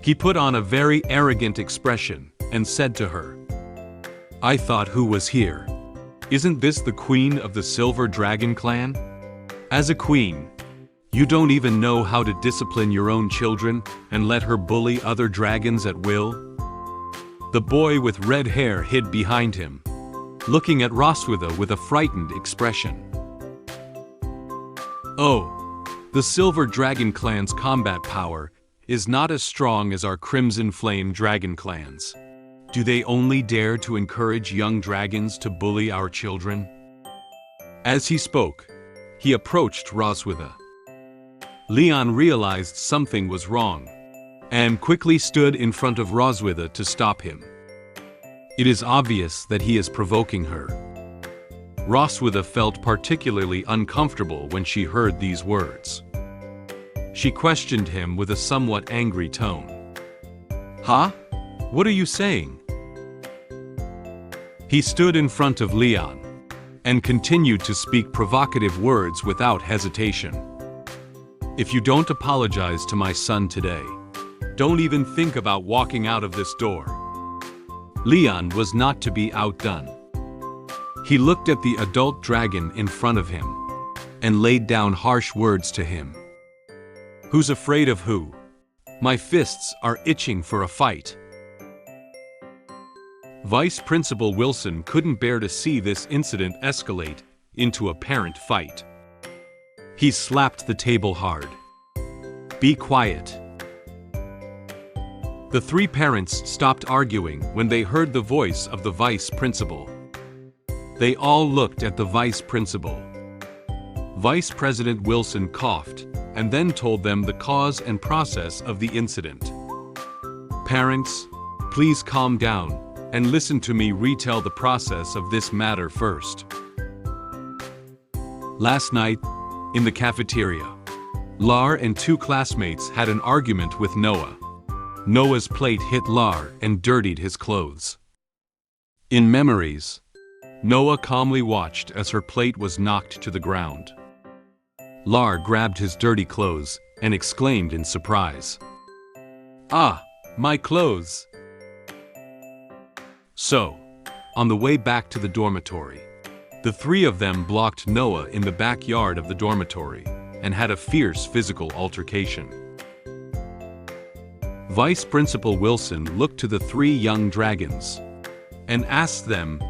He put on a very arrogant expression and said to her, "I thought who was here? Isn't this the queen of the Silver Dragon clan? As a queen, you don't even know how to discipline your own children and let her bully other dragons at will?" The boy with red hair hid behind him, looking at Roswitha with a frightened expression. "Oh, the Silver Dragon clan's combat power is not as strong as our Crimson Flame Dragon clans. Do they only dare to encourage young dragons to bully our children?" As he spoke, he approached Roswitha. Leon realized something was wrong and quickly stood in front of Roswitha to stop him. It is obvious that he is provoking her. Roswitha felt particularly uncomfortable when she heard these words. She questioned him with a somewhat angry tone. "Huh? What are you saying?" He stood in front of Leon and continued to speak provocative words without hesitation. "If you don't apologize to my son today, don't even think about walking out of this door." Leon was not to be outdone. He looked at the adult dragon in front of him and laid down harsh words to him. "Who's afraid of who? My fists are itching for a fight." Vice Principal Wilson couldn't bear to see this incident escalate into a parent fight. He slapped the table hard. "Be quiet." The three parents stopped arguing when they heard the voice of the vice principal. They all looked at the vice principal. Vice President Wilson coughed and then told them the cause and process of the incident. "Parents, please calm down and listen to me retell the process of this matter first. Last night, in the cafeteria, Lar and two classmates had an argument with Noah. Noah's plate hit Lar and dirtied his clothes. In memories, Noah calmly watched as her plate was knocked to the ground. Lar grabbed his dirty clothes and exclaimed in surprise, "Ah, my clothes!" So, on the way back to the dormitory, the three of them blocked Noah in the backyard of the dormitory and had a fierce physical altercation. Vice Principal Wilson looked to the three young dragons and asked them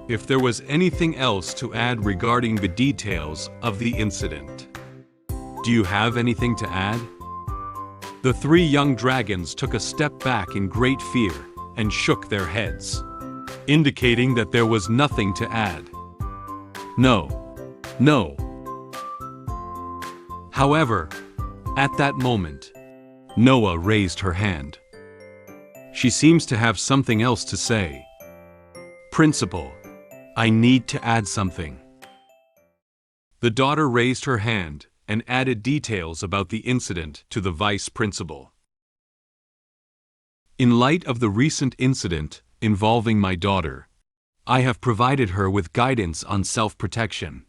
if there was anything else to add regarding the details of the incident. "Do you have anything to add?" The three young dragons took a step back in great fear and shook their heads, indicating that there was nothing to add. No. However, at that moment, Noah raised her hand. She seems to have something else to say. Principal, I need to add something. The daughter raised her hand and added details about the incident to the vice principal. In light of the recent incident involving my daughter, I have provided her with guidance on self-protection.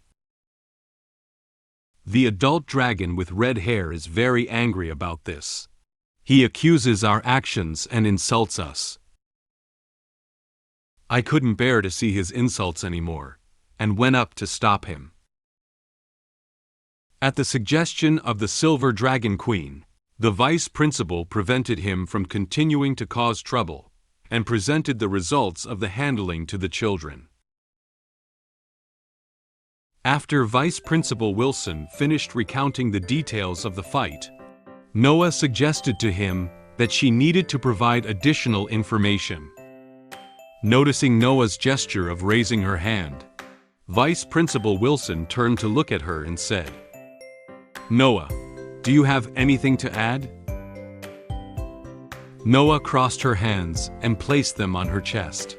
The adult dragon with red hair is very angry about this. He accuses our actions and insults us. I couldn't bear to see his insults anymore, and went up to stop him. At the suggestion of the Silver Dragon Queen, the vice principal prevented him from continuing to cause trouble, and presented the results of the handling to the children. After Vice Principal Wilson finished recounting the details of the fight, Noah suggested to him that she needed to provide additional information. Noticing Noah's gesture of raising her hand, Vice Principal Wilson turned to look at her and said, "Noah, do you have anything to add?" Noah crossed her hands and placed them on her chest,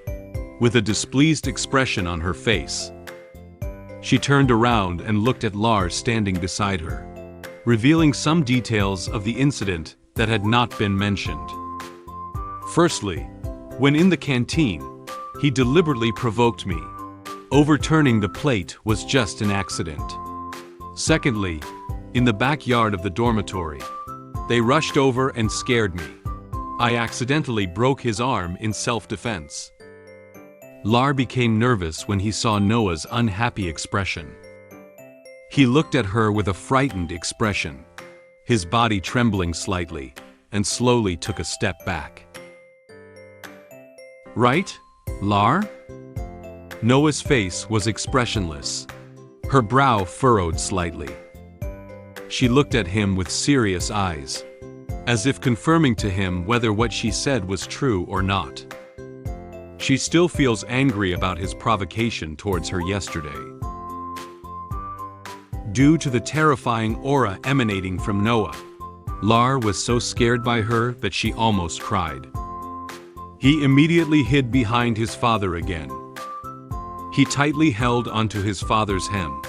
with a displeased expression on her face. She turned around and looked at Lars standing beside her, revealing some details of the incident that had not been mentioned. Firstly, when in the canteen, he deliberately provoked me. Overturning the plate was just an accident. Secondly, in the backyard of the dormitory, they rushed over and scared me. I accidentally broke his arm in self-defense. Lar became nervous when he saw Noah's unhappy expression. He looked at her with a frightened expression, his body trembling slightly, and slowly took a step back. "Right, Lar?" Noah's face was expressionless, her brow furrowed slightly. She looked at him with serious eyes, as if confirming to him whether what she said was true or not. She still feels angry about his provocation towards her yesterday. Due to the terrifying aura emanating from Noah, Lar was so scared by her that she almost cried. He immediately hid behind his father again. He tightly held onto his father's hem,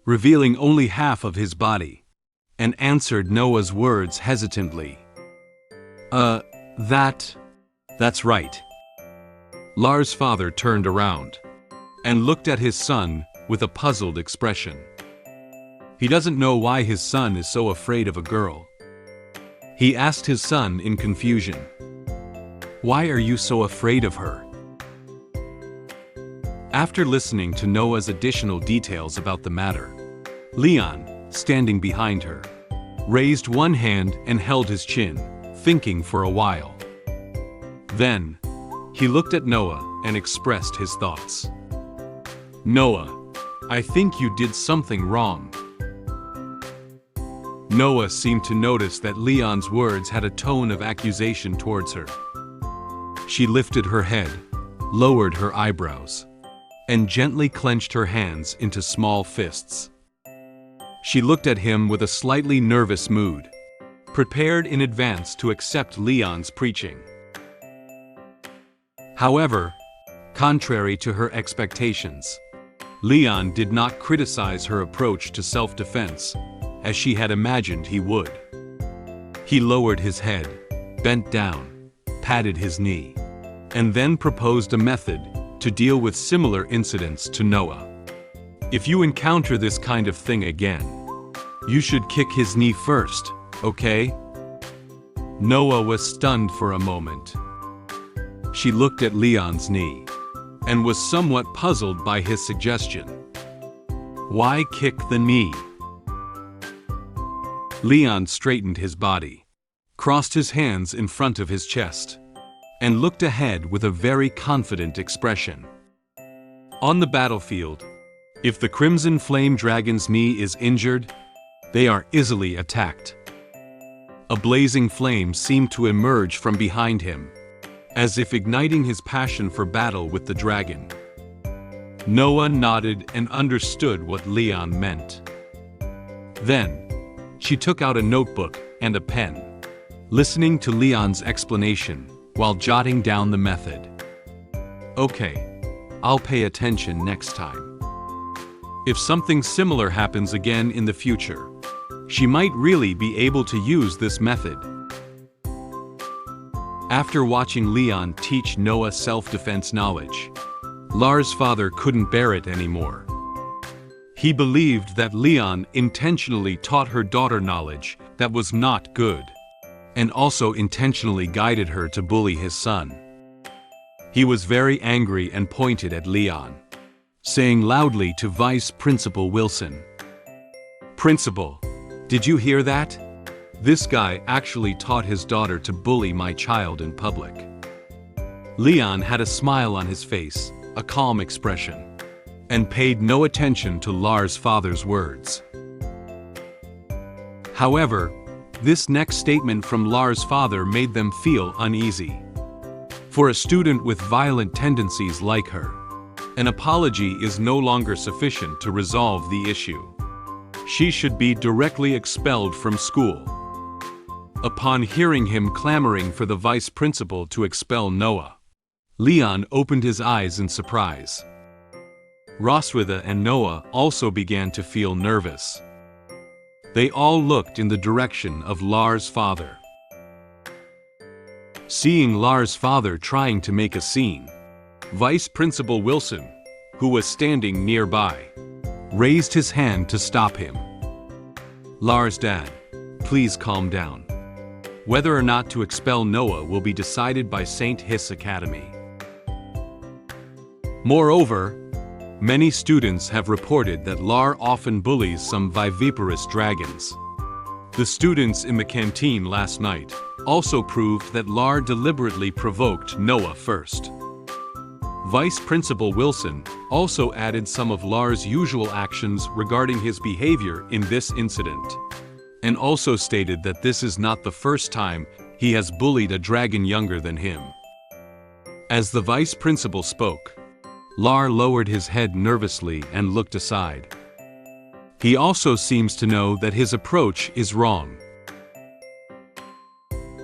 revealing only half of his body, and answered Noah's words hesitantly. That's right." Lars' father turned around and looked at his son with a puzzled expression. He doesn't know why his son is so afraid of a girl. He asked his son in confusion, "Why are you so afraid of her?" After listening to Noah's additional details about the matter, Leon, standing behind her, raised one hand and held his chin, thinking for a while. Then, he looked at Noah and expressed his thoughts. "Noah, I think you did something wrong." Noah seemed to notice that Leon's words had a tone of accusation towards her. She lifted her head, lowered her eyebrows, and gently clenched her hands into small fists. She looked at him with a slightly nervous mood, prepared in advance to accept Leon's preaching. However, contrary to her expectations, Leon did not criticize her approach to self-defense, as she had imagined he would. He lowered his head, bent down, patted his knee, and then proposed a method to deal with similar incidents to Noah. "If you encounter this kind of thing again, you should kick his knee first, okay?" Noah was stunned for a moment. She looked at Leon's knee, and was somewhat puzzled by his suggestion. Why kick the knee? Leon straightened his body, crossed his hands in front of his chest, and looked ahead with a very confident expression. On the battlefield, if the Crimson Flame Dragon's knee is injured, they are easily attacked. A blazing flame seemed to emerge from behind him, as if igniting his passion for battle with the dragon. Noah nodded and understood what Leon meant. Then, She took out a notebook and a pen, listening to Leon's explanation while jotting down the method. Okay, I'll pay attention next time. If something similar happens again in the future, she might really be able to use this method. After watching Leon teach Noah self-defense knowledge, Lars' father couldn't bear it anymore. He believed that Leon intentionally taught her daughter knowledge that was not good, and also intentionally guided her to bully his son. He was very angry and pointed at Leon, saying loudly to Vice Principal Wilson, "Principal, did you hear that? This guy actually taught his daughter to bully my child in public." Leon had a smile on his face, a calm expression, and paid no attention to Lars' father's words. However, this next statement from Lars' father made them feel uneasy. For a student with violent tendencies like her, an apology is no longer sufficient to resolve the issue. She should be directly expelled from school. Upon hearing him clamoring for the vice principal to expel Noah, Leon opened his eyes in surprise. Roswitha and Noah also began to feel nervous. They all looked in the direction of Lars' father. Seeing Lars' father trying to make a scene, Vice Principal Wilson, who was standing nearby, raised his hand to stop him. "Lars' dad, please calm down. Whether or not to expel Noah will be decided by St. Hiss Academy." Moreover, many students have reported that Lar often bullies some viviparous dragons. The students in the canteen last night also proved that Lar deliberately provoked Noah first. Vice Principal Wilson also added some of Lars' usual actions regarding his behavior in this incident, and also stated that this is not the first time he has bullied a dragon younger than him. As the vice principal spoke, Lar lowered his head nervously and looked aside. He also seems to know that his approach is wrong.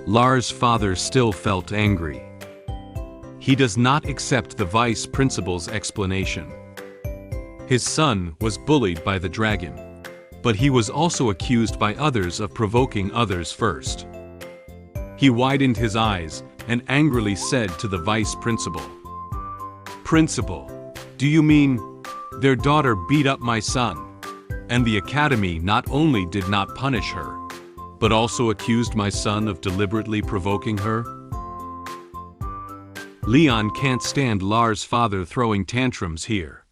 Lars' father still felt angry. He does not accept the vice principal's explanation. His son was bullied by the dragon, but he was also accused by others of provoking others first. He widened his eyes and angrily said to the vice principal, "Principal, do you mean their daughter beat up my son, and the academy not only did not punish her, but also accused my son of deliberately provoking her?" Leon can't stand Lars' father throwing tantrums here.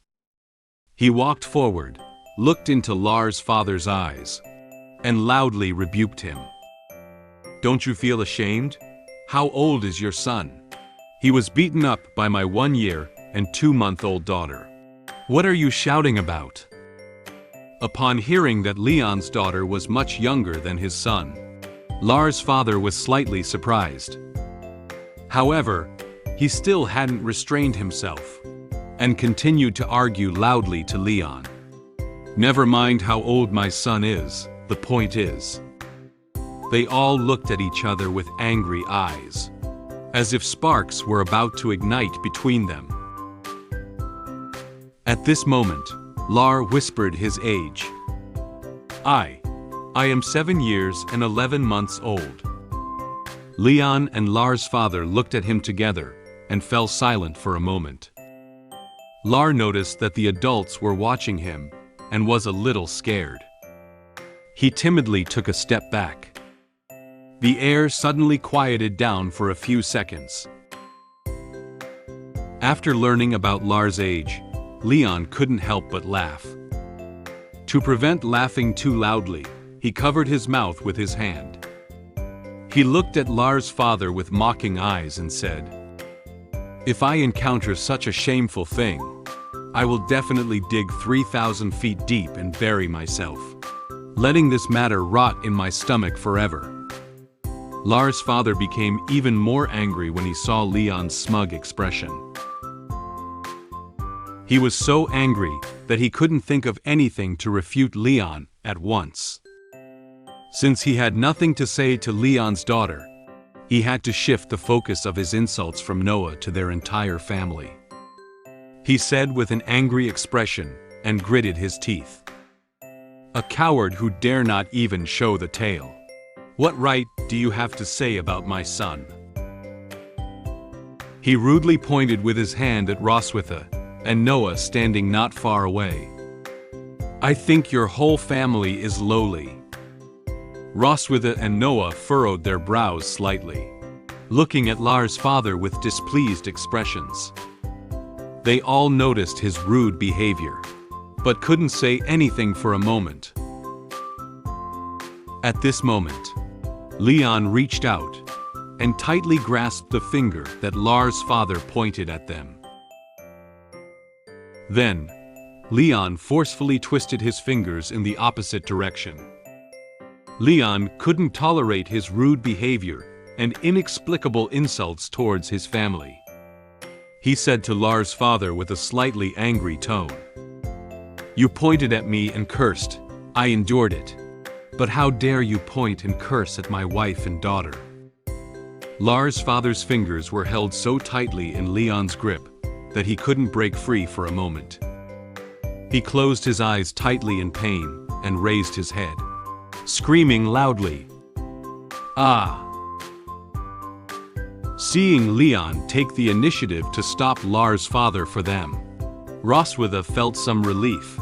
He walked forward, looked into Lars' father's eyes, and loudly rebuked him. "Don't you feel ashamed? How old is your son? He was beaten up by my 1-year and 2-month-old daughter. What are you shouting about?" Upon hearing that Leon's daughter was much younger than his son, Lars' father was slightly surprised. However, he still hadn't restrained himself, and continued to argue loudly to Leon. "Never mind how old my son is, the point is." They all looked at each other with angry eyes, as if sparks were about to ignite between them. At this moment, Lar whispered his age. I am 7 years and 11 months old." Leon and Lars' father looked at him together and fell silent for a moment. Lar noticed that the adults were watching him and was a little scared. He timidly took a step back. The air suddenly quieted down for a few seconds. After learning about Lars' age, Leon couldn't help but laugh. To prevent laughing too loudly, he covered his mouth with his hand. He looked at Lars' father with mocking eyes and said, "If I encounter such a shameful thing, I will definitely dig 3,000 feet deep and bury myself, letting this matter rot in my stomach forever." Lars' father became even more angry when he saw Leon's smug expression. He was so angry that he couldn't think of anything to refute Leon at once. Since he had nothing to say to Leon's daughter, he had to shift the focus of his insults from Noah to their entire family. He said with an angry expression and gritted his teeth, "A coward who dare not even show the tail. What right do you have to say about my son?" He rudely pointed with his hand at Roswitha and Noah standing not far away. "I think your whole family is lowly." Roswitha and Noah furrowed their brows slightly, looking at Lars' father with displeased expressions. They all noticed his rude behavior, but couldn't say anything for a moment. At this moment, Leon reached out and tightly grasped the finger that Lars' father pointed at them. Then, Leon forcefully twisted his fingers in the opposite direction. Leon couldn't tolerate his rude behavior and inexplicable insults towards his family. He said to Lars' father with a slightly angry tone, "You pointed at me and cursed. I endured it. But how dare you point and curse at my wife and daughter?" Lars' father's fingers were held so tightly in Leon's grip that he couldn't break free for a moment. He closed his eyes tightly in pain and raised his head, screaming loudly, "Ah!" Seeing Leon take the initiative to stop Lars' father for them, Roswitha felt some relief.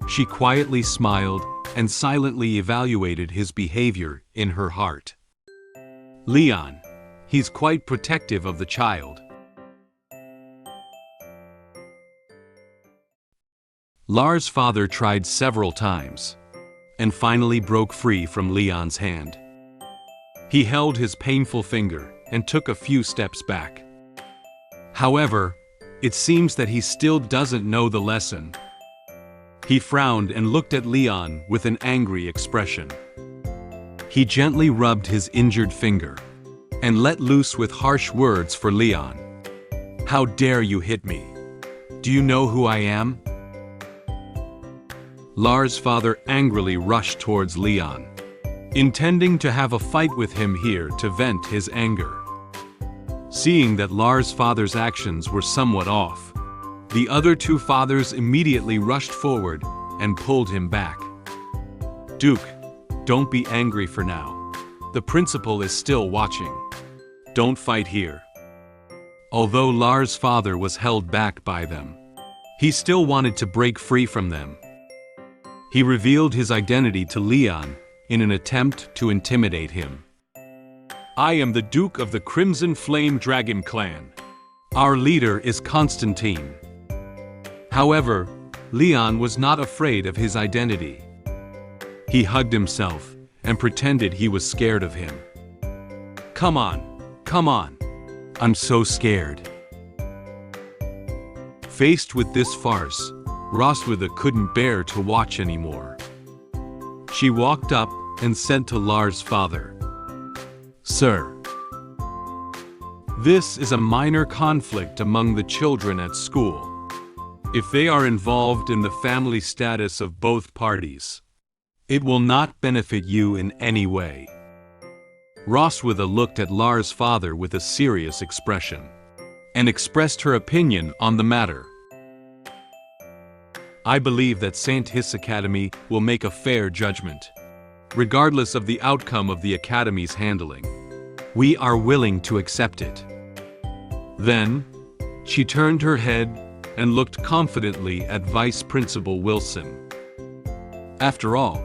She quietly smiled and silently evaluated his behavior in her heart. Leon, he's quite protective of the child. Lars' father tried several times, and finally broke free from Leon's hand. He held his painful finger and took a few steps back. However, it seems that he still doesn't know the lesson. He frowned and looked at Leon with an angry expression. He gently rubbed his injured finger and let loose with harsh words for Leon. "How dare you hit me? Do you know who I am?" Lars' father angrily rushed towards Leon, intending to have a fight with him here to vent his anger. Seeing that Lars' father's actions were somewhat off, the other two fathers immediately rushed forward and pulled him back. "Duke, don't be angry for now. The principal is still watching. Don't fight here." Although Lars' father was held back by them, he still wanted to break free from them. He revealed his identity to Leon in an attempt to intimidate him. "I am the Duke of the Crimson Flame Dragon clan. Our leader is Constantine." However, Leon was not afraid of his identity. He hugged himself and pretended he was scared of him. Come on. I'm so scared." Faced with this farce, Roswitha couldn't bear to watch anymore. She walked up and said to Lars' father, "Sir, this is a minor conflict among the children at school. If they are involved in the family status of both parties, it will not benefit you in any way." Roswitha looked at Lars' father with a serious expression and expressed her opinion on the matter. "I believe that St. Issa Academy will make a fair judgment, regardless of the outcome of the Academy's handling. We are willing to accept it." Then, she turned her head and looked confidently at Vice Principal Wilson. After all,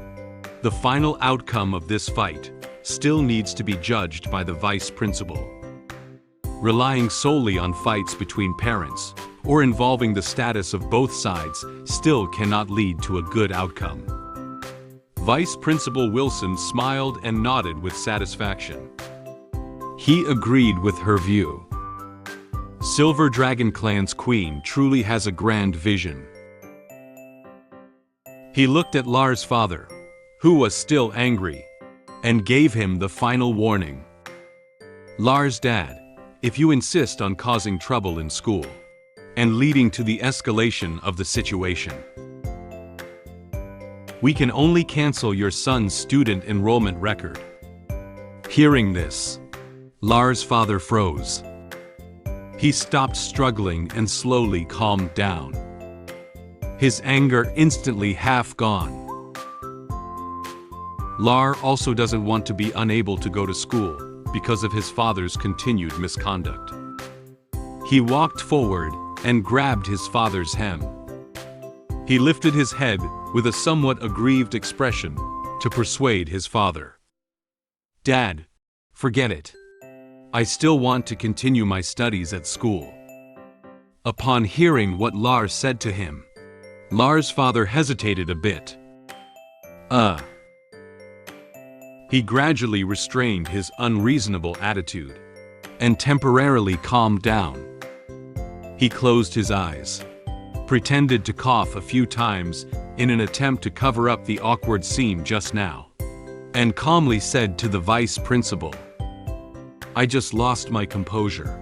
the final outcome of this fight still needs to be judged by the Vice Principal. Relying solely on fights between parents or involving the status of both sides still cannot lead to a good outcome. Vice Principal Wilson smiled and nodded with satisfaction. He agreed with her view. Silver Dragon Clan's queen truly has a grand vision. He looked at Lars' father, who was still angry, and gave him the final warning. "Lars' dad, if you insist on causing trouble in school and leading to the escalation of the situation, We can only cancel your son's student enrollment record." Hearing this, Lars' father froze. He stopped struggling and slowly calmed down. His anger instantly half gone. Lar also doesn't want to be unable to go to school because of his father's continued misconduct. He walked forward and grabbed his father's hem. He lifted his head with a somewhat aggrieved expression to persuade his father. "Dad, forget it. I still want to continue my studies at school." Upon hearing what Lars said to him, Lars' father hesitated a bit. He gradually restrained his unreasonable attitude and temporarily calmed down. He closed his eyes, pretended to cough a few times in an attempt to cover up the awkward scene just now, and calmly said to the vice principal, "I just lost my composure.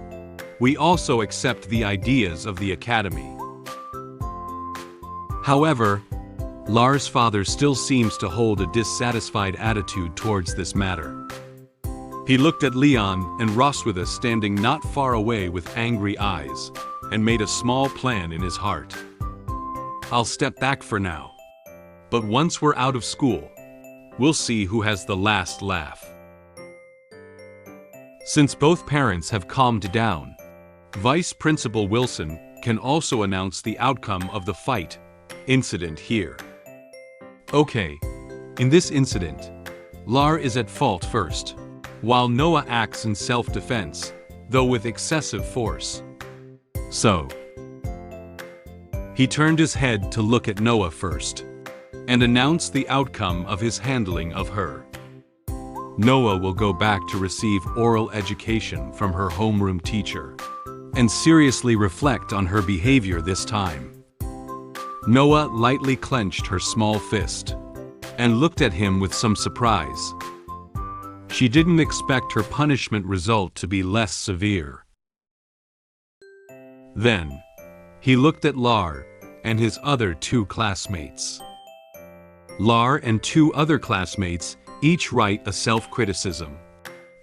We also accept the ideas of the academy." However, Lars' father still seems to hold a dissatisfied attitude towards this matter. He looked at Leon and Roswitha standing not far away with angry eyes, and made a small plan in his heart. "I'll step back for now. But once we're out of school, we'll see who has the last laugh." Since both parents have calmed down, Vice Principal Wilson can also announce the outcome of the fight incident here. Okay, in this incident, Lar is at fault first, while Noah acts in self-defense, though with excessive force. So, he turned his head to look at Noah first, and announced the outcome of his handling of her. Noah will go back to receive oral education from her homeroom teacher, and seriously reflect on her behavior this time. Noah lightly clenched her small fist, and looked at him with some surprise. She didn't expect her punishment result to be less severe. Then, he looked at Lar and his other two classmates. Lar and two other classmates each write a self-criticism,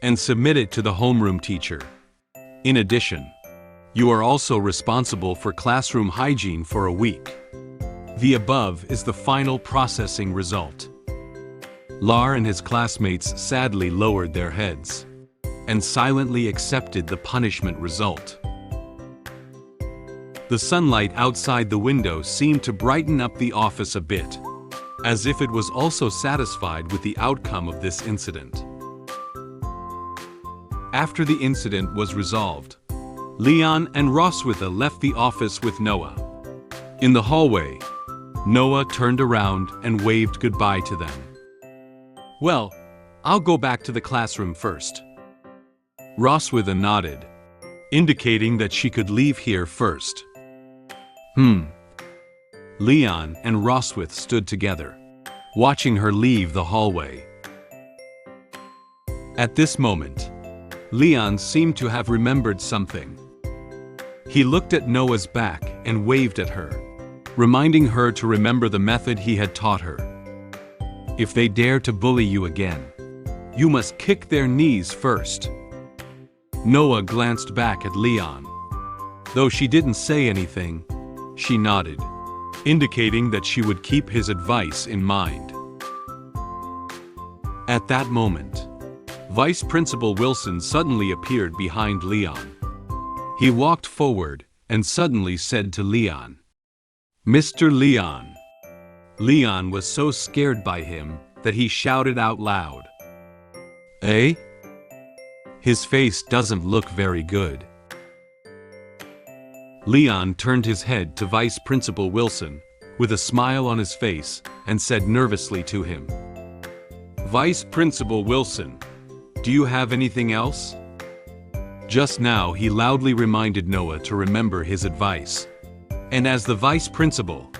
and submit it to the homeroom teacher. In addition, you are also responsible for classroom hygiene for a week. The above is the final processing result. Lar and his classmates sadly lowered their heads, and silently accepted the punishment result. The sunlight outside the window seemed to brighten up the office a bit, as if it was also satisfied with the outcome of this incident. After the incident was resolved, Leon and Roswitha left the office with Noah. In the hallway, Noah turned around and waved goodbye to them. "Well, I'll go back to the classroom first." Roswitha nodded, indicating that she could leave here first. Leon and Roswitha stood together, watching her leave the hallway. At this moment, Leon seemed to have remembered something. He looked at Noah's back and waved at her, reminding her to remember the method he had taught her. "If they dare to bully you again, you must kick their knees first." Noah glanced back at Leon. Though she didn't say anything, she nodded, indicating that she would keep his advice in mind. At that moment, Vice Principal Wilson suddenly appeared behind Leon. He walked forward and suddenly said to Leon, "Mr. Leon." Leon was so scared by him that he shouted out loud, "Eh?" His face doesn't look very good. Leon turned his head to Vice Principal Wilson with a smile on his face and said nervously to him, "Vice Principal Wilson, do you have anything else?" Just now he loudly reminded Noah to remember his advice. And as the vice principal,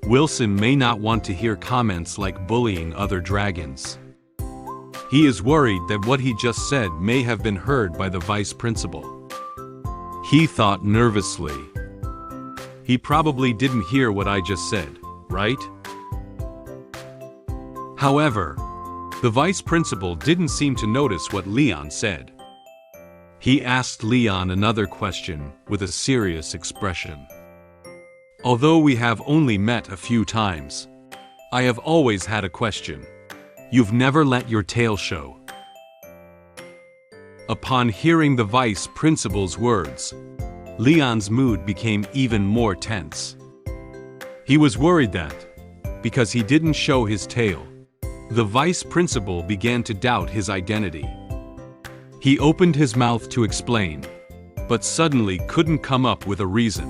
Wilson may not want to hear comments like bullying other dragons. He is worried that what he just said may have been heard by the vice principal. He thought nervously. He probably didn't hear what I just said, right? However, the vice principal didn't seem to notice what Leon said. He asked Leon another question with a serious expression. Although we have only met a few times, I have always had a question. You've never let your tail show. Upon hearing the vice principal's words, Leon's mood became even more tense. He was worried that, because he didn't show his tail, the vice principal began to doubt his identity. He opened his mouth to explain, but suddenly couldn't come up with a reason.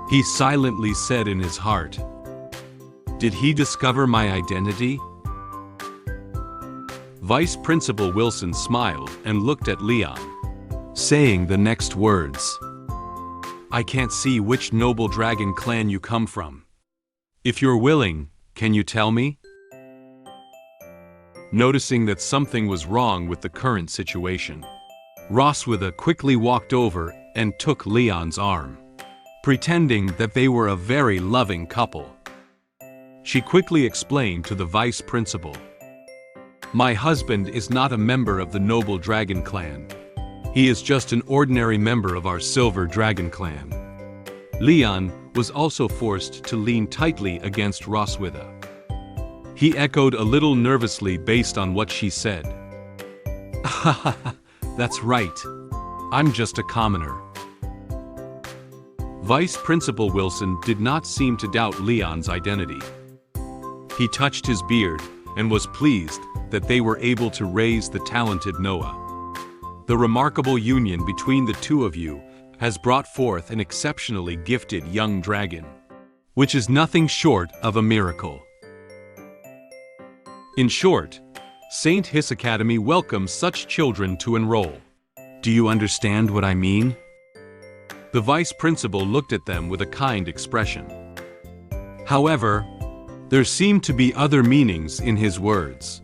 He silently said in his heart, "Did he discover my identity?" Vice Principal Wilson smiled and looked at Leon, saying the next words. "I can't see which noble dragon clan you come from. If you're willing, can you tell me?" Noticing that something was wrong with the current situation, Roswitha quickly walked over and took Leon's arm, pretending that they were a very loving couple. She quickly explained to the vice principal, "My husband is not a member of the noble dragon clan. He is just an ordinary member of our silver dragon clan." Leon was also forced to lean tightly against Roswitha. He echoed a little nervously based on what she said. "That's right. I'm just a commoner." Vice Principal Wilson did not seem to doubt Leon's identity. He touched his beard and was pleased that they were able to raise the talented Noah. The remarkable union between the two of you has brought forth an exceptionally gifted young dragon, which is nothing short of a miracle. In short, St. Hiss Academy welcomes such children to enroll. Do you understand what I mean? The vice principal looked at them with a kind expression. However, there seemed to be other meanings in his words.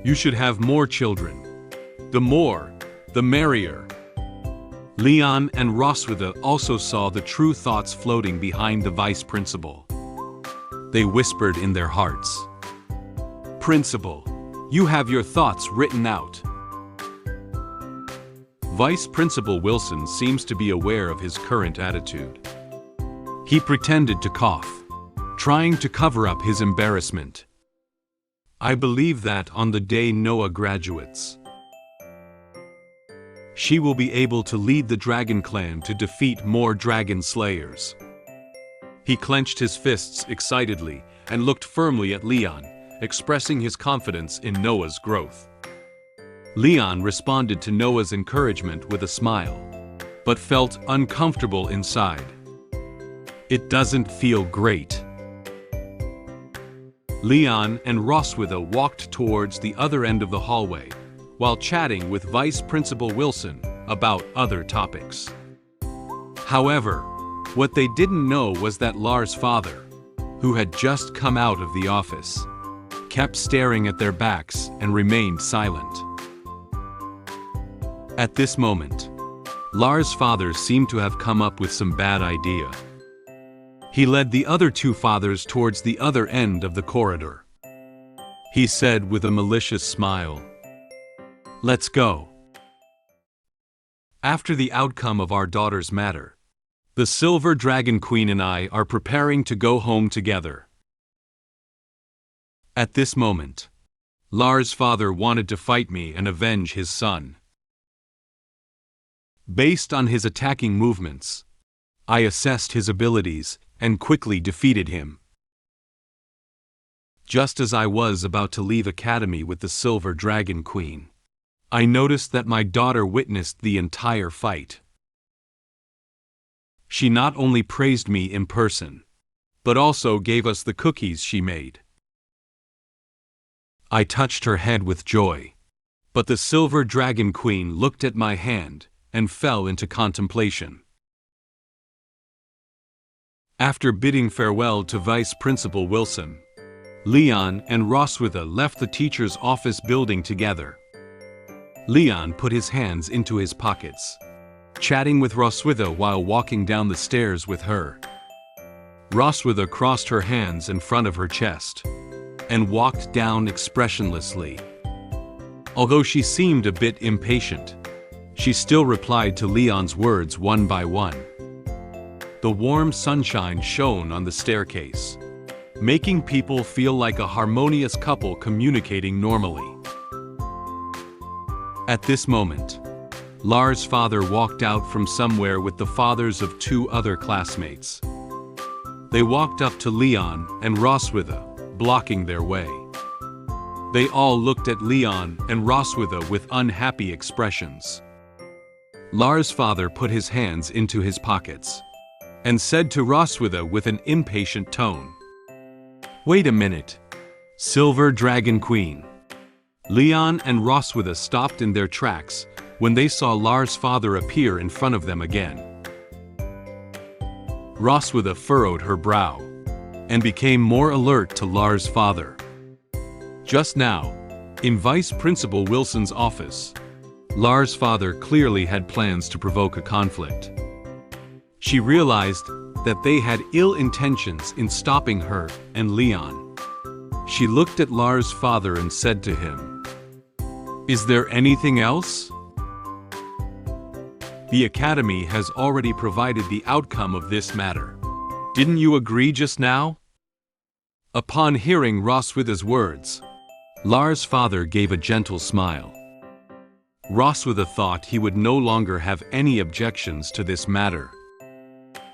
You should have more children. The more, the merrier. Leon and Roswitha also saw the true thoughts floating behind the vice principal. They whispered in their hearts, "Principal, you have your thoughts written out." Vice Principal Wilson seems to be aware of his current attitude. He pretended to cough, trying to cover up his embarrassment. "I believe that on the day Noah graduates, she will be able to lead the Dragon Clan to defeat more dragon slayers." He clenched his fists excitedly and looked firmly at Leon, expressing his confidence in Noah's growth. Leon responded to Noah's encouragement with a smile, but felt uncomfortable inside. It doesn't feel great. Leon and Roswitha walked towards the other end of the hallway, while chatting with Vice Principal Wilson about other topics. However, what they didn't know was that Lars' father, who had just come out of the office, kept staring at their backs and remained silent. At this moment, Lars' father seemed to have come up with some bad idea. He led the other two fathers towards the other end of the corridor. He said with a malicious smile, "Let's go." After the outcome of our daughter's matter, the Silver Dragon Queen and I are preparing to go home together. At this moment, Lars' father wanted to fight me and avenge his son. Based on his attacking movements, I assessed his abilities and quickly defeated him. Just as I was about to leave Academy with the Silver Dragon Queen, I noticed that my daughter witnessed the entire fight. She not only praised me in person, but also gave us the cookies she made. I touched her head with joy, but the Silver Dragon Queen looked at my hand and fell into contemplation. After bidding farewell to Vice Principal Wilson, Leon and Roswitha left the teacher's office building together. Leon put his hands into his pockets, chatting with Roswitha while walking down the stairs with her. Roswitha crossed her hands in front of her chest, and walked down expressionlessly. Although she seemed a bit impatient, she still replied to Leon's words one by one. The warm sunshine shone on the staircase, making people feel like a harmonious couple communicating normally. At this moment, Lars' father walked out from somewhere with the fathers of 2 other classmates. They walked up to Leon and Roswitha, blocking their way. They all looked at Leon and Roswitha with unhappy expressions. Lars' father put his hands into his pockets and said to Roswitha with an impatient tone, "Wait a minute, Silver Dragon Queen." Leon and Roswitha stopped in their tracks when they saw Lars' father appear in front of them again. Roswitha furrowed her brow and became more alert to Lars' father. Just now, in Vice Principal Wilson's office, Lars' father clearly had plans to provoke a conflict. She realized that they had ill intentions in stopping her and Leon. She looked at Lars' father and said to him, "Is there anything else?" The Academy has already provided the outcome of this matter. Didn't you agree just now? Upon hearing Roswitha's words, Lars' father gave a gentle smile. Roswitha thought he would no longer have any objections to this matter.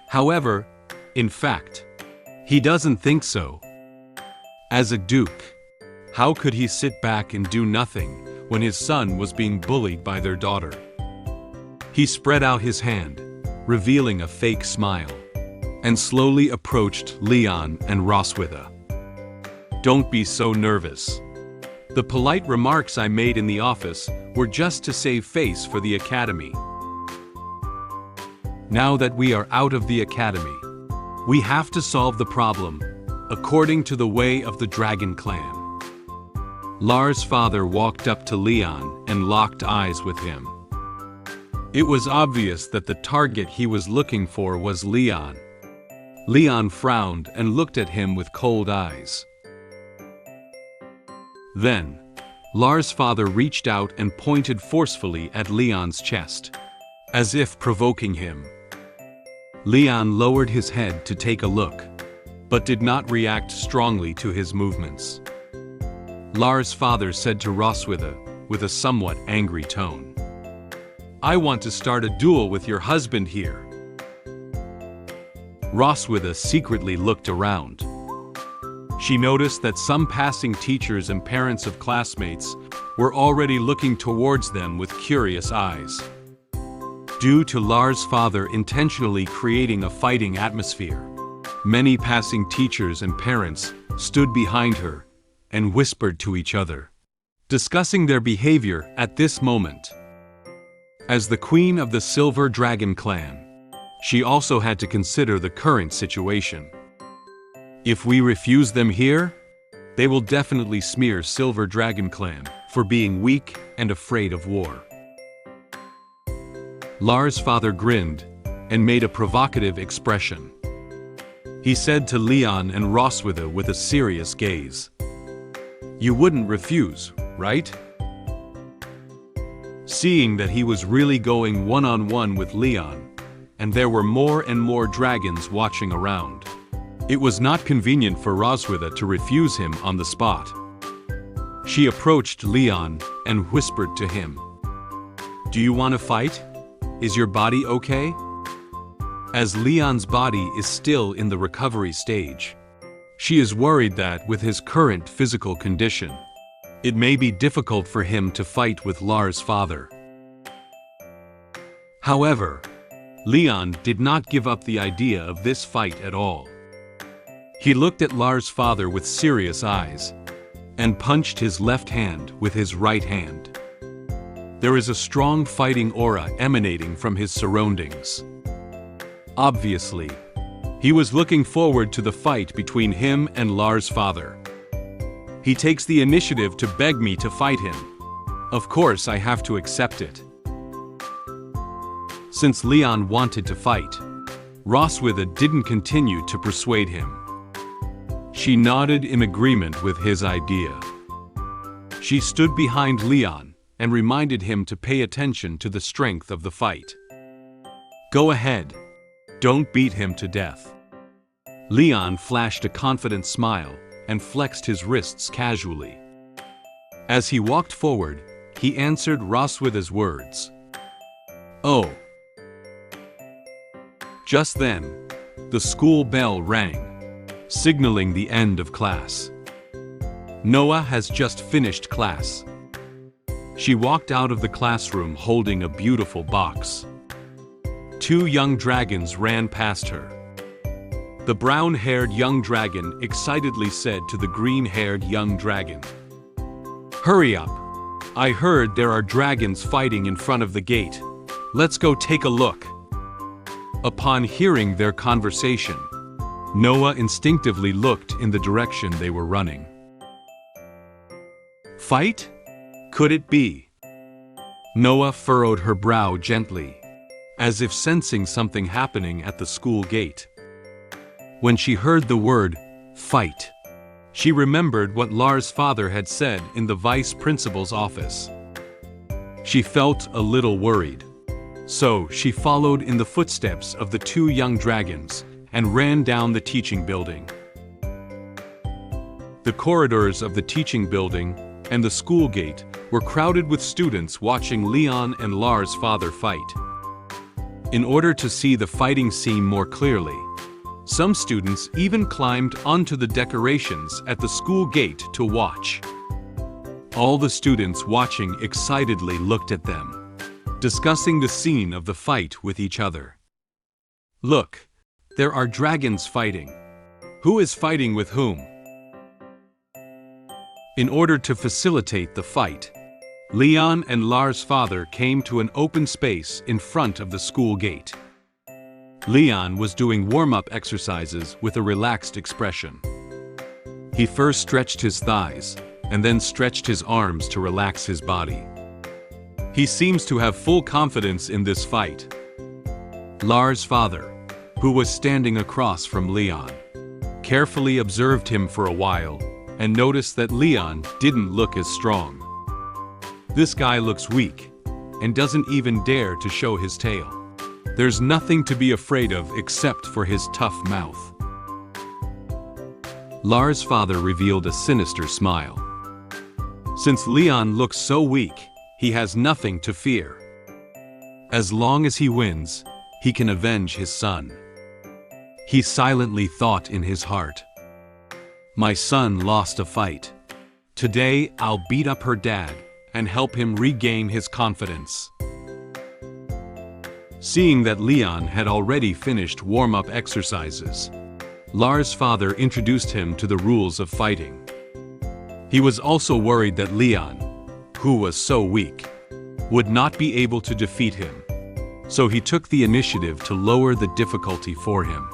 However, in fact, he doesn't think so. As a duke, how could he sit back and do nothing when his son was being bullied by their daughter? He spread out his hand, revealing a fake smile, and slowly approached Leon and Roswitha. "Don't be so nervous. The polite remarks I made in the office were just to save face for the Academy. Now that we are out of the Academy, we have to solve the problem according to the way of the Dragon Clan." Lars' father walked up to Leon and locked eyes with him. It was obvious that the target he was looking for was Leon. Leon frowned and looked at him with cold eyes. Then, Lars' father reached out and pointed forcefully at Leon's chest, as if provoking him. Leon lowered his head to take a look, but did not react strongly to his movements. Lars' father said to Roswitha, with a somewhat angry tone, "I want to start a duel with your husband here." Roswitha secretly looked around. She noticed that some passing teachers and parents of classmates were already looking towards them with curious eyes. Due to Lars' father intentionally creating a fighting atmosphere, many passing teachers and parents stood behind her and whispered to each other, discussing their behavior at this moment. As the queen of the Silver Dragon Clan, she also had to consider the current situation. If we refuse them here, they will definitely smear Silver Dragon Clan for being weak and afraid of war. Lars' father grinned and made a provocative expression. He said to Leon and Roswitha with a serious gaze, "You wouldn't refuse, right?" Seeing that he was really going one-on-one with Leon, and there were more and more dragons watching around, it was not convenient for Roswitha to refuse him on the spot. She approached Leon and whispered to him, "Do you want to fight? Is your body okay?" As Leon's body is still in the recovery stage, she is worried that with his current physical condition, it may be difficult for him to fight with Lars' father. However, Leon did not give up the idea of this fight at all. He looked at Lars' father with serious eyes and punched his left hand with his right hand. There is a strong fighting aura emanating from his surroundings. Obviously, he was looking forward to the fight between him and Lars' father. He takes the initiative to beg me to fight him. Of course, I have to accept it. Since Leon wanted to fight, Roswitha didn't continue to persuade him. She nodded in agreement with his idea. She stood behind Leon and reminded him to pay attention to the strength of the fight. Go ahead. Don't beat him to death. Leon flashed a confident smile and flexed his wrists casually. As he walked forward, he answered Roswitha's words. Oh. Just then, the school bell rang, signaling the end of class. Noah has just finished class. She walked out of the classroom holding a beautiful box. 2 young dragons ran past her. The brown-haired young dragon excitedly said to the green-haired young dragon, "Hurry up! I heard there are dragons fighting in front of the gate. Let's go take a look." Upon hearing their conversation, Noah instinctively looked in the direction they were running. Fight? Could it be? Noah furrowed her brow gently, as if sensing something happening at the school gate. When she heard the word, fight, she remembered what Lars' father had said in the vice principal's office. She felt a little worried. So she followed in the footsteps of the 2 young dragons and ran down the teaching building. The corridors of the teaching building and the school gate were crowded with students watching Leon and Lars' father fight. In order to see the fighting scene more clearly, some students even climbed onto the decorations at the school gate to watch. All the students watching excitedly looked at them, discussing the scene of the fight with each other. Look, there are dragons fighting. Who is fighting with whom? In order to facilitate the fight, Leon and Lars' father came to an open space in front of the school gate. Leon was doing warm-up exercises with a relaxed expression. He first stretched his thighs, and then stretched his arms to relax his body. He seems to have full confidence in this fight. Lars' father, who was standing across from Leon, carefully observed him for a while and noticed that Leon didn't look as strong. This guy looks weak and doesn't even dare to show his tail. There's nothing to be afraid of except for his tough mouth. Lars' father revealed a sinister smile. Since Leon looks so weak, he has nothing to fear. As long as he wins, he can avenge his son. He silently thought in his heart, "My son lost a fight. Today I'll beat up her dad and help him regain his confidence." Seeing that Leon had already finished warm-up exercises, Lars' father introduced him to the rules of fighting. He was also worried that Leon, who was so weak, would not be able to defeat him, so he took the initiative to lower the difficulty for him.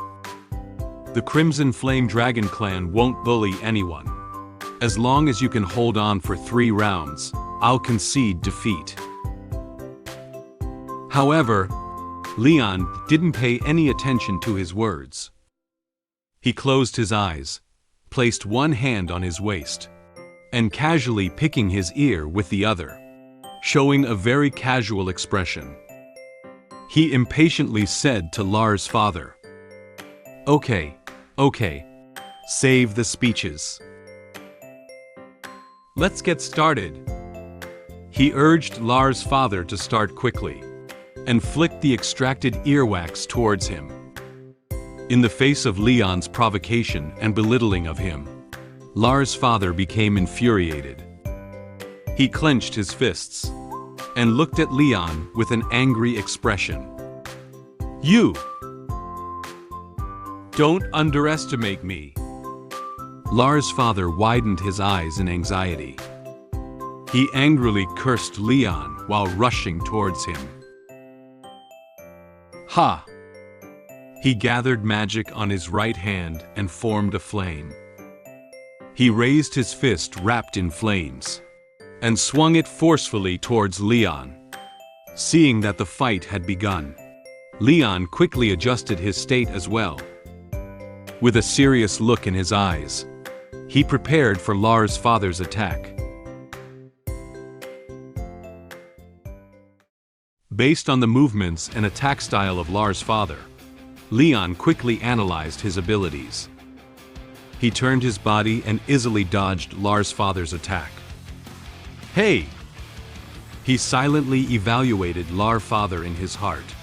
The Crimson Flame Dragon clan won't bully anyone. As long as you can hold on for 3 rounds, I'll concede defeat. However, Leon didn't pay any attention to his words. He closed his eyes, placed one hand on his waist, and casually picking his ear with the other, showing a very casual expression. He impatiently said to Lars' father, Okay, save the speeches. Let's get started." He urged Lars' father to start quickly, and flicked the extracted earwax towards him. In the face of Leon's provocation and belittling of him, Lars' father became infuriated. He clenched his fists and looked at Leon with an angry expression. "You! Don't underestimate me." Lars' father widened his eyes in anxiety. He angrily cursed Leon while rushing towards him. Ha! He gathered magic on his right hand and formed a flame. He raised his fist wrapped in flames and swung it forcefully towards Leon. Seeing that the fight had begun, Leon quickly adjusted his state as well. With a serious look in his eyes, he prepared for Lars' father's attack. Based on the movements and attack style of Lars' father, Leon quickly analyzed his abilities. He turned his body and easily dodged Lars' father's attack. Hey! He silently evaluated Lars' father in his heart.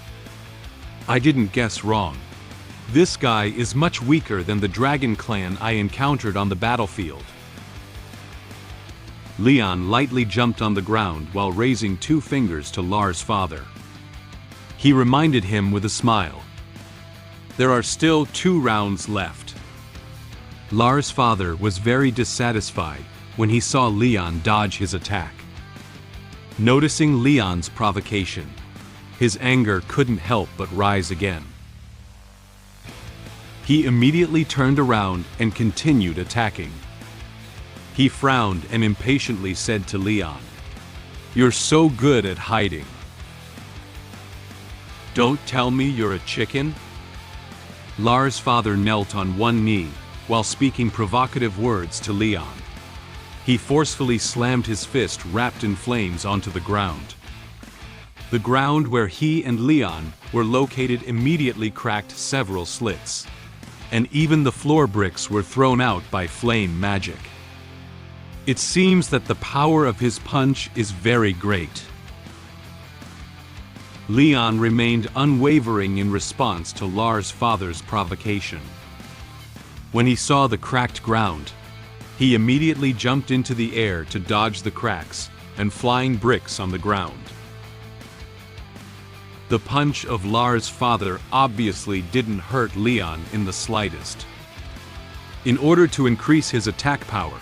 I didn't guess wrong. This guy is much weaker than the dragon clan I encountered on the battlefield. Leon lightly jumped on the ground while raising 2 fingers to Lars' father. He reminded him with a smile. There are still 2 rounds left. Lars' father was very dissatisfied when he saw Leon dodge his attack. Noticing Leon's provocation, his anger couldn't help but rise again. He immediately turned around and continued attacking. He frowned and impatiently said to Leon, "You're so good at hiding. Don't tell me you're a chicken?" Lars' father knelt on one knee while speaking provocative words to Leon. He forcefully slammed his fist wrapped in flames onto the ground. The ground where he and Leon were located immediately cracked several slits, and even the floor bricks were thrown out by flame magic. It seems that the power of his punch is very great. Leon remained unwavering in response to Lars' father's provocation. When he saw the cracked ground, he immediately jumped into the air to dodge the cracks and flying bricks on the ground. The punch of Lars' father obviously didn't hurt Leon in the slightest. In order to increase his attack power,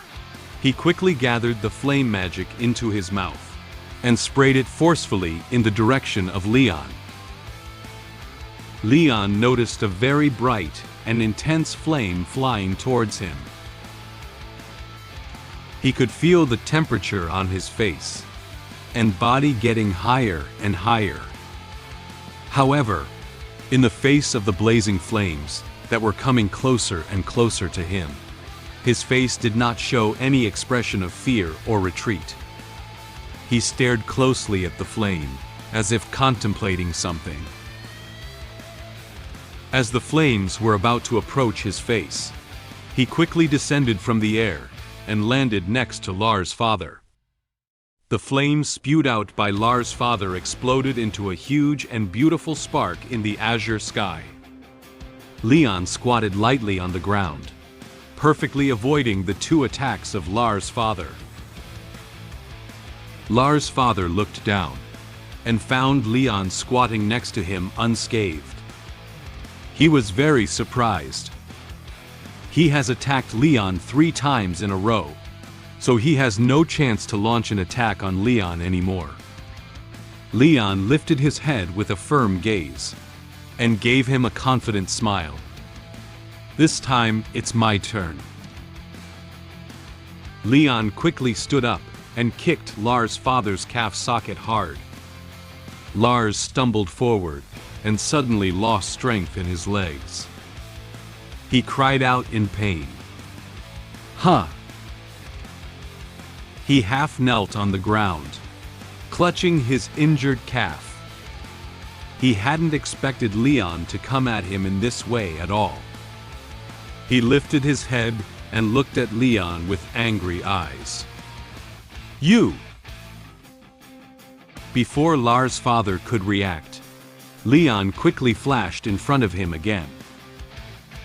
he quickly gathered the flame magic into his mouth and sprayed it forcefully in the direction of Leon. Leon noticed a very bright and intense flame flying towards him. He could feel the temperature on his face and body getting higher and higher. However, in the face of the blazing flames that were coming closer and closer to him, his face did not show any expression of fear or retreat. He stared closely at the flame, as if contemplating something. As the flames were about to approach his face, he quickly descended from the air and landed next to Lars' father. The flames spewed out by Lars' father exploded into a huge and beautiful spark in the azure sky. Leon squatted lightly on the ground, perfectly avoiding the 2 attacks of Lars' father. Lars' father looked down and found Leon squatting next to him unscathed. He was very surprised. He has attacked Leon 3 times in a row, so he has no chance to launch an attack on Leon anymore. Leon lifted his head with a firm gaze and gave him a confident smile. This time, it's my turn. Leon quickly stood up and kicked Lars' father's calf socket hard. Lars stumbled forward and suddenly lost strength in his legs. He cried out in pain. Huh! He half knelt on the ground, clutching his injured calf. He hadn't expected Leon to come at him in this way at all. He lifted his head and looked at Leon with angry eyes. You! Before Lars' father could react, Leon quickly flashed in front of him again.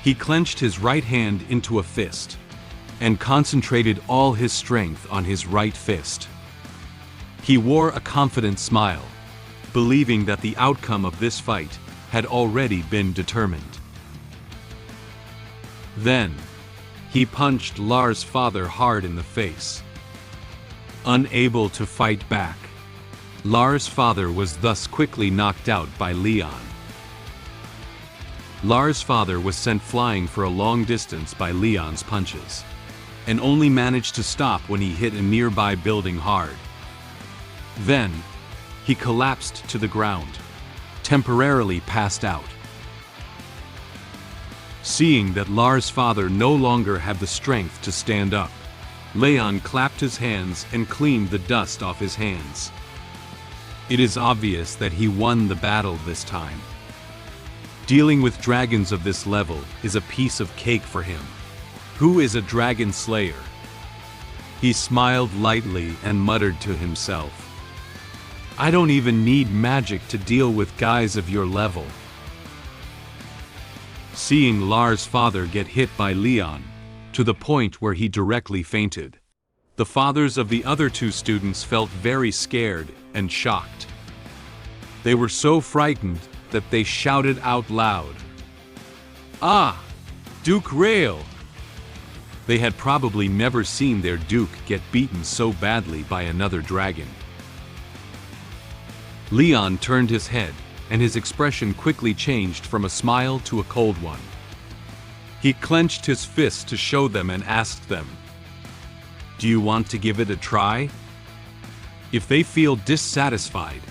He clenched his right hand into a fist and concentrated all his strength on his right fist. He wore a confident smile, believing that the outcome of this fight had already been determined. Then, he punched Lars' father hard in the face. Unable to fight back, Lars' father was thus quickly knocked out by Leon. Lars' father was sent flying for a long distance by Leon's punches, and only managed to stop when he hit a nearby building hard. Then, he collapsed to the ground, temporarily passed out. Seeing that Lars' father no longer had the strength to stand up, Leon clapped his hands and cleaned the dust off his hands. It is obvious that he won the battle this time. Dealing with dragons of this level is a piece of cake for him. Who is a dragon slayer? He smiled lightly and muttered to himself, I don't even need magic to deal with guys of your level. Seeing Lars' father get hit by Leon, to the point where he directly fainted, the fathers of the other two students felt very scared and shocked. They were so frightened that they shouted out loud, "Ah! Duke Rail!" They had probably never seen their Duke get beaten so badly by another dragon. Leon turned his head, and his expression quickly changed from a smile to a cold one. He clenched his fists to show them and asked them, "Do you want to give it a try?" If they feel dissatisfied,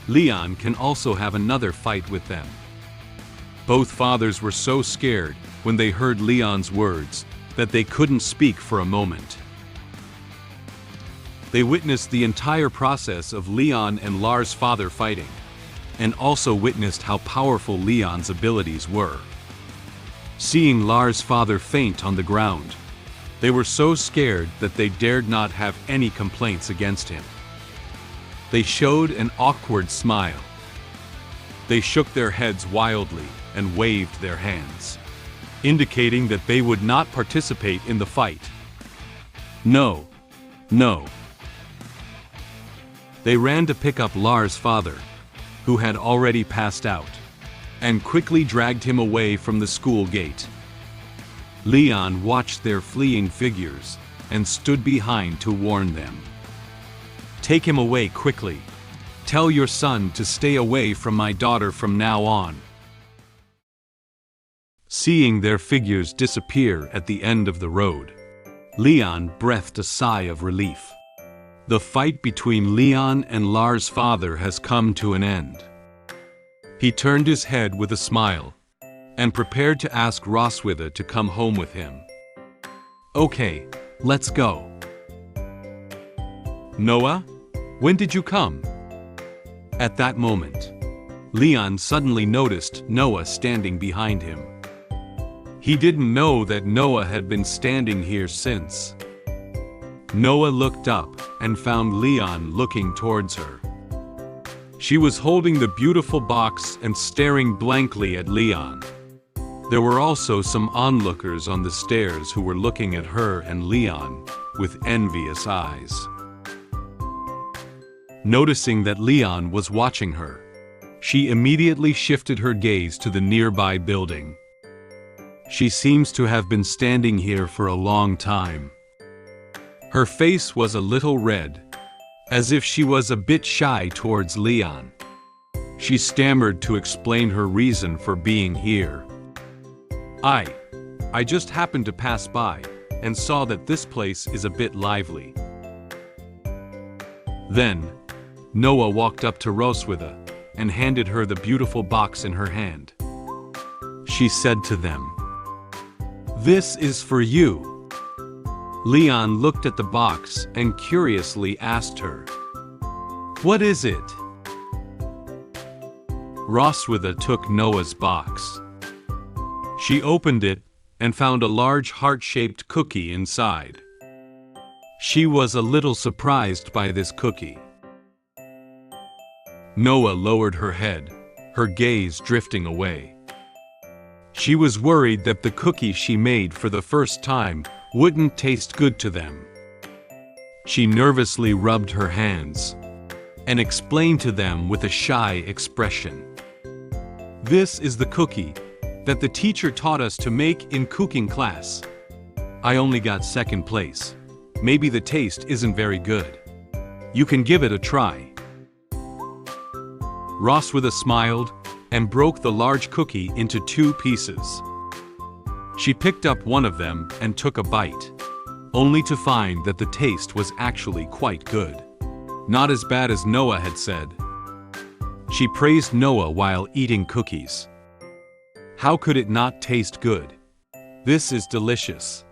Leon can also have another fight with them. Both fathers were so scared when they heard Leon's words that they couldn't speak for a moment. They witnessed the entire process of Leon and Lars' father fighting, and also witnessed how powerful Leon's abilities were. Seeing Lars' father faint on the ground, they were so scared that they dared not have any complaints against him. They showed an awkward smile. They shook their heads wildly and waved their hands, indicating that they would not participate in the fight. No, no. They ran to pick up Lars' father, who had already passed out, and quickly dragged him away from the school gate. Leon watched their fleeing figures and stood behind to warn them. "Take him away quickly. Tell your son to stay away from my daughter from now on." Seeing their figures disappear at the end of the road, Leon breathed a sigh of relief. The fight between Leon and Lars' father has come to an end. He turned his head with a smile and prepared to ask Roswitha to come home with him. "Okay, let's go." "Noah, when did you come?" At that moment, Leon suddenly noticed Noah standing behind him. He didn't know that Noah had been standing here since. Noah looked up and found Leon looking towards her. She was holding the beautiful box and staring blankly at Leon. There were also some onlookers on the stairs who were looking at her and Leon with envious eyes. Noticing that Leon was watching her, she immediately shifted her gaze to the nearby building. She seems to have been standing here for a long time. Her face was a little red, as if she was a bit shy towards Leon. She stammered to explain her reason for being here. I just happened to pass by and saw that this place is a bit lively." Then, Noah walked up to Roswitha and handed her the beautiful box in her hand. She said to them, "This is for you." Leon looked at the box and curiously asked her, "What is it?" Roswitha took Noah's box. She opened it and found a large heart-shaped cookie inside. She was a little surprised by this cookie. Noah lowered her head, her gaze drifting away. She was worried that the cookie she made for the first time wouldn't taste good to them. She nervously rubbed her hands and explained to them with a shy expression, "This is the cookie that the teacher taught us to make in cooking class. I only got second place. Maybe the taste isn't very good. You can give it a try." Roswitha smiled and broke the large cookie into 2 pieces. She picked up one of them and took a bite, only to find that the taste was actually quite good. Not as bad as Noah had said. She praised Noah while eating cookies. How could it not taste good? This is delicious.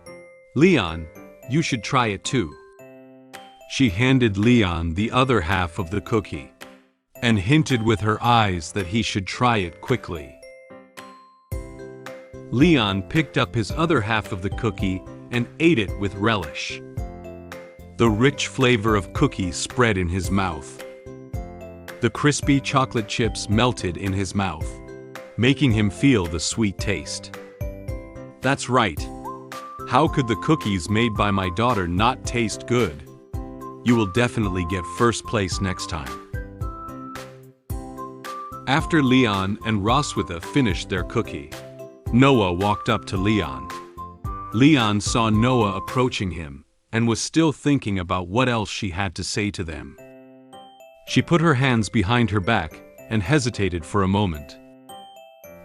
Leon, you should try it too. She handed Leon the other half of the cookie and hinted with her eyes that he should try it quickly. Leon picked up his other half of the cookie and ate it with relish. The rich flavor of cookie spread in his mouth. The crispy chocolate chips melted in his mouth, making him feel the sweet taste. That's right. How could the cookies made by my daughter not taste good? You will definitely get first place next time. After Leon and Roswitha finished their cookie, Noah walked up to Leon. Leon saw Noah approaching him and was still thinking about what else she had to say to them. She put her hands behind her back and hesitated for a moment.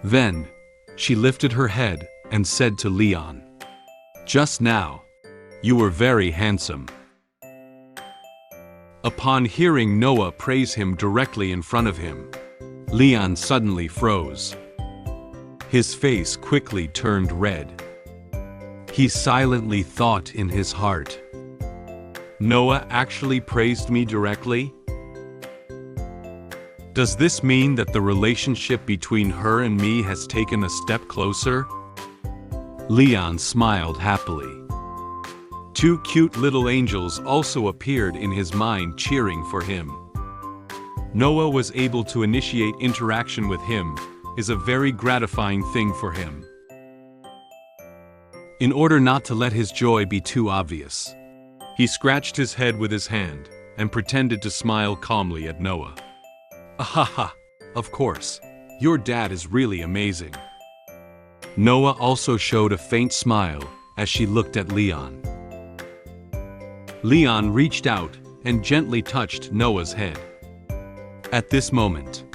Then, she lifted her head and said to Leon, "Just now, you were very handsome." Upon hearing Noah praise him directly in front of him, Leon suddenly froze. His face quickly turned red. He silently thought in his heart, "Noah actually praised me directly? Does this mean that the relationship between her and me has taken a step closer?" Leon smiled happily. Two cute little angels also appeared in his mind cheering for him. Noah was able to initiate interaction with him is a very gratifying thing for him. In order not to let his joy be too obvious, he scratched his head with his hand and pretended to smile calmly at Noah. "Ahaha, of course, your dad is really amazing." Noah also showed a faint smile as she looked at Leon. Leon reached out and gently touched Noah's head. At this moment,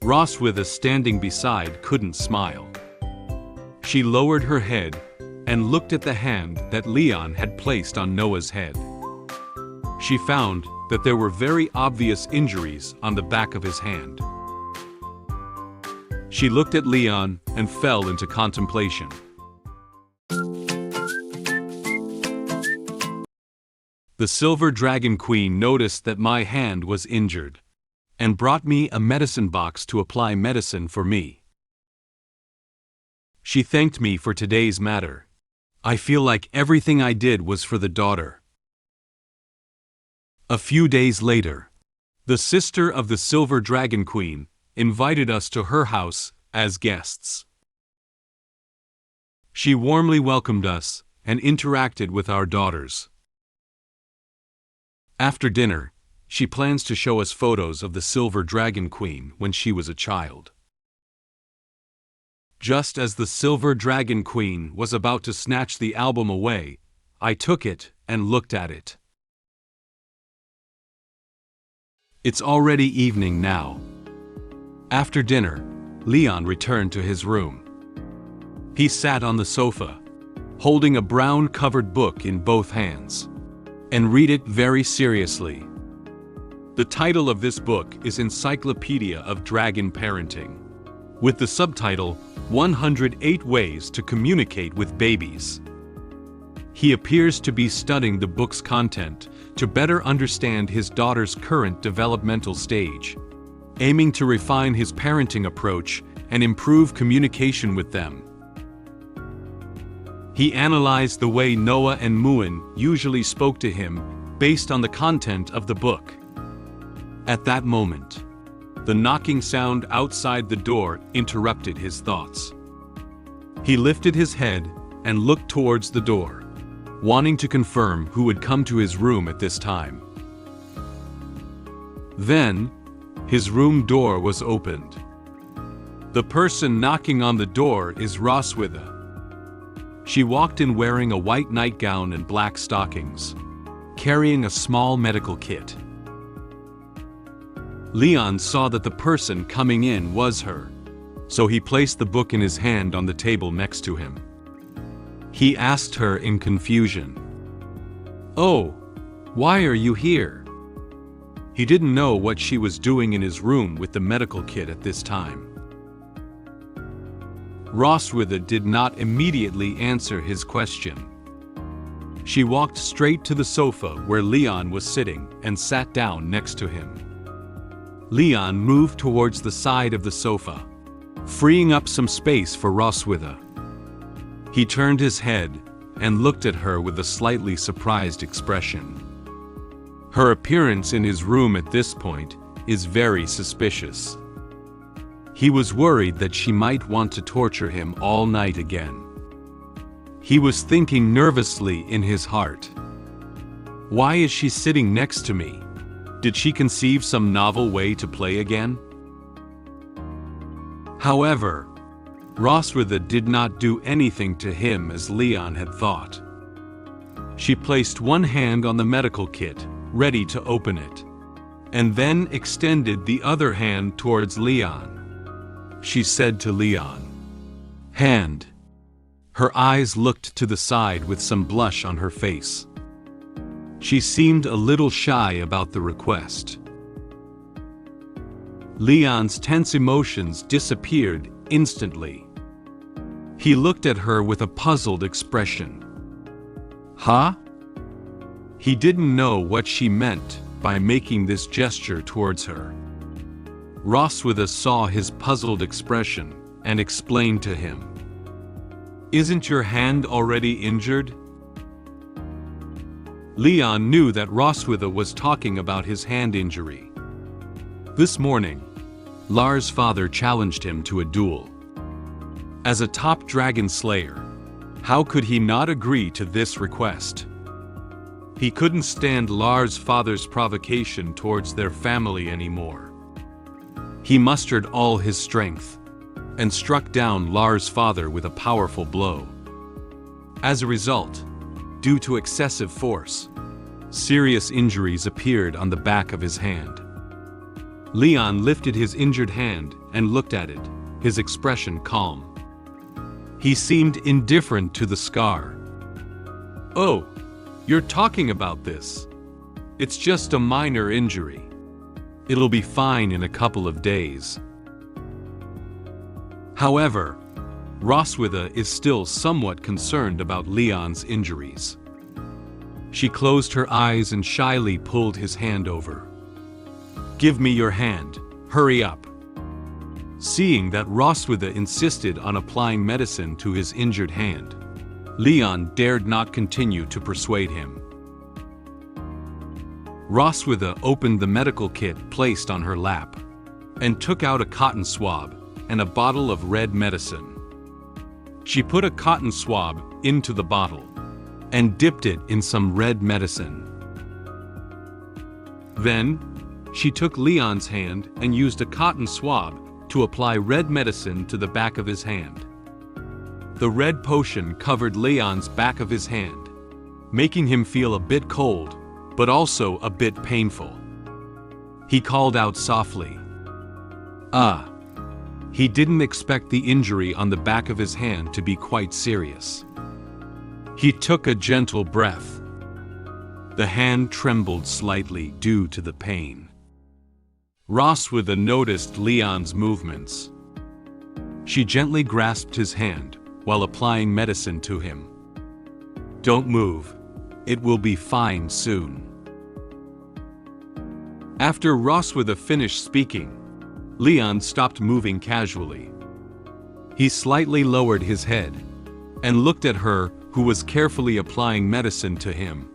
Roswitha standing beside couldn't smile. She lowered her head and looked at the hand that Leon had placed on Noah's head. She found that there were very obvious injuries on the back of his hand. She looked at Leon and fell into contemplation. The Silver Dragon Queen noticed that my hand was injured and brought me a medicine box to apply medicine for me. She thanked me for today's matter. I feel like everything I did was for the daughter. A few days later, the sister of the Silver Dragon Queen invited us to her house as guests. She warmly welcomed us and interacted with our daughters. After dinner, she plans to show us photos of the Silver Dragon Queen when she was a child. Just as the Silver Dragon Queen was about to snatch the album away, I took it and looked at it. It's already evening now. After dinner, Leon returned to his room. He sat on the sofa, holding a brown-covered book in both hands, and read it very seriously. The title of this book is Encyclopedia of Dragon Parenting, with the subtitle 108 Ways to Communicate with Babies. He appears to be studying the book's content to better understand his daughter's current developmental stage, aiming to refine his parenting approach and improve communication with them. He analyzed the way Noah and Muen usually spoke to him based on the content of the book. At that moment, the knocking sound outside the door interrupted his thoughts. He lifted his head and looked towards the door, wanting to confirm who would come to his room at this time. Then, his room door was opened. The person knocking on the door is Roswitha. She walked in wearing a white nightgown and black stockings, carrying a small medical kit. Leon saw that the person coming in was her, so he placed the book in his hand on the table next to him. He asked her in confusion, "Oh, why are you here?" He didn't know what she was doing in his room with the medical kit at this time. Roswitha did not immediately answer his question. She walked straight to the sofa where Leon was sitting and sat down next to him. Leon moved towards the side of the sofa, freeing up some space for Roswitha. He turned his head and looked at her with a slightly surprised expression. Her appearance in his room at this point is very suspicious. He was worried that she might want to torture him all night again. He was thinking nervously in his heart. Why is she sitting next to me? Did she conceive some novel way to play again? However, Roswitha did not do anything to him as Leon had thought. She placed one hand on the medical kit, ready to open it, and then extended the other hand towards Leon. She said to Leon, "Hand." Her eyes looked to the side with some blush on her face. She seemed a little shy about the request. Leon's tense emotions disappeared instantly. He looked at her with a puzzled expression. Huh? He didn't know what she meant by making this gesture towards her. Roswitha saw his puzzled expression and explained to him, "Isn't your hand already injured?" Leon knew that Roswitha was talking about his hand injury. This morning, Lars' father challenged him to a duel. As a top dragon slayer, how could he not agree to this request? He couldn't stand Lars' father's provocation towards their family anymore. He mustered all his strength and struck down Lars' father with a powerful blow. As a result, due to excessive force, serious injuries appeared on the back of his hand. Leon lifted his injured hand and looked at it, his expression calm. He seemed indifferent to the scar. "Oh, you're talking about this. It's just a minor injury. It'll be fine in a couple of days." However, Roswitha is still somewhat concerned about Leon's injuries. She closed her eyes and shyly pulled his hand over. "Give me your hand, hurry up." Seeing that Roswitha insisted on applying medicine to his injured hand, Leon dared not continue to persuade him. Roswitha opened the medical kit placed on her lap and took out a cotton swab and a bottle of red medicine. She put a cotton swab into the bottle and dipped it in some red medicine. Then, she took Leon's hand and used a cotton swab to apply red medicine to the back of his hand. The red potion covered Leon's back of his hand, making him feel a bit cold, but also a bit painful. He called out softly, "Ah." He didn't expect the injury on the back of his hand to be quite serious. He took a gentle breath. The hand trembled slightly due to the pain. Roswitha noticed Leon's movements. She gently grasped his hand while applying medicine to him. "Don't move. It will be fine soon." After Roswitha finished speaking, Leon stopped moving casually. He slightly lowered his head and looked at her, who was carefully applying medicine to him.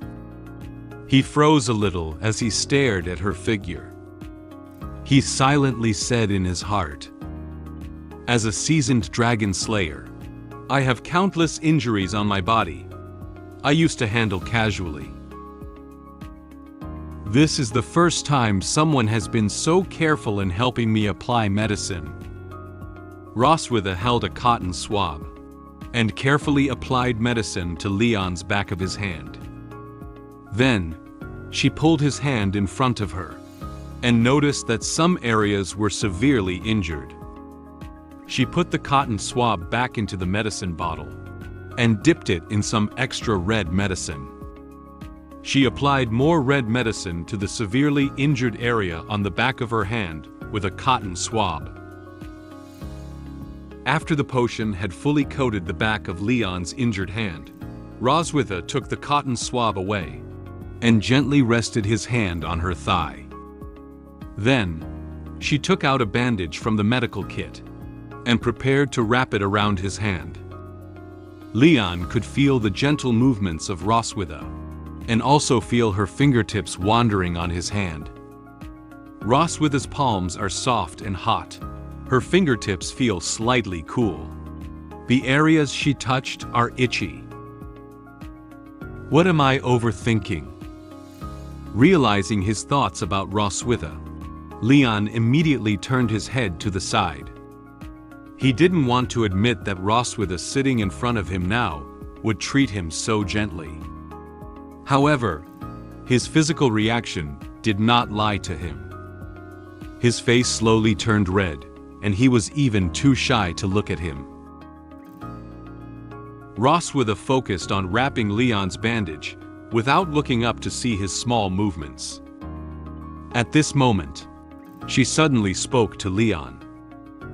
He froze a little as he stared at her figure. He silently said in his heart, "As a seasoned dragon slayer, I have countless injuries on my body. I used to handle casually. This is the first time someone has been so careful in helping me apply medicine." Roswitha held a cotton swab and carefully applied medicine to Leon's back of his hand. Then, she pulled his hand in front of her and noticed that some areas were severely injured. She put the cotton swab back into the medicine bottle and dipped it in some extra red medicine. She applied more red medicine to the severely injured area on the back of her hand with a cotton swab. After the potion had fully coated the back of Leon's injured hand, Roswitha took the cotton swab away and gently rested his hand on her thigh. Then, she took out a bandage from the medical kit and prepared to wrap it around his hand. Leon could feel the gentle movements of Roswitha and also feel her fingertips wandering on his hand. Roswitha's palms are soft and hot. Her fingertips feel slightly cool. The areas she touched are itchy. What am I overthinking? Realizing his thoughts about Roswitha, Leon immediately turned his head to the side. He didn't want to admit that Roswitha sitting in front of him now would treat him so gently. However, his physical reaction did not lie to him. His face slowly turned red, and he was even too shy to look at him. Roswitha focused on wrapping Leon's bandage without looking up to see his small movements. At this moment, she suddenly spoke to Leon.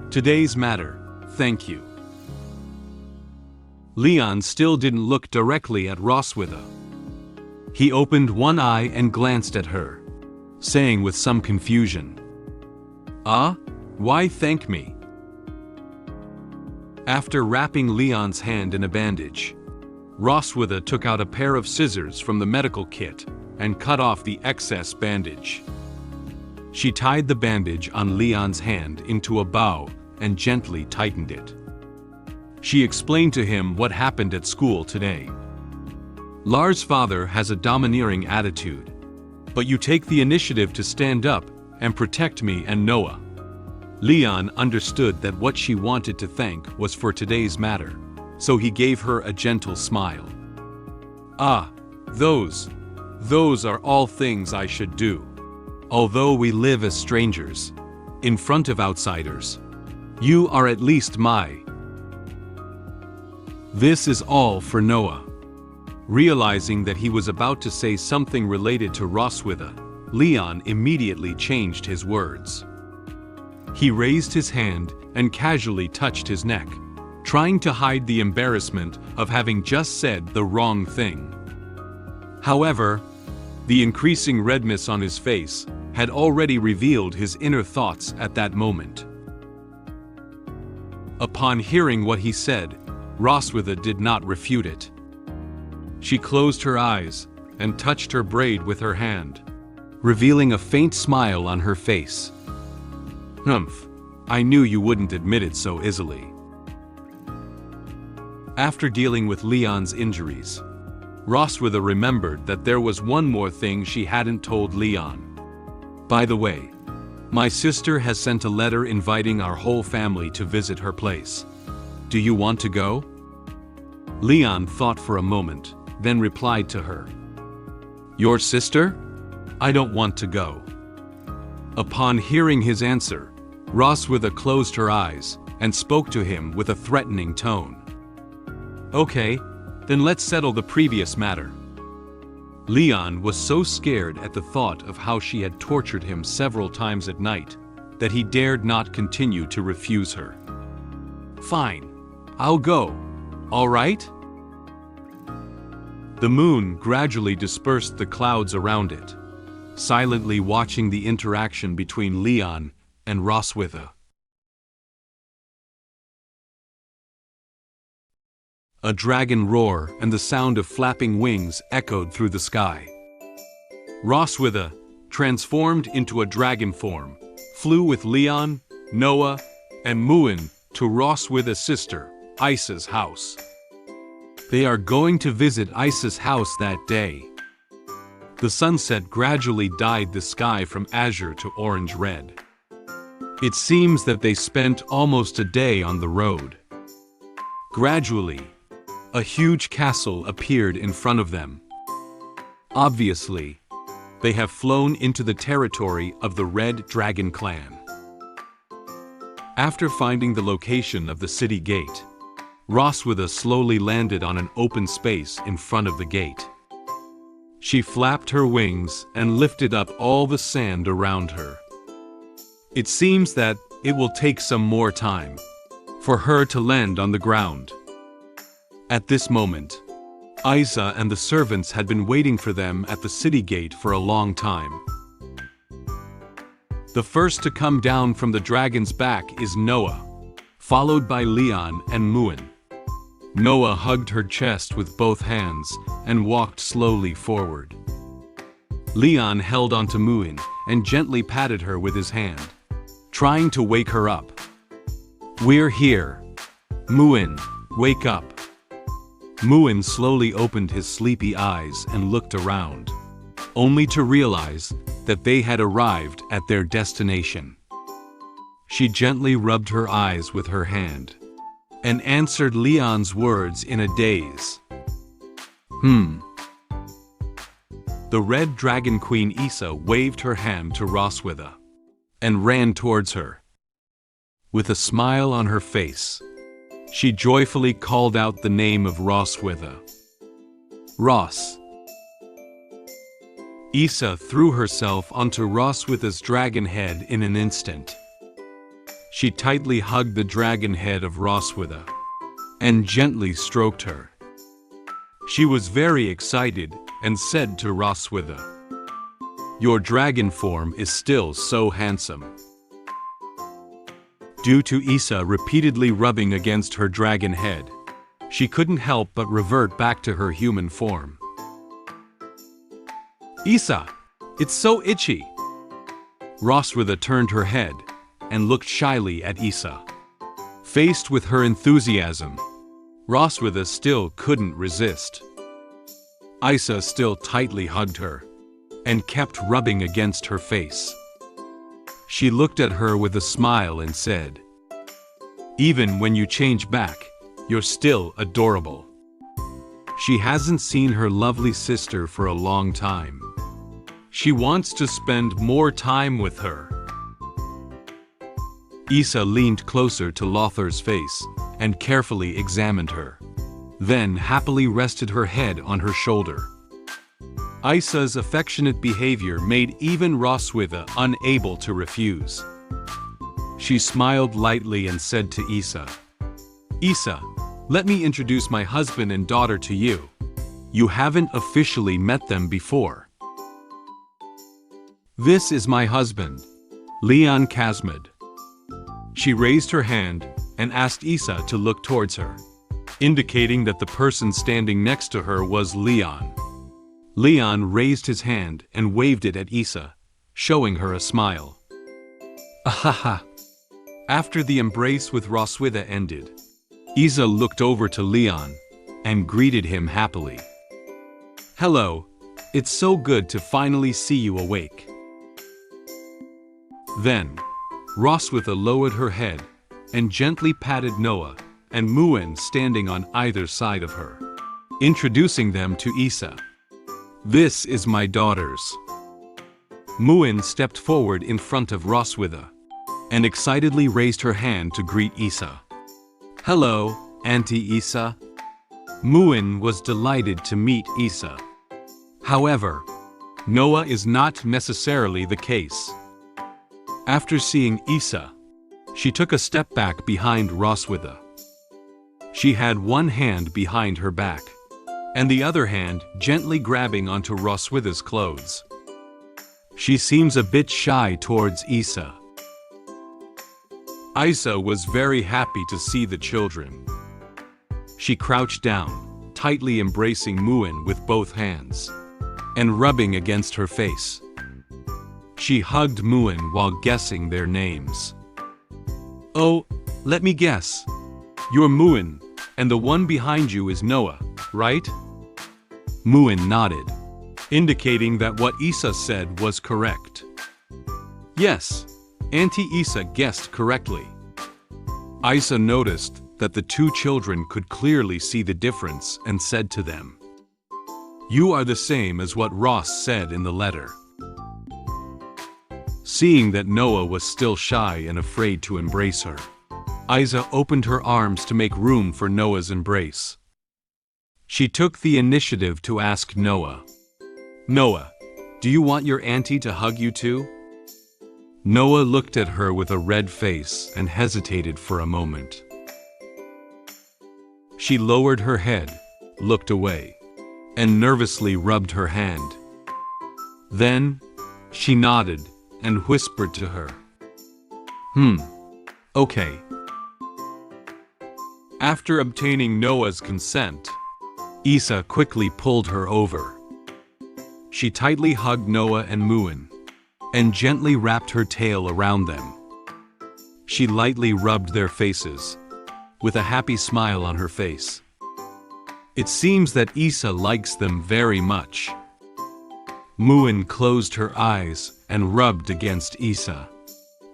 "Today's matter, thank you." Leon still didn't look directly at Roswitha. He opened one eye and glanced at her, saying with some confusion, Why thank me?" After wrapping Leon's hand in a bandage, Roswitha took out a pair of scissors from the medical kit and cut off the excess bandage. She tied the bandage on Leon's hand into a bow and gently tightened it. She explained to him what happened at school today. "Lars' father has a domineering attitude, but you take the initiative to stand up and protect me and Noah." Leon understood that what she wanted to thank was for today's matter, so he gave her a gentle smile. Those are all things I should do. Although we live as strangers, in front of outsiders, you are at least my." This is all for Noah. Realizing that he was about to say something related to Roswitha, Leon immediately changed his words. He raised his hand and casually touched his neck, trying to hide the embarrassment of having just said the wrong thing. However, the increasing redness on his face had already revealed his inner thoughts at that moment. Upon hearing what he said, Roswitha did not refute it. She closed her eyes and touched her braid with her hand, revealing a faint smile on her face. I knew you wouldn't admit it so easily." After dealing with Leon's injuries, Roswitha remembered that there was one more thing she hadn't told Leon. "By the way, my sister has sent a letter inviting our whole family to visit her place. Do you want to go?" Leon thought for a moment, then replied to her, "Your sister? I don't want to go." Upon hearing his answer, Roswitha closed her eyes and spoke to him with a threatening tone. "Okay, then let's settle the previous matter." Leon was so scared at the thought of how she had tortured him several times at night that he dared not continue to refuse her. "Fine, I'll go, all right?" The moon gradually dispersed the clouds around it, silently watching the interaction between Leon and Roswitha. A dragon roar and the sound of flapping wings echoed through the sky. Roswitha, transformed into a dragon form, flew with Leon, Noah, and Muen to Roswitha's sister, Issa's house. They are going to visit Issa's house that day. The sunset gradually dyed the sky from azure to orange-red. It seems that they spent almost a day on the road. Gradually, a huge castle appeared in front of them. Obviously, they have flown into the territory of the Red Dragon clan. After finding the location of the city gate, Roswitha slowly landed on an open space in front of the gate. She flapped her wings and lifted up all the sand around her. It seems that it will take some more time, for her to land on the ground. At this moment, Issa and the servants had been waiting for them at the city gate for a long time. The first to come down from the dragon's back is Noah, followed by Leon and Muen. Noah hugged her chest with both hands and walked slowly forward. Leon held onto Muen and gently patted her with his hand, trying to wake her up. "We're here. Muen, wake up." Muen slowly opened his sleepy eyes and looked around, only to realize that they had arrived at their destination. She gently rubbed her eyes with her hand and answered Leon's words in a daze. The Red Dragon Queen Issa waved her hand to Roswitha and ran towards her. With a smile on her face, she joyfully called out the name of Roswitha. "Ros." Issa threw herself onto Roswitha's dragon head in an instant. She tightly hugged the dragon head of Roswitha and gently stroked her. She was very excited and said to Roswitha, "Your dragon form is still so handsome." Due to Issa repeatedly rubbing against her dragon head, she couldn't help but revert back to her human form. "Issa, it's so itchy." Roswitha turned her head and looked shyly at Issa. Faced with her enthusiasm, Roswitha still couldn't resist. Issa still tightly hugged her and kept rubbing against her face. She looked at her with a smile and said, "Even when you change back, you're still adorable." She hasn't seen her lovely sister for a long time. She wants to spend more time with her. Issa leaned closer to Lothar's face and carefully examined her, then happily rested her head on her shoulder. Issa's affectionate behavior made even Roswitha unable to refuse. She smiled lightly and said to Issa, "Issa, let me introduce my husband and daughter to you. You haven't officially met them before. This is my husband, Leon Kazmid." She raised her hand and asked Issa to look towards her, indicating that the person standing next to her was Leon. Leon raised his hand and waved it at Issa, showing her a smile. Ahaha! After the embrace with Roswitha ended, Issa looked over to Leon and greeted him happily. "Hello, it's so good to finally see you awake." Then, Roswitha lowered her head and gently patted Noah and Muen standing on either side of her, introducing them to Issa. "This is my daughters." Muen stepped forward in front of Roswitha and excitedly raised her hand to greet Issa. "Hello, Auntie Issa." Muen was delighted to meet Issa. However, Noah is not necessarily the case. After seeing Issa, she took a step back behind Roswitha. She had one hand behind her back, and the other hand gently grabbing onto Roswitha's clothes. She seems a bit shy towards Issa. Issa was very happy to see the children. She crouched down, tightly embracing Muen with both hands, and rubbing against her face. She hugged Muen while guessing their names. "Oh, let me guess. You're Muen, and the one behind you is Noah, right?" Muen nodded, indicating that what Issa said was correct. "Yes, Auntie Issa guessed correctly." Issa noticed that the two children could clearly see the difference and said to them, "You are the same as what Ross said in the letter." Seeing that Noah was still shy and afraid to embrace her, Issa opened her arms to make room for Noah's embrace. She took the initiative to ask Noah, "Noah, do you want your auntie to hug you too?" Noah looked at her with a red face and hesitated for a moment. She lowered her head, looked away, and nervously rubbed her hand. Then, she nodded and whispered to her. Okay. After obtaining Noah's consent, Issa quickly pulled her over. She tightly hugged Noah and Muen, and gently wrapped her tail around them. She lightly rubbed their faces, with a happy smile on her face. It seems that Issa likes them very much. Muen closed her eyes and rubbed against Issa,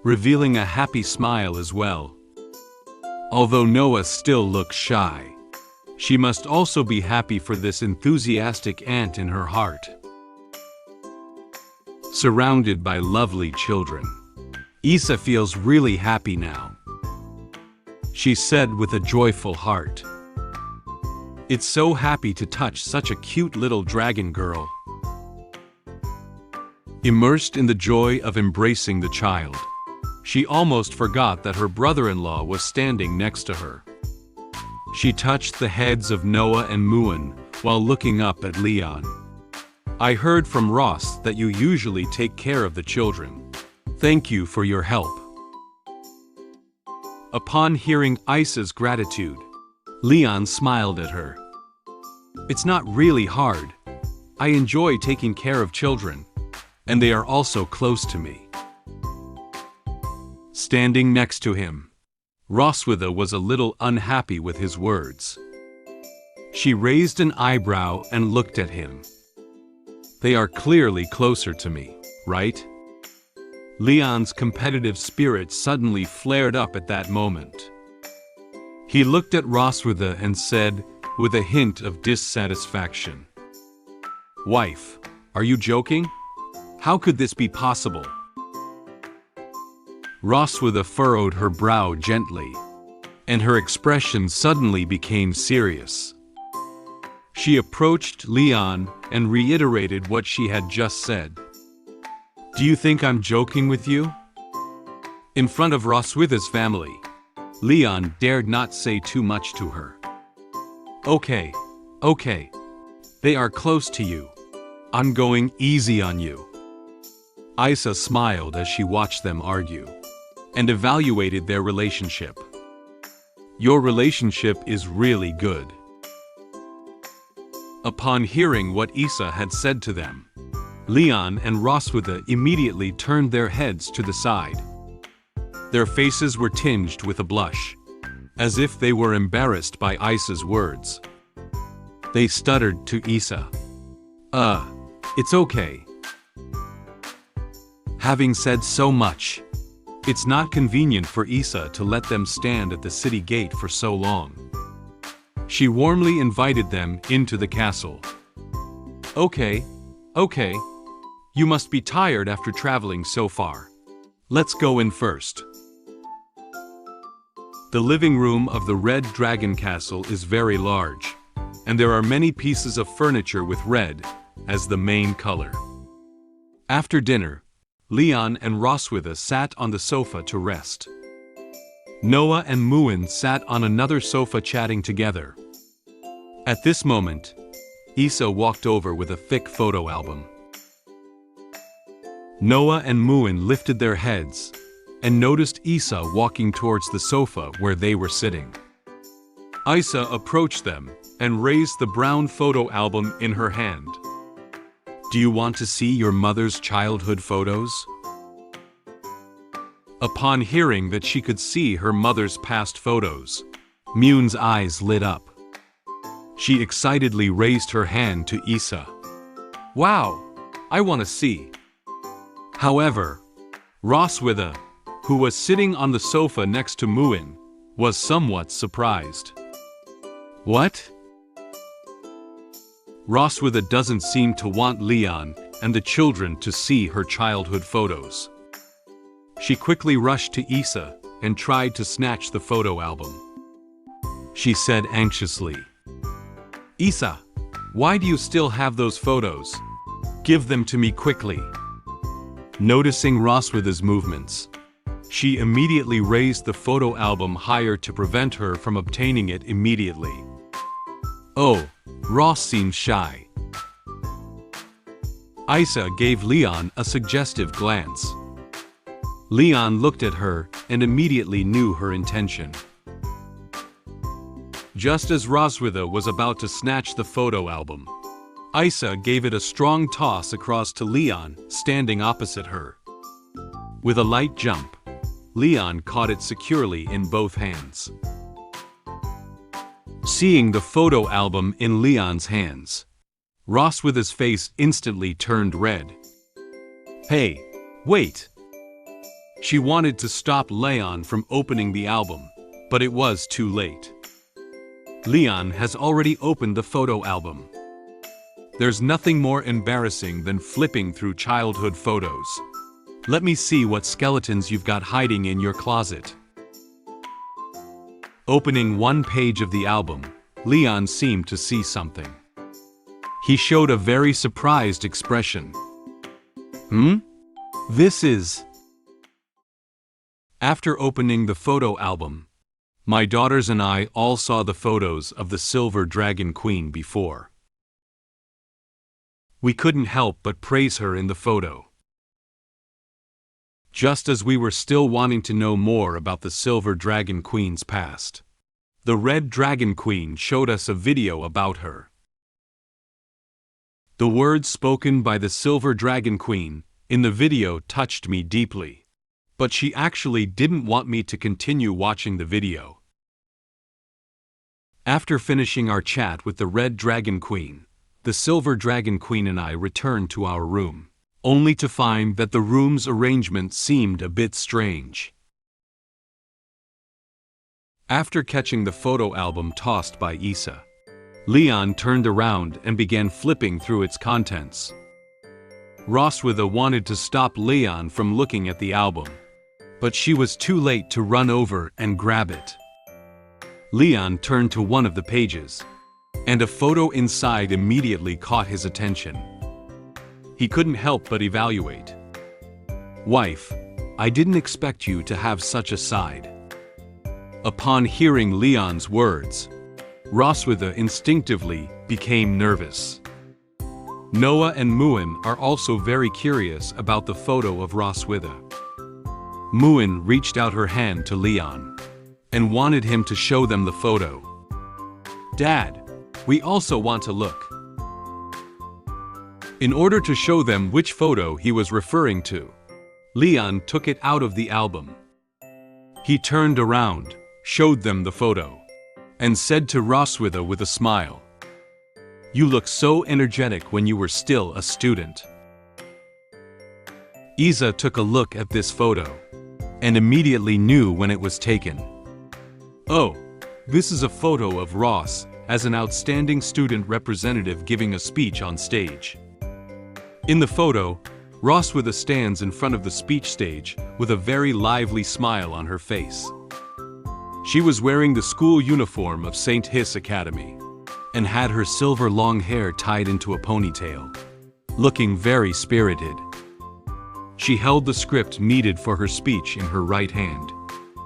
revealing a happy smile as well. Although Noah still looks shy, she must also be happy for this enthusiastic aunt in her heart. Surrounded by lovely children, Issa feels really happy now. She said with a joyful heart, "It's so happy to touch such a cute little dragon girl." Immersed in the joy of embracing the child, she almost forgot that her brother-in-law was standing next to her. She touched the heads of Noah and Muen while looking up at Leon. "I heard from Ross that you usually take care of the children. Thank you for your help." Upon hearing Issa's gratitude, Leon smiled at her. "It's not really hard. I enjoy taking care of children, and they are also close to me." Standing next to him, Roswitha was a little unhappy with his words. She raised an eyebrow and looked at him. "They are clearly closer to me, right?" Leon's competitive spirit suddenly flared up at that moment. He looked at Roswitha and said, with a hint of dissatisfaction, "Wife, are you joking? How could this be possible?" Roswitha furrowed her brow gently, and her expression suddenly became serious. She approached Leon and reiterated what she had just said. "Do you think I'm joking with you?" In front of Roswitha's family, Leon dared not say too much to her. Okay. They are close to you. I'm going easy on you." Issa smiled as she watched them argue, and evaluated their relationship. "Your relationship is really good." Upon hearing what Issa had said to them, Leon and Roswitha immediately turned their heads to the side. Their faces were tinged with a blush, as if they were embarrassed by Issa's words. They stuttered to Issa, It's okay." Having said so much, it's not convenient for Issa to let them stand at the city gate for so long. She warmly invited them into the castle. Okay. You must be tired after traveling so far. Let's go in first." The living room of the Red Dragon Castle is very large, and there are many pieces of furniture with red as the main color. After dinner, Leon and Roswitha sat on the sofa to rest. Noah and Muen sat on another sofa chatting together. At this moment, Issa walked over with a thick photo album. Noah and Muen lifted their heads and noticed Issa walking towards the sofa where they were sitting. Issa approached them and raised the brown photo album in her hand. "Do you want to see your mother's childhood photos?" Upon hearing that she could see her mother's past photos, Muen's eyes lit up. She excitedly raised her hand to Issa. "Wow, I want to see." However, Roswitha, who was sitting on the sofa next to Muen, was somewhat surprised. "What?" Roswitha doesn't seem to want Leon and the children to see her childhood photos. She quickly rushed to Issa and tried to snatch the photo album. She said anxiously, "Issa, why do you still have those photos? Give them to me quickly." Noticing Roswitha's movements, she immediately raised the photo album higher to prevent her from obtaining it immediately. Oh, Ross seems shy. Issa gave Leon a suggestive glance. Leon looked at her and immediately knew her intention. Just as Roswitha was about to snatch the photo album, Issa gave it a strong toss across to Leon, standing opposite her. With a light jump, Leon caught it securely in both hands. Seeing the photo album in Leon's hands, Roswitha's face instantly turned red. Hey, wait! She wanted to stop Leon from opening the album, but it was too late. Leon has already opened the photo album. There's nothing more embarrassing than flipping through childhood photos. Let me see what skeletons you've got hiding in your closet. Opening one page of the album, Leon seemed to see something. He showed a very surprised expression. This is... After opening the photo album, my daughters and I all saw the photos of the Silver Dragon Queen before. We couldn't help but praise her in the photo. Just as we were still wanting to know more about the Silver Dragon Queen's past, the Red Dragon Queen showed us a video about her. The words spoken by the Silver Dragon Queen in the video touched me deeply, but she actually didn't want me to continue watching the video. After finishing our chat with the Red Dragon Queen, the Silver Dragon Queen and I returned to our room, only to find that the room's arrangement seemed a bit strange. After catching the photo album tossed by Issa, Leon turned around and began flipping through its contents. Roswitha wanted to stop Leon from looking at the album, but she was too late to run over and grab it. Leon turned to one of the pages, and a photo inside immediately caught his attention. He couldn't help but evaluate. Wife, I didn't expect you to have such a side. Upon hearing Leon's words, Roswitha instinctively became nervous. Noah and Muen are also very curious about the photo of Roswitha. Muen reached out her hand to Leon and wanted him to show them the photo. Dad, we also want to look. In order to show them which photo he was referring to, Leon took it out of the album. He turned around, showed them the photo, and said to Roswitha with a smile, "You look so energetic when you were still a student." Issa took a look at this photo, and immediately knew when it was taken. Oh, this is a photo of Ross as an outstanding student representative giving a speech on stage. In the photo, Roswitha stands in front of the speech stage with a very lively smile on her face. She was wearing the school uniform of St. Hiss Academy, and had her silver long hair tied into a ponytail, looking very spirited. She held the script needed for her speech in her right hand,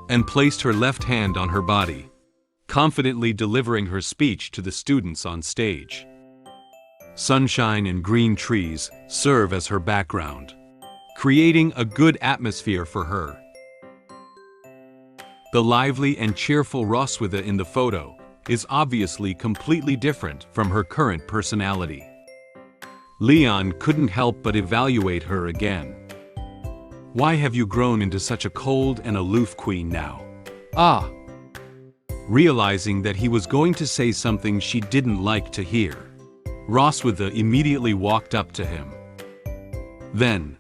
and placed her left hand on her body, confidently delivering her speech to the students on stage. Sunshine and green trees serve as her background, creating a good atmosphere for her. The lively and cheerful Roswitha in the photo is obviously completely different from her current personality. Leon couldn't help but evaluate her again. Why have you grown into such a cold and aloof queen now? Ah! Realizing that he was going to say something she didn't like to hear, Roswitha immediately walked up to him. Then,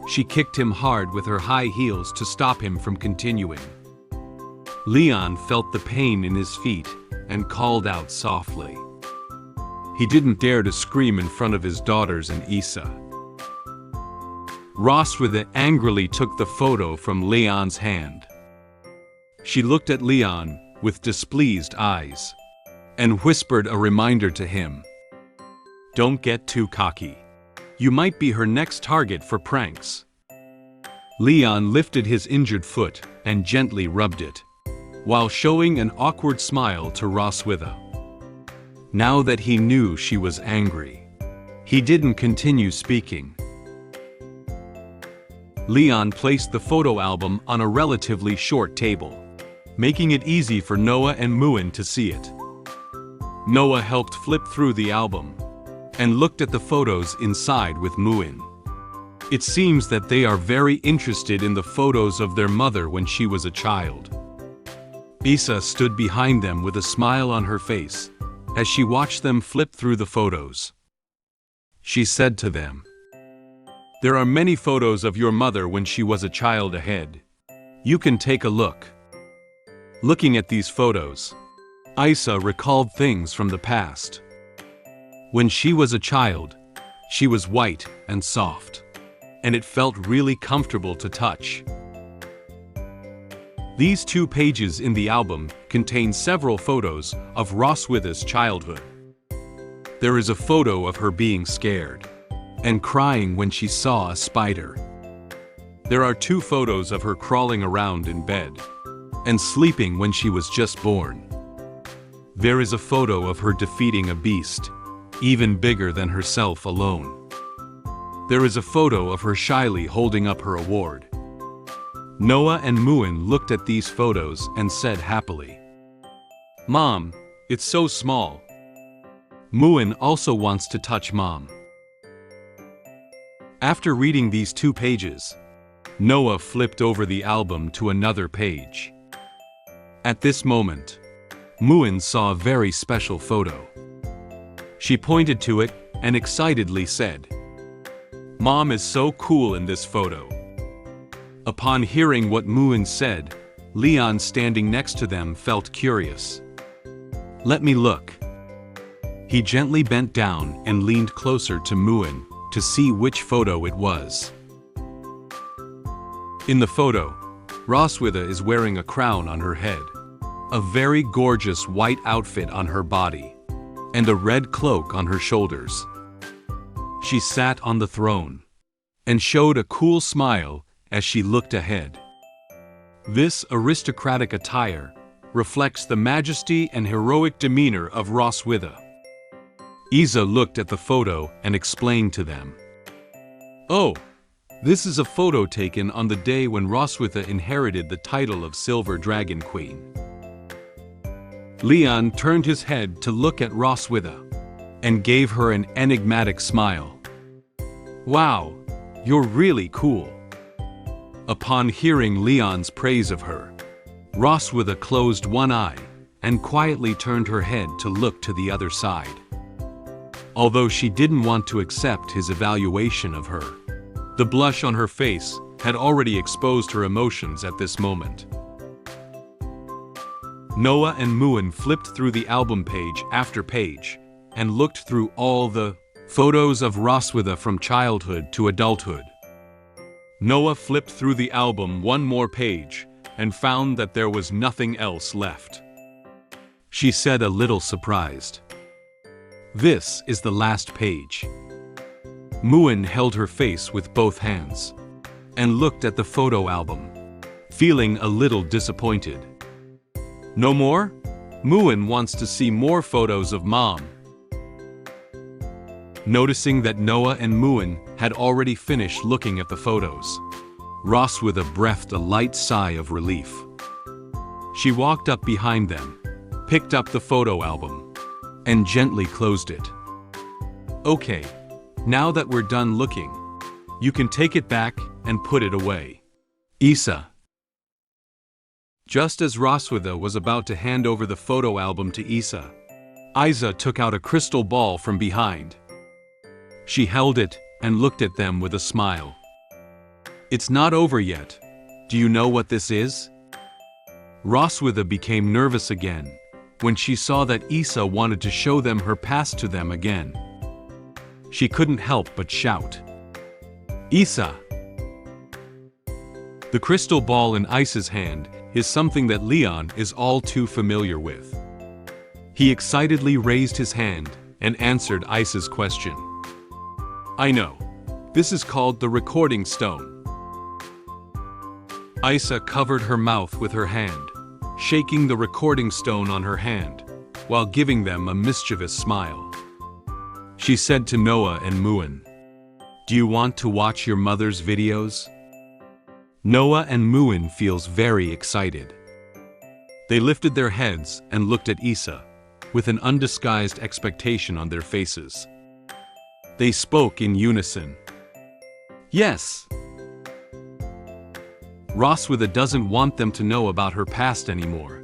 she kicked him hard with her high heels to stop him from continuing. Leon felt the pain in his feet and called out softly. He didn't dare to scream in front of his daughters and Issa. Roswitha angrily took the photo from Leon's hand. She looked at Leon with displeased eyes and whispered a reminder to him. Don't get too cocky. You might be her next target for pranks. Leon lifted his injured foot and gently rubbed it, while showing an awkward smile to Roswitha. now that he knew she was angry. He didn't continue speaking. Leon placed the photo album on a relatively short table, making it easy for Noah and Muen to see it. Noah helped flip through the album and looked at the photos inside with Muen. It seems that they are very interested in the photos of their mother when she was a child. Issa stood behind them with a smile on her face as she watched them flip through the photos. She said to them, "There are many photos of your mother when she was a child ahead. You can take a look." Looking at these photos, Issa recalled things from the past. When she was a child, she was white and soft, and it felt really comfortable to touch. These 2 pages in the album contain several photos of Roswitha's childhood. There is a photo of her being scared and crying when she saw a spider. There are 2 photos of her crawling around in bed and sleeping when she was just born. There is a photo of her defeating a beast, even bigger than herself alone. There is a photo of her shyly holding up her award. Noah and Muen looked at these photos and said happily, "Mom, it's so small." Muen also wants to touch Mom. After reading these 2 pages, Noah flipped over the album to another page. At this moment, Muen saw a very special photo. She pointed to it and excitedly said, "Mom is so cool in this photo." Upon hearing what Muen said, Leon standing next to them felt curious. "Let me look." He gently bent down and leaned closer to Muen to see which photo it was. In the photo, Roswitha is wearing a crown on her head, a very gorgeous white outfit on her body, and a red cloak on her shoulders. She sat on the throne and showed a cool smile as she looked ahead. This aristocratic attire reflects the majesty and heroic demeanor of Roswitha. Issa looked at the photo and explained to them, "Oh, this is a photo taken on the day when Roswitha inherited the title of Silver Dragon Queen." Leon turned his head to look at Roswitha and gave her an enigmatic smile. "Wow, you're really cool." Upon hearing Leon's praise of her, Roswitha closed one eye and quietly turned her head to look to the other side. Although she didn't want to accept his evaluation of her, the blush on her face had already exposed her emotions at this moment. Noah and Muen flipped through the album page after page and looked through all the photos of Roswitha from childhood to adulthood. Noah flipped through the album one more page and found that there was nothing else left. She said, a little surprised, "This is the last page." Muen held her face with both hands and looked at the photo album, feeling a little disappointed. "No more? Muen wants to see more photos of Mom." Noticing that Noah and Muen had already finished looking at the photos, Roswitha breathed a light sigh of relief. She walked up behind them, picked up the photo album, and gently closed it. "Okay, now that we're done looking, you can take it back and put it away." Issa. Just as Roswitha was about to hand over the photo album to Issa, Issa took out a crystal ball from behind. She held it and looked at them with a smile. "It's not over yet. Do you know what this is?" Roswitha became nervous again when she saw that Issa wanted to show them her past to them again. She couldn't help but shout, "Issa!" The crystal ball in Issa's hand is something that Leon is all too familiar with. He excitedly raised his hand and answered Issa's question. "I know. This is called the recording stone." Issa covered her mouth with her hand, shaking the recording stone on her hand, while giving them a mischievous smile. She said to Noah and Muen, "Do you want to watch your mother's videos?" Noah and Muen feels very excited. They lifted their heads and looked at Issa, with an undisguised expectation on their faces. They spoke in unison. "Yes." Roswitha doesn't want them to know about her past anymore.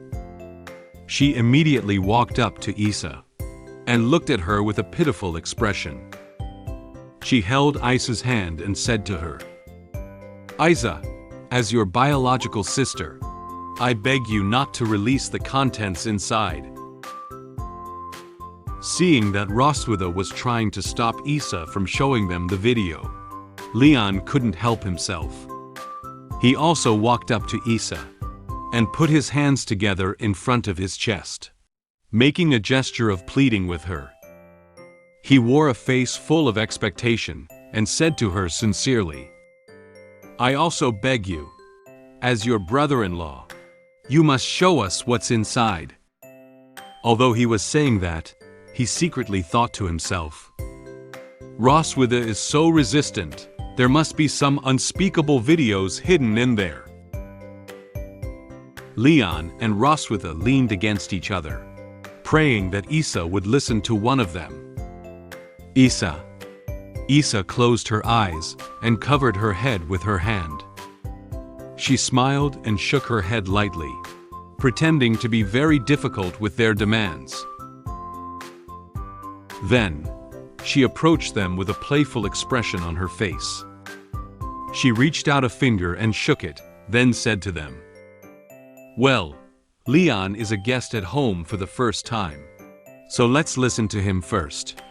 She immediately walked up to Issa and looked at her with a pitiful expression. She held Issa's hand and said to her, "Issa, as your biological sister, I beg you not to release the contents inside." Seeing that Roswitha was trying to stop Issa from showing them the video, Leon couldn't help himself. He also walked up to Issa and put his hands together in front of his chest, making a gesture of pleading with her. He wore a face full of expectation and said to her sincerely, "I also beg you, as your brother-in-law, you must show us what's inside." Although he was saying that, he secretly thought to himself, "Roswitha is so resistant, there must be some unspeakable videos hidden in there." Leon and Roswitha leaned against each other, praying that Issa would listen to one of them. "Issa." Issa closed her eyes and covered her head with her hand. She smiled and shook her head lightly, pretending to be very difficult with their demands. Then, she approached them with a playful expression on her face. She reached out a finger and shook it, then said to them, "Well, Leon is a guest at home for the first time, so let's listen to him first.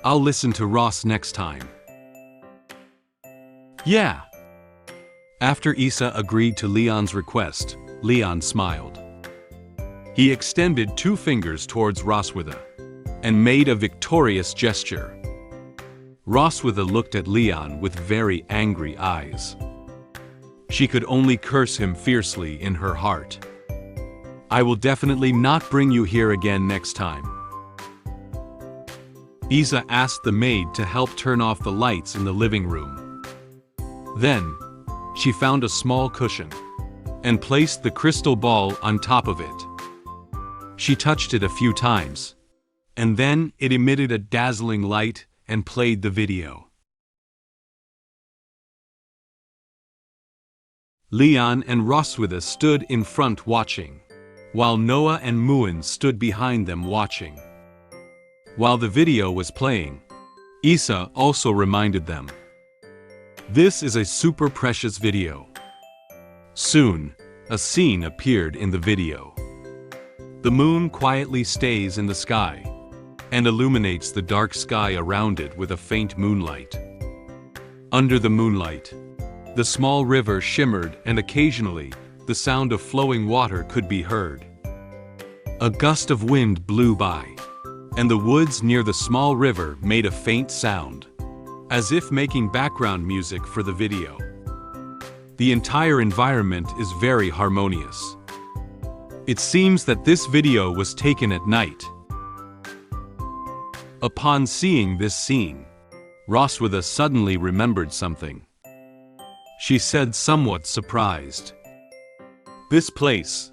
I'll listen to Ross next time." "Yeah." After Issa agreed to Leon's request, Leon smiled. He extended 2 fingers towards Roswitha and made a victorious gesture. Roswitha looked at Leon with very angry eyes. She could only curse him fiercely in her heart. "I will definitely not bring you here again next time." Issa asked the maid to help turn off the lights in the living room. Then, she found a small cushion and placed the crystal ball on top of it. She touched it a few times, and then it emitted a dazzling light and played the video. Leon and Roswitha stood in front watching, while Noah and Muen stood behind them watching. While the video was playing, Issa also reminded them, "This is a super precious video." Soon, a scene appeared in the video. The moon quietly stays in the sky and illuminates the dark sky around it with a faint moonlight. Under the moonlight, the small river shimmered, and occasionally, the sound of flowing water could be heard. A gust of wind blew by, and the woods near the small river made a faint sound, as if making background music for the video. The entire environment is very harmonious. It seems that this video was taken at night. Upon seeing this scene, Roswitha suddenly remembered something. She said, somewhat surprised, "This place."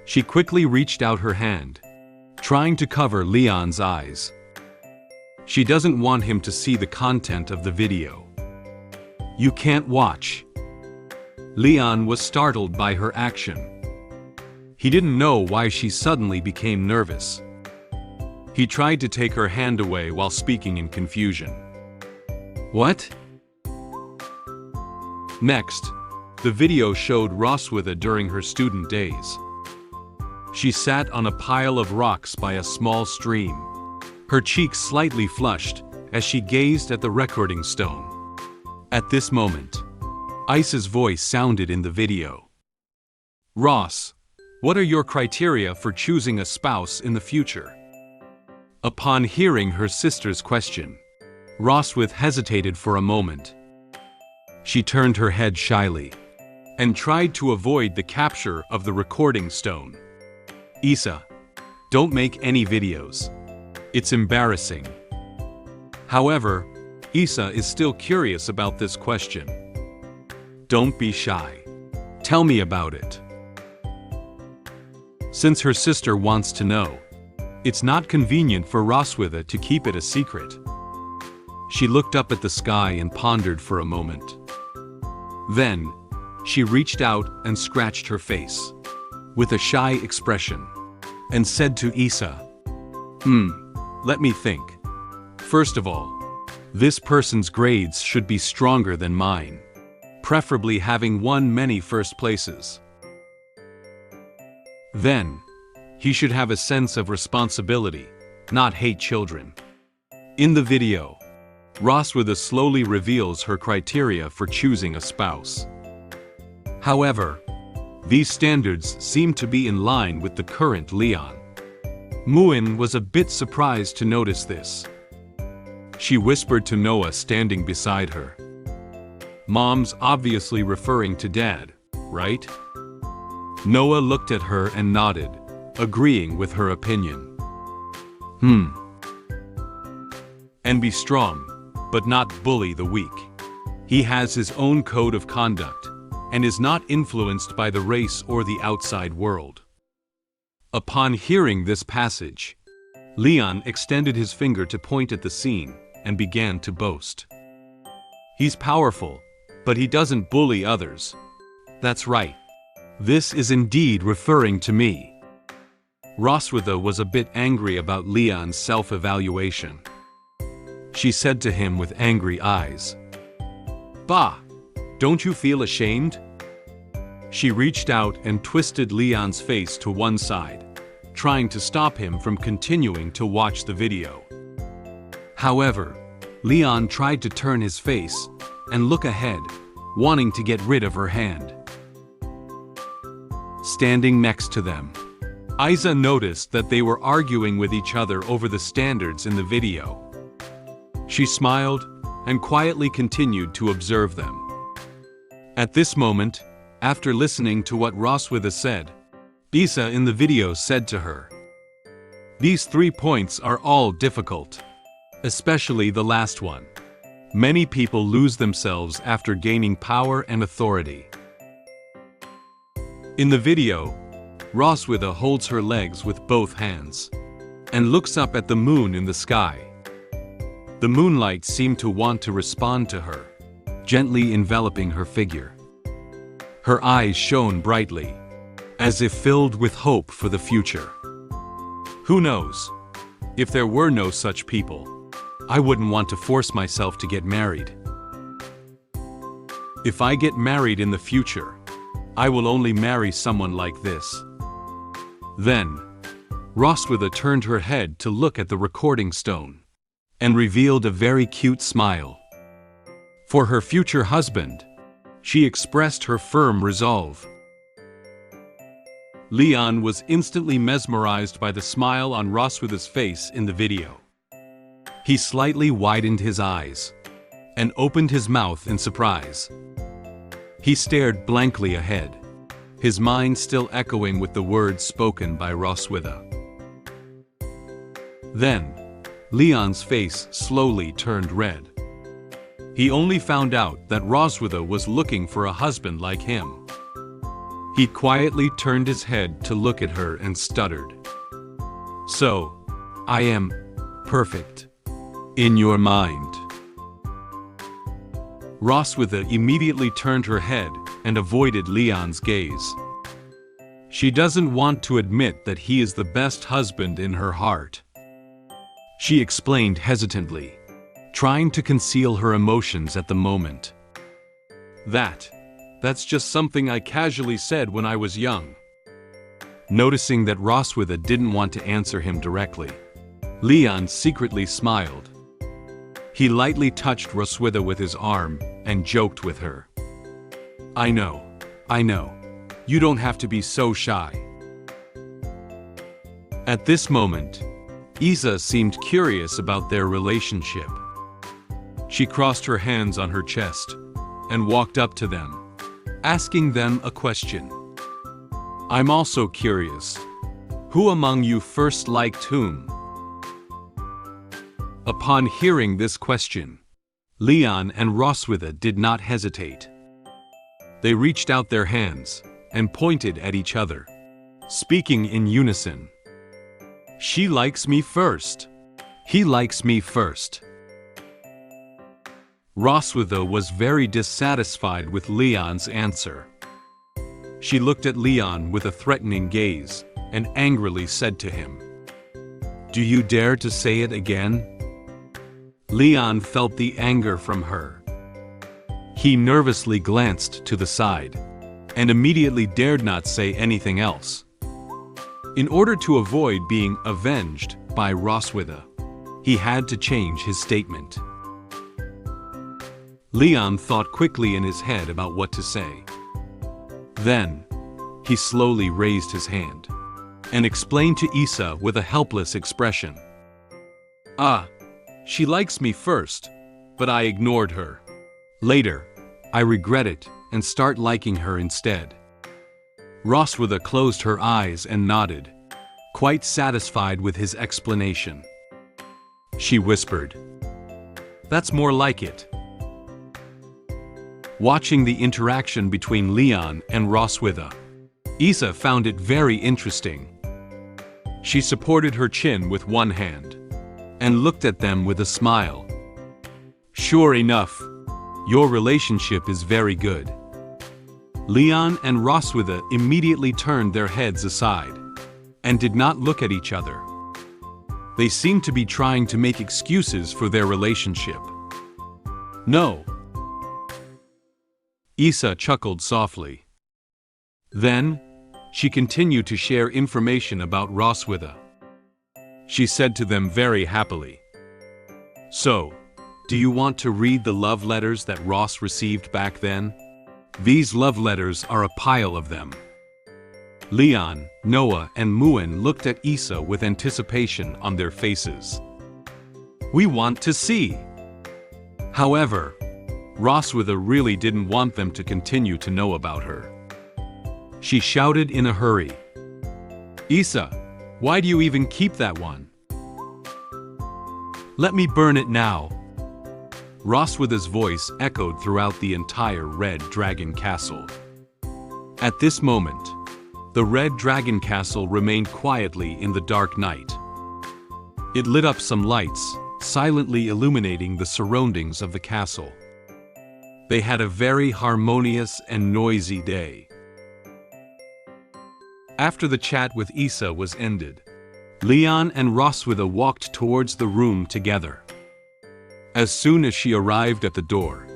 She quickly reached out her hand, trying to cover Leon's eyes. She doesn't want him to see the content of the video. "You can't watch." Leon was startled by her action. He didn't know why she suddenly became nervous. He tried to take her hand away while speaking in confusion. "What?" Next, the video showed Roswitha during her student days. She sat on a pile of rocks by a small stream, her cheeks slightly flushed as she gazed at the recording stone. At this moment, Issa's voice sounded in the video. "Ross, what are your criteria for choosing a spouse in the future?" Upon hearing her sister's question, Roswitha hesitated for a moment. She turned her head shyly and tried to avoid the capture of the recording stone. "Issa, Don't make any videos. It's embarrassing. However, Issa is still curious about this question. Don't be shy. Tell me about it. Since her sister wants to know, it's not convenient for Roswitha to keep it a secret. She looked up at the sky and pondered for a moment. Then, she reached out and scratched her face, with a shy expression, and said to Issa, let me think. First of all, this person's grades should be stronger than mine, preferably having won many first places. Then, he should have a sense of responsibility, not hate children. In the video, Roswitha slowly reveals her criteria for choosing a spouse. However, these standards seem to be in line with the current Leon. Muen was a bit surprised to notice this. She whispered to Noah standing beside her. Mom's obviously referring to Dad, right? Noah looked at her and nodded, agreeing with her opinion. And be strong, but not bully the weak. He has his own code of conduct, and is not influenced by the race or the outside world. Upon hearing this passage, Leon extended his finger to point at the scene and began to boast. He's powerful, but he doesn't bully others. That's right. This is indeed referring to me. Roswitha was a bit angry about Leon's self-evaluation. She said to him with angry eyes, "Bah! Don't you feel ashamed?" She reached out and twisted Leon's face to one side, trying to stop him from continuing to watch the video. However, Leon tried to turn his face and look ahead, wanting to get rid of her hand. Standing next to them, Issa noticed that they were arguing with each other over the standards in the video. She smiled and quietly continued to observe them. At this moment, after listening to what Roswitha said, Issa in the video said to her, "These 3 points are all difficult, especially the last one. Many people lose themselves after gaining power and authority." In the video, Roswitha holds her legs with both hands and looks up at the moon in the sky. The moonlight seemed to want to respond to her, gently enveloping her figure. Her eyes shone brightly, as if filled with hope for the future. Who knows? If there were no such people, I wouldn't want to force myself to get married. If I get married in the future, I will only marry someone like this. Then, Roswitha turned her head to look at the recording stone and revealed a very cute smile. For her future husband, she expressed her firm resolve. Leon was instantly mesmerized by the smile on Roswitha's face in the video. He slightly widened his eyes and opened his mouth in surprise. He stared blankly ahead, his mind still echoing with the words spoken by Roswitha. Then, Leon's face slowly turned red. He only found out that Roswitha was looking for a husband like him. He quietly turned his head to look at her and stuttered. "So, I am perfect in your mind." Roswitha immediately turned her head and avoided Leon's gaze. She doesn't want to admit that he is the best husband in her heart. She explained hesitantly, trying to conceal her emotions at the moment. That's just something I casually said when I was young." Noticing that Roswitha didn't want to answer him directly, Leon secretly smiled. He lightly touched Roswitha with his arm and joked with her. I know. You don't have to be so shy." At this moment, Issa seemed curious about their relationship. She crossed her hands on her chest and walked up to them, asking them a question. "I'm also curious. Who among you first liked whom? Upon hearing this question, Leon and Roswitha did not hesitate. They reached out their hands and pointed at each other, speaking in unison. She likes me first. He likes me first. Roswitha was very dissatisfied with Leon's answer. She looked at Leon with a threatening gaze and angrily said to him, "Do you dare to say it again?" Leon felt the anger from her. He nervously glanced to the side and immediately dared not say anything else. In order to avoid being avenged by Roswitha, he had to change his statement. Leon thought quickly in his head about what to say. Then, he slowly raised his hand and explained to Issa with a helpless expression. She likes me first, but I ignored her. Later, I regret it and start liking her instead. Roswitha closed her eyes and nodded, quite satisfied with his explanation. She whispered, "That's more like it." Watching the interaction between Leon and Roswitha, Issa found it very interesting. She supported her chin with one hand and looked at them with a smile. "Sure enough, your relationship is very good." Leon and Roswitha immediately turned their heads aside and did not look at each other. They seemed to be trying to make excuses for their relationship. "No." Issa chuckled softly. Then, she continued to share information about Roswitha. She said to them very happily, "So, do you want to read the love letters that Ross received back then? These love letters are a pile of them." Leon, Noah, and Muen looked at Issa with anticipation on their faces. "We want to see." However, Roswitha really didn't want them to continue to know about her. She shouted in a hurry, "Issa, why do you even keep that one? Let me burn it now." Roswitha's voice echoed throughout the entire Red Dragon Castle. At this moment, the Red Dragon Castle remained quietly in the dark night. It lit up some lights, silently illuminating the surroundings of the castle. They had a very harmonious and noisy day. After the chat with Issa was ended, Leon and Roswitha walked towards the room together. As soon as she arrived at the door,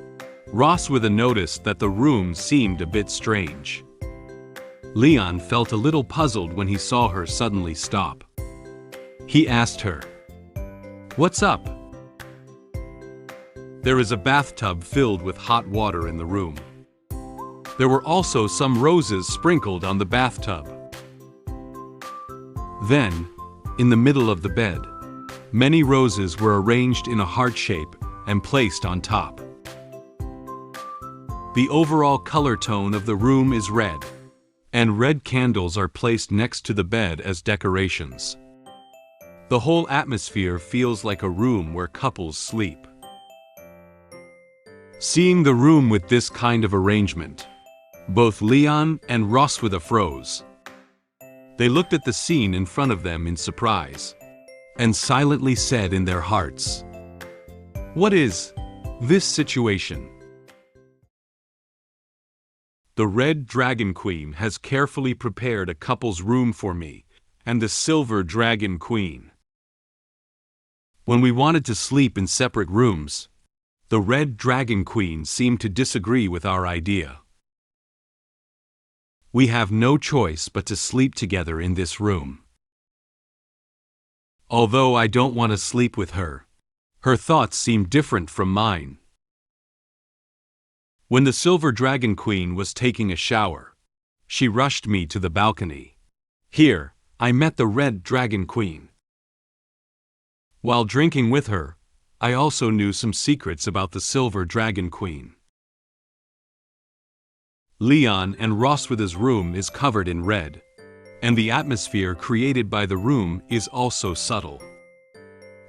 Roswitha noticed that the room seemed a bit strange. Leon felt a little puzzled when he saw her suddenly stop. He asked her, "What's up?" There is a bathtub filled with hot water in the room. There were also some roses sprinkled on the bathtub. Then, in the middle of the bed, many roses were arranged in a heart shape and placed on top. The overall color tone of the room is red, and red candles are placed next to the bed as decorations. The whole atmosphere feels like a room where couples sleep. Seeing the room with this kind of arrangement, both Leon and Roswitha froze. They looked at the scene in front of them in surprise, and silently said in their hearts, "What is this situation?" The Red Dragon Queen has carefully prepared a couple's room for me and the Silver Dragon Queen. When we wanted to sleep in separate rooms, the Red Dragon Queen seemed to disagree with our idea. We have no choice but to sleep together in this room. Although I don't want to sleep with her, her thoughts seem different from mine. When the Silver Dragon Queen was taking a shower, she rushed me to the balcony. Here, I met the Red Dragon Queen. While drinking with her, I also knew some secrets about the Silver Dragon Queen. Leon and Roswitha's room is covered in red, and the atmosphere created by the room is also subtle.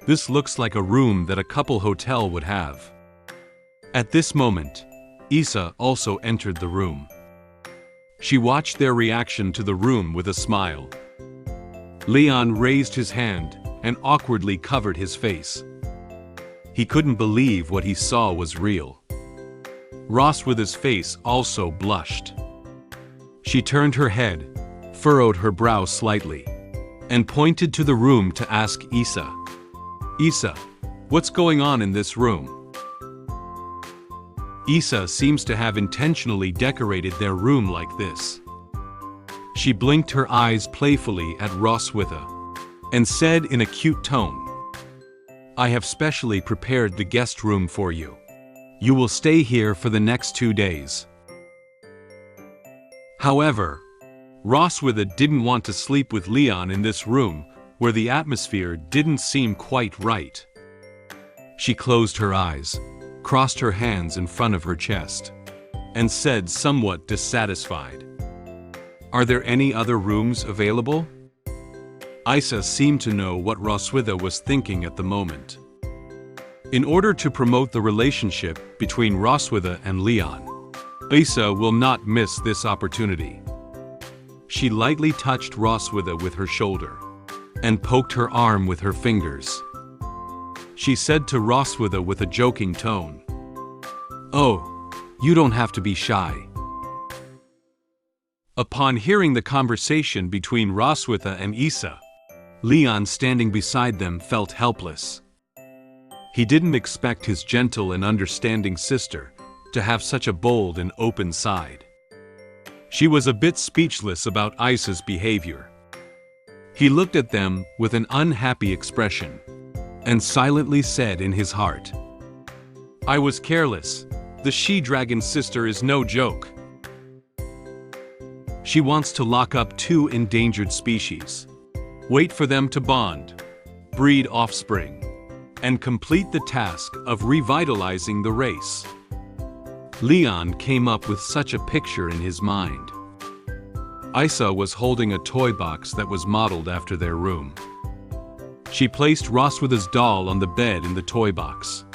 This looks like a room that a couple hotel would have. At this moment, Issa also entered the room. She watched their reaction to the room with a smile. Leon raised his hand and awkwardly covered his face. He couldn't believe what he saw was real. Roswitha's face also blushed. She turned her head, furrowed her brow slightly, and pointed to the room to ask Issa, "Issa, what's going on in this room?" Issa seems to have intentionally decorated their room like this. She blinked her eyes playfully at Roswitha and said in a cute tone, "I have specially prepared the guest room for you. You will stay here for the next 2 days." However, Roswitha didn't want to sleep with Leon in this room where the atmosphere didn't seem quite right. She closed her eyes, crossed her hands in front of her chest, and said somewhat dissatisfied, "Are there any other rooms available?" Issa seemed to know what Roswitha was thinking at the moment. In order to promote the relationship between Roswitha and Leon, Issa will not miss this opportunity. She lightly touched Roswitha with her shoulder and poked her arm with her fingers. She said to Roswitha with a joking tone, "Oh, you don't have to be shy." Upon hearing the conversation between Roswitha and Issa, Leon standing beside them felt helpless. He didn't expect his gentle and understanding sister to have such a bold and open side. She was a bit speechless about Issa's behavior. He looked at them with an unhappy expression and silently said in his heart, "I was careless. The she-dragon sister is no joke. She wants to lock up 2 endangered species, wait for them to bond, breed offspring, and complete the task of revitalizing the race." Leon came up with such a picture in his mind. Issa was holding a toy box that was modeled after their room. She placed Roswitha's doll on the bed in the toy box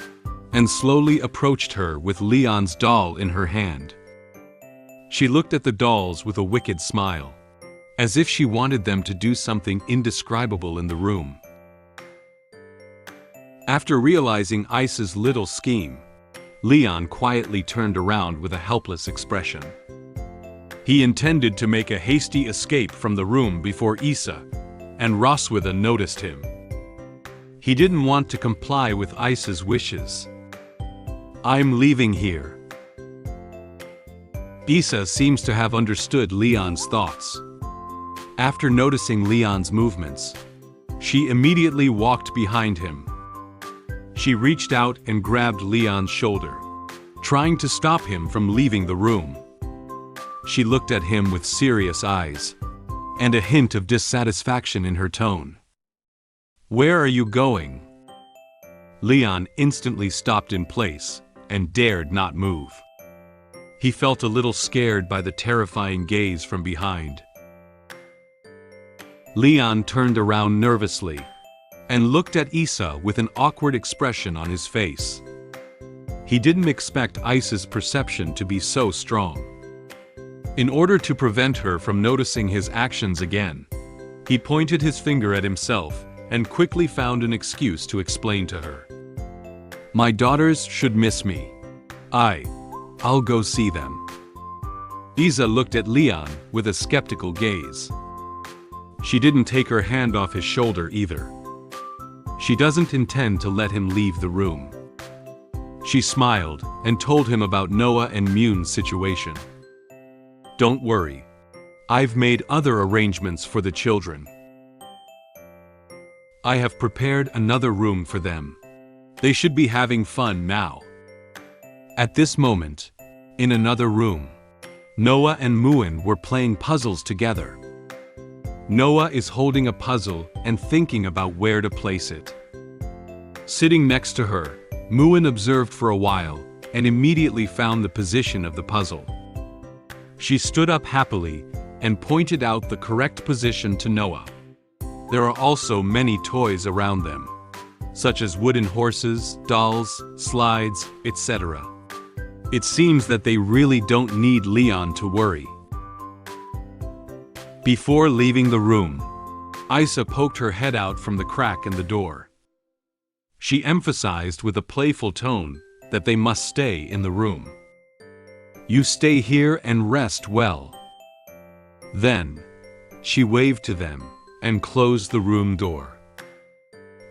and slowly approached her with Leon's doll in her hand. She looked at the dolls with a wicked smile, as if she wanted them to do something indescribable in the room. After realizing Issa's little scheme, Leon quietly turned around with a helpless expression. He intended to make a hasty escape from the room before Issa and Roswitha noticed him. He didn't want to comply with Issa's wishes. "I'm leaving here." Issa seems to have understood Leon's thoughts. After noticing Leon's movements, she immediately walked behind him. She reached out and grabbed Leon's shoulder, trying to stop him from leaving the room. She looked at him with serious eyes and a hint of dissatisfaction in her tone. "Where are you going?" Leon instantly stopped in place and dared not move. He felt a little scared by the terrifying gaze from behind. Leon turned around nervously and looked at Issa with an awkward expression on his face. He didn't expect Issa's perception to be so strong. In order to prevent her from noticing his actions again, he pointed his finger at himself and quickly found an excuse to explain to her. "My daughters should miss me. I'll go see them." Issa looked at Leon with a skeptical gaze. She didn't take her hand off his shoulder either. She doesn't intend to let him leave the room. She smiled and told him about Noah and Muen's situation. "Don't worry. I've made other arrangements for the children. I have prepared another room for them. They should be having fun now." At this moment, in another room, Noah and Muen were playing puzzles together. Noah is holding a puzzle and thinking about where to place it. Sitting next to her, Muen observed for a while and immediately found the position of the puzzle. She stood up happily and pointed out the correct position to Noah. There are also many toys around them, such as wooden horses, dolls, slides, etc. It seems that they really don't need Leon to worry. Before leaving the room, Issa poked her head out from the crack in the door. She emphasized with a playful tone that they must stay in the room. "You stay here and rest well." Then, she waved to them and closed the room door.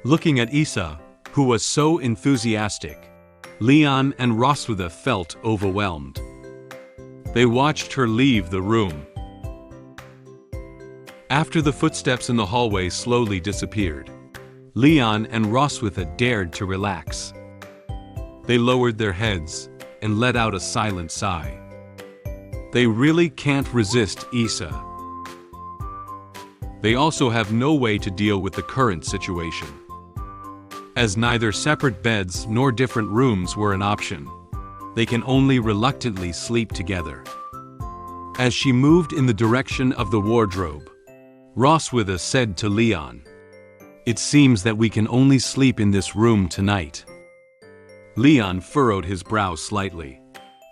Looking at Issa, who was so enthusiastic, Leon and Roswitha felt overwhelmed. They watched her leave the room. After the footsteps in the hallway slowly disappeared, Leon and Roswitha dared to relax. They lowered their heads and let out a silent sigh. They really can't resist Issa. They also have no way to deal with the current situation. As neither separate beds nor different rooms were an option, they can only reluctantly sleep together. As she moved in the direction of the wardrobe, Roswitha said to Leon, "It seems that we can only sleep in this room tonight." Leon furrowed his brow slightly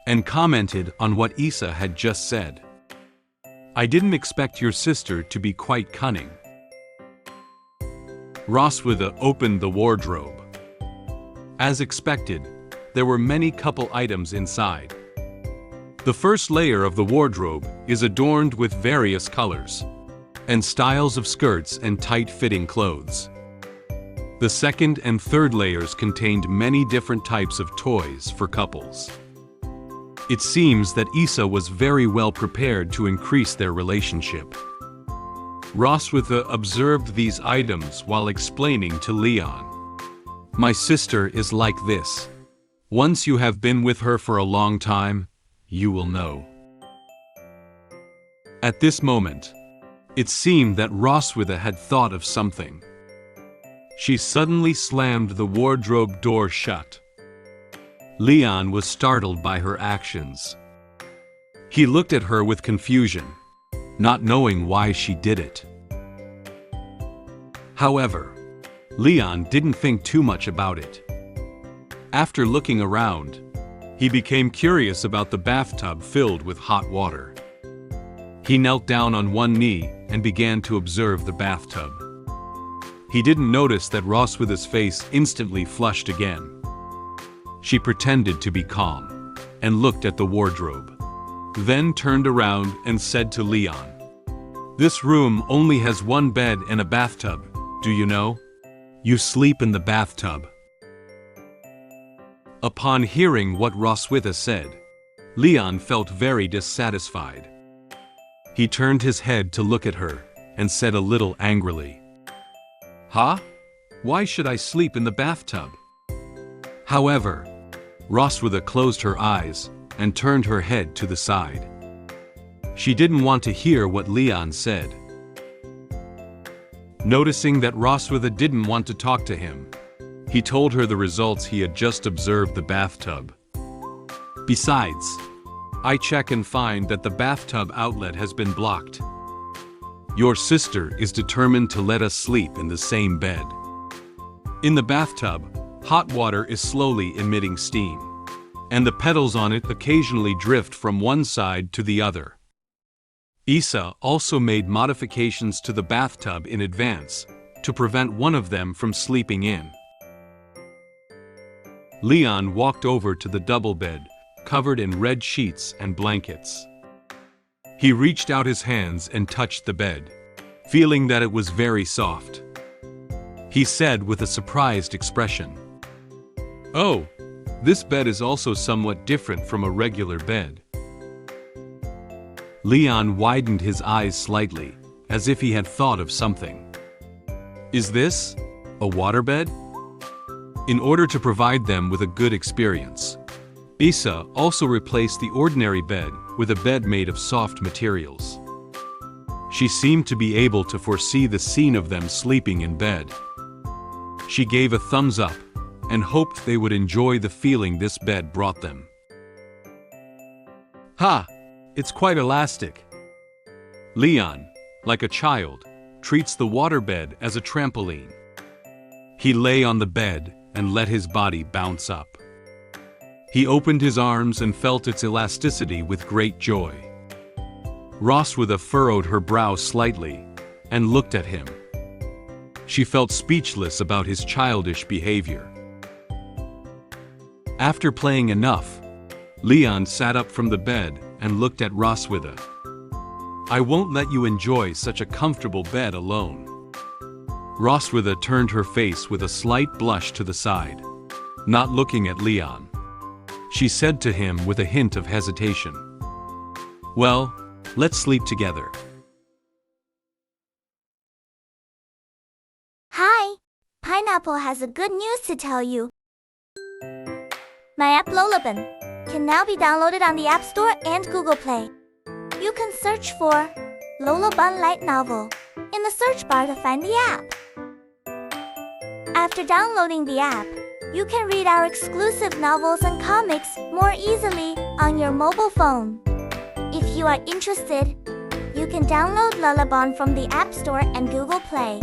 and commented on what Issa had just said. "I didn't expect your sister to be quite cunning." Roswitha opened the wardrobe. As expected, there were many couple items inside. The first layer of the wardrobe is adorned with various colors and styles of skirts and tight-fitting clothes. The second and third layers contained many different types of toys for couples. It seems that Issa was very well prepared to increase their relationship. Roswitha observed these items while explaining to Leon, "My sister is like this. Once you have been with her for a long time, you will know." At this moment, it seemed that Roswitha had thought of something. She suddenly slammed the wardrobe door shut. Leon was startled by her actions. He looked at her with confusion, not knowing why she did it. However, Leon didn't think too much about it. After looking around, he became curious about the bathtub filled with hot water. He knelt down on one knee and began to observe the bathtub. He didn't notice that Roswitha's face instantly flushed again. She pretended to be calm and looked at the wardrobe, then turned around and said to Leon, "This room only has one bed and a bathtub, do you know? You sleep in the bathtub." Upon hearing what Roswitha said, Leon felt very dissatisfied. He turned his head to look at her and said a little angrily, "Huh? Why should I sleep in the bathtub?" However, Roswitha closed her eyes and turned her head to the side. She didn't want to hear what Leon said. Noticing that Roswitha didn't want to talk to him, he told her the results he had just observed the bathtub. "Besides, I check and find that the bathtub outlet has been blocked. Your sister is determined to let us sleep in the same bed. In the bathtub, hot water is slowly emitting steam, and the petals on it occasionally drift from one side to the other." Issa also made modifications to the bathtub in advance to prevent one of them from sleeping in. Leon walked over to the double bed, covered in red sheets and blankets. He reached out his hands and touched the bed, feeling that it was very soft. He said with a surprised expression, "Oh, this bed is also somewhat different from a regular bed." Leon widened his eyes slightly, as if he had thought of something. "Is this a waterbed?" In order to provide them with a good experience, Issa also replaced the ordinary bed with a bed made of soft materials. She seemed to be able to foresee the scene of them sleeping in bed. She gave a thumbs up and hoped they would enjoy the feeling this bed brought them. "Ha! It's quite elastic." Leon, like a child, treats the waterbed as a trampoline. He lay on the bed and let his body bounce up. He opened his arms and felt its elasticity with great joy. Roswitha furrowed her brow slightly and looked at him. She felt speechless about his childish behavior. After playing enough, Leon sat up from the bed and looked at Roswitha. "I won't let you enjoy such a comfortable bed alone." Roswitha turned her face with a slight blush to the side, not looking at Leon. She said to him with a hint of hesitation, "Well, let's sleep together." Hi! Pineapple has a good news to tell you. My app LoloBun can now be downloaded on the App Store and Google Play. You can search for LoloBun Light Novel in the search bar to find the app. After downloading the app, you can read our exclusive novels and comics more easily on your mobile phone. If you are interested, you can download LoloBun from the App Store and Google Play.